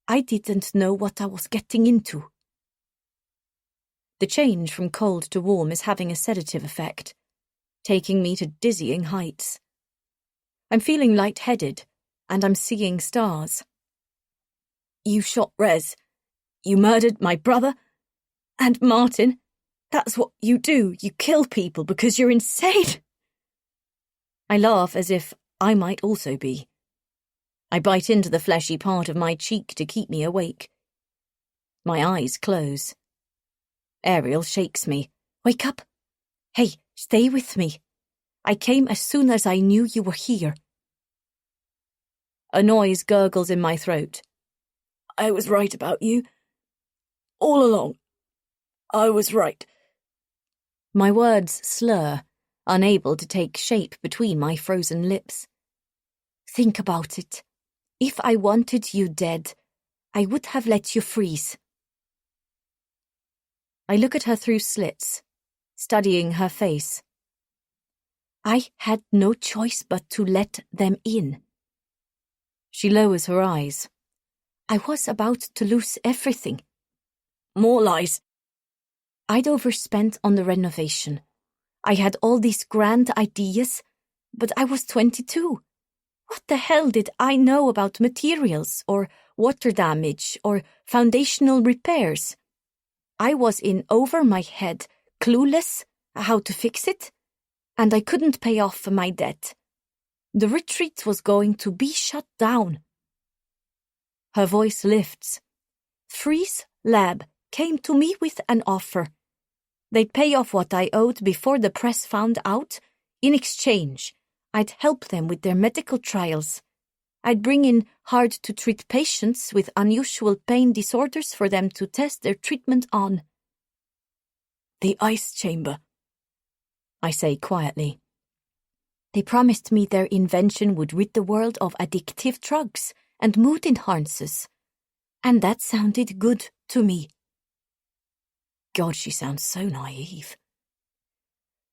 I didn't know what I was getting into. The change from cold to warm is having a sedative effect, taking me to dizzying heights. I'm feeling lightheaded, and I'm seeing stars. You shot Rez. You murdered my brother. And Martin. That's what you do. You kill people because you're insane. I laugh as if I might also be. I bite into the fleshy part of my cheek to keep me awake. My eyes close. Ariel shakes me. Wake up. Hey, stay with me. I came as soon as I knew you were here. A noise gurgles in my throat. I was right about you. All along. I was right. My words slur, unable to take shape between my frozen lips. Think about it. If I wanted you dead, I would have let you freeze. I look at her through slits, studying her face. I had no choice but to let them in. She lowers her eyes. I was about to lose everything. More lies. I'd overspent on the renovation. I had all these grand ideas, but I was 22. What the hell did I know about materials or water damage or foundational repairs? I was in over my head, clueless how to fix it, and I couldn't pay off my debt. The retreat was going to be shut down. Her voice lifts. Freeze Lab came to me with an offer. They'd pay off what I owed before the press found out. In exchange, I'd help them with their medical trials. I'd bring in hard-to-treat patients with unusual pain disorders for them to test their treatment on. The ice chamber, I say quietly. They promised me their invention would rid the world of addictive drugs and mood enhancers. And that sounded good to me. God, she sounds so naive.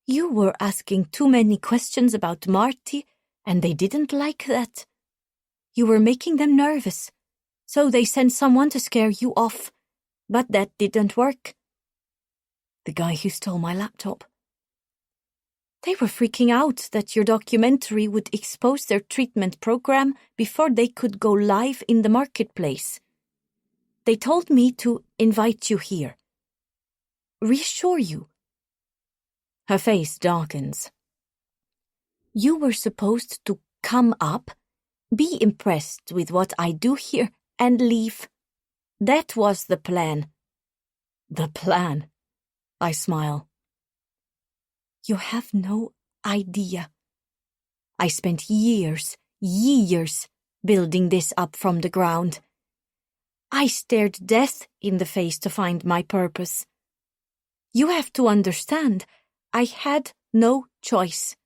You were asking too many questions about Marty, and they didn't like that. You were making them nervous, so they sent someone to scare you off, but that didn't work. The guy who stole my laptop. They were freaking out that your documentary would expose their treatment program before they could go live in the marketplace. They told me to invite you here. Reassure you. Her face darkens. You were supposed to come up, be impressed with what I do here, and leave. That was the plan. The plan? I smile. You have no idea. I spent years building this up from the ground. I stared death in the face to find my purpose. You have to understand, I had no choice.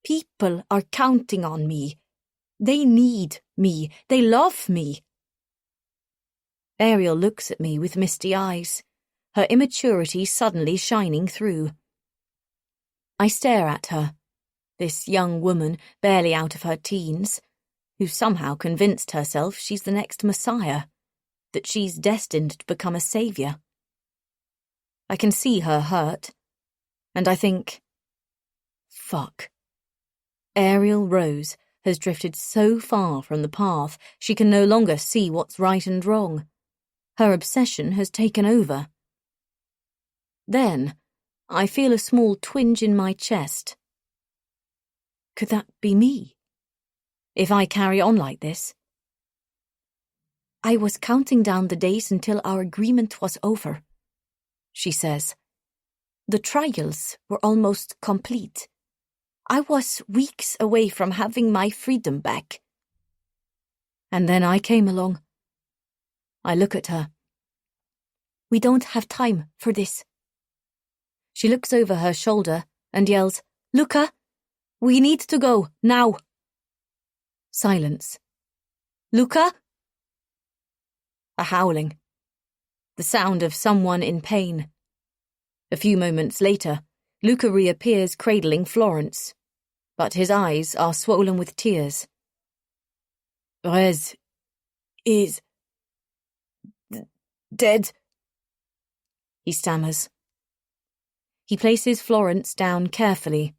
People are counting on me. They need me. They love me. Ariel looks at me with misty eyes, her immaturity suddenly shining through. I stare at her, this young woman barely out of her teens, who's somehow convinced herself she's the next Messiah, that she's destined to become a savior. I can see her hurt, and I think, fuck. Ariel Rose has drifted so far from the path she can no longer see what's right and wrong. Her obsession has taken over. Then, I feel a small twinge in my chest. Could that be me? If I carry on like this? I was counting down the days until our agreement was over, she says. The trials were almost complete. I was weeks away from having my freedom back. And then I came along. I look at her. We don't have time for this. She looks over her shoulder and yells, Luca, we need to go, now. Silence. Luca? A howling. The sound of someone in pain. A few moments later, Luca reappears cradling Florence, but his eyes are swollen with tears. Rez is dead, he stammers. He places Florence down carefully.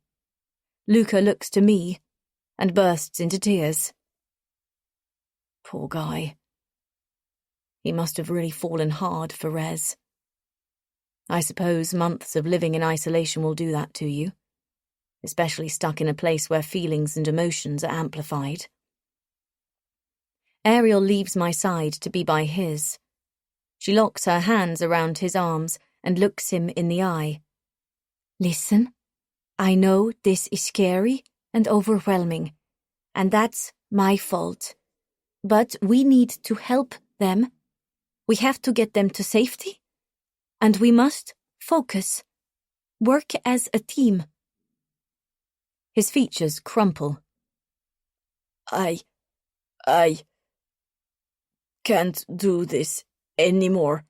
Luca looks to me and bursts into tears. Poor guy. He must have really fallen hard for Rez. I suppose months of living in isolation will do that to you, especially stuck in a place where feelings and emotions are amplified. Ariel leaves my side to be by his. She locks her hands around his arms and looks him in the eye. Listen, I know this is scary and overwhelming, and that's my fault. But we need to help them. We have to get them to safety, and we must focus, work as a team. His features crumple. I can't do this anymore.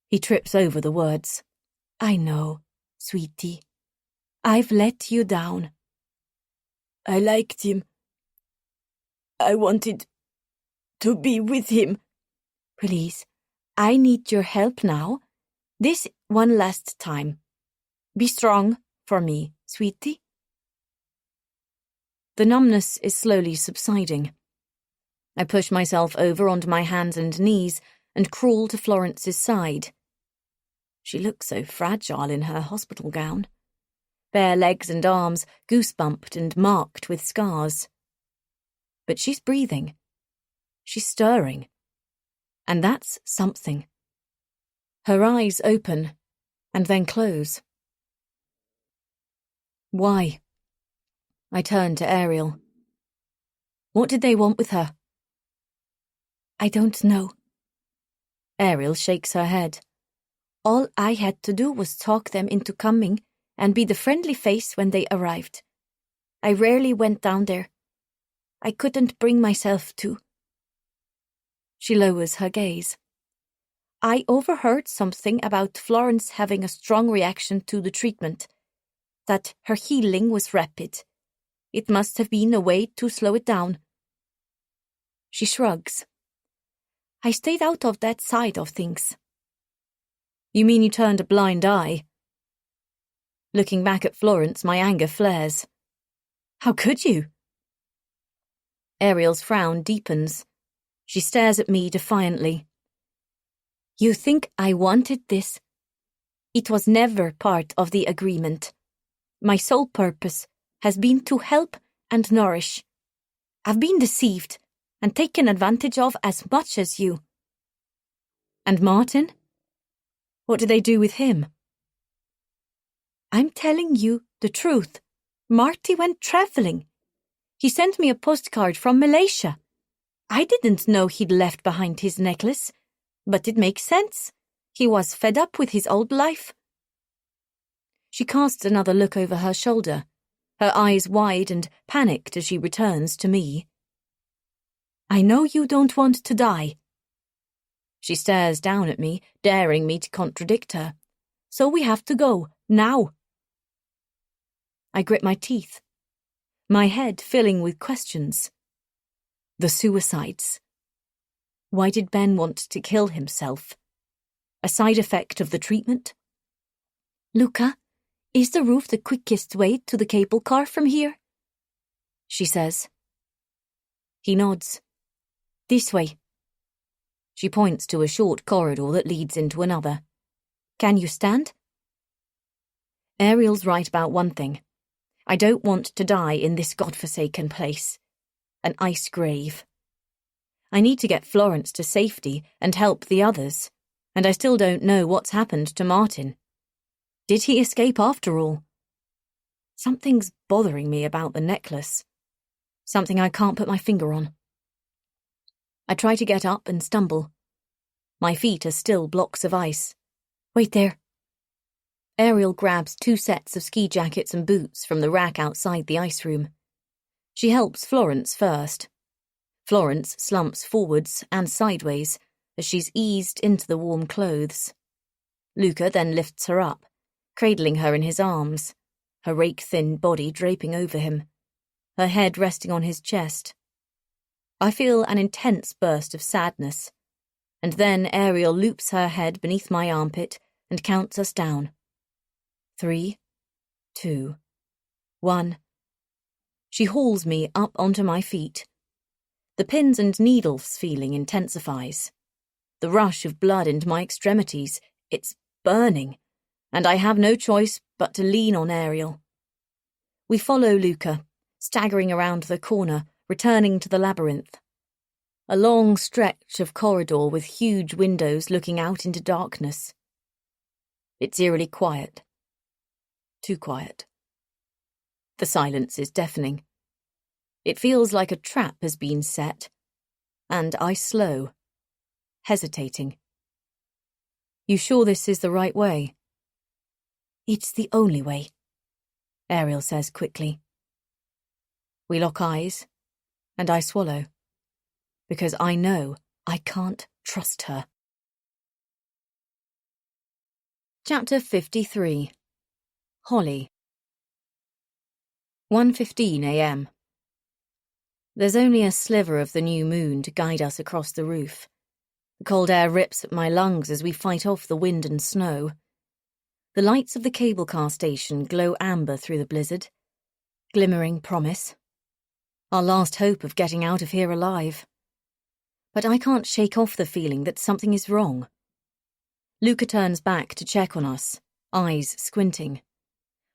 He trips over the words. I know, sweetie. I've let you down. I liked him. I wanted to be with him. Please, I need your help now. This one last time. Be strong for me, sweetie. The numbness is slowly subsiding. I push myself over onto my hands and knees and crawl to Florence's side. She looks so fragile in her hospital gown. Bare legs and arms, goosebumped and marked with scars. But she's breathing. She's stirring. And that's something. Her eyes open and then close. Why? I turn to Ariel. What did they want with her? I don't know. Ariel shakes her head. All I had to do was talk them into coming and be the friendly face when they arrived. I rarely went down there. I couldn't bring myself to. She lowers her gaze. I overheard something about Florence having a strong reaction to the treatment, that her healing was rapid. It must have been a way to slow it down. She shrugs. I stayed out of that side of things. You mean you turned a blind eye? Looking back at Florence, my anger flares. How could you? Ariel's frown deepens. She stares at me defiantly. You think I wanted this? It was never part of the agreement. My sole purpose has been to help and nourish. I've been deceived and taken advantage of as much as you. And Martin? What did they do with him? I'm telling you the truth. Marty went travelling. He sent me a postcard from Malaysia. I didn't know he'd left behind his necklace, but it makes sense. He was fed up with his old life. She casts another look over her shoulder, her eyes wide and panicked as she returns to me. I know you don't want to die. She stares down at me, daring me to contradict her. So we have to go, now. I grit my teeth, my head filling with questions. The suicides. Why did Ben want to kill himself? A side effect of the treatment? Luca, is the roof the quickest way to the cable car from here? She says. He nods. This way. She points to a short corridor that leads into another. Can you stand? Ariel's right about one thing. I don't want to die in this godforsaken place. An ice grave. I need to get Florence to safety and help the others, and I still don't know what's happened to Martin. Did he escape after all? Something's bothering me about the necklace. Something I can't put my finger on. I try to get up and stumble. My feet are still blocks of ice. Wait there. Ariel grabs 2 sets of ski jackets and boots from the rack outside the ice room. She helps Florence first. Florence slumps forwards and sideways as she's eased into the warm clothes. Luca then lifts her up, cradling her in his arms, her rake-thin body draping over him, her head resting on his chest. I feel an intense burst of sadness, and then Ariel loops her head beneath my armpit and counts us down. 3, 2, 1. She hauls me up onto my feet. The pins and needles feeling intensifies. The rush of blood into my extremities, it's burning, and I have no choice but to lean on Ariel. We follow Luca, staggering around the corner, returning to the labyrinth. A long stretch of corridor with huge windows looking out into darkness. It's eerily quiet. Too quiet. The silence is deafening. It feels like a trap has been set, and I slow, hesitating. You sure this is the right way? It's the only way, Ariel says quickly. We lock eyes, and I swallow, because I know I can't trust her. Chapter 53. Holly. 1:15 a.m. There's only a sliver of the new moon to guide us across the roof. The cold air rips at my lungs as we fight off the wind and snow. The lights of the cable car station glow amber through the blizzard. Glimmering promise. Our last hope of getting out of here alive. But I can't shake off the feeling that something is wrong. Luca turns back to check on us, eyes squinting.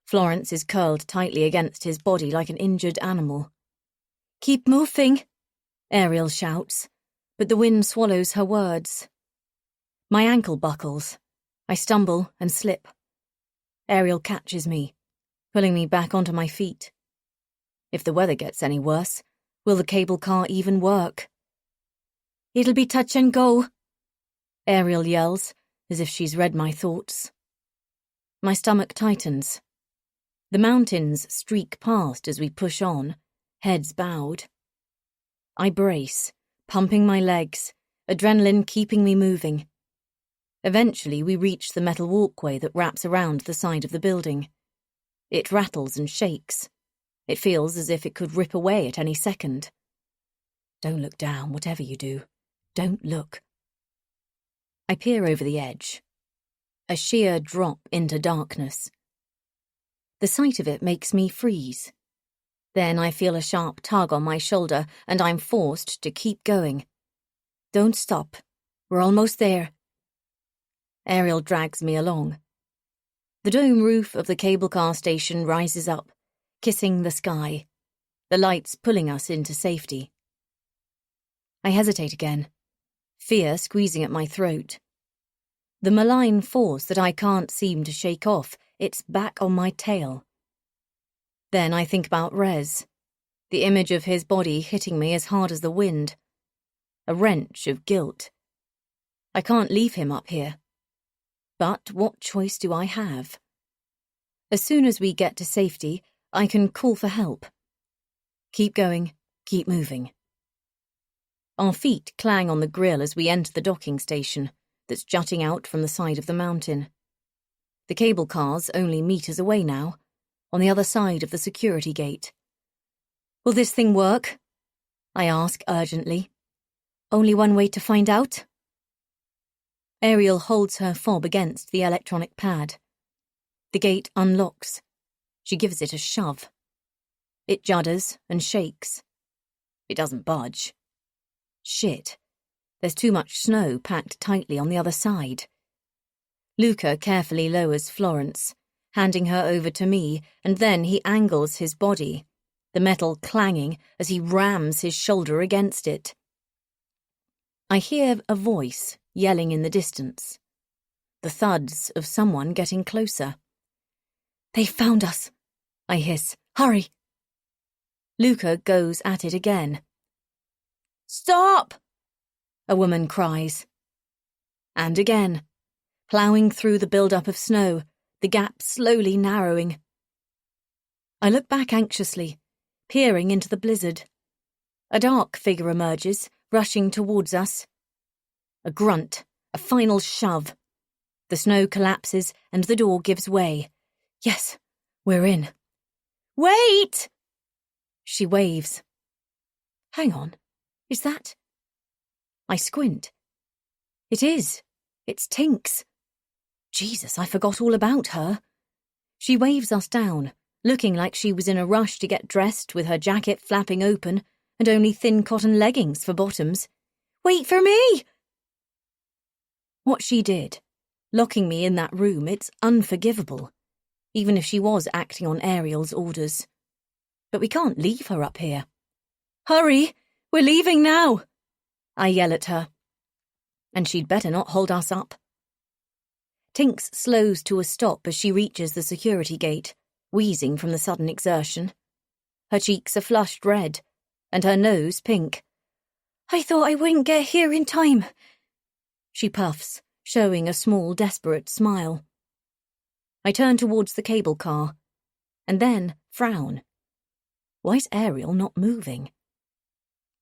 Florence is curled tightly against his body like an injured animal. Keep moving, Ariel shouts, but the wind swallows her words. My ankle buckles. I stumble and slip. Ariel catches me, pulling me back onto my feet. If the weather gets any worse, will the cable car even work? It'll be touch and go, Ariel yells, as if she's read my thoughts. My stomach tightens. The mountains streak past as we push on, heads bowed. I brace, pumping my legs, adrenaline keeping me moving. Eventually we reach the metal walkway that wraps around the side of the building. It rattles and shakes. It feels as if it could rip away at any second. Don't look down, whatever you do. Don't look. I peer over the edge. A sheer drop into darkness. The sight of it makes me freeze. Then I feel a sharp tug on my shoulder, and I'm forced to keep going. Don't stop. We're almost there. Ariel drags me along. The dome roof of the cable car station rises up, kissing the sky, the lights pulling us into safety. I hesitate again, fear squeezing at my throat. The malign force that I can't seem to shake off, it's back on my tail. Then I think about Rez, the image of his body hitting me as hard as the wind. A wrench of guilt. I can't leave him up here. But what choice do I have? As soon as we get to safety, I can call for help. Keep going, keep moving. Our feet clang on the grill as we enter the docking station that's jutting out from the side of the mountain. The cable cars only meters away now, on the other side of the security gate. Will this thing work? I ask urgently. Only one way to find out? Ariel holds her fob against the electronic pad. The gate unlocks. She gives it a shove. It judders and shakes. It doesn't budge. Shit. There's too much snow packed tightly on the other side. Luca carefully lowers Florence, handing her over to me, and then he angles his body, the metal clanging as he rams his shoulder against it. I hear a voice yelling in the distance, the thuds of someone getting closer. They found us, I hiss. Hurry! Luca goes at it again. Stop! A woman cries. And again, ploughing through the build-up of snow, the gap slowly narrowing. I look back anxiously, peering into the blizzard. A dark figure emerges, rushing towards us. A grunt, a final shove. The snow collapses and the door gives way. Yes, we're in. Wait! She waves. Hang on, is that? I squint. It is. It's Tinks. Jesus, I forgot all about her. She waves us down, looking like she was in a rush to get dressed with her jacket flapping open and only thin cotton leggings for bottoms. Wait for me! What she did, locking me in that room, it's unforgivable, even if she was acting on Ariel's orders. But we can't leave her up here. Hurry! We're leaving now! I yell at her. And she'd better not hold us up. Tinks slows to a stop as she reaches the security gate, wheezing from the sudden exertion. Her cheeks are flushed red, and her nose pink. I thought I wouldn't get here in time. She puffs, showing a small, desperate smile. I turn towards the cable car, and then frown. Why's Ariel not moving?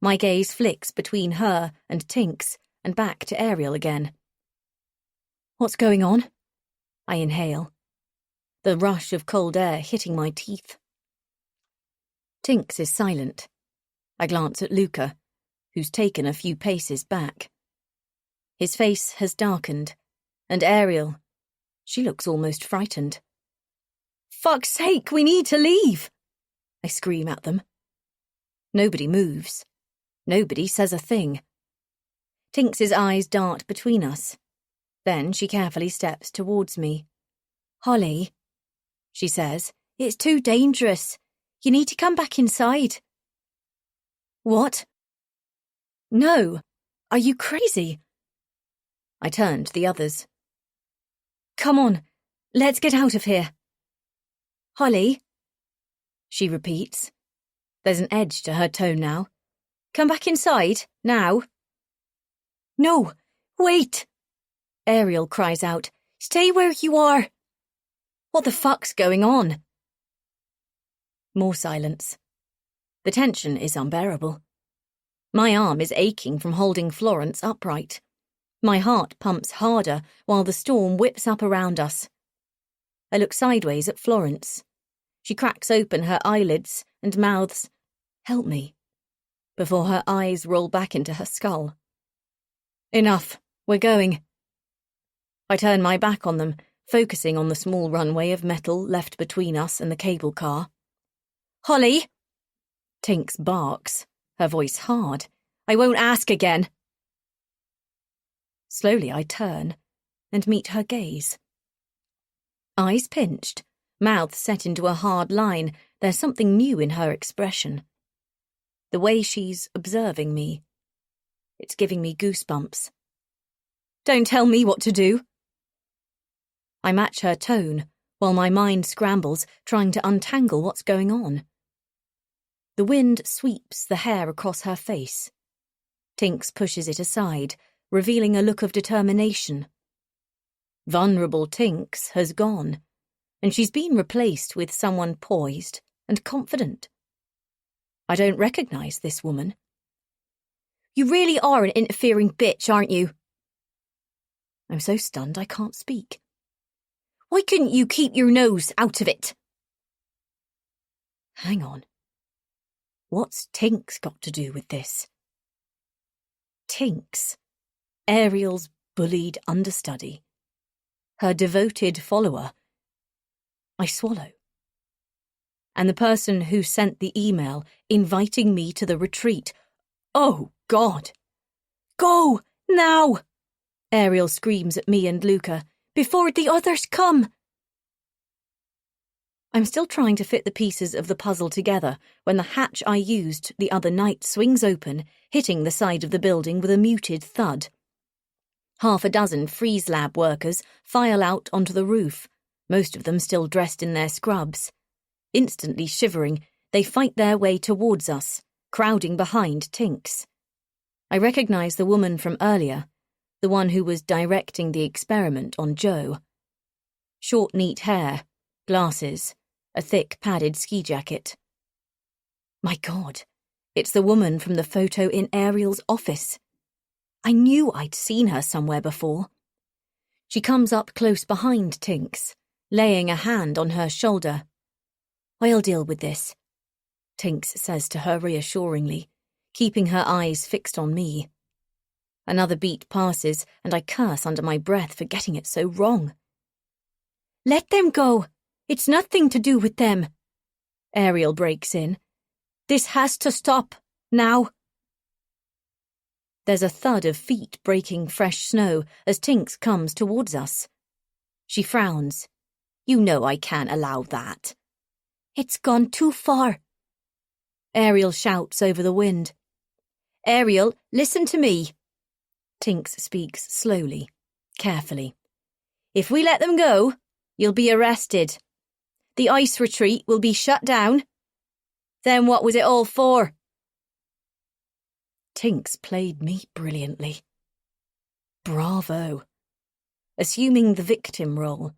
My gaze flicks between her and Tinks and back to Ariel again. What's going on? I inhale, the rush of cold air hitting my teeth. Tinks is silent. I glance at Luca, who's taken a few paces back. His face has darkened, and Ariel, she looks almost frightened. Fuck's sake, we need to leave! I scream at them. Nobody moves. Nobody says a thing. Tinks's eyes dart between us. Then she carefully steps towards me. Holly, she says, it's too dangerous. You need to come back inside. What? No. Are you crazy? I turn to the others. Come on, let's get out of here. Holly, she repeats. There's an edge to her tone now. Come back inside, now. No, wait! Ariel cries out. Stay where you are! What the fuck's going on? More silence. The tension is unbearable. My arm is aching from holding Florence upright. My heart pumps harder while the storm whips up around us. I look sideways at Florence. She cracks open her eyelids and mouths, "Help me," before her eyes roll back into her skull. Enough, we're going. I turn my back on them, focusing on the small runway of metal left between us and the cable car. Holly! Tinks barks, her voice hard. I won't ask again. Slowly I turn and meet her gaze. Eyes pinched, mouth set into a hard line, there's something new in her expression. The way she's observing me. It's giving me goosebumps. Don't tell me what to do. I match her tone, while my mind scrambles, trying to untangle what's going on. The wind sweeps the hair across her face. Tinks pushes it aside, revealing a look of determination. Vulnerable Tinks has gone, and she's been replaced with someone poised and confident. I don't recognise this woman. You really are an interfering bitch, aren't you? I'm so stunned I can't speak. Why couldn't you keep your nose out of it? Hang on. What's Tinks got to do with this? Tinks, Ariel's bullied understudy. Her devoted follower. I swallow. And the person who sent the email inviting me to the retreat. Oh, God! Go, now! Ariel screams at me and Luca. Before the others come! I'm still trying to fit the pieces of the puzzle together when the hatch I used the other night swings open, hitting the side of the building with a muted thud. Half a dozen freeze lab workers file out onto the roof, most of them still dressed in their scrubs. Instantly shivering, they fight their way towards us, crowding behind Tinks. I recognise the woman from earlier, the one who was directing the experiment on Joe. Short, neat hair, glasses, a thick padded ski jacket. My God, it's the woman from the photo in Ariel's office. I knew I'd seen her somewhere before. She comes up close behind Tinks, laying a hand on her shoulder. I'll deal with this, Tinks says to her reassuringly, keeping her eyes fixed on me. Another beat passes, and I curse under my breath for getting it so wrong. Let them go. It's nothing to do with them. Ariel breaks in. This has to stop, now. There's a thud of feet breaking fresh snow as Tinks comes towards us. She frowns. You know I can't allow that. It's gone too far. Ariel shouts over the wind. Ariel, listen to me. Tinks speaks slowly, carefully. If we let them go, you'll be arrested. The ice retreat will be shut down. Then what was it all for? Tinks played me brilliantly. Bravo. Assuming the victim role,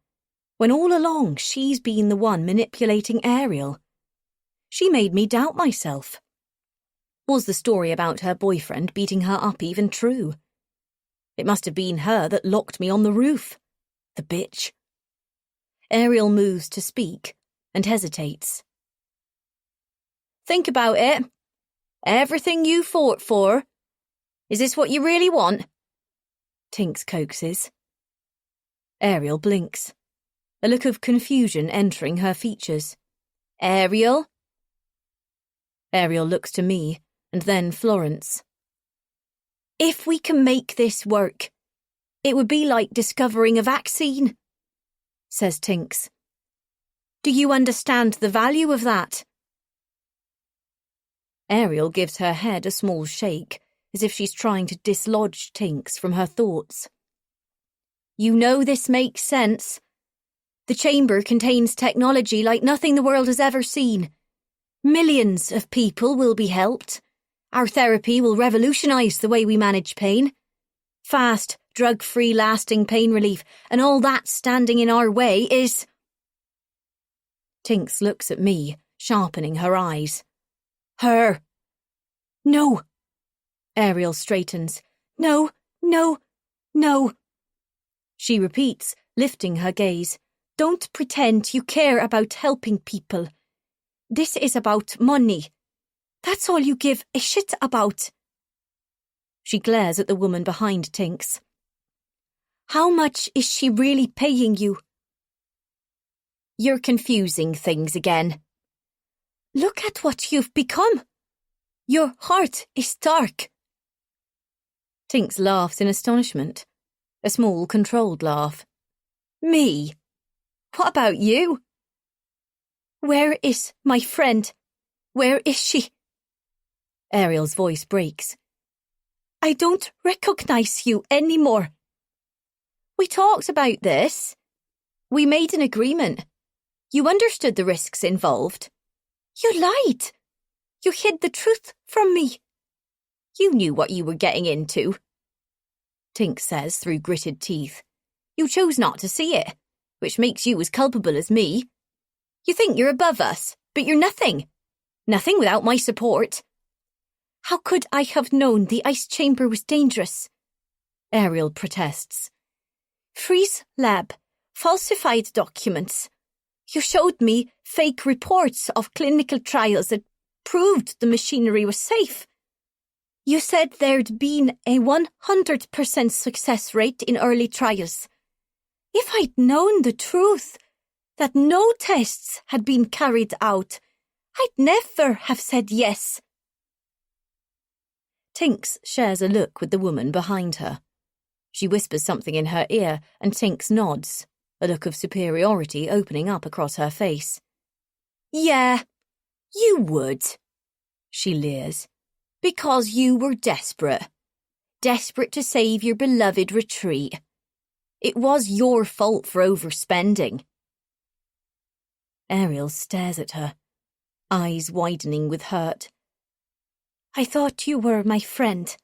when all along she's been the one manipulating Ariel. She made me doubt myself. Was the story about her boyfriend beating her up even true? It must have been her that locked me on the roof. The bitch. Ariel moves to speak and hesitates. Think about it. Everything you fought for. Is this what you really want? Tinks coaxes. Ariel blinks, a look of confusion entering her features. Ariel? Ariel looks to me, and then Florence. If we can make this work, it would be like discovering a vaccine, says Tinks. Do you understand the value of that? Ariel gives her head a small shake, as if she's trying to dislodge Tinks from her thoughts. You know this makes sense. The chamber contains technology like nothing the world has ever seen. Millions of people will be helped. Our therapy will revolutionise the way we manage pain. Fast, drug-free, lasting pain relief, and all that standing in our way is... Tinks looks at me, sharpening her eyes. Her. No. Ariel straightens. No, no, no. She repeats, lifting her gaze. Don't pretend you care about helping people. This is about money. That's all you give a shit about. She glares at the woman behind Tinks. How much is she really paying you? You're confusing things again. Look at what you've become. Your heart is dark. Tinks laughs in astonishment. A small, controlled laugh. Me? What about you? Where is my friend? Where is she? Ariel's voice breaks. I don't recognise you anymore. We talked about this. We made an agreement. You understood the risks involved. You lied. You hid the truth from me. You knew what you were getting into. Tinks says through gritted teeth. You chose not to see it, which makes you as culpable as me. You think you're above us, but you're nothing. Nothing without my support. How could I have known the ice chamber was dangerous? Ariel protests. Freeze lab, falsified documents. You showed me fake reports of clinical trials that proved the machinery was safe. You said there'd been a 100% success rate in early trials. If I'd known the truth, that no tests had been carried out, I'd never have said yes. Tinks shares a look with the woman behind her. She whispers something in her ear, and Tinks nods, a look of superiority opening up across her face. Yeah, you would, she leers, because you were desperate. Desperate to save your beloved retreat. It was your fault for overspending. Ariel stares at her, eyes widening with hurt. I thought you were my friend.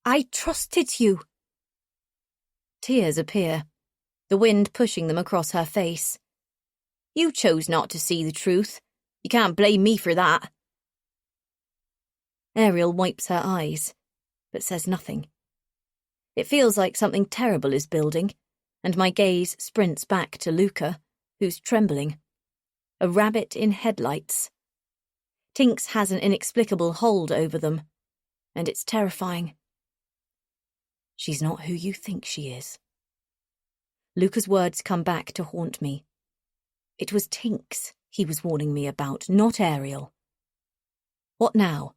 I trusted you. Tears appear, the wind pushing them across her face. You chose not to see the truth. You can't blame me for that. Ariel wipes her eyes, but says nothing. It feels like something terrible is building, and my gaze sprints back to Luca, who's trembling. A rabbit in headlights. Tinks has an inexplicable hold over them, and it's terrifying. She's not who you think she is. Luca's words come back to haunt me. It was Tinks he was warning me about, not Ariel. What now?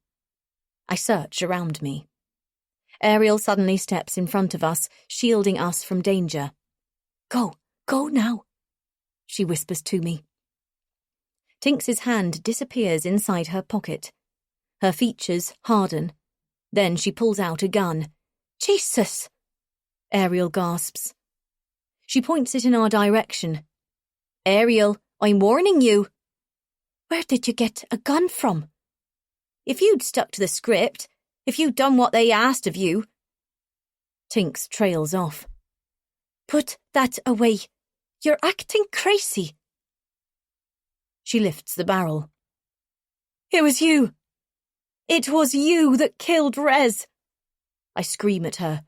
I search around me. Ariel suddenly steps in front of us, shielding us from danger. Go now, she whispers to me. Tinks's hand disappears inside her pocket. Her features harden. Then she pulls out a gun. Jesus! Ariel gasps. She points it in our direction. Ariel, I'm warning you. Where did you get a gun from? If you'd stuck to the script, if you'd done what they asked of you. Tinks trails off. Put that away. You're acting crazy. She lifts the barrel. It was you. It was you that killed Rez. I scream at her.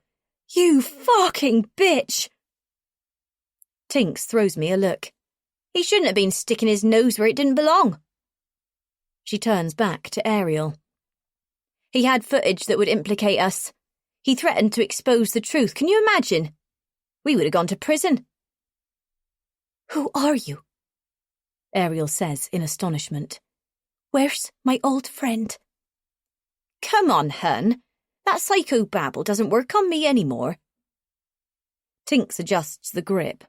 You fucking bitch. Tinks throws me a look. He shouldn't have been sticking his nose where it didn't belong. She turns back to Ariel. He had footage that would implicate us. He threatened to expose the truth. Can you imagine? We would have gone to prison. Who are you? Ariel says in astonishment. Where's my old friend? Come on, hun. That psychobabble doesn't work on me anymore. Tinks adjusts the grip.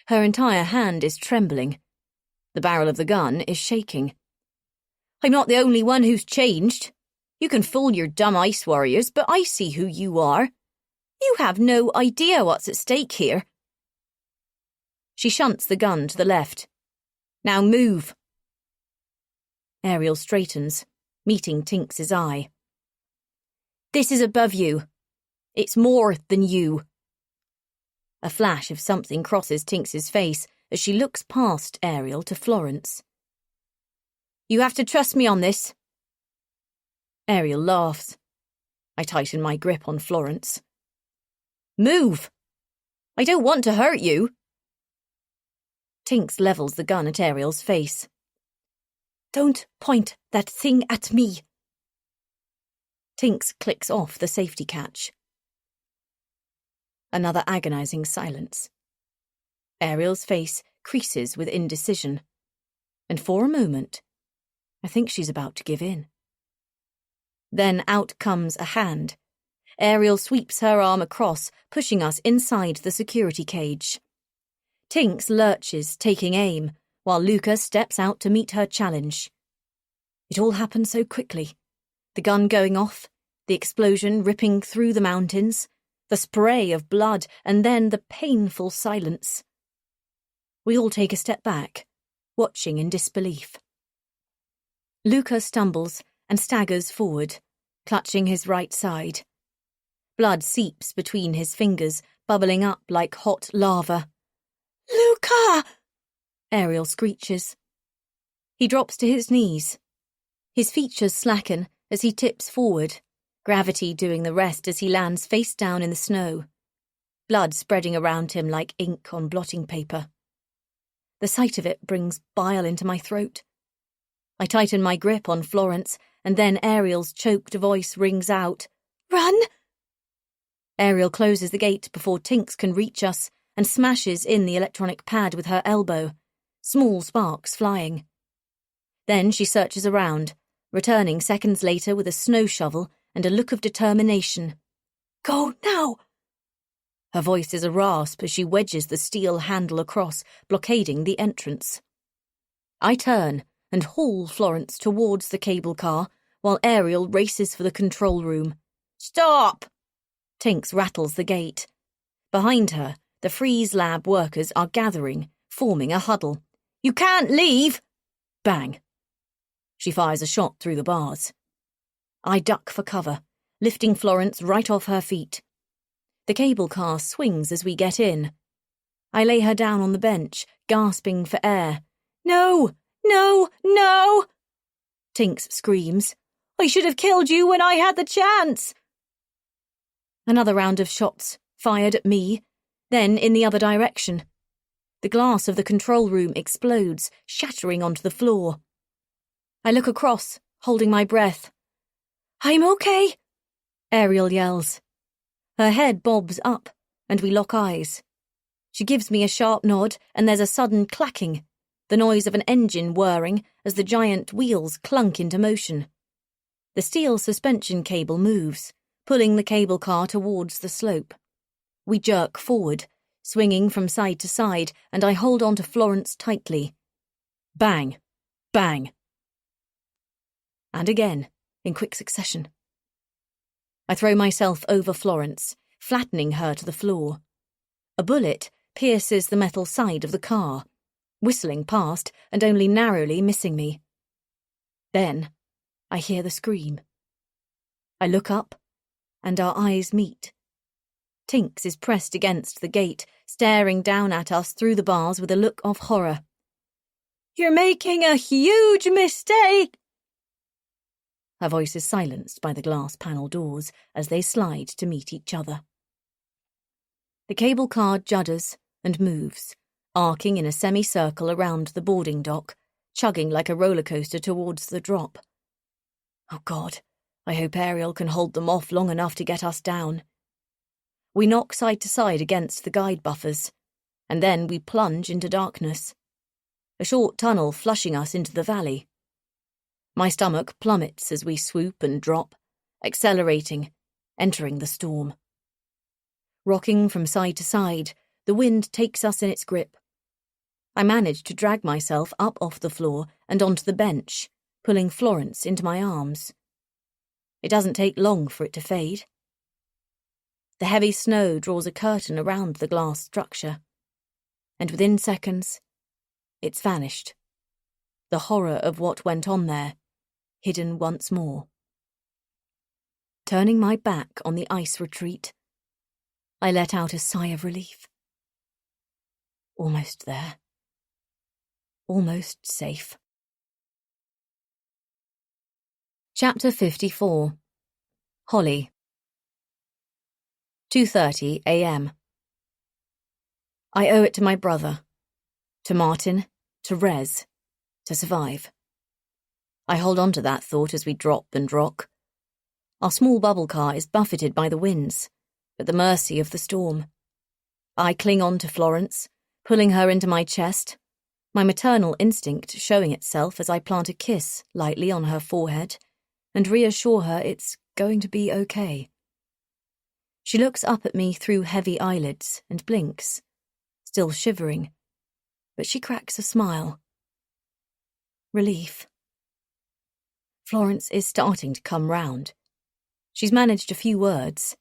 Her entire hand is trembling. The barrel of the gun is shaking. I'm not the only one who's changed. You can fool your dumb ice warriors, but I see who you are. You have no idea what's at stake here. She shunts the gun to the left. Now move. Ariel straightens, meeting Tinks's eye. This is above you. It's more than you. A flash of something crosses Tinks's face as she looks past Ariel to Florence. You have to trust me on this. Ariel laughs. I tighten my grip on Florence. Move! I don't want to hurt you. Tinks levels the gun at Ariel's face. Don't point that thing at me. Tinks clicks off the safety catch. Another agonizing silence. Ariel's face creases with indecision. And for a moment, I think she's about to give in. Then out comes a hand. Ariel sweeps her arm across, pushing us inside the security cage. Tinks lurches, taking aim, while Luca steps out to meet her challenge. It all happened so quickly. The gun going off, the explosion ripping through the mountains, the spray of blood, and then the painful silence. We all take a step back, watching in disbelief. Luca stumbles and staggers forward, clutching his right side. Blood seeps between his fingers, bubbling up like hot lava. Luca! Ariel screeches. He drops to his knees. His features slacken as he tips forward, gravity doing the rest as he lands face down in the snow, blood spreading around him like ink on blotting paper. The sight of it brings bile into my throat. I tighten my grip on Florence, and then Ariel's choked voice rings out, Run! Ariel closes the gate before Tinks can reach us and smashes in the electronic pad with her elbow, small sparks flying. Then she searches around, returning seconds later with a snow shovel and a look of determination. Go now! Her voice is a rasp as she wedges the steel handle across, blockading the entrance. I turn, and haul Florence towards the cable car while Ariel races for the control room. "Stop!" Tinks rattles the gate. Behind her, the Freeze Lab workers are gathering, forming a huddle. "You can't leave!" Bang. She fires a shot through the bars. I duck for cover, lifting Florence right off her feet. The cable car swings as we get in. I lay her down on the bench, gasping for air. "No! No! No!" Tinks screams. "I should have killed you when I had the chance!" Another round of shots, fired at me, then in the other direction. The glass of the control room explodes, shattering onto the floor. I look across, holding my breath. "I'm okay," Ariel yells. Her head bobs up, and we lock eyes. She gives me a sharp nod, and there's a sudden clacking, the noise of an engine whirring as the giant wheels clunk into motion. The steel suspension cable moves, pulling the cable car towards the slope. We jerk forward, swinging from side to side, and I hold on to Florence tightly. Bang! Bang! And again, in quick succession. I throw myself over Florence, flattening her to the floor. A bullet pierces the metal side of the car, whistling past and only narrowly missing me. Then I hear the scream. I look up, and our eyes meet. Tinks is pressed against the gate, staring down at us through the bars with a look of horror. "You're making a huge mistake!" Her voice is silenced by the glass panel doors as they slide to meet each other. The cable car judders and moves, arcing in a semicircle around the boarding dock, chugging like a roller coaster towards the drop. Oh God, I hope Ariel can hold them off long enough to get us down. We knock side to side against the guide buffers, and then we plunge into darkness. A short tunnel flushing us into the valley. My stomach plummets as we swoop and drop, accelerating, entering the storm. Rocking from side to side, the wind takes us in its grip. I manage to drag myself up off the floor and onto the bench, pulling Florence into my arms. It doesn't take long for it to fade. The heavy snow draws a curtain around the glass structure, and within seconds, it's vanished. The horror of what went on there, hidden once more. Turning my back on the ice retreat, I let out a sigh of relief. Almost there. Almost safe. Chapter 54. Holly. 2:30 a.m. I owe it to my brother, to Martin, to Rez, to survive. I hold on to that thought as we drop and rock. Our small bubble car is buffeted by the winds, at the mercy of the storm. I cling on to Florence, pulling her into my chest, my maternal instinct showing itself as I plant a kiss lightly on her forehead and reassure her it's going to be okay. She looks up at me through heavy eyelids and blinks, still shivering, but she cracks a smile. Relief. Florence is starting to come round. She's managed a few words.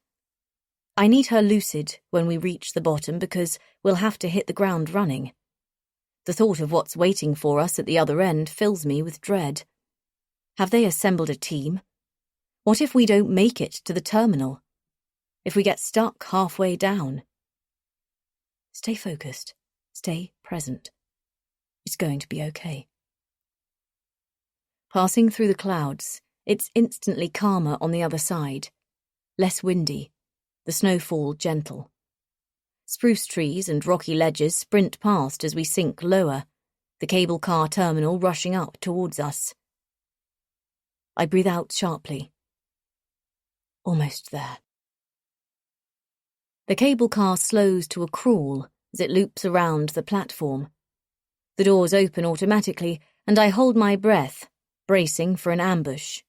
I need her lucid when we reach the bottom because we'll have to hit the ground running. The thought of what's waiting for us at the other end fills me with dread. Have they assembled a team? What if we don't make it to the terminal? If we get stuck halfway down? Stay focused. Stay present. It's going to be okay. Passing through the clouds, it's instantly calmer on the other side. Less windy, the snowfall gentle. Spruce trees and rocky ledges sprint past as we sink lower, the cable car terminal rushing up towards us. I breathe out sharply. Almost there. The cable car slows to a crawl as it loops around the platform. The doors open automatically, and I hold my breath, bracing for an ambush.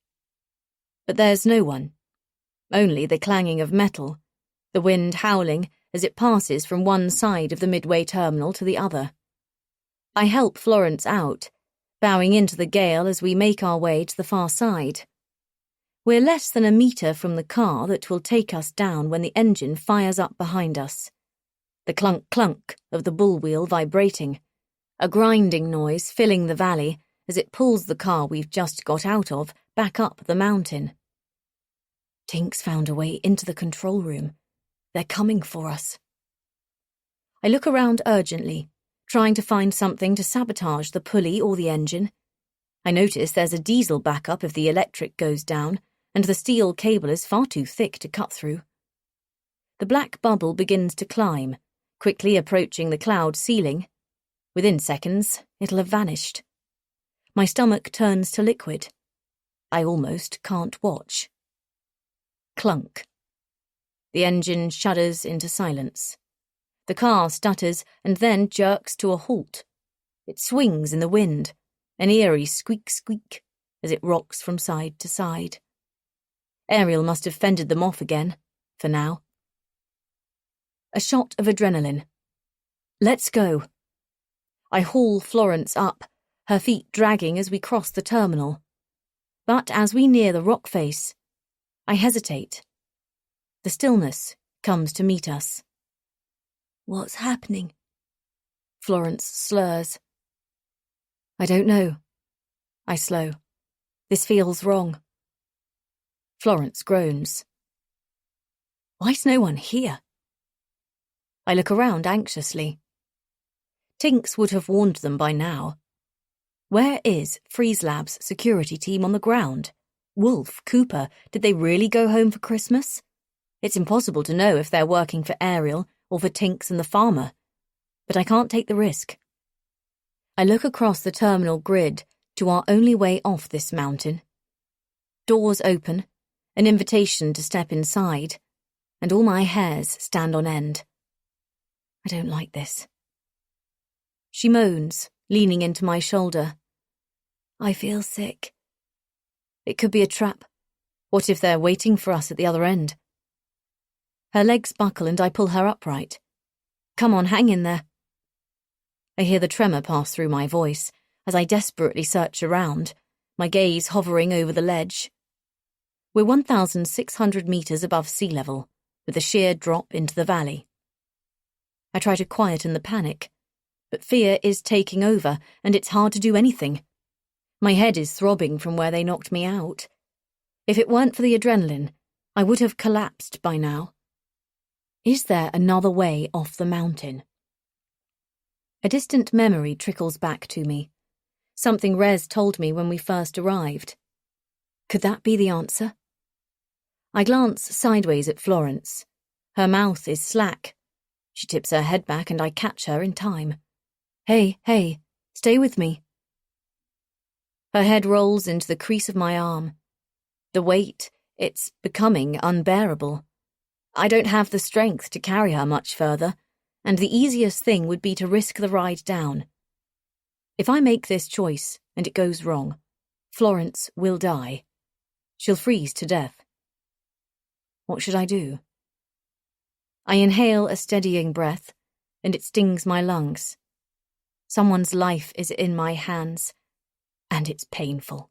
But there's no one. Only the clanging of metal, the wind howling as it passes from one side of the midway terminal to the other. I help Florence out, bowing into the gale as we make our way to the far side. We're less than a metre from the car that will take us down when the engine fires up behind us. The clunk-clunk of the bull wheel vibrating, a grinding noise filling the valley as it pulls the car we've just got out of back up the mountain. Tink's found a way into the control room. They're coming for us. I look around urgently, trying to find something to sabotage the pulley or the engine. I notice there's a diesel backup if the electric goes down, and the steel cable is far too thick to cut through. The black bubble begins to climb, quickly approaching the cloud ceiling. Within seconds, it'll have vanished. My stomach turns to liquid. I almost can't watch. Clunk. The engine shudders into silence. The car stutters and then jerks to a halt. It swings in the wind, an eerie squeak-squeak, as it rocks from side to side. Ariel must have fended them off again, for now. A shot of adrenaline. Let's go. I haul Florence up, her feet dragging as we cross the terminal. But as we near the rock face, I hesitate. The stillness comes to meet us. What's happening? Florence slurs. I don't know. I slow. This feels wrong. Florence groans. Why's no one here? I look around anxiously. Tinks would have warned them by now. Where is Freeze Lab's security team on the ground? Wolf, Cooper, did they really go home for Christmas? It's impossible to know if they're working for Ariel or for Tinks and the farmer, but I can't take the risk. I look across the terminal grid to our only way off this mountain. Doors open, an invitation to step inside, and all my hairs stand on end. I don't like this. She moans, leaning into my shoulder. I feel sick. It could be a trap. What if they're waiting for us at the other end? Her legs buckle and I pull her upright. Come on, hang in there. I hear the tremor pass through my voice as I desperately search around, my gaze hovering over the ledge. We're 1,600 metres above sea level, with a sheer drop into the valley. I try to quieten the panic, but fear is taking over and it's hard to do anything. My head is throbbing from where they knocked me out. If it weren't for the adrenaline, I would have collapsed by now. Is there another way off the mountain? A distant memory trickles back to me. Something Rez told me when we first arrived. Could that be the answer? I glance sideways at Florence. Her mouth is slack. She tips her head back and I catch her in time. Hey, stay with me. Her head rolls into the crease of my arm. The weight, it's becoming unbearable. I don't have the strength to carry her much further, and the easiest thing would be to risk the ride down. If I make this choice and it goes wrong, Florence will die. She'll freeze to death. What should I do? I inhale a steadying breath, and it stings my lungs. Someone's life is in my hands, and it's painful.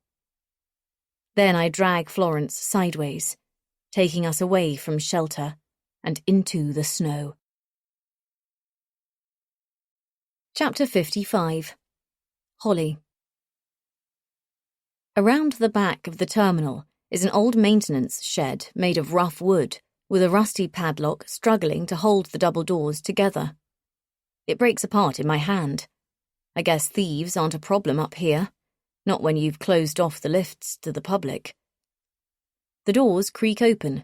Then I drag Florence sideways, taking us away from shelter and into the snow. Chapter 55. Holly. Around the back of the terminal is an old maintenance shed made of rough wood, with a rusty padlock struggling to hold the double doors together. It breaks apart in my hand. I guess thieves aren't a problem up here, not when you've closed off the lifts to the public. The doors creak open,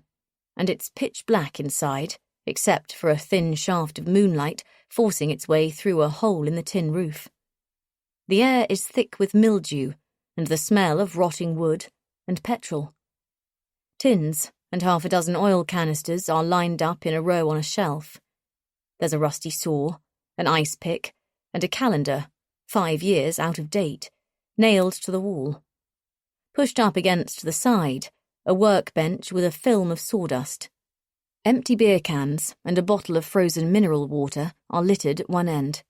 and it's pitch black inside, except for a thin shaft of moonlight forcing its way through a hole in the tin roof. The air is thick with mildew and the smell of rotting wood and petrol. Tins and half a dozen oil canisters are lined up in a row on a shelf. There's a rusty saw, an ice pick, and a calendar, 5 years out of date, nailed to the wall. Pushed up against the side, a workbench with a film of sawdust. Empty beer cans and a bottle of frozen mineral water are littered at one end.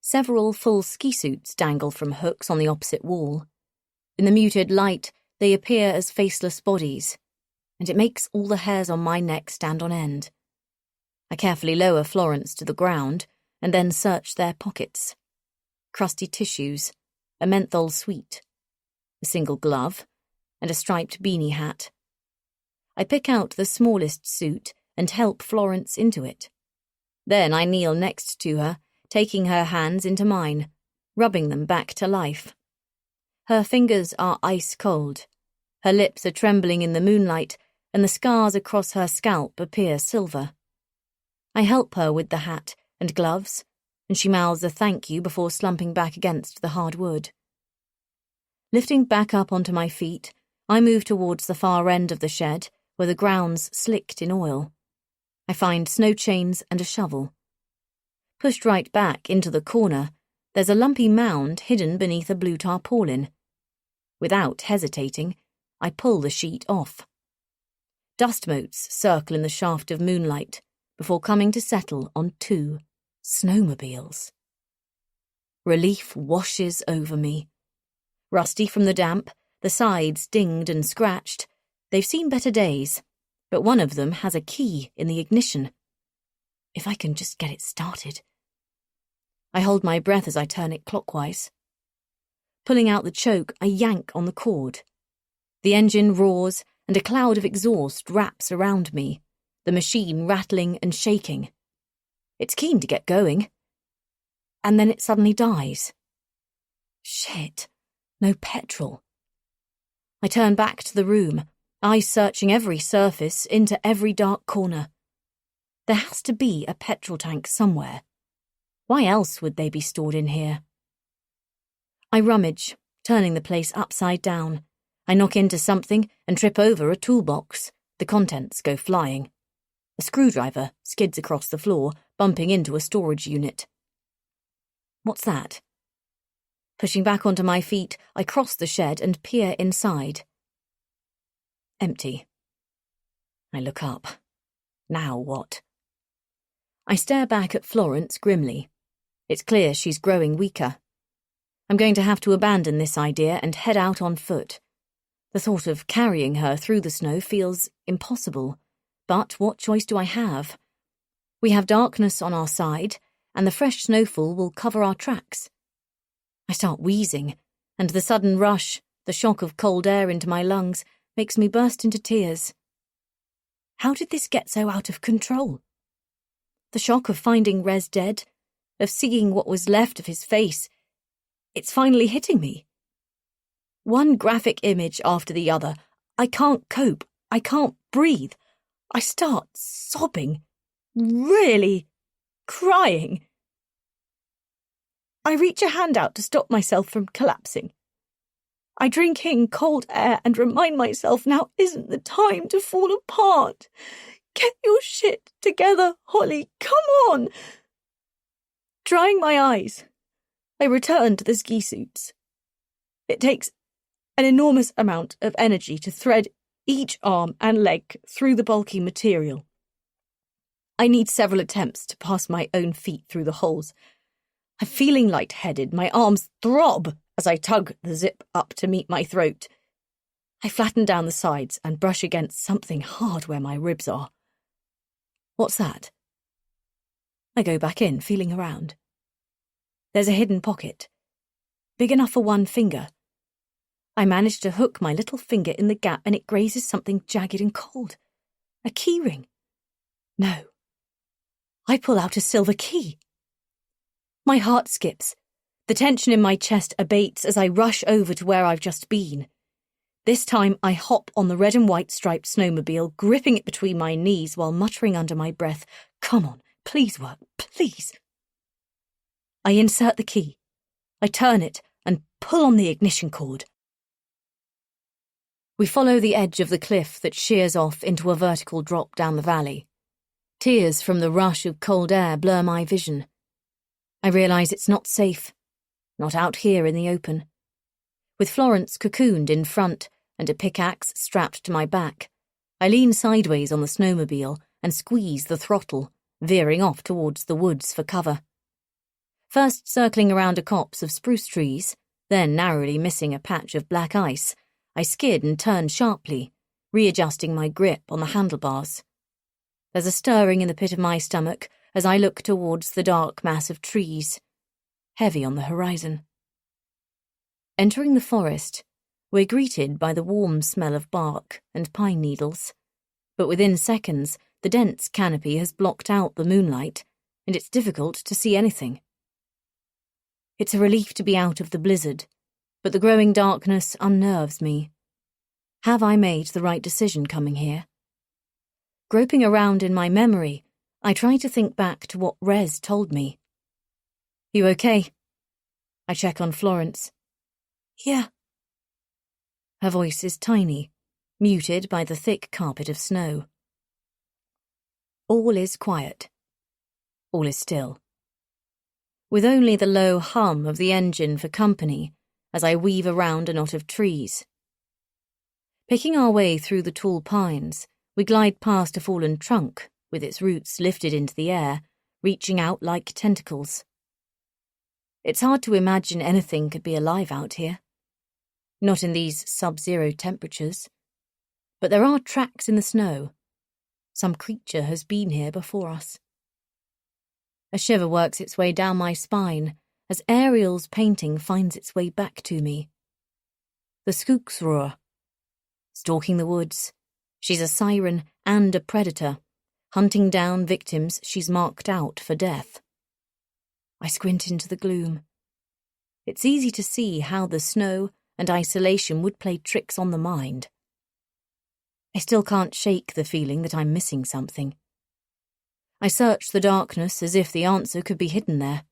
Several full ski suits dangle from hooks on the opposite wall. In the muted light, they appear as faceless bodies, and it makes all the hairs on my neck stand on end. I carefully lower Florence to the ground and then search their pockets. Crusty tissues, a menthol sweet, a single glove, and a striped beanie hat. I pick out the smallest suit and help Florence into it. Then I kneel next to her, taking her hands into mine, rubbing them back to life. Her fingers are ice cold. Her lips are trembling in the moonlight, and the scars across her scalp appear silver. I help her with the hat and gloves, and she mouths a thank you before slumping back against the hard wood. Lifting back up onto my feet, I move towards the far end of the shed, where the ground's slicked in oil. I find snow chains and a shovel. Pushed right back into the corner, there's a lumpy mound hidden beneath a blue tarpaulin. Without hesitating, I pull the sheet off. Dust motes circle in the shaft of moonlight before coming to settle on 2 snowmobiles. Relief washes over me. Rusty from the damp, the sides dinged and scratched. They've seen better days, but one of them has a key in the ignition. If I can just get it started. I hold my breath as I turn it clockwise. Pulling out the choke, I yank on the cord. The engine roars, and a cloud of exhaust wraps around me, the machine rattling and shaking. It's keen to get going. And then it suddenly dies. Shit, no petrol. I turn back to the room, eyes searching every surface into every dark corner. There has to be a petrol tank somewhere. Why else would they be stored in here? I rummage, turning the place upside down. I knock into something and trip over a toolbox. The contents go flying. A screwdriver skids across the floor, bumping into a storage unit. What's that? Pushing back onto my feet, I cross the shed and peer inside. Empty. I look up. Now what? I stare back at Florence grimly. It's clear she's growing weaker. I'm going to have to abandon this idea and head out on foot. The thought of carrying her through the snow feels impossible, but what choice do I have? We have darkness on our side, and the fresh snowfall will cover our tracks. I start wheezing, and the sudden rush, the shock of cold air into my lungs, makes me burst into tears. How did this get so out of control? The shock of finding Rez dead, of seeing what was left of his face, it's finally hitting me. One graphic image after the other. I can't cope. I can't breathe. I start sobbing, really crying. I reach a hand out to stop myself from collapsing. I drink in cold air and remind myself now isn't the time to fall apart. Get your shit together, Holly. Come on. Drying my eyes, I return to the ski suits. It takes an enormous amount of energy to thread each arm and leg through the bulky material. I need several attempts to pass my own feet through the holes. I'm feeling lightheaded. My arms throb as I tug the zip up to meet my throat. I flatten down the sides and brush against something hard where my ribs are. What's that? I go back in, feeling around. There's a hidden pocket, big enough for one finger. I manage to hook my little finger in the gap and it grazes something jagged and cold. A key ring. No. I pull out a silver key. My heart skips. The tension in my chest abates as I rush over to where I've just been. This time I hop on the red and white striped snowmobile, gripping it between my knees while muttering under my breath, "Come on, please work, please." I insert the key. I turn it and pull on the ignition cord. We follow the edge of the cliff that shears off into a vertical drop down the valley. Tears from the rush of cold air blur my vision. I realise it's not safe, not out here in the open. With Florence cocooned in front and a pickaxe strapped to my back, I lean sideways on the snowmobile and squeeze the throttle, veering off towards the woods for cover. First circling around a copse of spruce trees, then narrowly missing a patch of black ice, I skid and turned sharply, readjusting my grip on the handlebars. There's a stirring in the pit of my stomach as I look towards the dark mass of trees, heavy on the horizon. Entering the forest, we're greeted by the warm smell of bark and pine needles, but within seconds the dense canopy has blocked out the moonlight, and it's difficult to see anything. It's a relief to be out of the blizzard, but the growing darkness unnerves me. Have I made the right decision coming here? Groping around in my memory, I try to think back to what Rez told me. You okay? I check on Florence. Yeah. Her voice is tiny, muted by the thick carpet of snow. All is quiet. All is still. With only the low hum of the engine for company as I weave around a knot of trees. Picking our way through the tall pines, we glide past a fallen trunk with its roots lifted into the air, reaching out like tentacles. It's hard to imagine anything could be alive out here. Not in these sub-zero temperatures. But there are tracks in the snow. Some creature has been here before us. A shiver works its way down my spine as Ariel's painting finds its way back to me. The Skooksroer. Stalking the woods, she's a siren and a predator, hunting down victims she's marked out for death. I squint into the gloom. It's easy to see how the snow and isolation would play tricks on the mind. I still can't shake the feeling that I'm missing something. I search the darkness as if the answer could be hidden there.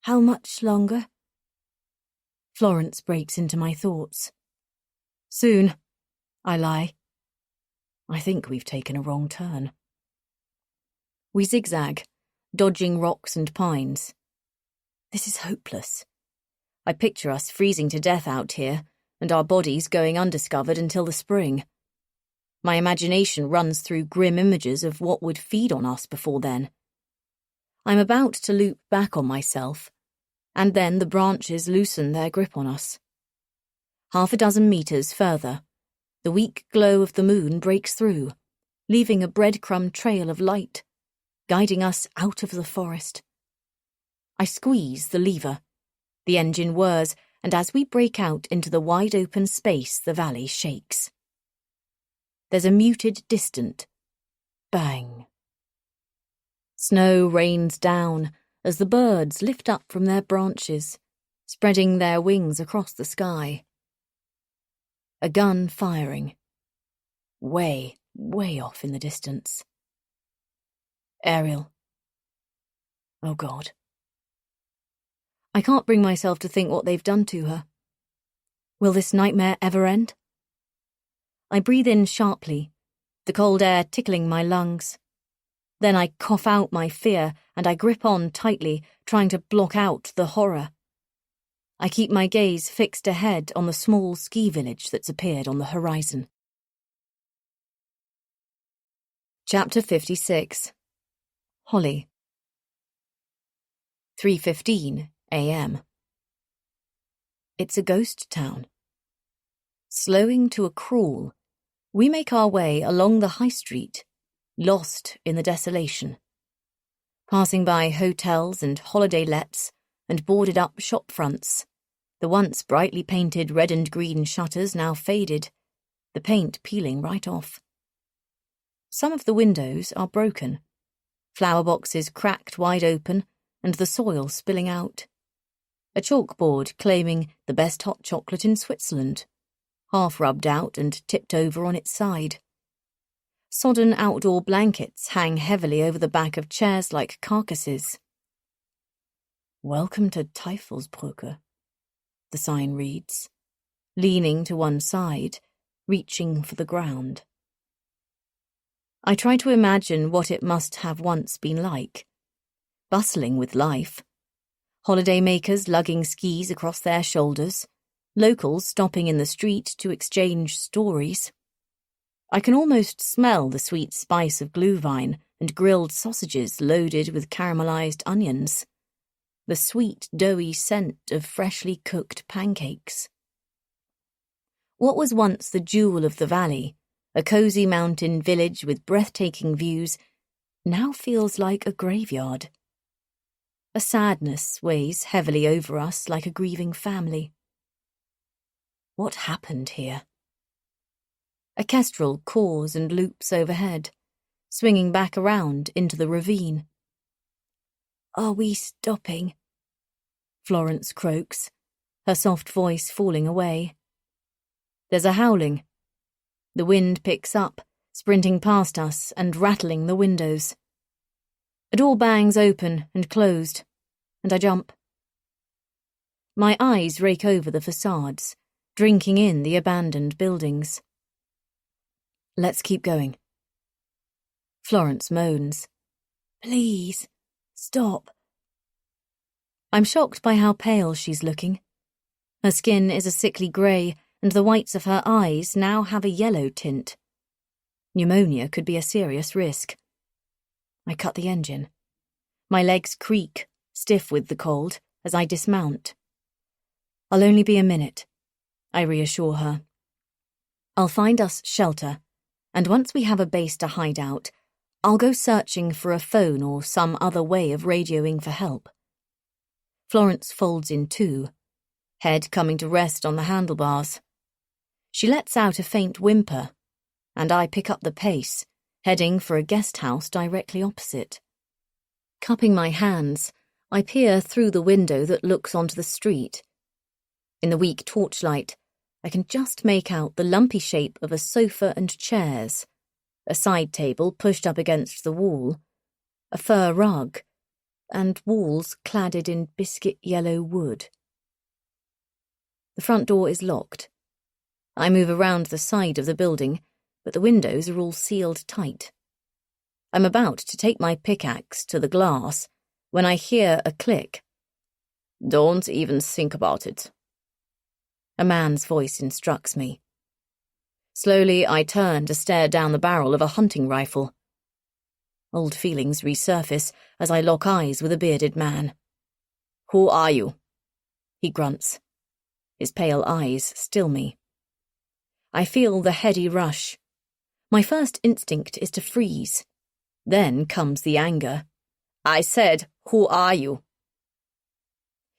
How much longer? Florence breaks into my thoughts. Soon, I lie. I think we've taken a wrong turn. We zigzag, dodging rocks and pines. This is hopeless. I picture us freezing to death out here, and our bodies going undiscovered until the spring. My imagination runs through grim images of what would feed on us before then. I'm about to loop back on myself, and then the branches loosen their grip on us. 6 meters further, the weak glow of the moon breaks through, leaving a breadcrumb trail of light, guiding us out of the forest. I squeeze the lever. The engine whirs, and as we break out into the wide-open space, the valley shakes. There's a muted, distant bang. Snow rains down as the birds lift up from their branches, spreading their wings across the sky. A gun firing. Way, way off in the distance. Ariel. Oh, God. I can't bring myself to think what they've done to her. Will this nightmare ever end? I breathe in sharply, the cold air tickling my lungs. Then I cough out my fear and I grip on tightly, trying to block out the horror. I keep my gaze fixed ahead on the small ski village that's appeared on the horizon. Chapter 56. Holly. 3:15 a.m. It's a ghost town. Slowing to a crawl, we make our way along the high street, lost in the desolation. Passing by hotels and holiday lets and boarded-up shop fronts, the once brightly painted red and green shutters now faded, the paint peeling right off. Some of the windows are broken, flower boxes cracked wide open and the soil spilling out. A chalkboard claiming the best hot chocolate in Switzerland, half rubbed out and tipped over on its side. Sodden outdoor blankets hang heavily over the back of chairs like carcasses. Welcome to Teufelsbrücke, the sign reads, leaning to one side, reaching for the ground. I try to imagine what it must have once been like. Bustling with life. Holidaymakers lugging skis across their shoulders, locals stopping in the street to exchange stories. I can almost smell the sweet spice of glühwein and grilled sausages loaded with caramelized onions, the sweet, doughy scent of freshly cooked pancakes. What was once the jewel of the valley, a cosy mountain village with breathtaking views, now feels like a graveyard. A sadness weighs heavily over us like a grieving family. What happened here? A kestrel caws and loops overhead, swinging back around into the ravine. Are we stopping? Florence croaks, her soft voice falling away. There's a howling. The wind picks up, sprinting past us and rattling the windows. A door bangs open and closed, and I jump. My eyes rake over the facades, drinking in the abandoned buildings. Let's keep going. Florence moans. Please, stop. I'm shocked by how pale she's looking. Her skin is a sickly grey, and the whites of her eyes now have a yellow tint. Pneumonia could be a serious risk. I cut the engine. My legs creak, stiff with the cold, as I dismount. I'll only be a minute, I reassure her. I'll find us shelter, and once we have a base to hide out, I'll go searching for a phone or some other way of radioing for help. Florence folds in two, head coming to rest on the handlebars. She lets out a faint whimper, and I pick up the pace, heading for a guest house directly opposite. Cupping my hands, I peer through the window that looks onto the street. In the weak torchlight, I can just make out the lumpy shape of a sofa and chairs, a side table pushed up against the wall, a fur rug, and walls cladded in biscuit yellow wood. The front door is locked. I move around the side of the building, but the windows are all sealed tight. I'm about to take my pickaxe to the glass when I hear a click. Don't even think about it. A man's voice instructs me. Slowly, I turn to stare down the barrel of a hunting rifle. Old feelings resurface as I lock eyes with a bearded man. Who are you? He grunts. His pale eyes still me. I feel the heady rush. My first instinct is to freeze. Then comes the anger. I said, who are you?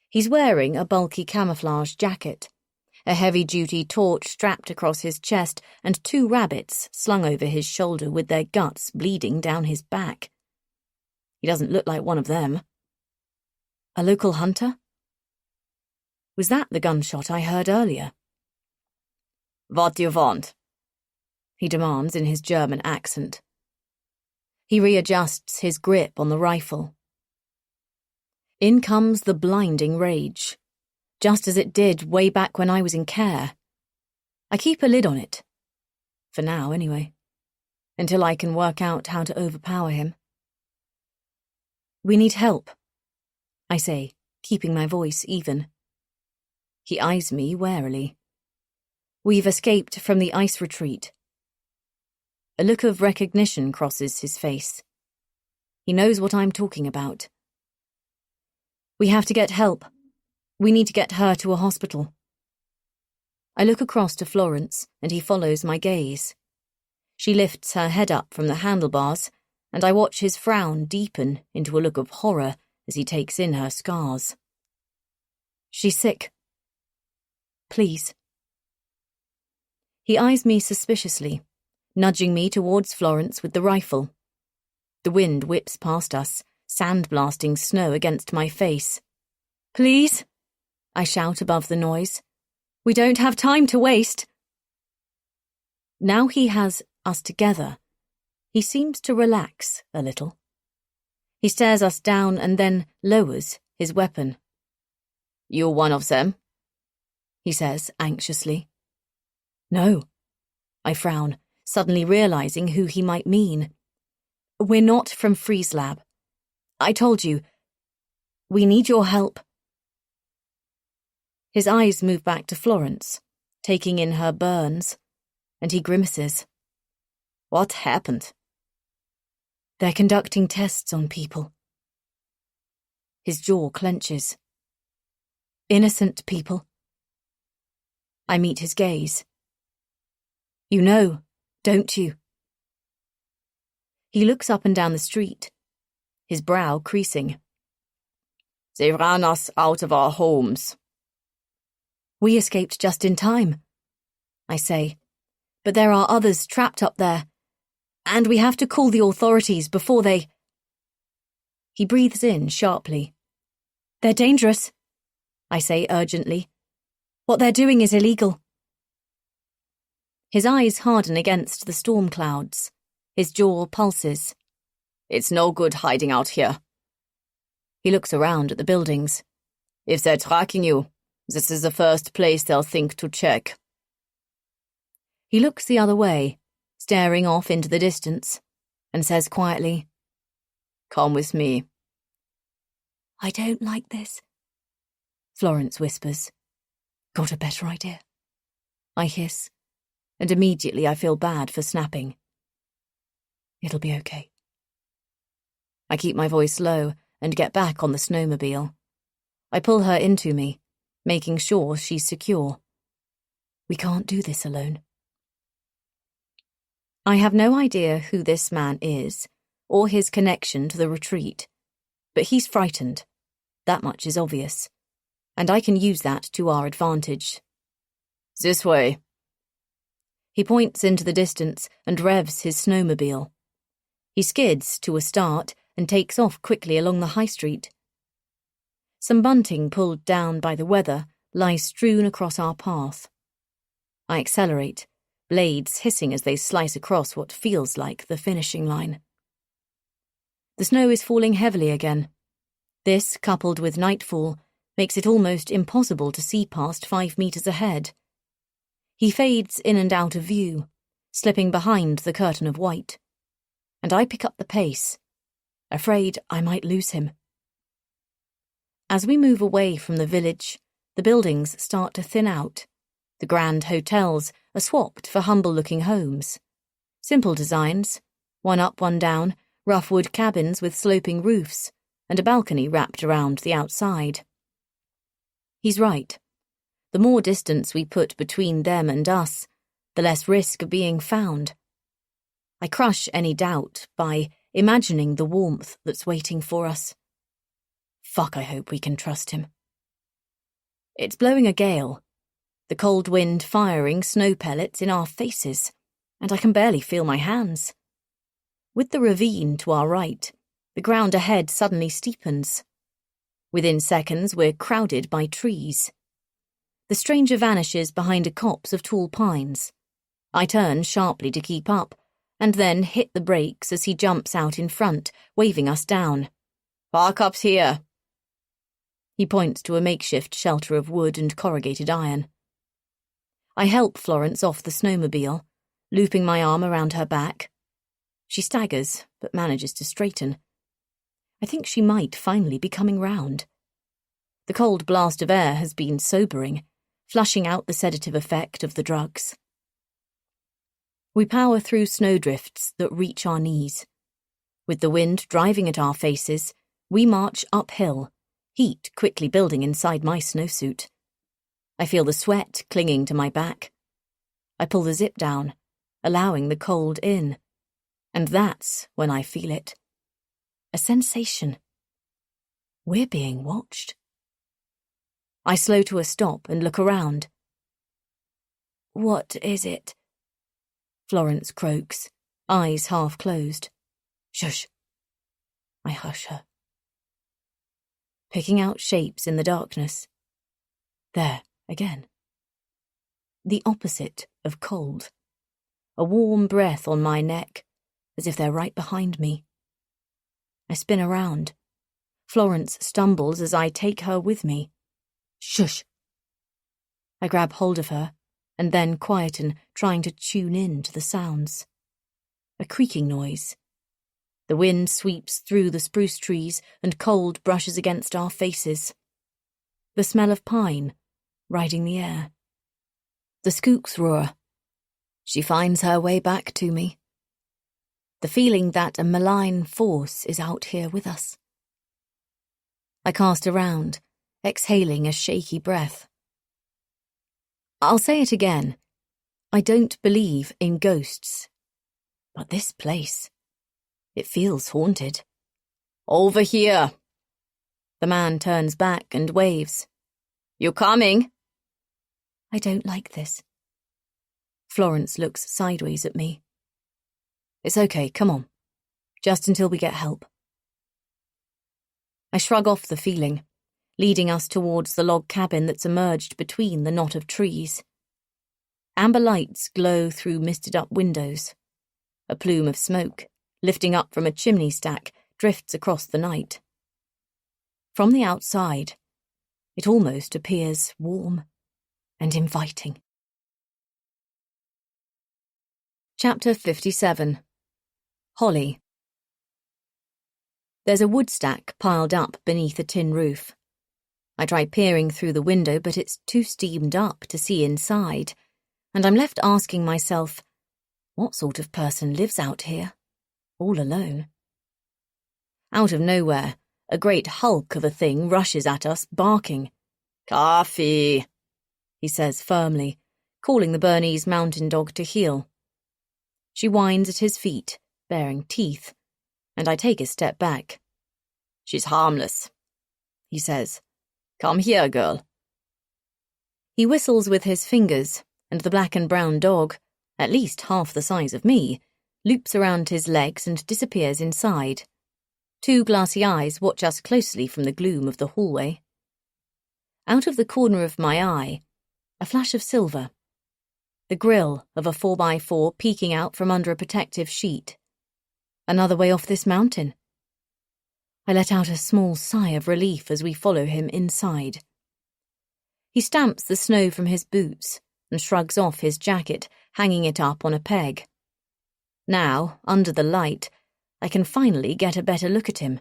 He's wearing a bulky camouflage jacket, a heavy-duty torch strapped across his chest, and 2 rabbits slung over his shoulder with their guts bleeding down his back. He doesn't look like one of them. A local hunter? Was that the gunshot I heard earlier? What do you want? He demands in his German accent. He readjusts his grip on the rifle. In comes the blinding rage, just as it did way back when I was in care. I keep a lid on it. For now, anyway. Until I can work out how to overpower him. We need help, I say, keeping my voice even. He eyes me warily. We've escaped from the ice retreat. A look of recognition crosses his face. He knows what I'm talking about. We have to get help. We need to get her to a hospital. I look across to Florence, and he follows my gaze. She lifts her head up from the handlebars, and I watch his frown deepen into a look of horror as he takes in her scars. She's sick. Please. He eyes me suspiciously, nudging me towards Florence with the rifle. The wind whips past us, sandblasting snow against my face. Please, I shout above the noise. We don't have time to waste. Now he has us together, he seems to relax a little. He stares us down and then lowers his weapon. You're one of them? He says anxiously. No, I frown, suddenly realizing who he might mean. We're not from Freeze Lab. I told you. We need your help. His eyes move back to Florence, taking in her burns, and he grimaces. What happened? They're conducting tests on people. His jaw clenches. Innocent people. I meet his gaze. You know, don't you? He looks up and down the street, his brow creasing. They ran us out of our homes. We escaped just in time, I say, but there are others trapped up there, and we have to call the authorities before they... He breathes in sharply. They're dangerous, I say urgently. What they're doing is illegal. His eyes harden against the storm clouds. His jaw pulses. It's no good hiding out here. He looks around at the buildings. If they're tracking you, this is the first place they'll think to check. He looks the other way, staring off into the distance, and says quietly, Come with me. I don't like this, Florence whispers. Got a better idea. I hiss, and immediately I feel bad for snapping. It'll be okay. I keep my voice low and get back on the snowmobile. I pull her into me, making sure she's secure. We can't do this alone. I have no idea who this man is, or his connection to the retreat, but he's frightened. That much is obvious, and I can use that to our advantage. This way. He points into the distance and revs his snowmobile. He skids to a start and takes off quickly along the high street. Some bunting pulled down by the weather lies strewn across our path. I accelerate, blades hissing as they slice across what feels like the finishing line. The snow is falling heavily again. This, coupled with nightfall, makes it almost impossible to see past 5 meters ahead. He fades in and out of view, slipping behind the curtain of white, and I pick up the pace, afraid I might lose him. As we move away from the village, the buildings start to thin out. The grand hotels are swapped for humble-looking homes. Simple designs, one up, one down, rough wood cabins with sloping roofs, and a balcony wrapped around the outside. He's right. The more distance we put between them and us, the less risk of being found. I crush any doubt by imagining the warmth that's waiting for us. Fuck, I hope we can trust him. It's blowing a gale, the cold wind firing snow pellets in our faces, and I can barely feel my hands. With the ravine to our right, the ground ahead suddenly steepens. Within seconds, we're crowded by trees. The stranger vanishes behind a copse of tall pines. I turn sharply to keep up, and then hit the brakes as he jumps out in front, waving us down. Park up here. He points to a makeshift shelter of wood and corrugated iron. I help Florence off the snowmobile, looping my arm around her back. She staggers, but manages to straighten. I think she might finally be coming round. The cold blast of air has been sobering, flushing out the sedative effect of the drugs. We power through snowdrifts that reach our knees. With the wind driving at our faces, we march uphill, heat quickly building inside my snowsuit. I feel the sweat clinging to my back. I pull the zip down, allowing the cold in. And that's when I feel it. A sensation. We're being watched. I slow to a stop and look around. What is it? Florence croaks, eyes half closed. Shush. I hush her. Picking out shapes in the darkness. There, again. The opposite of cold. A warm breath on my neck, as if they're right behind me. I spin around. Florence stumbles as I take her with me. Shush. I grab hold of her, and then quieten, trying to tune in to the sounds. A creaking noise. The wind sweeps through the spruce trees, and cold brushes against our faces. The smell of pine, riding the air. The skooks roar. She finds her way back to me. The feeling that a malign force is out here with us. I cast around, exhaling a shaky breath. I'll say it again. I don't believe in ghosts. But this place, it feels haunted. Over here. The man turns back and waves. You coming? I don't like this. Florence looks sideways at me. It's okay, come on. Just until we get help. I shrug off the feeling, leading us towards the log cabin that's emerged between the knot of trees. Amber lights glow through misted-up windows. A plume of smoke, lifting up from a chimney stack, drifts across the night. From the outside, it almost appears warm and inviting. Chapter 57. Holly. There's a wood stack piled up beneath a tin roof. I try peering through the window, but it's too steamed up to see inside, and I'm left asking myself, what sort of person lives out here, all alone? Out of nowhere, a great hulk of a thing rushes at us, barking. Coffee, he says firmly, calling the Bernese mountain dog to heel. She whines at his feet, baring teeth, and I take a step back. She's harmless, he says. Come here, girl. He whistles with his fingers, and the black and brown dog, at least half the size of me, loops around his legs and disappears inside. Two glassy eyes watch us closely from the gloom of the hallway. Out of the corner of my eye, a flash of silver. The grille of a 4x4 peeking out from under a protective sheet. Another way off this mountain. I let out a small sigh of relief as we follow him inside. He stamps the snow from his boots and shrugs off his jacket, hanging it up on a peg. Now, under the light, I can finally get a better look at him.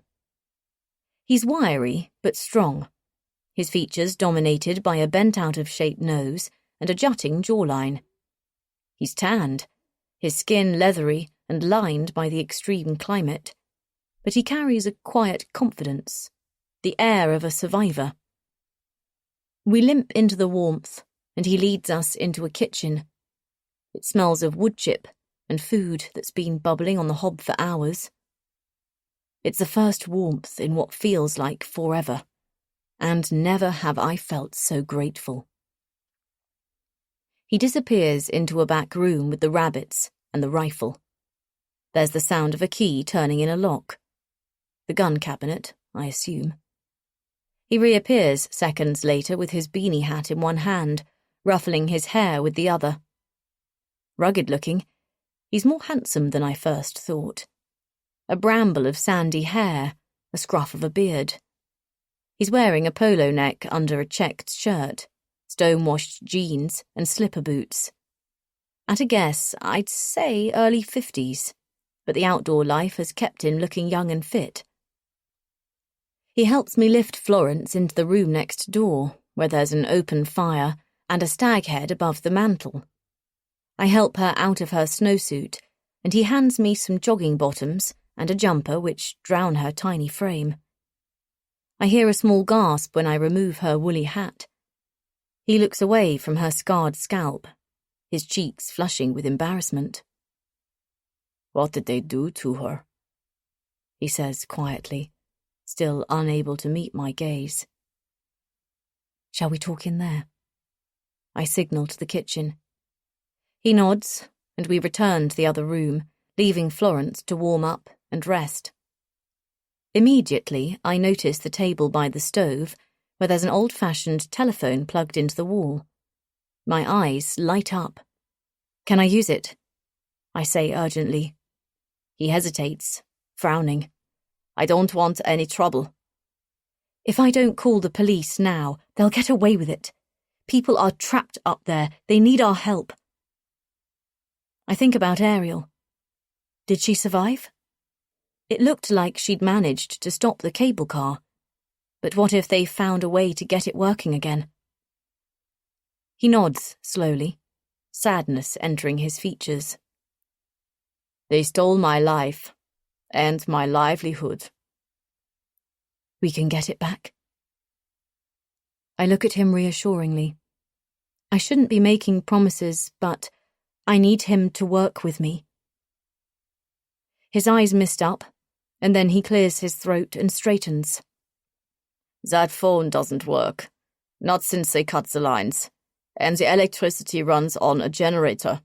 He's wiry but strong, his features dominated by a bent-out-of-shape nose and a jutting jawline. He's tanned, his skin leathery and lined by the extreme climate, but he carries a quiet confidence, the air of a survivor. We limp into the warmth, and he leads us into a kitchen. It smells of wood chip and food that's been bubbling on the hob for hours. It's the first warmth in what feels like forever, and never have I felt so grateful. He disappears into a back room with the rabbits and the rifle. There's the sound of a key turning in a lock. The gun cabinet, I assume. He reappears seconds later with his beanie hat in one hand, ruffling his hair with the other. Rugged-looking, he's more handsome than I first thought. A bramble of sandy hair, a scruff of a beard. He's wearing a polo neck under a checked shirt, stone-washed jeans and slipper boots. At a guess, I'd say early 50s, but the outdoor life has kept him looking young and fit. He helps me lift Florence into the room next door, where there's an open fire and a stag head above the mantel. I help her out of her snowsuit, and he hands me some jogging bottoms and a jumper which drown her tiny frame. I hear a small gasp when I remove her woolly hat. He looks away from her scarred scalp, his cheeks flushing with embarrassment. What did they do to her? He says quietly, still unable to meet my gaze. Shall we talk in there? I signal to the kitchen. He nods, and we return to the other room, leaving Florence to warm up and rest. Immediately, I notice the table by the stove, where there's an old-fashioned telephone plugged into the wall. My eyes light up. Can I use it? I say urgently. He hesitates, frowning. I don't want any trouble. If I don't call the police now, they'll get away with it. People are trapped up there. They need our help. I think about Ariel. Did she survive? It looked like she'd managed to stop the cable car. But what if they found a way to get it working again? He nods slowly, sadness entering his features. They stole my life, and my livelihood. We can get it back. I look at him reassuringly. I shouldn't be making promises, but I need him to work with me. His eyes mist up, and then he clears his throat and straightens. That phone doesn't work. Not since they cut the lines. And the electricity runs on a generator.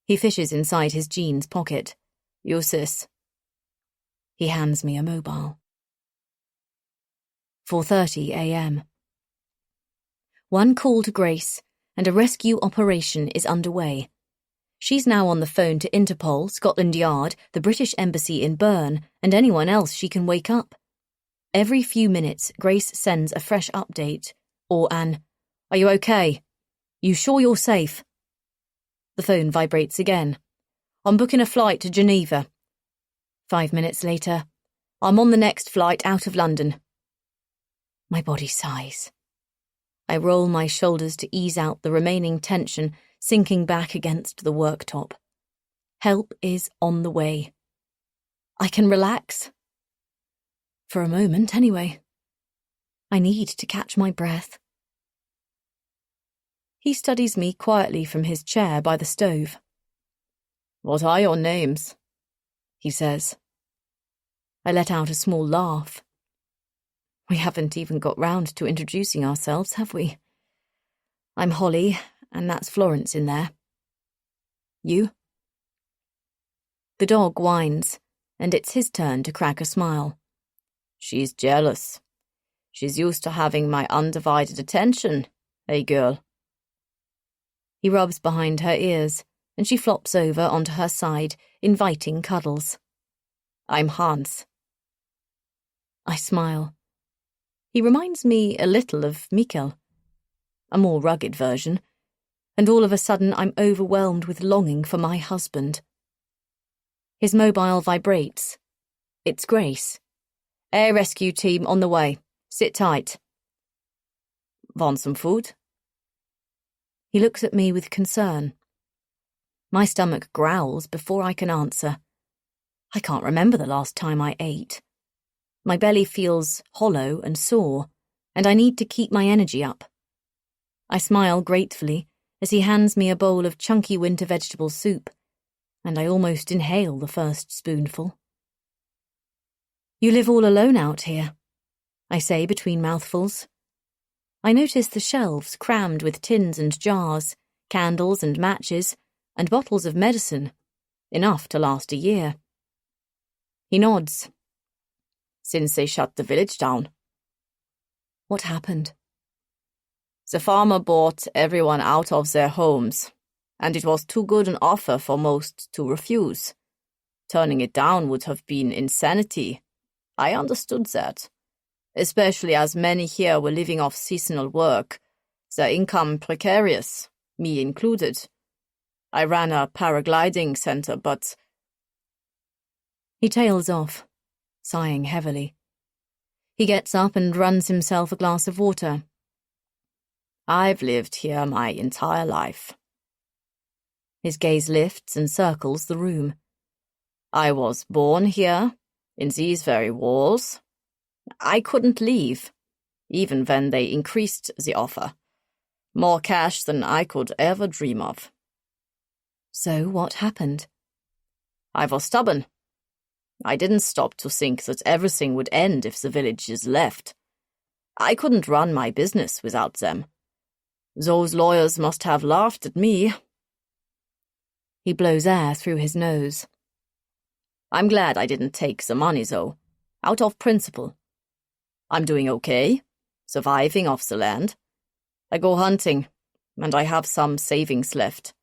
He fishes inside his jeans pocket. Use this. He hands me a mobile. 4:30 a.m. One call to Grace, and a rescue operation is underway. She's now on the phone to Interpol, Scotland Yard, the British Embassy in Bern, and anyone else she can wake up. Every few minutes, Grace sends a fresh update, or an, "Are you okay? You sure you're safe?" The phone vibrates again. "I'm booking a flight to Geneva." 5 minutes later, "I'm on the next flight out of London." My body sighs. I roll my shoulders to ease out the remaining tension sinking back against the worktop. Help is on the way. I can relax. For a moment, anyway. I need to catch my breath. He studies me quietly from his chair by the stove. "What are your names?" he says. I let out a small laugh. We haven't even got round to introducing ourselves, have we? I'm Holly, and that's Florence in there. You? The dog whines, and it's his turn to crack a smile. "She's jealous. She's used to having my undivided attention, hey girl." He rubs behind her ears, and she flops over onto her side, inviting cuddles. "I'm Hans." I smile. He reminds me a little of Mikkel, a more rugged version, and all of a sudden I'm overwhelmed with longing for my husband. His mobile vibrates. It's Grace. "Air rescue team on the way. Sit tight." Want some food? He looks at me with concern. My stomach growls before I can answer. I can't remember the last time I ate. My belly feels hollow and sore, and I need to keep my energy up. I smile gratefully as he hands me a bowl of chunky winter vegetable soup, and I almost inhale the first spoonful. You live all alone out here, I say between mouthfuls. I notice the shelves crammed with tins and jars, candles and matches, and bottles of medicine, enough to last a year. He nods. "Since they shut the village down." What happened? "The farmer bought everyone out of their homes, and it was too good an offer for most to refuse. Turning it down would have been insanity. I understood that, especially as many here were living off seasonal work, their income precarious, me included. I ran a paragliding center, but—" He tails off, sighing heavily. He gets up and runs himself a glass of water. "I've lived here my entire life." His gaze lifts and circles the room. "I was born here, in these very walls. I couldn't leave, even when they increased the offer. More cash than I could ever dream of." So what happened? "I was stubborn. I didn't stop to think that everything would end if the villagers left. I couldn't run my business without them. Those lawyers must have laughed at me." He blows air through his nose. "I'm glad I didn't take the money, though, out of principle. I'm doing okay, surviving off the land. I go hunting, and I have some savings left.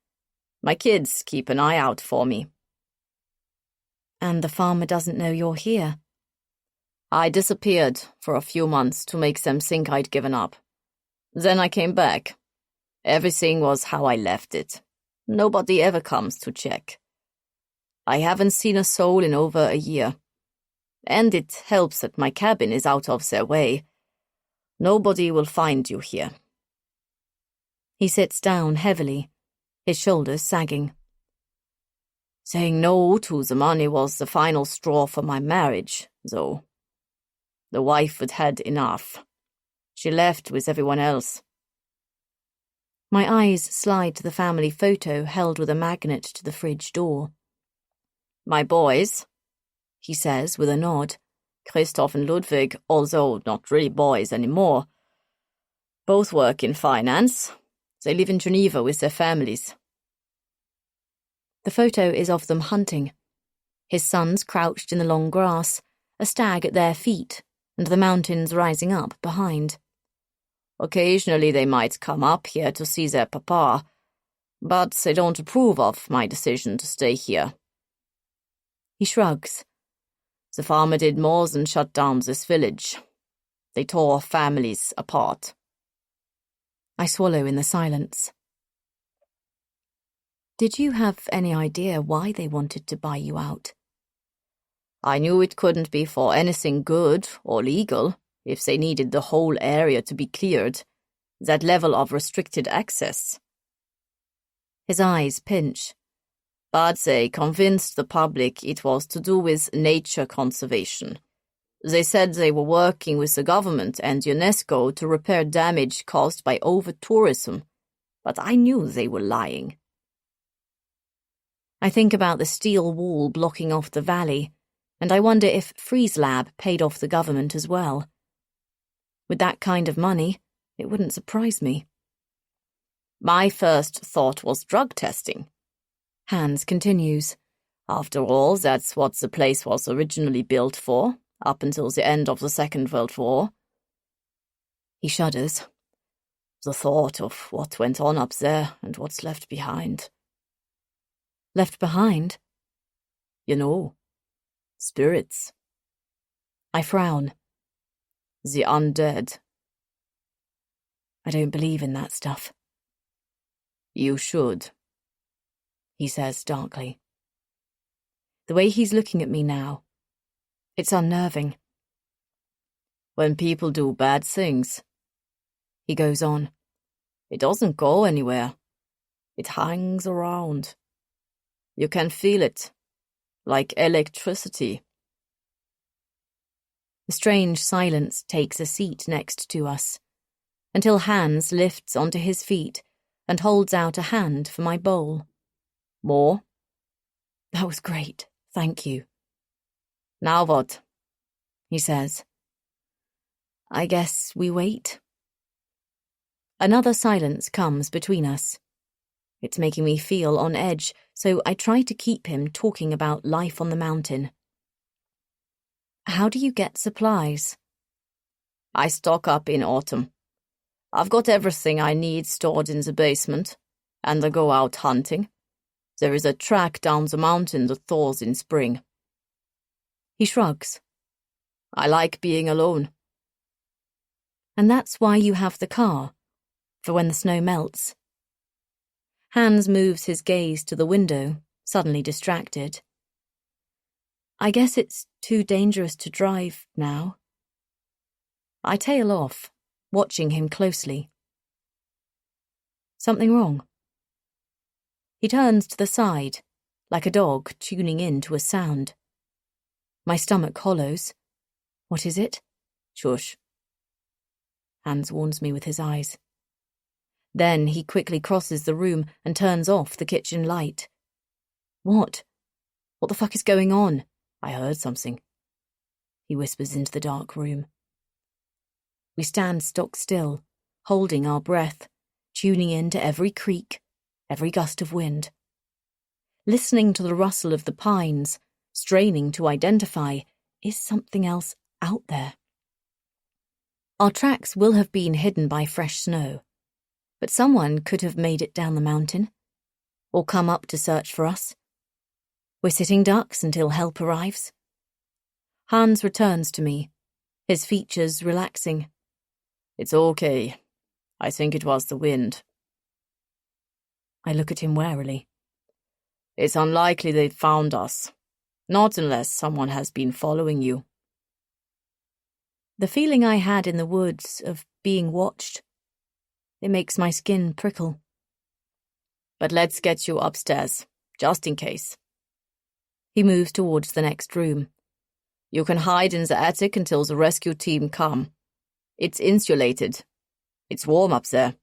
My kids keep an eye out for me." And the farmer doesn't know you're here? "I disappeared for a few months to make them think I'd given up. Then I came back. Everything was how I left it. Nobody ever comes to check. I haven't seen a soul in over a year. And it helps that my cabin is out of their way. Nobody will find you here." He sits down heavily, his shoulders sagging. "Saying no to the money was the final straw for my marriage, though. The wife had had enough. She left with everyone else. My eyes slide to the family photo held with a magnet to the fridge door. My boys, he says with a nod, Christoph and Ludwig, although not really boys anymore, both work in finance. They live in Geneva with their families. The photo is of them hunting. His sons crouched in the long grass, a stag at their feet, and the mountains rising up behind. Occasionally they might come up here to see their papa, but they don't approve of my decision to stay here. He shrugs. The farmer did more than shut down this village. They tore families apart. I swallow in the silence. Did you have any idea why they wanted to buy you out? I knew it couldn't be for anything good or legal if they needed the whole area to be cleared, that level of restricted access. His eyes pinch. But they convinced the public it was to do with nature conservation. They said they were working with the government and UNESCO to repair damage caused by over-tourism, but I knew they were lying. I think about the steel wall blocking off the valley, and I wonder if Freeze Lab paid off the government as well. With that kind of money, it wouldn't surprise me. My first thought was drug testing. Hans continues. After all, that's what the place was originally built for, up until the end of the Second World War. He shudders. The thought of what went on up there and what's left behind. Left behind? You know, spirits. I frown. The undead. I don't believe in that stuff. You should, he says darkly. The way he's looking at me now, it's unnerving. When people do bad things, he goes on, it doesn't go anywhere. It hangs around. You can feel it, like electricity. The strange silence takes a seat next to us, until Hans lifts onto his feet and holds out a hand for my bowl. More? That was great, thank you. Now what? He says. I guess we wait. Another silence comes between us. It's making me feel on edge, so I try to keep him talking about life on the mountain. How do you get supplies? I stock up in autumn. I've got everything I need stored in the basement, and I go out hunting. There is a track down the mountain that thaws in spring. He shrugs. I like being alone. And that's why you have the car, for when the snow melts. Hans moves his gaze to the window, suddenly distracted. I guess it's too dangerous to drive now. I tail off, watching him closely. Something wrong? He turns to the side, like a dog tuning in to a sound. My stomach hollows. What is it? Shush. Hans warns me with his eyes. Then he quickly crosses the room and turns off the kitchen light. What? What the fuck is going on? I heard something. He whispers into the dark room. We stand stock still, holding our breath, tuning in to every creak, every gust of wind. Listening to the rustle of the pines, straining to identify, is something else out there? Our tracks will have been hidden by fresh snow, but someone could have made it down the mountain, or come up to search for us. We're sitting ducks until help arrives. Hans returns to me, his features relaxing. It's okay. I think it was the wind. I look at him warily. It's unlikely they'd found us. Not unless someone has been following you. The feeling I had in the woods of being watched, it makes my skin prickle. But let's get you upstairs, just in case. He moves towards the next room. You can hide in the attic until the rescue team come. It's insulated. It's warm up there.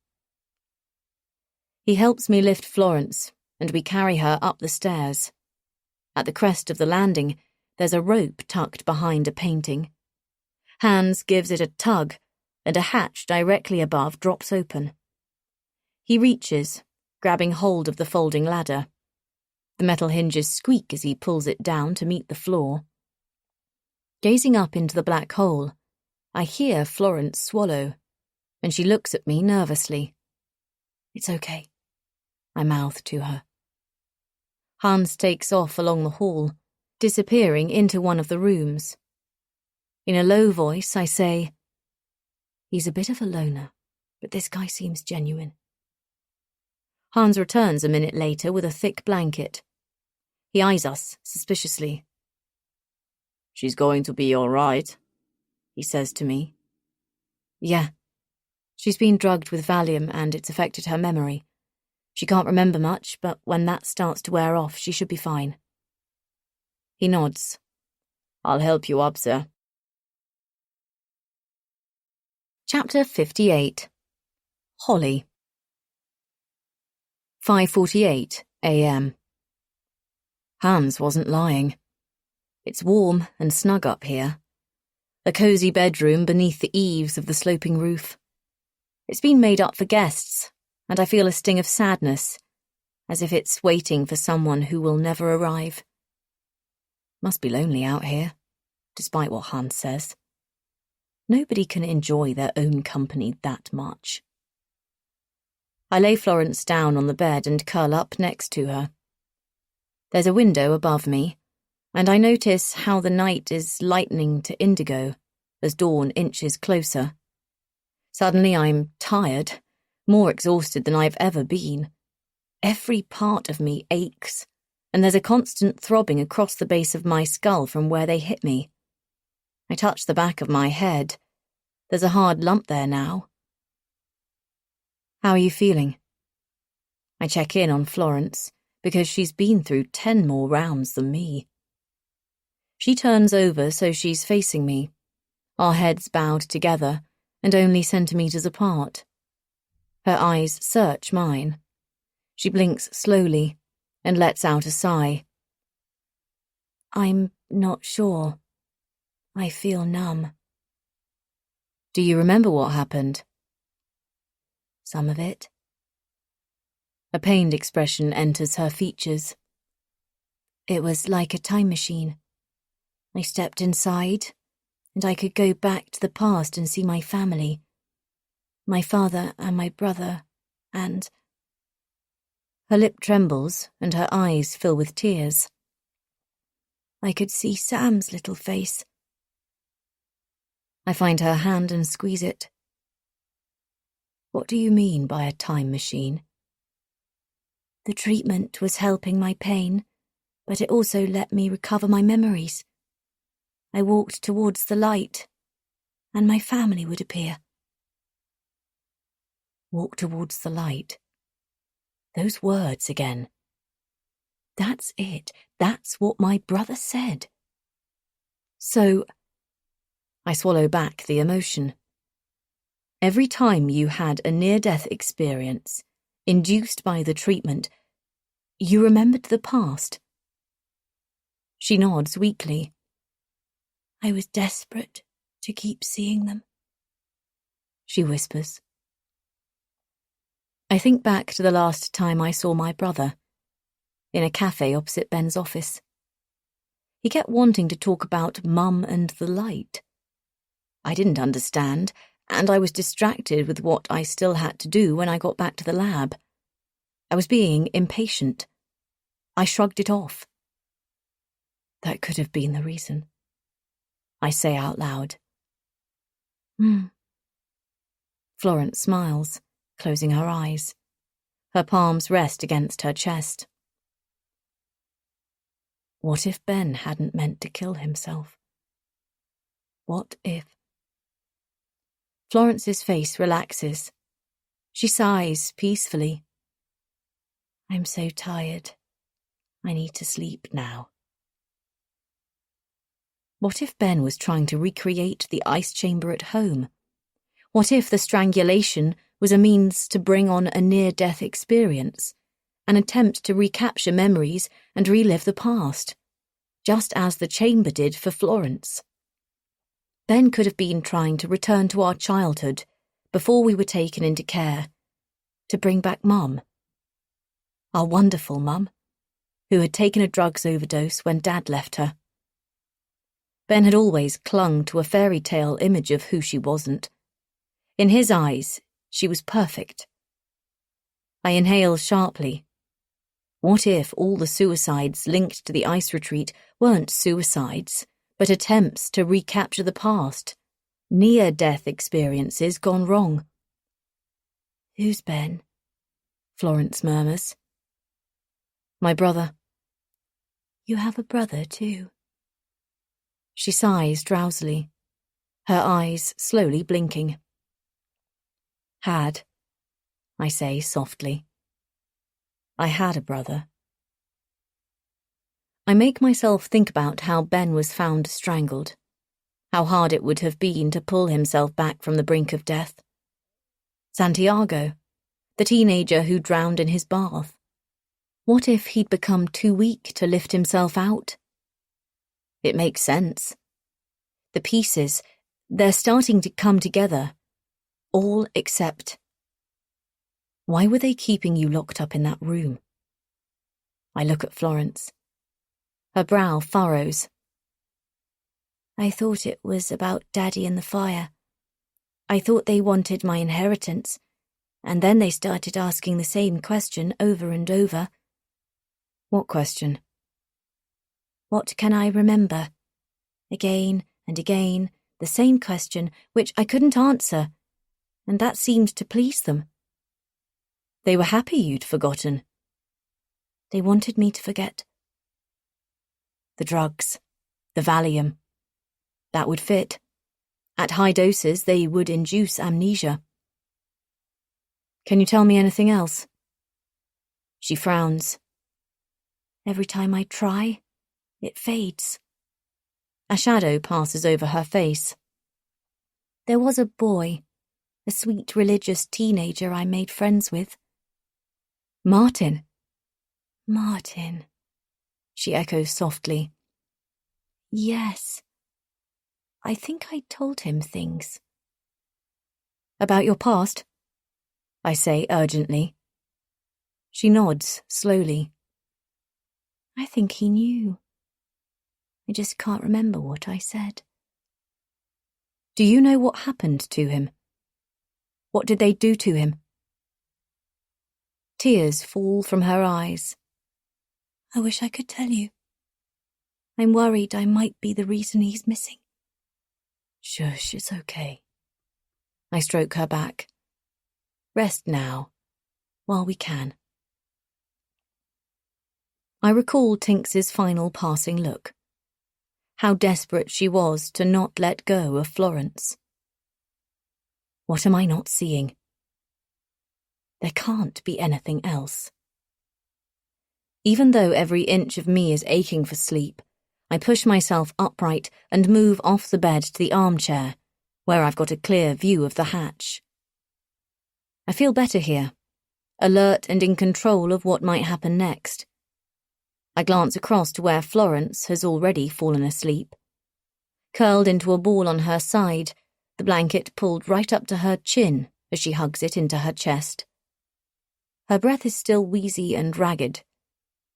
He helps me lift Florence, and we carry her up the stairs. At the crest of the landing, there's a rope tucked behind a painting. Hans gives it a tug, and a hatch directly above drops open. He reaches, grabbing hold of the folding ladder. The metal hinges squeak as he pulls it down to meet the floor. Gazing up into the black hole, I hear Florence swallow, and she looks at me nervously. "It's okay," I mouth to her. Hans takes off along the hall, disappearing into one of the rooms. In a low voice, I say, "He's a bit of a loner, but this guy seems genuine." Hans returns a minute later with a thick blanket. He eyes us suspiciously. "She's going to be all right," he says to me. "Yeah. She's been drugged with Valium and it's affected her memory. She can't remember much, but when that starts to wear off, she should be fine." He nods. "I'll help you up there." Chapter 58. Holly. 5:48 a.m. Hans wasn't lying. It's warm and snug up here. A cosy bedroom beneath the eaves of the sloping roof. It's been made up for guests, and I feel a sting of sadness, as if it's waiting for someone who will never arrive. Must be lonely out here, despite what Hans says. Nobody can enjoy their own company that much. I lay Florence down on the bed and curl up next to her. There's a window above me, and I notice how the night is lightening to indigo as dawn inches closer. Suddenly I'm tired, more exhausted than I've ever been. Every part of me aches, and there's a constant throbbing across the base of my skull from where they hit me. I touch the back of my head. There's a hard lump there now. "How are you feeling?" I check in on Florence, because she's been through 10 more rounds than me. She turns over so she's facing me, our heads bowed together and only centimetres apart. Her eyes search mine. She blinks slowly and lets out a sigh. "I'm not sure. I feel numb." "Do you remember what happened?" "Some of it." A pained expression enters her features. "It was like a time machine. I stepped inside, and I could go back to the past and see my family. My father and my brother, and..." Her lip trembles and her eyes fill with tears. "I could see Sam's little face." I find her hand and squeeze it. "What do you mean by a time machine?" "The treatment was helping my pain, but it also let me recover my memories. I walked towards the light, and my family would appear." Walk towards the light. Those words again. That's it. That's what my brother said. So, I swallow back the emotion. Every time you had a near-death experience, induced by the treatment, you remembered the past. She nods weakly. "I was desperate to keep seeing them," she whispers. I think back to the last time I saw my brother, in a cafe opposite Ben's office. He kept wanting to talk about Mum and the light. I didn't understand, and I was distracted with what I still had to do when I got back to the lab. I was being impatient. I shrugged it off. That could have been the reason. I say out loud. Florence smiles, closing her eyes. Her palms rest against her chest. What if Ben hadn't meant to kill himself? What if? Florence's face relaxes. She sighs peacefully. I'm so tired. I need to sleep now. What if Ben was trying to recreate the ice chamber at home? What if the strangulation was a means to bring on a near-death experience, an attempt to recapture memories and relive the past, just as the chamber did for Florence? Ben could have been trying to return to our childhood before we were taken into care, to bring back Mum. Our wonderful Mum, who had taken a drugs overdose when Dad left her. Ben had always clung to a fairy tale image of who she wasn't. In his eyes, she was perfect. I inhaled sharply. What if all the suicides linked to the ice retreat weren't suicides, but attempts to recapture the past, near-death experiences gone wrong? Who's Ben? Florence murmurs. My brother. You have a brother too. She sighs drowsily, her eyes slowly blinking. Had, I say softly. I had a brother. I make myself think about how Ben was found strangled, how hard it would have been to pull himself back from the brink of death. Santiago, the teenager who drowned in his bath. What if he'd become too weak to lift himself out? It makes sense. The pieces, they're starting to come together, all except... Why were they keeping you locked up in that room? I look at Florence. Her brow furrows. I thought it was about Daddy and the fire. I thought they wanted my inheritance, and then they started asking the same question over and over. What question? What can I remember? Again and again, the same question, which I couldn't answer, and that seemed to please them. They were happy you'd forgotten. They wanted me to forget. The drugs, the Valium. That would fit. At high doses, they would induce amnesia. Can you tell me anything else? She frowns. Every time I try, it fades. A shadow passes over her face. There was a boy, a sweet religious teenager I made friends with. Martin. Martin, she echoes softly. Yes. I think I told him things. About your past? I say urgently. She nods slowly. I think he knew. I just can't remember what I said. Do you know what happened to him? What did they do to him? Tears fall from her eyes. I wish I could tell you. I'm worried I might be the reason he's missing. Shush, it's okay. I stroke her back. Rest now, while we can. I recall Tinks's final passing look. How desperate she was to not let go of Florence. What am I not seeing? There can't be anything else. Even though every inch of me is aching for sleep, I push myself upright and move off the bed to the armchair, where I've got a clear view of the hatch. I feel better here, alert and in control of what might happen next. I glance across to where Florence has already fallen asleep. Curled into a ball on her side, the blanket pulled right up to her chin as she hugs it into her chest. Her breath is still wheezy and ragged,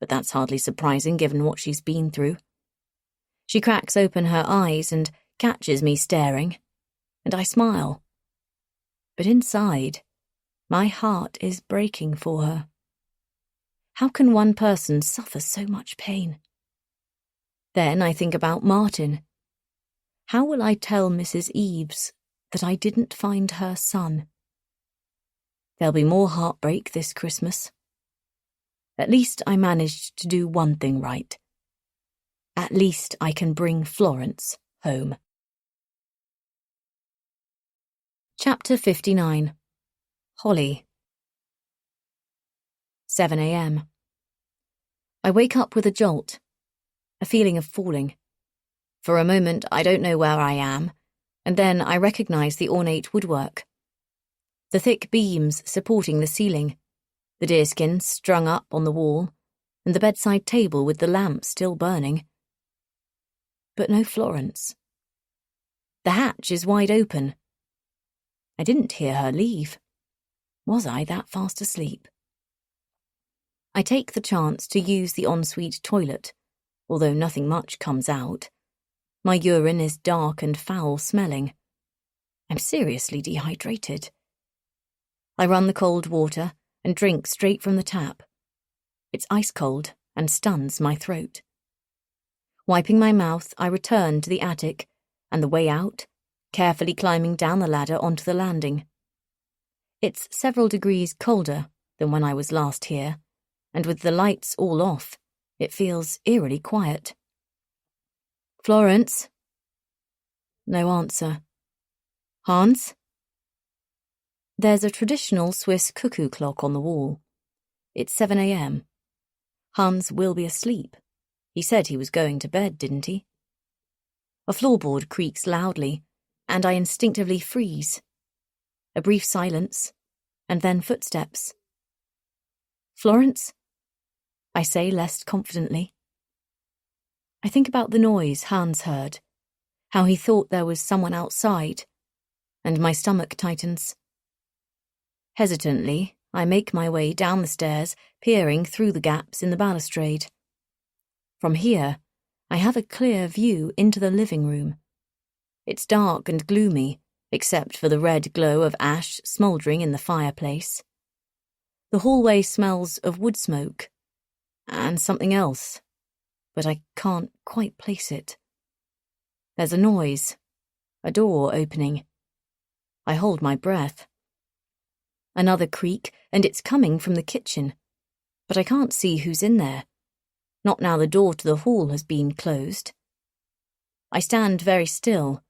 but that's hardly surprising given what she's been through. She cracks open her eyes and catches me staring, and I smile. But inside, my heart is breaking for her. How can one person suffer so much pain? Then I think about Martin. How will I tell Mrs. Eves that I didn't find her son? There'll be more heartbreak this Christmas. At least I managed to do one thing right. At least I can bring Florence home. Chapter 59. Holly. 7 a.m. I wake up with a jolt, a feeling of falling. For a moment, I don't know where I am, and then I recognize the ornate woodwork. The thick beams supporting the ceiling, the deerskin strung up on the wall, and the bedside table with the lamp still burning. But no Florence. The hatch is wide open. I didn't hear her leave. Was I that fast asleep? I take the chance to use the ensuite toilet, although nothing much comes out. My urine is dark and foul-smelling. I'm seriously dehydrated. I run the cold water and drink straight from the tap. It's ice-cold and stuns my throat. Wiping my mouth, I return to the attic, and the way out, carefully climbing down the ladder onto the landing. It's several degrees colder than when I was last here, and with the lights all off, it feels eerily quiet. Florence? No answer. Hans? There's a traditional Swiss cuckoo clock on the wall. It's 7 a.m. Hans will be asleep. He said he was going to bed, didn't he? A floorboard creaks loudly, and I instinctively freeze. A brief silence, and then footsteps. Florence? I say less confidently. I think about the noise Hans heard, how he thought there was someone outside, and my stomach tightens. Hesitantly, I make my way down the stairs, peering through the gaps in the balustrade. From here, I have a clear view into the living room. It's dark and gloomy, except for the red glow of ash smouldering in the fireplace. The hallway smells of wood smoke, and something else, but I can't quite place it. There's a noise, a door opening. I hold my breath. Another creak, and it's coming from the kitchen, but I can't see who's in there. Not now the door to the hall has been closed. I stand very still,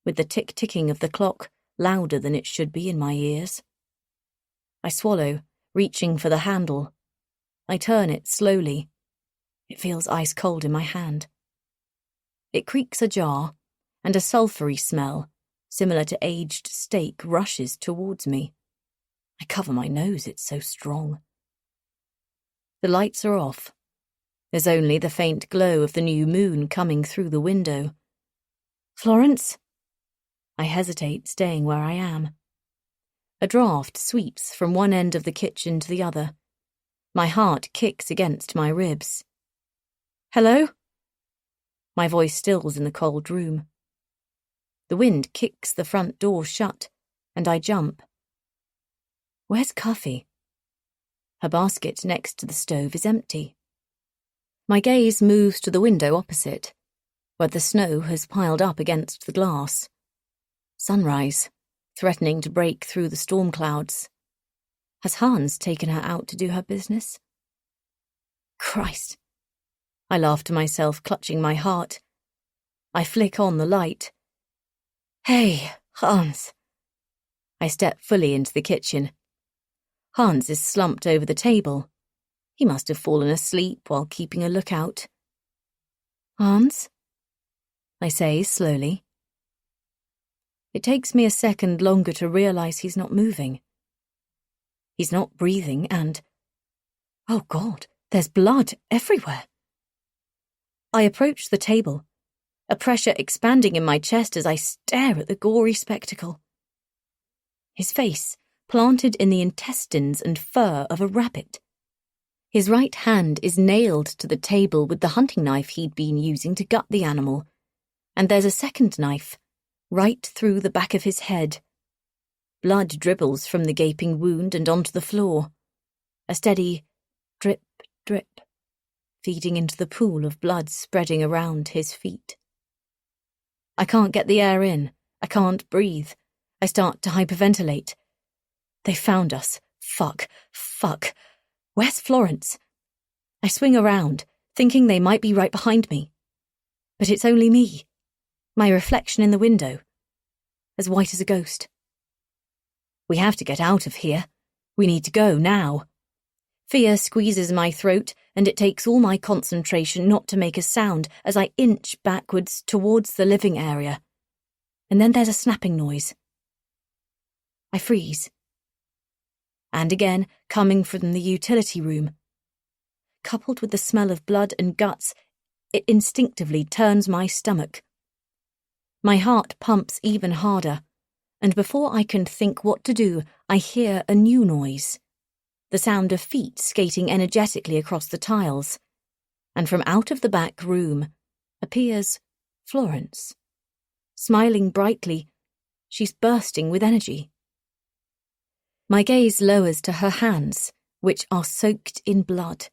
with the tick-ticking of the clock louder than it should be in my ears. I swallow, reaching for the handle. I turn it slowly. It feels ice-cold in my hand. It creaks ajar, and a sulphury smell, similar to aged steak, rushes towards me. I cover my nose, it's so strong. The lights are off. There's only the faint glow of the new moon coming through the window. Florence? I hesitate, staying where I am. A draught sweeps from one end of the kitchen to the other. My heart kicks against my ribs. Hello? My voice stills in the cold room. The wind kicks the front door shut, and I jump. Where's Cuffy? Her basket next to the stove is empty. My gaze moves to the window opposite, where the snow has piled up against the glass. Sunrise, threatening to break through the storm clouds. Has Hans taken her out to do her business? Christ! I laugh to myself, clutching my heart. I flick on the light. Hey, Hans. I step fully into the kitchen. Hans is slumped over the table. He must have fallen asleep while keeping a lookout. Hans? I say slowly. It takes me a second longer to realize he's not moving. He's not breathing and... Oh God, there's blood everywhere. I approach the table, a pressure expanding in my chest as I stare at the gory spectacle. His face planted in the intestines and fur of a rabbit. His right hand is nailed to the table with the hunting knife he'd been using to gut the animal, and there's a second knife, right through the back of his head. Blood dribbles from the gaping wound and onto the floor. A steady drip, drip, feeding into the pool of blood spreading around his feet. I can't get the air in. I can't breathe. I start to hyperventilate. They found us. Fuck. Where's Florence? I swing around, thinking they might be right behind me. But it's only me. My reflection in the window. As white as a ghost. We have to get out of here. We need to go now. Fear squeezes my throat, and it takes all my concentration not to make a sound as I inch backwards towards the living area. And then there's a snapping noise. I freeze. And again, coming from the utility room. Coupled with the smell of blood and guts, it instinctively turns my stomach. My heart pumps even harder, and before I can think what to do, I hear a new noise. The sound of feet skating energetically across the tiles, and from out of the back room appears Florence. Smiling brightly, she's bursting with energy. My gaze lowers to her hands, which are soaked in blood.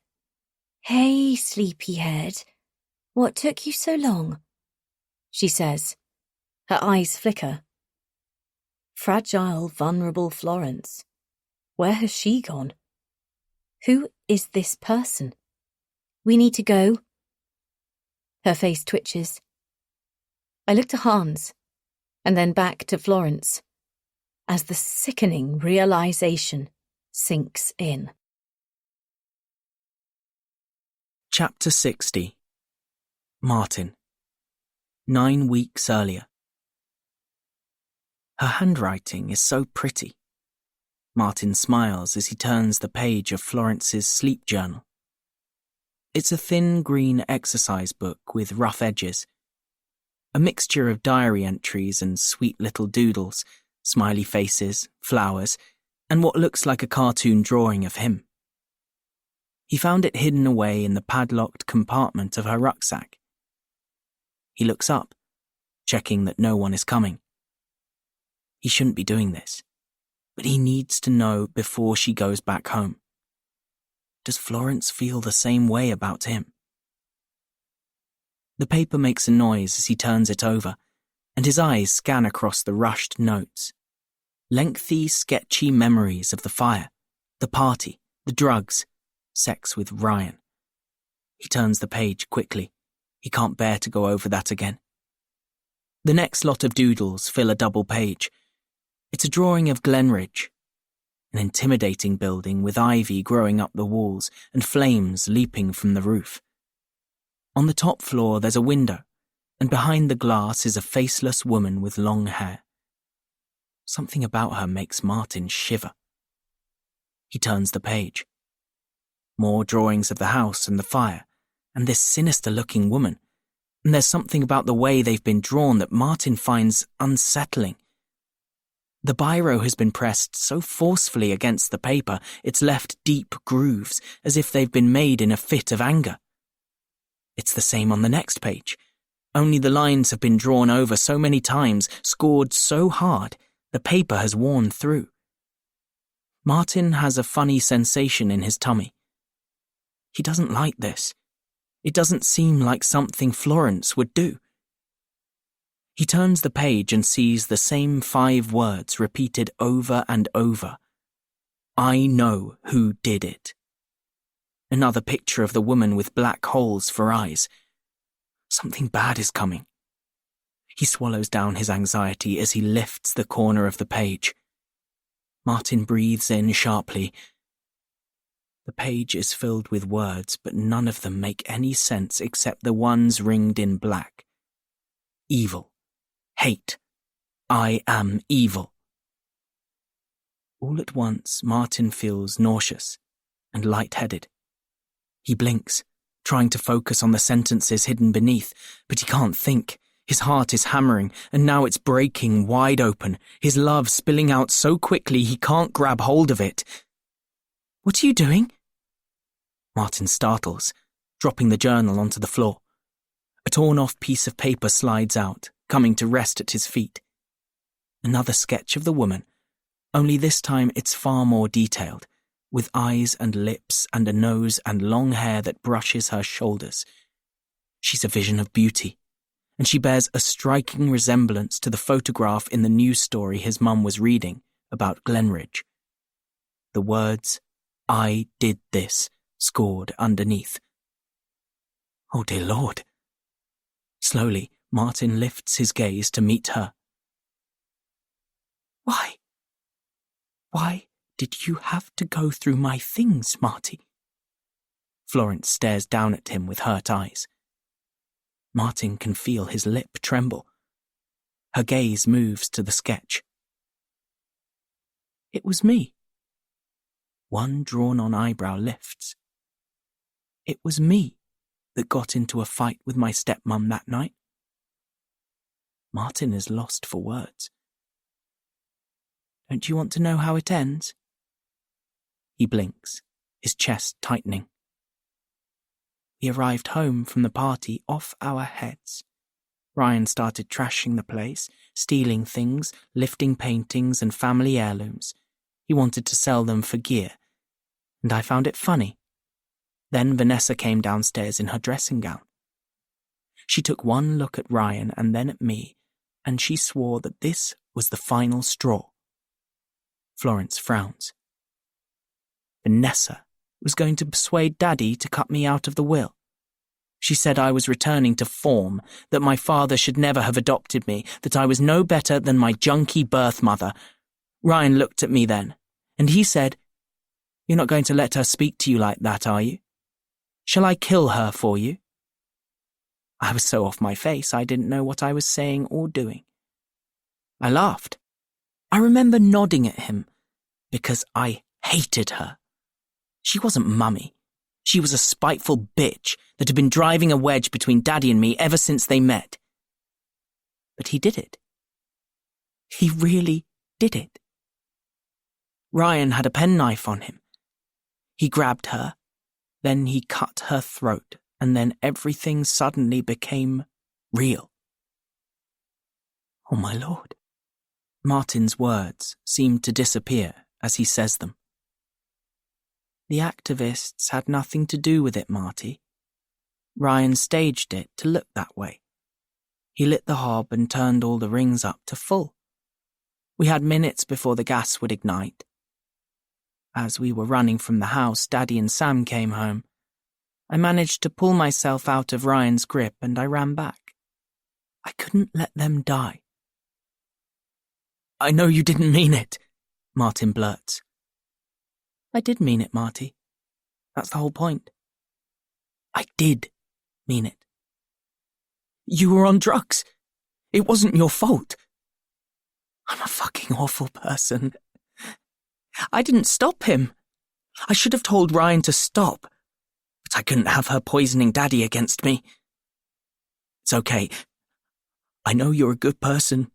Hey, sleepyhead. What took you so long? She says. Her eyes flicker. Fragile, vulnerable Florence. Where has she gone? Who is this person? We need to go. Her face twitches. I look to Hans, and then back to Florence, as the sickening realization sinks in. Chapter 60. Martin. 9 weeks earlier. Her handwriting is so pretty. Martin smiles as he turns the page of Florence's sleep journal. It's a thin green exercise book with rough edges. A mixture of diary entries and sweet little doodles, smiley faces, flowers, and what looks like a cartoon drawing of him. He found it hidden away in the padlocked compartment of her rucksack. He looks up, checking that no one is coming. He shouldn't be doing this, but he needs to know before she goes back home. Does Florence feel the same way about him? The paper makes a noise as he turns it over, and his eyes scan across the rushed notes. Lengthy, sketchy memories of the fire, the party, the drugs, sex with Ryan. He turns the page quickly. He can't bear to go over that again. The next lot of doodles fill a double page. It's a drawing of Glenridge, an intimidating building with ivy growing up the walls and flames leaping from the roof. On the top floor there's a window, and behind the glass is a faceless woman with long hair. Something about her makes Martin shiver. He turns the page. More drawings of the house and the fire, and this sinister-looking woman, and there's something about the way they've been drawn that Martin finds unsettling. The biro has been pressed so forcefully against the paper it's left deep grooves, as if they've been made in a fit of anger. It's the same on the next page, only the lines have been drawn over so many times, scored so hard, the paper has worn through. Martin has a funny sensation in his tummy. He doesn't like this. It doesn't seem like something Florence would do. He turns the page and sees the same 5 words repeated over and over. I know who did it. Another picture of the woman with black holes for eyes. Something bad is coming. He swallows down his anxiety as he lifts the corner of the page. Martin breathes in sharply. The page is filled with words, but none of them make any sense except the ones ringed in black. Evil. Hate. I am evil. All at once, Martin feels nauseous and lightheaded. He blinks, trying to focus on the sentences hidden beneath, but he can't think. His heart is hammering, and now it's breaking wide open, his love spilling out so quickly he can't grab hold of it. What are you doing? Martin startles, dropping the journal onto the floor. A torn-off piece of paper slides out, coming to rest at his feet. Another sketch of the woman, only this time it's far more detailed, with eyes and lips and a nose and long hair that brushes her shoulders. She's a vision of beauty, and she bears a striking resemblance to the photograph in the news story his mum was reading about Glenridge. The words, I did this, scored underneath. Oh dear Lord. Slowly, Martin lifts his gaze to meet her. Why did you have to go through my things, Marty? Florence stares down at him with hurt eyes. Martin can feel his lip tremble. Her gaze moves to the sketch. It was me. One drawn-on eyebrow lifts. It was me that got into a fight with my stepmum that night. Martin is lost for words. Don't you want to know how it ends? He blinks, his chest tightening. We arrived home from the party off our heads. Ryan started trashing the place, stealing things, lifting paintings and family heirlooms. He wanted to sell them for gear, and I found it funny. Then Vanessa came downstairs in her dressing gown. She took one look at Ryan and then at me, and she swore that this was the final straw. Florence frowns. Vanessa was going to persuade Daddy to cut me out of the will. She said I was returning to form, that my father should never have adopted me, that I was no better than my junky birth mother. Ryan looked at me then, and he said, "You're not going to let her speak to you like that, are you? Shall I kill her for you?" I was so off my face I didn't know what I was saying or doing. I laughed. I remember nodding at him, because I hated her. She wasn't Mummy. She was a spiteful bitch that had been driving a wedge between Daddy and me ever since they met. But he did it. He really did it. Ryan had a penknife on him. He grabbed her, then he cut her throat, and then everything suddenly became real. Oh my Lord. Martin's words seem to disappear as he says them. The activists had nothing to do with it, Marty. Ryan staged it to look that way. He lit the hob and turned all the rings up to full. We had minutes before the gas would ignite. As we were running from the house, Daddy and Sam came home. I managed to pull myself out of Ryan's grip and I ran back. I couldn't let them die. "I know you didn't mean it," Martin blurts. I did mean it, Marty. That's the whole point. I did mean it. You were on drugs. It wasn't your fault. I'm a fucking awful person. I didn't stop him. I should have told Ryan to stop, but I couldn't have her poisoning Daddy against me. It's okay. I know you're a good person.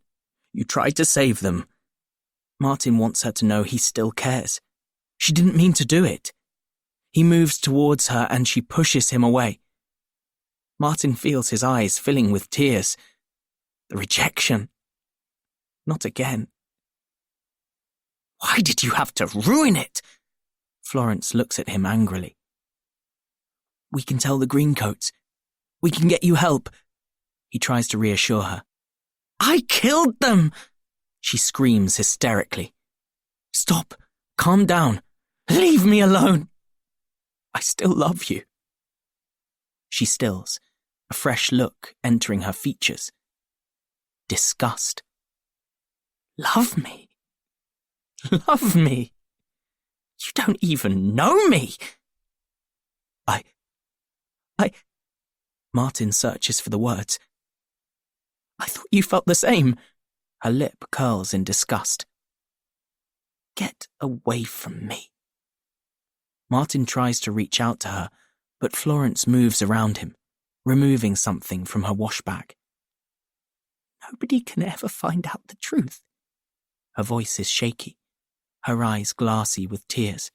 You tried to save them. Martin wants her to know he still cares. She didn't mean to do it. He moves towards her and she pushes him away. Martin feels his eyes filling with tears. The rejection. Not again. Why did you have to ruin it? Florence looks at him angrily. We can tell the Greencoats. We can get you help. He tries to reassure her. I killed them! She screams hysterically. Stop. Calm down. Leave me alone. I still love you. She stills, a fresh look entering her features. Disgust. Love me? Love me? You don't even know me. I... Martin searches for the words. I thought you felt the same. Her lip curls in disgust. Get away from me. Martin tries to reach out to her, but Florence moves around him, removing something from her wash bag. Nobody can ever find out the truth. Her voice is shaky, her eyes glassy with tears.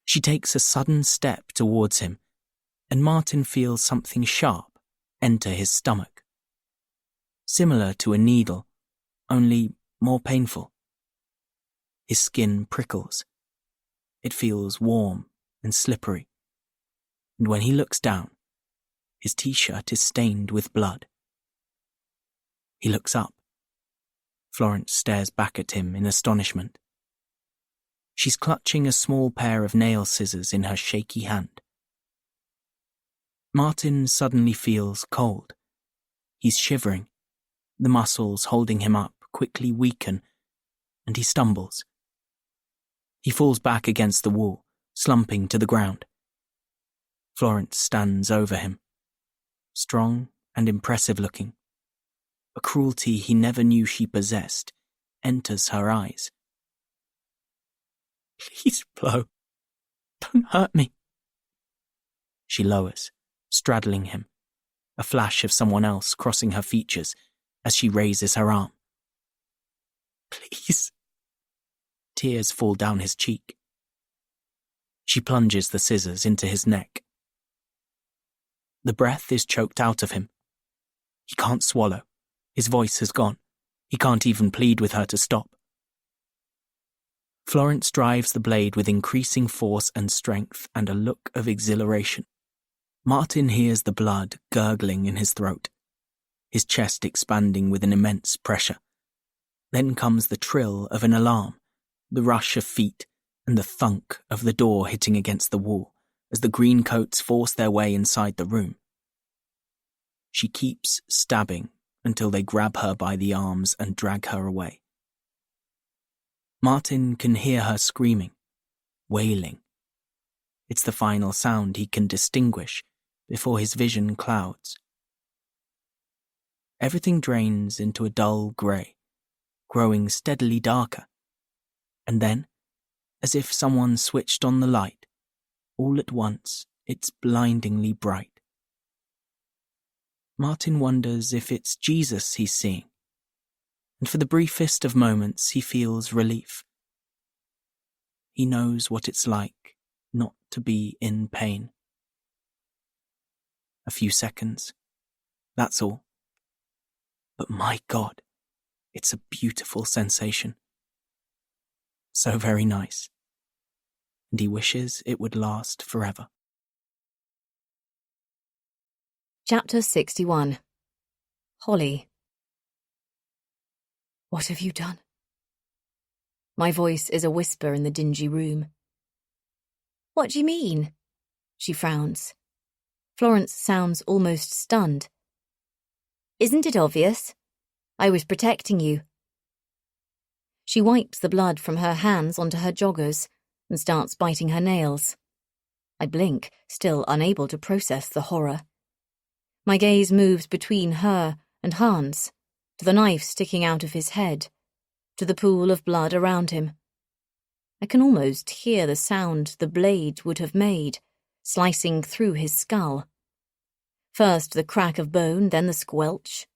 She takes a sudden step towards him, and Martin feels something sharp enter his stomach. Similar to a needle, only more painful. His skin prickles. It feels warm and slippery. And when he looks down, his t-shirt is stained with blood. He looks up. Florence stares back at him in astonishment. She's clutching a small pair of nail scissors in her shaky hand. Martin suddenly feels cold. He's shivering. The muscles holding him up quickly weaken, and he stumbles. He falls back against the wall, slumping to the ground. Florence stands over him, strong and impressive looking. A cruelty he never knew she possessed enters her eyes. Please, Flo, don't hurt me. She lowers, straddling him, a flash of someone else crossing her features as she raises her arm. Please. Tears fall down his cheek. She plunges the scissors into his neck. The breath is choked out of him. He can't swallow. His voice has gone. He can't even plead with her to stop. Florence drives the blade with increasing force and strength and a look of exhilaration. Martin hears the blood gurgling in his throat, his chest expanding with an immense pressure. Then comes the trill of an alarm, the rush of feet, and the thunk of the door hitting against the wall as the greencoats force their way inside the room. She keeps stabbing until they grab her by the arms and drag her away. Martin can hear her screaming, wailing. It's the final sound he can distinguish before his vision clouds. Everything drains into a dull grey, growing steadily darker. And then, as if someone switched on the light, all at once it's blindingly bright. Martin wonders if it's Jesus he's seeing, and for the briefest of moments he feels relief. He knows what it's like not to be in pain. A few seconds, that's all. But my God, it's a beautiful sensation. So very nice. And he wishes it would last forever. Chapter 61. Holly. What have you done? My voice is a whisper in the dingy room. What do you mean? She frowns. Florence sounds almost stunned. Isn't it obvious? I was protecting you. She wipes the blood from her hands onto her joggers and starts biting her nails. I blink, still unable to process the horror. My gaze moves between her and Hans, to the knife sticking out of his head, to the pool of blood around him. I can almost hear the sound the blade would have made, slicing through his skull. First the crack of bone, then the squelch.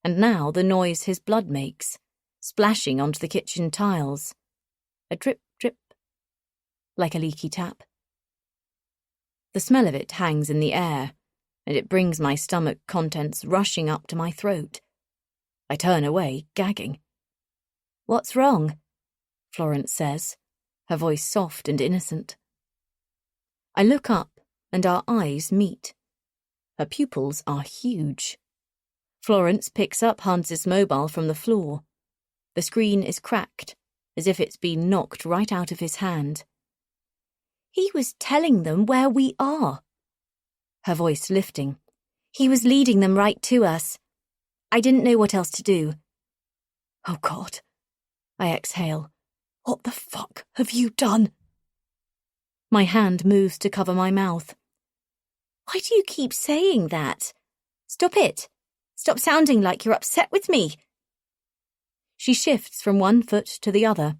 And now the noise his blood makes, splashing onto the kitchen tiles. A drip, drip, like a leaky tap. The smell of it hangs in the air, and it brings my stomach contents rushing up to my throat. I turn away, gagging. What's wrong? Florence says, her voice soft and innocent. I look up, and our eyes meet. Her pupils are huge. Florence picks up Hans's mobile from the floor. The screen is cracked, as if it's been knocked right out of his hand. He was telling them where we are. Her voice lifting. He was leading them right to us. I didn't know what else to do. Oh God. I exhale. What the fuck have you done? My hand moves to cover my mouth. Why do you keep saying that? Stop it. Stop sounding like you're upset with me. She shifts from one foot to the other.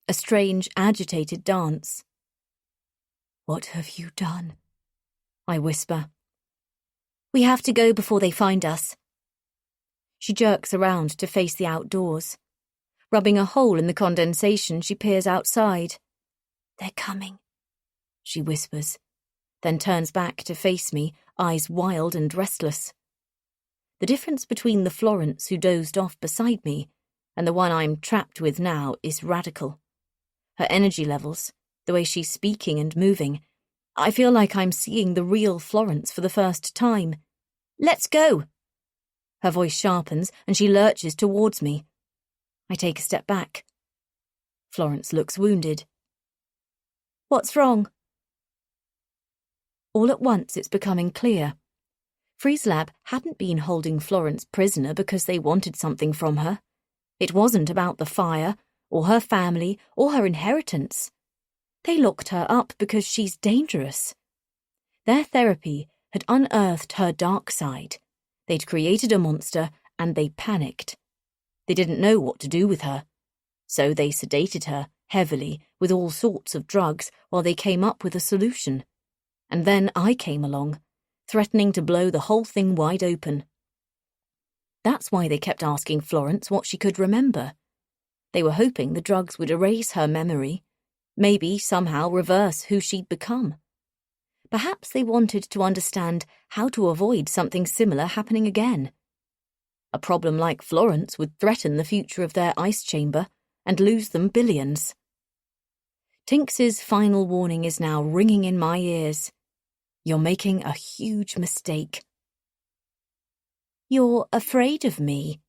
A strange, agitated dance. What have you done? I whisper. We have to go before they find us. She jerks around to face the outdoors. Rubbing a hole in the condensation, she peers outside. They're coming, she whispers, then turns back to face me, eyes wild and restless. The difference between the Florence who dozed off beside me and the one I'm trapped with now is radical. Her energy levels, the way she's speaking and moving, I feel like I'm seeing the real Florence for the first time. Let's go! Her voice sharpens and she lurches towards me. I take a step back. Florence looks wounded. What's wrong? All at once it's becoming clear. FreezeLab hadn't been holding Florence prisoner because they wanted something from her. It wasn't about the fire, or her family, or her inheritance. They locked her up because she's dangerous. Their therapy had unearthed her dark side. They'd created a monster and they panicked. They didn't know what to do with her. So they sedated her heavily with all sorts of drugs while they came up with a solution. And then I came along, threatening to blow the whole thing wide open. That's why they kept asking Florence what she could remember. They were hoping the drugs would erase her memory, maybe somehow reverse who she'd become. Perhaps they wanted to understand how to avoid something similar happening again. A problem like Florence would threaten the future of their ice chamber and lose them billions. Tinks's final warning is now ringing in my ears. You're making a huge mistake. You're afraid of me.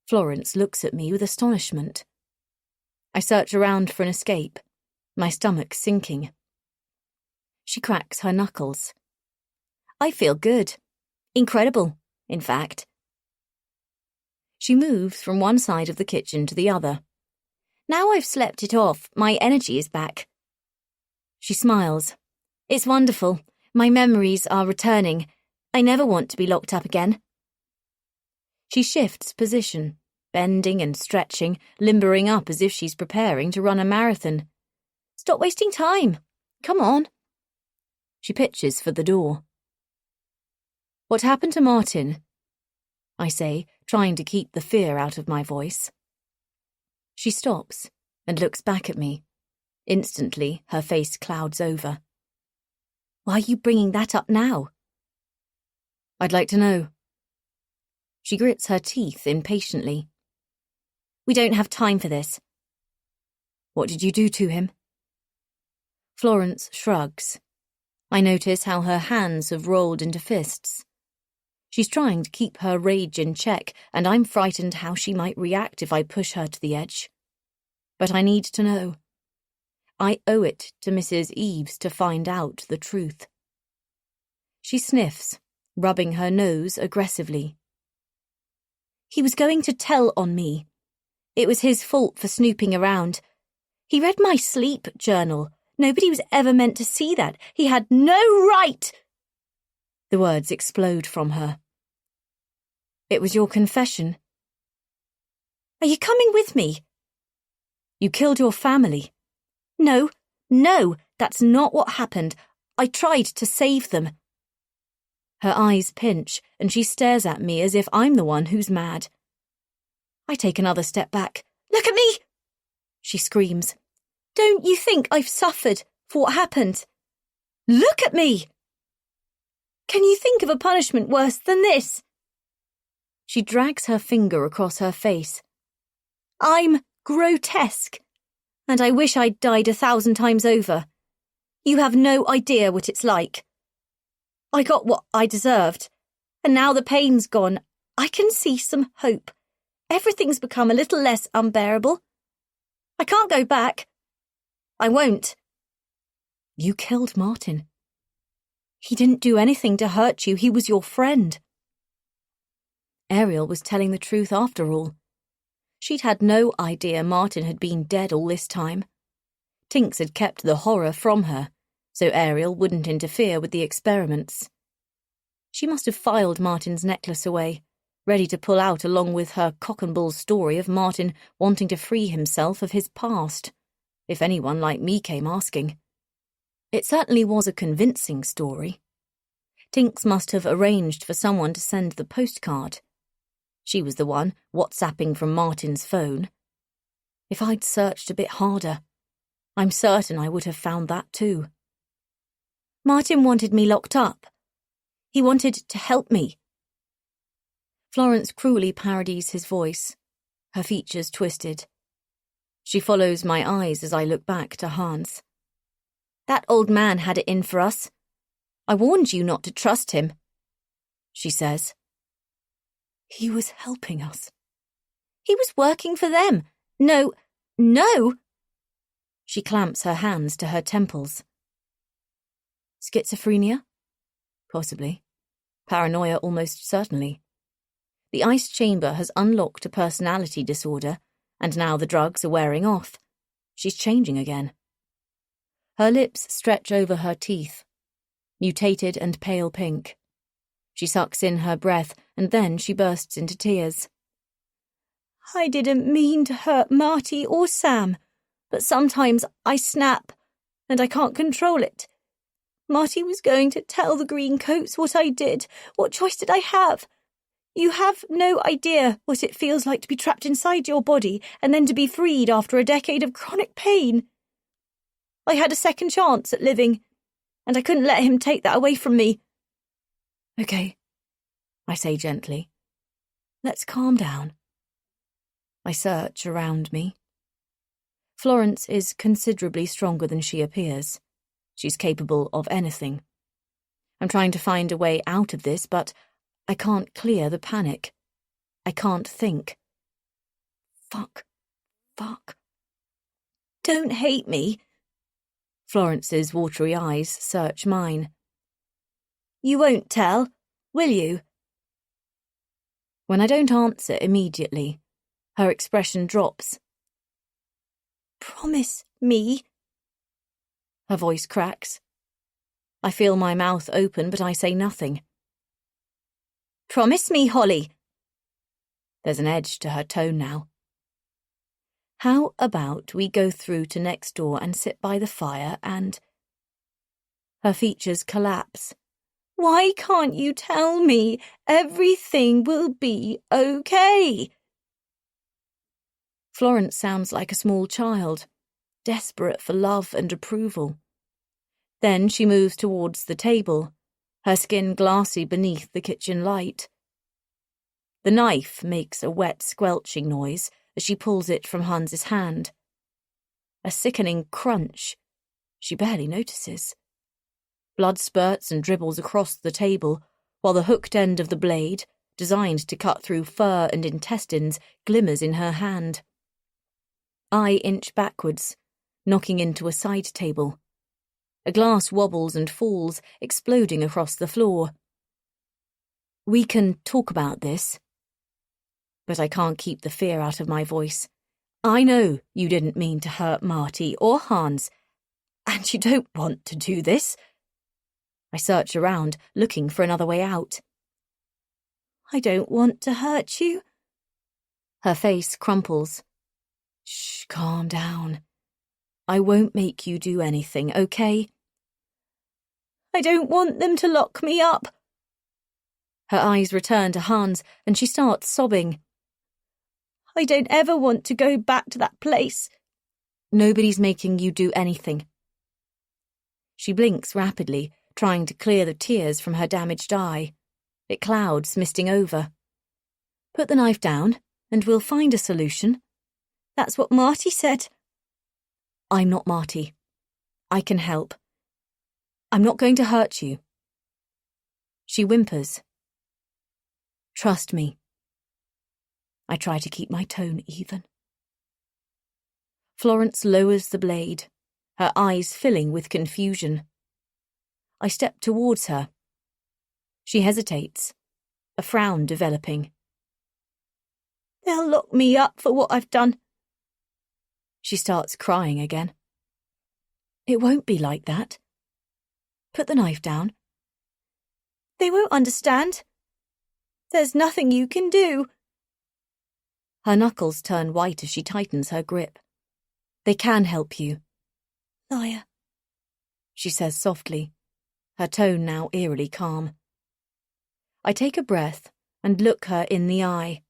Florence looks at me with astonishment. I search around for an escape, my stomach sinking. She cracks her knuckles. I feel good. Incredible, in fact. She moves from one side of the kitchen to the other. Now I've slept it off, my energy is back. She smiles. It's wonderful. My memories are returning. I never want to be locked up again. She shifts position, bending and stretching, limbering up as if she's preparing to run a marathon. Stop wasting time. Come on. She pitches for the door. What happened to Martin? I say, trying to keep the fear out of my voice. She stops and looks back at me. Instantly, her face clouds over. Why are you bringing that up now? I'd like to know. She grits her teeth impatiently. We don't have time for this. What did you do to him? Florence shrugs. I notice how her hands have rolled into fists. She's trying to keep her rage in check, and I'm frightened how she might react if I push her to the edge. But I need to know. I owe it to Mrs. Eves to find out the truth. She sniffs, rubbing her nose aggressively. He was going to tell on me. It was his fault for snooping around. He read my sleep journal. Nobody was ever meant to see that. He had no right. The words explode from her. It was your confession. Are you coming with me? You killed your family. No, that's not what happened. I tried to save them. Her eyes pinch, and she stares at me as if I'm the one who's mad. I take another step back. Look at me! She screams. Don't you think I've suffered for what happened? Look at me! Can you think of a punishment worse than this? She drags her finger across her face. I'm grotesque, and I wish I'd died 1,000 times over. You have no idea what it's like. I got what I deserved, and now the pain's gone. I can see some hope. Everything's become a little less unbearable. I can't go back. I won't. You killed Martin. He didn't do anything to hurt you. He was your friend. Ariel was telling the truth after all. She'd had no idea Martin had been dead all this time. Tinks had kept the horror from her, so Ariel wouldn't interfere with the experiments. She must have filed Martin's necklace away, ready to pull out along with her cock-and-bull story of Martin wanting to free himself of his past, if anyone like me came asking. It certainly was a convincing story. Tinks must have arranged for someone to send the postcard. She was the one WhatsApping from Martin's phone. If I'd searched a bit harder, I'm certain I would have found that too. Martin wanted me locked up. He wanted to help me. Florence cruelly parodies his voice, her features twisted. She follows my eyes as I look back to Hans. That old man had it in for us. I warned you not to trust him, she says. He was helping us. He was working for them. No. She clamps her hands to her temples. Schizophrenia? Possibly. Paranoia almost certainly. The ice chamber has unlocked a personality disorder, and now the drugs are wearing off. She's changing again. Her lips stretch over her teeth. mutated and pale pink. She sucks in her breath, and then she bursts into tears. I didn't mean to hurt Marty or Sam, but sometimes I snap, and I can't control it. Marty was going to tell the Greencoats what I did. What choice did I have? You have no idea what it feels like to be trapped inside your body and then to be freed after a decade of chronic pain. I had a second chance at living, and I couldn't let him take that away from me. Okay, I say gently. Let's calm down. I search around me. Florence is considerably stronger than she appears. She's capable of anything. I'm trying to find a way out of this, but I can't clear the panic. I can't think. Fuck. Don't hate me. Florence's watery eyes search mine. You won't tell, will you? When I don't answer immediately, her expression drops. Promise me. Her voice cracks. I feel my mouth open, but I say nothing. Promise me, Holly. There's an edge to her tone now. How about we go through to next door and sit by the fire and... Her features collapse. Why can't you tell me? Everything will be okay. Florence sounds like a small child, desperate for love and approval. Then she moves towards the table, her skin glassy beneath the kitchen light. The knife makes a wet squelching noise as she pulls it from Hans's hand. A sickening crunch. She barely notices. Blood spurts and dribbles across the table, while the hooked end of the blade, designed to cut through fur and intestines, glimmers in her hand. I inch backwards, knocking into a side table. A glass wobbles and falls, exploding across the floor. We can talk about this. But I can't keep the fear out of my voice. I know you didn't mean to hurt Marty or Hans, and you don't want to do this. I search around, looking for another way out. I don't want to hurt you. Her face crumples. Shh, calm down. I won't make you do anything, okay? I don't want them to lock me up. Her eyes return to Hans, and she starts sobbing. I don't ever want to go back to that place. Nobody's making you do anything. She blinks rapidly, trying to clear the tears from her damaged eye. It clouds, misting over. Put the knife down, and we'll find a solution. That's what Marty said. I'm not Marty. I can help. I'm not going to hurt you. She whimpers. Trust me. I try to keep my tone even. Florence lowers the blade, her eyes filling with confusion. I step towards her. She hesitates, a frown developing. They'll lock me up for what I've done. She starts crying again. It won't be like that. Put the knife down. They won't understand. There's nothing you can do. Her knuckles turn white as she tightens her grip. They can help you. Liar, she says softly, her tone now eerily calm. I take a breath and look her in the eye.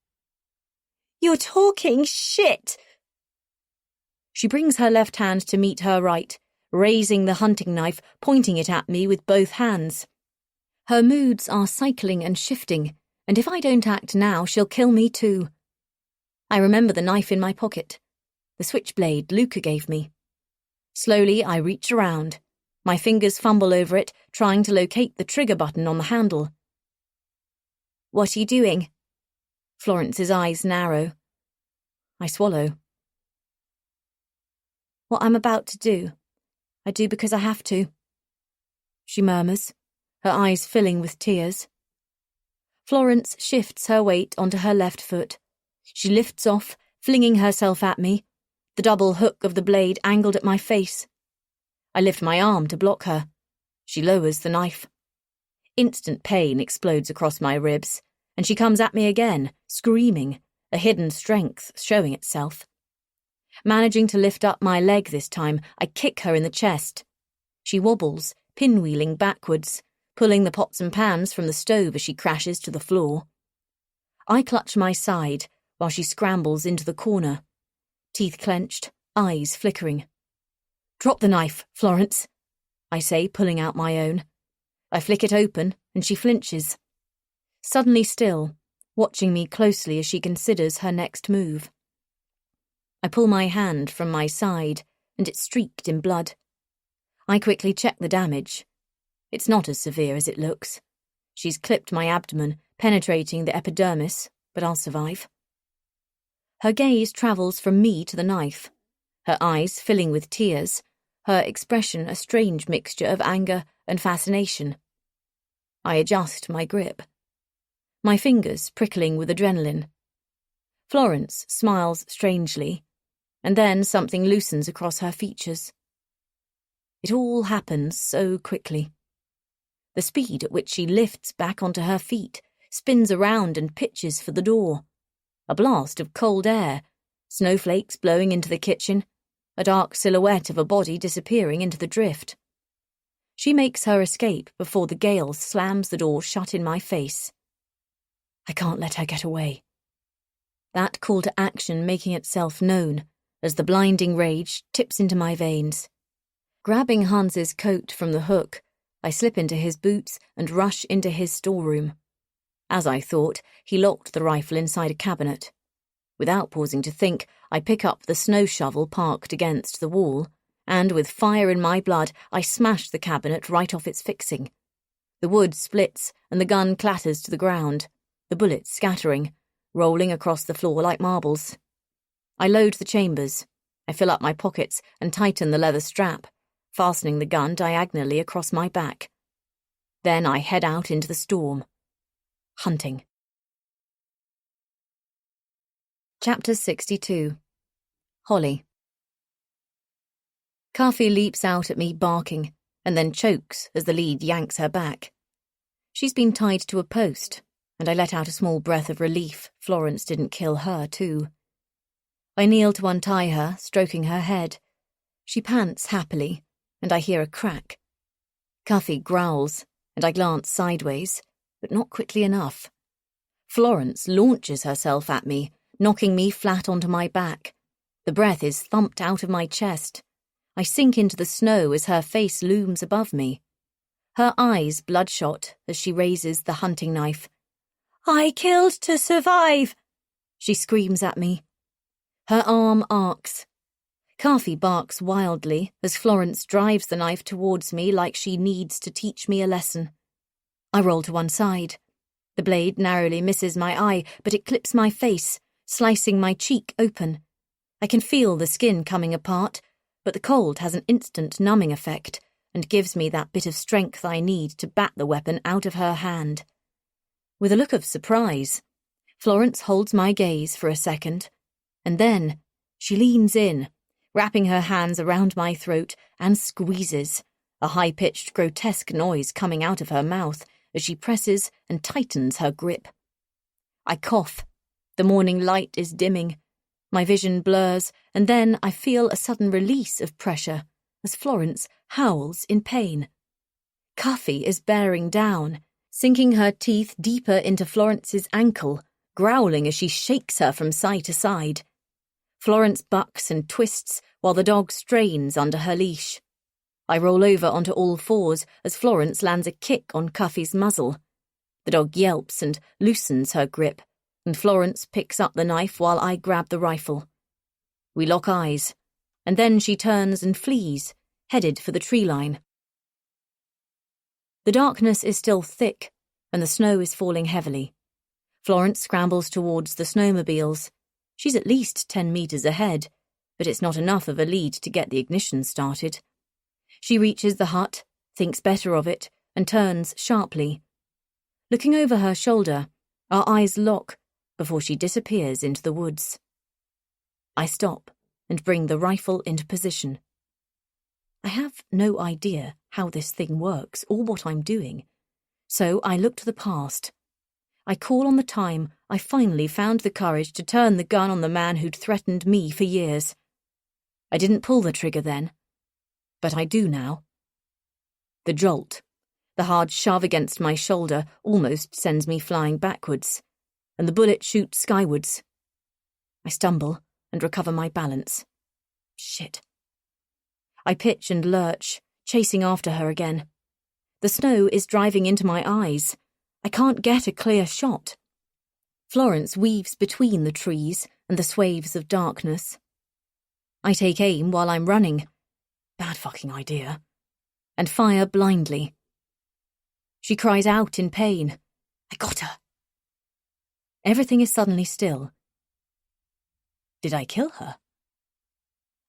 You're talking shit. She brings her left hand to meet her right, raising the hunting knife, pointing it at me with both hands. Her moods are cycling and shifting, and if I don't act now, she'll kill me too. I remember the knife in my pocket, the switchblade Luca gave me. Slowly, I reach around. My fingers fumble over it, trying to locate the trigger button on the handle. What are you doing? Florence's eyes narrow. I swallow. What I'm about to do, I do because I have to. She murmurs, her eyes filling with tears. Florence shifts her weight onto her left foot. She lifts off, flinging herself at me, the double hook of the blade angled at my face. I lift my arm to block her. She lowers the knife. Instant pain explodes across my ribs, and she comes at me again, screaming, a hidden strength showing itself. Managing to lift up my leg this time, I kick her in the chest. She wobbles, pinwheeling backwards, pulling the pots and pans from the stove as she crashes to the floor. I clutch my side while she scrambles into the corner, teeth clenched, eyes flickering. "Drop the knife, Florence," I say, pulling out my own. I flick it open, and she flinches. Suddenly still, watching me closely as she considers her next move. I pull my hand from my side, and it's streaked in blood. I quickly check the damage. It's not as severe as it looks. She's clipped my abdomen, penetrating the epidermis, but I'll survive. Her gaze travels from me to the knife, her eyes filling with tears, her expression a strange mixture of anger and fascination. I adjust my grip, my fingers prickling with adrenaline. Florence smiles strangely, and then something loosens across her features. It all happens so quickly. The speed at which she lifts back onto her feet, spins around and pitches for the door. A blast of cold air, snowflakes blowing into the kitchen, a dark silhouette of a body disappearing into the drift. She makes her escape before the gale slams the door shut in my face. I can't let her get away. That call to action making itself known as the blinding rage tips into my veins. Grabbing Hans's coat from the hook, I slip into his boots and rush into his storeroom. As I thought, he locked the rifle inside a cabinet. Without pausing to think, I pick up the snow shovel parked against the wall, and with fire in my blood, I smash the cabinet right off its fixing. The wood splits and the gun clatters to the ground, the bullets scattering, rolling across the floor like marbles. I load the chambers. I fill up my pockets and tighten the leather strap, fastening the gun diagonally across my back. Then I head out into the storm. Hunting. Chapter 62. Holly. Kafi leaps out at me barking, and then chokes as the lead yanks her back. She's been tied to a post, and I let out a small breath of relief Florence didn't kill her too. I kneel to untie her, stroking her head. She pants happily, and I hear a crack. Kafi growls, and I glance sideways, but not quickly enough. Florence launches herself at me, knocking me flat onto my back. The breath is thumped out of my chest. I sink into the snow as her face looms above me. Her eyes bloodshot as she raises the hunting knife. "I killed to survive," she screams at me. Her arm arcs. Kafi barks wildly as Florence drives the knife towards me like she needs to teach me a lesson. I roll to one side. The blade narrowly misses my eye, but it clips my face, slicing my cheek open. I can feel the skin coming apart, but the cold has an instant numbing effect and gives me that bit of strength I need to bat the weapon out of her hand. With a look of surprise, Florence holds my gaze for a second, and then she leans in, wrapping her hands around my throat, and squeezes, a high-pitched, grotesque noise coming out of her mouth as she presses and tightens her grip. I cough. The morning light is dimming. My vision blurs, and then I feel a sudden release of pressure as Florence howls in pain. Kafi is bearing down, sinking her teeth deeper into Florence's ankle, growling as she shakes her from side to side. Florence bucks and twists while the dog strains under her leash. I roll over onto all fours as Florence lands a kick on Kafi's muzzle. The dog yelps and loosens her grip, and Florence picks up the knife while I grab the rifle. We lock eyes, and then she turns and flees, headed for the tree line. The darkness is still thick, and the snow is falling heavily. Florence scrambles towards the snowmobiles. She's at least 10 meters ahead, but it's not enough of a lead to get the ignition started. She reaches the hut, thinks better of it, and turns sharply. Looking over her shoulder, our eyes lock before she disappears into the woods. I stop and bring the rifle into position. I have no idea how this thing works or what I'm doing. So I look to the past. I call on the time I finally found the courage to turn the gun on the man who'd threatened me for years. I didn't pull the trigger then, but I do now. The jolt, the hard shove against my shoulder, almost sends me flying backwards, and the bullet shoots skywards. I stumble and recover my balance. Shit. I pitch and lurch, chasing after her again. The snow is driving into my eyes. I can't get a clear shot. Florence weaves between the trees and the swathes of darkness. I take aim while I'm running. Bad fucking idea. And fire blindly. She cries out in pain. I got her. Everything is suddenly still. Did I kill her?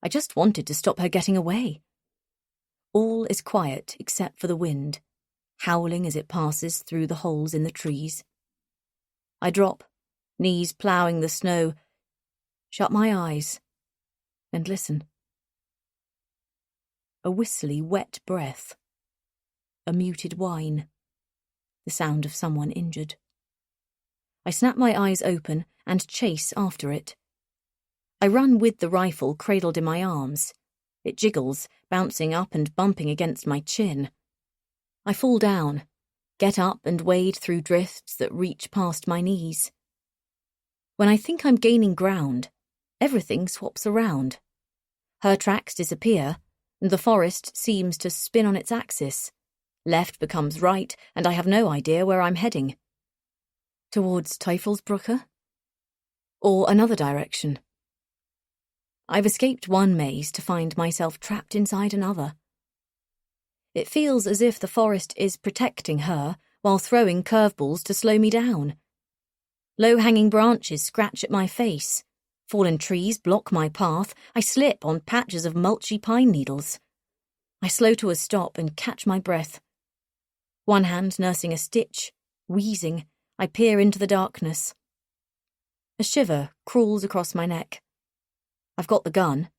I just wanted to stop her getting away. All is quiet except for the wind, howling as it passes through the holes in the trees. I drop, knees ploughing the snow, shut my eyes, and listen. A whistly, wet breath. A muted whine. The sound of someone injured. I snap my eyes open and chase after it. I run with the rifle cradled in my arms. It jiggles, bouncing up and bumping against my chin. I fall down, get up and wade through drifts that reach past my knees. When I think I'm gaining ground, everything swaps around. Her tracks disappear, and the forest seems to spin on its axis. Left becomes right, and I have no idea where I'm heading. Towards Teufelsbrücke? Or another direction? I've escaped one maze to find myself trapped inside another. It feels as if the forest is protecting her while throwing curveballs to slow me down. Low-hanging branches scratch at my face. Fallen trees block my path. I slip on patches of mulchy pine needles. I slow to a stop and catch my breath. One hand nursing a stitch, wheezing, I peer into the darkness. A shiver crawls across my neck. I've got the gun,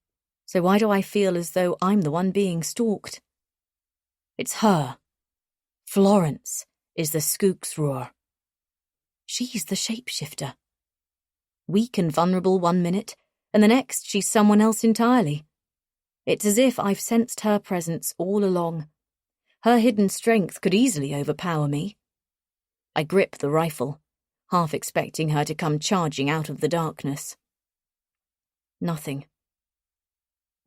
so why do I feel as though I'm the one being stalked? It's her. Florence is the Skooksroer. She's the shapeshifter. Weak and vulnerable one minute, and the next she's someone else entirely. It's as if I've sensed her presence all along. Her hidden strength could easily overpower me. I grip the rifle, half expecting her to come charging out of the darkness. Nothing.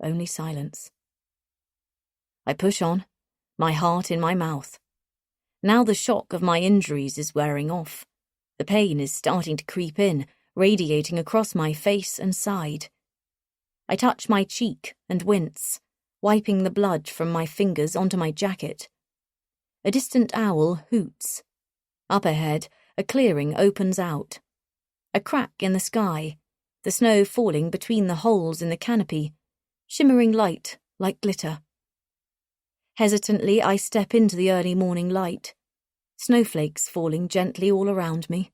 Only silence. I push on, my heart in my mouth. Now the shock of my injuries is wearing off. The pain is starting to creep in, radiating across my face and side. I touch my cheek and wince, wiping the blood from my fingers onto my jacket. A distant owl hoots. Up ahead, a clearing opens out. A crack in the sky, the snow falling between the holes in the canopy, shimmering light like glitter. Hesitantly, I step into the early morning light, snowflakes falling gently all around me.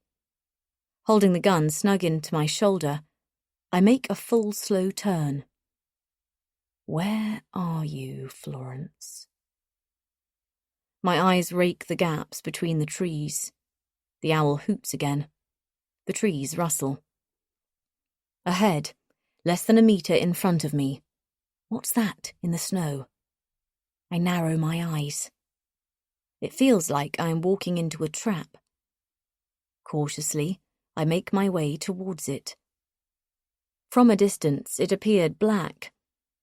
Holding the gun snug into my shoulder, I make a full slow turn. Where are you, Florence? My eyes rake the gaps between the trees. The owl hoots again. The trees rustle. Ahead, less than a metre in front of me. What's that in the snow? I narrow my eyes. It feels like I'm walking into a trap. Cautiously, I make my way towards it. From a distance, it appeared black,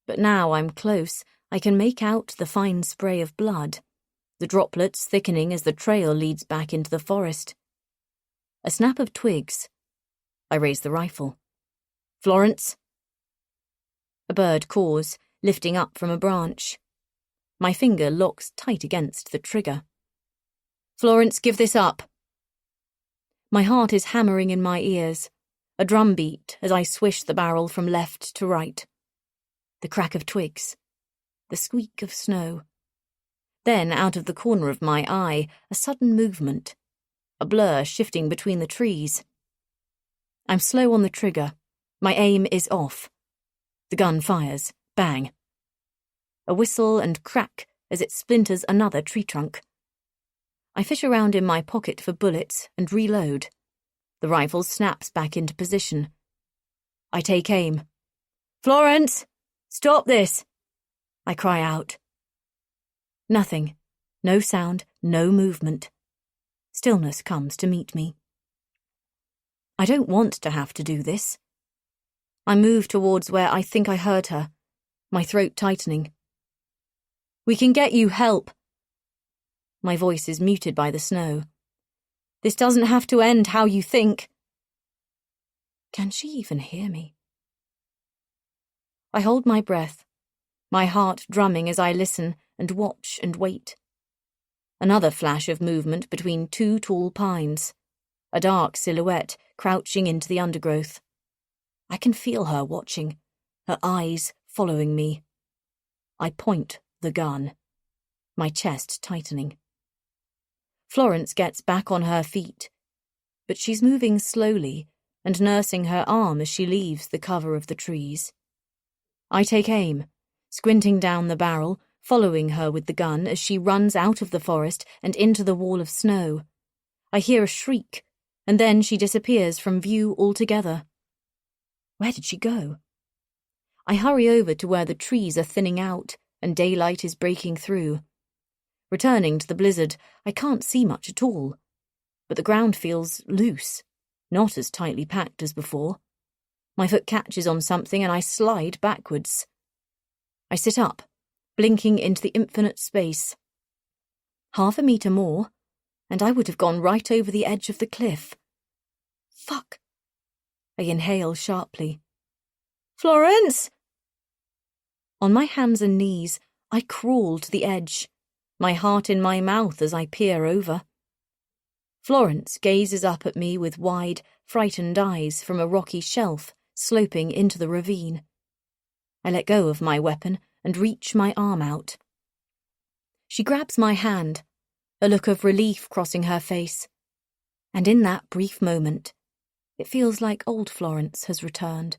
but now I'm close, I can make out the fine spray of blood, the droplets thickening as the trail leads back into the forest. A snap of twigs. I raise the rifle. Florence? A bird caws, lifting up from a branch. My finger locks tight against the trigger. Florence, give this up. My heart is hammering in my ears, a drum beat as I swish the barrel from left to right. The crack of twigs, the squeak of snow. Then, out of the corner of my eye, a sudden movement, a blur shifting between the trees. I'm slow on the trigger. My aim is off. The gun fires. Bang. A whistle and crack as it splinters another tree trunk. I fish around in my pocket for bullets and reload. The rifle snaps back into position. I take aim. "Florence! Stop this!" I cry out. Nothing. No sound, no movement. Stillness comes to meet me. I don't want to have to do this. I move towards where I think I heard her, my throat tightening. "We can get you help." My voice is muted by the snow. "This doesn't have to end how you think." Can she even hear me? I hold my breath, my heart drumming as I listen and watch and wait. Another flash of movement between two tall pines, a dark silhouette crouching into the undergrowth. I can feel her watching, her eyes following me. I point the gun, my chest tightening. Florence gets back on her feet, but she's moving slowly and nursing her arm as she leaves the cover of the trees. I take aim, squinting down the barrel, following her with the gun as she runs out of the forest and into the wall of snow. I hear a shriek, and then she disappears from view altogether. Where did she go? I hurry over to where the trees are thinning out and daylight is breaking through. Returning to the blizzard, I can't see much at all, but the ground feels loose, not as tightly packed as before. My foot catches on something and I slide backwards. I sit up, blinking into the infinite space. 1/2 meter more, and I would have gone right over the edge of the cliff. Fuck! I inhale sharply. "Florence!" On my hands and knees, I crawl to the edge, my heart in my mouth as I peer over. Florence gazes up at me with wide, frightened eyes from a rocky shelf sloping into the ravine. I let go of my weapon and reach my arm out. She grabs my hand, a look of relief crossing her face, and in that brief moment, it feels like old Florence has returned.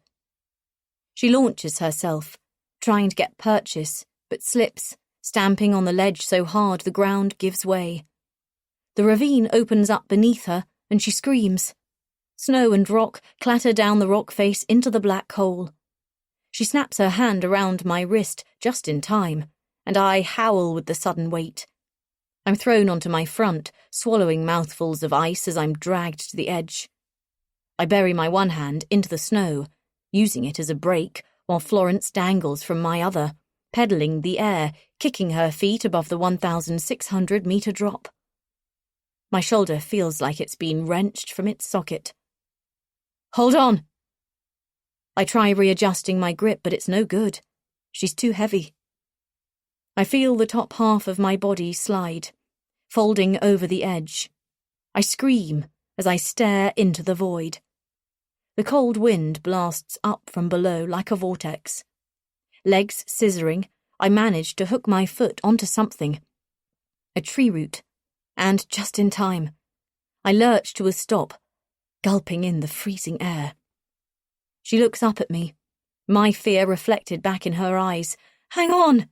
She launches herself, trying to get purchase, but slips, stamping on the ledge so hard the ground gives way. The ravine opens up beneath her, and she screams. Snow and rock clatter down the rock face into the black hole. She snaps her hand around my wrist just in time, and I howl with the sudden weight. I'm thrown onto my front, swallowing mouthfuls of ice as I'm dragged to the edge. I bury my one hand into the snow, using it as a brake, while Florence dangles from my other, pedaling the air, kicking her feet above the 1,600-meter drop. My shoulder feels like it's been wrenched from its socket. "Hold on!" I try readjusting my grip, but it's no good. She's too heavy. I feel the top half of my body slide, folding over the edge. I scream as I stare into the void. The cold wind blasts up from below like a vortex. Legs scissoring, I manage to hook my foot onto something. A tree root, and just in time. I lurch to a stop, gulping in the freezing air. She looks up at me, my fear reflected back in her eyes. "Hang on!"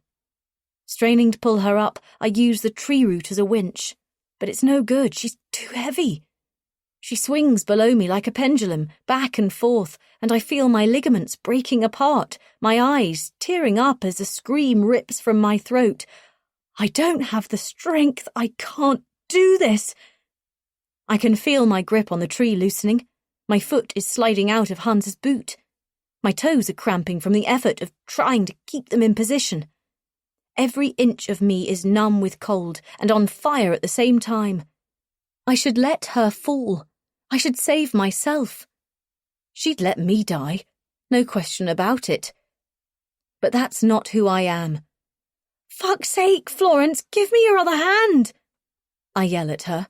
Straining to pull her up, I use the tree root as a winch, but it's no good, she's too heavy. She swings below me like a pendulum, back and forth, and I feel my ligaments breaking apart, my eyes tearing up as a scream rips from my throat. I don't have the strength, I can't do this. I can feel my grip on the tree loosening. My foot is sliding out of Hans's boot. My toes are cramping from the effort of trying to keep them in position. Every inch of me is numb with cold and on fire at the same time. I should let her fall. I should save myself. She'd let me die, no question about it. But that's not who I am. "Fuck's sake, Florence, give me your other hand!" I yell at her.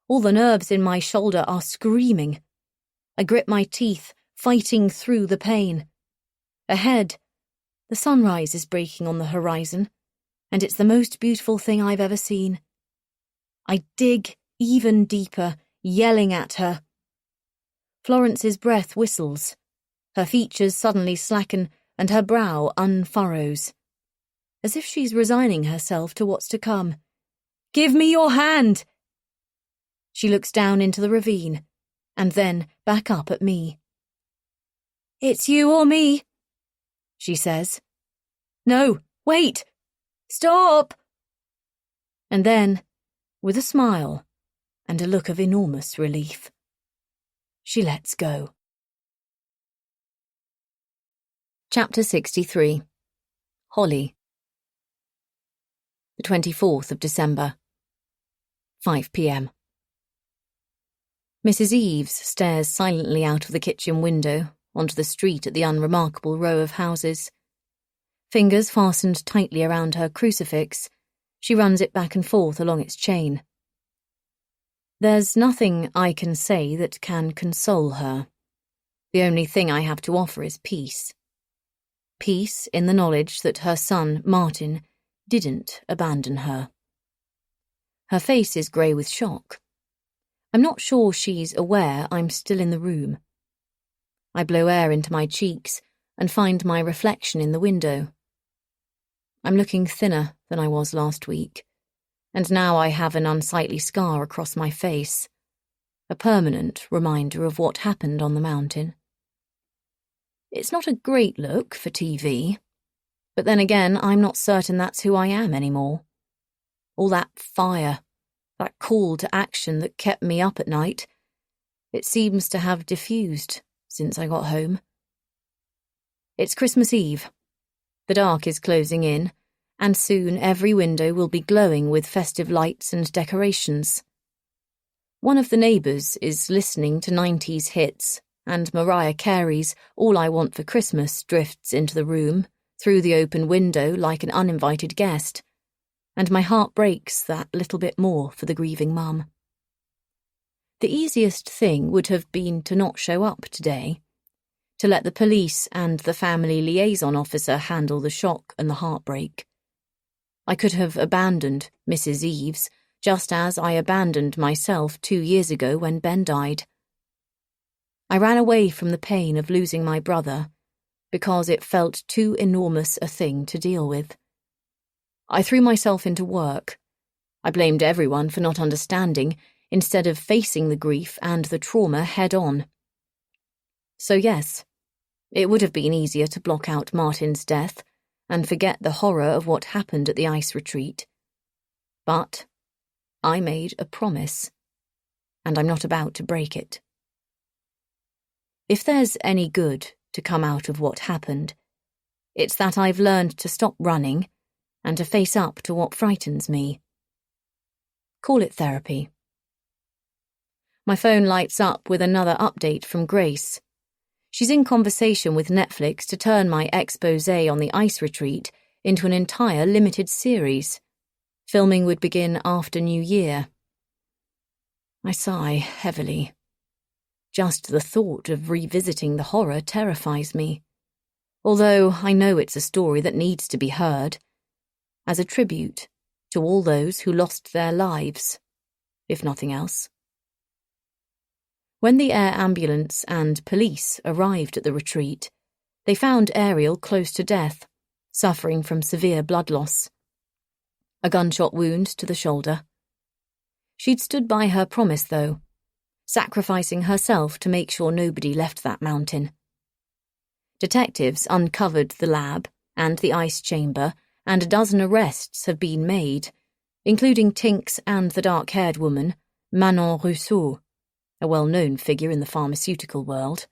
All the nerves in my shoulder are screaming. I grip my teeth, fighting through the pain. Ahead, the sunrise is breaking on the horizon, and it's the most beautiful thing I've ever seen. I dig even deeper, yelling at her. Florence's breath whistles. Her features suddenly slacken, and her brow unfurrows. as if she's resigning herself to what's to come. "Give me your hand!" She looks down into the ravine, and then back up at me. "It's you or me," she says. "No, wait! Stop!" And then, with a smile and a look of enormous relief, she lets go. Chapter 63. Holly. The 24th of December. 5 p.m. Mrs. Eves stares silently out of the kitchen window onto the street at the unremarkable row of houses. Fingers fastened tightly around her crucifix, she runs it back and forth along its chain. There's nothing I can say that can console her. The only thing I have to offer is peace. Peace in the knowledge that her son, Martin, didn't abandon her. Her face is grey with shock. I'm not sure she's aware I'm still in the room. I blow air into my cheeks and find my reflection in the window. I'm looking thinner than I was last week, and now I have an unsightly scar across my face, a permanent reminder of what happened on the mountain. It's not a great look for TV, but then again, I'm not certain that's who I am anymore. All that fire, that call to action that kept me up at night, it seems to have diffused since I got home. It's Christmas Eve. The dark is closing in, and soon every window will be glowing with festive lights and decorations. One of the neighbours is listening to 90s hits, and Mariah Carey's All I Want for Christmas drifts into the room, through the open window like an uninvited guest, and my heart breaks that little bit more for the grieving mum. The easiest thing would have been to not show up today, to let the police and the family liaison officer handle the shock and the heartbreak. I could have abandoned Mrs. Eves, just as I abandoned myself 2 years ago when Ben died. I ran away from the pain of losing my brother because it felt too enormous a thing to deal with. I threw myself into work. I blamed everyone for not understanding, instead of facing the grief and the trauma head on. So yes, it would have been easier to block out Martin's death and forget the horror of what happened at the ice retreat. But I made a promise, and I'm not about to break it. If there's any good to come out of what happened, it's that I've learned to stop running and to face up to what frightens me. Call it therapy. My phone lights up with another update from Grace. She's in conversation with Netflix to turn my exposé on the ice retreat into an entire limited series. Filming would begin after New Year. I sigh heavily. Just the thought of revisiting the horror terrifies me, although I know it's a story that needs to be heard, as a tribute to all those who lost their lives, if nothing else. When the air ambulance and police arrived at the retreat, they found Ariel close to death, suffering from severe blood loss. A gunshot wound to the shoulder. She'd stood by her promise, though, sacrificing herself to make sure nobody left that mountain. Detectives uncovered the lab and the ice chamber, and a dozen arrests have been made, including Tinks and the dark-haired woman, Manon Rousseau, a well-known figure in the pharmaceutical world.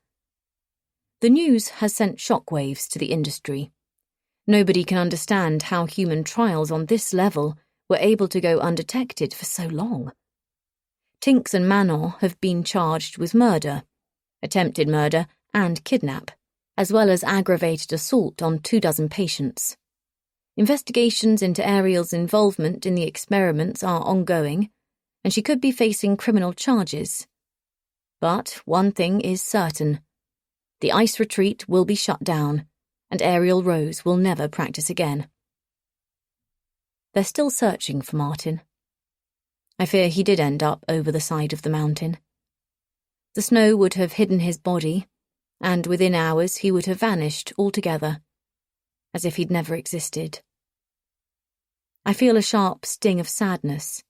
The news has sent shockwaves to the industry. Nobody can understand how human trials on this level were able to go undetected for so long. Tinks and Manon have been charged with murder, attempted murder, and kidnap, as well as aggravated assault on 24 patients. Investigations into Ariel's involvement in the experiments are ongoing, and she could be facing criminal charges. But one thing is certain. The ice retreat will be shut down, and Ariel Rose will never practice again. They're still searching for Martin. I fear he did end up over the side of the mountain. The snow would have hidden his body, and within hours he would have vanished altogether, as if he'd never existed. I feel a sharp sting of sadness.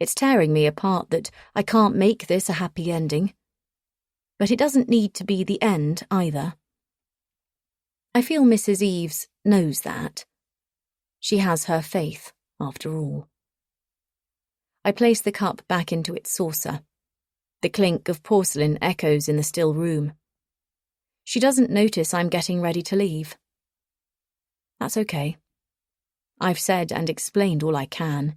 It's tearing me apart that I can't make this a happy ending. But it doesn't need to be the end either. I feel Mrs. Eves knows that. She has her faith, after all. I place the cup back into its saucer. The clink of porcelain echoes in the still room. She doesn't notice I'm getting ready to leave. That's okay. I've said and explained all I can,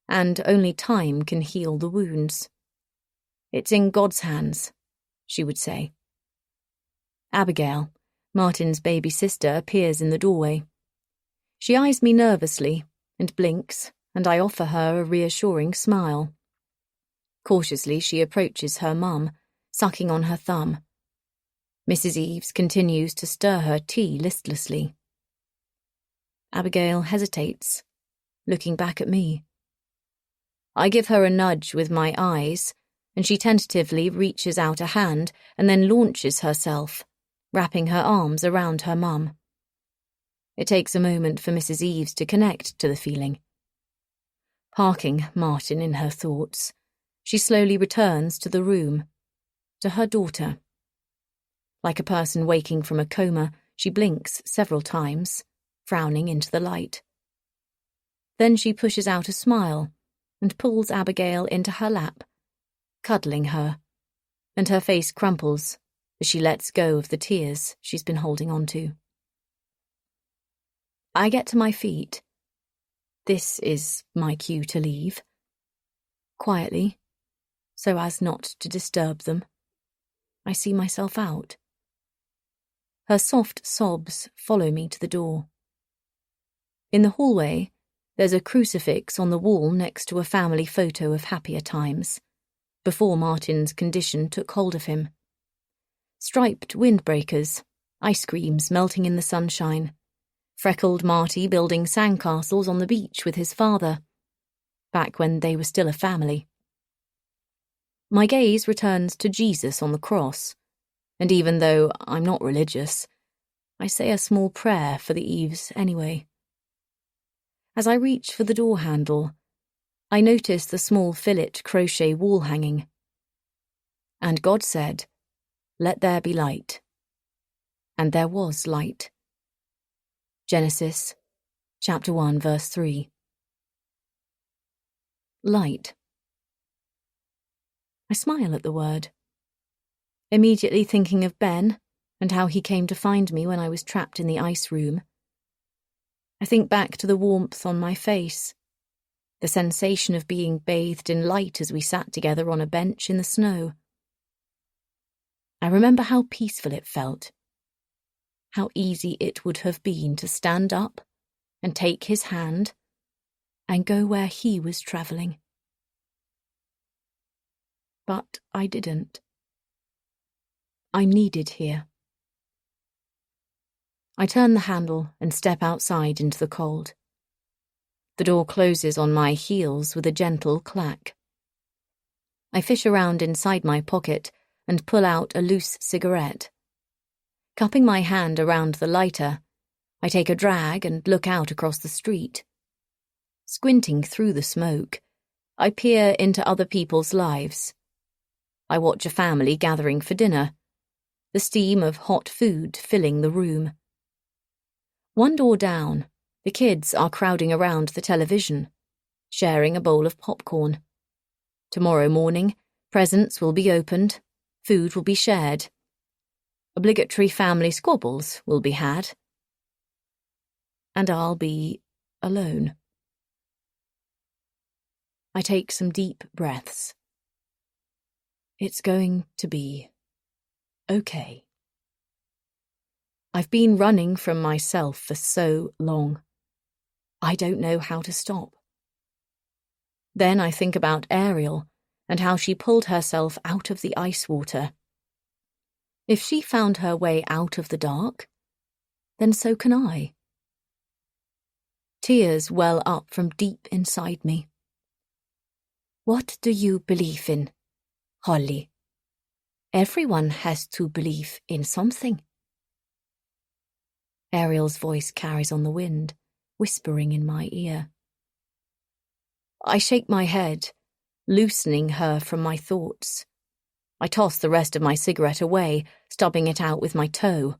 and only time can heal the wounds. It's in God's hands, she would say. Abigail, Martin's baby sister, appears in the doorway. She eyes me nervously and blinks, and I offer her a reassuring smile. Cautiously, she approaches her mum, sucking on her thumb. Mrs. Eves continues to stir her tea listlessly. Abigail hesitates, looking back at me. I give her a nudge with my eyes, and she tentatively reaches out a hand and then launches herself, wrapping her arms around her mum. It takes a moment for Mrs. Eves to connect to the feeling. Parking Martin in her thoughts, she slowly returns to the room, to her daughter. Like a person waking from a coma, she blinks several times, frowning into the light. Then she pushes out a smile and pulls Abigail into her lap, cuddling her, and her face crumples as she lets go of the tears she's been holding on to. I get to my feet. This is my cue to leave. Quietly, so as not to disturb them, I see myself out. Her soft sobs follow me to the door. In the hallway, there's a crucifix on the wall next to a family photo of happier times, before Martin's condition took hold of him. Striped windbreakers, ice creams melting in the sunshine, freckled Marty building sandcastles on the beach with his father, back when they were still a family. My gaze returns to Jesus on the cross, and even though I'm not religious, I say a small prayer for the Eves anyway. As I reach for the door handle, I notice the small fillet crochet wall hanging. And God said, "Let there be light." And there was light. Genesis, chapter 1, verse 3. Light. I smile at the word, immediately thinking of Ben and how he came to find me when I was trapped in the ice room. I think back to the warmth on my face, the sensation of being bathed in light as we sat together on a bench in the snow. I remember how peaceful it felt, how easy it would have been to stand up and take his hand and go where he was travelling. But I didn't. I'm needed here. I turn the handle and step outside into the cold. The door closes on my heels with a gentle clack. I fish around inside my pocket and pull out a loose cigarette. Cupping my hand around the lighter, I take a drag and look out across the street. Squinting through the smoke, I peer into other people's lives. I watch a family gathering for dinner, the steam of hot food filling the room. One door down, the kids are crowding around the television, sharing a bowl of popcorn. Tomorrow morning, presents will be opened, food will be shared. Obligatory family squabbles will be had. And I'll be alone. I take some deep breaths. It's going to be okay. I've been running from myself for so long. I don't know how to stop. Then I think about Ariel and how she pulled herself out of the ice water. If she found her way out of the dark, then so can I. Tears well up from deep inside me. What do you believe in, Holly? Everyone has to believe in something. Ariel's voice carries on the wind, whispering in my ear. I shake my head, loosening her from my thoughts. I toss the rest of my cigarette away, stubbing it out with my toe.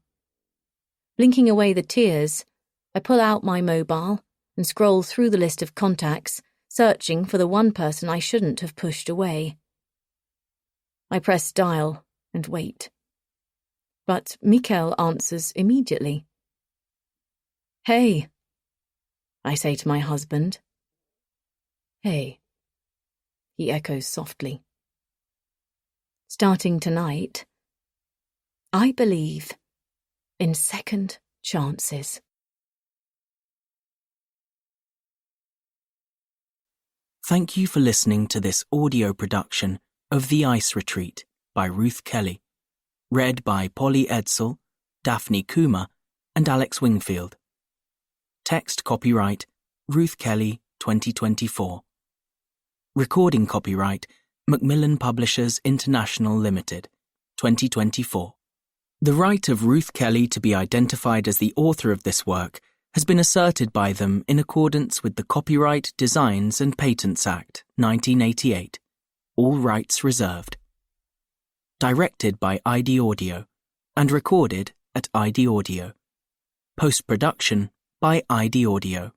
Blinking away the tears, I pull out my mobile and scroll through the list of contacts, searching for the one person I shouldn't have pushed away. I press dial and wait. But Mikkel answers immediately. "Hey," I say to my husband. "Hey," he echoes softly. Starting tonight, I believe in second chances. Thank you for listening to this audio production of The Ice Retreat by Ruth Kelly, read by Polly Edsel, Daphne Kuma, and Alex Wingfield. Text copyright Ruth Kelly 2024. Recording copyright Macmillan Publishers International Limited 2024. The right of Ruth Kelly to be identified as the author of this work has been asserted by them in accordance with the Copyright Designs and Patents Act 1988. All rights reserved. Directed by ID Audio and recorded at ID Audio. Post-production by ID Audio.